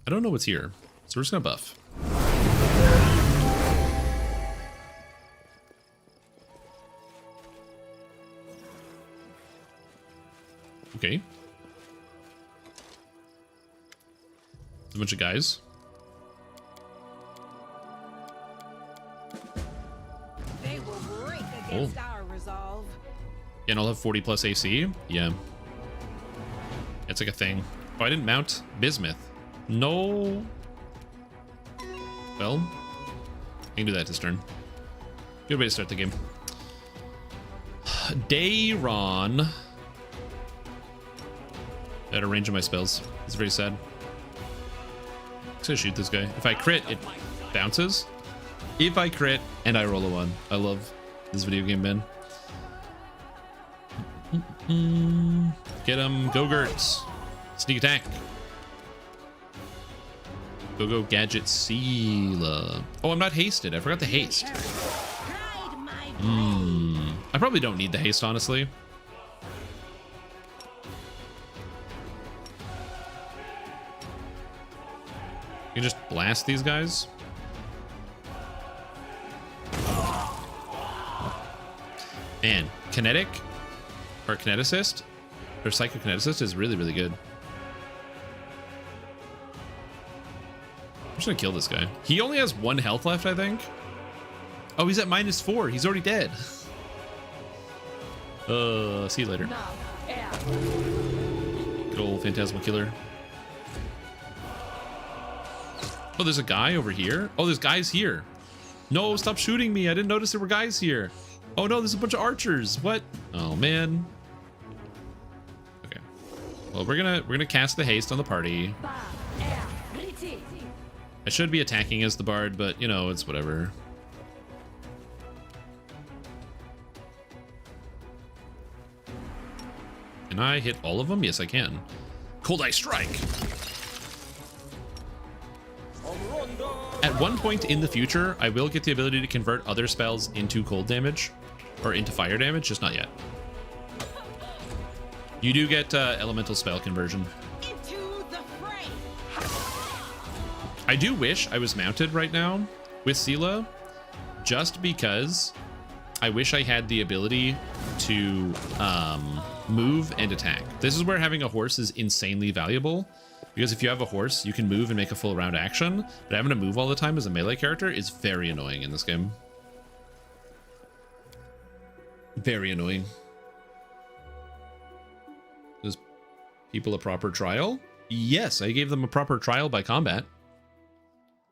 I don't know what's here, so we're just gonna buff. Okay. A bunch of guys. They will break against our resolve. Yeah, and I'll have 40 plus AC. Yeah. It's like a thing. Oh, I didn't mount Bismuth. No. Well, I can do that this turn. Good way to start the game. Dayron. Out of range of my spells. It's very sad. I'm gonna shoot this guy. If I crit, it bounces. If I crit and I roll a 1. I love this video game, Ben. Get him, Go-Gurts. Sneak attack. Go Gadget Seela. Oh, I'm not hasted. I forgot the haste. I probably don't need the haste, honestly. You can just blast these guys. Man, kinetic or kineticist or psychokineticist is really, really good. I'm just gonna kill this guy. He only has 1 health left, I think. Oh, he's at minus 4. He's already dead. See you later. Good old Phantasmal Killer. Oh, there's a guy over here. Oh, there's guys here. No, stop shooting me. I didn't notice there were guys here. Oh no, there's a bunch of archers. What? Oh man. Okay. Well, we're gonna cast the haste on the party. I should be attacking as the bard, but you know, it's whatever. Can I hit all of them? Yes, I can. Cold Eye Strike. At one point in the future, I will get the ability to convert other spells into cold damage or into fire damage, just not yet. You do get elemental spell conversion. I do wish I was mounted right now with Seela, just because I wish I had the ability to move and attack. This is where having a horse is insanely valuable, Because if you have a horse, you can move and make a full round action, but having to move all the time as a melee character is very annoying in this game. Very annoying. Gives people a proper trial? Yes, I gave them a proper trial by combat.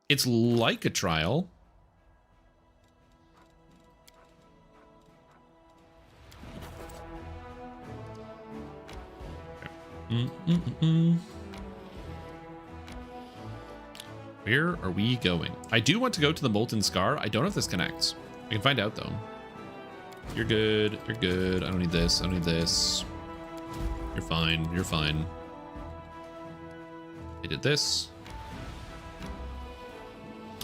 It's like a trial. Where are we going? I do want to go to the Molten Scar. I don't know if this connects. I can find out though. You're good. You're good. I don't need this. I don't need this. You're fine. You're fine. I did this.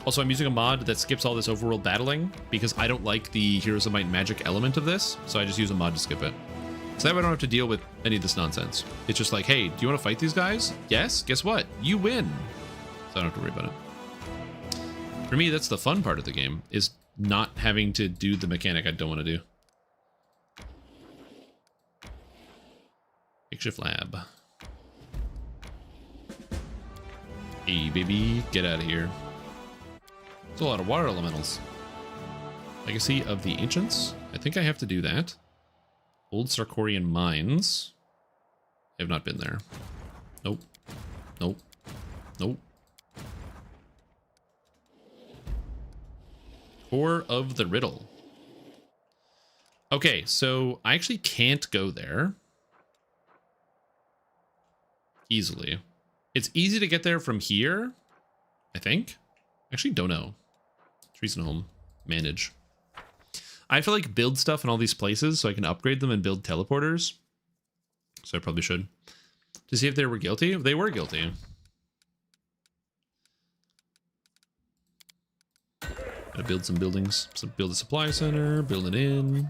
Also, I'm using a mod that skips all this overworld battling because I don't like the Heroes of Might and Magic element of this. So I just use a mod to skip it. So that way I don't have to deal with any of this nonsense. It's just like, hey, do you want to fight these guys? Yes? Guess what? You win. So I don't have to worry about it. For me, that's the fun part of the game, is not having to do the mechanic I don't want to do. Makeshift lab. Hey, baby, get out of here. There's a lot of water elementals. Legacy of the Ancients. I think I have to do that. Old Sarkorian Mines. I have not been there. Nope. Nope. Nope. Core of the Riddle. Okay, so I actually can't go there easily. It's easy to get there from here, I think. Actually, don't know. Treason Home. Manage. I have to like build stuff in all these places so I can upgrade them and build teleporters. So I probably should. To see if they were guilty. They were guilty. Gotta build some buildings. So build a supply center, build an inn.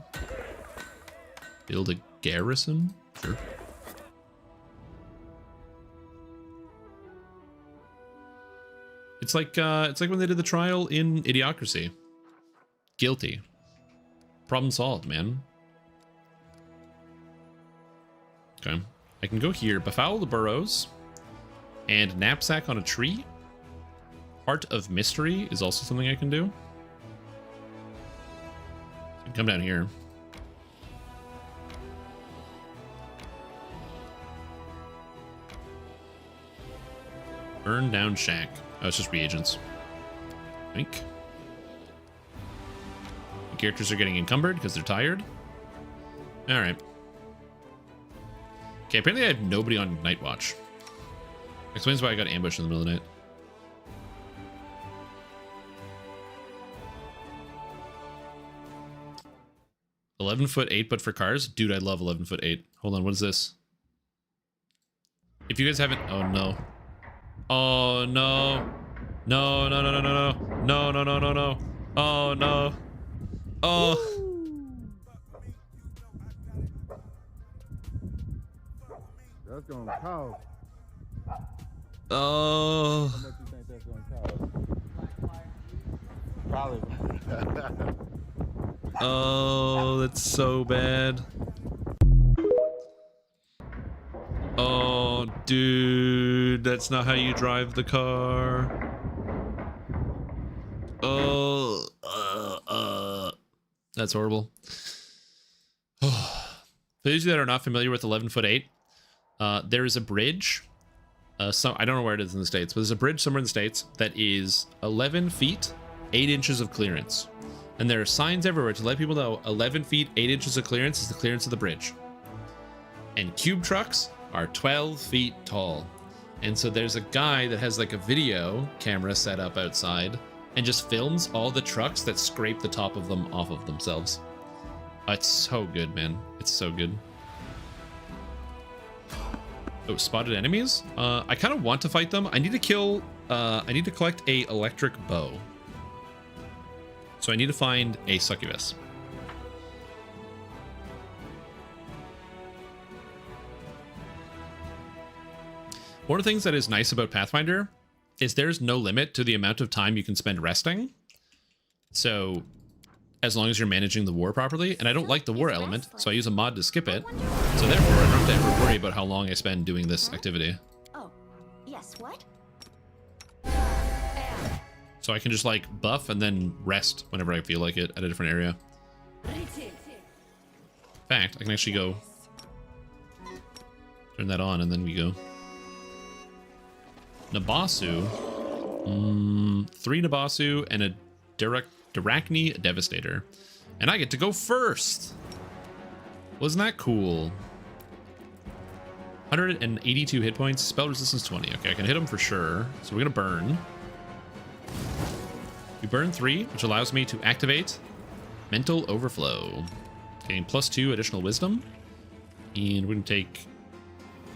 Build a garrison? Sure. It's like when they did the trial in Idiocracy. Guilty. Problem solved, man. Okay. I can go here. Befoul the burrows. And knapsack on a tree. Heart of Mystery is also something I can do. I can come down here. Burn down shack. Oh, it's just reagents. I think. The characters are getting encumbered because they're tired. Alright. Okay, apparently I have nobody on Night Watch. Explains why I got ambushed in the middle of the night. $11'8", but for cars? Dude, I love 11'8". Hold on, what is this? If you guys haven't... Oh, no. Oh, no. No, no, no, no, no, no. No, no, no, no, no. Oh, no. Oh. That's gonna cost. Oh. How much you think that's gonna cost? Probably. Oh, that's so bad. Oh, dude, that's not how you drive the car. Oh, that's horrible. For those of you that are not familiar with 11'8", there is a bridge. I don't know where it is in the States, but there's a bridge somewhere in the States that is 11 feet, 8 inches of clearance. And there are signs everywhere to let people know 11 feet, 8 inches of clearance is the clearance of the bridge. And cube trucks are 12 feet tall. And so there's a guy that has like a video camera set up outside and just films all the trucks that scrape the top of them off of themselves. It's so good, man. It's so good. Oh, spotted enemies? I kind of want to fight them. I need to kill, I need to collect a electric bow. So I need to find a succubus. One of the things that is nice about Pathfinder is there's no limit to the amount of time you can spend resting. So as long as you're managing the war properly, and I don't like the war element, so I use a mod to skip it. So therefore, I don't have to ever worry about how long I spend doing this activity. Oh, yes, What? So I can just like buff and then rest whenever I feel like it at a different area. In fact, I can actually go turn that on and then we go. Nabasu. 3 Nabasu and a Diracni Devastator. And I get to go first. Wasn't that cool? 182 hit points, spell resistance 20. Okay, I can hit him for sure. So we're gonna burn. We burn 3, which allows me to activate Mental Overflow. Getting +2 additional wisdom. And we're gonna take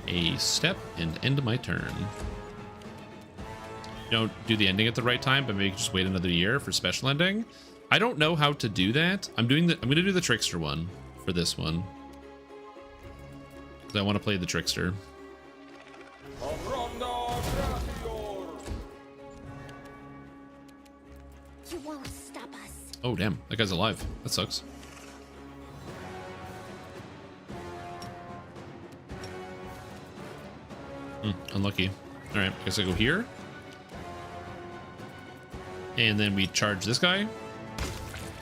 a step and end my turn. You don't do the ending at the right time, but maybe just wait another year for special ending. I don't know how to do that. I'm gonna do the trickster one for this one. Because I want to play the trickster. You won't stop us. Oh damn, that guy's alive. That sucks. Unlucky. Alright, I guess I go here. And then we charge this guy.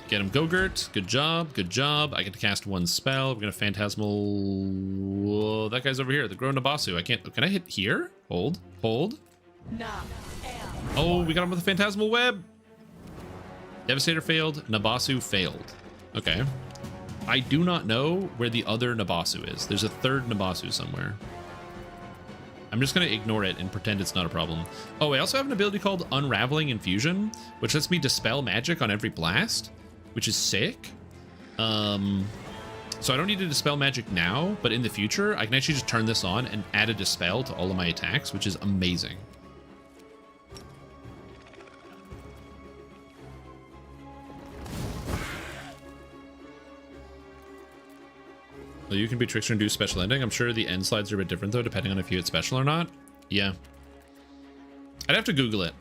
Get him Go-Gurt. Good job, good job. I get to cast 1 spell. We're gonna Phantasmal... Whoa, that guy's over here. The Grown Nabasu. I can't... Can I hit here? Hold. Hold. Oh, we got him with a Phantasmal Web. Devastator failed. Nabasu failed. Okay. I do not know where the other Nabasu is. There's a 3rd Nabasu somewhere. I'm just going to ignore it and pretend it's not a problem. Oh, I also have an ability called Unraveling Infusion, which lets me dispel magic on every blast, which is sick. So I don't need to dispel magic now, but in the future, I can actually just turn this on and add a dispel to all of my attacks, which is amazing. Well, you can be trickster and do special ending. I'm sure the end slides are a bit different though, depending on if you hit special or not. Yeah. I'd have to Google it.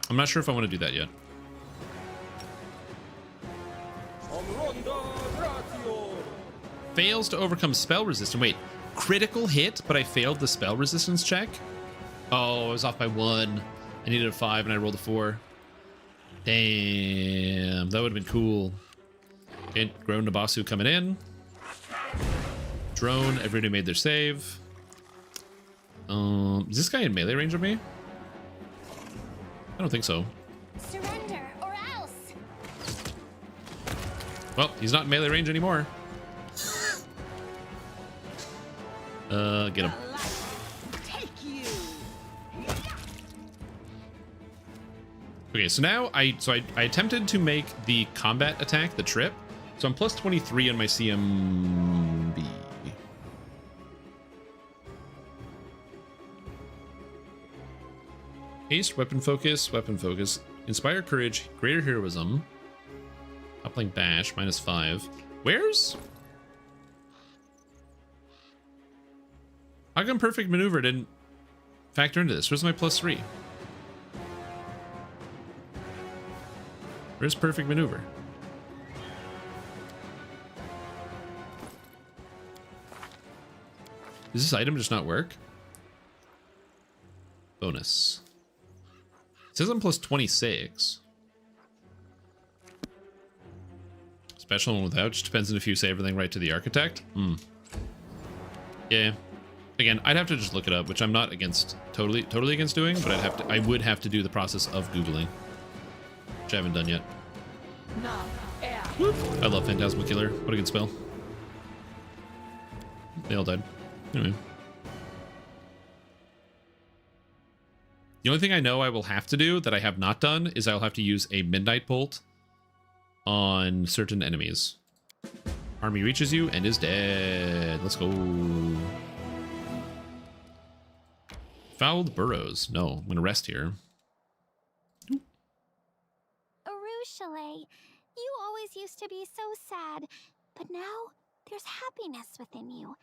I'm not sure if I want to do that yet. Fails to overcome spell resistance. Wait, critical hit, but I failed the spell resistance check? Oh, I was off by 1. I needed a 5 and I rolled a 4. Damn, that would have been cool. Okay, Grown Nabasu coming in. Drone, everybody made their save. Is this guy in melee range of me? I don't think so. Surrender or else. Well, he's not in melee range anymore. Get him. Okay, so now I attempted to make the combat attack the trip. So I'm plus 23 on my CMB. Haste, weapon focus, inspire courage, greater heroism, uplink bash, -5. Where's? How come perfect maneuver didn't factor into this? Where's my +3? Where's perfect maneuver? Does this item just not work? Bonus. It says I'm plus 26. Special one without, just depends on if you say everything right to the architect. Yeah. Again, I'd have to just look it up, which I'm not against, totally against doing, but I would have to do the process of Googling, which I haven't done yet. Whoop. I love Phantasmal Killer. What a good spell. They all died. Anyway. The only thing I know I will have to do that I have not done is I'll have to use a Midnight Bolt on certain enemies. Army reaches you and is dead. Let's go. Fouled burrows. No, I'm going to rest here. Arushale, you always used to be so sad, but now there's happiness within you.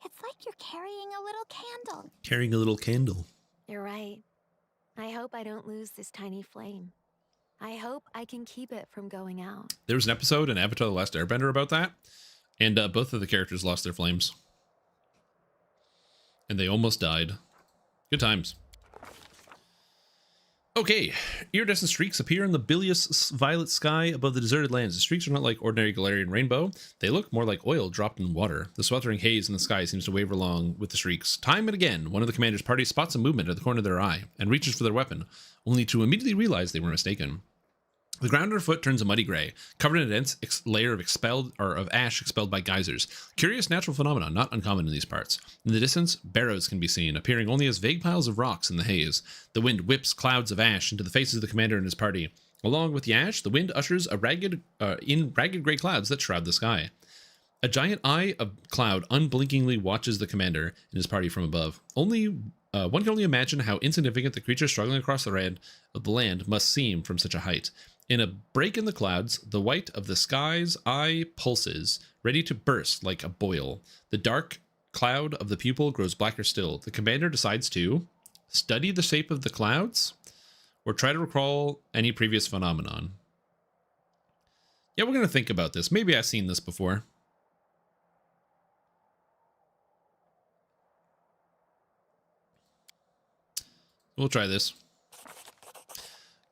It's like you're carrying a little candle. Carrying a little candle. You're right. I hope I don't lose this tiny flame. I hope I can keep it from going out. There was an episode in Avatar: The Last Airbender about that, and both of the characters lost their flames. And they almost died. Good times. Okay, iridescent streaks appear in the bilious violet sky above the deserted lands. The streaks are not like ordinary Galarian rainbow. They look more like oil dropped in water. The sweltering haze in the sky seems to waver along with the streaks. Time and again, one of the commander's party spots a movement at the corner of their eye and reaches for their weapon, only to immediately realize they were mistaken. The ground underfoot turns a muddy gray, covered in a dense layer of ash expelled by geysers. Curious natural phenomenon, not uncommon in these parts. In the distance, barrows can be seen, appearing only as vague piles of rocks in the haze. The wind whips clouds of ash into the faces of the commander and his party. Along with the ash, the wind ushers ragged gray clouds that shroud the sky. A giant eye of cloud unblinkingly watches the commander and his party from above. One can only imagine how insignificant the creature struggling across the land must seem from such a height. In a break in the clouds, the white of the sky's eye pulses, ready to burst like a boil. The dark cloud of the pupil grows blacker still. The commander decides to study the shape of the clouds or try to recall any previous phenomenon. Yeah, we're going to think about this. Maybe I've seen this before. We'll try this.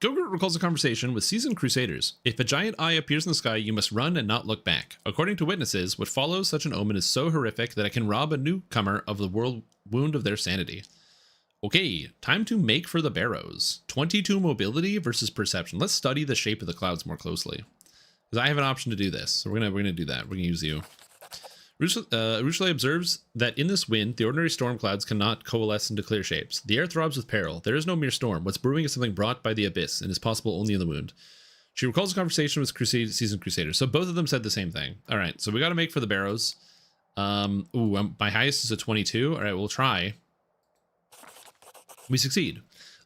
Gogurt recalls a conversation with seasoned crusaders. If a giant eye appears in the sky, you must run and not look back. According to witnesses, what follows such an omen is so horrific that it can rob a newcomer of the world wound of their sanity. Okay, time to make for the barrows. 22 mobility versus perception. Let's study the shape of the clouds more closely, because I have an option to do this. So we're gonna do that. We're gonna use you. Ruchelet observes that in this wind, the ordinary storm clouds cannot coalesce into clear shapes. The air throbs with peril. There is no mere storm. What's brewing is something brought by the abyss and is possible only in the wound. She recalls a conversation with seasoned crusaders. So both of them said the same thing. All right, so we got to make for the barrows. My highest is a 22. All right, we'll try. We succeed.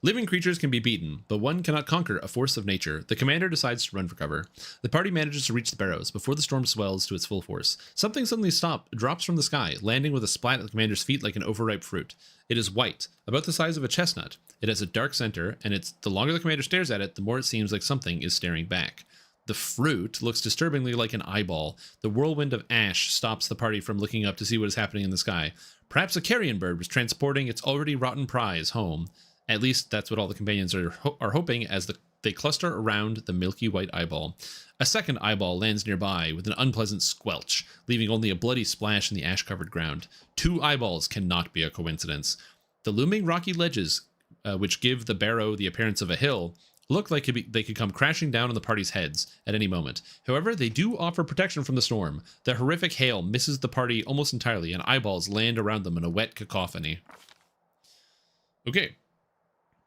Living creatures can be beaten, but one cannot conquer a force of nature. The commander decides to run for cover. The party manages to reach the barrows before the storm swells to its full force. Something suddenly drops from the sky, landing with a splat at the commander's feet like an overripe fruit. It is white, about the size of a chestnut. It has a dark center, and the longer the commander stares at it, the more it seems like something is staring back. The fruit looks disturbingly like an eyeball. The whirlwind of ash stops the party from looking up to see what is happening in the sky. Perhaps a carrion bird was transporting its already rotten prize home. At least that's what all the companions are hoping as they cluster around the milky white eyeball. A second eyeball lands nearby with an unpleasant squelch, leaving only a bloody splash in the ash-covered ground. 2 eyeballs cannot be a coincidence. The looming rocky ledges, which give the barrow the appearance of a hill, look like they could come crashing down on the party's heads at any moment. However, they do offer protection from the storm. The horrific hail misses the party almost entirely, and eyeballs land around them in a wet cacophony. Okay.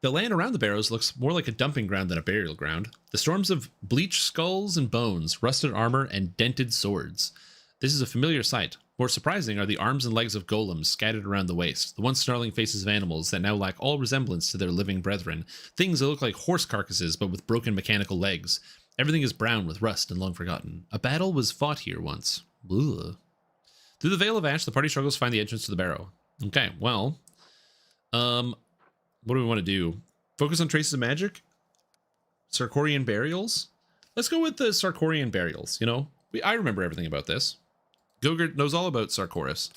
The land around the barrows looks more like a dumping ground than a burial ground. The storms of bleached skulls and bones, rusted armor, and dented swords. This is a familiar sight. More surprising are the arms and legs of golems scattered around the waste, the once snarling faces of animals that now lack all resemblance to their living brethren, things that look like horse carcasses but with broken mechanical legs. Everything is brown with rust and long forgotten. A battle was fought here once. Ugh. Through the veil of ash, the party struggles to find the entrance to the barrow. Okay, well, what do we want to do? Focus on traces of magic? Sarkorian burials? Let's go with the Sarkorian burials, you know? I remember everything about this. Gogurt knows all about Sarkoris.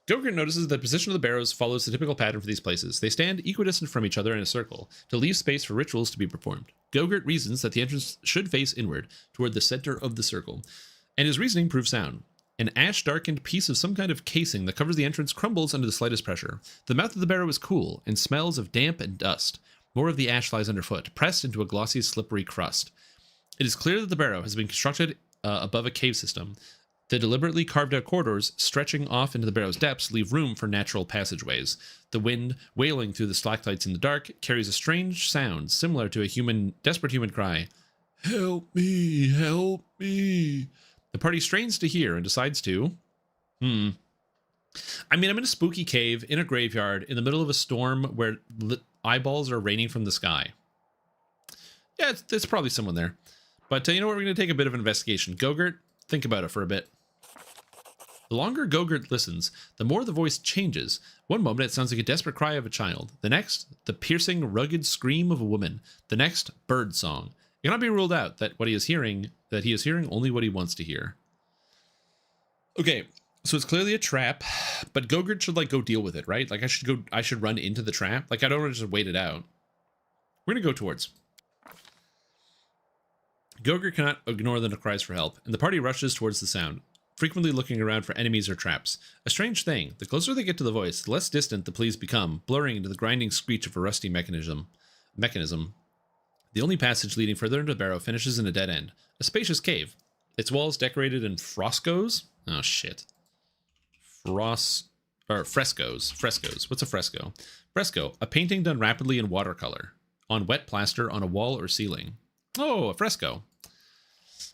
Gogurt notices that the position of the barrows follows the typical pattern for these places. They stand equidistant from each other in a circle, to leave space for rituals to be performed. Gogurt reasons that the entrance should face inward, toward the center of the circle, and his reasoning proves sound. An ash-darkened piece of some kind of casing that covers the entrance crumbles under the slightest pressure. The mouth of the barrow is cool and smells of damp and dust. More of the ash lies underfoot, pressed into a glossy, slippery crust. It is clear that the barrow has been constructed above a cave system. The deliberately carved-out corridors stretching off into the barrow's depths leave room for natural passageways. The wind, wailing through the stalactites in the dark, carries a strange sound similar to a desperate human cry. Help me, help me. The party strains to hear and decides to... I mean, I'm in a spooky cave, in a graveyard, in the middle of a storm where eyeballs are raining from the sky. Yeah, there's probably someone there. But you know what? We're going to take a bit of an investigation. Gogurt, think about it for a bit. The longer Gogurt listens, the more the voice changes. One moment, it sounds like a desperate cry of a child. The next, the piercing, rugged scream of a woman. The next, bird song. It cannot be ruled out that he is hearing only what he wants to hear. Okay, so it's clearly a trap, but Gogurt should go deal with it, right? I should run into the trap. I don't want to just wait it out. We're going to go towards. Gogurt cannot ignore the cries for help, and the party rushes towards the sound, frequently looking around for enemies or traps. A strange thing, the closer they get to the voice, the less distant the pleas become, blurring into the grinding screech of a rusty mechanism. The only passage leading further into the barrow finishes in a dead end, a spacious cave. Its walls decorated in frescoes. Oh shit. Frescoes. What's a fresco? Fresco, a painting done rapidly in watercolor, on wet plaster on a wall or ceiling. Oh, a fresco.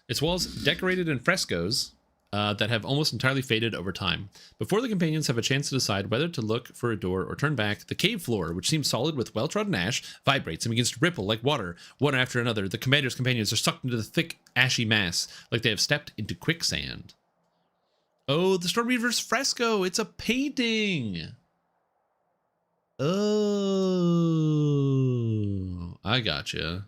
Its walls decorated in frescoes that have almost entirely faded over time. Before the companions have a chance to decide whether to look for a door or turn back, the cave floor, which seems solid with well-trodden ash, vibrates and begins to ripple like water, one after another. The commander's companions are sucked into the thick, ashy mass, like they have stepped into quicksand. Oh, the Stormreaver's fresco! It's a painting! Oh, I gotcha.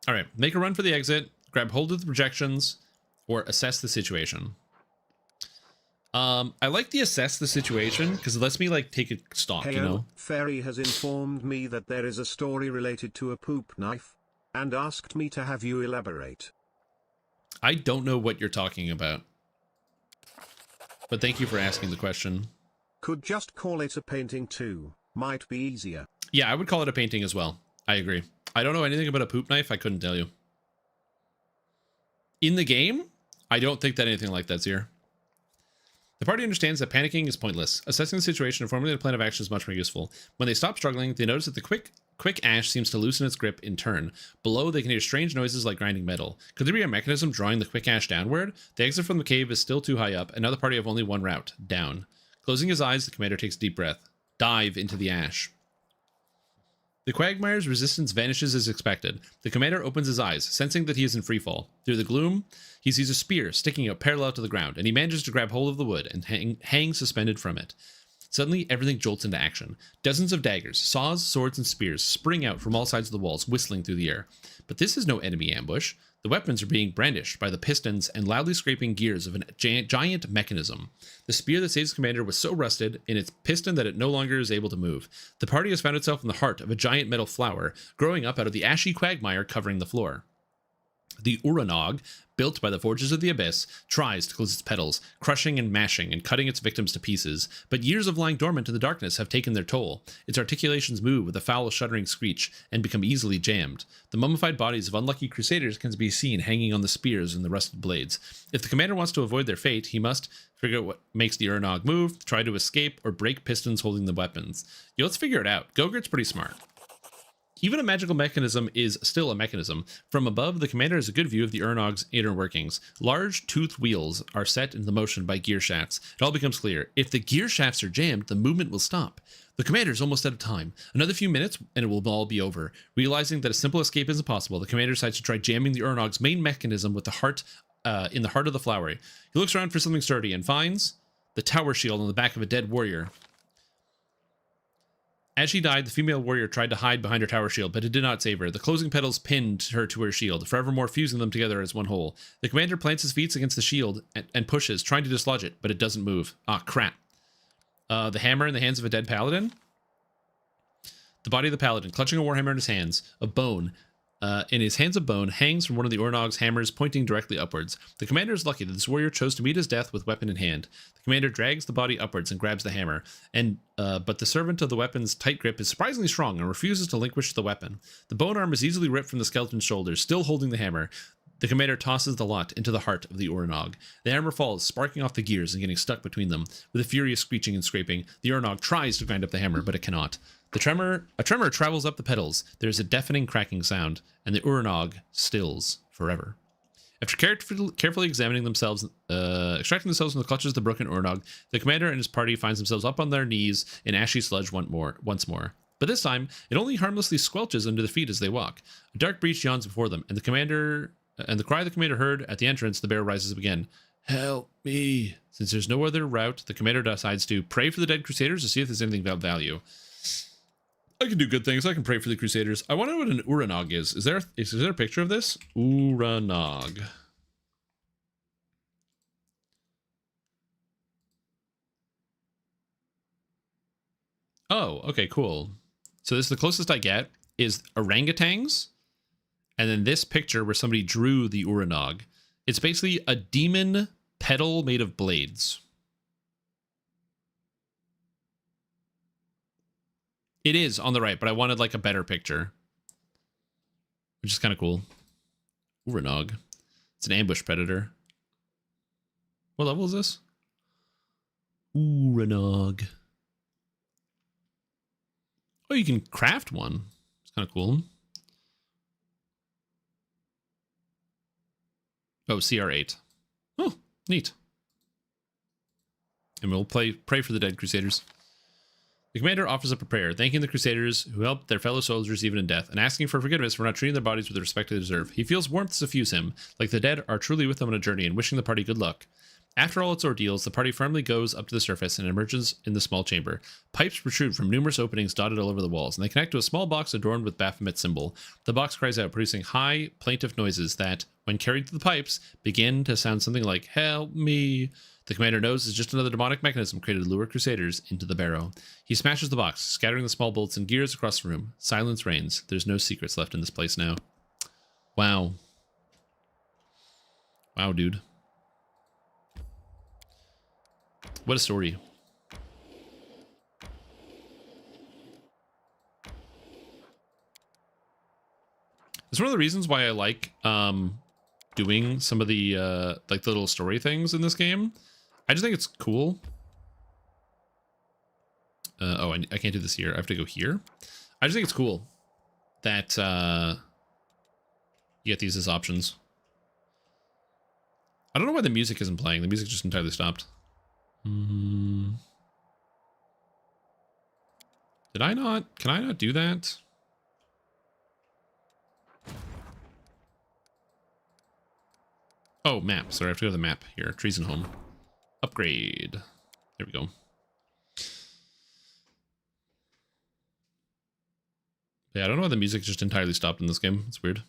All right, make a run for the exit, grab hold of the projections, or assess the situation. I like the assess the situation because it lets me like take a stock, you know. Fairy has informed me that there is a story related to a poop knife, and asked me to have you elaborate. I don't know what you're talking about, but thank you for asking the question. Could just call it a painting too, might be easier. Yeah, I would call it a painting as well. I agree. I don't know anything about a poop knife. I couldn't tell you. In the game, I don't think that anything like that's here. The party understands that panicking is pointless. Assessing the situation and formulating a plan of action is much more useful. When they stop struggling, they notice that the quick ash seems to loosen its grip in turn. Below, they can hear strange noises like grinding metal. Could there be a mechanism drawing the quick ash downward? The exit from the cave is still too high up, and now the party have only one route, down. Closing his eyes, the commander takes a deep breath. Dive into the ash. The Quagmire's resistance vanishes as expected. The commander opens his eyes, sensing that he is in freefall. Through the gloom, he sees a spear sticking out parallel to the ground, and he manages to grab hold of the wood and hang suspended from it. Suddenly, everything jolts into action. Dozens of daggers, saws, swords, and spears spring out from all sides of the walls, whistling through the air. But this is no enemy ambush. The weapons are being brandished by the pistons and loudly scraping gears of a giant mechanism. The spear that saves the commander was so rusted in its piston that it no longer is able to move. The party has found itself in the heart of a giant metal flower, growing up out of the ashy quagmire covering the floor. The Uranog, built by the Forges of the Abyss, tries to close its petals, crushing and mashing and cutting its victims to pieces, but years of lying dormant in the darkness have taken their toll. Its articulations move with a foul shuddering screech and become easily jammed. The mummified bodies of unlucky crusaders can be seen hanging on the spears and the rusted blades. If the commander wants to avoid their fate, he must figure out what makes the Uranog move, try to escape, or break pistons holding the weapons. Yo, let's figure it out. Gogurt's pretty smart. Even a magical mechanism is still a mechanism. From above, the commander has a good view of the Urnog's inner workings. Large, toothed wheels are set into motion by gear shafts. It all becomes clear. If the gear shafts are jammed, the movement will stop. The commander is almost out of time. Another few minutes, and it will all be over. Realizing that a simple escape isn't possible, the commander decides to try jamming the Urnog's main mechanism with the heart in the heart of the flowery. He looks around for something sturdy and finds the tower shield on the back of a dead warrior. As she died, the female warrior tried to hide behind her tower shield, but it did not save her. The closing petals pinned her to her shield, forevermore fusing them together as one whole. The commander plants his feet against the shield and pushes, trying to dislodge it, but it doesn't move. Ah, crap. The hammer in the hands of a dead paladin. The body of the paladin, clutching a warhammer in his hands, a bone. In his hands, a bone hangs from one of the Urnog's hammers, pointing directly upwards. The commander is lucky that this warrior chose to meet his death with weapon in hand. The commander drags the body upwards and grabs the hammer, but the servant of the weapon's tight grip is surprisingly strong and refuses to relinquish the weapon. The bone arm is easily ripped from the skeleton's shoulders, still holding the hammer. The commander tosses the lot into the heart of the Uranog. The hammer falls, sparking off the gears and getting stuck between them. With a furious screeching and scraping, the Uranog tries to grind up the hammer, but it cannot. A tremor travels up the petals. There's a deafening cracking sound, and the Uranog stills forever. After carefully examining themselves, extracting themselves from the clutches of the broken Uranog, the commander and his party finds themselves up on their knees in ashy sludge once more. But this time, it only harmlessly squelches under their feet as they walk. A dark breach yawns before them, and the cry the commander heard at the entrance, the bear rises up again. Help me. Since there's no other route, the commander decides to pray for the dead crusaders to see if there's anything of value. I can do good things. I can pray for the crusaders. I wonder what an Uranog is. Is there a picture of this? Uranog. Oh, okay, cool. So this is the closest I get is orangutans. And then this picture where somebody drew the Uranog. It's basically a demon petal made of blades. It is on the right, but I wanted like a better picture. Which is kind of cool. Uranog. It's an ambush predator. What level is this? Uranog. Oh, you can craft one. It's kind of cool. Oh, CR8. Oh, neat. And we'll pray for the dead Crusaders. The commander offers up a prayer, thanking the Crusaders who helped their fellow soldiers even in death, and asking for forgiveness for not treating their bodies with the respect they deserve. He feels warmth suffuse him, like the dead are truly with him on a journey, and wishing the party good luck. After all its ordeals, the party firmly goes up to the surface and emerges in the small chamber. Pipes protrude from numerous openings dotted all over the walls, and they connect to a small box adorned with Baphomet's symbol. The box cries out, producing high, plaintive noises that, when carried through the pipes, begin to sound something like, "Help me." The commander knows it's just another demonic mechanism created to lure Crusaders into the barrow. He smashes the box, scattering the small bolts and gears across the room. Silence reigns. There's no secrets left in this place now. Wow. Wow, dude. What a story. It's one of the reasons why I like doing some of the like the little story things in this game. I just think it's cool. Oh, I can't do this here. I have to go here. I just think it's cool that you get these as options. I don't know why the music isn't playing. The music just entirely stopped. Did I not? Can I not do that? Oh, map. Sorry, I have to go to the map here. Trees and home. Upgrade. There we go. Yeah, I don't know why the music just entirely stopped in this game. It's weird.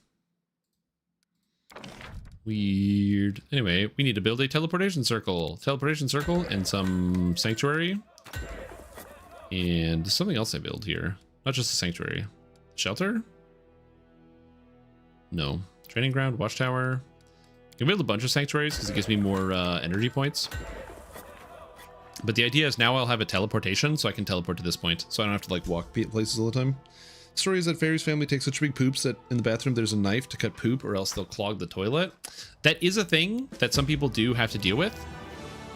Weird. Anyway, we need to build a teleportation circle. Teleportation circle and some sanctuary. And something else I build here. Not just a sanctuary. Shelter? No. Training ground, watchtower. I can build a bunch of sanctuaries because it gives me more energy points. But the idea is now I'll have a teleportation so I can teleport to this point. So I don't have to like walk places all the time. The story is that Fairy's family takes such big poops that in the bathroom there's a knife to cut poop or else they'll clog the toilet. That is a thing that some people do have to deal with.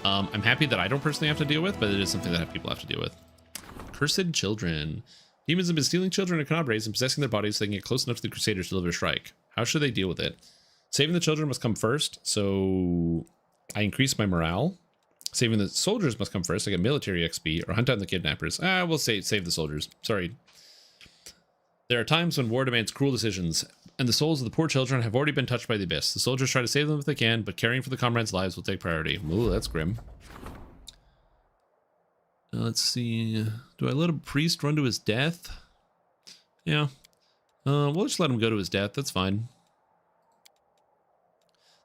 I'm happy that I don't personally have to deal with, but it is something that people have to deal with. Cursed children. Demons have been stealing children and canabres and possessing their bodies so they can get close enough to the Crusaders to deliver a strike. How should they deal with it? Saving the children must come first, so I increase my morale. Saving the soldiers must come first. I get military XP or hunt down the kidnappers. We'll save the soldiers. Sorry. There are times when war demands cruel decisions, and the souls of the poor children have already been touched by the abyss. The soldiers try to save them if they can, but caring for the comrades' lives will take priority. Ooh, that's grim. Let's see. Do I let a priest run to his death? Yeah. We'll just let him go to his death. That's fine.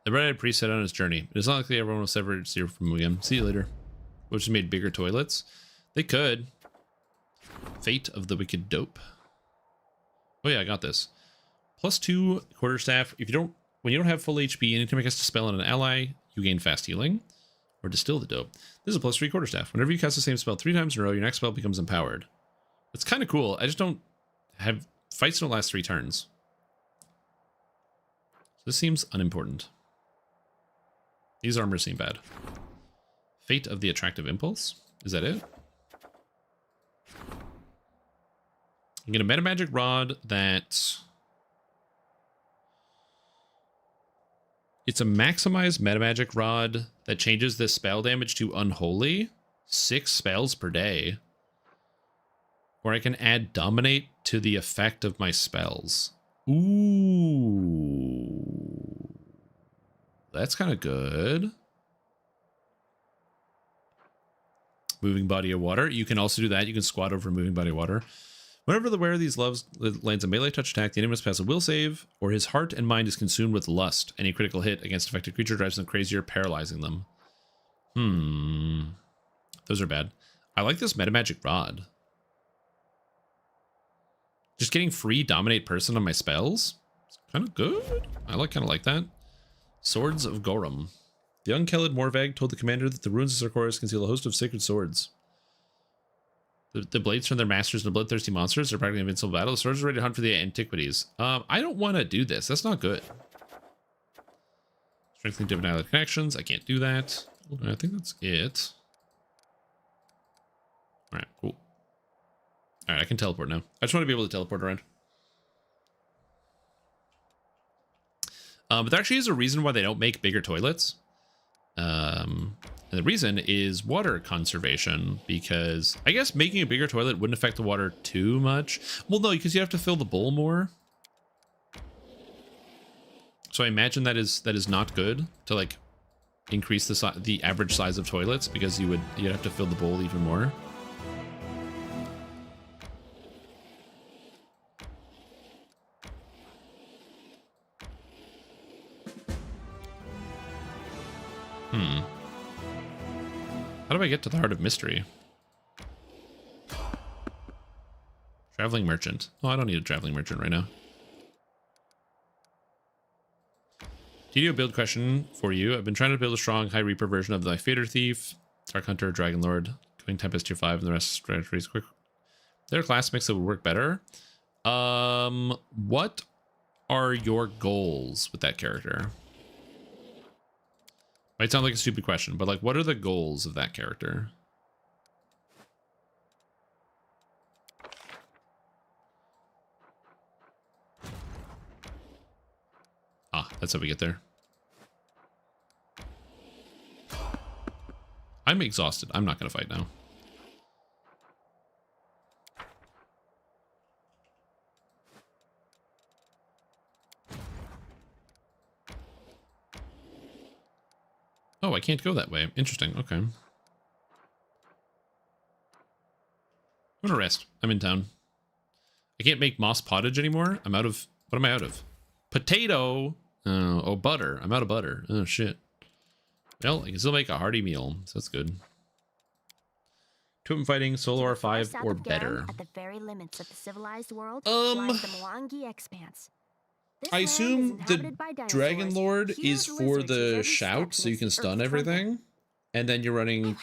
The red-eyed priest set on his journey. It is not likely everyone will ever see from him again. See you later. We'll just made bigger toilets. They could. Fate of the wicked dope. Oh yeah, I got this. +2 quarterstaff. When you don't have full HP, anytime you cast a spell on an ally, you gain fast healing. Or distill the dope. This is a +3 quarterstaff. Whenever you cast the same spell 3 times in a row, your next spell becomes empowered. It's kind of cool. I just don't have fights don't last 3 turns. So this seems unimportant. These armors seem bad. Fate of the attractive impulse. Is that it? I'm gonna meta magic rod that it's a maximized meta magic rod that changes the spell damage to unholy 6 spells per day. Or I can add dominate to the effect of my spells. Ooh. That's kind of good. Moving body of water. You can also do that. You can squat over a moving body of water. Whenever the wearer of these loves lands a melee touch attack, the enemy must pass a will save, or his heart and mind is consumed with lust. Any critical hit against affected creature drives them crazier, paralyzing them. Those are bad. I like this meta magic rod. getting free dominate person on my spells. It's kind of good. I kind of like that. Swords of Gorum. The young Kelid Morvag told the commander that the ruins of Sarkoris conceal a host of sacred swords. The blades from their masters and the bloodthirsty monsters are practically invincible battle. The swords are ready to hunt for the antiquities. I don't want to do this. That's not good. Strengthening different allied connections. I can't do that. I think that's it. Alright, cool. Alright, I can teleport now. I just want to be able to teleport around. But there actually is a reason why they don't make bigger toilets. And the reason is water conservation, because I guess making a bigger toilet wouldn't affect the water too much. Well, no, because you have to fill the bowl more. So I imagine that is not good to like increase the average size of toilets, because you'd have to fill the bowl even more. How do I get to the Heart of Mystery? Traveling merchant. Oh, I don't need a traveling merchant right now. DDO build question for you. I've been trying to build a strong High Reaper version of my Fader Thief, Dark Hunter, Dragon Lord, going Tempest tier 5, and the rest strategies quick. Their class mix that would work better. What are your goals with that character? Might sound like a stupid question, but like, what are the goals of that character? Ah, that's how we get there. I'm exhausted. I'm not going to fight now. Oh, I can't go that way. Interesting. Okay. I'm gonna rest. I'm in town. I can't make moss pottage anymore. I'm out of... What am I out of? Potato! Oh, butter. I'm out of butter. Oh, shit. Well, I can still make a hearty meal, so that's good. 2 fighting, solo R5 or better. At the very limits of the civilized world lies the Mwangi Expanse. I assume the Dragon Lord is for the shout, so you can stun everything. And then you're running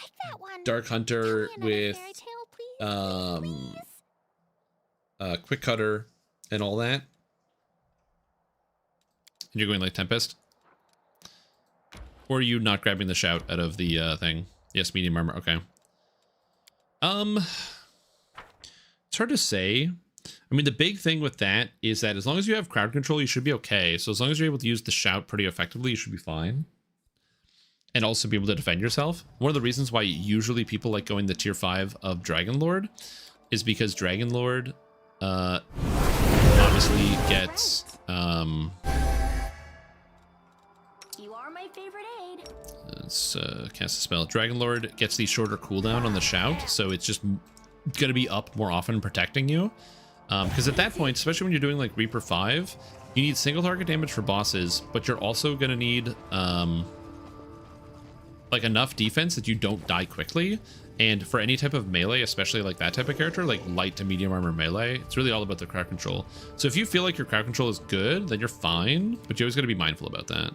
Dark Hunter with Quick Cutter and all that. And you're going like Tempest. Or are you not grabbing the shout out of the thing? Yes, medium armor. Okay. It's hard to say. I mean, the big thing with that is that as long as you have crowd control, you should be okay. So as long as you're able to use the shout pretty effectively, you should be fine. And also be able to defend yourself. One of the reasons why usually people like going the tier 5 of Dragon Lord is because Dragon Lord obviously gets You are my favorite aid. Let's cast a spell. Dragon Lord gets the shorter cooldown on the shout, so it's just gonna be up more often protecting you. Because at that point, especially when you're doing like Reaper 5, you need single target damage for bosses, but you're also gonna need like enough defense that you don't die quickly. And for any type of melee, especially like that type of character, like light to medium armor melee, it's really all about the crowd control. So if you feel like your crowd control is good, then you're fine, but you always gotta be mindful about that.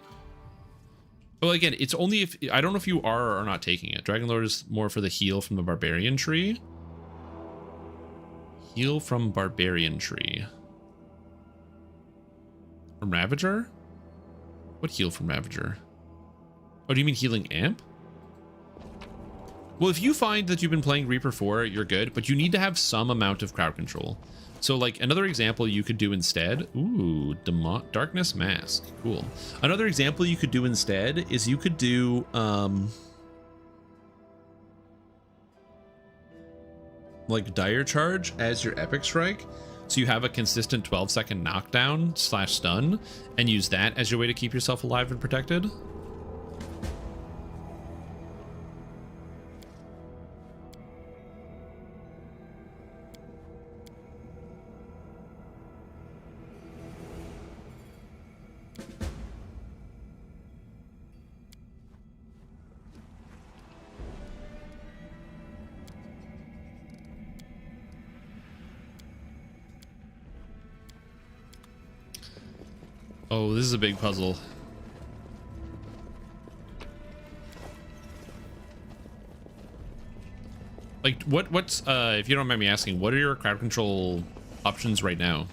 Well, again, it's only if... I don't know if you are or are not taking it. Dragon Lord is more for the heal from the Barbarian tree. Heal from Barbarian tree. From Ravager? What heal from Ravager? Oh, do you mean healing amp? Well, if you find that you've been playing Reaper 4, you're good, but you need to have some amount of crowd control. So, like, another example you could do instead... Ooh, Darkness Mask. Cool. Another example you could do instead is you could do... like, Dire Charge as your Epic Strike. So you have a consistent 12-second knockdown / stun, and use that as your way to keep yourself alive and protected. Oh, this is a big puzzle. Like, what's, if you don't mind me asking, what are your crowd control options right now?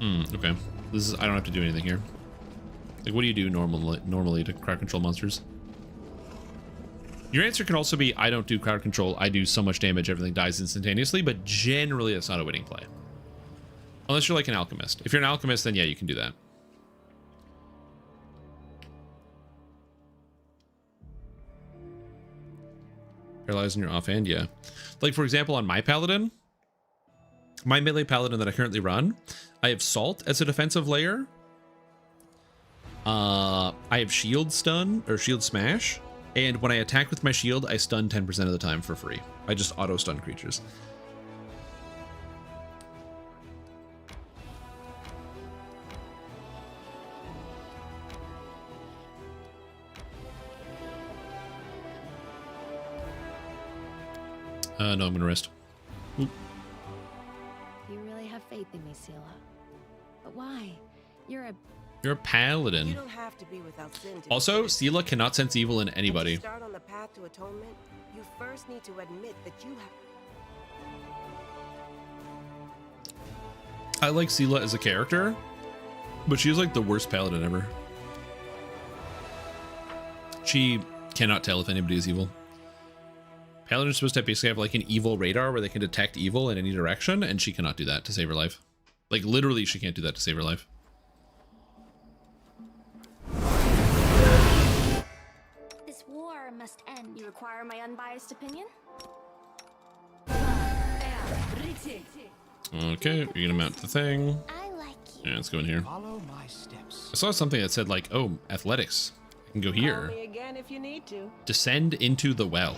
Okay. This is, I don't have to do anything here. Like, what do you do normally to crowd control monsters? Your answer can also be, I don't do crowd control, I do so much damage, everything dies instantaneously, but generally that's not a winning play. Unless you're like an alchemist. If you're an alchemist, then yeah, you can do that. Paralyzed in your offhand, yeah. Like, for example, on my paladin, my melee paladin that I currently run, I have salt as a defensive layer. I have shield stun or shield smash, and when I attack with my shield, I stun 10% of the time for free. I just auto stun creatures. No, I'm gonna rest. Oop. You really have faith in me, Sela. But why? You're a paladin. You don't have to be without sin to Also, Sela cannot sense evil in anybody. To start on the path to atonement, you first need to admit that you have. I like Sela as a character, but she's like the worst paladin ever. She cannot tell if anybody is evil. Paladin is supposed to basically have like an evil radar where they can detect evil in any direction, and she cannot do that to save her life. Like, literally, she can't do that to save her life. This war must end. You require my unbiased opinion? Okay, you're gonna mount the thing. I like Yeah, let's go in here. Follow my steps. I saw something that said like, oh, athletics. I can go here. Call me again if you need to. Descend into the well.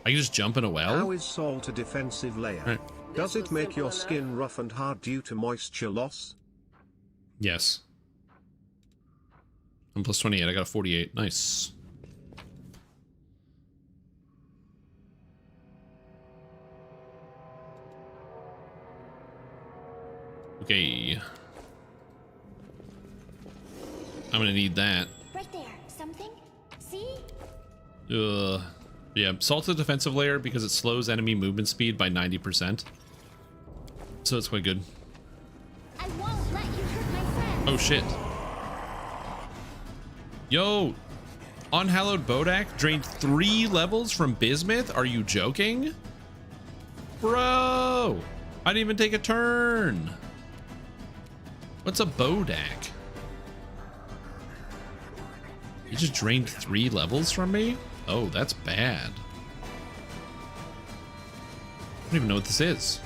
I can just jump in a well? How is salt a defensive layer? Right. Does it make your skin rough and hard due to moisture loss? Yes. I'm plus 28. I got a 48. Nice. Okay. I'm gonna need that. Right there. Something? See? Yeah, salt's a defensive layer because it slows enemy movement speed by 90%. So it's quite good. I won't let you hurt my friend. Oh shit. Yo, Unhallowed Bodak drained 3 levels from Bismuth? Are you joking? Bro! I didn't even take a turn. What's a Bodak? You just drained 3 levels from me? Oh, that's bad. I don't even know what this is.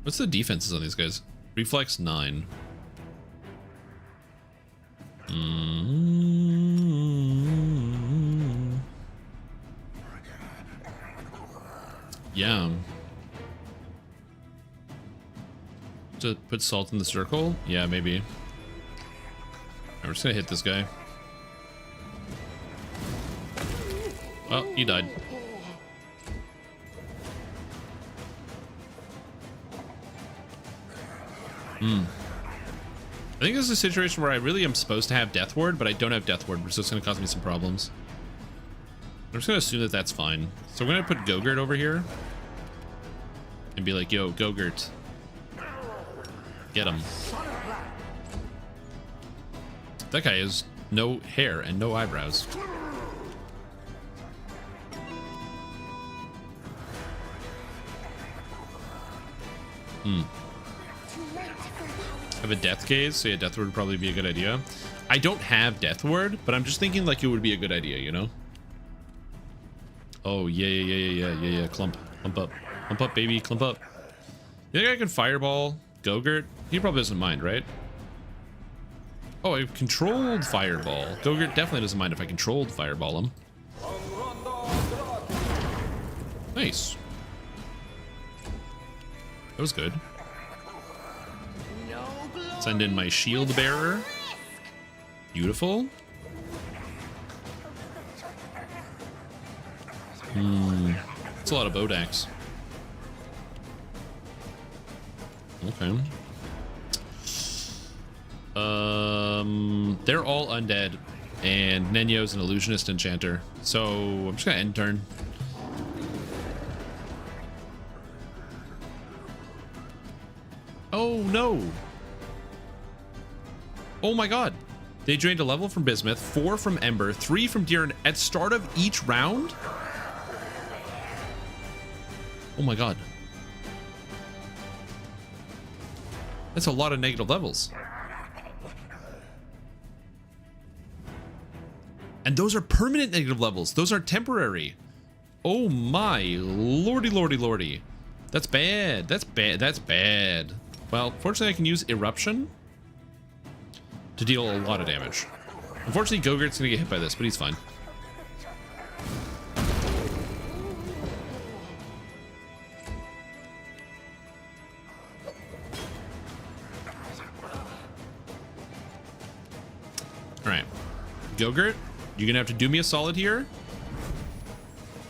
What's the defenses on these guys? Reflex 9. Yeah. To put salt in the circle? Yeah, maybe. I'm just gonna hit this guy. Oh, he died. I think this is a situation where I really am supposed to have Death Ward, but I don't have Death Ward, so it's gonna cause me some problems. I'm just gonna assume that that's fine. So I'm gonna put Gogurt over here and be like, yo, Gogurt, get him. That guy has no hair and no eyebrows. I have a Death Gaze, so yeah, Death Ward would probably be a good idea. I don't have Death Ward, but I'm just thinking like it would be a good idea, you know? Oh, yeah. Clump up, baby, clump up. You think I can Fireball Gogurt? He probably doesn't mind, right? Oh, I controlled Fireball. Gogurt definitely doesn't mind if I controlled Fireball him. Nice. That was good. Send in my Shield Bearer. Beautiful. It's a lot of Bodax. Okay. They're all undead, and Nenyo's an illusionist enchanter. So I'm just gonna end turn. Oh no! Oh my god! They drained a level from Bismuth, 4 from Ember, 3 from Deeren at start of each round? Oh my god. That's a lot of negative levels. And those are permanent negative levels. Those are temporary. Oh my lordy, lordy, lordy. That's bad. That's bad. That's bad. Well, fortunately I can use Eruption to deal a lot of damage. Unfortunately, Gogurt's gonna get hit by this, but he's fine. Alright. Gogurt, you're gonna have to do me a solid here.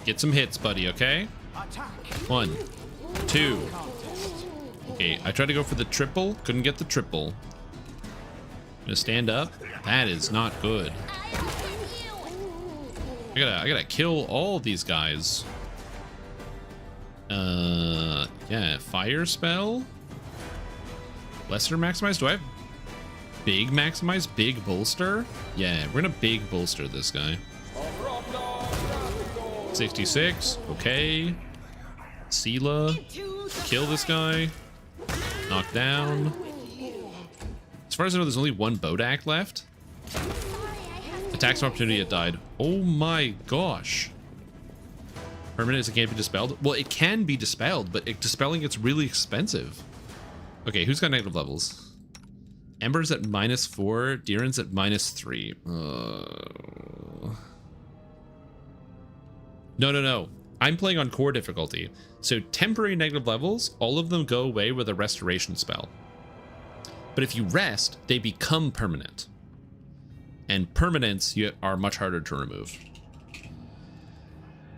Get some hits, buddy, okay? 1, 2. Okay, I tried to go for the triple, couldn't get the triple. Gonna stand up. That is not good. I gotta kill all these guys. Yeah, fire spell. Lesser maximize. Do I have big maximize? Big bolster? Yeah, we're gonna big bolster this guy. 66. Okay. Sela. Kill this guy. Knock down. As far as I know, there's only one Bodak left. Attacks of opportunity, it died. Oh my gosh. Permanent is it can't be dispelled? Well, it can be dispelled, but dispelling it's really expensive. Okay, who's got negative levels? Ember's at -4, Deeren's at -3. No. I'm playing on core difficulty. So temporary negative levels, all of them go away with a restoration spell. But if you rest, they become permanent. And permanents are much harder to remove.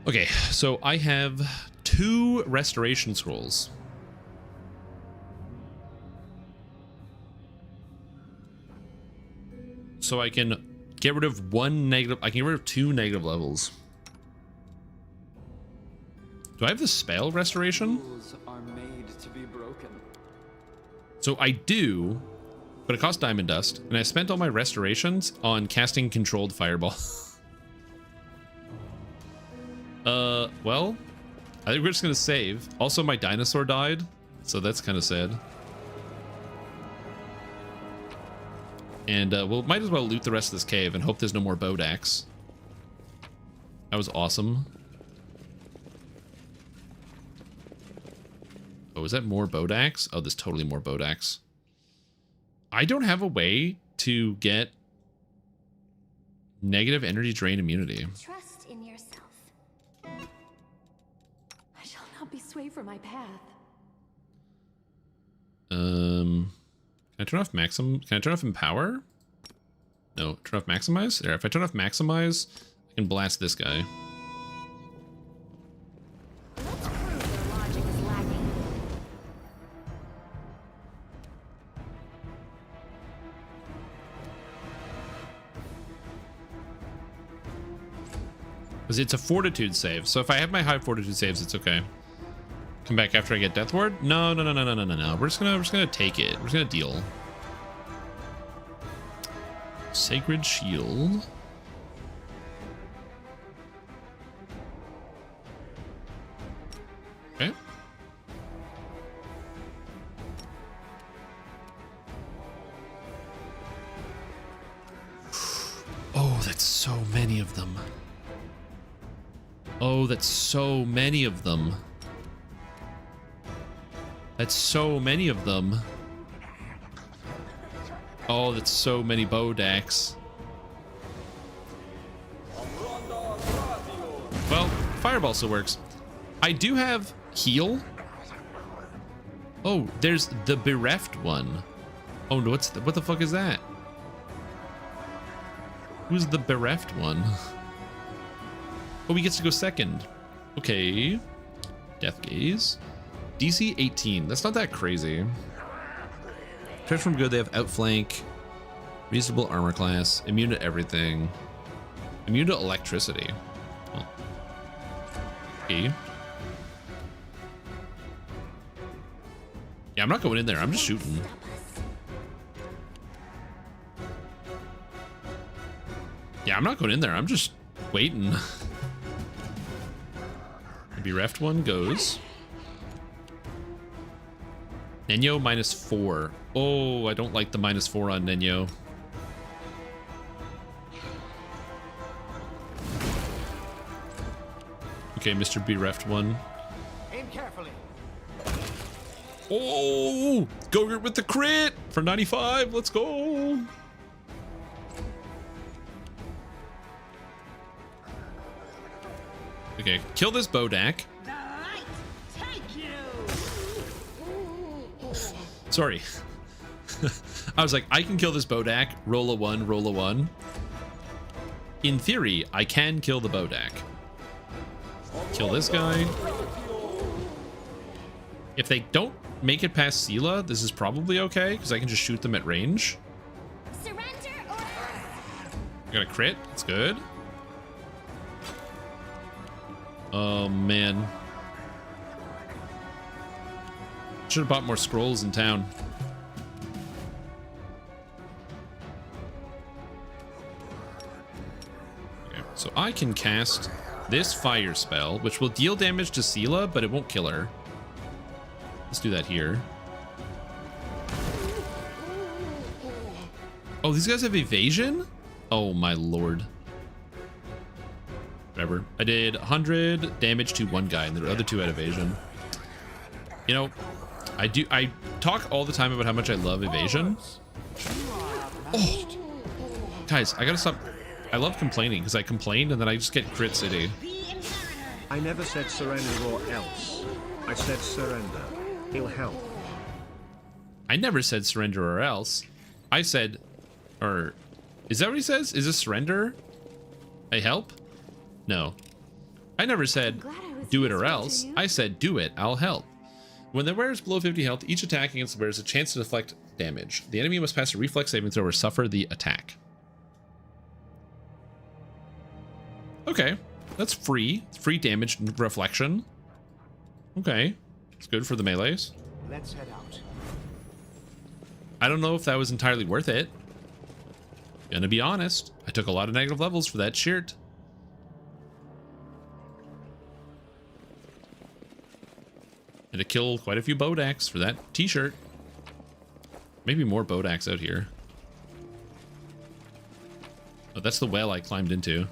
Okay, so I have 2 restoration scrolls. So I can get rid of 1 negative, I can get rid of 2 negative levels. Do I have the spell restoration? Are made to be broken. So I do, but it costs diamond dust, and I spent all my restorations on casting controlled fireball. Well, I think we're just gonna save. Also, my dinosaur died, so that's kind of sad. And we'll might as well loot the rest of this cave and hope there's no more Bodax. That was awesome. Oh, is that more Bodax? Oh, there's totally more Bodax. I don't have a way to get negative energy drain immunity. Trust in yourself. I shall not be swayed from my path. Can I turn off Can I turn off Empower? No, turn off Maximize? There, if I turn off Maximize, I can blast this guy. Because it's a fortitude save, so if I have my high fortitude saves, it's okay. Come back after I get Death Ward? No. We're just gonna take it. We're just gonna deal. Sacred Shield. Okay. Oh, that's so many of them. Oh, that's so many of them. That's so many of them. Oh, that's so many Bodax. Well, Fireball still works. I do have Heal. Oh, there's the Bereft one. Oh, no, what the fuck is that? Who's the Bereft one? Oh, he gets to go second. Okay. Death Gaze. DC 18. That's not that crazy. Transform good. They have outflank, reasonable armor class, immune to everything, immune to electricity. Oh. E. Yeah, I'm not going in there. I'm just shooting. Yeah, I'm not going in there. I'm just waiting. The bereft one goes. Nenyo -4. Oh, I don't like the -4 on Nenyo. Okay, Mr. Bereft one. Aim carefully. Oh, Gogurt with the crit for 95. Let's go. Okay, kill this Bodak. Sorry. I was like, I can kill this Bodak. Roll a 1, roll a 1. In theory, I can kill the Bodak. Kill this guy. If they don't make it past Sela, this is probably okay, because I can just shoot them at range. I got a crit. It's good. Oh, man. Should have bought more scrolls in town. Okay, so I can cast this fire spell, which will deal damage to Sela, but it won't kill her. Let's do that here. Oh, these guys have evasion? Oh, my lord. Whatever. I did 100 damage to one guy, and the other two had evasion. You know, I talk all the time about how much I love evasion. Oh, guys, I gotta stop. I love complaining because I complain and then I just get crit city. I never said surrender or else. I said surrender. It'll help. I never said surrender or else. I said, or is that what he says? Is this surrender a help? No. I never said do it or else. I said do it, I'll help. When the wearer is below 50 health, each attack against the wearer has a chance to deflect damage. The enemy must pass a reflex saving throw or suffer the attack. Okay, that's free. Free damage reflection. Okay, it's good for the melees. Let's head out. I don't know if that was entirely worth it. Gonna be honest, I took a lot of negative levels for that shirt. And to kill quite a few Bodaks for that t-shirt. Maybe more Bodaks out here. Oh, that's the well I climbed into.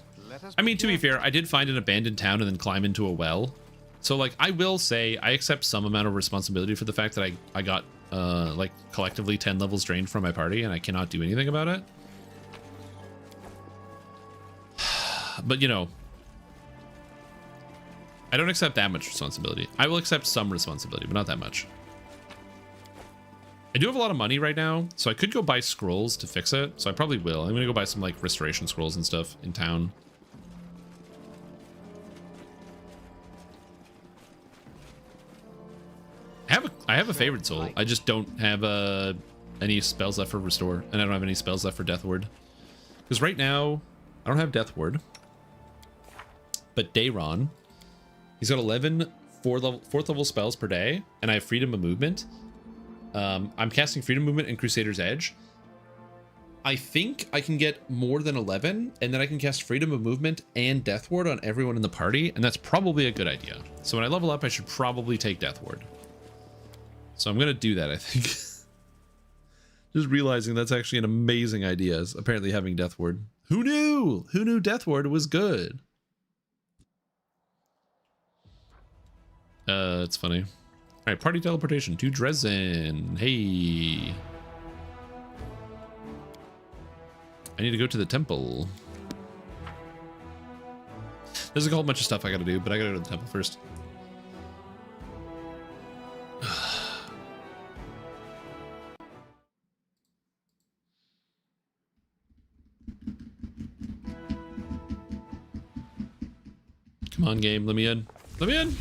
I mean, to be fair, I did find an abandoned town and then climb into a well. So, like, I will say I accept some amount of responsibility for the fact that I got, like, collectively 10 levels drained from my party and I cannot do anything about it. But, you know, I don't accept that much responsibility. I will accept some responsibility, but not that much. I do have a lot of money right now, so I could go buy scrolls to fix it. So I probably will. I'm going to go buy some, like, restoration scrolls and stuff in town. I have a favorite soul. I just don't have any spells left for restore, and I don't have any spells left for Death Ward. Because right now, I don't have Death Ward. But Dayron, he's got 11 fourth level spells per day, and I have Freedom of Movement. I'm casting Freedom of Movement and Crusader's Edge. I think I can get more than 11, and then I can cast Freedom of Movement and Death Ward on everyone in the party, and that's probably a good idea. So when I level up, I should probably take Death Ward. So I'm going to do that, I think. Just realizing that's actually an amazing idea, is apparently having Death Ward. Who knew? Who knew Death Ward was good? It's funny. All right, party teleportation to Dresden. Hey. I need to go to the temple. There's a whole bunch of stuff I gotta do, but I gotta go to the temple first. Come on, game. Let me in. Let me in.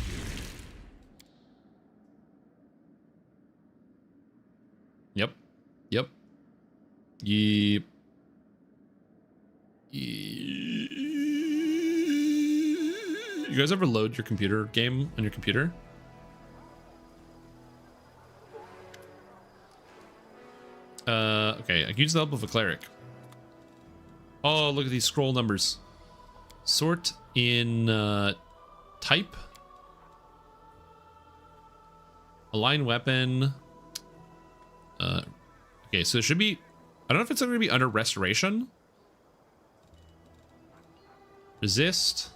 You guys ever load your computer game on your computer? Okay, I can use the help of a cleric. Oh, look at these scroll numbers. Sort in type. Align weapon. Okay, so it should be... I don't know if it's going to be under restoration. Resist.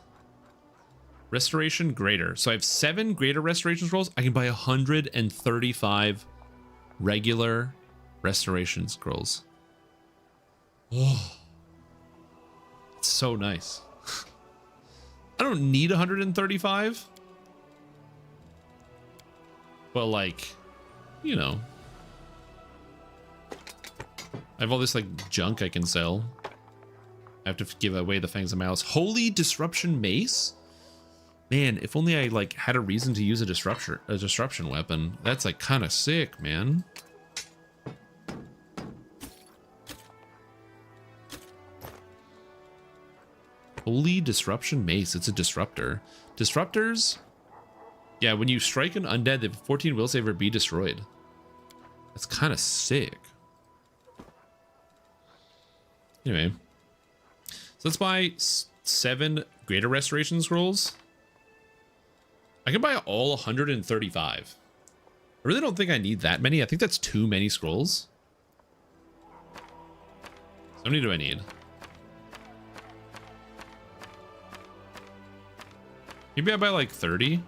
Restoration greater. So I have 7 greater restoration scrolls. I can buy 135 regular restoration scrolls. Oh, it's so nice. I don't need 135. But like, you know, I have all this like junk I can sell. I have to give away the Fangs of Malice. Holy Disruption Mace? Man, if only I like had a reason to use a disruption weapon. That's like kind of sick, man. Holy Disruption Mace. It's a disruptor. Disruptors? Yeah, when you strike an undead, they have 14 will save or be destroyed. That's kind of sick. Anyway. So let's buy 7 greater restoration scrolls. I can buy all 135. I really don't think I need that many. I think that's too many scrolls. So how many do I need? Maybe I buy like 30.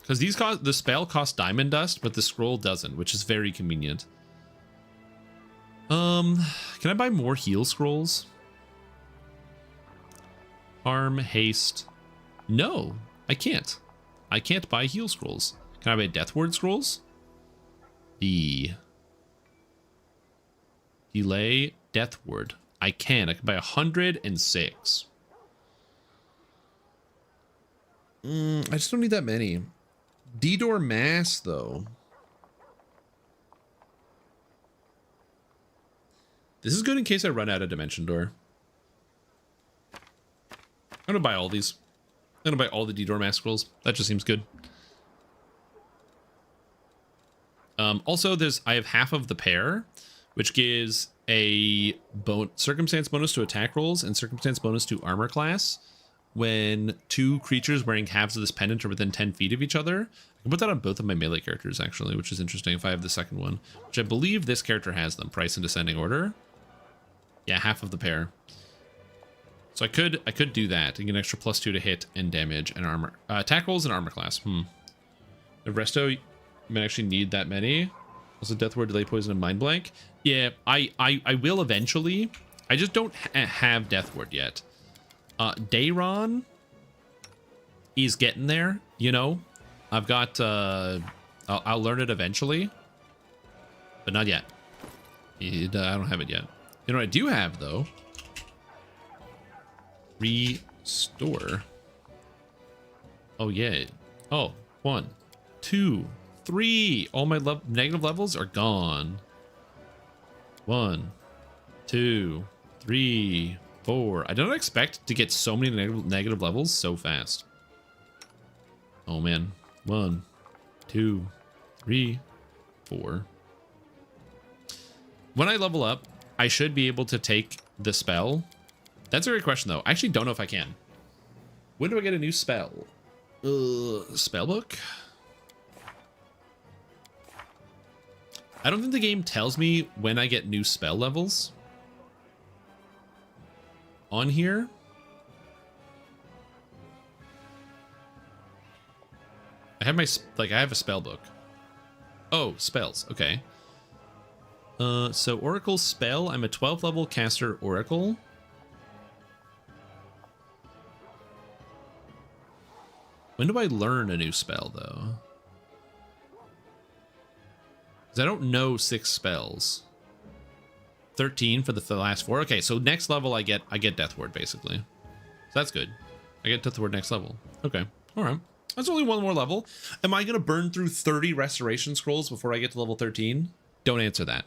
Because these cost, the spell costs diamond dust, but the scroll doesn't, which is very convenient. Can I buy more heal scrolls? Harm, haste. No, I can't. I can't buy heal scrolls. Can I buy death ward scrolls? Delay death ward. I can. I can buy 106. I just don't need that many. DDO mass though. This is good in case I run out of dimension door. I'm gonna buy all these. I'm gonna buy all the DDO mass scrolls. That just seems good. Also, I have half of the pair, which gives a circumstance bonus to attack rolls and circumstance bonus to armor class when 2 creatures wearing halves of this pendant are within 10 feet of each other. I can put that on both of my melee characters, actually, which is interesting if I have the second one, which I believe this character has them, price in descending order. Yeah, half of the pair. So I could do that. You get an extra +2 to hit and damage and armor. Attack rolls and armor class. The resto, you might actually need that many. Also, death ward, delay poison, and mind blank. Yeah, I will eventually. I just don't have death ward yet. Dayron is getting there, you know. I've got I'll learn it eventually, but not yet. I don't have it yet. You know what I do have though? Restore. Oh yeah. Oh, 1, 2, 3. All my negative levels are gone. 1, 2, 3, 4. I don't expect to get so many negative levels so fast. Oh man. 1, 2, 3, 4. When I level up, I should be able to take the spell. That's a great question though. I actually don't know if I can. When do I get a new spell? Spell book? I don't think the game tells me when I get new spell levels on here. I have I have a spell book. Oh, spells. Okay. So Oracle spell. I'm a 12th level caster Oracle. When do I learn a new spell though? Because I don't know 6 spells. 13 for the last 4. Okay, so next level I get Death Ward basically. So that's good. I get Death Ward next level. Okay. All right. That's only one more level. Am I going to burn through 30 restoration scrolls before I get to level 13? Don't answer that.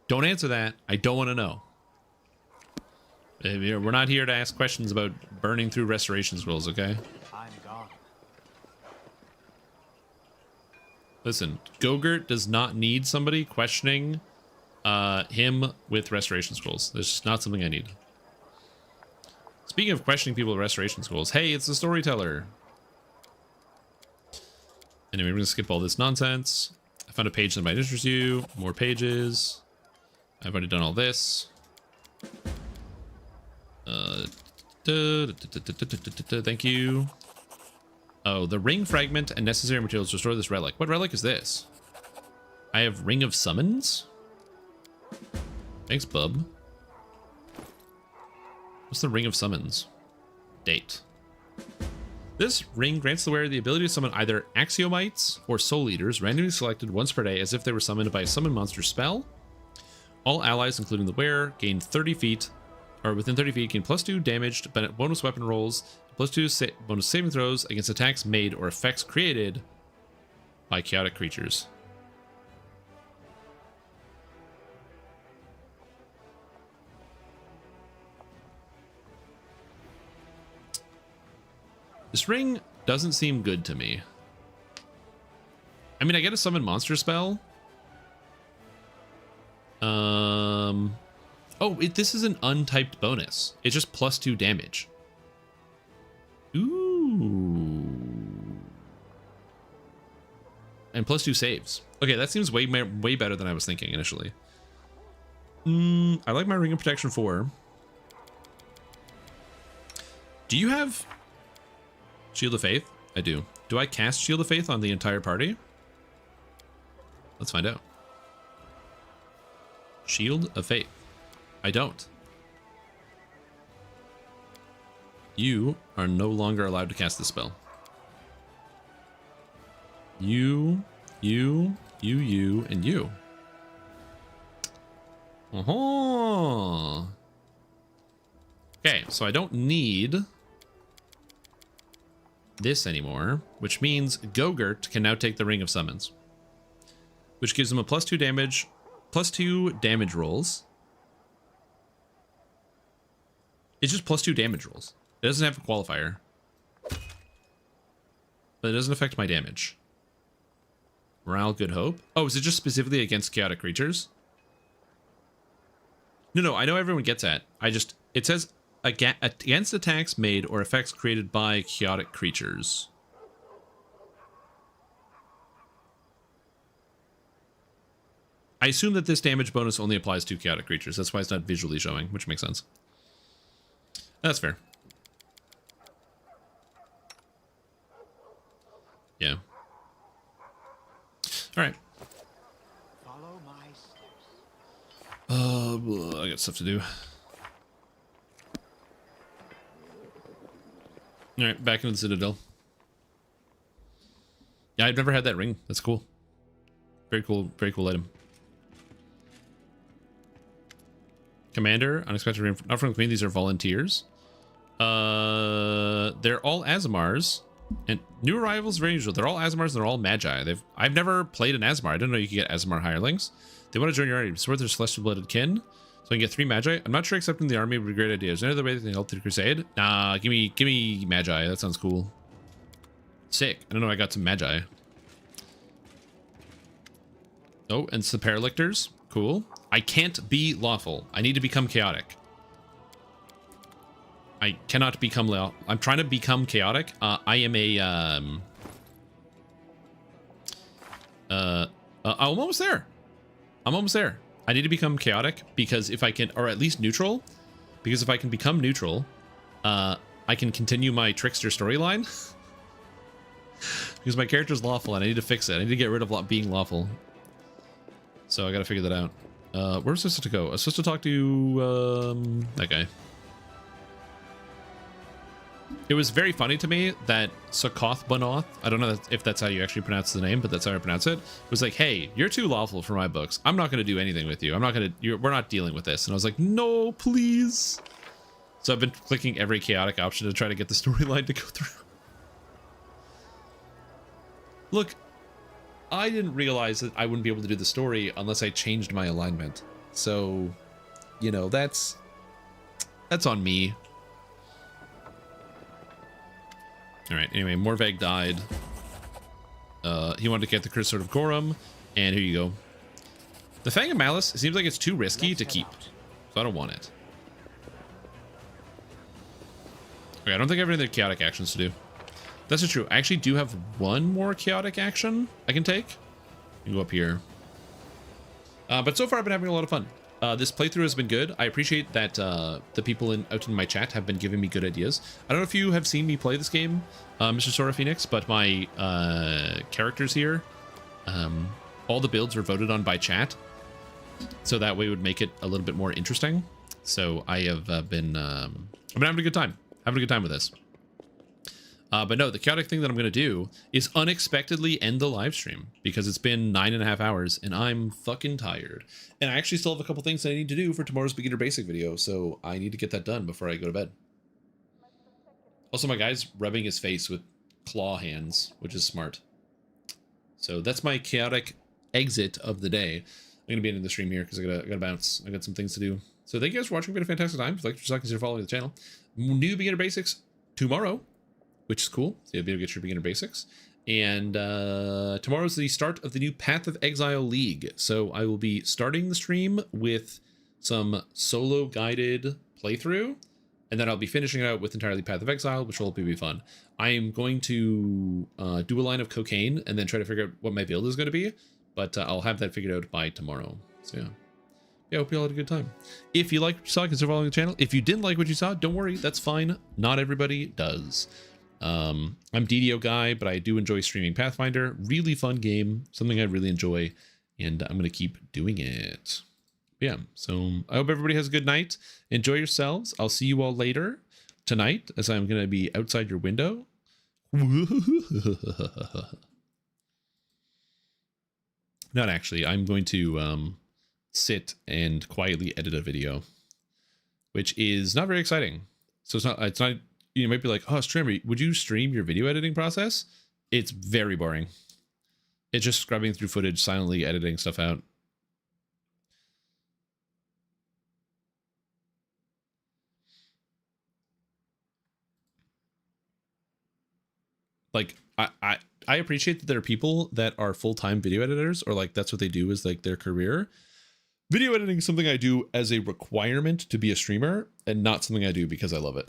Don't answer that. I don't want to know. We're not here to ask questions about burning through restoration scrolls, okay? I'm gone. Listen, Gogurt does not need somebody questioning him with restoration scrolls. That's just not something I need. Speaking of questioning people with restoration scrolls, hey, it's the storyteller. Anyway, we're going to skip all this nonsense. I found a page that might interest you. More pages. I've already done all this. Thank you. Oh, the ring fragment and necessary materials to restore this relic. What relic is this? I have Ring of Summons. Thanks, bub. What's the Ring of Summons? Date. This ring grants the wearer the ability to summon either Axiomites or Soul Eaters, randomly selected once per day as if they were summoned by a summon monster spell. All allies, including the wearer, gain 30 feet, or within 30 feet, gain +2 damaged bonus weapon rolls, +2 bonus saving throws against attacks made or effects created by chaotic creatures. This ring doesn't seem good to me. I mean, I get a summon monster spell. Oh, this is an untyped bonus. It's just +2 damage. Ooh. And +2 saves. Okay, that seems way better than I was thinking initially. I like my Ring of Protection 4. Do you have Shield of Faith? I do. Do I cast Shield of Faith on the entire party? Let's find out. Shield of Faith. I don't. You are no longer allowed to cast this spell. You, and you. Okay, so I don't need this anymore, which means Gogurt can now take the Ring of Summons, which gives him a +2 damage, +2 damage rolls. It's just +2 damage rolls. It doesn't have a qualifier, but it doesn't affect my damage. Morale, Good Hope. Oh, is it just specifically against chaotic creatures? No, I know everyone gets that. It says against attacks made or effects created by chaotic creatures. I assume that this damage bonus only applies to chaotic creatures. That's why it's not visually showing, which makes sense. That's fair. Yeah. All right. Follow my steps. I got stuff to do. All right, back into the Citadel. Yeah, I've never had that ring. That's cool. Very cool item. Commander, unexpected reinforcement. Not from the Queen, these are volunteers. They're all Azamars. And new arrivals, very usual. They're all Azamars and they're all Magi. I've never played an Azamar. I didn't know you could get Azamar hirelings. They want to join your army. Support their celestial blooded kin. So I can get 3 Magi. I'm not sure accepting the army would be a great idea. Is there any other way they can help the crusade? Nah, give me Magi. That sounds cool. Sick. I don't know, I got some Magi. Oh, and some Paralictors. Cool. I can't be lawful. I need to become chaotic. I cannot become lawful. I'm trying to become chaotic. I am a I'm almost there. I'm almost there. I need to become chaotic because if I can, or at least neutral, because if I can become neutral, I can continue my trickster storyline. Because my character's lawful and I need to fix it. I need to get rid of being lawful. So I gotta figure that out. Where was I supposed to go? I was supposed to talk to that guy. It was very funny to me that Sokoth Banoth, I don't know if that's how you actually pronounce the name, but that's how I pronounce it, was like, hey, you're too lawful for my books. I'm not going to do anything with you. We're not dealing with this. And I was like, no, please. So I've been clicking every chaotic option to try to get the storyline to go through. Look, I didn't realize that I wouldn't be able to do the story unless I changed my alignment. So, you know, that's on me. All right, anyway, Morvag died. He wanted to get the Curse Sword of Gorum, and here you go. The Fang of Malice, it seems like it's too risky to keep, so I don't want it. Okay, I don't think I have any other chaotic actions to do. That's true. I actually do have one more chaotic action I can take. I can go up here. But so far I've been having a lot of fun. This playthrough has been good. I appreciate that the people out in my chat have been giving me good ideas. I don't know if you have seen me play this game, Mr. Sora Phoenix, but my characters here, all the builds were voted on by chat. So that way it would make it a little bit more interesting. So I have been having a good time. Having a good time with this. But no, the chaotic thing that I'm going to do is unexpectedly end the live stream because it's been 9.5 hours and I'm fucking tired. And I actually still have a couple things that I need to do for tomorrow's beginner basic video. So I need to get that done before I go to bed. Also, my guy's rubbing his face with claw hands, which is smart. So that's my chaotic exit of the day. I'm going to be ending the stream here because I gotta bounce. I got some things to do. So thank you guys for watching. It's been a fantastic time. If you like, consider following the channel. New beginner basics tomorrow, which is cool. So you'll be able to get your beginner basics. And tomorrow's the start of the new Path of Exile League. So I will be starting the stream with some solo guided playthrough. And then I'll be finishing it out with entirely Path of Exile, which will hopefully be fun. I am going to do a line of cocaine and then try to figure out what my build is going to be. But I'll have that figured out by tomorrow. So yeah. I hope you all had a good time. If you liked what you saw, consider following the channel. If you didn't like what you saw, don't worry. That's fine. Not everybody does. I'm DDO guy, but I do enjoy streaming Pathfinder. Really fun game. Something I really enjoy. And I'm going to keep doing it. Yeah. So I hope everybody has a good night. Enjoy yourselves. I'll see you all later tonight as I'm going to be outside your window. Not actually. I'm going to sit and quietly edit a video, which is not very exciting. So it's not, you might be like, oh, streamer, would you stream your video editing process? It's very boring. It's just scrubbing through footage, silently editing stuff out. Like, I appreciate that there are people that are full-time video editors, or like that's what they do is like their career. Video editing is something I do as a requirement to be a streamer and not something I do because I love it.